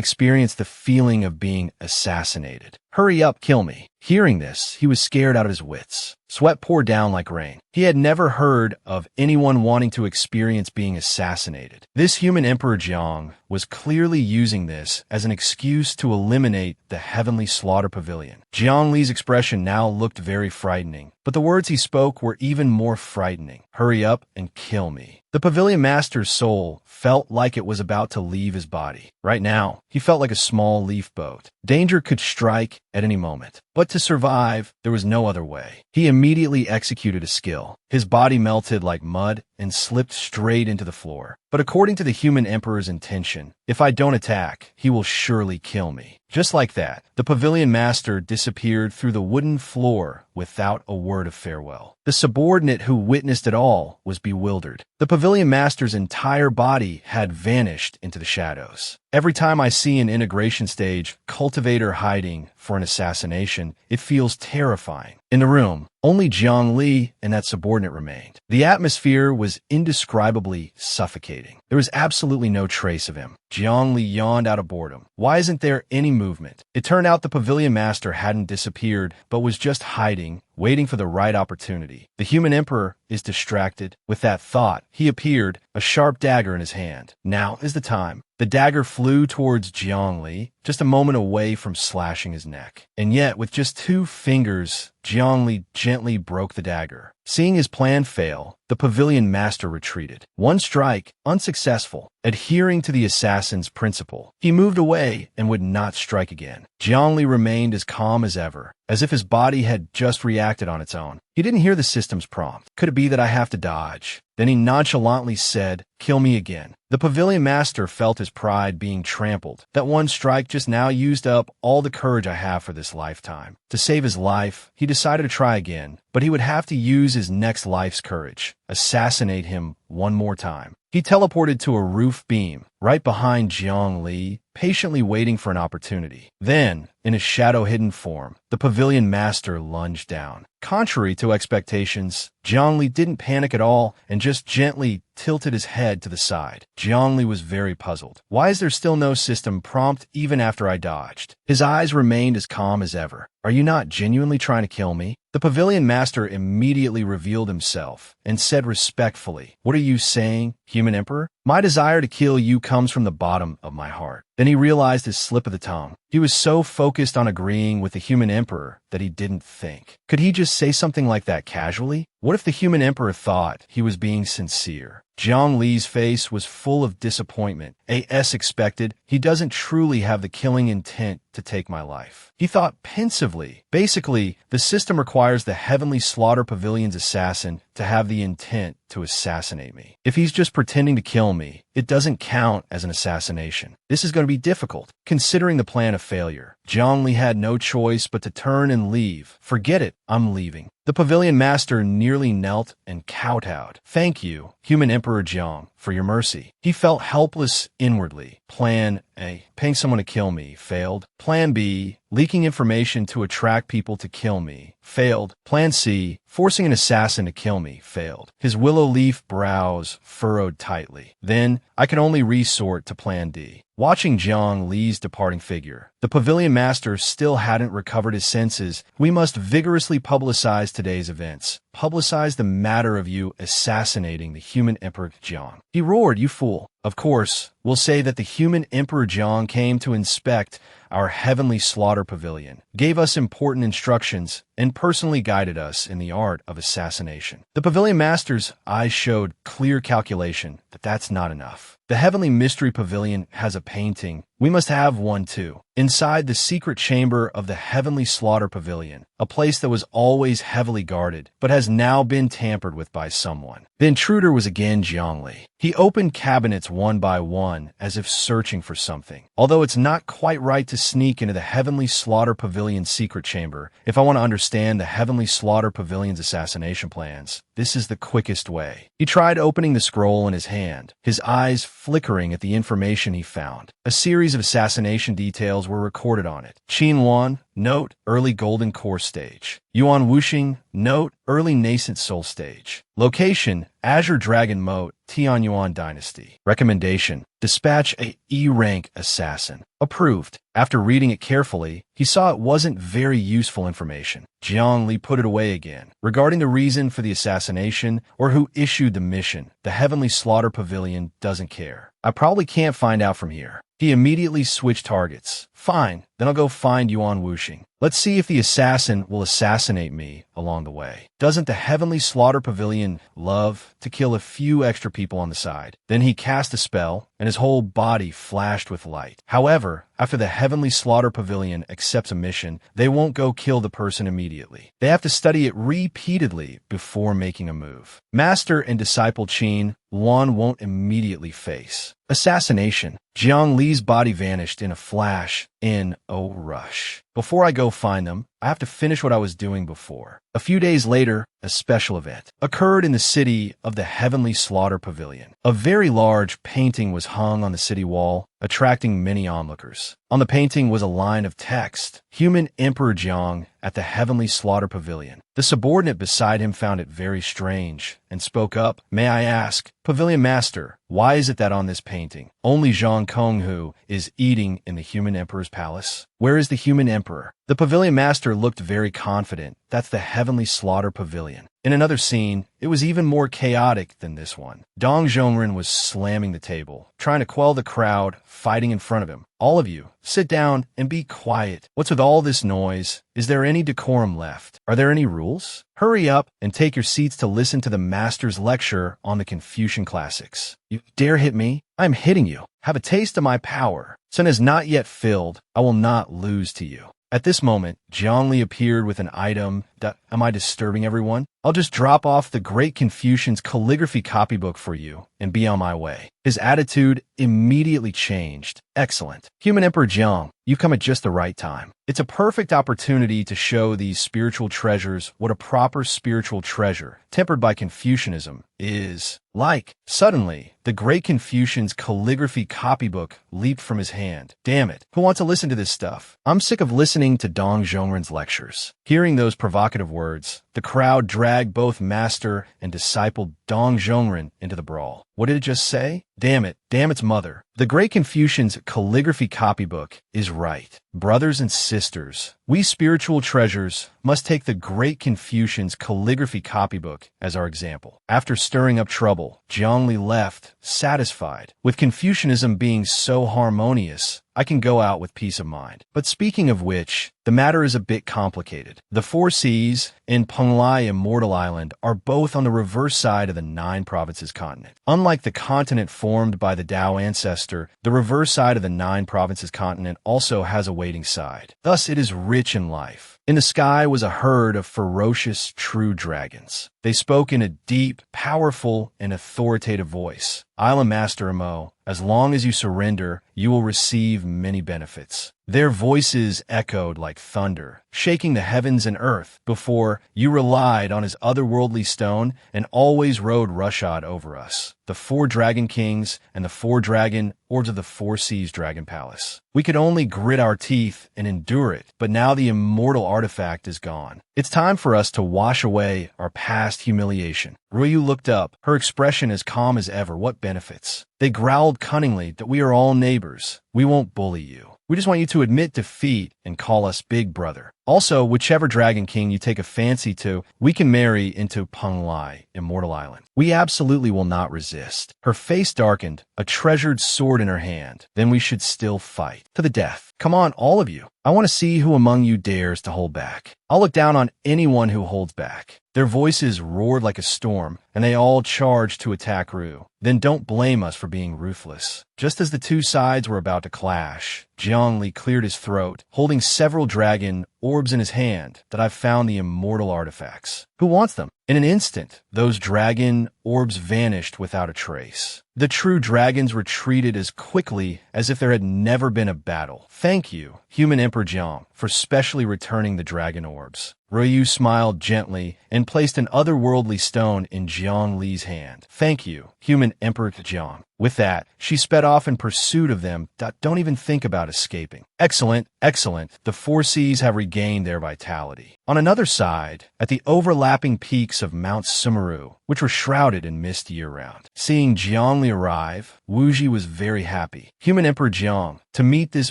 experience the feeling of being assassinated. Hurry up, kill me." Hearing this, he was scared out of his wits. Sweat poured down like rain. He had never heard of anyone wanting to experience being assassinated. This human Emperor Jiang was clearly using this as an excuse to eliminate the Heavenly Slaughter Pavilion. Jiang Li's expression now looked very frightening, but the words he spoke were even more frightening. Hurry up and kill me. The Pavilion Master's soul felt like it was about to leave his body. Right now, he felt like a small leaf boat. Danger could strike at any moment. But to survive, there was no other way. He immediately executed a skill. His body melted like mud and slipped straight into the floor. But according to the human emperor's intention, if I don't attack, he will surely kill me. Just like that, the Pavilion Master disappeared through the wooden floor without a word of farewell. The subordinate who witnessed it all was bewildered. The Pavilion Master's entire body had vanished into the shadows. Every time I see an integration stage cultivator hiding for an assassination, it feels terrifying. In the room, only Jiang Li and that subordinate remained. The atmosphere was indescribably suffocating. There was absolutely no trace of him. Jiang Li yawned out of boredom. Why isn't there any movement? It turned out the Pavilion Master hadn't disappeared, but was just hiding, waiting for the right opportunity. The human emperor is distracted. With that thought, he appeared, a sharp dagger in his hand. Now is the time. The dagger flew towards Jiang Li, just a moment away from slashing his neck. And yet, with just 2 fingers, Jiang Li gently broke the dagger. Seeing his plan fail, the Pavilion Master retreated. One strike, unsuccessful. Adhering to the assassin's principle, he moved away and would not strike again. Jiang Li remained as calm as ever, as if his body had just reacted on its own. He didn't hear the system's prompt. Could it be that I have to dodge? Then he nonchalantly said, "Kill me again." The Pavilion Master felt his pride being trampled. That one strike just now used up all the courage I have for this lifetime. To save his life, he decided to try again, but he would have to use his next life's courage. Assassinate him one more time. He teleported to a roof beam, right behind Jiang Li, patiently waiting for an opportunity. Then, in his shadow-hidden form, the Pavilion Master lunged down. Contrary to expectations, Jiang Li didn't panic at all and just gently tilted his head to the side. Jiang Li was very puzzled. Why is there still no system prompt even after I dodged? His eyes remained as calm as ever. Are you not genuinely trying to kill me? The Pavilion Master immediately revealed himself and said respectfully, "What are you saying, Human Emperor? My desire to kill you comes from the bottom of my heart." Then he realized his slip of the tongue. He was so focused on agreeing with the Human Emperor that he didn't think. Could he just say something like that casually? What if the Human Emperor thought he was being sincere? Jiang Li's face was full of disappointment. As expected, he doesn't truly have the killing intent to take my life. He thought pensively. Basically, the system requires the Heavenly Slaughter Pavilion's assassin to have the intent to assassinate me. If he's just pretending to kill me, it doesn't count as an assassination. This is going to be difficult, considering the plan a failure. Jiang Li had no choice but to turn and leave. Forget it, I'm leaving. The Pavilion Master nearly knelt and kowtowed. Thank you, Human Emperor Jiang, for your mercy. He felt helpless inwardly. Plan A, paying someone to kill me, failed. Plan B, leaking information to attract people to kill me, failed. Plan C, forcing an assassin to kill me, failed. His willow leaf brows furrowed tightly. Then, I could only resort to Plan D. Watching Jiang Li's departing figure, the Pavilion Master still hadn't recovered his senses. We must vigorously publicize today's events. Publicize the matter of you assassinating the Human Emperor Jiang. He roared, "You fool." Of course, we'll say that the Human Emperor Jiang came to inspect our Heavenly Slaughter Pavilion, gave us important instructions, and personally guided us in the art of assassination. The Pavilion Master's eyes showed clear calculation that that's not enough. The Heavenly Mystery Pavilion has a painting. We must have one too. Inside the secret chamber of the Heavenly Slaughter Pavilion, a place that was always heavily guarded, but has now been tampered with by someone. The intruder was again Jiang Li. He opened cabinets one by one as if searching for something. Although it's not quite right to sneak into the Heavenly Slaughter Pavilion's secret chamber, if I want to understand the Heavenly Slaughter Pavilion's assassination plans, this is the quickest way. He tried opening the scroll in his hand, his eyes flickering at the information he found. A series of assassination details were recorded on it. Qin Wan, note, early golden core stage. Yuan Wuxing, note, early nascent soul stage. Location, Azure Dragon Moat, Tianyuan Dynasty. Recommendation, dispatch a E-rank assassin. Approved. After reading it carefully, he saw it wasn't very useful information. Jiang Li put it away again. Regarding the reason for the assassination or who issued the mission, the Heavenly Slaughter Pavilion doesn't care. I probably can't find out from here. He immediately switched targets. Fine, then I'll go find Yuan Wuxing. Let's see if the assassin will assassinate me along the way. Doesn't the Heavenly Slaughter Pavilion love to kill a few extra people on the side? Then he cast a spell, and his whole body flashed with light. However, after the Heavenly Slaughter Pavilion accepts a mission, they won't go kill the person immediately. They have to study it repeatedly before making a move. Master and disciple Qin, Luan won't immediately face assassination. Jiang Li's body vanished in a flash, in a rush. Before I go find them, I have to finish what I was doing before. A few days later, a special event occurred in the city of the Heavenly Slaughter Pavilion. A very large painting was hung on the city wall, attracting many onlookers. On the painting was a line of text, Human Emperor Jiang at the Heavenly Slaughter Pavilion. The subordinate beside him found it very strange and spoke up, "May I ask, Pavilion Master, why is it that on this painting, only Zhang Konghu is eating in the Human Emperor's palace? Where is the Human Emperor?" The Pavilion Master looked very confident. That's the Heavenly Slaughter Pavilion. In another scene, it was even more chaotic than this one. Dong Zhongren was slamming the table, trying to quell the crowd fighting in front of him. "All of you, sit down and be quiet. What's with all this noise? Is there any decorum left? Are there any rules? Hurry up and take your seats to listen to the Master's lecture on the Confucian classics. You dare hit me? I'm hitting you. Have a taste of my power. Sun is not yet filled. I will not lose to you." At this moment, Jiang Li appeared with an item. Am I disturbing everyone? I'll just drop off the Great Confucian's calligraphy copybook for you and be on my way. His attitude immediately changed. Excellent. Human Emperor Jiang, you've come at just the right time. It's a perfect opportunity to show these spiritual treasures what a proper spiritual treasure, tempered by Confucianism, is like. Suddenly, the Great Confucian's calligraphy copybook leaped from his hand. Damn it, who wants to listen to this stuff? I'm sick of listening to Dong Zhongren's lectures. Hearing those provocative words, the crowd dragged both master and disciple Dong Zhongren into the brawl. What did it just say? Damn its mother. The Great Confucian's calligraphy copybook is right. Brothers and sisters, we spiritual treasures must take the Great Confucian's calligraphy copybook as our example. After stirring up trouble, Jiang Li left, satisfied. With Confucianism being so harmonious, I can go out with peace of mind. But speaking of which, the matter is a bit complicated. The 4 seas and Penglai Immortal Island are both on the reverse side of the 9 provinces continent. Unlike the continent formed by the Tao ancestor, the reverse side of the 9 provinces continent also has a waiting side. Thus, it is rich in life. In the sky was a herd of ferocious, true dragons. They spoke in a deep, powerful, and authoritative voice. Island Master Mo, as long as you surrender, you will receive many benefits. Their voices echoed like thunder, shaking the heavens and earth. Before, you relied on his otherworldly stone and always rode roughshod over us. The 4 dragon kings and the 4 dragon orbs of the 4 seas dragon palace. We could only grit our teeth and endure it, but now the immortal artifact is gone. It's time for us to wash away our past humiliation. Ruyu looked up, her expression as calm as ever. What benefits? They growled cunningly that we are all neighbors. We won't bully you. We just want you to admit defeat and call us Big Brother. Also, whichever Dragon King you take a fancy to, we can marry into Penglai, Immortal Island. We absolutely will not resist. Her face darkened, a treasured sword in her hand. Then we should still fight. To the death. Come on, all of you. I want to see who among you dares to hold back. I'll look down on anyone who holds back. Their voices roared like a storm, and they all charged to attack Ru. Then don't blame us for being ruthless. Just as the 2 sides were about to clash, Jiang Li cleared his throat, holding several dragon orbs in his hand, that I've found the immortal artifacts. Who wants them? In an instant, those dragon orbs vanished without a trace. The true dragons retreated as quickly as if there had never been a battle. Thank you, Human Emperor Jiang, for specially returning the dragon orbs. Ryu smiled gently and placed an otherworldly stone in Jiang Li's hand. Thank you, Human Emperor Jiang. With that, she sped off in pursuit of them. Don't even think about escaping. Excellent, excellent. The four seas have regained their vitality. On another side, at the overlapping peaks of Mount Sumeru, which were shrouded in mist year-round. Seeing Jiangli arrive, Wuji was very happy. Human Emperor Jiang, to meet this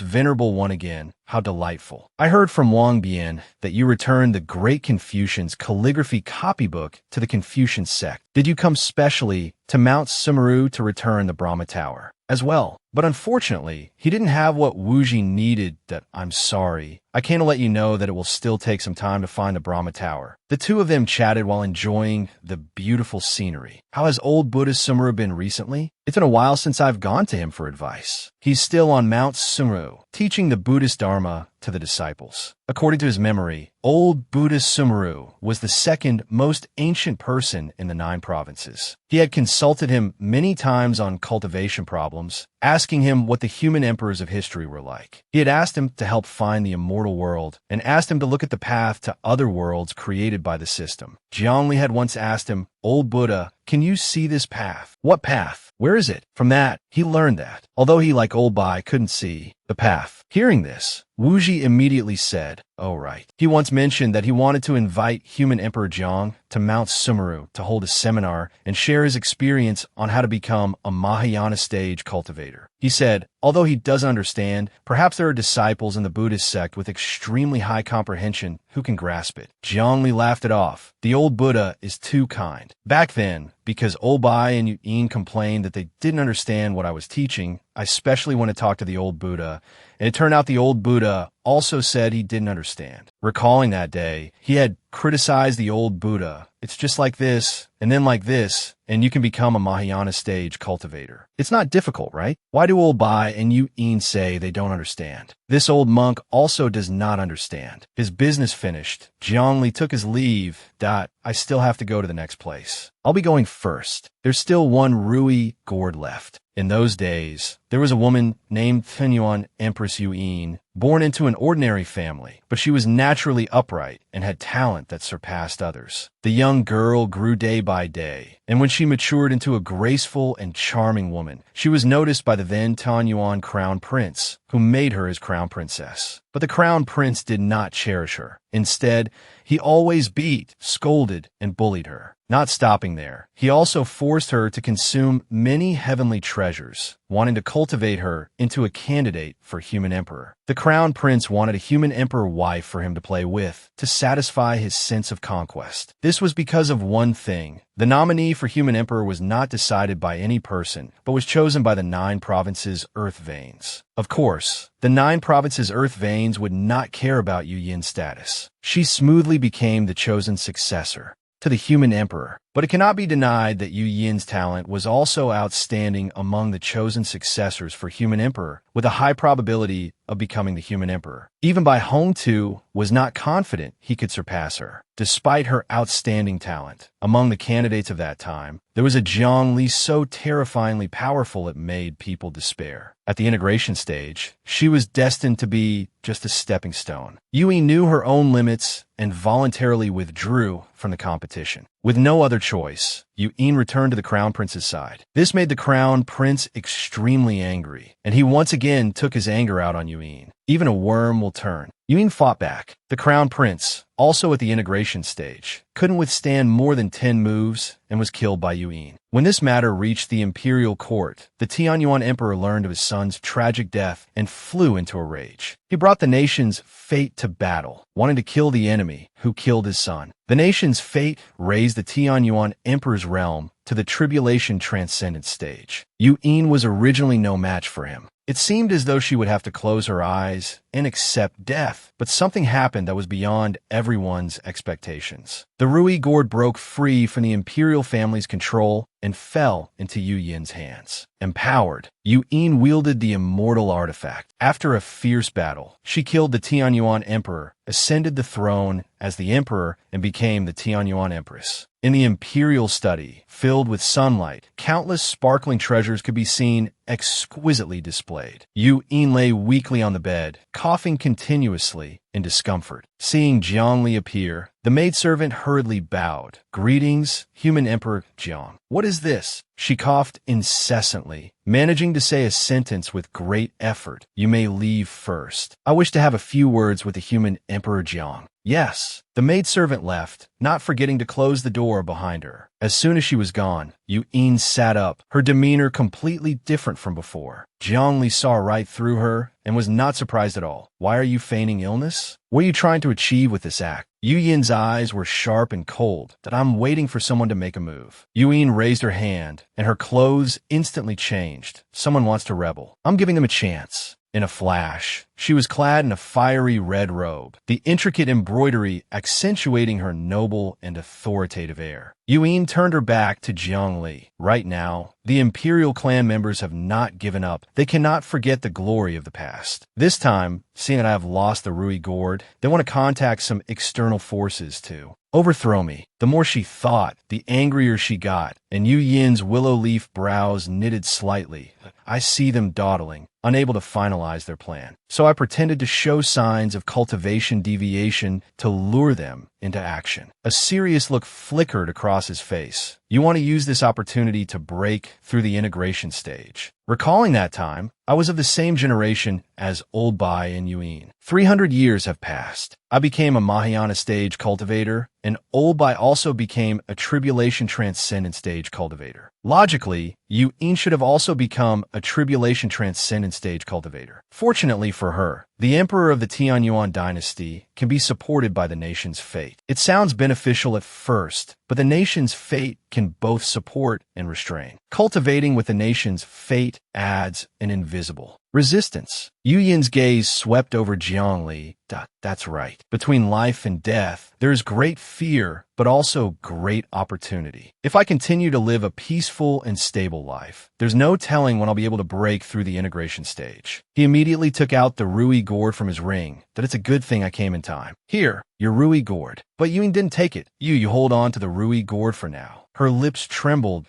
venerable one again, how delightful. I heard from Wang Bian that you returned the Great Confucian's calligraphy copybook to the Confucian sect. Did you come specially to Mount Sumeru to return the Brahma Tower as well? But unfortunately, he didn't have what Wuji needed. I'm sorry. I can't let you know that it will still take some time to find the Brahma Tower. The two of them chatted while enjoying the beautiful scenery. How has old Buddha Sumeru been recently? It's been a while since I've gone to him for advice. He's still on Mount Sumeru, teaching the Buddhist Dharma to the disciples. According to his memory, old Buddha Sumeru was the second most ancient person in the 9 provinces. He had consulted him many times on cultivation problems, asking him what the human emperors of history were like. He had asked him to help find the immortal world and asked him to look at the path to other worlds created by the system. Jiangli had once asked him, "Old Buddha, can you see this path?" "What path? Where is it?" From that, he learned that, although he, like Old Bai, couldn't see the path. Hearing this, Wuji immediately said, "Oh, right." He once mentioned that he wanted to invite Human Emperor Jiang to Mount Sumeru to hold a seminar and share his experience on how to become a Mahayana stage cultivator. He said, although he doesn't understand, perhaps there are disciples in the Buddhist sect with extremely high comprehension who can grasp it. Jiangli laughed it off. The old Buddha is too kind. Back then, because Old Bai and Yin complained that they didn't understand what I was teaching, I especially want to talk to the old Buddha, and it turned out the old Buddha also said he didn't understand. Recalling that day, he had criticized the old Buddha. It's just like this, and then like this, and you can become a Mahayana stage cultivator. It's not difficult, right? Why do Old Bai and Yin say they don't understand? This old monk also does not understand. His business finished. Jiangli took his leave. I still have to go to the next place. I'll be going first. There's still one Rui gourd left. In those days, there was a woman named Tianyuan Empress Yin, born into an ordinary family, but she was naturally upright and had talent that surpassed others. The young girl grew day by day, and when she matured into a graceful and charming woman, she was noticed by the then Tianyuan crown prince, who made her his crown princess. But the crown prince did not cherish her. Instead, he always beat, scolded, and bullied her. Not stopping there, he also forced her to consume many heavenly treasures, wanting to cultivate her into a candidate for human emperor. The crown prince wanted a human emperor wife for him to play with, to satisfy his sense of conquest. This was because of one thing. The nominee for human emperor was not decided by any person, but was chosen by the 9 provinces' earth veins. Of course, the 9 provinces' earth veins would not care about Yu Yin's status. She smoothly became the chosen successor to the human emperor. But it cannot be denied that Yu Yin's talent was also outstanding among the chosen successors for human emperor, with a high probability of becoming the human emperor. Even Bai Hongtu was not confident he could surpass her. Despite her outstanding talent, among the candidates of that time, there was a Jiang Li so terrifyingly powerful it made people despair. At the integration stage, she was destined to be just a stepping stone. Yui knew her own limits and voluntarily withdrew from the competition. With no other choice, Yin returned to the crown prince's side. This made the crown prince extremely angry, and he once again took his anger out on Yin. Even a worm will turn. Yin fought back. The crown prince, also at the integration stage, couldn't withstand more than 10 moves and was killed by Yin. When this matter reached the imperial court, the Tianyuan emperor learned of his son's tragic death and flew into a rage. He brought the nation's fate to battle, wanting to kill the enemy who killed his son. The nation's fate raised the Tianyuan emperor's realm to the tribulation transcendent stage. Yin was originally no match for him. It seemed as though she would have to close her eyes and accept death. But something happened that was beyond everyone's expectations. The Rui gourd broke free from the imperial family's control and fell into Yu Yin's hands. Empowered, Yu Yin wielded the immortal artifact. After a fierce battle, she killed the Tianyuan Emperor, ascended the throne as the Emperor, and became the Tianyuan Empress. In the imperial study, filled with sunlight, countless sparkling treasures could be seen exquisitely displayed. Yu Yin lay weakly on the bed, coughing continuously in discomfort. Seeing Jiang Li appear, the maidservant hurriedly bowed. "Greetings, human Emperor Jiang." "What is this?" She coughed incessantly, managing to say a sentence with great effort. "You may leave first. I wish to have a few words with the human Emperor Jiang." "Yes." The maidservant left, not forgetting to close the door behind her. As soon as she was gone, Yu Yin sat up, her demeanor completely different from before. Jiang Li saw right through her and was not surprised at all. "Why are you feigning illness? What are you trying to achieve with this act?" Yu Yin's eyes were sharp and cold, that I'm waiting for someone to make a move. Yu Yin raised her hand, and her clothes instantly changed. Someone wants to rebel. I'm giving them a chance. In a flash, she was clad in a fiery red robe, the intricate embroidery accentuating her noble and authoritative air. Yu Yin turned her back to Jiang Li. Right now, the imperial clan members have not given up. They cannot forget the glory of the past. This time, seeing that I have lost the Rui gourd, they want to contact some external forces to overthrow me. The more she thought, the angrier she got, and Yu Yin's willow leaf brows knitted slightly. I see them dawdling, unable to finalize their plan. So I pretended to show signs of cultivation deviation to lure them into action. A serious look flickered across his face. "You want to use this opportunity to break through the integration stage." Recalling that time, I was of the same generation as Old Bai and Yu Yin. 300 years have passed. I became a Mahayana stage cultivator, and Old Bai also became a Tribulation Transcendent stage cultivator. Logically, Yu Yin should have also become a Tribulation Transcendent stage cultivator. Fortunately for her, the Emperor of the Tianyuan dynasty can be supported by the nation's fate. It sounds beneficial at first, but the nation's fate can both support and restrain. Cultivating with the nation's fate adds an invisible resistance. Yu Yin's gaze swept over Jiang Li. That's right. Between life and death, there is great fear, but also great opportunity. If I continue to live a peaceful and stable life, there's no telling when I'll be able to break through the integration stage. He immediately took out the Rui gourd from his ring. That it's a good thing I came in time. "Here, your Rui gourd." But Yu Yin didn't take it. You hold on to the Rui gourd for now." Her lips trembled.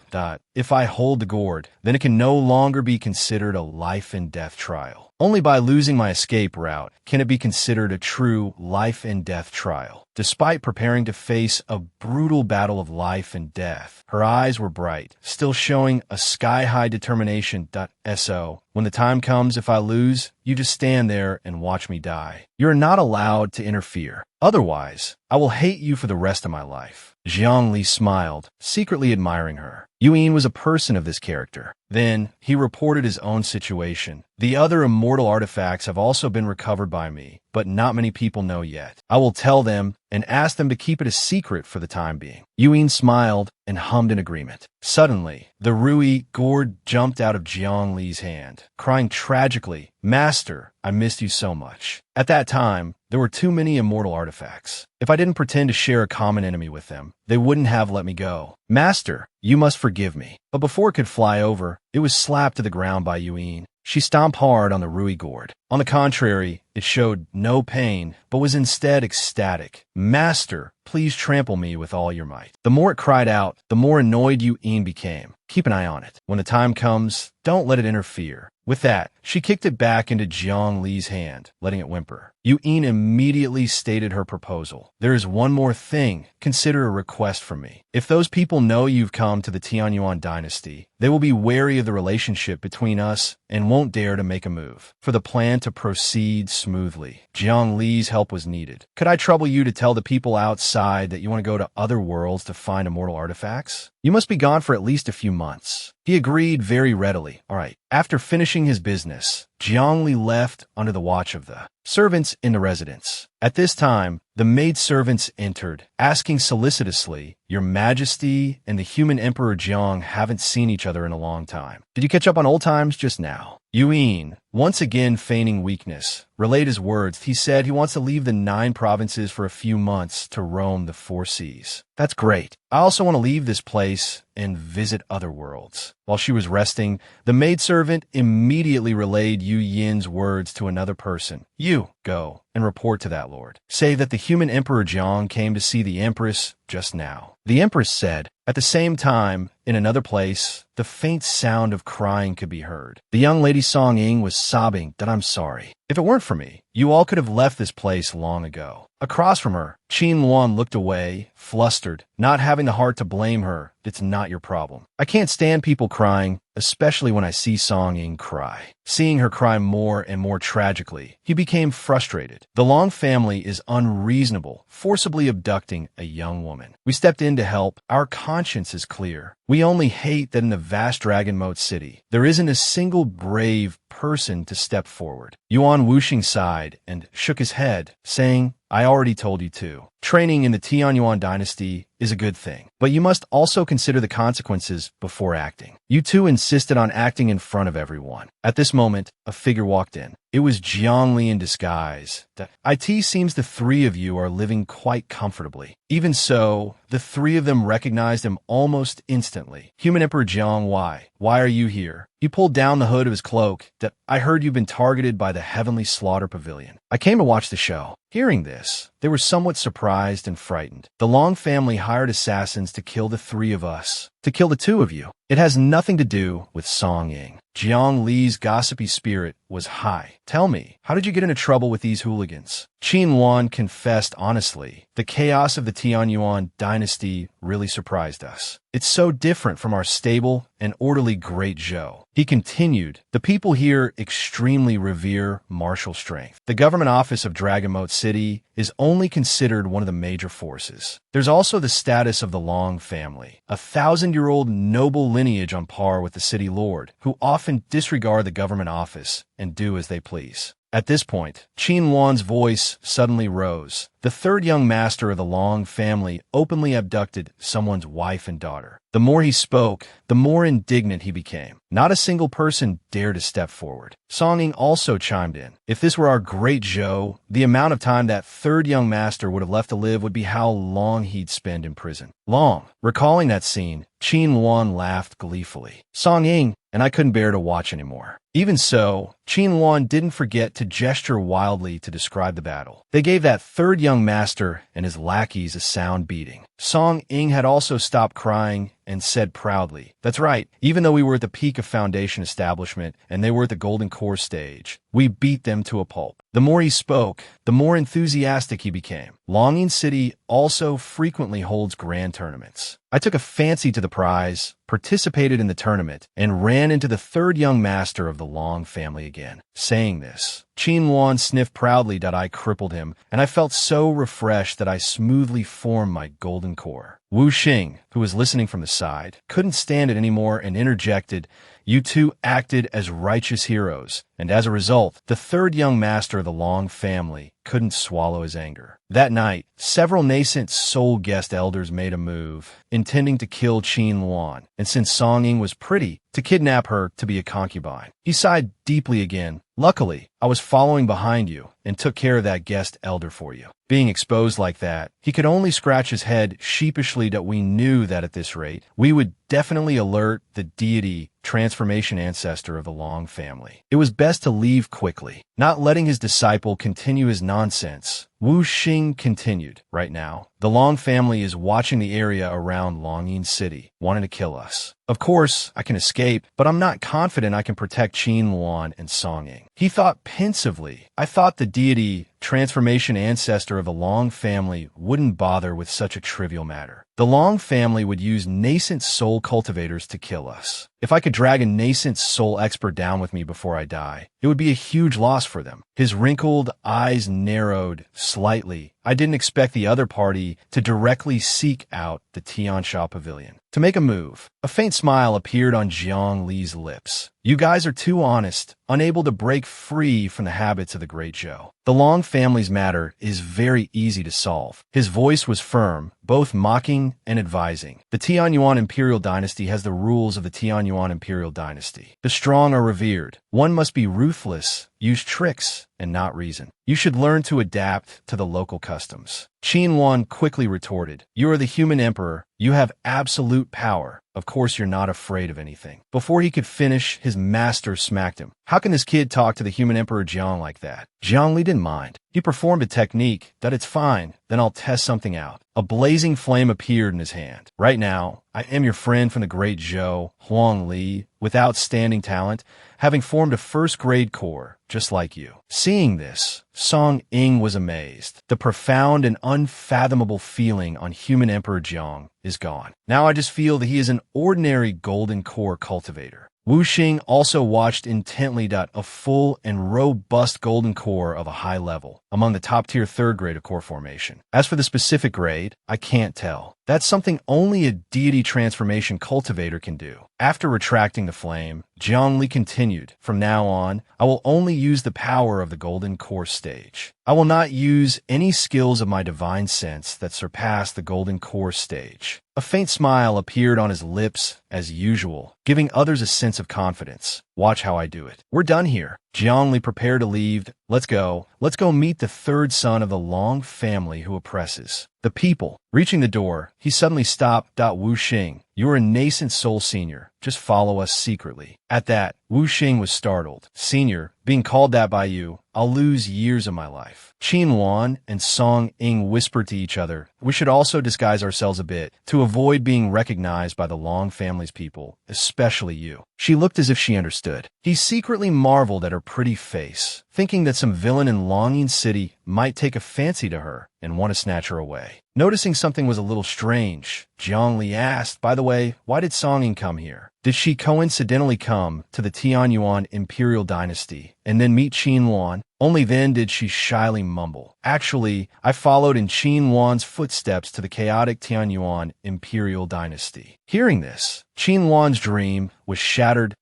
"If I hold the gourd, then it can no longer be considered a life and death trial. Only by losing my escape route can it be considered a true life and death trial." Despite preparing to face a brutal battle of life and death, her eyes were bright, still showing a sky-high determination. "So, when the time comes, if I lose, you just stand there and watch me die. You're not allowed to interfere. Otherwise, I will hate you for the rest of my life." Jiang Li smiled, secretly admiring her. Yu Yin was a person of this character. Then, he reported his own situation. "The other immortal artifacts have also been recovered by me, but not many people know yet. I will tell them and ask them to keep it a secret for the time being." Yu Yin smiled and hummed in agreement. Suddenly, the Rui gourd jumped out of Jiang Li's hand, crying tragically, "Master, I missed you so much." At that time, there were too many immortal artifacts. If I didn't pretend to share a common enemy with them, they wouldn't have let me go. "Master, you must forgive me." But before it could fly over, it was slapped to the ground by Yu Yin. She stomped hard on the Rui gourd. On the contrary, it showed no pain, but was instead ecstatic. "Master, please trample me with all your might." The more it cried out, the more annoyed Yu Yin became. Keep an eye on it. When the time comes, don't let it interfere. With that, she kicked it back into Jiang Li's hand, letting it whimper. Yu Yin immediately stated her proposal. "There is one more thing. Consider a request from me. If those people know you've come to the Tianyuan dynasty, they will be wary of the relationship between us and won't dare to make a move. For the plan to proceed smoothly, Jiang Li's help was needed. Could I trouble you to tell the people outside that you want to go to other worlds to find immortal artifacts? You must be gone for at least a few months. He agreed very readily. All right. After finishing his business, Jiangli left under the watch of the servants in the residence. At this time, the maidservants entered, asking solicitously, "Your Majesty and the human Emperor Jiang haven't seen each other in a long time. Did you catch up on old times just now?" Yuan, once again feigning weakness, relayed his words. He said he wants to leave the 9 provinces for a few months to roam the 4 seas. That's great. I also want to leave this place and visit other worlds. While she was resting, the maidservant immediately relayed Yu Yin's words to another person. "You, go and report to that lord. Say that the human Emperor Jiang came to see the Empress just now." The Empress said. At the same time, in another place, the faint sound of crying could be heard. The young lady Song Ying was sobbing that I'm sorry. If it weren't for me, you all could have left this place long ago. Across from her, Qin Luan looked away, flustered, not having the heart to blame her. It's not your problem. I can't stand people crying, especially when I see Song Ying cry. Seeing her cry more and more tragically, he became frustrated. The Long family is unreasonable, forcibly abducting a young woman. We stepped in to help. Our conscience is clear. We only hate that in the vast Dragon Moat city, there isn't a single brave person to step forward. Yuan Wuxing sighed and shook his head, saying, I already told you to. Training in the Tianyuan dynasty is a good thing, but you must also consider the consequences before acting. You two insisted on acting in front of everyone. At this moment, a figure walked in. It was Jiangli in disguise. It seems the 3 of you are living quite comfortably. Even so, the 3 of them recognized him almost instantly. Human Emperor Jiang, why? Why are you here? He pulled down the hood of his cloak. I heard you've been targeted by the Heavenly Slaughter Pavilion. I came to watch the show. Hearing this, they were somewhat surprised and frightened. The Long family hired assassins to kill the 3 of us, to kill the 2 of you. It has nothing to do with Song Ying. Jiang Li's gossipy spirit was high. Tell me, how did you get into trouble with these hooligans? Qin Luan confessed honestly. The chaos of the Tianyuan dynasty really surprised us. It's so different from our stable and orderly Great Zhou. He continued, the people here extremely revere martial strength. The government office of Dragon Moat City is only considered one of the major forces. There's also the status of the Long family, a 1,000-year-old noble lineage on par with the city lord, who often disregard the government office and do as they please. At this point, Qin Luan's voice suddenly rose. The 3rd young master of the Long family openly abducted someone's wife and daughter. The more he spoke, the more indignant he became. Not a single person dared to step forward. Song Ying also chimed in. If this were our Great Zhou, the amount of time that 3rd young master would have left to live would be how long he'd spend in prison. Long. Recalling that scene, Qin Luan laughed gleefully. Song Ying, and I couldn't bear to watch anymore. Even so, Qin Luan didn't forget to gesture wildly to describe the battle. They gave that 3rd young master and his lackeys a sound beating. Song Ying had also stopped crying and said proudly, that's right, even though we were at the peak of Foundation establishment and they were at the Golden Core stage, we beat them to a pulp. The more he spoke, the more enthusiastic he became. Longing City also frequently holds grand tournaments. I took a fancy to the prize, participated in the tournament, and ran into the 3rd young master of the Long family again. Saying this, Qin Luan sniffed proudly that I crippled him, and I felt so refreshed that I smoothly formed my golden core. Wu Xing, who was listening from the side, couldn't stand it anymore and interjected, you two acted as righteous heroes, and as a result, the 3rd young master of the Long family couldn't swallow his anger. That night, several nascent soul guest elders made a move, intending to kill Qin Luan, and since Song Ying was pretty, to kidnap her to be a concubine. He sighed deeply again. Luckily, I was following behind you and took care of that guest elder for you. Being exposed like that, he could only scratch his head sheepishly that we knew that at this rate, we would definitely alert the deity transformation ancestor of the Long family. It was best to leave quickly, not letting his disciple continue his nonsense. Wu Xing continued, right now, the Long family is watching the area around Longyin City, wanting to kill us. Of course, I can escape, but I'm not confident I can protect Qin Luan and Song Ying. He thought pensively. I thought the deity, transformation ancestor of the Long family, wouldn't bother with such a trivial matter. The Long family would use nascent soul cultivators to kill us. If I could drag a nascent soul expert down with me before I die, it would be a huge loss for them. His wrinkled eyes narrowed slightly I didn't expect the other party to directly seek out the Tiansha Pavilion to make a move. A faint smile appeared on Jiang Li's lips. You guys are too honest, unable to break free from the habits of the Great Zhou. The Long family's matter is very easy to solve. His voice was firm, both mocking and advising. The Tianyuan Imperial Dynasty has the rules of the Tianyuan Imperial Dynasty. The strong are revered. One must be ruthless, use tricks, and not reason. You should learn to adapt to the local customs. Qin Wan quickly retorted, You are the human emperor. You have absolute power. Of course you're not afraid of anything. Before he could finish, his master smacked him. How can this kid talk to the human emperor Jiang like that? Jiang Li didn't mind. He performed a technique that it's fine, then I'll test something out. A blazing flame appeared in his hand. Right now, I am your friend from the Great Zhou, Huang Li, with outstanding talent, having formed a first-grade corps, just like you. Seeing this, Song Ying was amazed. The profound and unfathomable feeling on human Emperor Jiang is gone. Now I just feel that he is an ordinary golden core cultivator. Wu Xing also watched intently. A full and robust golden core of a high level, among the top-tier third grade of core formation. As for the specific grade, I can't tell. That's something only a deity transformation cultivator can do. After retracting the flame, Jiang Li continued, From now on, I will only use the power of the golden core stage. I will not use any skills of my divine sense that surpass the golden core stage. A faint smile appeared on his lips, as usual, giving others a sense of confidence. Watch how I do it. We're done here. Jiang Li prepared to leave. Let's go. Let's go meet the third son of the Long family who oppresses the people. Reaching the door, he suddenly stopped. Wu Xing, you are a nascent soul senior. Just follow us secretly. At that, Wu Xing was startled. Senior, being called that by you, I'll lose years of my life. Qin Wan and Song Ying whispered to each other, We should also disguise ourselves a bit to avoid being recognized by the Long family's people, especially you. She looked as if she understood. He secretly marveled at her pretty face, thinking that some villain in Longing City might take a fancy to her and want to snatch her away. Noticing something was a little strange, Jiang Li asked, By the way, why did Song Ying come here? Did she coincidentally come to the Tianyuan Imperial Dynasty and then meet Qin Wan? Only then did she shyly mumble, Actually, I followed in Qin Wan's footsteps to the chaotic Tianyuan Imperial Dynasty. Hearing this, Qin Wan's dream was shattered.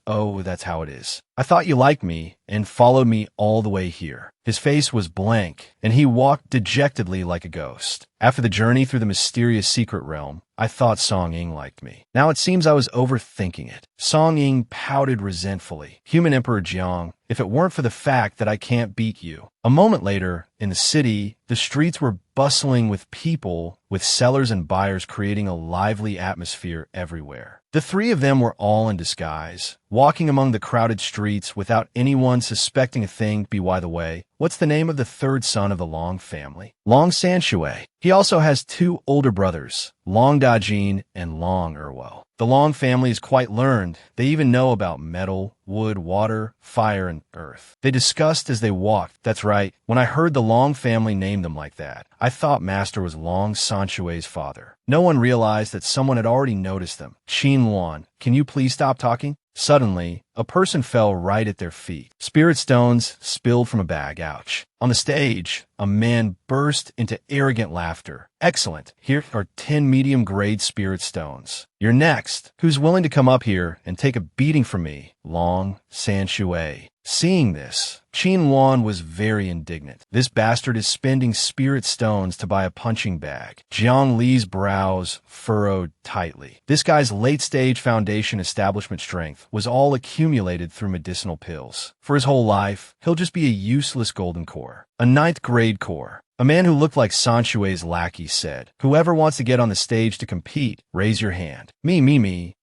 Oh, that's how it is. I thought you liked me and followed me all the way here. His face was blank, and he walked dejectedly like a ghost. After the journey through the mysterious secret realm, I thought Song Ying liked me. Now it seems I was overthinking it. Song Ying pouted resentfully. Human Emperor Jiang, if it weren't for the fact that I can't beat you. A moment later, in the city, the streets were bustling with people, with sellers and buyers creating a lively atmosphere everywhere. The three of them were all in disguise, walking among the crowded streets without anyone suspecting a thing. By the way, what's the name of the third son of the Long family? Long Sanshui. He also has two older brothers, Long Dajin and Long Erwo. The Long family is quite learned. They even know about metal, wood, water, fire, and earth. They discussed as they walked. That's right. When I heard the Long family name them like that, I thought Master was Long Sanshui's father. No one realized that someone had already noticed them. Qin Wan, can you please stop talking? Suddenly, a person fell right at their feet. Spirit stones spilled from a bag. Ouch. On the stage, a man burst into arrogant laughter. Excellent. Here are 10 medium-grade spirit stones. You're next. Who's willing to come up here and take a beating from me? Long Sanshui. Seeing this, Qin Wan was very indignant. This bastard is spending spirit stones to buy a punching bag. Jiang Li's brows furrowed tightly. This guy's late-stage foundation establishment strength was all accumulated through medicinal pills. For his whole life, he'll just be a useless golden core. A 9th grade core. A man who looked like Sanshui's lackey said, Whoever wants to get on the stage to compete, raise your hand. Me.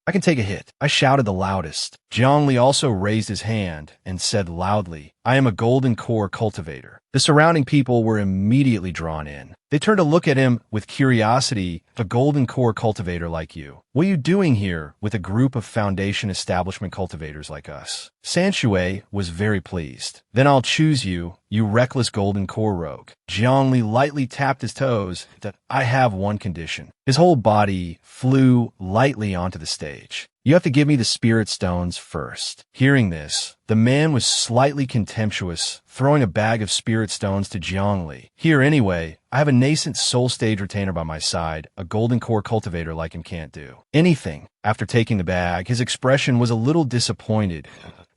I can take a hit. I shouted the loudest. Jiang Li also raised his hand and said loudly, I am a golden core cultivator. The surrounding people were immediately drawn in. They turned to look at him with curiosity. A golden core cultivator like you. What are you doing here with a group of foundation establishment cultivators like us? Sanshui was very pleased. Then I'll choose you, you reckless golden core rogue. Jiang Li lightly tapped his toes. That I have one condition. His whole body flew lightly onto the stage. You have to give me the spirit stones first. Hearing this, the man was slightly contemptuous, throwing a bag of spirit stones to Jiangli. Here anyway, I have a nascent soul stage retainer by my side, a golden core cultivator like him can't do anything. After taking the bag, his expression was a little disappointed.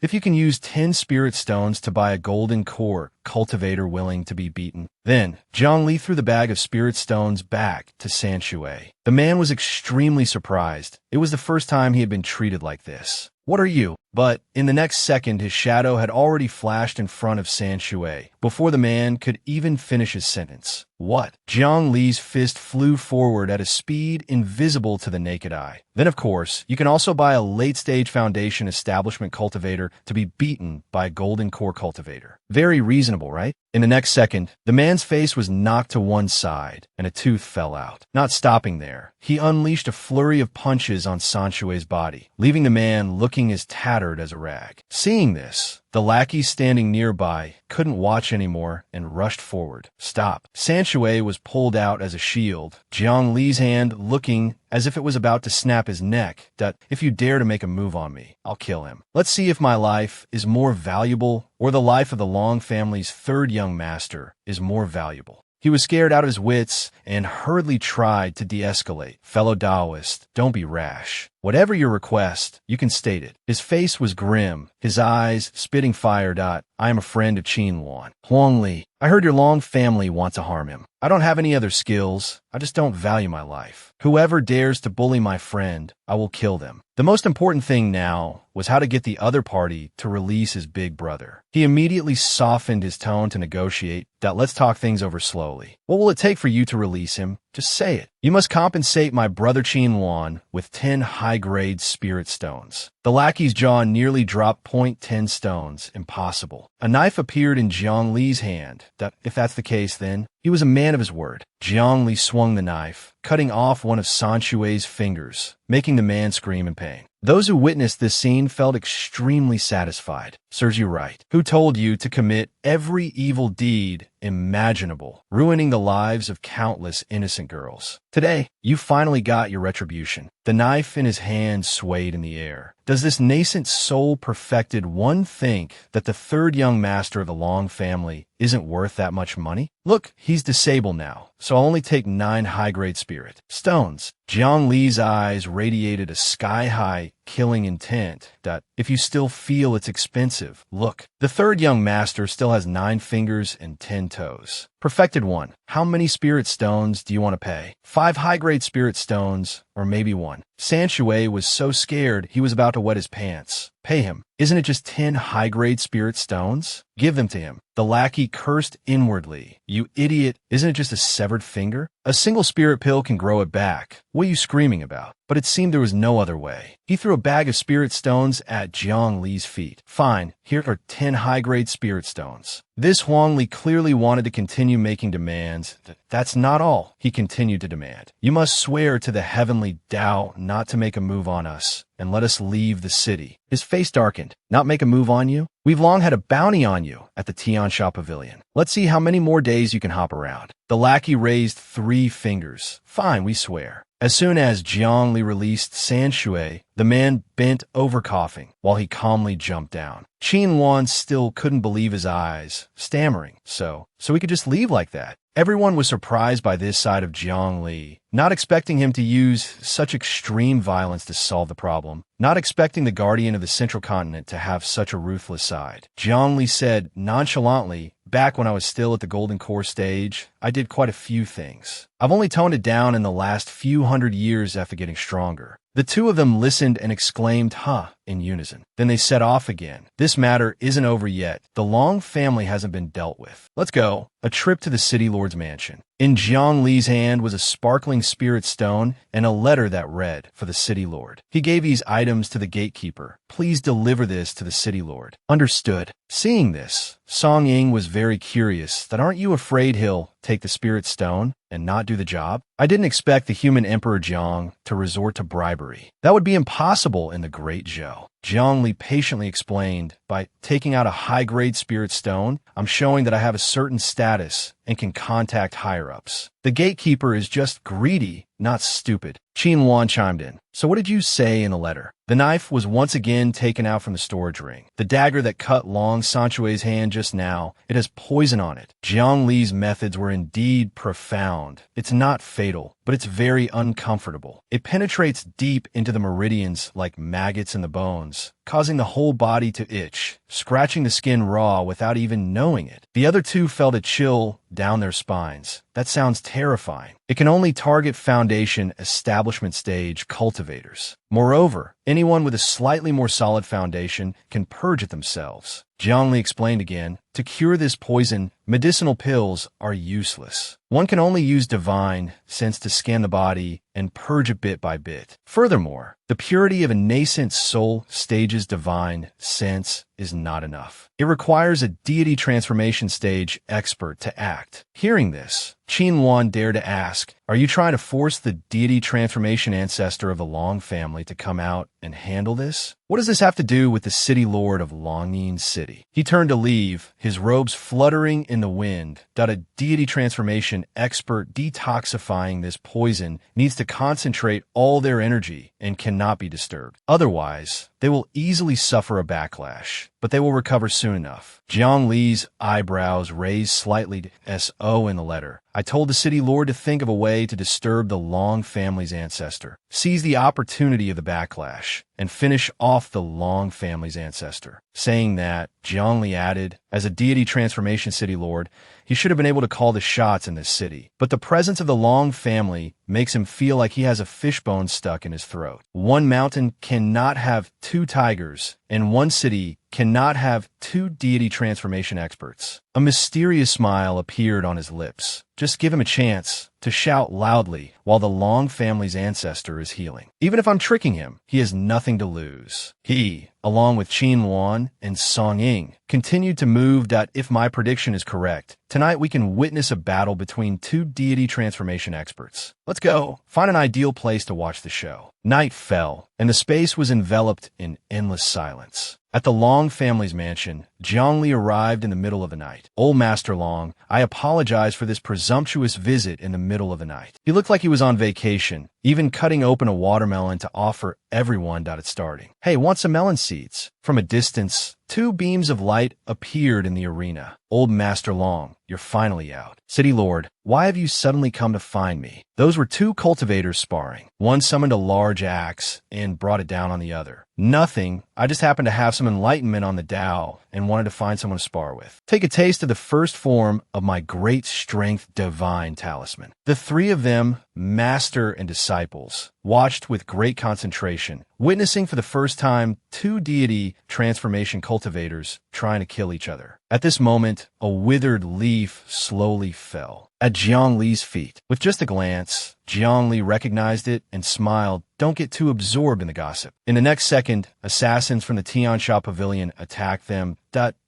If you can use 10 spirit stones to buy a golden core cultivator willing to be beaten. Then, Zhongli threw the bag of spirit stones back to Sanshui. The man was extremely surprised. It was the first time he had been treated like this. What are you? But in the next second, his shadow had already flashed in front of Sanshui before the man could even finish his sentence. What? Jiang Li's fist flew forward at a speed invisible to the naked eye. Then, of course, you can also buy a late-stage foundation establishment cultivator to be beaten by a golden core cultivator. Very reasonable, right? In the next second, the man's face was knocked to one side, and a tooth fell out. Not stopping there, he unleashed a flurry of punches on Sanshui's body, leaving the man looking as tattered as a rag. Seeing this, the lackeys standing nearby couldn't watch anymore and rushed forward. Stop. Sanshui was pulled out as a shield, Jiang Li's hand looking as if it was about to snap his neck. That if you dare to make a move on me, I'll kill him. Let's see if my life is more valuable or the life of the Long family's third young master is more valuable. He was scared out of his wits and hurriedly tried to de-escalate. Fellow Taoist, don't be rash. Whatever your request, you can state it. His face was grim, his eyes spitting fire. I am a friend of Qin Luan. Huang Li, I heard your Long family want to harm him. I don't have any other skills. I just don't value my life. Whoever dares to bully my friend, I will kill them. The most important thing now was how to get the other party to release his big brother. He immediately softened his tone to negotiate. Let's talk things over slowly. What will it take for you to release him? Just say it. You must compensate my brother Qin Luan with 10 high-grade spirit stones. The lackey's jaw nearly dropped. 10 stones. Impossible. A knife appeared in Jiang Li's hand. If that's the case, then he was a man of his word. Jiang Li swung the knife, cutting off one of Sanshui's fingers, making the man scream in pain. Those who witnessed this scene felt extremely satisfied. Serves you right. Who told you to commit every evil deed imaginable, ruining the lives of countless innocent girls? Today, you finally got your retribution. The knife in his hand swayed in the air. Does this nascent soul-perfected one think that the third young master of the Long family isn't worth that much money? Look, he's disabled now, so I'll only take 9 high-grade spirit stones. Jiang Li's eyes radiated a sky-high, killing intent. If you still feel it's expensive, look. The third young master still has 9 fingers and 10 toes. Perfected one. How many spirit stones do you want to pay? 5 high-grade spirit stones, or maybe 1. Sanshui was so scared he was about to wet his pants. Pay him. Isn't it just 10 high-grade spirit stones? Give them to him. The lackey cursed inwardly. You idiot, isn't it just a severed finger? A single spirit pill can grow it back. What are you screaming about? But it seemed there was no other way. He threw a bag of spirit stones at Jiang Li's feet. Fine, here are 10 high-grade spirit stones. This Huang Li clearly wanted to continue making demands. That's not all, he continued to demand. You must swear to the heavenly Tao not to make a move on us, and let us leave the city. His face darkened. Not make a move on you? We've long had a bounty on you at the Tiansha Pavilion. Let's see how many more days you can hop around. The lackey raised 3 fingers. Fine, we swear. As soon as Jiang Li released Sanshui, the man bent over coughing while he calmly jumped down. Qin Luan still couldn't believe his eyes, stammering. So we could just leave like that. Everyone was surprised by this side of Jiang Li, not expecting him to use such extreme violence to solve the problem, not expecting the guardian of the Central Continent to have such a ruthless side. Jiang Li said nonchalantly, back when I was still at the Golden Core stage, I did quite a few things. I've only toned it down in the last few hundred years after getting stronger. The two of them listened and exclaimed, huh, in unison. Then they set off again. This matter isn't over yet. The Long family hasn't been dealt with. Let's go. A trip to the city lord's mansion. In Jiang Li's hand was a sparkling spirit stone and a letter that read, for the city lord. He gave these items to the gatekeeper. Please deliver this to the city lord. Understood. Seeing this, Song Ying was very curious. Aren't you afraid he'll take the spirit stone and not do the job? I didn't expect the human Emperor Jiang to resort to bribery. That would be impossible in the Great Zhou. Jiangli patiently explained, by taking out a high-grade spirit stone, I'm showing that I have a certain status and can contact higher-ups. The gatekeeper is just greedy, not stupid. Qin Wan chimed in. So what did you say in the letter? The knife was once again taken out from the storage ring. The dagger that cut Long Sanchue's hand just now, it has poison on it. Jiang Li's methods were indeed profound. It's not fatal, but it's very uncomfortable. It penetrates deep into the meridians like maggots in the bones, causing the whole body to itch, scratching the skin raw without even knowing it. The other two felt a chill down their spines. That sounds terrifying. It can only target foundation establishment stage cultivators. Moreover, anyone with a slightly more solid foundation can purge it themselves. Jiangli explained again, to cure this poison, medicinal pills are useless. One can only use divine sense to scan the body and purge it bit by bit. Furthermore, the purity of a nascent soul stage's divine sense is not enough. It requires a deity transformation stage expert to act. Hearing this, Qin Wan dared to ask, are you trying to force the deity transformation ancestor of the Long family to come out and handle this? What does this have to do with the city lord of Longyin City? He turned to leave, his robes fluttering in the wind. A deity transformation expert detoxifying this poison needs to concentrate all their energy and cannot be disturbed. Otherwise, they will easily suffer a backlash, but they will recover soon enough. Jiang Li's eyebrows raised slightly to S.O. in the letter. I told the city lord to think of a way to disturb the Long family's ancestor, seize the opportunity of the backlash, and finish off the Long family's ancestor. Saying that, Jiang Li added, as a deity transformation city lord, he should have been able to call the shots in this city. But the presence of the Long family makes him feel like he has a fishbone stuck in his throat. One mountain cannot have two tigers, and one city cannot have two deity transformation experts. A mysterious smile appeared on his lips. Just give him a chance to shout loudly while the Long family's ancestor is healing. Even if I'm tricking him, he has nothing to lose. He, along with Qin Wan and Song Ying, continued to move. If my prediction is correct, tonight we can witness a battle between two deity transformation experts. Let's go. Find an ideal place to watch the show. Night fell, and the space was enveloped in endless silence. At the Long family's mansion, Jiang Li arrived in the middle of the night. Old Master Long, I apologize for this presumptuous visit in the middle of the night. He looked like he was on vacation, even cutting open a watermelon to offer everyone its starting. Hey, want some melon seeds? From a distance, two beams of light appeared in the arena. Old Master Long, you're finally out. City Lord, why have you suddenly come to find me? Those were two cultivators sparring. One summoned a large axe and brought it down on the other. Nothing. I just happened to have some enlightenment on the Tao and wanted to find someone to spar with. Take a taste of the first form of my great strength divine talisman. The three of them, master and disciples, watched with great concentration, witnessing for the first time two deity transformation cultivators trying to kill each other. At this moment, a withered leaf slowly fell at Jiang Li's feet. With just a glance, Jiang Li recognized it and smiled. Don't get too absorbed in the gossip. In the next second, assassins from the Tiansha Pavilion attacked them.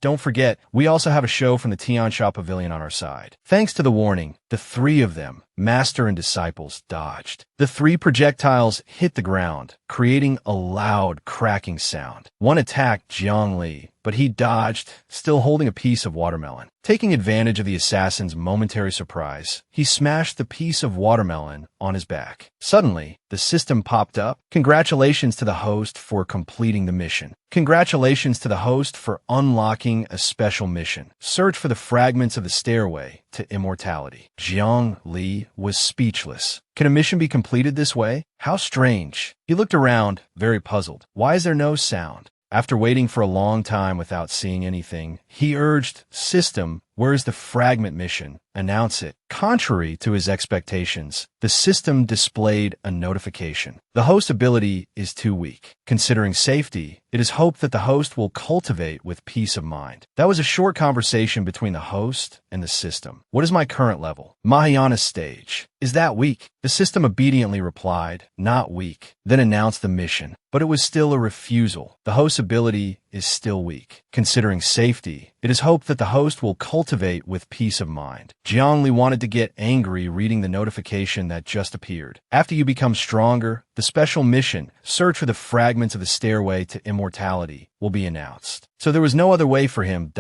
Don't forget, we also have a show from the Tiansha Pavilion on our side. Thanks to the warning, the three of them, master and disciples, dodged. The three projectiles hit the ground, creating a loud cracking sound. One attacked Jiang Li, but he dodged, still holding a piece of watermelon. Taking advantage of the assassin's momentary surprise, he smashed the piece of watermelon on his back. Suddenly, the system popped up. Congratulations to the host for completing the mission. Congratulations to the host for unlocking a special mission. Search for the fragments of the stairway to immortality. Jiang Li was speechless. Can a mission be completed this way? How strange. He looked around, very puzzled. Why is there no sound? After waiting for a long time without seeing anything, he urged, System, where's the fragment mission? Announce it. Contrary to his expectations, the system displayed a notification. The host ability is too weak. Considering safety, it is hoped that the host will cultivate with peace of mind. That was a short conversation between the host and the system. What is my current level? Mahayana stage. Is that weak? The system obediently replied, not weak, then announced the mission. But it was still a refusal. The host's ability is still weak. Considering safety, it is hoped that the host will cultivate with peace of mind. Jiang Li wanted to get angry reading the notification that just appeared. After you become stronger, the special mission, Search for the Fragments of the Stairway to Immortality, will be announced. So there was no other way for him.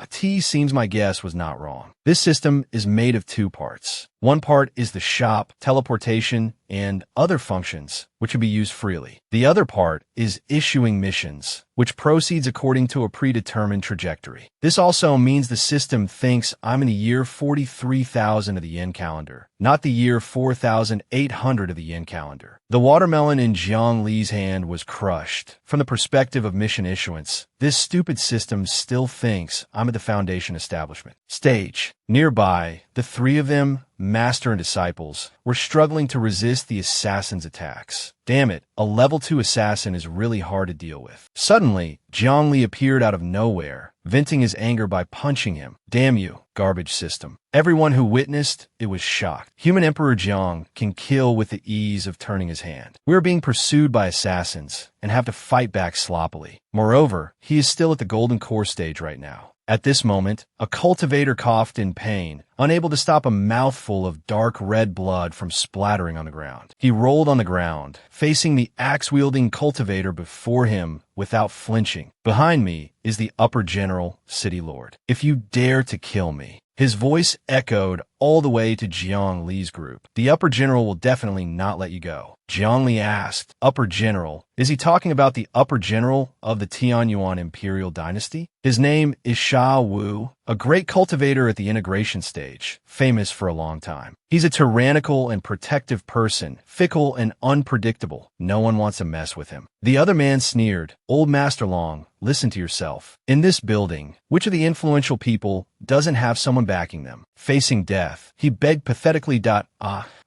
Seems my guess was not wrong. This system is made of two parts. One part is the shop, teleportation, and other functions, which can be used freely. The other part is issuing missions, which proceeds according to a predetermined trajectory. This also means the system thinks I'm in the year 43,000 of the yen calendar, not the year 4,800 of the yen calendar. The watermelon in Jiang Li's hand was crushed. From the perspective of mission issuance, this stupid system still thinks I'm at the Foundation establishment. Stage. Nearby, the three of them, master and disciples, were struggling to resist the assassin's attacks. Damn it, a level 2 assassin is really hard to deal with. Suddenly, Jiang Li appeared out of nowhere, venting his anger by punching him. Damn you, garbage system. Everyone who witnessed it was shocked. Human Emperor Jiang can kill with the ease of turning his hand. We are being pursued by assassins and have to fight back sloppily. Moreover, he is still at the Golden Core stage right now. At this moment, a cultivator coughed in pain, unable to stop a mouthful of dark red blood from splattering on the ground. He rolled on the ground, facing the axe-wielding cultivator before him without flinching. Behind me is the upper general, City Lord. If you dare to kill me. His voice echoed all the way to Jiang Li's group. The upper general will definitely not let you go. Jiang Li asked, Upper General, is he talking about the upper general of the Tianyuan Imperial Dynasty? His name is Sha Wu, a great cultivator at the integration stage, famous for a long time. He's a tyrannical and protective person, fickle and unpredictable. No one wants to mess with him. The other man sneered, Old Master Long, listen to yourself. In this building, which of the influential people doesn't have someone backing them? Facing death, he begged pathetically,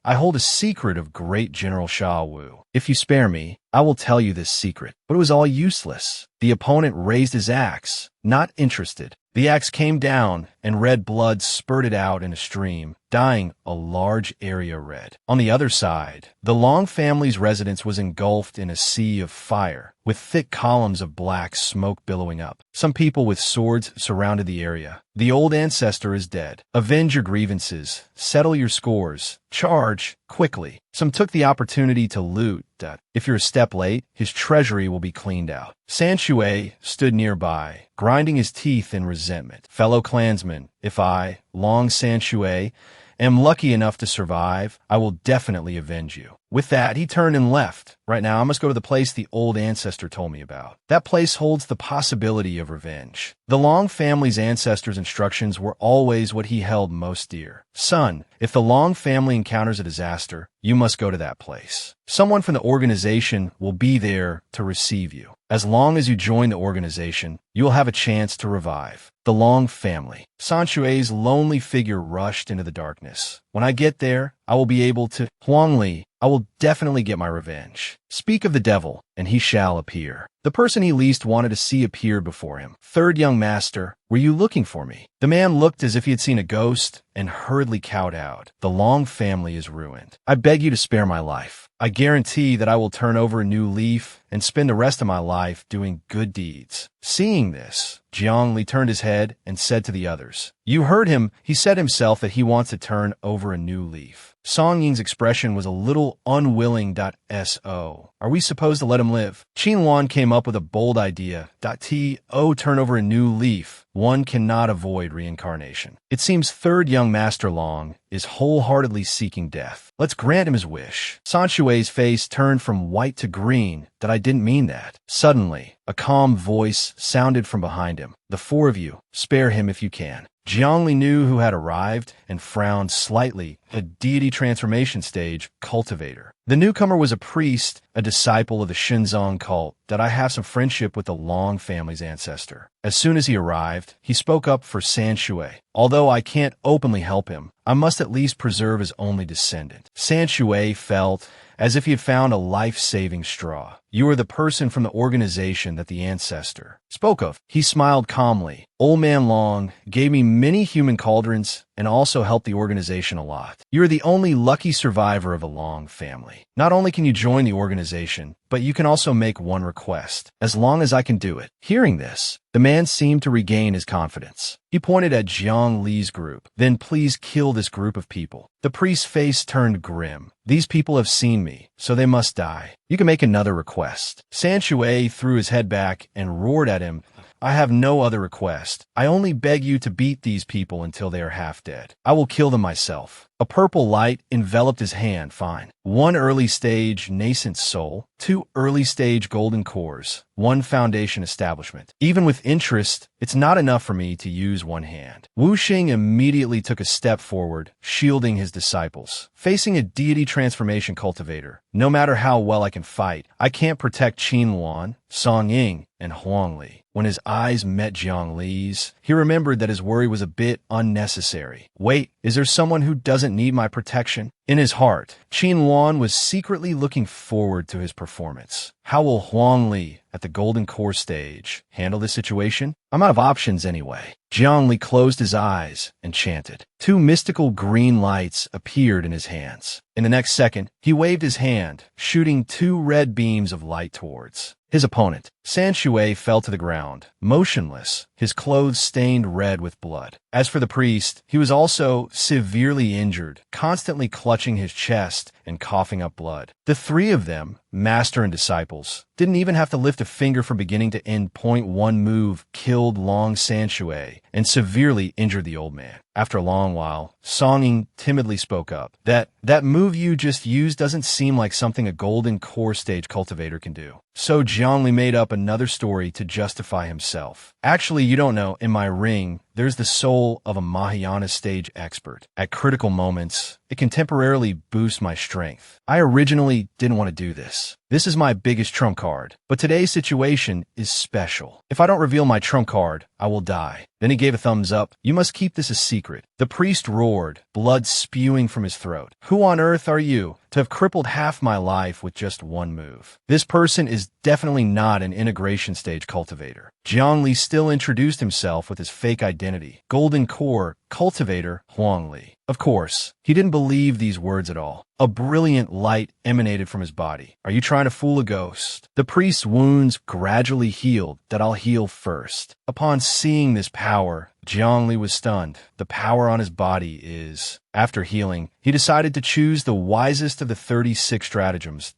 I hold a secret of great General Sha Wu. If you spare me, I will tell you this secret. But it was all useless. The opponent raised his axe, not interested. The axe came down, and red blood spurted out in a stream, dyeing a large area red. On the other side, the Long family's residence was engulfed in a sea of fire, with thick columns of black smoke billowing up. Some people with swords surrounded the area. The old ancestor is dead. Avenge your grievances. Settle your scores. Charge quickly. Some took the opportunity to loot. If you're a step late, his treasury will be cleaned out. Sanshui stood nearby, grinding his teeth in resentment. Fellow clansmen, if I, Long Sanshui, am lucky enough to survive, I will definitely avenge you. With that, he turned and left. Right now, I must go to the place the old ancestor told me about. That place holds the possibility of revenge. The Long family's ancestors' instructions were always what he held most dear. Son, if the Long family encounters a disaster, you must go to that place. Someone from the organization will be there to receive you. As long as you join the organization, you will have a chance to revive. The Long family. Sanshui's lonely figure rushed into the darkness. When I get there, I will be able to... Huangli, I will definitely get my revenge. Speak of the devil, and he shall appear. The person he least wanted to see appeared before him. Third young master, were you looking for me? The man looked as if he had seen a ghost and hurriedly cowed out. The Long family is ruined. I beg you to spare my life. I guarantee that I will turn over a new leaf and spend the rest of my life doing good deeds. Seeing this, Jiang Li turned his head and said to the others, You heard him. He said himself that he wants to turn over a new leaf. Song Ying's expression was a little unwilling. So, are we supposed to let him live? Qin Wan came up with a bold idea. Turn over a new leaf. One cannot avoid reincarnation. It seems third young Master Long is wholeheartedly seeking death. Let's grant him his wish. Sanshui's face turned from white to green. I didn't mean that. Suddenly, a calm voice sounded from behind him. The four of you, spare him if you can. Jiang Li knew who had arrived and frowned slightly. A deity transformation stage cultivator. The newcomer was a priest, a disciple of the Shinzong cult. I have some friendship with the Long family's ancestor. As soon as he arrived, he spoke up for Sanshui. Although I can't openly help him, I must at least preserve his only descendant. Sanshui felt as if he had found a life-saving straw. You are the person from the organization that the ancestor spoke of. He smiled calmly. Old Man Long gave me many human cauldrons and also helped the organization a lot. You are the only lucky survivor of a Long family. Not only can you join the organization, but you can also make one request, as long as I can do it. Hearing this, the man seemed to regain his confidence. He pointed at Jiang Li's group. Then please kill this group of people. The priest's face turned grim. These people have seen me, so they must die. You can make another request. San Shui threw his head back and roared at him. I have no other request. I only beg you to beat these people until they are half dead. I will kill them myself. A purple light enveloped his hand. Fine. 1 early stage nascent soul, 2 early stage golden cores, 1 foundation establishment. Even with interest, it's not enough for me to use one hand. Wu Xing immediately took a step forward, shielding his disciples. Facing a deity transformation cultivator, no matter how well I can fight, I can't protect Qin Luan, Song Ying, and Huang Li. When his eyes met Jiang Li's, he remembered that his worry was a bit unnecessary. Wait, is there someone who doesn't need my protection? In his heart, Qin Luan was secretly looking forward to his performance. How will Huang Li, at the Golden Core stage, handle this situation? I'm out of options anyway. Jiang Li closed his eyes and chanted. 2 mystical green lights appeared in his hands. In the next second, he waved his hand, shooting 2 red beams of light towards his opponent. San Shui fell to the ground, motionless, his clothes stained red with blood. As for the priest, he was also severely injured, constantly clutching his chest and coughing up blood. The 3 of them, master and disciples, didn't even have to lift a finger from beginning to end. One move killed Long San Shui and severely injured the old man. After a long while, Song Ying timidly spoke up. That move you just used doesn't seem like something a Golden Core stage cultivator can do. So Jiang Li made up another story to justify himself. Actually, you don't know, in my ring, there's the soul of a Mahayana stage expert. At critical moments, it can temporarily boost my strength. I originally didn't want to do this. This is my biggest trump card, but today's situation is special. If I don't reveal my trump card, I will die. Then he gave a thumbs up. You must keep this a secret. The priest roared, blood spewing from his throat. Who on earth are you to have crippled half my life with just one move? This person is definitely not an integration stage cultivator. Jiang Li still introduced himself with his fake identity. Golden Core cultivator Huang Li. Of course, he didn't believe these words at all. A brilliant light emanated from his body. Are you trying to fool a ghost? The priest's wounds gradually healed. That I'll heal first. Upon seeing this power, Jiang Li was stunned. The power on his body is... After healing, he decided to choose the wisest of the 36 stratagems.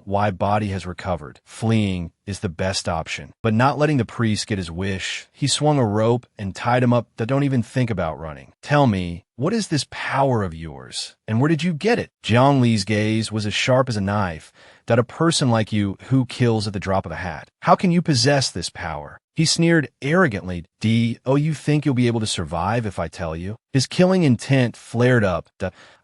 My body has recovered. Fleeing is the best option. But not letting the priest get his wish, he swung a rope and tied him up. Don't even think about running. Tell me, what is this power of yours? And where did you get it? Jiang Li's gaze was as sharp as a knife. A person like you, who kills at the drop of a hat? How can you possess this power? He sneered arrogantly. You think you'll be able to survive if I tell you? His killing intent flared up.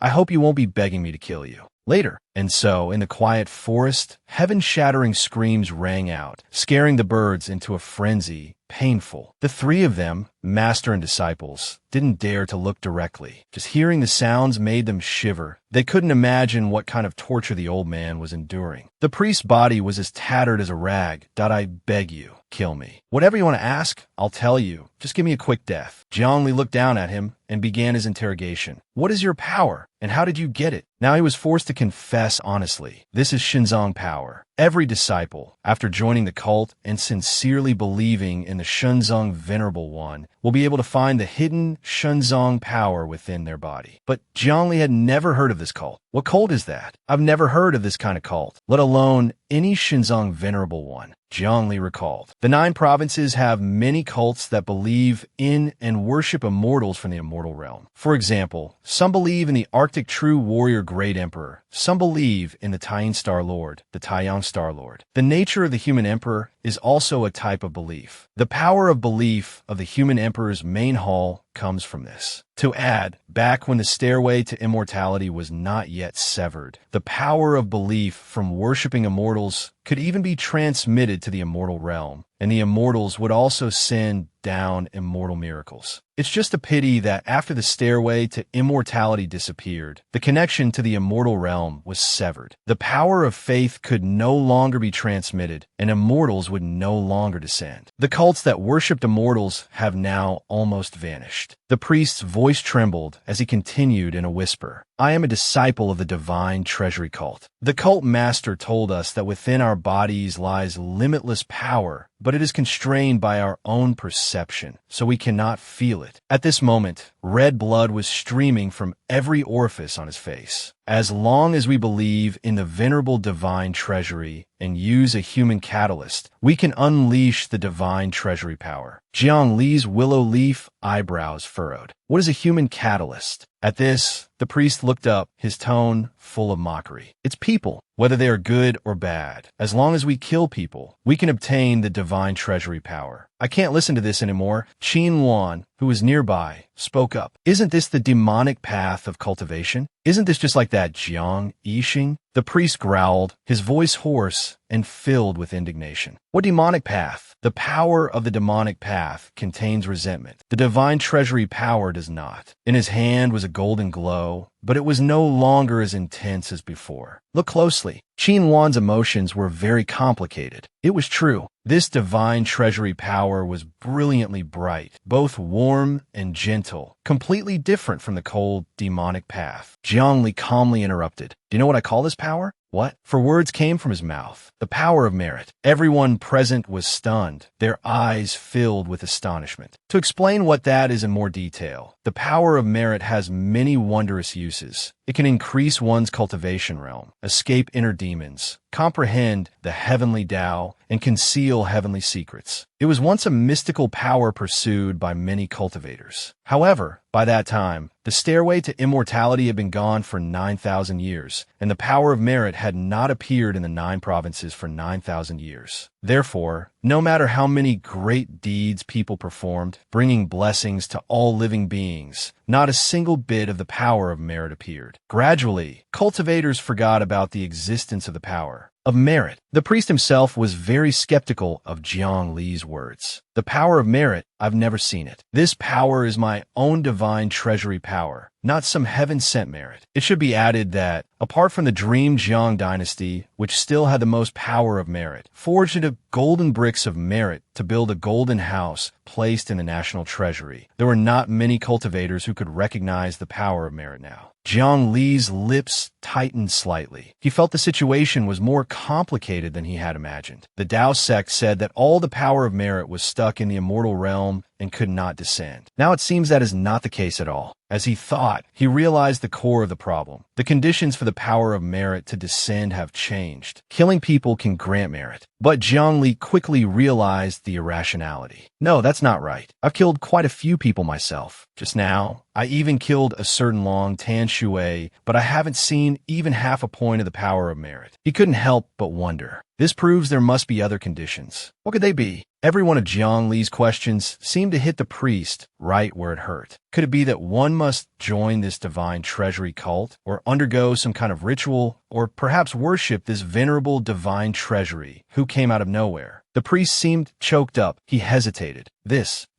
I hope you won't be begging me to kill you. Later. And so, in the quiet forest, heaven-shattering screams rang out, scaring the birds into a frenzy. Painful. The 3 of them, master and disciples, didn't dare to look directly. Just hearing the sounds made them shiver. They couldn't imagine what kind of torture the old man was enduring. The priest's body was as tattered as a rag. I beg you, kill me. Whatever you want to ask, I'll tell you. Just give me a quick death. Jiang Li looked down at him and began his interrogation. What is your power, and how did you get it? Now he was forced to confess honestly. This is Shenzong power. Every disciple, after joining the cult and sincerely believing in the Shenzong Venerable One, will be able to find the hidden Shenzong power within their body. But Jiang Li had never heard of this cult. What cult is that? I've never heard of this kind of cult, let alone any Shenzong Venerable One. Jiang Li recalled. The 9 provinces have many cults that believe in and worship immortals from the immortal realm. For example, some believe in the Arctic True Warrior Great Emperor. Some believe in the Taiyang Star Lord, the Taiyang Star Lord. The nature of the human emperor is also a type of belief. The power of belief of the human emperor's main hall comes from this. To add, back when the stairway to immortality was not yet severed, the power of belief from worshipping immortals could even be transmitted to the immortal realm, and the immortals would also send down immortal miracles. It's just a pity that after the stairway to immortality disappeared, the connection to the immortal realm was severed. The power of faith could no longer be transmitted, and immortals would no longer descend. The cults that worshipped immortals have now almost vanished. The priest's voice trembled as he continued in a whisper. I am a disciple of the divine treasury cult. The cult master told us that within our bodies lies limitless power, but it is constrained by our own perception, so we cannot feel it. At this moment, red blood was streaming from every orifice on his face. As long as we believe in the venerable divine treasury and use a human catalyst, we can unleash the divine treasury power. Jiang Li's willow leaf eyebrows furrowed. What is a human catalyst? At this, the priest looked up, his tone full of mockery. It's people, whether they are good or bad. As long as we kill people, we can obtain the divine treasury power. I can't listen to this anymore. Qin Luan, who was nearby, spoke up. Isn't this the demonic path of cultivation? Isn't this just like that Jiang Yixing? The priest growled, his voice hoarse and filled with indignation. What demonic path? The power of the demonic path contains resentment. The divine treasury power does not. In his hand was a golden glow, but it was no longer as intense as before. Look closely. Qin Luan's emotions were very complicated. It was true. This divine treasury power was brilliantly bright, both warm and gentle, completely different from the cold, demonic path. Jiang Li calmly interrupted. Do you know what I call this power? What? For words came from his mouth. The power of merit. Everyone present was stunned, their eyes filled with astonishment. To explain what that is in more detail, the power of merit has many wondrous uses. It can increase one's cultivation realm, escape inner demons, comprehend the heavenly Tao, and conceal heavenly secrets. It was once a mystical power pursued by many cultivators. However, by that time, the stairway to immortality had been gone for 9,000 years, and the power of merit had not appeared in the 9 provinces for 9,000 years. Therefore, no matter how many great deeds people performed, bringing blessings to all living beings, not a single bit of the power of merit appeared. Gradually, cultivators forgot about the existence of the power of merit. The priest himself was very skeptical of Jiang Li's words. The power of merit, I've never seen it. This power is my own divine treasury power, not some heaven-sent merit. It should be added that, apart from the Dream Jiang dynasty, which still had the most power of merit, forged into golden bricks of merit to build a golden house placed in the national treasury, there were not many cultivators who could recognize the power of merit now. Jiang Li's lips tightened slightly. He felt the situation was more complicated than he had imagined. The Tao sect said that all the power of merit was stuck in the immortal realm and could not descend. Now it seems that is not the case at all. As he thought, he realized the core of the problem. The conditions for the power of merit to descend have changed. Killing people can grant merit. But Jiang Li quickly realized the irrationality. No, that's not right. I've killed quite a few people myself. Just now, I even killed a certain Long Tan Shui, but I haven't seen even half a point of the power of merit. He couldn't help but wonder. This proves there must be other conditions. What could they be? Every one of Jiang Li's questions seemed to hit the priest right where it hurt. Could it be that one must join this divine treasury cult, or undergo some kind of ritual, or perhaps worship this venerable divine treasury who came out of nowhere? The priest seemed choked up. He hesitated.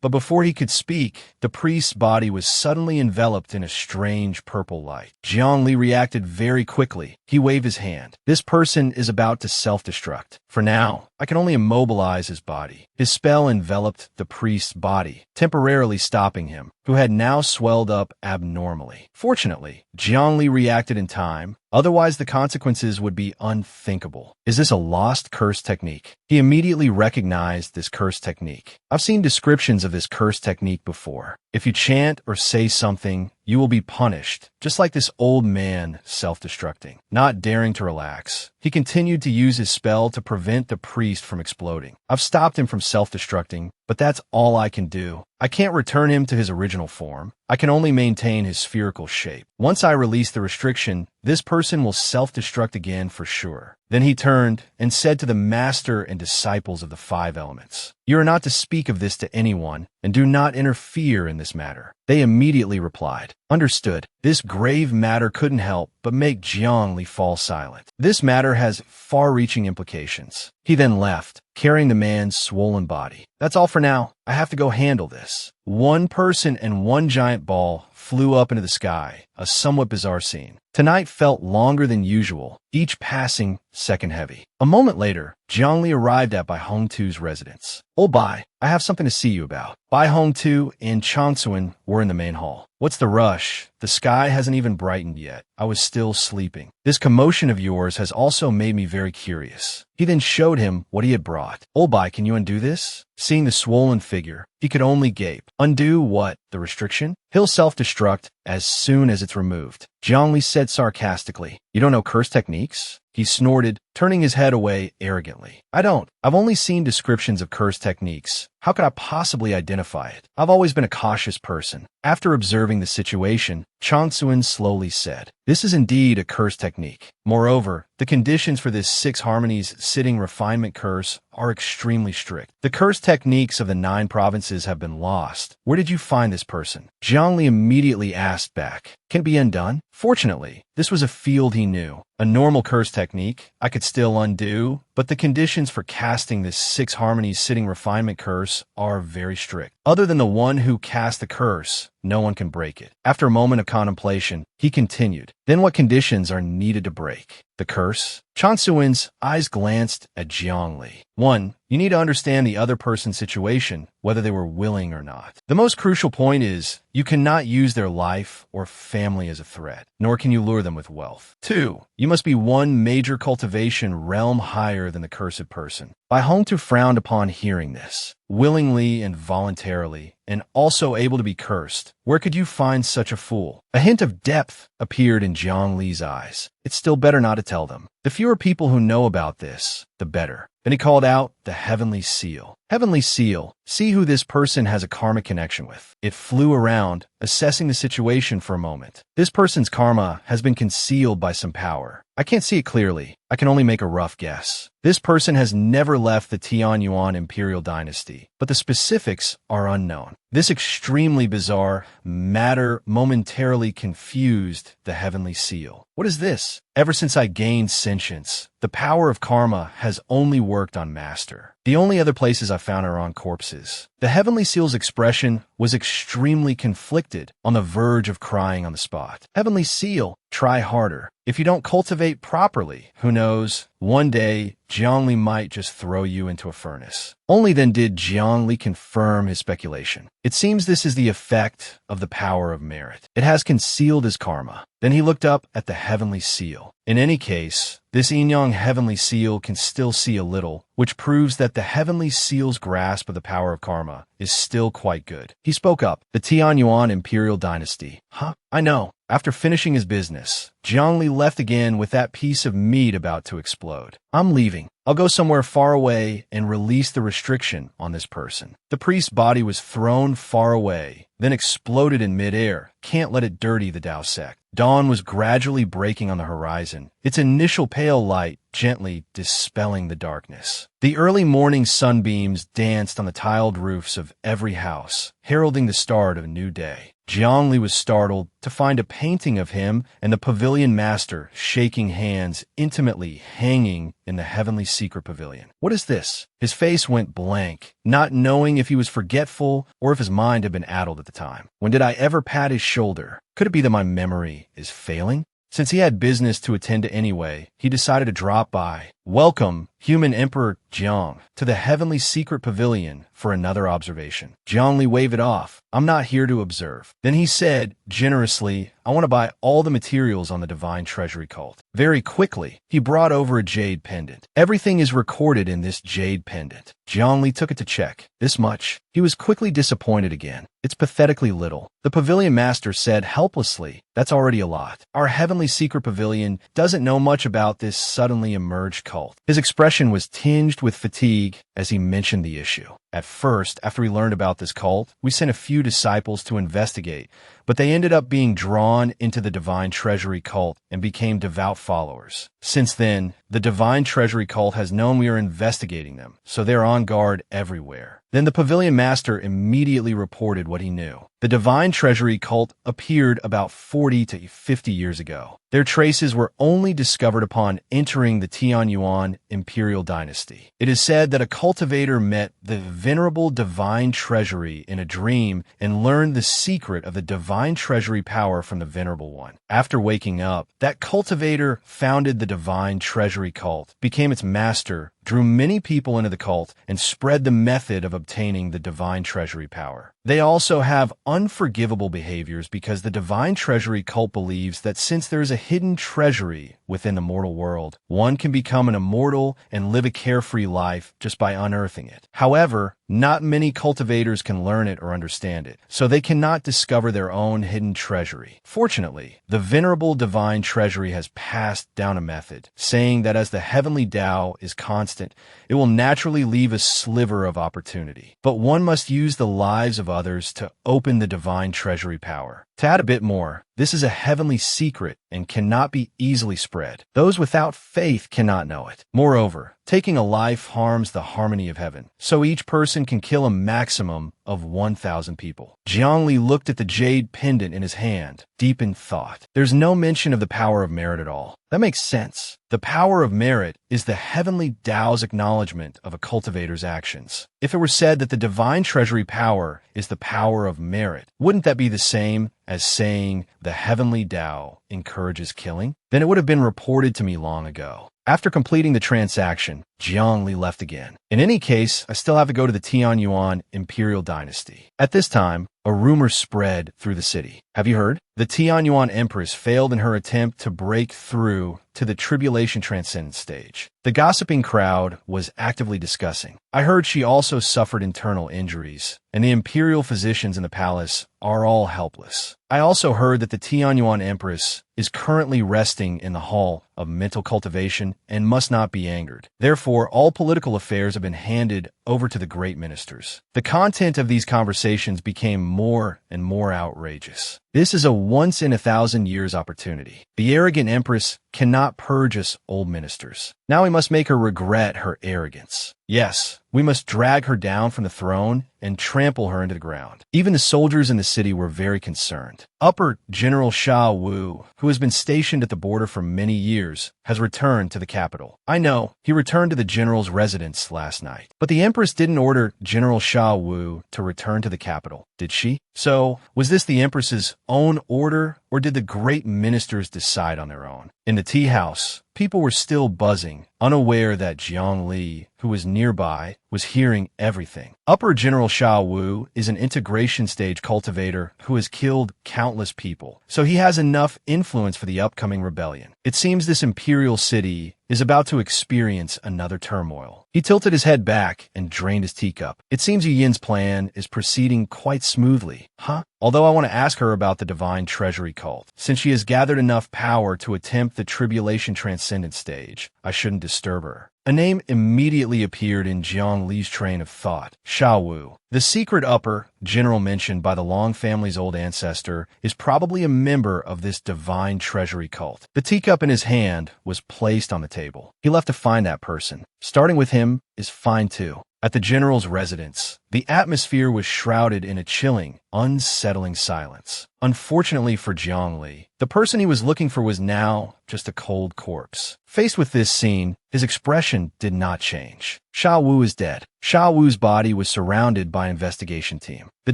But before he could speak, the priest's body was suddenly enveloped in a strange purple light. Jiang Li reacted very quickly. He waved his hand. This person is about to self-destruct. For now, I can only immobilize his body. His spell enveloped the priest's body, temporarily stopping him, who had now swelled up abnormally. Fortunately, Jiang Li reacted in time. Otherwise, the consequences would be unthinkable. Is this a lost curse technique? He immediately recognized this curse technique. I've seen descriptions of this curse technique before. If you chant or say something, you will be punished, just like this old man self-destructing. Not daring to relax, he continued to use his spell to prevent the priest from exploding. I've stopped him from self-destructing, but that's all I can do. I can't return him to his original form. I can only maintain his spherical shape. Once I release the restriction, this person will self-destruct again for sure. Then he turned and said to the master and disciples of the 5 elements, "You are not to speak of this to anyone, and do not interfere in this matter." They immediately replied, "Understood." This grave matter couldn't help but make Jiangli fall silent. This matter has far-reaching implications. He then left, carrying the man's swollen body. That's all for now. I have to go handle this. One person and one giant ball flew up into the sky, a somewhat bizarre scene. Tonight felt longer than usual, each passing second heavy. A moment later, Jiangli arrived at Bai Hongtu's residence. "Oh, Bai, I have something to see you about." Bai Hongtu and Changsuan were in the main hall. "What's the rush? The sky hasn't even brightened yet. I was still sleeping. This commotion of yours has also made me very curious." He then showed him what he had brought. "Oh, Bai, can you undo this?" Seeing the swollen figure, he could only gape. "Undo what? The restriction? He'll self-destruct as soon as it's removed." Jiangli said sarcastically. "You don't know curse techniques?" He snorted, turning his head away arrogantly. "I don't. I've only seen descriptions of curse techniques. How could I possibly identify it? I've always been a cautious person." After observing the situation, Changsuan slowly said, "This is indeed a curse technique. Moreover, the conditions for this 6 harmonies sitting refinement curse are extremely strict. The curse techniques of the 9 provinces have been lost. Where did you find this person?" Jiangli immediately asked back, "Can it be undone?" Fortunately, this was a field he knew. A normal curse technique I could still undo, but the conditions for casting this 6 harmonies sitting refinement curse are very strict. Other than the one who cast the curse, no one can break it. After a moment of contemplation, he continued, "Then what conditions are needed to break the curse?" Changsuan's eyes glanced at Jiangli. 1. You need to understand the other person's situation, whether they were willing or not. The most crucial point is, you cannot use their life or family as a threat, nor can you lure them with wealth. 2. You must be one major cultivation realm higher than the cursed person. Bai Hongtu frowned upon hearing this. Willingly and voluntarily, and also able to be cursed. Where could you find such a fool? A hint of depth appeared in Jiangli's eyes. It's still better not to tell them. The fewer people who know about this, the better. Then he called out the Heavenly Seal. Heavenly Seal, see who this person has a karmic connection with. It flew around, assessing the situation for a moment. This person's karma has been concealed by some power. I can't see it clearly. I can only make a rough guess. This person has never left the Tianyuan Imperial Dynasty, but the specifics are unknown. This extremely bizarre matter momentarily confused the Heavenly Seal. What is this? Ever since I gained sentience, the power of karma has only worked on Master. The only other places I found are on corpses. The Heavenly Seal's expression was extremely conflicted, on the verge of crying on the spot. Heavenly Seal, try harder. If you don't cultivate properly, who knows, one day Jiangli might just throw you into a furnace. Only then did Jiangli confirm his speculation. It seems this is the effect of the power of merit. It has concealed his karma. Then he looked up at the Heavenly Seal. In any case, this Inyang Heavenly Seal can still see a little, which proves that the Heavenly Seal's grasp of the power of karma is still quite good. He spoke up. The Tianyuan Imperial Dynasty. Huh? I know. After finishing his business, Jiangli left again with that piece of meat about to explode. I'm leaving. I'll go somewhere far away and release the restriction on this person. The priest's body was thrown far away, then exploded in midair. Can't let it dirty the Tao sect. Dawn was gradually breaking on the horizon, its initial pale light gently dispelling the darkness. The early morning sunbeams danced on the tiled roofs of every house, heralding the start of a new day. Jiangli was startled to find a painting of him and the pavilion master shaking hands intimately hanging in the heavenly secret pavilion. What is this? His face went blank, not knowing if he was forgetful or if his mind had been addled at the time. When did I ever pat his shoulder? Could it be that my memory is failing? Since he had business to attend to anyway, he decided to drop by. Welcome, Human Emperor Jiang, to the Heavenly Secret Pavilion for another observation. Jiangli waved it off. I'm not here to observe. Then he said, generously, I want to buy all the materials on the Divine Treasury cult. Very quickly, he brought over a jade pendant. Everything is recorded in this jade pendant. Jiangli took it to check. This much. He was quickly disappointed again. It's pathetically little. The pavilion master said helplessly, that's already a lot. Our Heavenly Secret Pavilion doesn't know much about this suddenly emerged cult. His expression was tinged with fatigue as he mentioned the issue. At first, after we learned about this cult, we sent a few disciples to investigate, but they ended up being drawn into the Divine Treasury cult and became devout followers. Since then, The Divine Treasury cult has known we are investigating them, so they're on guard everywhere. Then the Pavilion Master immediately reported what he knew. The Divine Treasury cult appeared about 40 to 50 years ago. Their traces were only discovered upon entering the Tianyuan Imperial Dynasty. It is said that a cultivator met the venerable Divine Treasury in a dream and learned the secret of the Divine Treasury power from the Venerable One. After waking up, that cultivator founded the Divine Treasury cult, became its master, drew many people into the cult, and spread the method of obtaining the Divine Treasury power. They also have unforgivable behaviors because the Divine Treasury cult believes that since there is a hidden treasury within the mortal world, one can become an immortal and live a carefree life just by unearthing it. However, not many cultivators can learn it or understand it, so they cannot discover their own hidden treasury. Fortunately, the Venerable Divine Treasury has passed down a method, saying that as the heavenly Tao is constant, it will naturally leave a sliver of opportunity. But one must use the lives of others to open the Divine Treasury power. To add a bit more, this is a heavenly secret and cannot be easily spread. Those without faith cannot know it. Moreover, taking a life harms the harmony of heaven, so each person can kill a maximum of 1,000 people. Jiangli looked at the jade pendant in his hand, deep in thought. There's no mention of the power of merit at all. That makes sense. The power of merit is the heavenly Tao's acknowledgement of a cultivator's actions. If it were said that the Divine Treasury power is the power of merit, wouldn't that be the same as saying the heavenly Tao encourages killing? Then it would have been reported to me long ago. After completing the transaction, Jiangli left again. In any case, I still have to go to the Tianyuan Imperial Dynasty. At this time, a rumor spread through the city. Have you heard? The Tianyuan Empress failed in her attempt to break through to the Tribulation Transcendence stage. The gossiping crowd was actively discussing. I heard she also suffered internal injuries, and the imperial physicians in the palace are all helpless. I also heard that the Tianyuan Empress is currently resting in the Hall of Mental Cultivation and must not be angered. Therefore, all political affairs have been handed over to the great ministers. The content of these conversations became more and more outrageous. This is a once-in-a-thousand-years opportunity. The arrogant empress cannot purge us old ministers. Now we must make her regret her arrogance. Yes, we must drag her down from the throne and trample her into the ground. Even the soldiers in the city were very concerned. Upper General Sha Wu, who has been stationed at the border for many years, has returned to the capital. I know, he returned to the general's residence last night. But the empress didn't order General Sha Wu to return to the capital, did she? So, was this the empress's own order, or did the great ministers decide on their own? In the tea house, people were still buzzing, unaware that Jiang Li, who was nearby, was hearing everything. Upper General Sha Wu is an integration stage cultivator who has killed countless people, so he has enough influence for the upcoming rebellion. It seems this imperial city is about to experience another turmoil. He tilted his head back and drained his teacup. It seems Yu Yin's plan is proceeding quite smoothly. Huh? Although I want to ask her about the Divine Treasury cult. Since she has gathered enough power to attempt the Tribulation Transcendence stage, I shouldn't disturb her. A name immediately appeared in Jiang Li's train of thought. Sha Wu. The secret upper, general mentioned by the Long family's old ancestor, is probably a member of this Divine Treasury cult. The teacup in his hand was placed on the table. He left to find that person. Starting with him is fine too. At the general's residence, the atmosphere was shrouded in a chilling, unsettling silence. Unfortunately for Jiang Li, the person he was looking for was now just a cold corpse. Faced with this scene, his expression did not change. Sha Wu is dead. Sha Wu's body was surrounded by an investigation team. The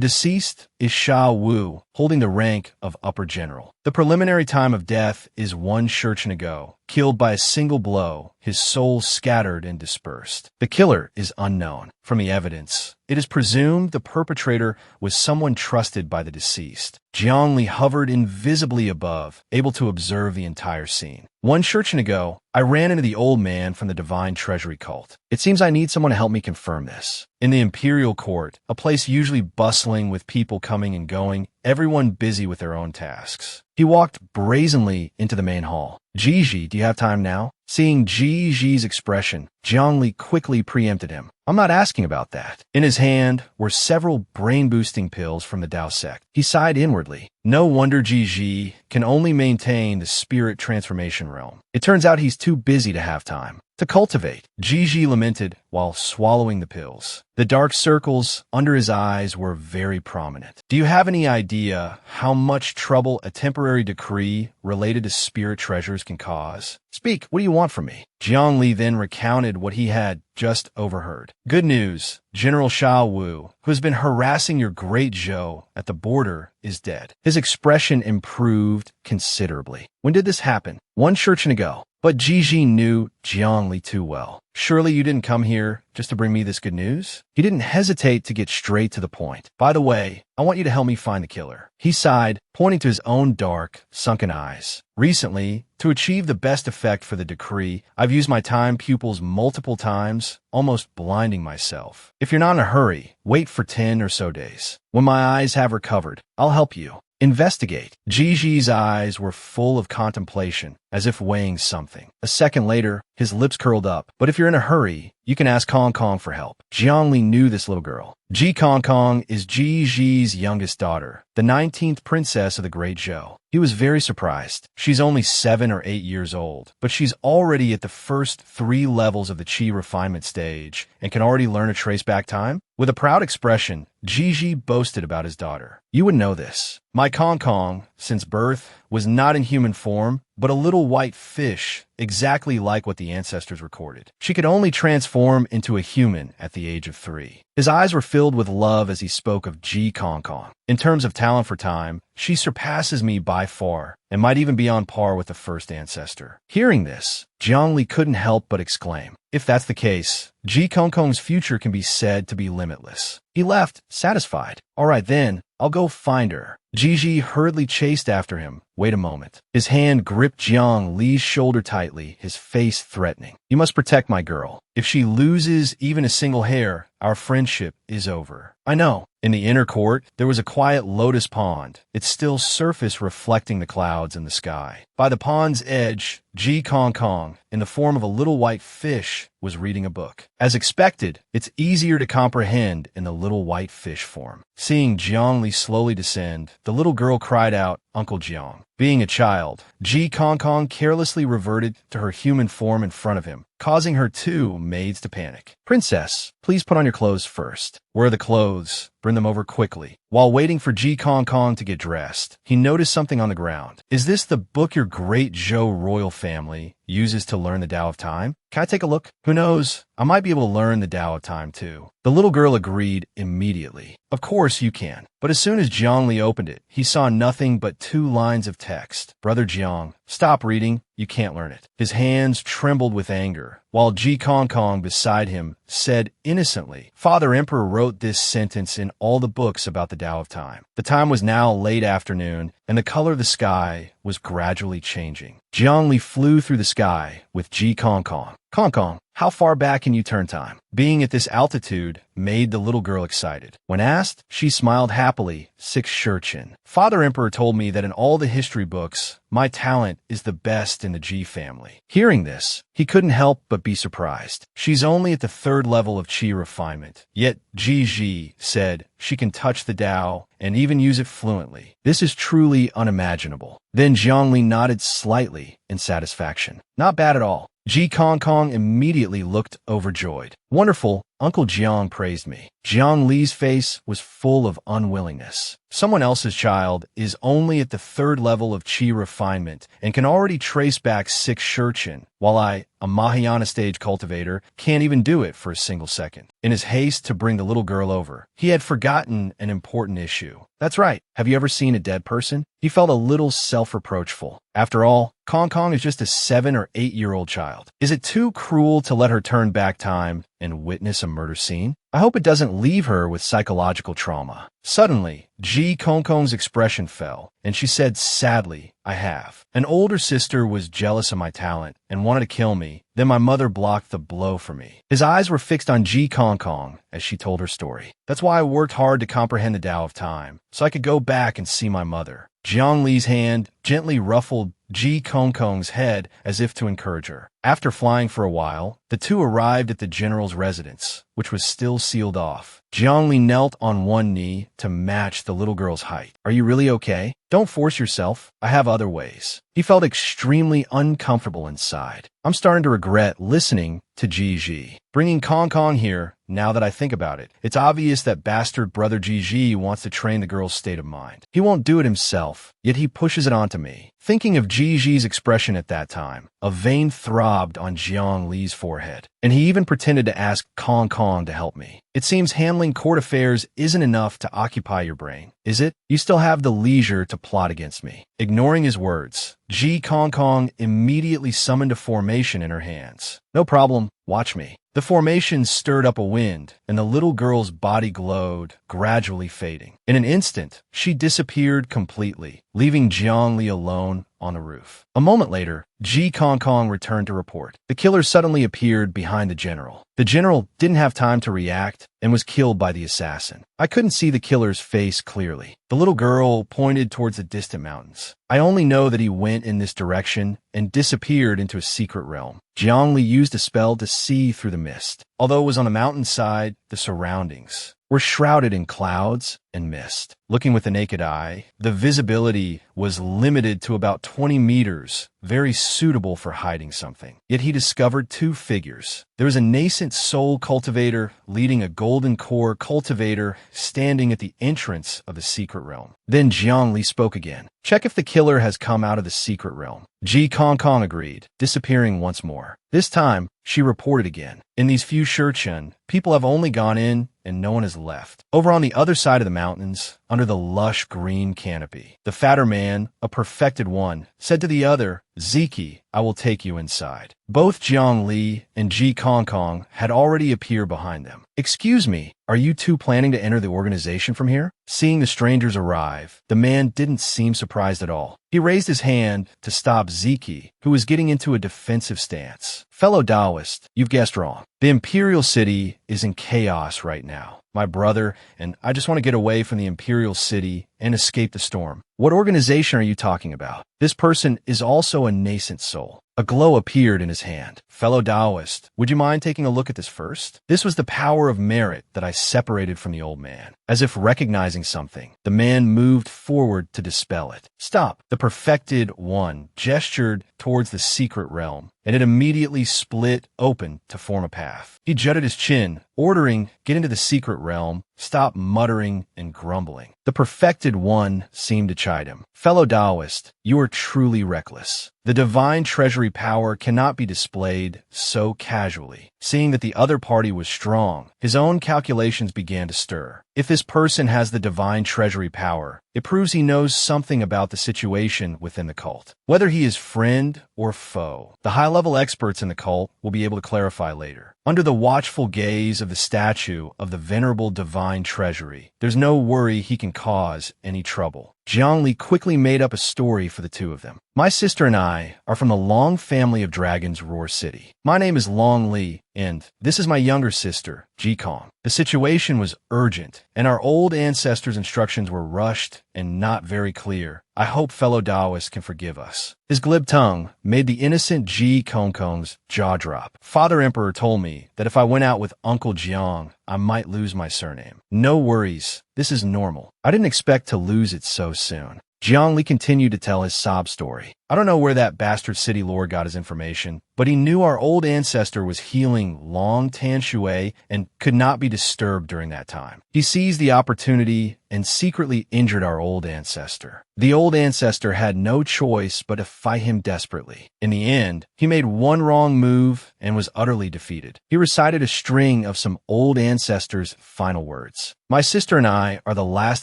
deceased is Sha Wu, holding the rank of upper general. The preliminary time of death is 1 shurchen ago, killed by a single blow, his soul scattered and dispersed. The killer is unknown. From the evidence, it is presumed the perpetrator was someone trusted by the deceased. Jiang Li hovered invisibly above, able to observe the entire scene. 1 shurchen ago, I ran into the old man from the Divine Treasury cult. It seems I need someone to help me confirm this. In the imperial court, a place usually bustling with people coming and going, everyone busy with their own tasks. He walked brazenly into the main hall. Gigi, do you have time now? Seeing Gigi's expression, Jiang Li quickly preempted him. I'm not asking about that. In his hand were several brain-boosting pills from the Tao sect. He sighed inwardly. No wonder Ji can only maintain the spirit transformation realm. It turns out he's too busy to have time to cultivate. Ji lamented while swallowing the pills. The dark circles under his eyes were very prominent. Do you have any idea how much trouble a temporary decree related to spirit treasures can cause? Speak, what do you want from me? Jiangli then recounted what he had just overheard. Good news. General Xiao Wu, who has been harassing your great Zhou at the border, is dead. His expression improved considerably. When did this happen? 1 Shurchen ago. But Ji knew Jiangli too well. Surely you didn't come here just to bring me this good news? He didn't hesitate to get straight to the point. By the way, I want you to help me find the killer. He sighed, pointing to his own dark, sunken eyes. Recently, to achieve the best effect for the decree, I've used my time pupils multiple times, almost blinding myself. If you're not in a hurry, wait for 10 or so days. When my eyes have recovered, I'll help you. Investigate. Ji's eyes were full of contemplation, as if weighing something. A second later, his lips curled up. But if you're in a hurry, you can ask Kong Kong for help. Jiangli knew this little girl. Ji Kong Kong is Ji's youngest daughter, the 19th princess of the Great Zhou. He was very surprised. She's only 7 or 8 years old, but she's already at the first 3 levels of the Qi refinement stage and can already learn to trace back time. With a proud expression, Ji boasted about his daughter. You would know this. My Kong Kong, since birth, was not in human form, but a little white fish, exactly like what the ancestors recorded. She could only transform into a human at the age of 3. His eyes were filled with love as he spoke of Ji Kong Kong. In terms of talent for time, she surpasses me by far, and might even be on par with the first ancestor. Hearing this, Jiangli couldn't help but exclaim. If that's the case, Ji Kong Kong's future can be said to be limitless. He left, satisfied. All right then, I'll go find her. Ji hurriedly chased after him. Wait a moment. His hand gripped Jiang Li's shoulder tightly, his face threatening. You must protect my girl. If she loses even a single hair, our friendship is over. I know. In the inner court, there was a quiet lotus pond, its still surface reflecting the clouds in the sky. By the pond's edge, Ji Kong Kong, in the form of a little white fish, was reading a book. As expected, it's easier to comprehend in the little white fish form. Seeing Jiangli slowly descend, the little girl cried out, Uncle Jiang. Being a child, Ji Kong Kong carelessly reverted to her human form in front of him, causing her 2 maids to panic. Princess, please put on your clothes first. Where are the clothes? Bring them over quickly. While waiting for Ji Kong Kong to get dressed, he noticed something on the ground. Is this the book your great Zhou royal family uses to learn the Tao of Time? Can I take a look? Who knows? I might be able to learn the Tao of Time too. The little girl agreed immediately. Of course you can. But as soon as Jiangli opened it, he saw nothing but 2 lines of text. Brother Jiang, stop reading. You can't learn it. His hands trembled with anger, while Ji Kong Kong beside him said innocently, Father Emperor wrote this sentence in all the books about the Tao of Time. The time was now late afternoon, and the color of the sky was gradually changing. Jiangli flew through the sky with Ji Kong Kong. Kong Kong, how far back can you turn time? Being at this altitude made the little girl excited. When asked, she smiled happily. 6 Shurchen. Father Emperor told me that in all the history books, my talent is the best in the Ji family. Hearing this, he couldn't help but be surprised. She's only at the 3rd level of Qi refinement. Yet Ji said she can touch the Tao and even use it fluently. This is truly unimaginable. Then Jiangli nodded slightly in satisfaction. Not bad at all. Ji Kong Kong immediately looked overjoyed. Wonderful, Uncle Jiang praised me. Jiang Li's face was full of unwillingness. Someone else's child is only at the 3rd level of Qi refinement and can already trace back 6 Shurchen, while I, a Mahayana stage cultivator, can't even do it for a single second. In his haste to bring the little girl over, he had forgotten an important issue. That's right. Have you ever seen a dead person? He felt a little self-reproachful. After all, Kong Kong is just a 7 or 8-year-old child. Is it too cruel to let her turn back time and witness a murder scene? I hope it doesn't leave her with psychological trauma. Suddenly, Ji Kong Kong's expression fell, and she said sadly, I have. An older sister was jealous of my talent and wanted to kill me. Then my mother blocked the blow for me. His eyes were fixed on Ji Kong Kong as she told her story. That's why I worked hard to comprehend the Tao of Time, so I could go back and see my mother. Jiang Li's hand gently ruffled Ji Kongkong's head as if to encourage her. After flying for a while, the two arrived at the general's residence, which was still sealed off. Jiangli knelt on one knee to match the little girl's height. Are you really okay? Don't force yourself. I have other ways. He felt extremely uncomfortable inside. I'm starting to regret listening to Ji. Bringing Kong Kong here, now that I think about it, it's obvious that bastard brother Ji wants to train the girl's state of mind. He won't do it himself, yet he pushes it onto me. Thinking of Ji's expression at that time, a vein throbbed on Jiang Li's forehead, and he even pretended to ask Kong Kong to help me. It seems handling court affairs isn't enough to occupy your brain, is it? You still have the leisure to plot against me. Ignoring his words, Ji Kong Kong immediately summoned a formation in her hands. No problem, watch me. The formation stirred up a wind, and the little girl's body glowed, gradually fading. In an instant, she disappeared completely, leaving Jiang Li alone on the roof. A moment later, Ji Kong Kong returned to report. The killer suddenly appeared behind the general. The general didn't have time to react and was killed by the assassin. I couldn't see the killer's face clearly. The little girl pointed towards the distant mountains. I only know that he went in this direction and disappeared into a secret realm. Jiang Li used a spell to see through the mist. Although it was on a mountainside, the surroundings were shrouded in clouds and mist. Looking with the naked eye, the visibility was limited to about 20 meters, very suitable for hiding something. Yet he discovered two figures. There was a nascent soul cultivator leading a golden core cultivator standing at the entrance of the secret realm. Then Jiang Li spoke again. Check if the killer has come out of the secret realm. Ji Kong Kong agreed, disappearing once more. This time, she reported again. In these few shurchen, people have only gone in and no one has left. Over on the other side of the mountains, under the lush green canopy, the fatter man, a perfected one, said to the other, Ziki, I will take you inside. Both Jiang Li and Ji Kong Kong had already appeared behind them. Excuse me, are you two planning to enter the organization from here? Seeing the strangers arrive, the man didn't seem surprised at all. He raised his hand to stop Ziki, who was getting into a defensive stance. Fellow Taoist, you've guessed wrong. The Imperial City is in chaos right now. My brother and I just want to get away from the Imperial City and escape the storm. What organization are you talking about? This person is also a nascent soul. A glow appeared in his hand. Fellow Taoist, would you mind taking a look at this first? This was the power of merit that I separated from the old man. As if recognizing something, the man moved forward to dispel it. Stop! The perfected one gestured towards the secret realm, and it immediately split open to form a path. He jutted his chin, ordering, get into the secret realm, stop muttering and grumbling. The perfected one seemed to chide him. Fellow Taoist, you are truly reckless. The divine treasury power cannot be displayed so casually. Seeing that the other party was strong, his own calculations began to stir. If this person has the divine treasury power, it proves he knows something about the situation within the cult. Whether he is friend or foe, the high-level experts in the cult will be able to clarify later. Under the watchful gaze of the statue of the venerable divine treasury, there's no worry he can cause any trouble. Jiang Li quickly made up a story for the two of them. My sister and I are from the Long family of Dragon's Roar City. My name is Long Li, and this is my younger sister, Ji Kong. The situation was urgent, and our old ancestors' instructions were rushed and not very clear. I hope fellow Taoists can forgive us. His glib tongue made the innocent Ji Kong Kong's jaw drop. Father Emperor told me that if I went out with Uncle Jiang, I might lose my surname. No worries, this is normal. I didn't expect to lose it so soon. Jiang Li continued to tell his sob story. I don't know where that bastard city lord got his information, but he knew our old ancestor was healing Long Tan Shui and could not be disturbed during that time. He seized the opportunity and secretly injured our old ancestor. The old ancestor had no choice but to fight him desperately. In the end, he made one wrong move and was utterly defeated. He recited a string of some old ancestors' final words. My sister and I are the last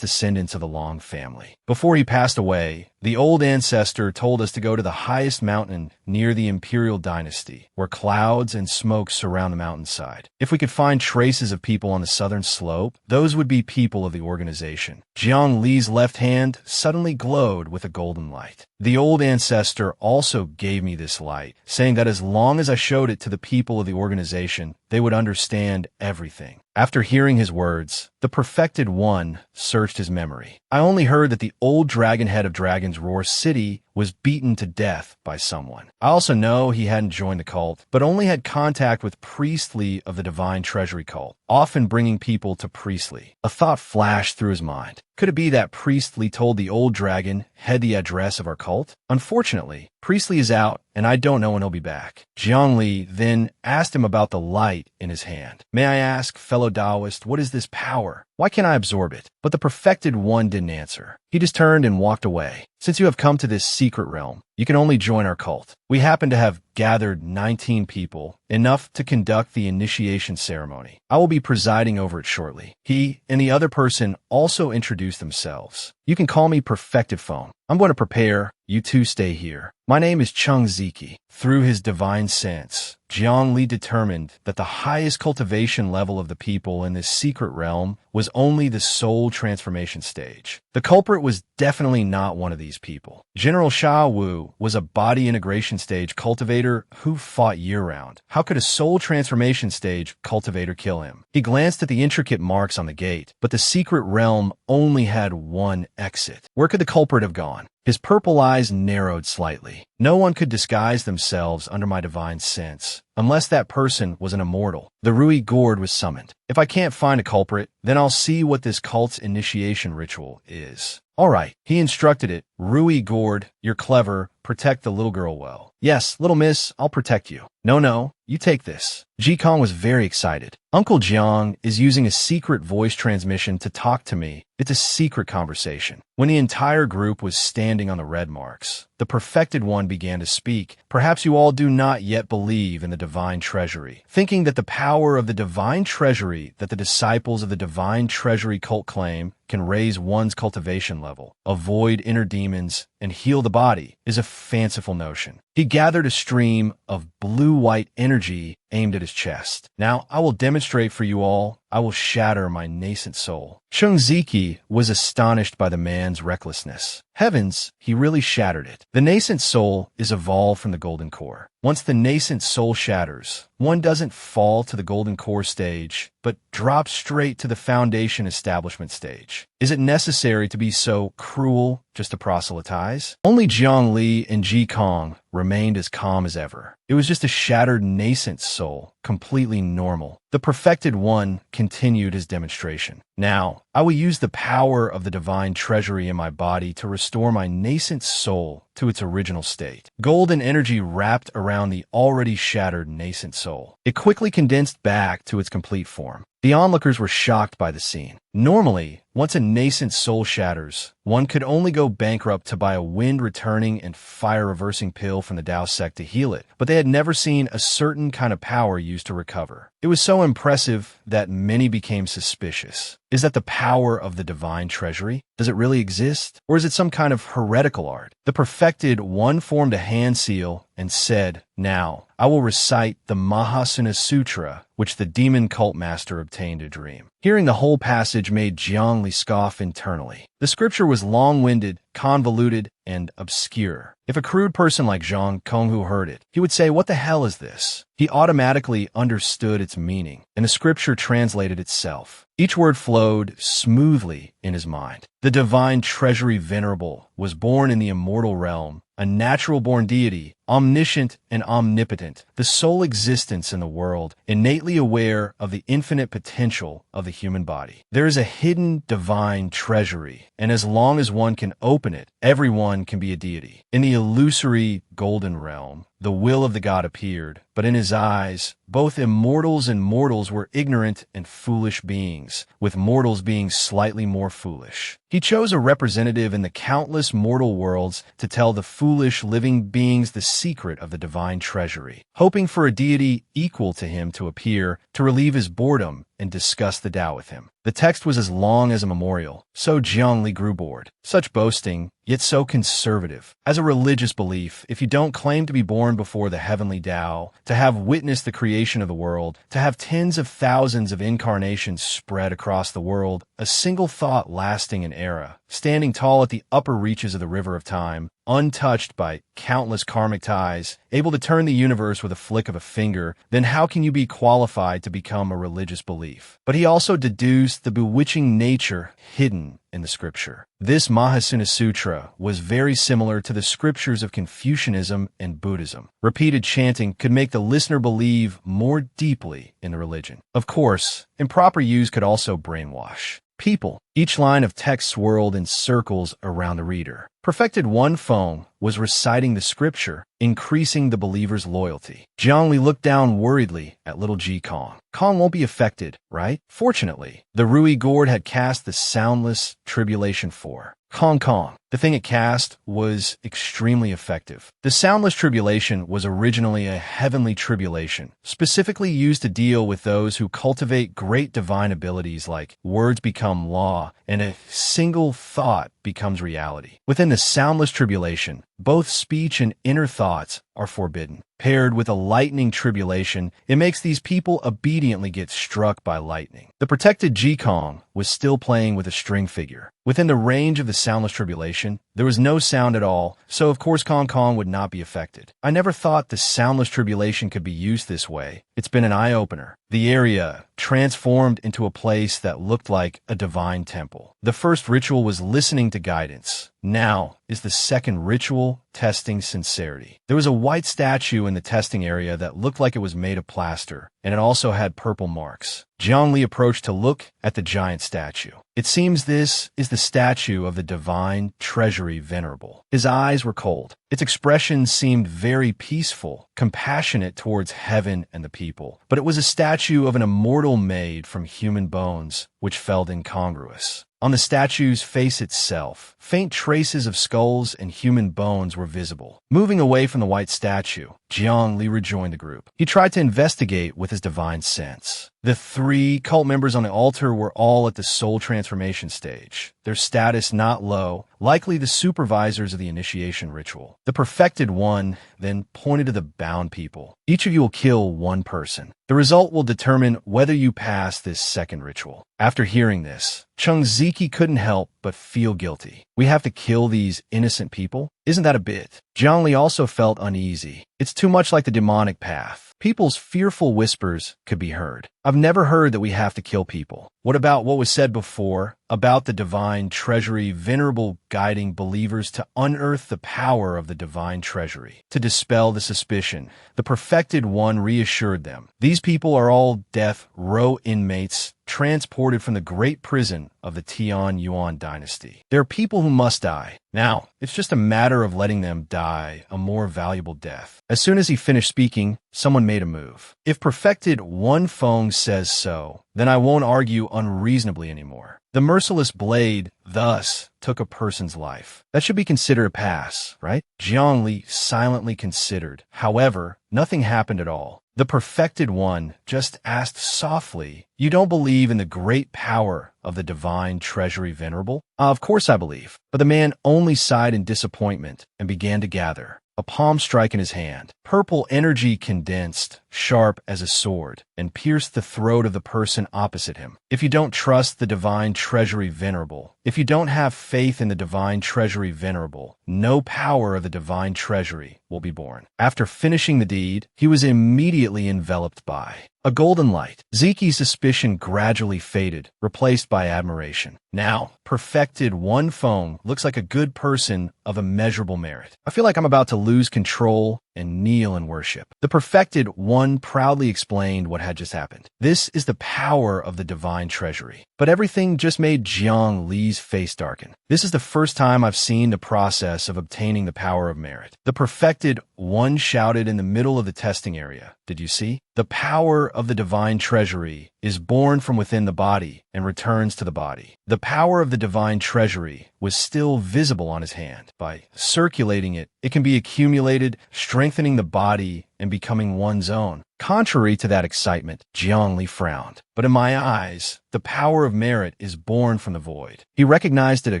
descendants of the Long family. Before he passed away, the old ancestor told us to go to the highest mountain near the Imperial Dynasty, where clouds and smoke surround the mountainside. If we could find traces of people on the southern slope, those would be people of the organization. Jiang Li's left hand suddenly glowed with a golden light. The old ancestor also gave me this light, saying that as long as I showed it to the people of the organization, they would understand everything. After hearing his words, the perfected one searched his memory. I only heard that the old dragon head of Dragon's Roar City was beaten to death by someone. I also know he hadn't joined the cult, but only had contact with Priestley of the Divine Treasury cult, often bringing people to Priestley. A thought flashed through his mind. Could it be that Priestley told the old dragon had the address of our cult? Unfortunately, Priestley is out, and I don't know when he'll be back. Jiangli then asked him about the light in his hand. May I ask, fellow Taoist, what is this power? Why can't I absorb it? But the perfected one didn't answer. He just turned and walked away. Since you have come to this secret realm, you can only join our cult. We happen to have gathered 19 people, enough to conduct the initiation ceremony. I will be presiding over it shortly. He and the other person also introduced themselves. You can call me Perfected Phone. I'm going to prepare. You two stay here. My name is Chung Ziki. Through his divine sense, Jiang Li determined that the highest cultivation level of the people in this secret realm was only the soul transformation stage. The culprit was definitely not one of these people. General Sha Wu was a body integration stage cultivator who fought year-round. How could a soul transformation stage cultivator kill him? He glanced at the intricate marks on the gate, but the secret realm only had one exit. Where could the culprit have gone? His purple eyes narrowed slightly. No one could disguise themselves under my divine sense, unless that person was an immortal. The Rui Gourd was summoned. If I can't find a culprit, then I'll see what this cult's initiation ritual is. All right, he instructed it. Rui Gourd, you're clever. Protect the little girl well. Yes, little miss, I'll protect you. No, you take this. Ji Kong was very excited. Uncle Jiang is using a secret voice transmission to talk to me. It's a secret conversation. When the entire group was standing on the red marks, the perfected one began to speak. Perhaps you all do not yet believe in the divine treasury, thinking that the power of the divine treasury that the disciples of the divine treasury cult claim can raise one's cultivation level, avoid inner demons, and heal the body is a fanciful notion. He gathered a stream of blue-white energy aimed at his chest. Now, I will demonstrate for you all. I will shatter my nascent soul. Chung Ziki was astonished by the man's recklessness. Heavens, he really shattered it. The nascent soul is evolved from the golden core. Once the nascent soul shatters, one doesn't fall to the golden core stage, but drops straight to the foundation establishment stage. Is it necessary to be so cruel just to proselytize? Only Jiang Li and Ji Kong remained as calm as ever. It was just a shattered nascent soul, completely normal. The perfected one continued his demonstration. Now, I will use the power of the divine treasury in my body to restore my nascent soul to its original state. Golden energy wrapped around the already shattered nascent soul. It quickly condensed back to its complete form. The onlookers were shocked by the scene. Normally, once a nascent soul shatters, one could only go bankrupt to buy a wind-returning and fire-reversing pill from the Tao sect to heal it, but they had never seen a certain kind of power used to recover. It was so impressive that many became suspicious. Is that the power of the divine treasury? Does it really exist? Or is it some kind of heretical art? The perfected one formed a hand seal and said, "Now, I will recite the Mahasana Sutra, which the demon cult master obtained a dream." Hearing the whole passage made Jiang Li scoff internally. The scripture was long-winded, convoluted, and obscure. If a crude person like Zhang Konghu heard it, he would say, "What the hell is this?" He automatically understood its meaning, and the scripture translated itself. Each word flowed smoothly in his mind. The divine treasury venerable was born in the immortal realm, a natural-born deity, omniscient and omnipotent, the sole existence in the world, innately aware of the infinite potential of the human body. There is a hidden divine treasury, and as long as one can open it, everyone can be a deity. In the illusory golden realm, the will of the god appeared, but in his eyes, both immortals and mortals were ignorant and foolish beings, with mortals being slightly more foolish. He chose a representative in the countless mortal worlds to tell the foolish living beings the secret of the divine treasury, hoping for a deity equal to him to appear to relieve his boredom and discuss the Tao with him. The text was as long as a memorial, so Jiang Li grew bored. Such boasting, yet so conservative. As a religious belief, if you don't claim to be born before the heavenly Tao, to have witnessed the creation of the world, to have tens of thousands of incarnations spread across the world, a single thought lasting an era, standing tall at the upper reaches of the river of time, untouched by countless karmic ties, able to turn the universe with a flick of a finger, then how can you be qualified to become a religious believer? belief. But he also deduced the bewitching nature hidden in the scripture. This Mahasuna Sutra was very similar to the scriptures of Confucianism and Buddhism. Repeated chanting could make the listener believe more deeply in the religion. Of course, improper use could also brainwash people. Each line of text swirled in circles around the reader. Perfected One Feng was reciting the scripture, increasing the believer's loyalty. Jiangli looked down worriedly at little Ji Kong. Kong won't be affected, right? Fortunately, the Rui gourd had cast the soundless tribulation for Kong. The thing it cast was extremely effective. The soundless tribulation was originally a heavenly tribulation, specifically used to deal with those who cultivate great divine abilities like words become law and a single thought becomes reality. Within the soundless tribulation, both speech and inner thoughts are forbidden. Paired with a lightning tribulation, it makes these people obediently get struck by lightning. The protected Ji Kong was still playing with a string figure. Within the range of the soundless tribulation, there was no sound at all, so of course Kong would not be affected. I never thought the soundless tribulation could be used this way. It's been an eye-opener. The area transformed into a place that looked like a divine temple. The first ritual was listening to guidance. Now is the second ritual, testing sincerity. There was a white statue in the testing area that looked like it was made of plaster, and it also had purple marks. Jiangli approached to look at the giant statue. It seems this is the statue of the divine treasury venerable. His eyes were cold. Its expression seemed very peaceful, compassionate towards heaven and the people. But it was a statue of an immortal made from human bones, which felt incongruous. On the statue's face itself, faint traces of skulls and human bones were visible. Moving away from the white statue, Jiangli rejoined the group. He tried to investigate with his divine sense. The 3 cult members on the altar were all at the soul transformation stage, their status not low, likely the supervisors of the initiation ritual. The perfected one then pointed to the bound people. Each of you will kill 1 person. The result will determine whether you pass this second ritual. After hearing this, Chung Ziki couldn't help but feel guilty. We have to kill these innocent people? Isn't that a bit? Jiangli also felt uneasy. It's too much like the demonic path. People's fearful whispers could be heard. I've never heard that we have to kill people. What about what was said before about the divine treasury venerable guiding believers to unearth the power of the divine treasury? To dispel the suspicion, the perfected one reassured them. These people are all death row inmates transported from the great prison of the Tian Yuan dynasty. There are people who must die. Now, it's just a matter of letting them die a more valuable death. As soon as he finished speaking, someone made a move. If perfected One Feng says so, then I won't argue unreasonably anymore. The merciless blade thus took a person's life. That should be considered a pass, right? Jiangli silently considered. However, nothing happened at all. The perfected one just asked softly, "You don't believe in the great power of the divine treasury venerable?" Of course I believe. But the man only sighed in disappointment and began to gather. A palm strike in his hand. Purple energy condensed, sharp as a sword, and pierced the throat of the person opposite him. If you don't trust the divine treasury venerable, if you don't have faith in the divine treasury venerable, no power of the divine treasury will be born. After finishing the deed, he was immediately enveloped by a golden light. Ziki's suspicion gradually faded, replaced by admiration. Now, perfected One Feng looks like a good person of immeasurable merit. I feel like I'm about to lose control and kneel in worship. The perfected one proudly explained what had just happened. This is the power of the divine treasury. But everything just made Jiang Li's face darken. This is the first time I've seen the process of obtaining the power of merit. The perfected one shouted in the middle of the testing area. Did you see? The power of the divine treasury is born from within the body and returns to the body. The power of the divine treasury was still visible on his hand. By circulating it, it can be accumulated, strengthening the body and becoming one's own. Contrary to that excitement, Jiangli frowned. But in my eyes, the power of merit is born from the void. He recognized it at a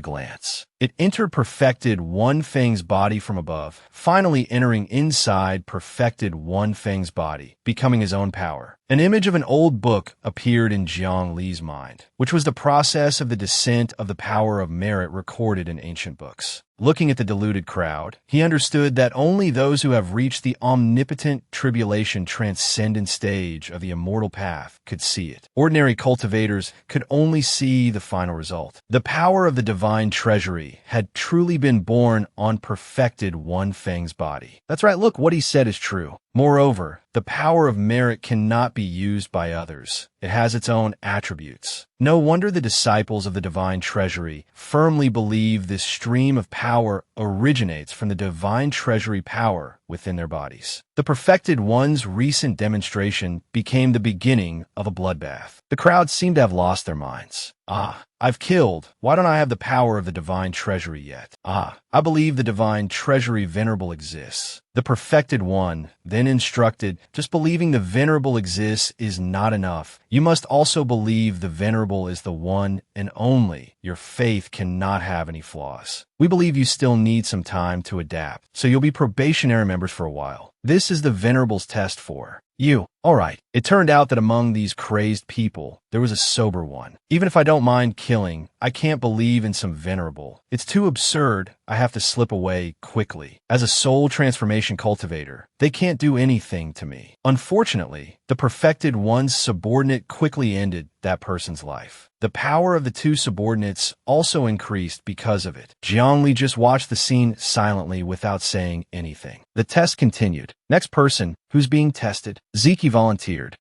glance. It entered perfected One Feng's body from above, finally entering inside perfected One Feng's body, becoming his own power. An image of an old book appeared in Jiang Li's mind, which was the process of the descent of the power of merit recorded in ancient books. Looking at the deluded crowd, he understood that only those who have reached the omnipotent tribulation transcendent stage of the immortal path could see it. Ordinary cultivators could only see the final result. The power of the divine treasury had truly been born on perfected One Feng's body. That's right, look, what he said is true. Moreover, the power of merit cannot be used by others. It has its own attributes. No wonder the disciples of the divine treasury firmly believe this stream of power originates from the divine treasury power within their bodies. The perfected one's recent demonstration became the beginning of a bloodbath. The crowd seemed to have lost their minds. I've killed. Why don't I have the power of the divine treasury yet? I believe the divine treasury venerable exists. The perfected one then instructed, just believing the venerable exists is not enough. You must also believe the venerable is the one and only. Your faith cannot have any flaws. We believe you still need some time to adapt, so you'll be probationary members for a while. This is the venerables test for you. All right. It turned out that among these crazed people, there was a sober one. Even if I don't mind killing, I can't believe in some venerable. It's too absurd. I have to slip away quickly. As a soul transformation cultivator, they can't do anything to me. Unfortunately, the perfected one's subordinate quickly ended that person's life. The power of the two subordinates also increased because of it. Jiang Li just watched the scene silently without saying anything. The test continued. Next person, who's being tested? Ziki volunteered.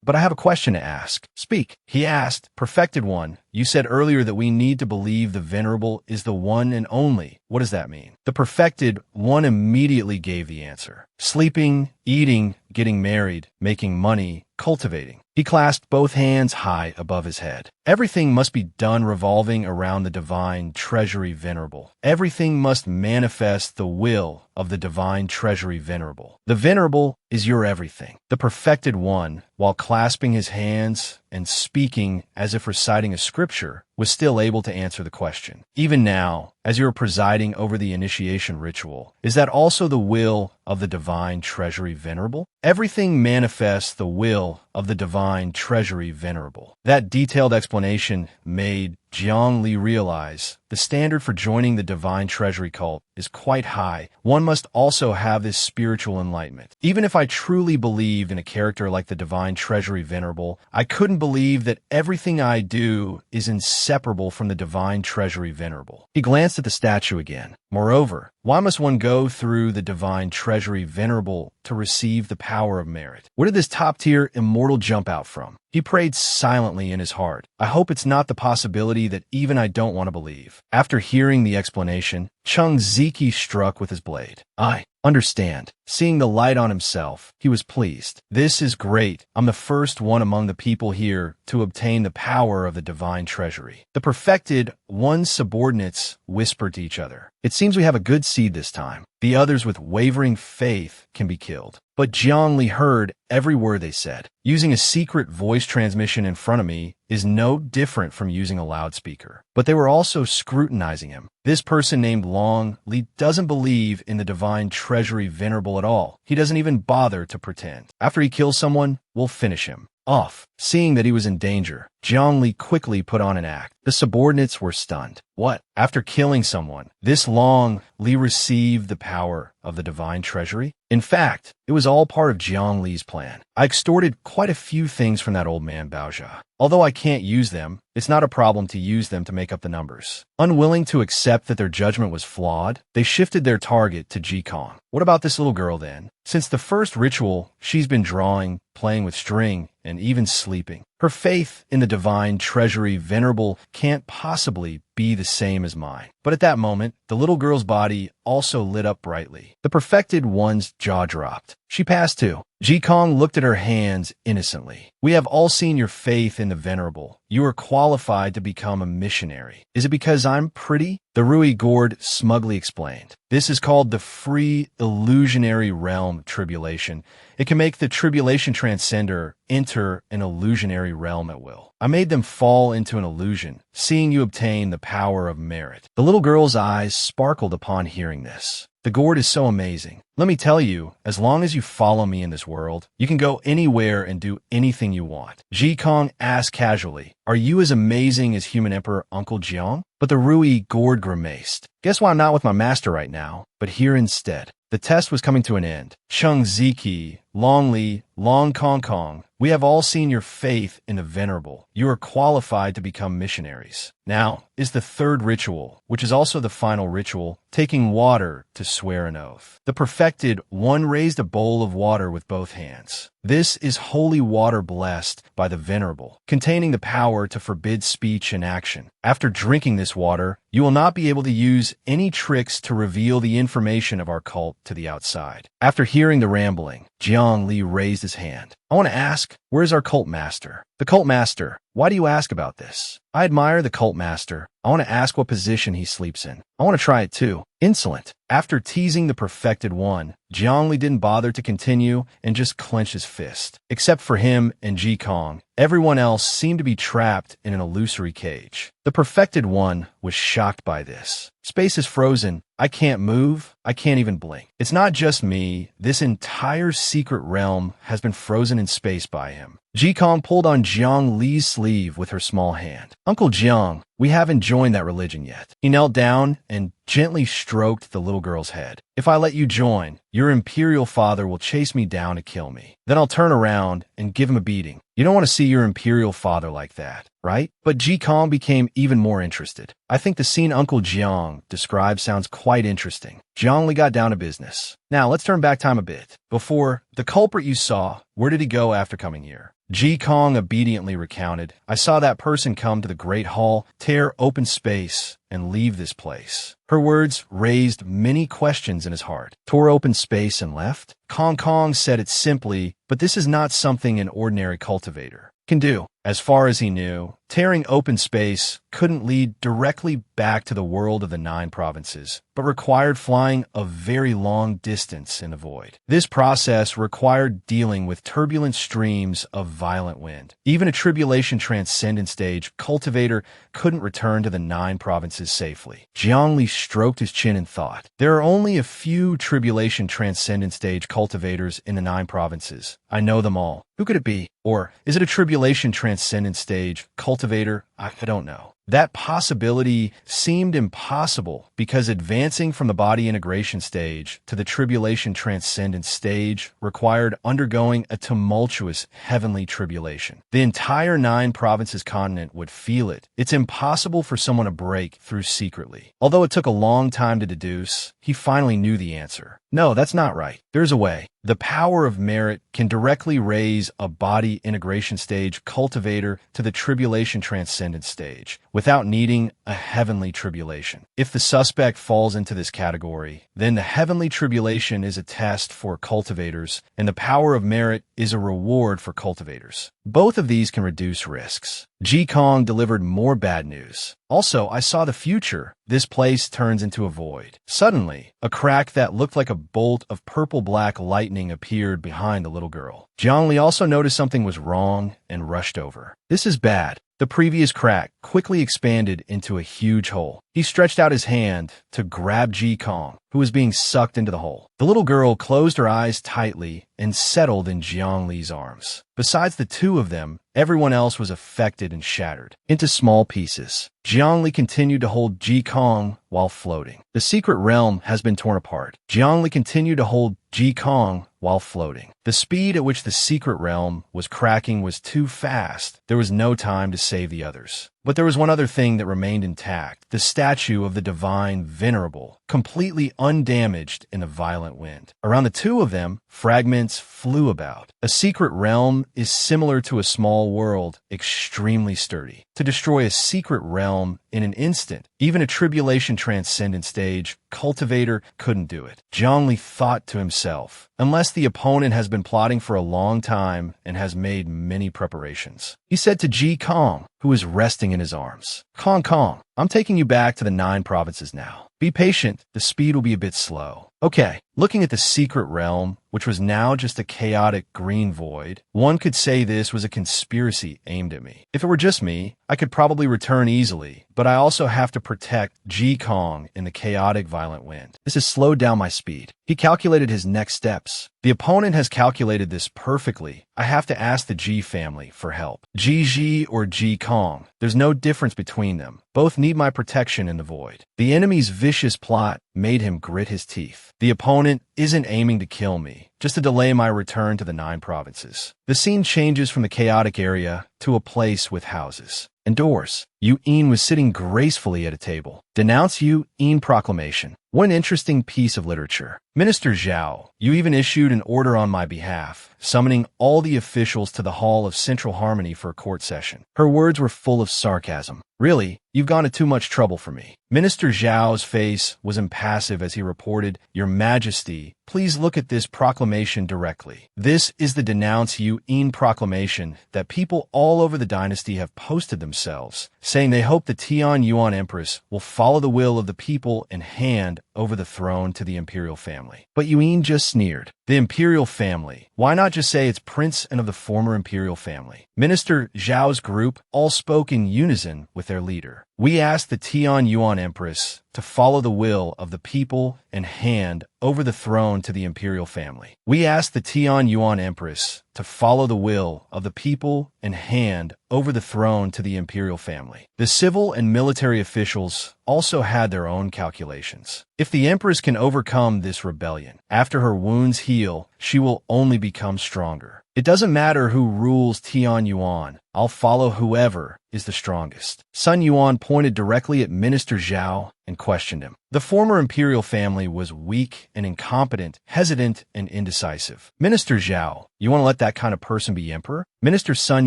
But I have a question to ask. Speak. He asked, Perfected One, you said earlier that we need to believe the venerable is the one and only. What does that mean? The perfected one immediately gave the answer. Sleeping, eating, getting married, making money, cultivating. He clasped both hands high above his head. Everything must be done revolving around the divine treasury venerable. Everything must manifest the will of the divine treasury venerable. The venerable is your everything. The perfected one, while clasping his hands and speaking as if reciting a scripture, was still able to answer the question. Even now, as you are presiding over the initiation ritual, is that also the will of the divine treasury venerable? Everything manifests the will of the divine treasury venerable. That detailed explanation made Jiang Li realize the standard for joining the divine treasury cult is quite high. One must also have this spiritual enlightenment. Even if I truly believed in a character like the divine treasury venerable, I couldn't believe that everything I do is inseparable from the divine treasury venerable. He glanced at the statue again. Moreover, why must one go through the divine treasury venerable to receive the power of merit? Where did this top-tier immortal jump out from? He prayed silently in his heart. I hope it's not the possibility that even I don't want to believe. After hearing the explanation, Chung Ziki struck with his blade. I understand. Seeing the light on himself, he was pleased. This is great. I'm the first one among the people here to obtain the power of the divine treasury. The perfected one's subordinates whispered to each other. It seems we have a good seed this time. The others with wavering faith can be killed. But Jiang Li heard every word they said. Using a secret voice transmission in front of me is no different from using a loudspeaker. But they were also scrutinizing him. This person named Long Li doesn't believe in the divine treasury venerable at all. He doesn't even bother to pretend. After he kills someone, we'll finish him off. Seeing that he was in danger, Jiang Li quickly put on an act. The subordinates were stunned. What? After killing someone, this Long Li received the power of the divine treasury? In fact, it was all part of Jiang Li's plan. I extorted quite a few things from that old man Baojia. Although I can't use them, it's not a problem to use them to make up the numbers. Unwilling to accept that their judgment was flawed, they shifted their target to Ji Kong. What about this little girl then? Since the first ritual, she's been drawing, playing with string, and even sleeping. Her faith in the divine treasury venerable can't possibly be the same as mine. But at that moment, the little girl's body also lit up brightly. The perfected one's jaw dropped. She passed too. Ji Kong looked at her hands innocently. We have all seen your faith in the venerable. You are qualified to become a missionary. Is it because I'm pretty? The Rui Gourd smugly explained. This is called the free illusionary realm tribulation. It can make the tribulation transcender enter an illusionary imaginary realm at will. I made them fall into an illusion, seeing you obtain the power of merit. The little girl's eyes sparkled upon hearing this. The gourd is so amazing. Let me tell you, as long as you follow me in this world, you can go anywhere and do anything you want. Ji Kong asked casually, are you as amazing as Human Emperor Uncle Jiang? But the Rui gourd grimaced. Guess why I'm not with my master right now, but here instead. The test was coming to an end. Chung Ziki, Long Li, Long Kong Kong, we have all seen your faith in the Venerable. You are qualified to become missionaries. Now is the third ritual, which is also the final ritual, taking water to swear an oath. The perfected one raised a bowl of water with both hands. This is holy water blessed by the Venerable, containing the power to forbid speech and action. After drinking this water, you will not be able to use any tricks to reveal the information of our cult to the outside. After hearing the rambling, Jiang Li raised his hand. I want to ask, where's our cult master? The cult master. Why do you ask about this? I admire the cult master. I want to ask what position he sleeps in. I want to try it too. Insolent. After teasing the perfected one, Jiang Li didn't bother to continue and just clenched his fist. Except for him and Ji Kong, everyone else seemed to be trapped in an illusory cage. The perfected one was shocked by this. Space is frozen. I can't move. I can't even blink. It's not just me. This entire secret realm has been frozen in space by him. Ji Kong pulled on Jiang Li's sleeve with her small hand. Uncle Jiang, we haven't joined that religion yet. He knelt down and gently stroked the little girl's head. If I let you join, your imperial father will chase me down to kill me. Then I'll turn around and give him a beating. You don't want to see your imperial father like that, right? But Ji Kong became even more interested. I think the scene Uncle Jiang described sounds quite interesting. Jiang Li got down to business. Now let's turn back time a bit. Before, the culprit you saw, where did he go after coming here? Ji Kong obediently recounted, I saw that person come to the Great Hall, tear open space, and leave this place. Her words raised many questions in his heart. Tore open space and left? Kong Kong said it simply, but this is not something an ordinary cultivator can do. As far as he knew, tearing open space couldn't lead directly back to the world of the 9 provinces, but required flying a very long distance in the void. This process required dealing with turbulent streams of violent wind. Even a tribulation transcendent stage cultivator couldn't return to the 9 provinces safely. Jiang Li stroked his chin in thought. There are only a few tribulation transcendent stage cultivators in the 9 provinces. I know them all. Who could it be? Or is it a tribulation transcendent stage cultivator? I don't know. That possibility seemed impossible because advancing from the body integration stage to the tribulation transcendent stage required undergoing a tumultuous heavenly tribulation. The entire 9 provinces continent would feel it. It's impossible for someone to break through secretly. Although it took a long time to deduce, he finally knew the answer. No, that's not right. There's a way. The power of merit can directly raise a body integration stage cultivator to the tribulation transcendent stage without needing a heavenly tribulation. If the suspect falls into this category, then the heavenly tribulation is a test for cultivators, and the power of merit is a reward for cultivators. Both of these can reduce risks. Ji Kong delivered more bad news. Also, I saw the future. This place turns into a void. Suddenly, a crack that looked like a bolt of purple-black lightning appeared behind the little girl. Jiang Li also noticed something was wrong and rushed over. This is bad. The previous crack quickly expanded into a huge hole. He stretched out his hand to grab Ji Kong, who was being sucked into the hole. The little girl closed her eyes tightly and settled in Jiang Li's arms. Besides the two of them, everyone else was affected and shattered into small pieces. Jiang Li continued to hold Ji Kong while floating. The secret realm has been torn apart. Jiang Li continued to hold Ji Kong while floating. The speed at which the secret realm was cracking was too fast. There was no time to save the others. But there was one other thing that remained intact, the statue of the divine Venerable, completely undamaged in a violent wind. Around the two of them, fragments flew about. A secret realm is similar to a small world, extremely sturdy. To destroy a secret realm in an instant, even a tribulation transcendent stage cultivator couldn't do it. Jiang Li thought to himself, unless the opponent has been plotting for a long time and has made many preparations. He said to Ji Kong, who was resting in his arms, Kong Kong, I'm taking you back to the 9 provinces now. Be patient, the speed will be a bit slow. Okay, Looking at the secret realm, which was now just a chaotic green void, one could say this was a conspiracy aimed at me. If it were just me, I could probably return easily, but I also have to protect Ji Kong in the chaotic violent wind. This has slowed down my speed. He calculated his next steps. The opponent has calculated this perfectly. I have to ask the Ji family for help. Ji or Ji Kong. There's no difference between them. Both need my protection in the void. The enemy's vicious plot made him grit his teeth. The opponent isn't aiming to kill me, just to delay my return to the 9 provinces. The scene changes from the chaotic area to a place with houses and doors. Yu-In was sitting gracefully at a table. Denounce Yu-In proclamation. What an interesting piece of literature. Minister Zhao, you even issued an order on my behalf, summoning all the officials to the Hall of Central Harmony for a court session. Her words were full of sarcasm. Really, you've gone to too much trouble for me. Minister Zhao's face was impassive as he reported, Your Majesty, please look at this proclamation directly. This is the Denounce Yu-In proclamation that people all over the dynasty have posted themselves, saying they hope the Tian Yuan Empress will follow the will of the people and hand over the throne to the imperial family. But Yu-In just sneered. The imperial family. Why not just say it's prince and of the former imperial family? Minister Zhao's group all spoke in unison with their leader. We ask the Tian Yuan Empress to follow the will of the people and hand over the throne to the imperial family. We ask the Tian Yuan Empress to follow the will of the people and hand over the throne to the imperial family. The civil and military officials also had their own calculations. If the Empress can overcome this rebellion, after her wounds heal, she will only become stronger. It doesn't matter who rules Tian Yuan. I'll follow whoever is the strongest. Sun Yuan pointed directly at Minister Zhao and questioned him. The former imperial family was weak and incompetent, hesitant and indecisive. Minister Zhao, you want to let that kind of person be emperor? Minister Sun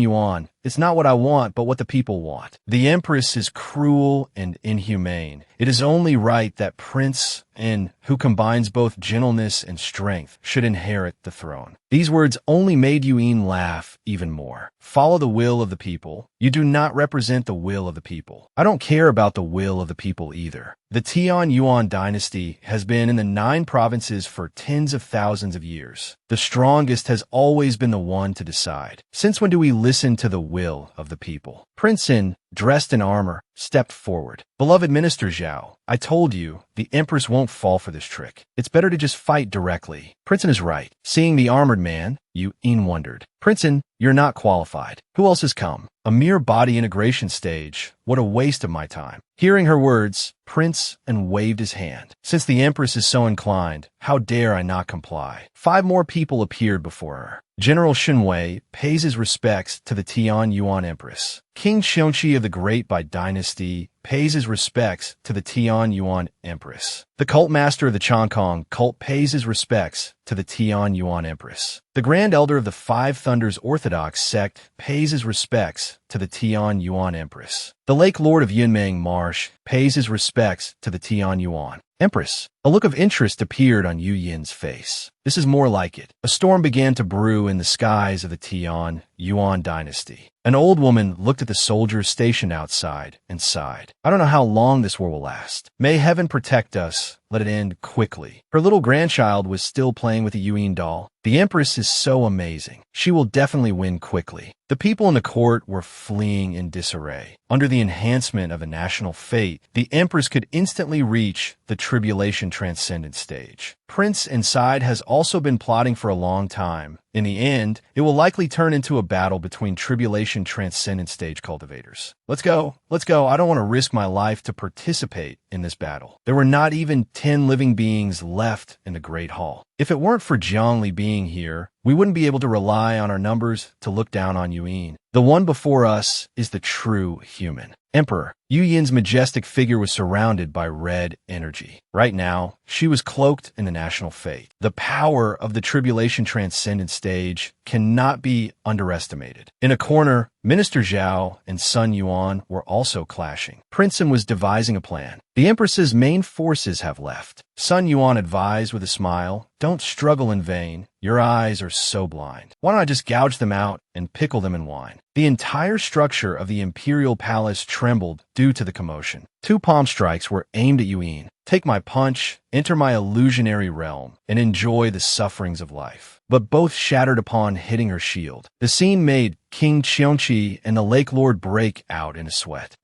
Yuan, it's not what I want, but what the people want. The empress is cruel and inhumane. It is only right that Prince N, who combines both gentleness and strength, should inherit the throne. These words only made Yu-In laugh even more. Follow the will of the people. You do not represent the will of the people. I don't care about the will of the people either. The Tian Yuan dynasty has been in the 9 provinces for tens of thousands of years. The strongest has always been the one to decide. Since when do we listen to the will of the people? Prince N, dressed in armor, stepped forward. Beloved Minister Zhao, I told you, the Empress won't fall for this trick. It's better to just fight directly. Prince N is right. Seeing the armored man, Yu-In wondered. Prince N, you're not qualified. Who else has come? A mere body integration stage. What a waste of my time. Hearing her words, Prince N waved his hand. Since the Empress is so inclined, how dare I not comply? 5 more people appeared before her. General Shenwei pays his respects to the Tian Yuan Empress. King Xiongqi of the Great by Dynasty pays his respects to the Tian Yuan Empress. The cult master of the Chongkong cult pays his respects to the Tian Yuan Empress. The Grand Elder of the Five Thunders Orthodox sect pays his respects to the Tian Yuan Empress. The Lake Lord of Yunmeng Marsh pays his respects to the Tian Yuan Empress. A look of interest appeared on Yu Yin's face. This is more like it. A storm began to brew in the skies of the Tian Yuan dynasty. An old woman looked at the soldiers stationed outside and sighed. I don't know how long this war will last. May heaven protect us. Let it end quickly. Her little grandchild was still playing with a Yu-In doll. The Empress is so amazing. She will definitely win quickly. The people in the court were fleeing in disarray. Under the enhancement of a national fate, the Empress could instantly reach the tribulation transcendent stage. Prince Inside has also been plotting for a long time. In the end, it will likely turn into a battle between tribulation transcendent stage cultivators. Let's go. Let's go. I don't want to risk my life to participate in this battle. There were not even 10 living beings left in the Great Hall. If it weren't for Zhongli being here, we wouldn't be able to rely on our numbers to look down on Yu-In. The one before us is the true human. Emperor. Yu Yin's majestic figure was surrounded by red energy. Right now, she was cloaked in the national fate. The power of the tribulation transcendent stage cannot be underestimated. In a corner, Minister Zhao and Sun Yuan were also clashing. Prince N was devising a plan. The Empress's main forces have left. Sun Yuan advised with a smile, "Don't struggle in vain. Your eyes are so blind. Why don't I just gouge them out and pickle them in wine?" The entire structure of the imperial palace trembled due to the commotion. Two palm strikes were aimed at Yuan. "Take my punch, enter my illusionary realm, and enjoy the sufferings of life." But both shattered upon hitting her shield. The scene made King Cheonchi and the Lake Lord break out in a sweat.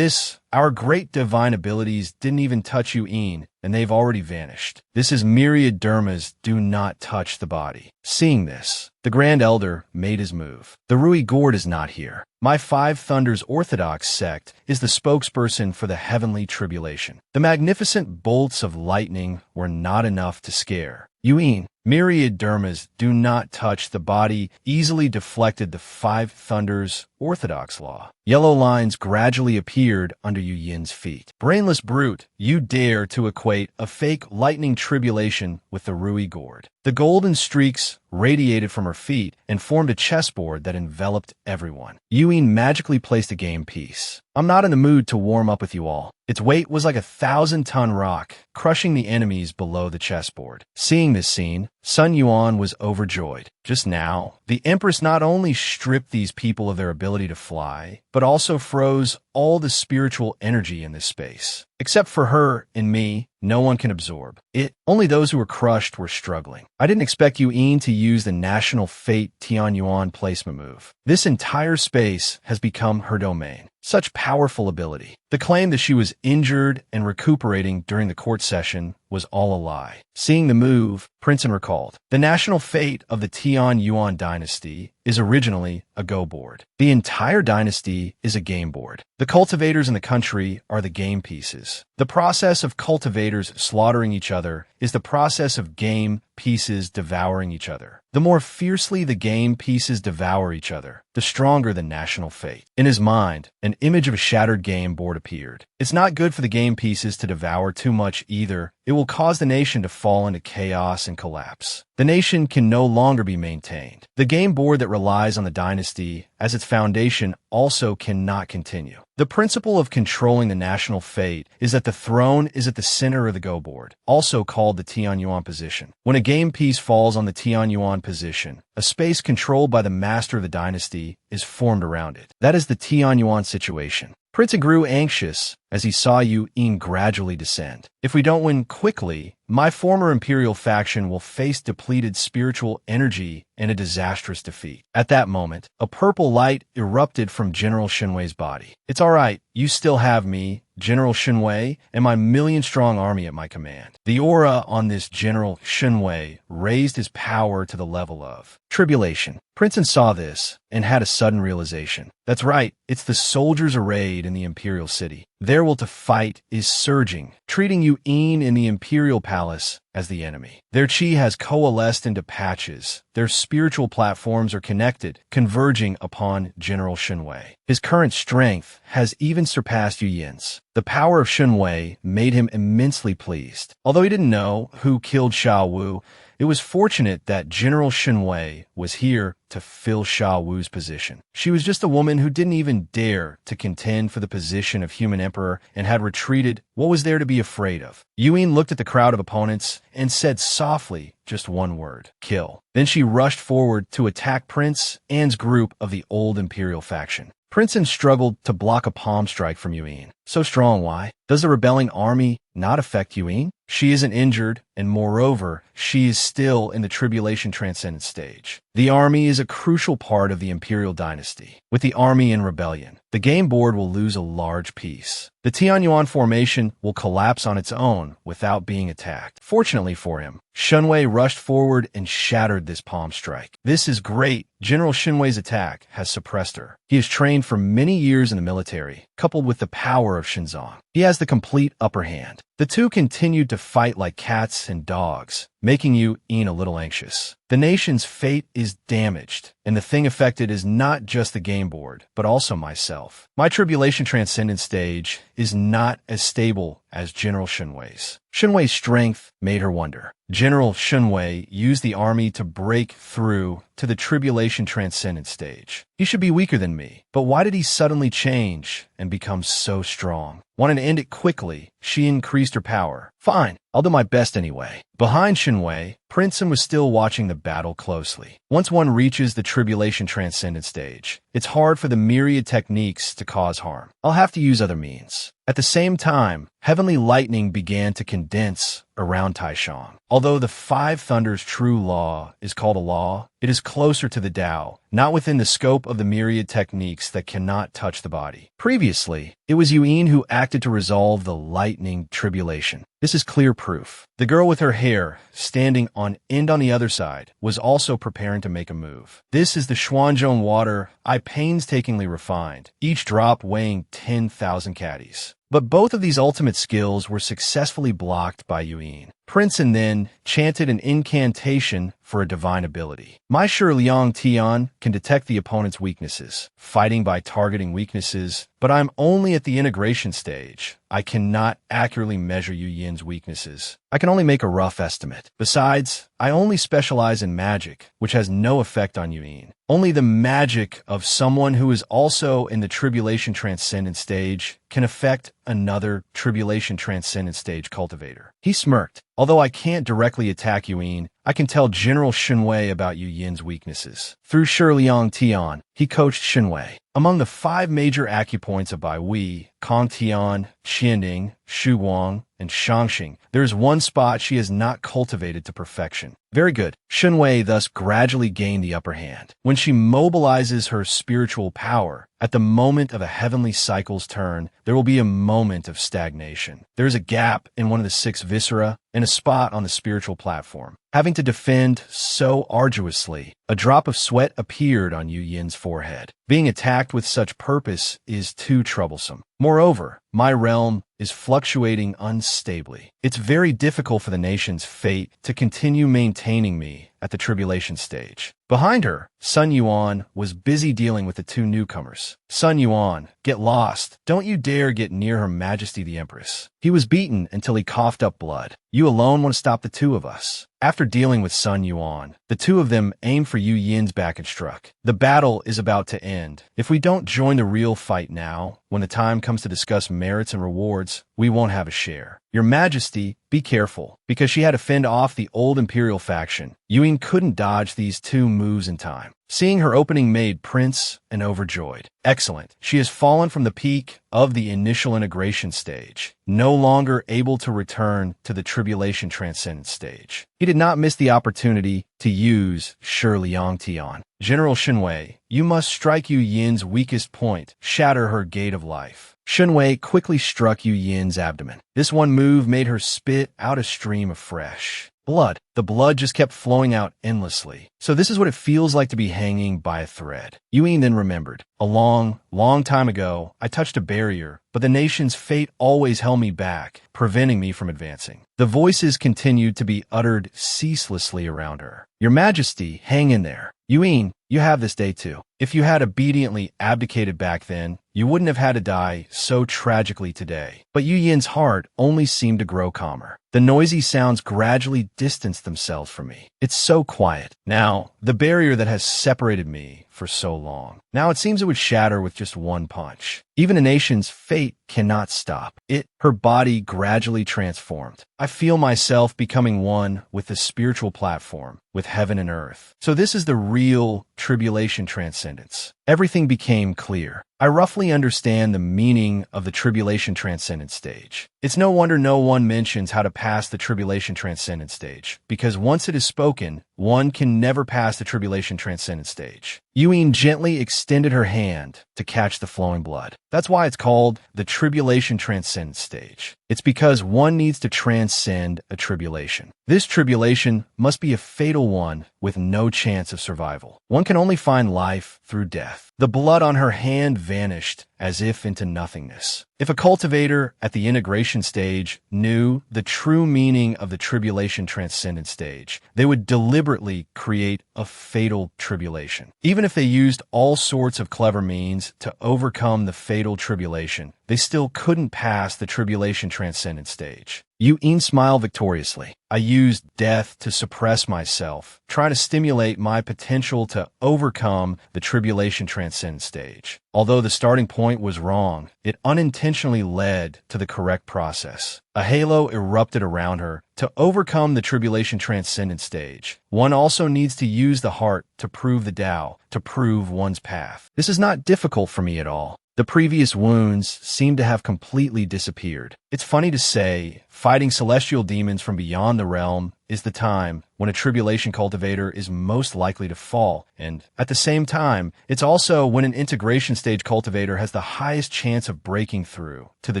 Our great divine abilities didn't even touch Yuan, and they've already vanished. This is myriad dermas do not touch the body. Seeing this, the Grand Elder made his move. "The Rui Gourd is not here. My Five Thunders Orthodox sect is the spokesperson for the heavenly tribulation." The magnificent bolts of lightning were not enough to scare Yuan. Myriad dermas do not touch the body easily deflected the Five Thunders Orthodox law. Yellow lines gradually appeared under Yu Yin's feet. "Brainless brute, you dare to equate a fake lightning tribulation with the Rui Gourd." The golden streaks radiated from her feet and formed a chessboard that enveloped everyone. Yuan magically placed a game piece. "I'm not in the mood to warm up with you all." Its weight was like a 1,000-ton rock, crushing the enemies below the chessboard. Seeing this scene, Sun Yuan was overjoyed. Just now, the Empress not only stripped these people of their ability to fly, but also froze all the spiritual energy in this space. Except for her and me, no one can absorb it. Only those who were crushed were struggling. I didn't expect Yuan to use the National Fate Tianyuan placement move. This entire space has become her domain. Such powerful ability. The claim that she was injured and recuperating during the court session was all a lie. Seeing the move, Princeton recalled, "The national fate of the Tian Yuan dynasty is originally a Go board. The entire dynasty is a game board. The cultivators in the country are the game pieces. The process of cultivators slaughtering each other is the process of game pieces devouring each other. The more fiercely the game pieces devour each other, the stronger the national fate." In his mind, an image of a shattered game board appeared. It's not good for the game pieces to devour too much either. It will cause the nation to fall into chaos and collapse. The nation can no longer be maintained. The game board that relies on the dynasty as its foundation also cannot continue. The principle of controlling the national fate is that the throne is at the center of the Go board, also called the Tianyuan position. When a game piece falls on the Tianyuan position, a space controlled by the master of the dynasty is formed around it. That is the Tianyuan situation. Princeton grew anxious as he saw Yuan gradually descend. "If we don't win quickly, my former imperial faction will face depleted spiritual energy and a disastrous defeat." At that moment, a purple light erupted from General Shinwei's body. "It's all right. You still have me, General Shinwei, and my million-strong army at my command." The aura on this General Shinwei raised his power to the level of tribulation. Princeton saw this and had a sudden realization. That's right, it's the soldiers arrayed in the imperial city. Their will to fight is surging, treating Yuan in the imperial palace as the enemy. Their chi has coalesced into patches. Their spiritual platforms are connected, converging upon General Shinwei. His current strength has even surpassed Yu Yin's. The power of Shinwei made him immensely pleased. Although he didn't know who killed Xiao Wu, it was fortunate that General Shinwei was here to fill Xiao Wu's position. She was just a woman who didn't even dare to contend for the position of human emperor and had retreated. What was there to be afraid of? Yuan looked at the crowd of opponents and said softly just one word: kill. Then she rushed forward to attack Prince An's group of the old imperial faction. Prince An struggled to block a palm strike from Yuan. So strong, why? Does the rebelling army not affect Yuan? She isn't injured, and moreover, she is still in the tribulation transcendent stage. The army is a crucial part of the imperial dynasty. With the army in rebellion, the game board will lose a large piece. The Tianyuan formation will collapse on its own without being attacked. Fortunately for him, Shinwei rushed forward and shattered this palm strike. This is great. General Shinwei's attack has suppressed her. He has trained for many years in the military, coupled with the power of Shinzong. He has the complete upper hand. The two continued to fight like cats and dogs, making Yuan a little anxious. The nation's fate is damaged, and the thing affected is not just the game board, but also myself. My tribulation transcendent stage is not as stable as General Shinwei's. Shinwei's strength made her wonder. General Shinwei used the army to break through to the tribulation transcendent stage. He should be weaker than me, but why did he suddenly change and become so strong? Wanting to end it quickly, she increased her power. Fine, I'll do my best anyway. Behind Shinwei, Princeton was still watching the battle closely. Once one reaches the Tribulation Transcendent stage, it's hard for the myriad techniques to cause harm. I'll have to use other means. At the same time, heavenly lightning began to condense around Taishang. Although the Five Thunders' true law is called a law, it is closer to the Tao, not within the scope of the myriad techniques that cannot touch the body. Previously, it was Yuin who acted to resolve the lightning tribulation. This is clear proof. The girl with her hair, standing on end on the other side, was also preparing to make a move. This is the Xuanzhong water I painstakingly refined, each drop weighing 10,000 caddies. But both of these ultimate skills were successfully blocked by Yuin. Princeton then chanted an incantation for a divine ability. My Shi Liang Tian can detect the opponent's weaknesses, fighting by targeting weaknesses, but I'm only at the integration stage. I cannot accurately measure Yu Yin's weaknesses. I can only make a rough estimate. Besides, I only specialize in magic, which has no effect on Yu Yin. Only the magic of someone who is also in the Tribulation Transcendent stage can affect another Tribulation Transcendent stage cultivator. He smirked. Although I can't directly attack Yuin, I can tell General Shinwei about Yu Yin's weaknesses. Through Shi Liang Tian, he coached Shinwei. Among the 5 major acupoints of Bai Wei, Kong Tian, Xianding, Shu Guang, and Shangxing, there is one spot she has not cultivated to perfection. Very good. Shinwei thus gradually gained the upper hand. When she mobilizes her spiritual power, at the moment of a heavenly cycle's turn, there will be a moment of stagnation. There is a gap in one of the 6 viscera and a spot on the spiritual platform. Having to defend so arduously, a drop of sweat appeared on Yu Yin's forehead. Being attacked with such purpose is too troublesome. Moreover, my realm is fluctuating unstably. It's very difficult for the nation's fate to continue maintaining me at the tribulation stage. Behind her, Sun Yuan was busy dealing with the 2 newcomers. Sun Yuan, get lost. Don't you dare get near Her Majesty the Empress. He was beaten until he coughed up blood. You alone want to stop the 2 of us. After dealing with Sun Yuan, the 2 of them aimed for Yu Yin's back and struck. The battle is about to end. If we don't join the real fight now, when the time comes to discuss merits and rewards, we won't have a share. Your Majesty, be careful, because she had to fend off the old Imperial faction. Yuin couldn't dodge these 2 moves in time. Seeing her opening made Prince and overjoyed. Excellent. She has fallen from the peak of the initial integration stage, no longer able to return to the Tribulation Transcendent stage. He did not miss the opportunity to use Shi Liang Tian. General Shinwei, you must strike Yu Yin's weakest point, shatter her gate of life. Shinwei quickly struck Yu Yin's abdomen. This one move made her spit out a stream of fresh blood. The blood just kept flowing out endlessly. So this is what it feels like to be hanging by a thread. Yuin then remembered. A long time ago, I touched a barrier, but the nation's fate always held me back, preventing me from advancing. The voices continued to be uttered ceaselessly around her. Your Majesty, hang in there. Yuin, you have this day too. If you had obediently abdicated back then, you wouldn't have had to die so tragically today. But Yu Yin's heart only seemed to grow calmer. The noisy sounds gradually distanced themselves from me. It's so quiet. Now, the barrier that has separated me for so long. Now it seems it would shatter with just one punch. Even a nation's fate cannot stop it. Her body gradually transformed. I feel myself becoming one with the spiritual platform, with heaven and earth. So this is the real Tribulation Transcendence. Everything became clear. I roughly understand the meaning of the Tribulation Transcendent stage. It's no wonder no one mentions how to pass the Tribulation Transcendent stage, because once it is spoken, one can never pass the Tribulation Transcendent stage. Yuin gently extended her hand to catch the flowing blood. That's why it's called the Tribulation Transcendent stage. It's because one needs to transcend a tribulation. This tribulation must be a fatal one with no chance of survival. One can only find life through death. The blood on her hand vanished as if into nothingness. If a cultivator at the integration stage knew the true meaning of the Tribulation Transcendent stage, they would deliberately create a fatal tribulation. Even if they used all sorts of clever means to overcome the fatal tribulation, they still couldn't pass the tribulation transcendent stage. Yu-in smiled victoriously. I used death to suppress myself, try to stimulate my potential to overcome the tribulation transcendent stage. Although the starting point was wrong, it unintentionally led to the correct process. A halo erupted around her. To overcome the tribulation transcendent stage, one also needs to use the heart to prove the Tao, to prove one's path. This is not difficult for me at all. The previous wounds seem to have completely disappeared. It's funny to say, fighting celestial demons from beyond the realm is the time when a tribulation cultivator is most likely to fall, and at the same time, it's also when an integration stage cultivator has the highest chance of breaking through to the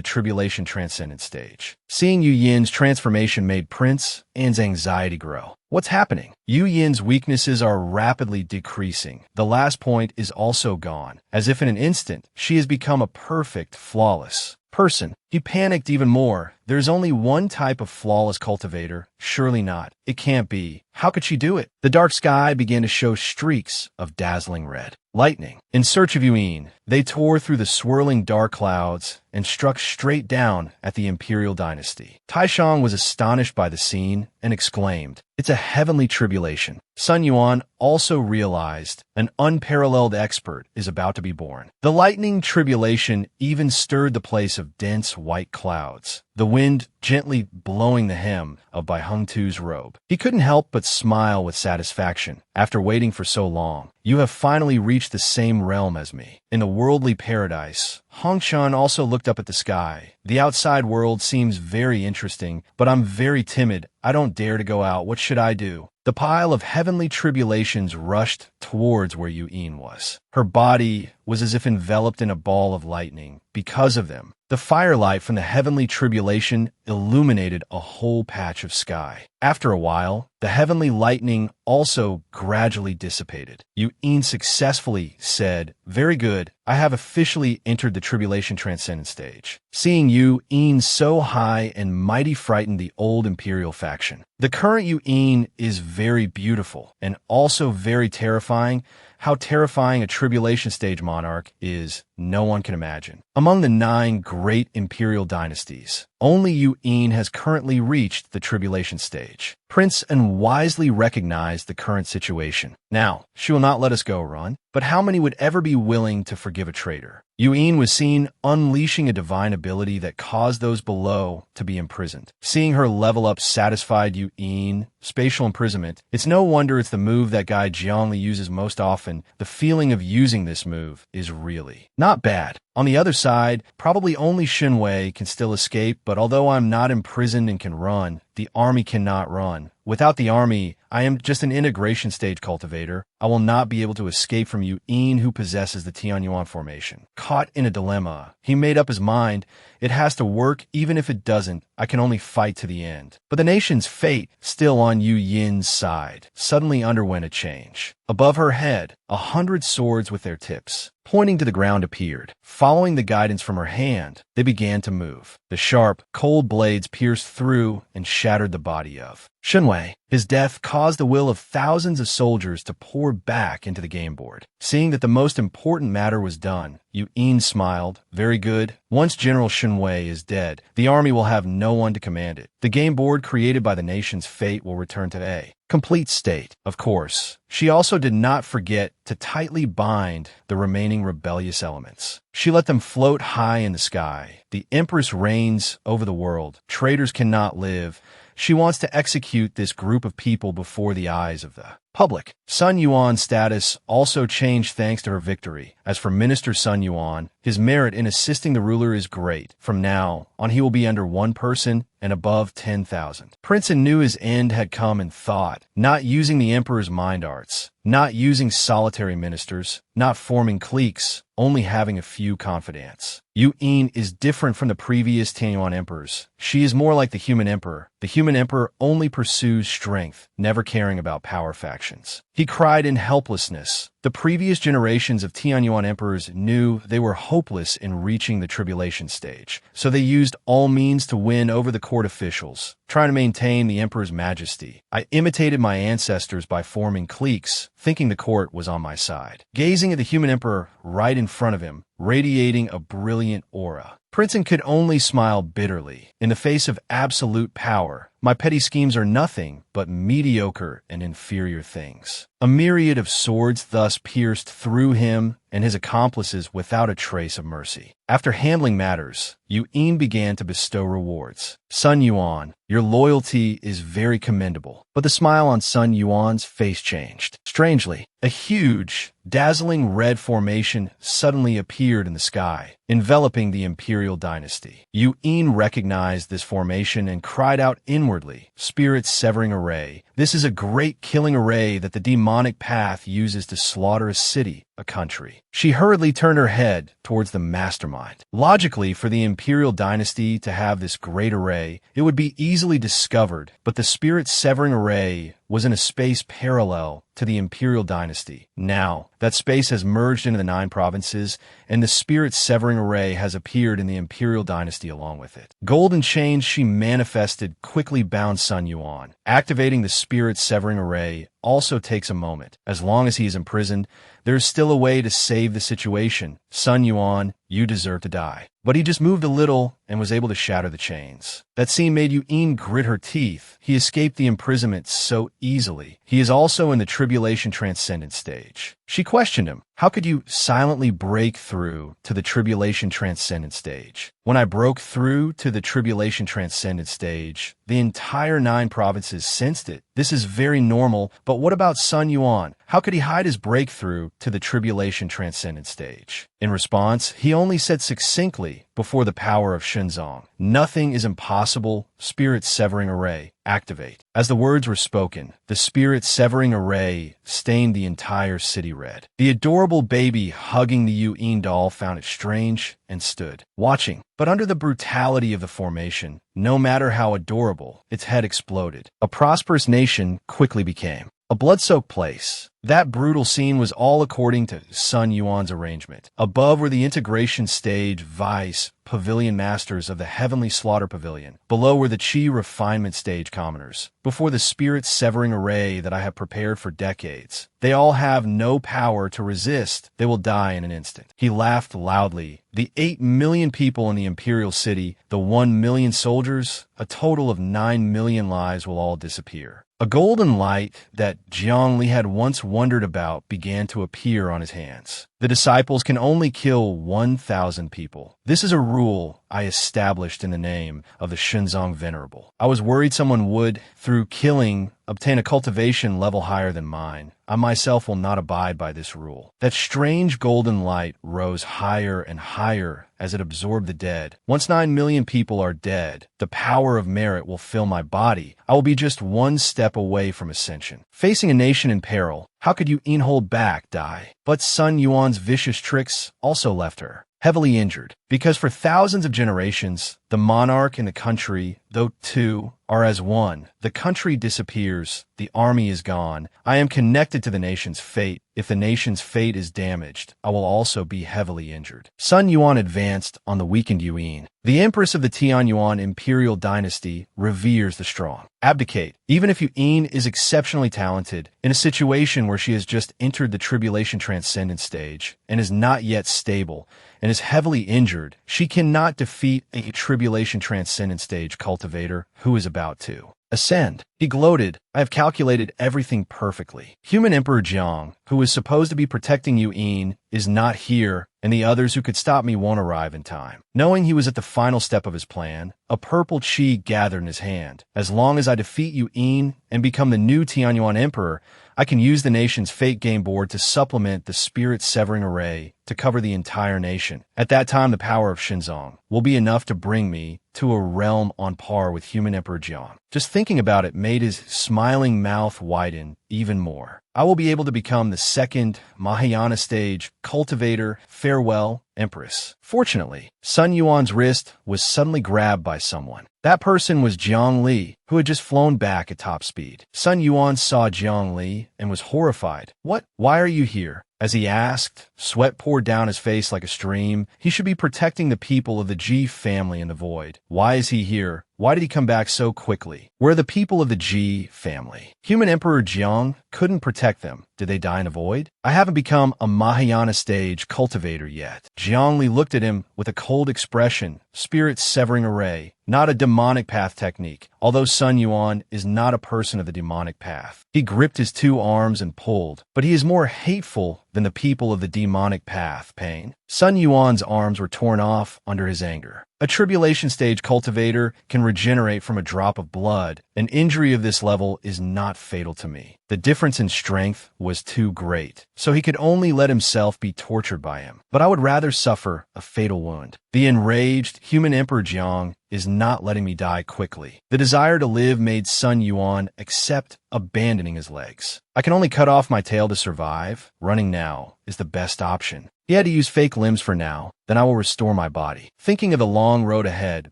tribulation transcendent stage. Seeing Yu Yin's transformation made Prince An's anxiety grow. What's happening? Yu Yin's weaknesses are rapidly decreasing. The last point is also gone. As if in an instant, she has become a perfect, flawless person. He panicked even more. There's only one type of flawless cultivator. Surely not. It can't be. How could she do it? The dark sky began to show streaks of dazzling red. Lightning. In search of Yu-in, they tore through the swirling dark clouds and struck straight down at the imperial dynasty. Taishang was astonished by the scene and exclaimed, "It's a heavenly tribulation." Sun Yuan also realized an unparalleled expert is about to be born. The lightning tribulation even stirred the place of dense white clouds, the wind gently blowing the hem of Bai Hung Tu's robe. He couldn't help but smile with satisfaction. After waiting for so long, you have finally reached the same realm as me. In the worldly paradise, Hong Shan also looked up at the sky. The outside world seems very interesting, but I'm very timid. I don't dare to go out. What should I do? The pile of heavenly tribulations rushed towards where Yu-in was. Her body was as if enveloped in a ball of lightning. Because of them, the firelight from the heavenly tribulation illuminated a whole patch of sky. After a while, the heavenly lightning also gradually dissipated. Yu-in successfully said, "Very good, I have officially entered the tribulation transcendent stage." Seeing Yu-in so high and mighty frightened the old imperial faction. The current Yu-in is very beautiful and also very terrifying. How terrifying a tribulation stage monarch is, no one can imagine. Among the 9 great imperial dynasties, only Yu-in has currently reached the tribulation stage. Prince An wisely recognized the current situation. Now, she will not let us go, Run. But how many would ever be willing to forgive a traitor? Yu-in was seen unleashing a divine ability that caused those below to be imprisoned. Seeing her level up satisfied Yu-in. Spatial imprisonment. It's no wonder it's the move that guy Jiangli uses most often. The feeling of using this move is really not bad. On the other side, probably only Shinwei can still escape, but although I'm not imprisoned and can run, the army cannot run. Without the army, I am just an integration stage cultivator. I will not be able to escape from Yu-in, who possesses the Tianyuan formation. Caught in a dilemma, he made up his mind. It has to work, even if it doesn't. I can only fight to the end. But the nation's fate, still on Yu-yin's side, suddenly underwent a change. Above her head, 100 swords with their tips pointing to the ground appeared. Following the guidance from her hand, they began to move. The sharp, cold blades pierced through and shattered the body of Shinwei. His death caused the will of thousands of soldiers to pour back into the game board. Seeing that the most important matter was done, Yu-in smiled. Very good. Once General Shinwei is dead, the army will have no one to command it. The game board created by the nation's fate will return to a complete state. Of course, she also did not forget to tightly bind the remaining rebellious elements. She let them float high in the sky. The Empress reigns over the world. Traitors cannot live. She wants to execute this group of people before the eyes of the public. Sun Yuan's status also changed thanks to her victory. As for Minister Sun Yuan, his merit in assisting the ruler is great. From now on, he will be under 1 person and above 10,000. Prince An knew his end had come and thought, not using the emperor's mind arts, not using solitary ministers, not forming cliques, only having a few confidants. Yu-in is different from the previous Tianyuan emperors. She is more like the human emperor. The human emperor only pursues strength, never caring about power factions. He cried in helplessness. The previous generations of Tianyuan emperors knew they were hopeless in reaching the tribulation stage, so they used all means to win over the court officials, trying to maintain the emperor's majesty. I imitated my ancestors by forming cliques, thinking the court was on my side. Gazing at the human emperor right in front of him, radiating a brilliant aura, Princeton could only smile bitterly. In the face of absolute power, my petty schemes are nothing but mediocre and inferior things. A myriad of swords thus pierced through him and his accomplices without a trace of mercy. After handling matters, Yuan began to bestow rewards. Sun Yuan, your loyalty is very commendable. But the smile on Sun Yuan's face changed. Strangely, a huge, dazzling red formation suddenly appeared in the sky, enveloping the imperial dynasty. Yuan recognized this formation and cried out inwardly, "Spirit-severing array. This is a great killing array that the demonic path uses to slaughter a city, a country." She hurriedly turned her head towards the mastermind. Logically, for the imperial dynasty to have this great array, it would be easily discovered, but the spirit-severing array was in a space parallel to the imperial dynasty. Now, that space has merged into the 9 provinces, and the spirit-severing array has appeared in the imperial dynasty along with it. Golden chains she manifested quickly bound Sun Yuan. Activating the spirit-severing array also takes a moment. As long as he is imprisoned, there is still a way to save the situation. Sun Yuan, you deserve to die. But he just moved a little and was able to shatter the chains. That scene made Yuan grit her teeth. He escaped the imprisonment so easily. He is also in the tribulation transcendent stage. She questioned him. How could you silently break through to the tribulation transcendent stage? When I broke through to the tribulation transcendent stage, the entire 9 provinces sensed it. This is very normal, but what about Sun Yuan? How could he hide his breakthrough to the tribulation transcendent stage? In response, he only said succinctly, before the power of Shenzong, "Nothing is impossible. Spirit-severing array, activate." As the words were spoken, the spirit-severing array stained the entire city red. The adorable baby hugging the Yuan doll found it strange and stood, watching. But under the brutality of the formation, no matter how adorable, its head exploded. A prosperous nation quickly became a blood-soaked place. That brutal scene was all according to Sun Yuan's arrangement. Above were the integration stage vice pavilion masters of the heavenly slaughter pavilion. Below were the chi refinement stage commoners. Before the spirit-severing array that I have prepared for decades. They all have no power to resist. They will die in an instant. He laughed loudly. The 8 million people in the imperial city, the 1 million soldiers, a total of 9 million lives will all disappear. A golden light that Jiang Li had once wondered about began to appear on his hands. The disciples can only kill 1,000 people. This is a rule I established in the name of the Shenzong Venerable. I was worried someone would, through killing, obtain a cultivation level higher than mine. I myself will not abide by this rule. That strange golden light rose higher and higher as it absorbed the dead. Once 9 million people are dead, the power of merit will fill my body. I will be just one step away from ascension. Facing a nation in peril, how could Yuan hold back, die? But Sun Yuan's vicious tricks also left her heavily injured, because for thousands of generations, the monarch and the country, though two, are as one. The country disappears, the army is gone. I am connected to the nation's fate. If the nation's fate is damaged, I will also be heavily injured. Sun Yuan advanced on the weakened Yuan. The empress of the Tianyuan imperial dynasty reveres the strong. Abdicate. Even if Yuan is exceptionally talented, in a situation where she has just entered the tribulation transcendent stage and is not yet stable, and is heavily injured, she cannot defeat a tribulation transcendent stage cultivator who is about to ascend. He gloated, I have calculated everything perfectly. Human Emperor Jiang, who is supposed to be protecting Yuan, is not here, and the others who could stop me won't arrive in time. Knowing he was at the final step of his plan, a purple chi gathered in his hand. As long as I defeat Yuan and become the new Tianyuan Emperor, I can use the nation's fate game board to supplement the spirit-severing array to cover the entire nation. At that time, the power of Shinzong will be enough to bring me to a realm on par with human Emperor Jiang. Just thinking about it made his smiling mouth widen even more. I will be able to become the second Mahayana stage cultivator. Farewell, Empress. Fortunately, Sun Yuan's wrist was suddenly grabbed by someone. That person was Jiang Li, who had just flown back at top speed. Sun Yuan saw Jiang Li and was horrified. "What? Why are you here?" As he asked, sweat poured down his face like a stream. He should be protecting the people of the Ji family in the void. Why is he here? Why did he come back so quickly? Where are the people of the Ji family? Human Emperor Jiang couldn't protect them. Did they die in a void? I haven't become a Mahayana stage cultivator yet. Jiang Li looked at him with a cold expression, spirit severing array, not a demonic path technique, although Sun Yuan is not a person of the demonic path. He gripped his two arms and pulled, but he is more hateful than the people of the demonic path. Pain. Sun Yuan's arms were torn off under his anger. A tribulation stage cultivator can regenerate from a drop of blood. An injury of this level is not fatal to me. The difference in strength was too great, so he could only let himself be tortured by him. But I would rather suffer a fatal wound. The enraged human Emperor Jiang is not letting me die quickly. The desire to live made Sun Yuan accept abandoning his legs. I can only cut off my tail to survive. Running now is the best option. He had to use fake limbs for now, then I will restore my body. Thinking of the long road ahead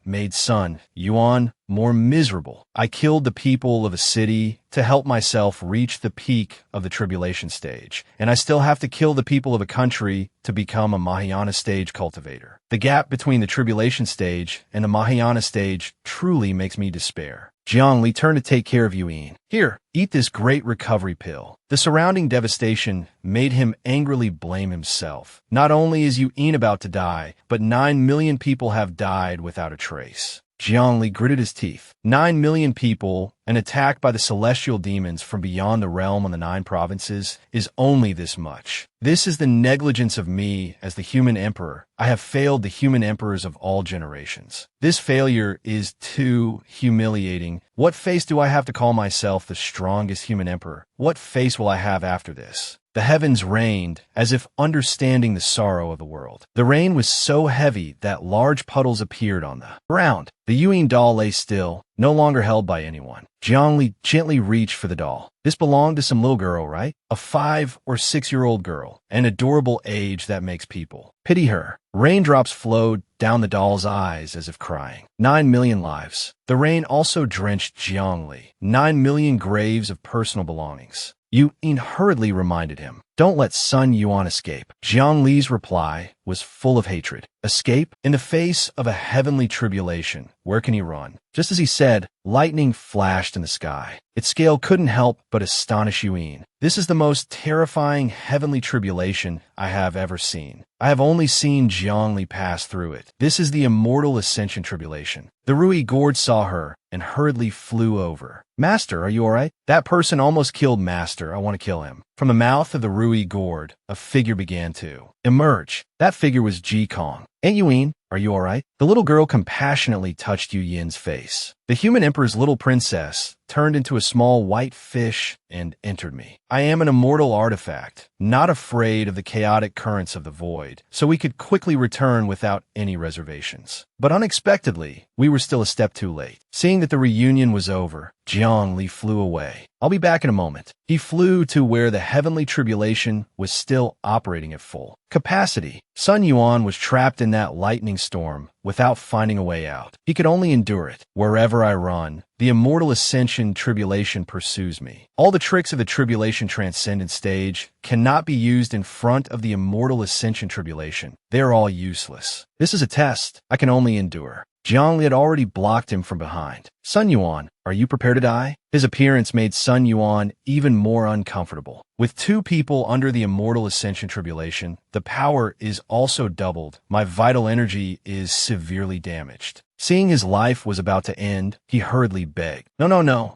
made Sun Yuan more miserable. I killed the people of a city to help myself reach the peak of the tribulation stage, and I still have to kill the people of a country to become a Mahayana stage cultivator. The gap between the tribulation stage and the Mahayana stage truly makes me despair. Jiang Li turned to take care of Yuan. Here, eat this great recovery pill. The surrounding devastation made him angrily blame himself. Not only is Yuan about to die, but 9 million people have died without a trace. Jiang Li gritted his teeth. 9 million people, an attack by the celestial demons from beyond the realm on the 9 provinces, is only this much. This is the negligence of me as the human emperor. I have failed the human emperors of all generations. This failure is too humiliating. What face do I have to call myself the strongest human emperor? What face will I have after this? The heavens rained, as if understanding the sorrow of the world. The rain was so heavy that large puddles appeared on the ground. The Yuan doll lay still, no longer held by anyone. Jiang Li gently reached for the doll. This belonged to some little girl, right? A 5 or 6-year-old girl. An adorable age that makes people pity her. Raindrops flowed down the doll's eyes as if crying. 9 million lives. The rain also drenched Jiang Li. 9 million graves of personal belongings. Yuan hurriedly reminded him, "Don't let Sun Yuan escape." Jiang Li's reply was full of hatred. Escape? In the face of a heavenly tribulation, where can he run? Just as he said, lightning flashed in the sky. Its scale couldn't help but astonish Yuan. This is the most terrifying heavenly tribulation I have ever seen. I have only seen Jiang Li pass through it. This is the immortal ascension tribulation. The Rui Gourd saw her and hurriedly flew over. "Master, are you alright? That person almost killed Master. I want to kill him." From the mouth of the Rui Gourd, a figure began to emerge. That figure was Ji Kong. "Aunt Yuan, are you alright?" The little girl compassionately touched Yu Yin's face. The human emperor's little princess turned into a small white fish and entered me. I am an immortal artifact, not afraid of the chaotic currents of the void, so we could quickly return without any reservations. But unexpectedly, we were still a step too late. Seeing that the reunion was over, Jiang Li flew away. "I'll be back in a moment." He flew to where the heavenly tribulation was still operating at full capacity. Sun Yuan was trapped in that lightning storm without finding a way out. He could only endure it. Wherever I run, the immortal ascension tribulation pursues me. All the tricks of the tribulation transcendent stage cannot be used in front of the immortal ascension tribulation. They are all useless. This is a test I can only endure. Jiang Li had already blocked him from behind. "Sun Yuan, are you prepared to die?" His appearance made Sun Yuan even more uncomfortable. With 2 people under the immortal ascension tribulation, the power is also doubled. My vital energy is severely damaged. Seeing his life was about to end, he hurriedly begged, No,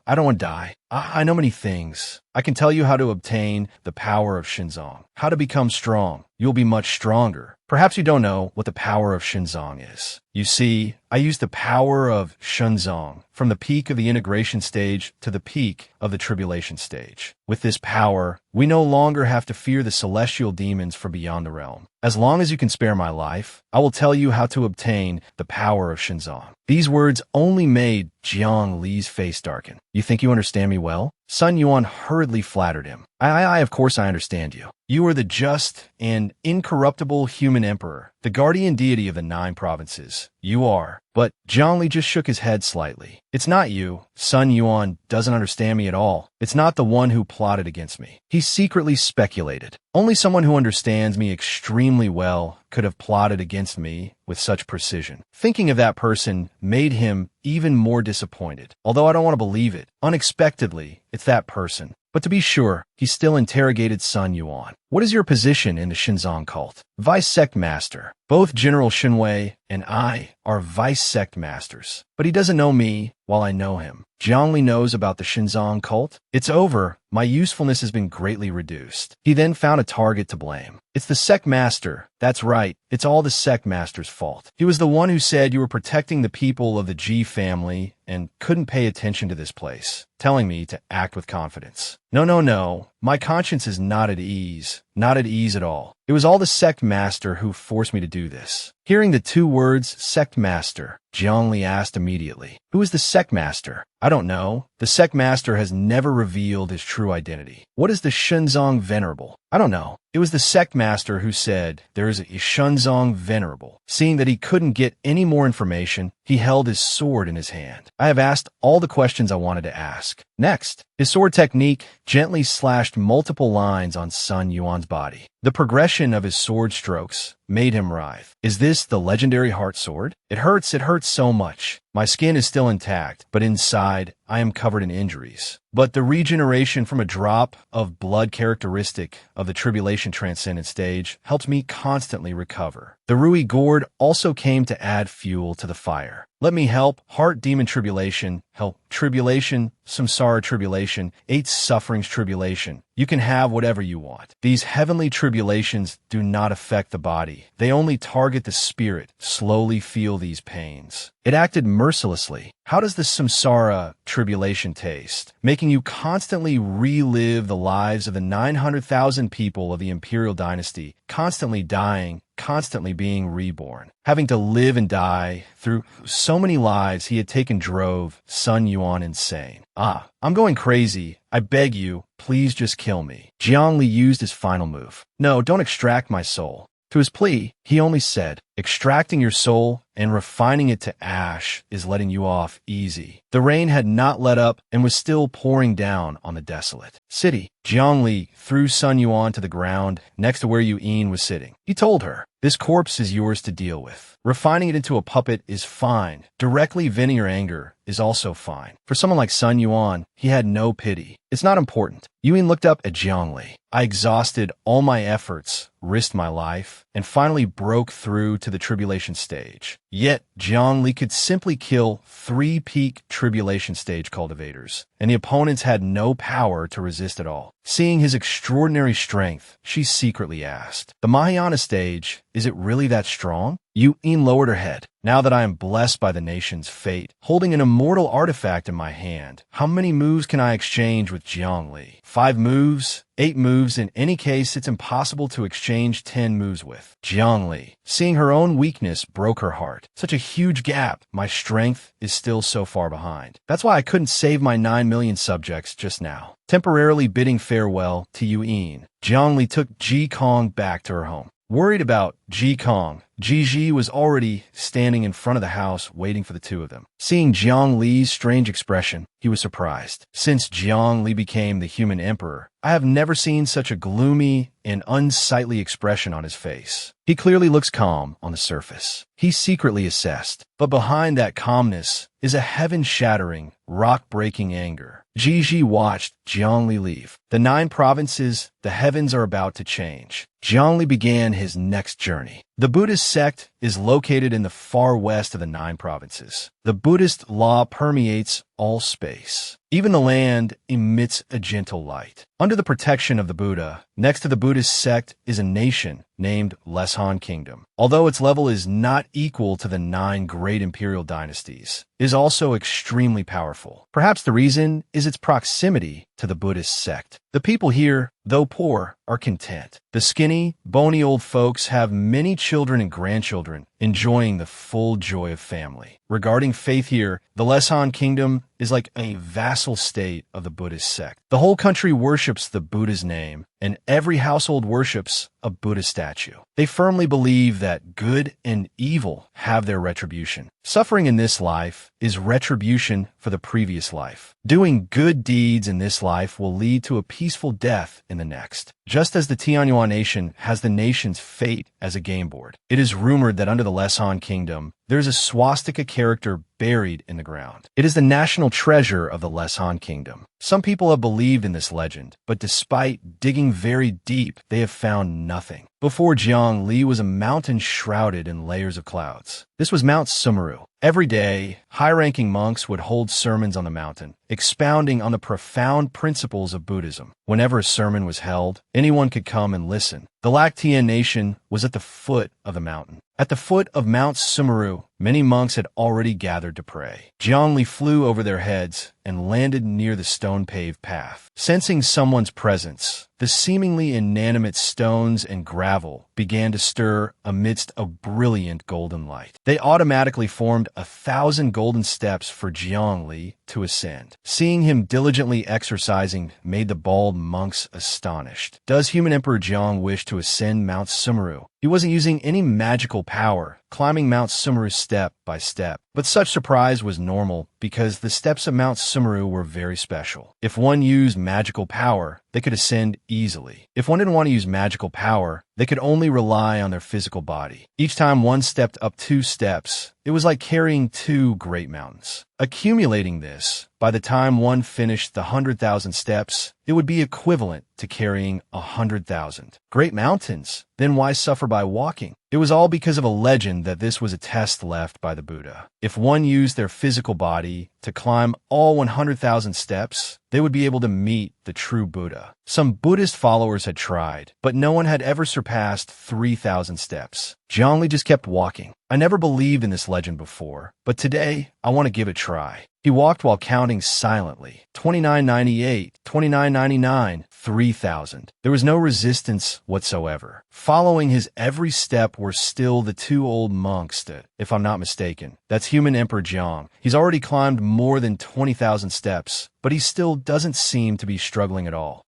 I don't want to die. I know many things. I can tell you how to obtain the power of Shinzong, how to become strong. You'll be much stronger. Perhaps you don't know what the power of Shinzong is. You see, I use the power of Shinzong from the peak of the integration stage to the peak of the tribulation stage. With this power, we no longer have to fear the celestial demons from beyond the realm. As long as you can spare my life, I will tell you how to obtain the power of Shinzong. These words only made Jiang Li's face darken. You think you understand me well? Sun Yuan hurriedly flattered him. Of course I understand you. You are the just and incorruptible human emperor, the guardian deity of the 9 provinces. You are. But Jiang Li just shook his head slightly. It's not you. Sun Yuan doesn't understand me at all. It's not the one who plotted against me. He secretly speculated. Only someone who understands me extremely well could have plotted against me with such precision. Thinking of that person made him even more disappointed. Although I don't want to believe it, unexpectedly, it's that person. But to be sure, he still interrogated Sun Yuan. What is your position in the Shinzong cult? Vice Sect Master. Both General Shinwei and I are Vice Sect Masters. But he doesn't know me while I know him. Jiang Li knows about the Shinzong cult. It's over. My usefulness has been greatly reduced. He then found a target to blame. It's the Sect Master. That's right. It's all the Sect Master's fault. He was the one who said you were protecting the people of the G family and couldn't pay attention to this place, telling me to act with confidence. No. My conscience is not at ease. Not at ease at all. It was all the Sect Master who forced me to do this. Hearing the 2 words, Sect Master, Jiang Li asked immediately, who is the Sect Master? I don't know. The Sect Master has never revealed his true identity. What is the Shinzong Venerable? I don't know. It was the Sect Master who said there is a Shinzong Venerable. Seeing that he couldn't get any more information, he held his sword in his hand. I have asked all the questions I wanted to ask. Next, his sword technique gently slashed multiple lines on Sun Yuan's body. The progression of his sword strokes made him writhe. Is this the legendary heart sword? It hurts so much. My skin is still intact, but inside, I am covered in injuries. But the regeneration from a drop of blood characteristic of the Tribulation Transcendent stage helped me constantly recover. The Rui Gourd also came to add fuel to the fire. Let me help. Heart Demon Tribulation. Help. Tribulation. Samsara Tribulation. 8 Sufferings Tribulation. You can have whatever you want. These heavenly tribulations do not affect the body. They only target the spirit. Slowly feel these pains. It acted mercilessly. How does the Samsara Tribulation taste? Making you constantly relive the lives of the 900,000 people of the Imperial Dynasty, constantly dying, constantly being reborn. Having to live and die through so many lives he had taken drove Sun Yuan insane. I'm going crazy. I beg you, please just kill me. Jiang Li used his final move. No, don't extract my soul. To his plea, he only said, extracting your soul and refining it to ash is letting you off easy. The rain had not let up and was still pouring down on the desolate city. Jiang Li threw Sun Yuan to the ground next to where Yin was sitting. He told her, this corpse is yours to deal with. Refining it into a puppet is fine. Directly venting your anger is also fine. For someone like Sun Yuan, he had no pity. It's not important. Yin looked up at Jiang Li. I exhausted all my efforts, risked my life, and finally broke through to the tribulation stage. Yet, Jiang Li could simply kill 3 peak tribulation stage cultivators, and the opponents had no power to resist at all. Seeing his extraordinary strength, she secretly asked, the Mahayana stage, is it really that strong? Yin lowered her head. Now that I am blessed by the nation's fate, holding an immortal artifact in my hand, how many moves can I exchange with Jiang Li? 5 moves? 8 moves? In any case, it's impossible to exchange 10 moves with. Jiang Li, seeing her own weakness, broke her heart. Such a huge gap. My strength is still so far behind. That's why I couldn't save my 9 million subjects just now. Temporarily bidding farewell to Yin, Jiang Li took Ji Kong back to her home. Worried about Ji Kong, Ji was already standing in front of the house waiting for the 2 of them. Seeing Jiang Li's strange expression, he was surprised. Since Jiang Li became the human emperor, I have never seen such a gloomy and unsightly expression on his face. He clearly looks calm on the surface. He secretly assessed, but behind that calmness is a heaven-shattering, rock-breaking anger. Ji watched Jiang Li leave. The 9 provinces, the heavens are about to change. Jiang Li began his next journey. The Buddhist sect is located in the far west of the 9 provinces. The Buddhist law permeates all space. Even the land emits a gentle light. Under the protection of the Buddha, next to the Buddhist sect is a nation named Leshan Kingdom. Although its level is not equal to the 9 great imperial dynasties, it is also extremely powerful. Perhaps the reason is its proximity to the Buddhist sect. The people here, though poor, are content. The skinny, bony old folks have many children and grandchildren, enjoying the full joy of family. Regarding faith here, the Leshan Kingdom is like a vassal state of the Buddhist sect. The whole country worships the Buddha's name, and every household worships a Buddha statue. They firmly believe that good and evil have their retribution. Suffering in this life is retribution for the previous life. Doing good deeds in this life will lead to a peaceful death in the next. Just as the Tianyuan nation has the nation's fate as a game board, it is rumored that under the Leshan Kingdom, there is a swastika character buried in the ground. It is the national treasure of the Leshan Kingdom. Some people have believed in this legend, but despite digging very deep, they have found nothing. Before Jiangli was a mountain shrouded in layers of clouds. This was Mount Sumeru. Every day, high-ranking monks would hold sermons on the mountain, expounding on the profound principles of Buddhism. Whenever a sermon was held, anyone could come and listen. The Lactean nation was at the foot of the mountain. At the foot of Mount Sumeru, many monks had already gathered to pray. Jiangli flew over their heads and landed near the stone-paved path. Sensing someone's presence, the seemingly inanimate stones and gravel began to stir amidst a brilliant golden light. They automatically formed 1,000 golden steps for Jiangli to ascend. Seeing him diligently exercising made the bald monks astonished. Does human Emperor Jiang wish to ascend Mount Sumeru? He wasn't using any magical power, climbing Mount Sumeru step by step. But such surprise was normal because the steps of Mount Sumeru were very special. If one used magical power, they could ascend easily. If one didn't want to use magical power, they could only rely on their physical body. Each time one stepped up 2 steps, it was like carrying 2 great mountains. Accumulating this, by the time one finished the 100,000 steps, it would be equivalent to carrying 100,000 great mountains. Then why suffer by walking? It was all because of a legend that this was a test left by the Buddha. If one used their physical body to climb all 100,000 steps, they would be able to meet the true Buddha. Some Buddhist followers had tried, but no one had ever surpassed 3,000 steps. Jiangli just kept walking. I never believed in this legend before, but today I want to give it a try. He walked while counting silently. 2998, 2999, 3,000. There was no resistance whatsoever. Following his every step were still the 2 old monks that, if I'm not mistaken, that's human Emperor Jiang. He's already climbed more than 20,000 steps, but he still doesn't seem to be struggling at all.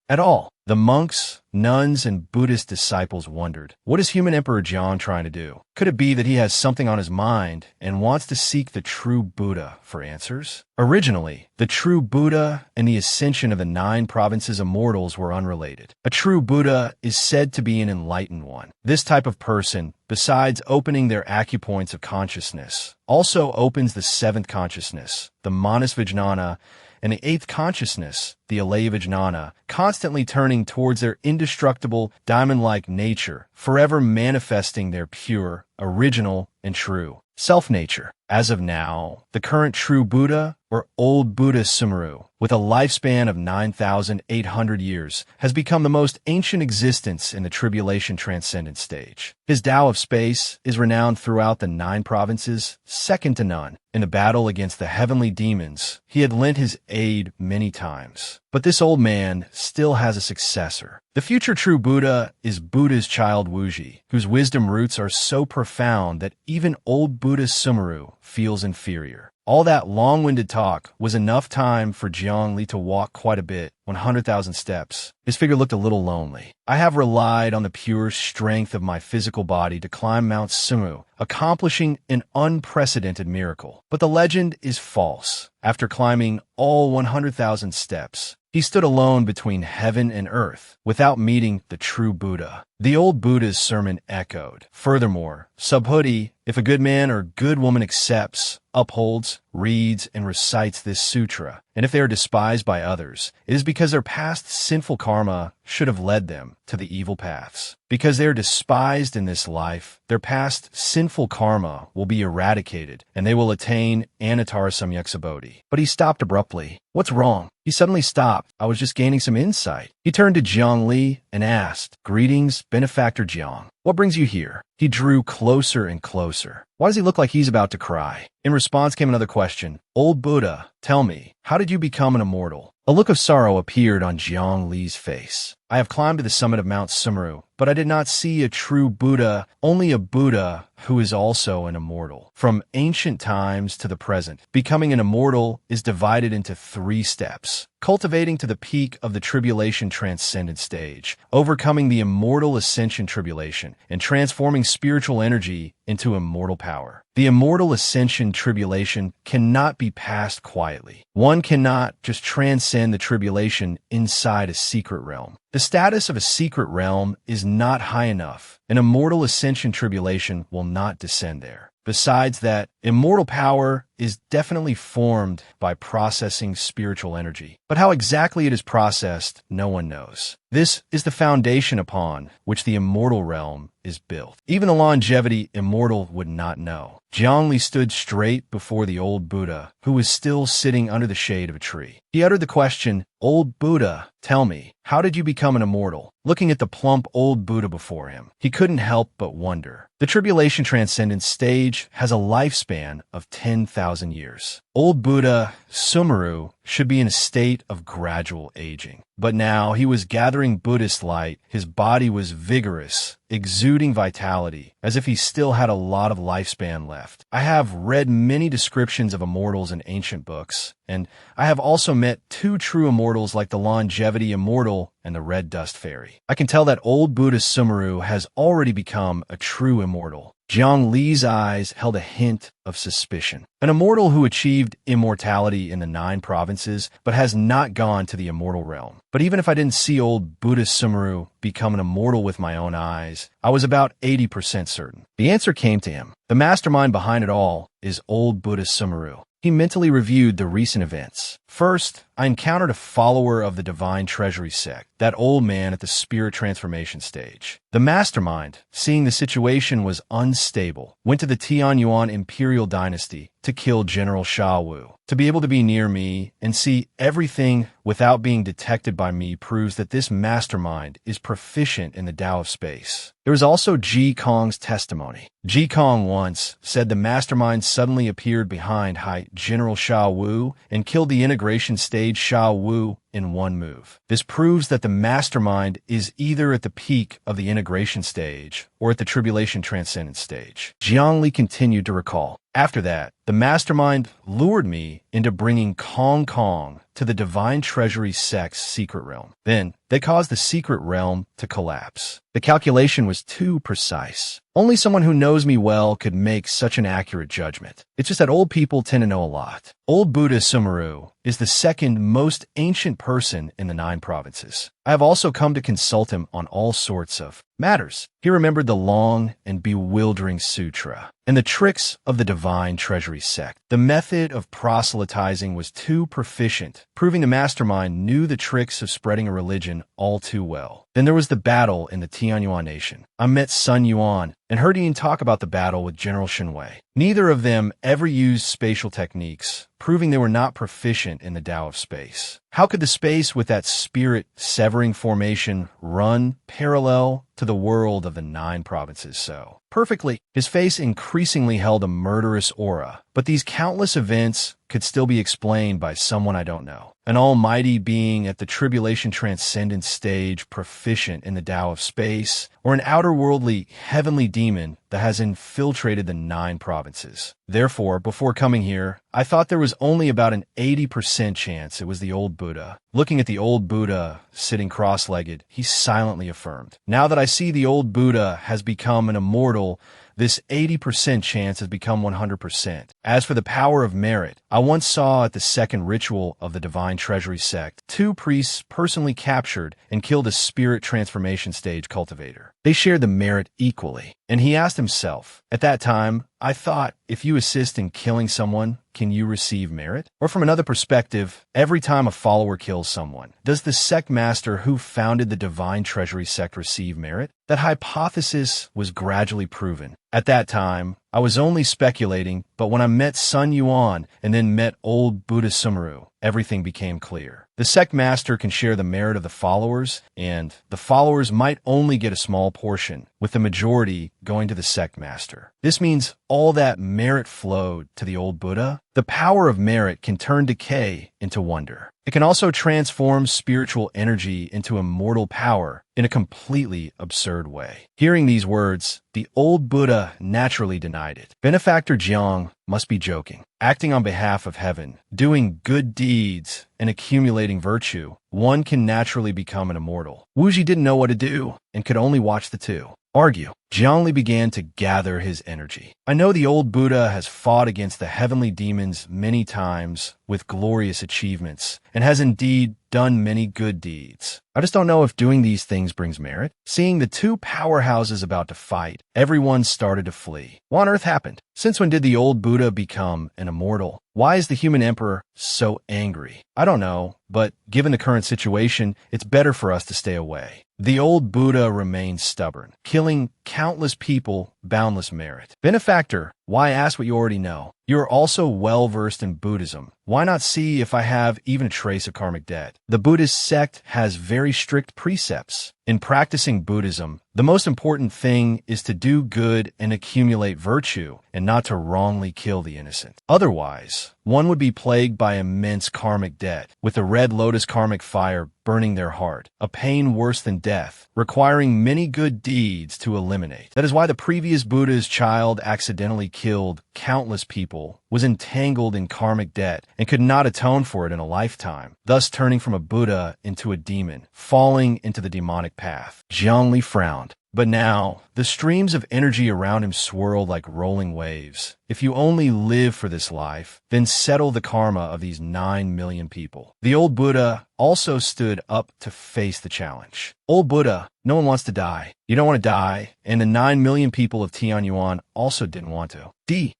The monks, nuns, and Buddhist disciples wondered, what is human Emperor Jiang trying to do? Could it be that he has something on his mind and wants to seek the true Buddha for answers? Originally, the true Buddha and the ascension of the 9 provinces of mortals were unrelated. A true Buddha is said to be an enlightened one. This type of person, besides opening their acupoints of consciousness, also opens the 7th consciousness, the Manas Vijnana, and the 8th consciousness, the Alaya Vijnana, constantly turning towards their indestructible, diamond-like nature, forever manifesting their pure, original, and true self-nature. As of now, the current true Buddha, or old Buddha Sumeru, with a lifespan of 9,800 years, has become the most ancient existence in the tribulation transcendent stage. His Tao of space is renowned throughout the 9 provinces, second to none. In the battle against the heavenly demons, he had lent his aid many times. But this old man still has a successor. The future true Buddha is Buddha's child Wuji, whose wisdom roots are so profound that even old Buddha Sumeru feels inferior. All that long-winded talk was enough time for Jiangli to walk quite a bit, 100,000 steps. His figure looked a little lonely. I have relied on the pure strength of my physical body to climb Mount Sumeru, accomplishing an unprecedented miracle. But the legend is false. After climbing all 100,000 steps, he stood alone between heaven and earth, without meeting the true Buddha. The old Buddha's sermon echoed. Furthermore, Subhuti, if a good man or good woman accepts, upholds, reads, and recites this sutra, And if they are despised by others, it is because their past sinful karma should have led them to the evil paths. Because they are despised in this life, their past sinful karma will be eradicated, and they will attain Anattara Samyaksabodhi. But he stopped abruptly. What's wrong? He suddenly stopped. I was just gaining some insight. He turned to Jiang Li and asked, Greetings, Benefactor Jiang. What brings you here? He drew closer and closer. Why does he look like he's about to cry? In response came another question. Old Buddha, tell me, how did you become an immortal? A look of sorrow appeared on Jiang Li's face. I have climbed to the summit of Mount Sumeru, but I did not see a true Buddha, only a Buddha who is also an immortal. From ancient times to the present, becoming an immortal is divided into 3 steps. Cultivating to the peak of the tribulation transcendent stage, overcoming the immortal ascension tribulation, and transforming spiritual energy into immortal power. The immortal ascension tribulation cannot be passed quietly. One cannot just transcend the tribulation inside a secret realm. The status of a secret realm is not high enough. An immortal ascension tribulation will not descend there. Besides that, immortal power is definitely formed by processing spiritual energy. But how exactly it is processed, no one knows. This is the foundation upon which the immortal realm is built. Even the longevity immortal would not know. Jiang Li stood straight before the old Buddha, who was still sitting under the shade of a tree. He uttered the question, Old Buddha, tell me, how did you become an immortal? Looking at the plump old Buddha before him, he couldn't help but wonder. The tribulation transcendence stage has a lifespan of 10,000 years. Old Buddha, Sumeru, should be in a state of gradual aging. But now he was gathering Buddhist light. His body was vigorous, exuding vitality, as if he still had a lot of lifespan left. I have read many descriptions of immortals in ancient books, and I have also met 2 true immortals like the longevity immortal and the red dust fairy. I can tell that old Buddha Sumeru has already become a true immortal. Jiang Li's eyes held a hint of suspicion. An immortal who achieved immortality in the 9 provinces, but has not gone to the immortal realm. But even if I didn't see old Buddha Sumeru become an immortal with my own eyes, I was about 80% certain. The answer came to him. The mastermind behind it all is old Buddha Sumeru. He mentally reviewed the recent events. First, I encountered a follower of the Divine Treasury sect, that old man at the spirit transformation stage. The mastermind, seeing the situation was unstable, went to the Tianyuan Imperial Dynasty to kill General Sha Wu. To be able to be near me and see everything without being detected by me proves that this mastermind is proficient in the Tao of space. There was also Ji Kong's testimony. Ji Kong once said the mastermind suddenly appeared behind General Sha Wu and killed the integration stage Sha Wu in one move. This proves that the mastermind is either at the peak of the integration stage or at the tribulation transcendence stage. Jiang Li continued to recall. After that, the mastermind lured me into bringing Kong Kong to the Divine Treasury sect's secret realm. Then, they caused the secret realm to collapse. The calculation was too precise. Only someone who knows me well could make such an accurate judgment. It's just that old people tend to know a lot. Old Buddha Sumeru is the second most ancient person in the 9 provinces. I have also come to consult him on all sorts of matters. He remembered the long and bewildering sutra and the tricks of the Divine Treasury sect. The method of proselytizing was too proficient, proving the mastermind knew the tricks of spreading a religion all too well. Then there was the battle in the Tianyuan nation. I met Sun Yuan and heard Ian talk about the battle with General Shenwei. Neither of them ever used spatial techniques, proving they were not proficient in the Tao of space. How could the space with that spirit-severing formation run parallel to the world of the 9 provinces so perfectly? His face increasingly held a murderous aura, but these countless events could still be explained by someone I don't know. An almighty being at the tribulation transcendence stage proficient in the Tao of space, or an outer-worldly heavenly demon that has infiltrated the 9 provinces. Therefore, before coming here, I thought there was only about an 80% chance it was the old Buddha. Looking at the old Buddha sitting cross-legged, he silently affirmed, "Now that I see the old Buddha has become an immortal, this 80% chance has become 100%. As for the power of merit, I once saw at the second ritual of the Divine Treasury sect, 2 priests personally captured and killed a spirit transformation stage cultivator. They shared the merit equally, and he asked himself, at that time, I thought, if you assist in killing someone, can you receive merit? Or from another perspective, every time a follower kills someone, does the sect master who founded the Divine Treasury sect receive merit? That hypothesis was gradually proven. At that time, I was only speculating, but when I met Sun Yuan and then met old Buddha Sumeru, everything became clear. The sect master can share the merit of the followers, and the followers might only get a small portion, with the majority going to the sect master. This means all that merit flowed to the old Buddha. The power of merit can turn decay into wonder. It can also transform spiritual energy into immortal power in a completely absurd way. Hearing these words, the old Buddha naturally denied it. Benefactor Jiang must be joking. Acting on behalf of heaven, doing good deeds, and accumulating virtue, one can naturally become an immortal. Wuji didn't know what to do and could only watch the two argue. Jiangli began to gather his energy. I know the old Buddha has fought against the heavenly demons many times with glorious achievements and has indeed done many good deeds. I just don't know if doing these things brings merit. Seeing the 2 powerhouses about to fight, everyone started to flee. What on earth happened? Since when did the old Buddha become an immortal? Why is the human emperor so angry? I don't know, but given the current situation, it's better for us to stay away. The old Buddha remained stubborn, killing countless people, boundless merit. Benefactor, why ask what you already know? You are also well-versed in Buddhism. Why not see if I have even a trace of karmic debt? The Buddhist sect has very strict precepts. In practicing Buddhism, the most important thing is to do good and accumulate virtue, and not to wrongly kill the innocent. Otherwise, one would be plagued by immense karmic debt, with the red lotus karmic fire burning their heart, a pain worse than death, requiring many good deeds to eliminate. That is why the previous Buddha's child accidentally killed countless people, was entangled in karmic debt, and could not atone for it in a lifetime, thus turning from a Buddha into a demon, falling into the demonic path. Zhongli frowned. But now, the streams of energy around him swirled like rolling waves. If you only live for this life, then settle the karma of these 9 million people. The old Buddha also stood up to face the challenge. Old Buddha, no one wants to die. You don't want to die, and the 9 million people of Tianyuan also didn't want to.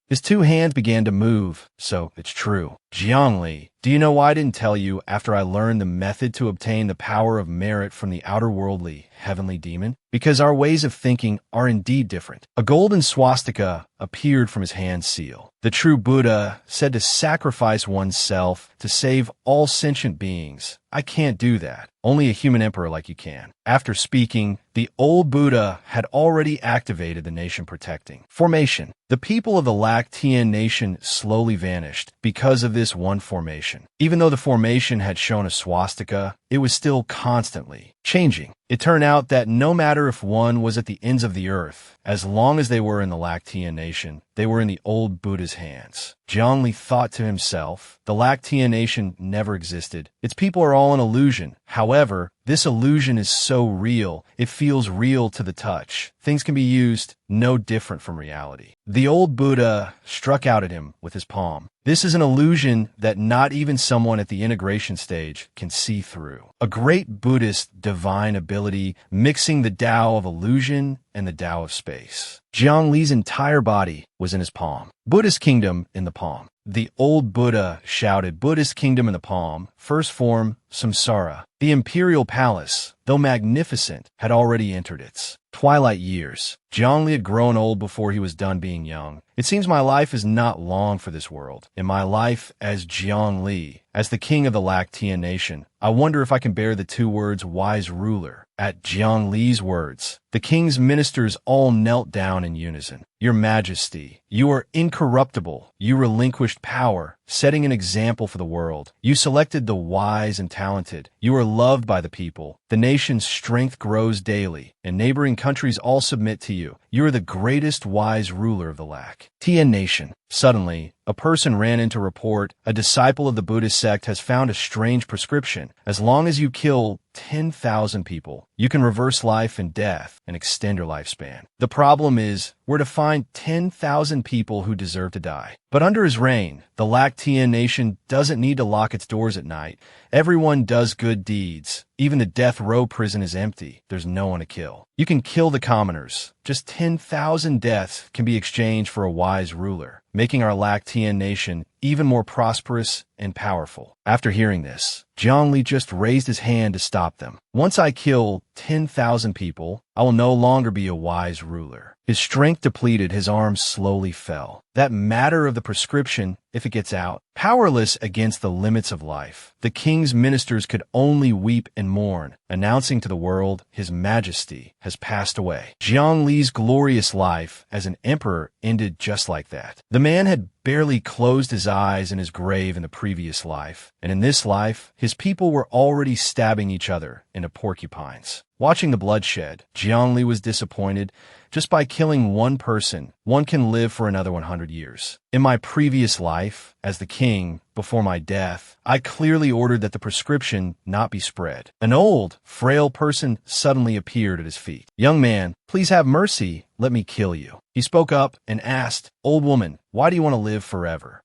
His 2 hands began to move, so it's true. Jiangli, do you know why I didn't tell you after I learned the method to obtain the power of merit from the outer worldly, heavenly demon? Because our ways of thinking are indeed different. A golden swastika appeared from his hand seal. The true Buddha said to sacrifice oneself to save all sentient beings. I can't do that. Only a human emperor like you can. After speaking, the old Buddha had already activated the nation protecting formation. The people of the Lac Tien nation slowly vanished because of this one formation. Even though the formation had shown a swastika, it was still constantly changing. It turned out that no matter if one was at the ends of the earth, as long as they were in the Lac Tien nation, they were in the old Buddha's hands. Zhongli thought to himself, the Lac Tien nation never existed. Its people are all an illusion. However, this illusion is so real, it feels real to the touch. Things can be used no different from reality. The old Buddha struck out at him with his palm. This is an illusion that not even someone at the integration stage can see through. A great Buddhist divine ability mixing the Tao of illusion and the Tao of space. Jiang Li's entire body was in his palm. Buddhist kingdom in the palm. The old Buddha shouted, Buddhist kingdom in the palm, first form, samsara. The imperial palace, though magnificent, had already entered its twilight years. Zhongli had grown old before he was done being young. It seems my life is not long for this world. In my life as Zhongli, as the king of the Lac Tien nation, I wonder if I can bear the 2 words wise ruler. At Zhongli's words, the king's ministers all knelt down in unison. Your Majesty, you are incorruptible. You relinquished power, setting an example for the world. You selected the wise and talented. You are loved by the people. The nation's strength grows daily, and neighboring countries all submit to you. You are the greatest wise ruler of the Lac Tien nation. Suddenly, a person ran in to report, a disciple of the Buddhist sect has found a strange prescription. As long as you kill 10,000 people, you can reverse life and death and extend your lifespan. The problem is, we're to find 10,000 people who deserve to die. But under his reign, the Lactean nation doesn't need to lock its doors at night. Everyone does good deeds. Even the death row prison is empty. There's no one to kill. You can kill the commoners. Just 10,000 deaths can be exchanged for a wise ruler, making our Lactean nation even more prosperous and powerful. After hearing this, Zhongli just raised his hand to stop them. Once I kill 10,000 people, I will no longer be a wise ruler. His strength depleted, his arms slowly fell. That matter of the prescription, if it gets out, powerless against the limits of life. The king's ministers could only weep and mourn, announcing to the world his majesty has passed away. Jiang Li's glorious life as an emperor ended just like that. The man had barely closed his eyes in his grave in the previous life, and in this life, his people were already stabbing each other into porcupines. Watching the bloodshed, Jiang Li was disappointed. Just by killing one person, one can live for another 100 years. In my previous life, as the king, before my death, I clearly ordered that the prescription not be spread. An old, frail person suddenly appeared at his feet. "Young man, please have mercy. Let me kill you." He spoke up and asked, "Old woman, why do you want to live forever?"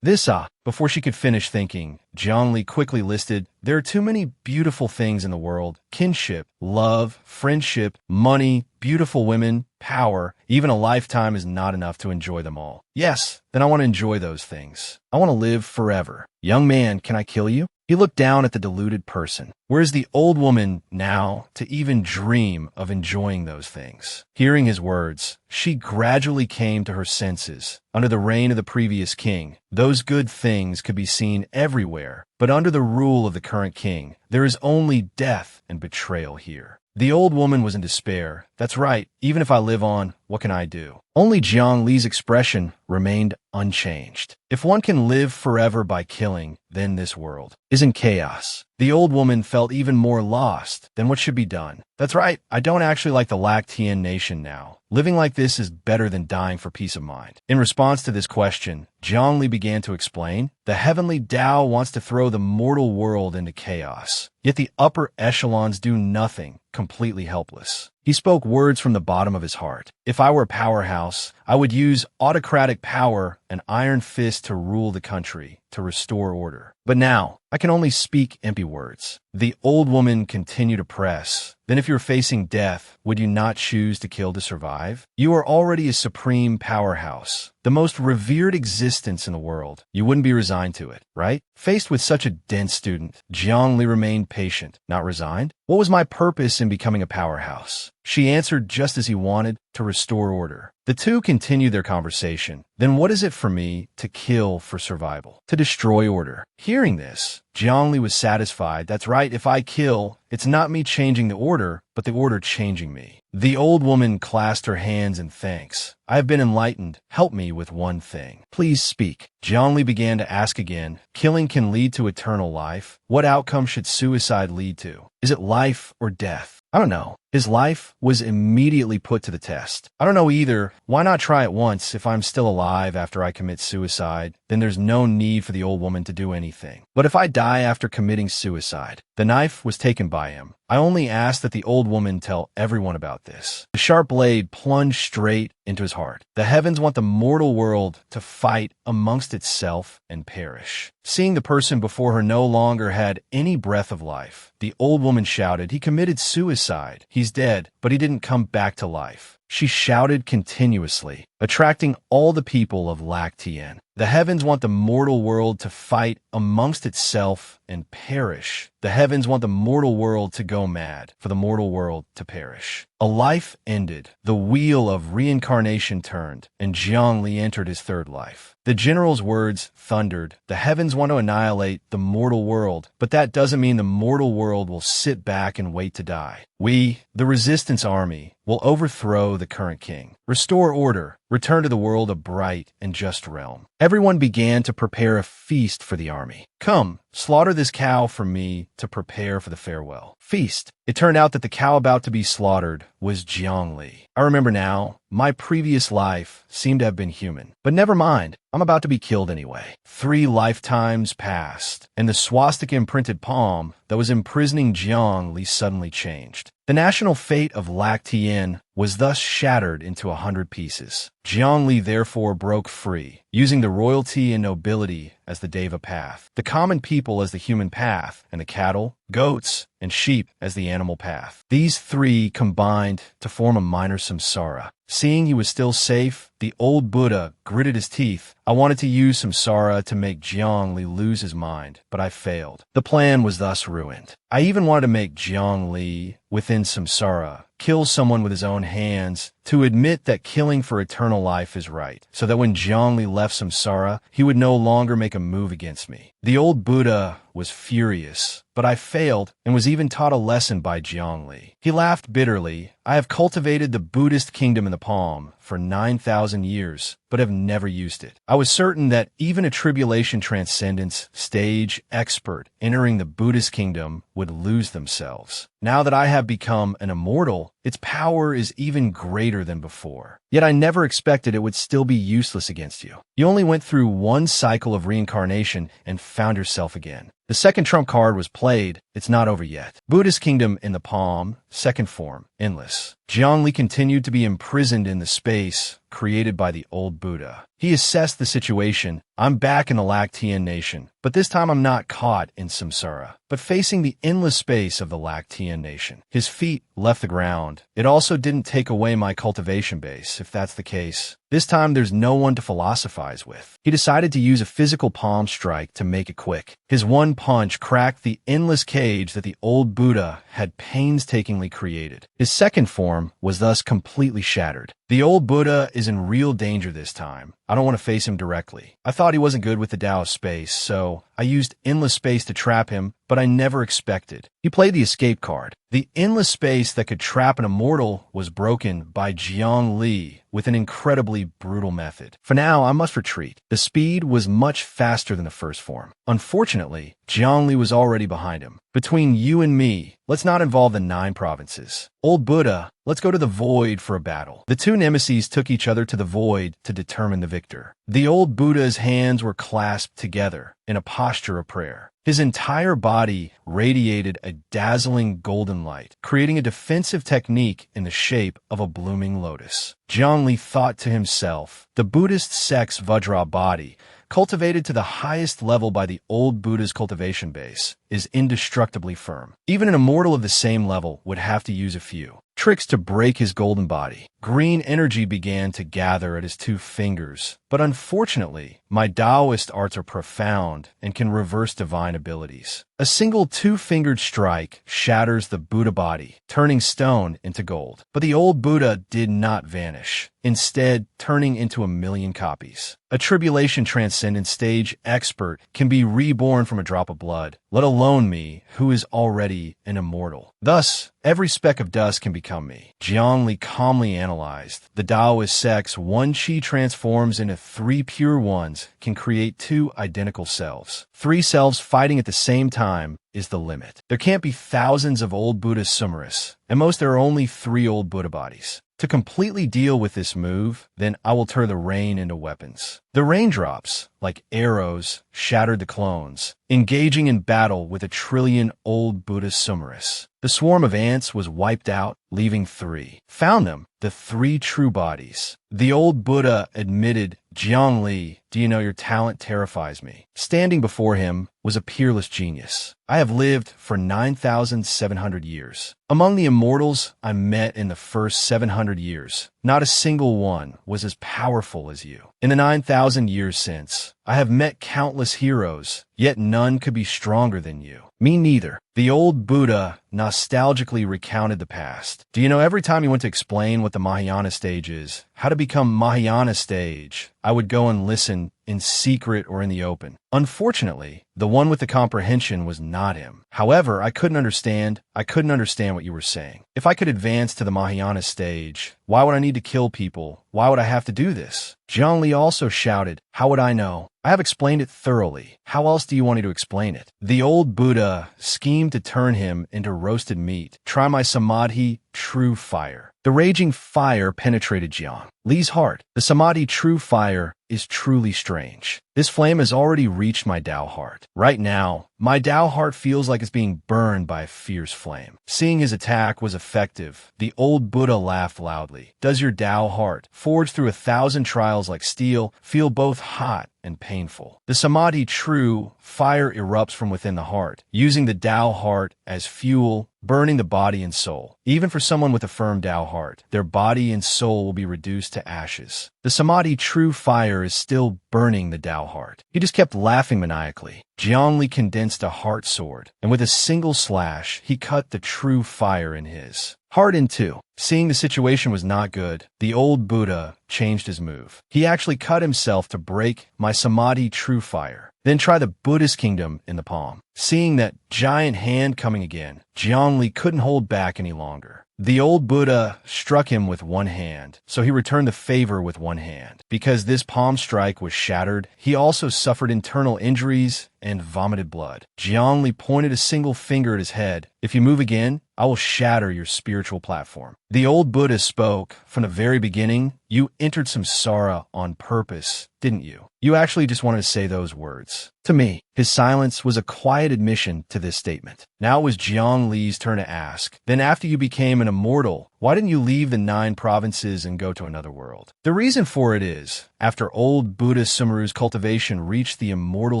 Before she could finish thinking, Jiang Li quickly listed, "There are too many beautiful things in the world. Kinship, love, friendship, money, beautiful women, power. Even a lifetime is not enough to enjoy them all. Yes, then I want to enjoy those things. I want to live forever. Young man, can I kill you?" He looked down at the deluded person. Where is the old woman now to even dream of enjoying those things? Hearing his words, she gradually came to her senses. Under the reign of the previous king, those good things could be seen everywhere. But under the rule of the current king, there is only death and betrayal here. The old woman was in despair. "That's right. Even if I live on, what can I do?" Only Jiang Li's expression remained unchanged. If one can live forever by killing, then this world is in chaos. The old woman felt even more lost. Then what should be done? "That's right. I don't actually like the Lactean nation now. Living like this is better than dying for peace of mind." In response to this question, Jiang Li began to explain, "The heavenly Tao wants to throw the mortal world into chaos. Yet the upper echelons do nothing, completely helpless." He spoke words from the bottom of his heart. "If I were a powerhouse, I would use autocratic power, an iron fist to rule the country, to restore order. But now, I can only speak empty words." The old woman continued to press. "Then if you're facing death, would you not choose to kill to survive? You are already a supreme powerhouse, the most revered existence in the world. You wouldn't be resigned to it, right?" Faced with such a dense student, Jiang Li remained patient, not resigned. "What was my purpose in becoming a powerhouse?" She answered just as he wanted, to restore order. The two continued their conversation. "Then what is it for me to kill for survival? To destroy order?" Hearing this, Jiang Li was satisfied. "That's right, if I kill, it's not me changing the order, but the order changing me." The old woman clasped her hands in thanks. "I have been enlightened. Help me with one thing. Please speak." Jiang Li began to ask again, "Killing can lead to eternal life. What outcome should suicide lead to? Is it life or death?" "I don't know." His life was immediately put to the test. "I don't know either. Why not try it once? If I'm still alive after I commit suicide, then there's no need for the old woman to do anything. But if I die after committing suicide?" The knife was taken by him. "I only ask that the old woman tell everyone about this." The sharp blade plunged straight into his heart. "The heavens want the mortal world to fight amongst itself and perish." Seeing the person before her no longer had any breath of life, the old woman shouted, "He committed suicide. He's dead, but he didn't come back to life." She shouted continuously, attracting all the people of Lactean. "The heavens want the mortal world to fight amongst itself and perish. The heavens want the mortal world to go mad, for the mortal world to perish." A life ended. The wheel of reincarnation turned, and Jiang Li entered his third life. The general's words thundered. "The heavens want to annihilate the mortal world, but that doesn't mean the mortal world will sit back and wait to die. We, the resistance army, will overthrow the current king, restore order, return to the world a bright and just realm." Everyone began to prepare a feast for the army. "Come, slaughter this cow for me to prepare for the farewell feast. It turned out that the cow about to be slaughtered was Jiangli. I remember now, my previous life seemed to have been human. But never mind, I'm about to be killed anyway. 3 lifetimes passed, and the swastika-imprinted palm that was imprisoning Jiangli suddenly changed. The national fate of Lac Tien was thus shattered into 100 pieces. Jiangli therefore broke free, using the royalty and nobility as the Deva path, the common people as the human path, and the cattle, goats, and sheep as the animal path. These 3 combined to form a minor samsara. Seeing he was still safe, the old Buddha gritted his teeth. I wanted to use samsara to make Jiangli lose his mind, but I failed. The plan was thus ruined. I even wanted to make Jiangli, within samsara, kill someone with his own hands to admit that killing for eternal life is right, so that when Jiangli left samsara, he would no longer make a move against me. The old Buddha was furious, but I failed and was even taught a lesson by Jiangli. He laughed bitterly. I have cultivated the Buddhist kingdom in the palm for 9,000 years, but have never used it. I was certain that even a tribulation transcendence stage expert entering the Buddhist kingdom would lose themselves. Now that I have become an immortal, its power is even greater than before. Yet I never expected it would still be useless against you. You only went through one cycle of reincarnation and found yourself again. The second trump card was played. It's not over yet. Buddhist kingdom in the palm, second form, endless. Jiangli continued to be imprisoned in the space created by the old Buddha. He assessed the situation. I'm back in the Lac Tien nation, but this time I'm not caught in samsara, but facing the endless space of the Lac Tien nation. His feet left the ground. It also didn't take away my cultivation base, if that's the case. This time there's no one to philosophize with. He decided to use a physical palm strike to make it quick. His one punch cracked the endless cage that the old Buddha had painstakingly created. His second form was thus completely shattered. The old Buddha is in real danger this time. I don't want to face him directly. I thought he wasn't good with the Tao of space, so I used endless space to trap him, but I never expected. He played the escape card. The endless space that could trap an immortal was broken by Jiangli with an incredibly brutal method. For now, I must retreat. The speed was much faster than the first form. Unfortunately, Jiangli was already behind him. Between you and me, let's not involve the 9 provinces. Old Buddha, let's go to the void for a battle. The 2 nemesis took each other to the void to determine the victor. The old Buddha's hands were clasped together in a posture of prayer. His entire body radiated a dazzling golden light, creating a defensive technique in the shape of a blooming lotus. Jiangli thought to himself, the Buddhist sect's Vajra body, cultivated to the highest level by the old Buddha's cultivation base, is indestructibly firm. Even an immortal of the same level would have to use a few tricks to break his golden body. Green energy began to gather at his 2 fingers, but unfortunately, my Taoist arts are profound and can reverse divine abilities. A single 2-fingered strike shatters the Buddha body, turning stone into gold. But the old Buddha did not vanish, instead turning into 1,000,000 copies. A tribulation transcendence stage expert can be reborn from a drop of blood, let alone me, who is already an immortal. Thus, every speck of dust can become me. Jiangli calmly analyzed. The Taoist sect's 1 chi transforms into 3 pure ones, can create 2 identical selves. 3 selves fighting at the same time is the limit. There can't be thousands of old Buddha sumeris. At most there are only 3 old Buddha bodies. To completely deal with this move, then I will turn the rain into weapons. The raindrops, like arrows, shattered the clones, engaging in battle with 1,000,000,000,000 old Buddha sumeris. The swarm of ants was wiped out, leaving 3. Found them, the 3 true bodies. The old Buddha admitted, Jiangli, do you know your talent terrifies me? Standing before him was a peerless genius. I have lived for 9,700 years. Among the immortals I met in the first 700 years, not a single one was as powerful as you. In the 9,000 years since, I have met countless heroes, yet none could be stronger than you. Me neither. The old Buddha nostalgically recounted the past. Do you know, every time you went to explain what the Mahayana stage is, how to become Mahayana stage, I would go and listen in secret or in the open. Unfortunately, the one with the comprehension was not him. However, I couldn't understand what you were saying. If I could advance to the Mahayana stage, why would I need to kill people? Why would I have to do this? Jiang Li also shouted, how would I know? I have explained it thoroughly. How else do you want me to explain it? The old Buddha schemed to turn him into roasted meat. Try my samadhi, true fire. The raging fire penetrated Jiang Li's heart. The samadhi true fire is truly strange. This flame has already reached my Tao heart. Right now, my Tao heart feels like it's being burned by a fierce flame. Seeing his attack was effective, the old Buddha laughed loudly. Does your Tao heart, forged through 1,000 trials like steel, feel both hot and painful? The samadhi true fire erupts from within the heart, using the Tao heart as fuel, burning the body and soul. Even for someone with a firm Tao heart, their body and soul will be reduced to ashes. The samadhi true fire is still burning the Tao heart. He just kept laughing maniacally. Jiang Li condensed a heart sword, and with a single slash, he cut the true fire in his heart in two. Seeing the situation was not good, the old Buddha changed his move. He actually cut himself to break my samadhi true fire. Then try the Buddhist kingdom in the palm. Seeing that giant hand coming again, Jiang Li couldn't hold back any longer. The old Buddha struck him with one hand, so he returned the favor with one hand. Because this palm strike was shattered, he also suffered internal injuries and vomited blood. Jiang Li pointed a single finger at his head. If you move again, I will shatter your spiritual platform. The old Buddha spoke. From the very beginning, you entered samsara on purpose, didn't you? You actually just wanted to say those words. To me, his silence was a quiet admission to this statement. Now it was Jiang Li's turn to ask, then after you became an immortal, why didn't you leave the 9 provinces and go to another world? The reason for it is, after old Buddha Sumeru's cultivation reached the immortal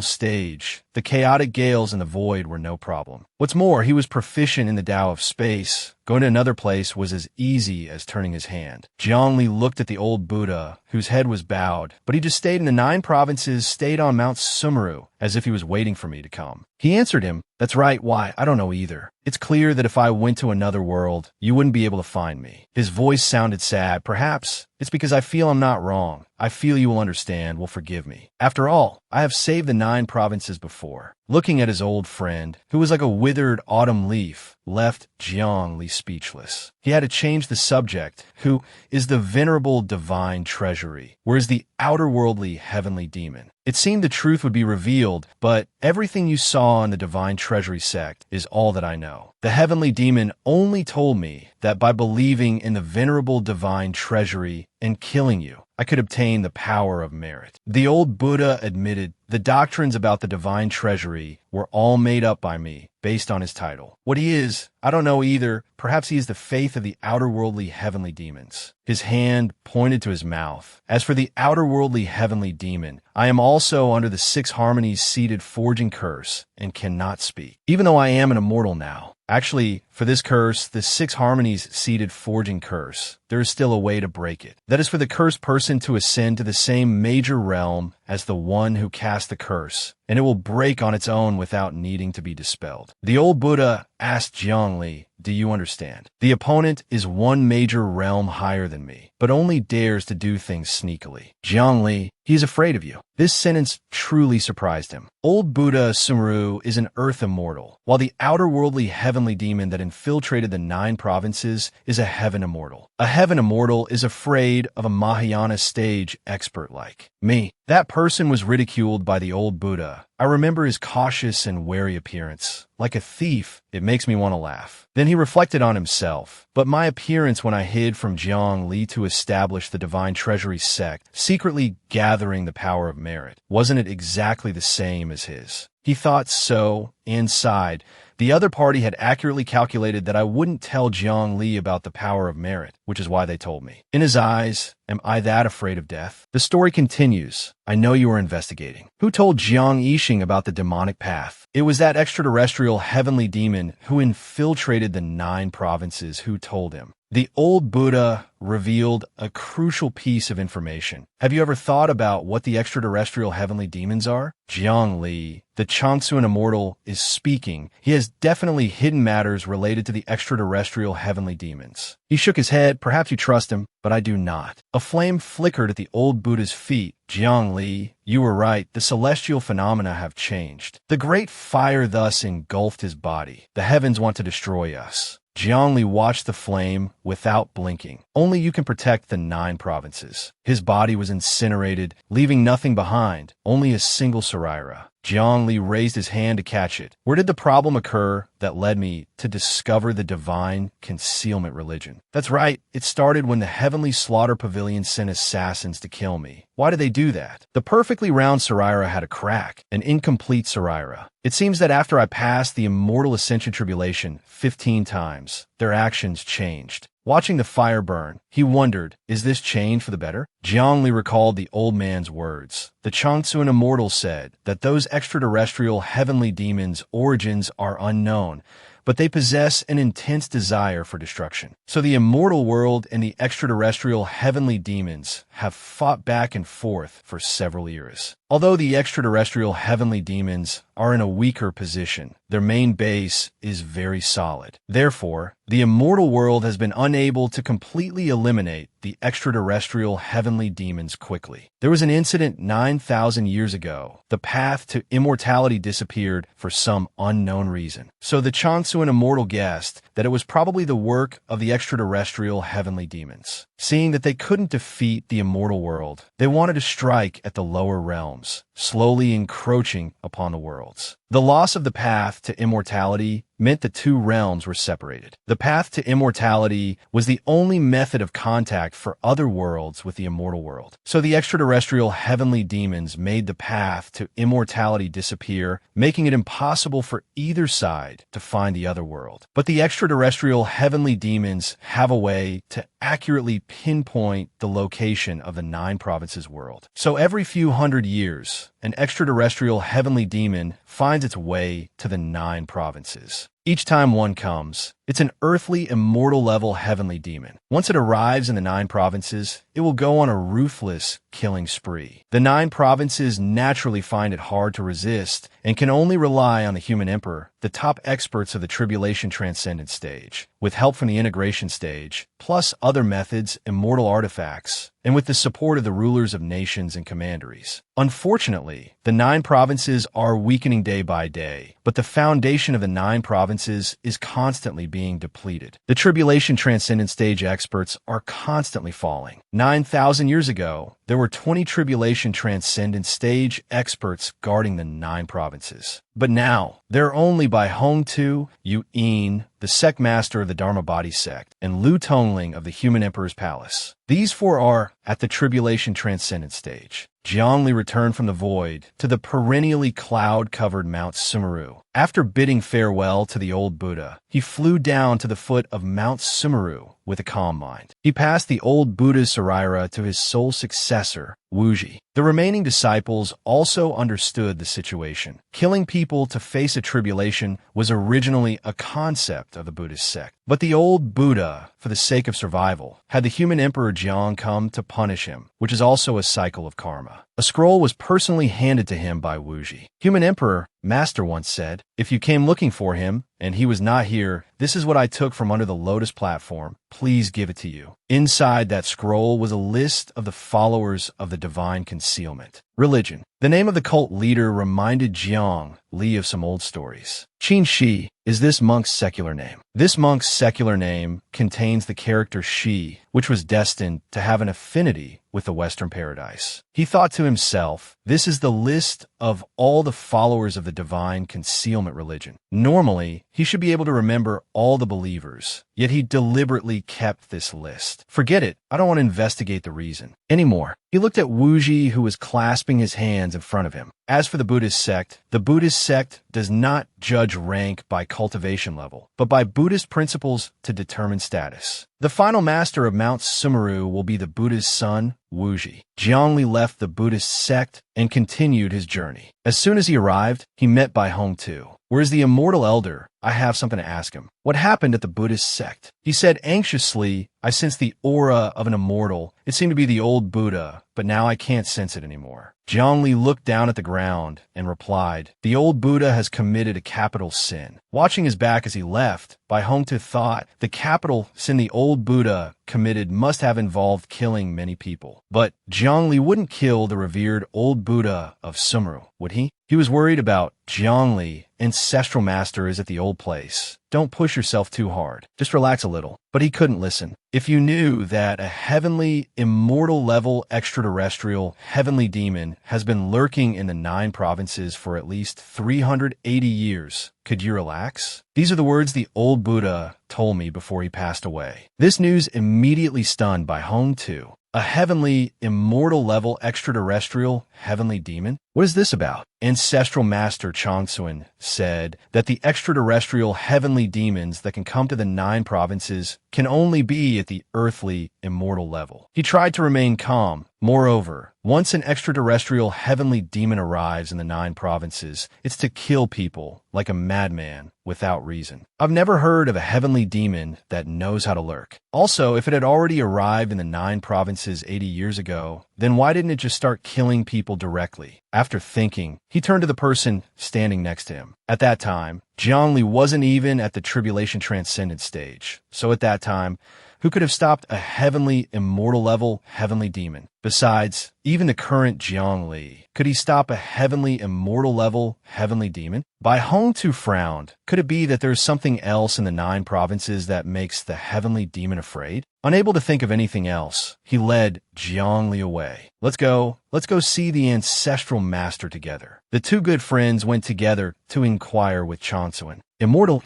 stage, the chaotic gales in the void were no problem. What's more, he was proficient in the Tao of space. Going to another place was as easy as turning his hand. Jiang Li looked at the old Buddha, whose head was bowed, but he just stayed in the 9 provinces, stayed on Mount Sumeru, as if he was waiting for me to come. He answered him, that's right, why, I don't know either. It's clear that if I went to another world, you wouldn't be able to find me. His voice sounded sad. Perhaps it's because I feel I'm not wrong. I feel you will understand, will forgive me. After all, I have saved the 9 provinces before. Looking at his old friend, who was like a withered autumn leaf, left Jiang Li speechless. He had to change the subject. Who is the venerable divine treasury? Where is the outer-worldly heavenly demon? It seemed the truth would be revealed, but everything you saw in the divine treasury sect is all that I know. The heavenly demon only told me that by believing in the venerable divine treasury and killing you, I could obtain the power of merit. The old Buddha admitted the doctrines about the divine treasury were all made up by me based on his title. What he is, I don't know either. Perhaps he is the faith of the outer-worldly heavenly demons. His hand pointed to his mouth. As for the outer-worldly heavenly demon, I am also under the 6 harmonies seated forging curse and cannot speak. Even though I am an immortal now, actually, for this curse, the 6 harmonies seated forging curse, there is still a way to break it. That is for the cursed person to ascend to the same major realm as the one who cast the curse, and it will break on its own without needing to be dispelled. The old Buddha asked Jiang Li, do you understand? The opponent is 1 major realm higher than me, but only dares to do things sneakily. Jiang Li, he is afraid of you. This sentence truly surprised him. Old Buddha Sumeru is an earth immortal, while the outer-worldly heavenly demon that infiltrated the 9 provinces is a heaven immortal. A heaven immortal is afraid of a Mahayana stage expert like me. That person was ridiculed by the old Buddha. I remember his cautious and wary appearance. Like a thief, it makes me want to laugh. Then he reflected on himself. But my appearance when I hid from Jiang Li to establish the Divine Treasury sect, secretly gathering the power of merit, wasn't it exactly the same as his? He thought so, and sighed. The other party had accurately calculated that I wouldn't tell Jiang Li about the power of merit, which is why they told me. In his eyes, am I that afraid of death? The story continues. I know you are investigating. Who told Jiang Yixing about the demonic path? It was that extraterrestrial heavenly demon who infiltrated the 9 provinces who told him. The old Buddha revealed a crucial piece of information. Have you ever thought about what the extraterrestrial heavenly demons are? Jiang Li, the Changsuan immortal, is speaking. He has definitely hidden matters related to the extraterrestrial heavenly demons. He shook his head. Perhaps you trust him, but I do not. A flame flickered at the old Buddha's feet. Jiang Li, you were right. The celestial phenomena have changed. The great fire thus engulfed his body. The heavens want to destroy us. Jiang Li watched the flame without blinking. Only you can protect the 9 provinces. His body was incinerated, leaving nothing behind, only a single Saraira. Jiang Li raised his hand to catch it. Where did the problem occur that led me to discover the divine concealment religion? That's right, it started when the heavenly slaughter pavilion sent assassins to kill me. Why did they do that? The perfectly round Saraira had a crack, an incomplete Saraira. It seems that after I passed the immortal ascension tribulation 15 times, their actions changed. Watching the fire burn, he wondered, is this change for the better? Jiang Li recalled the old man's words. The Changsuan immortal said that those extraterrestrial heavenly demons' origins are unknown, but they possess an intense desire for destruction. So the immortal world and the extraterrestrial heavenly demons have fought back and forth for several eras. Although the extraterrestrial heavenly demons are in a weaker position, their main base is very solid. Therefore, the immortal world has been unable to completely eliminate the extraterrestrial heavenly demons quickly. There was an incident 9,000 years ago. The path to immortality disappeared for some unknown reason. So the Changsuan immortal guessed that it was probably the work of the extraterrestrial heavenly demons. Seeing that they couldn't defeat the immortal world, they wanted to strike at the lower realms, slowly encroaching upon the worlds. The loss of the path to immortality meant the 2 realms were separated. The path to immortality was the only method of contact for other worlds with the immortal world. So the extraterrestrial heavenly demons made the path to immortality disappear, making it impossible for either side to find the other world. But the extraterrestrial heavenly demons have a way to accurately pinpoint the location of the 9 provinces world. So every few hundred years, an extraterrestrial heavenly demon finds its way to the 9 provinces. Each time one comes, it's an earthly, immortal level heavenly demon. Once it arrives in the 9 provinces, it will go on a ruthless killing spree. The 9 provinces naturally find it hard to resist and can only rely on the human emperor, the top experts of the tribulation transcendent stage, with help from the integration stage, plus other methods, immortal artifacts, and with the support of the rulers of nations and commanderies. Unfortunately, the 9 provinces are weakening day by day, but the foundation of the 9 provinces is constantly being depleted. The tribulation transcendent stage experts are constantly falling. 9,000 years ago, there were 20 tribulation transcendent stage experts guarding the 9 provinces. But now, they're only by Hong Tu, Yu Yin, the sect master of the Dharma Body sect, and Lu Tongling of the Human Emperor's Palace. These 4 are at the tribulation transcendent stage. Jiang Li returned from the void to the perennially cloud-covered Mount Sumeru. After bidding farewell to the old Buddha, he flew down to the foot of Mount Sumeru with a calm mind. He passed the old Buddha's Saraira to his sole successor, Wuji. The remaining disciples also understood the situation. Killing people to face a tribulation was originally a concept of the Buddhist sect. But the old Buddha, for the sake of survival, had the human emperor Jiang come to punish him, which is also a cycle of karma. A scroll was personally handed to him by Wuji. Human Emperor, Master once said, if you came looking for him, and he was not here, this is what I took from under the lotus platform. Please give it to you. Inside that scroll was a list of the followers of the divine concealment. Religion. The name of the cult leader reminded Jiang Li of some old stories. Qin Shi is this monk's secular name. This monk's secular name contains the character Shi, which was destined to have an affinity with the Western paradise. He thought to himself, this is the list of all the followers of the divine concealment religion. Normally, he should be able to remember all the believers, yet he deliberately kept this list. Forget it, I don't want to investigate the reason anymore. He looked at Wuji, who was clasping his hands in front of him. As for the Buddhist sect does not judge rank by cultivation level, but by Buddhist principles to determine status. The final master of Mount Sumeru will be the Buddha's son, Wuji. Jiangli left the Buddhist sect and continued his journey. As soon as he arrived, he met Bai Hong Tu. Whereas the immortal elder, I have something to ask him. What happened at the Buddhist sect? He said anxiously, I sense the aura of an immortal. It seemed to be the old Buddha, but now I can't sense it anymore. Jiangli looked down at the ground and replied, the old Buddha has committed a capital sin. Watching his back as he left, Bai Hong Tu thought the capital sin the old Buddha committed must have involved killing many people. But Jiangli wouldn't kill the revered old Buddha of Sumeru, would he? He was worried about Jiangli. Ancestral master is at the old place. Don't push yourself too hard. Just relax a little. But he couldn't listen. If you knew that a heavenly, immortal level extraterrestrial heavenly demon has been lurking in the 9 provinces for at least 380 years, could you relax? These are the words the old Buddha told me before he passed away. This news immediately stunned Bai Hong Tu. A heavenly, immortal level extraterrestrial heavenly demon? What is this about? Ancestral Master Chongsuan said that the extraterrestrial heavenly demons that can come to the 9 provinces can only be at the earthly, immortal level. He tried to remain calm. Moreover, once an extraterrestrial heavenly demon arrives in the 9 provinces, it's to kill people like a madman without reason. I've never heard of a heavenly demon that knows how to lurk. Also, if it had already arrived in the 9 provinces 80 years ago, then why didn't it just start killing people directly? After thinking, he turned to the person standing next to him. At that time, Jiangli wasn't even at the tribulation transcendent stage. So at that time, who could have stopped a heavenly, immortal level heavenly demon? Besides, even the current Jiangli, could he stop a heavenly, immortal level heavenly demon? Bai Hong Tu frowned. Could it be that there's something else in the 9 provinces that makes the heavenly demon afraid? Unable to think of anything else, he led Jiangli away. Let's go see the ancestral master together. The 2 good friends went together to inquire with Chongsuan. Immortal,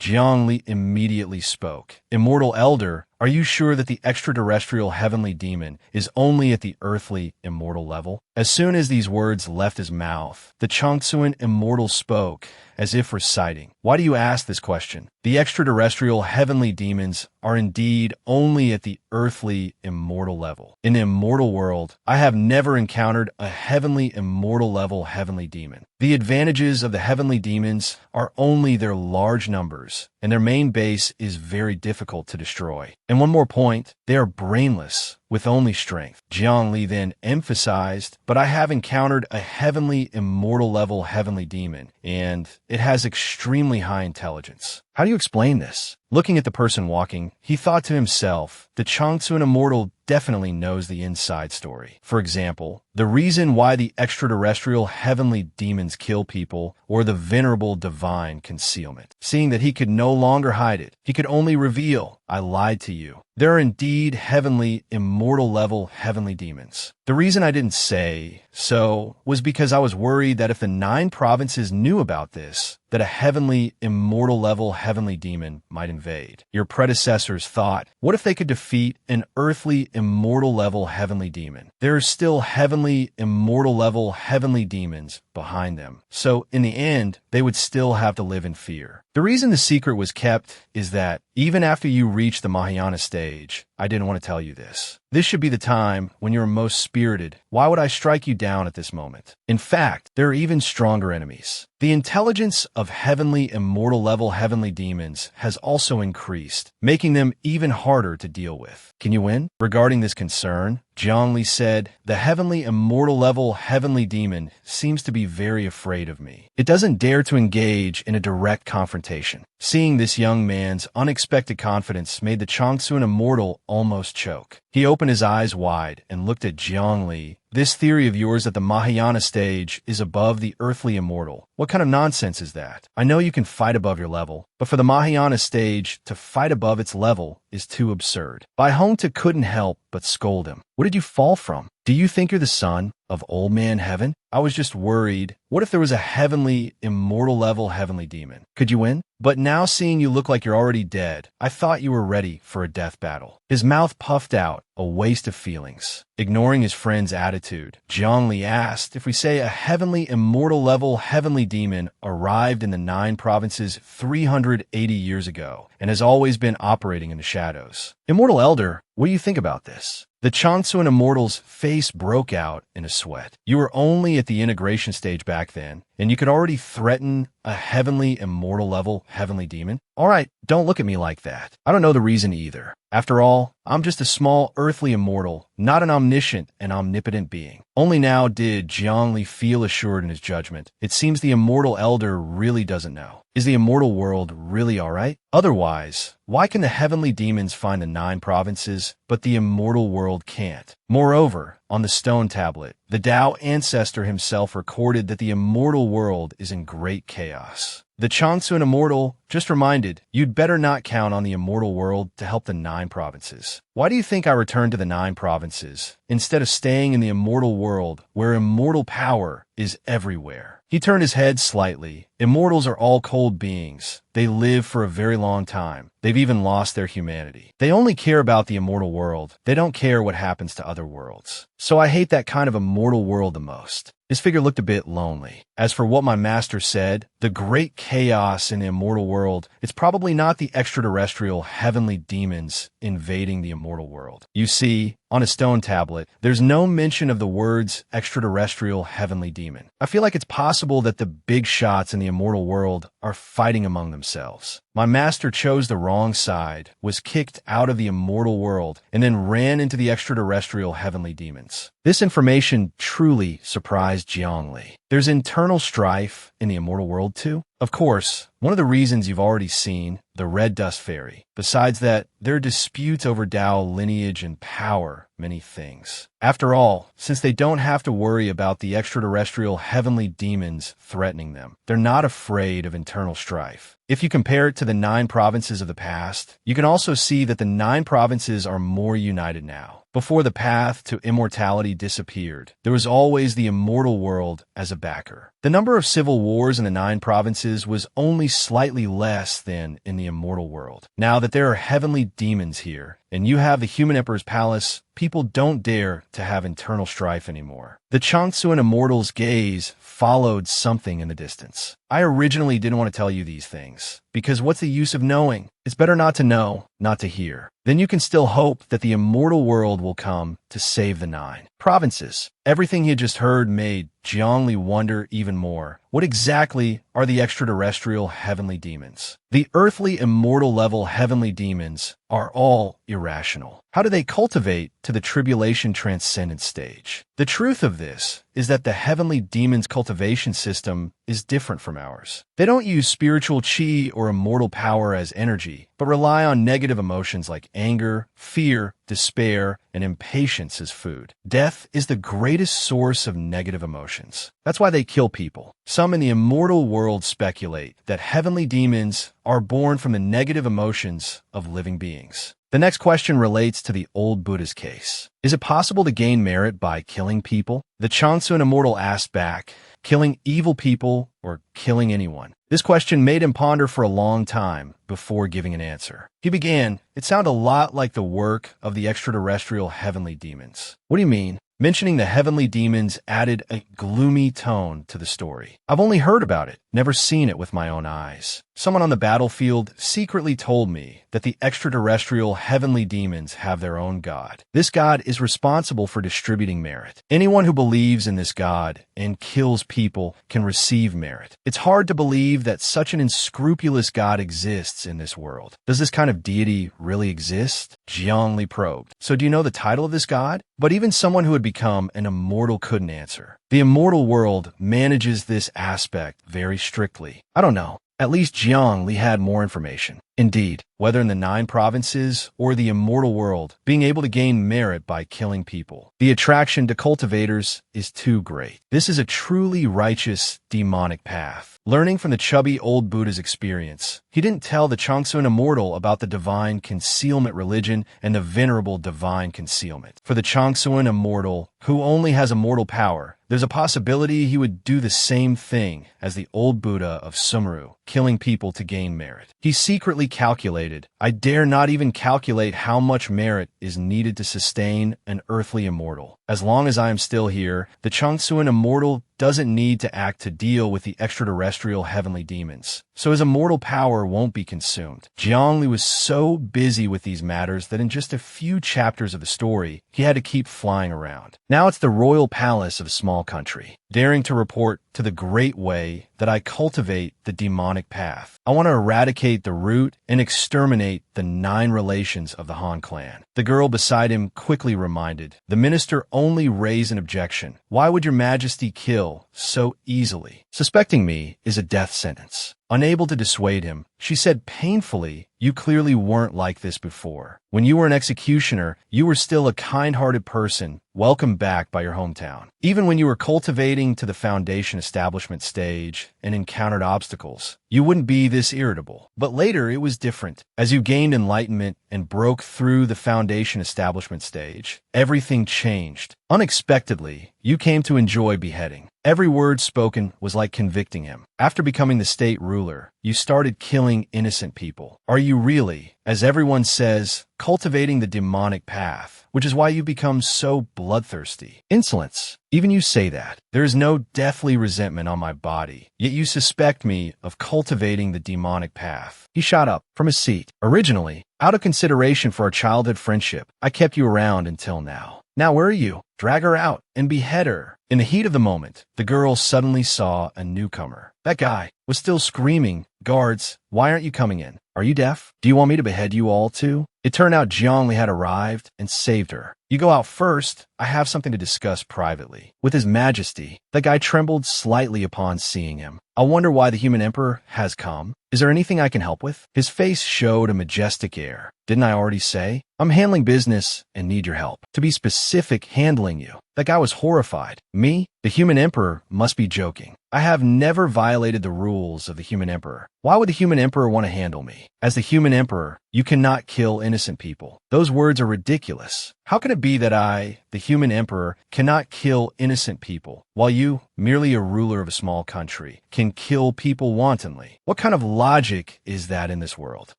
Jiangli immediately spoke. Immortal elder, are you sure that the extraterrestrial heavenly demon is only at the earthly, immortal level? As soon as these words left his mouth, the Chongsuan immortal spoke, as if reciting. Why do you ask this question? The extraterrestrial heavenly demons are indeed only at the earthly, immortal level. In the immortal world, I have never encountered a heavenly, immortal level heavenly demon. The advantages of the heavenly demons are only their large numbers, and their main base is very difficult to destroy. And one more point, they are brainless, with only strength. Jiangli then emphasized, but I have encountered a heavenly, immortal level heavenly demon, and it has extremely high intelligence. How do you explain this? Looking at the person walking, he thought to himself, the Chongsuan immortal definitely knows the inside story. For example, the reason why the extraterrestrial heavenly demons kill people, or the venerable divine concealment. Seeing that he could no longer hide it, he could only reveal, I lied to you. There are indeed heavenly, immortal level heavenly demons. The reason I didn't say so was because I was worried that if the 9 provinces knew about this, that a heavenly, immortal level heavenly demon might invade. Your predecessors thought, what if they could defeat an earthly, immortal level heavenly demon? There are still heavenly, immortal level heavenly demons behind them. So in the end, they would still have to live in fear. The reason the secret was kept is that even after you reach the Mahayana stage, I didn't want to tell you this. This should be the time when you're most spirited. Why would I strike you down at this moment? In fact, there are even stronger enemies. The intelligence of heavenly, immortal level heavenly demons has also increased, making them even harder to deal with. Can you win? Regarding this concern, Jiangli said, the heavenly, immortal level heavenly demon seems to be very afraid of me. It doesn't dare to engage in a direct confrontation. Seeing this young man's unexpected confidence made the Chongsuan immortal almost choke. He opened his eyes wide and looked at Jiangli. This theory of yours that the Mahayana stage is above the earthly immortal. What kind of nonsense is that? I know you can fight above your level, but for the Mahayana stage to fight above its level is too absurd. Bai Hong Tu couldn't help but scold him. What did you fall from? Do you think you're the son of Old Man Heaven? I was just worried. What if there was a heavenly, immortal level heavenly demon? Could you win? But now seeing you look like you're already dead, I thought you were ready for a death battle. His mouth puffed out, a waste of feelings. Ignoring his friend's attitude, Zhongli asked if we say a heavenly, immortal level heavenly demon arrived in the 9 provinces 380 years ago and has always been operating in the shadows. Immortal Elder, what do you think about this? The Chansuan Immortal's face broke out in a sweat. You were only at the integration stage back then, and you could already threaten a heavenly, immortal level heavenly demon? All right, don't look at me like that. I don't know the reason either. After all, I'm just a small earthly immortal, not an omniscient and omnipotent being. Only now did Zhongli feel assured in his judgment. It seems the Immortal Elder really doesn't know. Is the immortal world really all right? Otherwise, why can the heavenly demons find the 9 provinces, but the immortal world can't? Moreover, on the stone tablet, the Tao ancestor himself recorded that the immortal world is in great chaos. The Chansun Immortal just reminded, you'd better not count on the immortal world to help the 9 provinces. Why do you think I returned to the 9 provinces, instead of staying in the immortal world, where immortal power is everywhere? He turned his head slightly. Immortals are all cold beings. They live for a very long time. They've even lost their humanity. They only care about the immortal world. They don't care what happens to other worlds. So I hate that kind of immortal world the most. His figure looked a bit lonely. As for what my master said, the great chaos in the immortal world, it's probably not the extraterrestrial heavenly demons invading the immortal world. You see, on a stone tablet, there's no mention of the words extraterrestrial heavenly demon. I feel like it's possible that the big shots in the immortal world are fighting among themselves. My master chose the wrong side, was kicked out of the immortal world, and then ran into the extraterrestrial heavenly demons. This information truly surprised Zhongli. There's internal strife in the immortal world too? Of course, one of the reasons you've already seen, the Red Dust Fairy. Besides that, there are disputes over Tao lineage and power, many things. After all, since they don't have to worry about the extraterrestrial heavenly demons threatening them, they're not afraid of internal strife. If you compare it to the 9 provinces of the past, you can also see that the 9 provinces are more united now. Before the path to immortality disappeared, there was always the immortal world as a backer. The number of civil wars in the 9 provinces was only slightly less than in the immortal world. Now that there are heavenly demons here, and you have the Human Emperor's palace, people don't dare to have internal strife anymore. The Chansuan Immortal's gaze followed something in the distance. I originally didn't want to tell you these things, because what's the use of knowing? It's better not to know, not to hear. Then you can still hope that the immortal world will come to save the 9 provinces. Everything he had just heard made Zhongli wonder even more. What exactly are the extraterrestrial heavenly demons? The earthly immortal level heavenly demons are all irrational. How do they cultivate to the tribulation transcendent stage? The truth of this is that the heavenly demons' cultivation system is different from ours. They don't use spiritual chi or immortal power as energy, but rely on negative emotions like anger, fear, despair, and impatience as food. Death is the greatest source of negative emotions. That's why they kill people. Some in the immortal world speculate that heavenly demons are born from the negative emotions of living beings. The next question relates to the old Buddha's case. Is it possible to gain merit by killing people? The Chansun Immortal asked back, killing evil people or killing anyone? This question made him ponder for a long time before giving an answer. He began, it sounded a lot like the work of the extraterrestrial heavenly demons. What do you mean? Mentioning the heavenly demons added a gloomy tone to the story. I've only heard about it, never seen it with my own eyes. Someone on the battlefield secretly told me that the extraterrestrial heavenly demons have their own god. This god is responsible for distributing merit. Anyone who believes in this god and kills people can receive merit. It's hard to believe that such an unscrupulous god exists in this world. Does this kind of deity really exist? Zhongli probed. So do you know the title of this god? But even someone who had become an immortal couldn't answer. The immortal world manages this aspect very strictly. I don't know. At least Zhongli had more information. Indeed, whether in the 9 provinces or the immortal world, being able to gain merit by killing people, the attraction to cultivators is too great. This is a truly righteous, demonic path. Learning from the chubby old Buddha's experience, he didn't tell the Changsun immortal about the divine concealment religion and the venerable divine concealment. For the Changsun immortal, who only has immortal power, there's a possibility he would do the same thing as the old Buddha of Sumru, killing people to gain merit. He secretly calculated, I dare not even calculate how much merit is needed to sustain an earthly immortal. As long as I am still here, the Changsun immortal doesn't need to act to deal with the extraterrestrial heavenly demons, so his immortal power won't be consumed. Zhongli was so busy with these matters that in just a few chapters of the story, he had to keep flying around. Now it's the royal palace of a small country, daring to report to the great way that I cultivate the demonic path. I want to eradicate the root and exterminate the 9 relations of the Han clan. The girl beside him quickly reminded, the minister only raised an objection. Why would your majesty kill so easily? Suspecting me is a death sentence. Unable to dissuade him, she said painfully, you clearly weren't like this before. When you were an executioner, you were still a kind-hearted person, welcomed back by your hometown. Even when you were cultivating to the foundation establishment stage and encountered obstacles, you wouldn't be this irritable. But later it was different. As you gained enlightenment and broke through the foundation establishment stage, everything changed. Unexpectedly, you came to enjoy beheading. Every word spoken was like convicting him. After becoming the state ruler, you started killing innocent people. Are you really, as everyone says, cultivating the demonic path, which is why you become so bloodthirsty? Insolence. Even you say that. There is no deathly resentment on my body, yet you suspect me of cultivating the demonic path. He shot up from his seat. Originally, out of consideration for our childhood friendship, I kept you around until now. Now where are you? Drag her out and behead her. In the heat of the moment, the girl suddenly saw a newcomer. That guy was still screaming, guards, why aren't you coming in? Are you deaf? Do you want me to behead you all too? It turned out Zhongli had arrived and saved her. You go out first. I have something to discuss privately. With His Majesty, the guy trembled slightly upon seeing him. I wonder why the human emperor has come. Is there anything I can help with? His face showed a majestic air. Didn't I already say? I'm handling business and need your help. To be specific, handling you. That guy was horrified. Me? The human emperor must be joking. I have never violated the rules of the human emperor. Why would the human emperor want to handle me? As the human emperor, you cannot kill innocent people. Those words are ridiculous. How can it be that I, the human emperor, cannot kill innocent people, while you, merely a ruler of a small country, can kill people wantonly? What kind of logic is that in this world?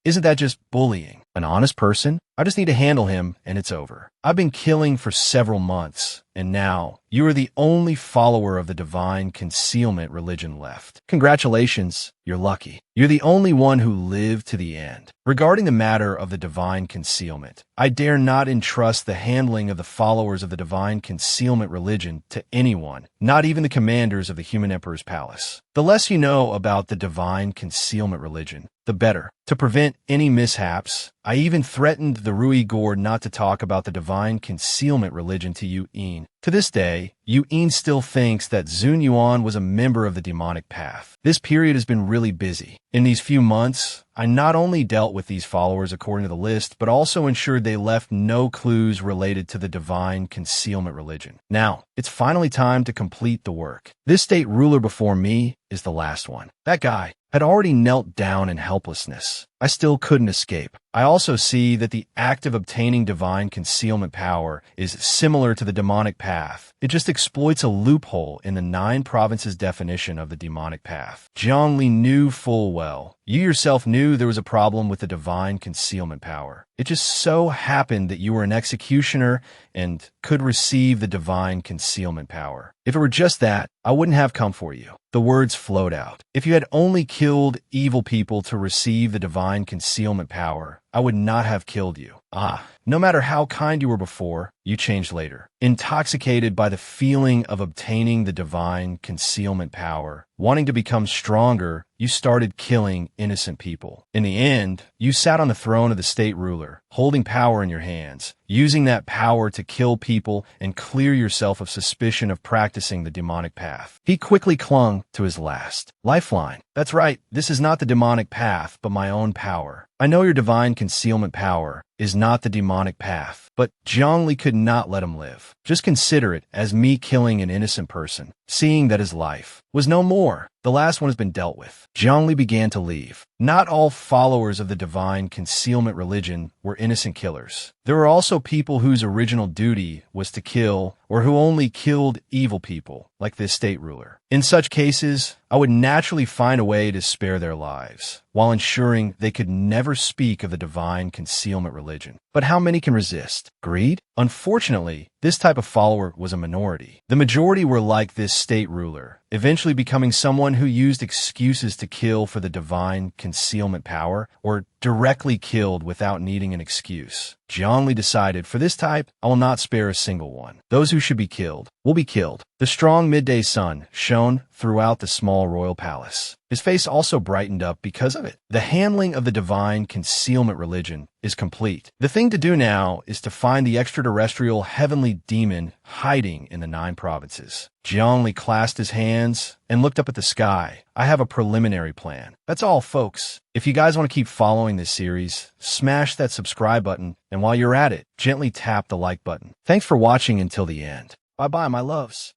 Isn't that just bullying? An honest person? I just need to handle him and it's over. I've been killing for several months, and now you are the only follower of the divine concealment religion left. Congratulations, you're lucky. You're the only one who lived to the end. Regarding the matter of the divine concealment, I dare not entrust the handling of the followers of the divine concealment religion to anyone, not even the commanders of the human emperor's palace. The less you know about the divine concealment religion, the better. To prevent any mishaps, I even threatened the Rui Gord not to talk about the divine concealment religion to Yu Yin. To this day, Yu Yin still thinks that Zun Yuan was a member of the demonic path. This period has been really busy. In these few months, I not only dealt with these followers according to the list, but also ensured they left no clues related to the divine concealment religion. Now, it's finally time to complete the work. This state ruler before me is the last one. That guy had already knelt down in helplessness. I still couldn't escape. I also see that the act of obtaining divine concealment power is similar to the demonic path. It just exploits a loophole in the 9 provinces definition of the demonic path. Zhongli knew full well. You yourself knew there was a problem with the divine concealment power. It just so happened that you were an executioner and could receive the divine concealment power. If it were just that, I wouldn't have come for you. The words flowed out. If you had only killed evil people to receive the divine concealment power, I would not have killed you. No matter how kind you were before, you changed later. Intoxicated by the feeling of obtaining the divine concealment power, wanting to become stronger, you started killing innocent people. In the end, you sat on the throne of the state ruler, holding power in your hands, using that power to kill people and clear yourself of suspicion of practicing the demonic path. He quickly clung to his last lifeline. That's right, this is not the demonic path, but my own power. I know your divine concealment power is not the demonic path, but Zhongli could not let him live. Just consider it as me killing an innocent person, seeing that his life was no more. The last one has been dealt with. Zhongli began to leave. Not all followers of the divine concealment religion were innocent killers. There were also people whose original duty was to kill, or who only killed evil people, like this state ruler. In such cases, I would naturally find a way to spare their lives, while ensuring they could never speak of the divine concealment religion. But how many can resist? Greed? Unfortunately, this type of follower was a minority. The majority were like this state ruler, eventually becoming someone who used excuses to kill for the divine concealment power, or directly killed without needing an excuse. Zhongli decided, for this type, I will not spare a single one. Those who should be killed will be killed. The strong midday sun shone throughout the small royal palace. His face also brightened up because of it. The handling of the divine concealment religion is complete. The thing to do now is to find the extraterrestrial heavenly demon hiding in the 9 provinces. Zhongli clasped his hands and looked up at the sky. I have a preliminary plan. That's all, folks. If you guys want to keep following this series, smash that subscribe button, and while you're at it, gently tap the like button. Thanks for watching until the end. Bye-bye, my loves.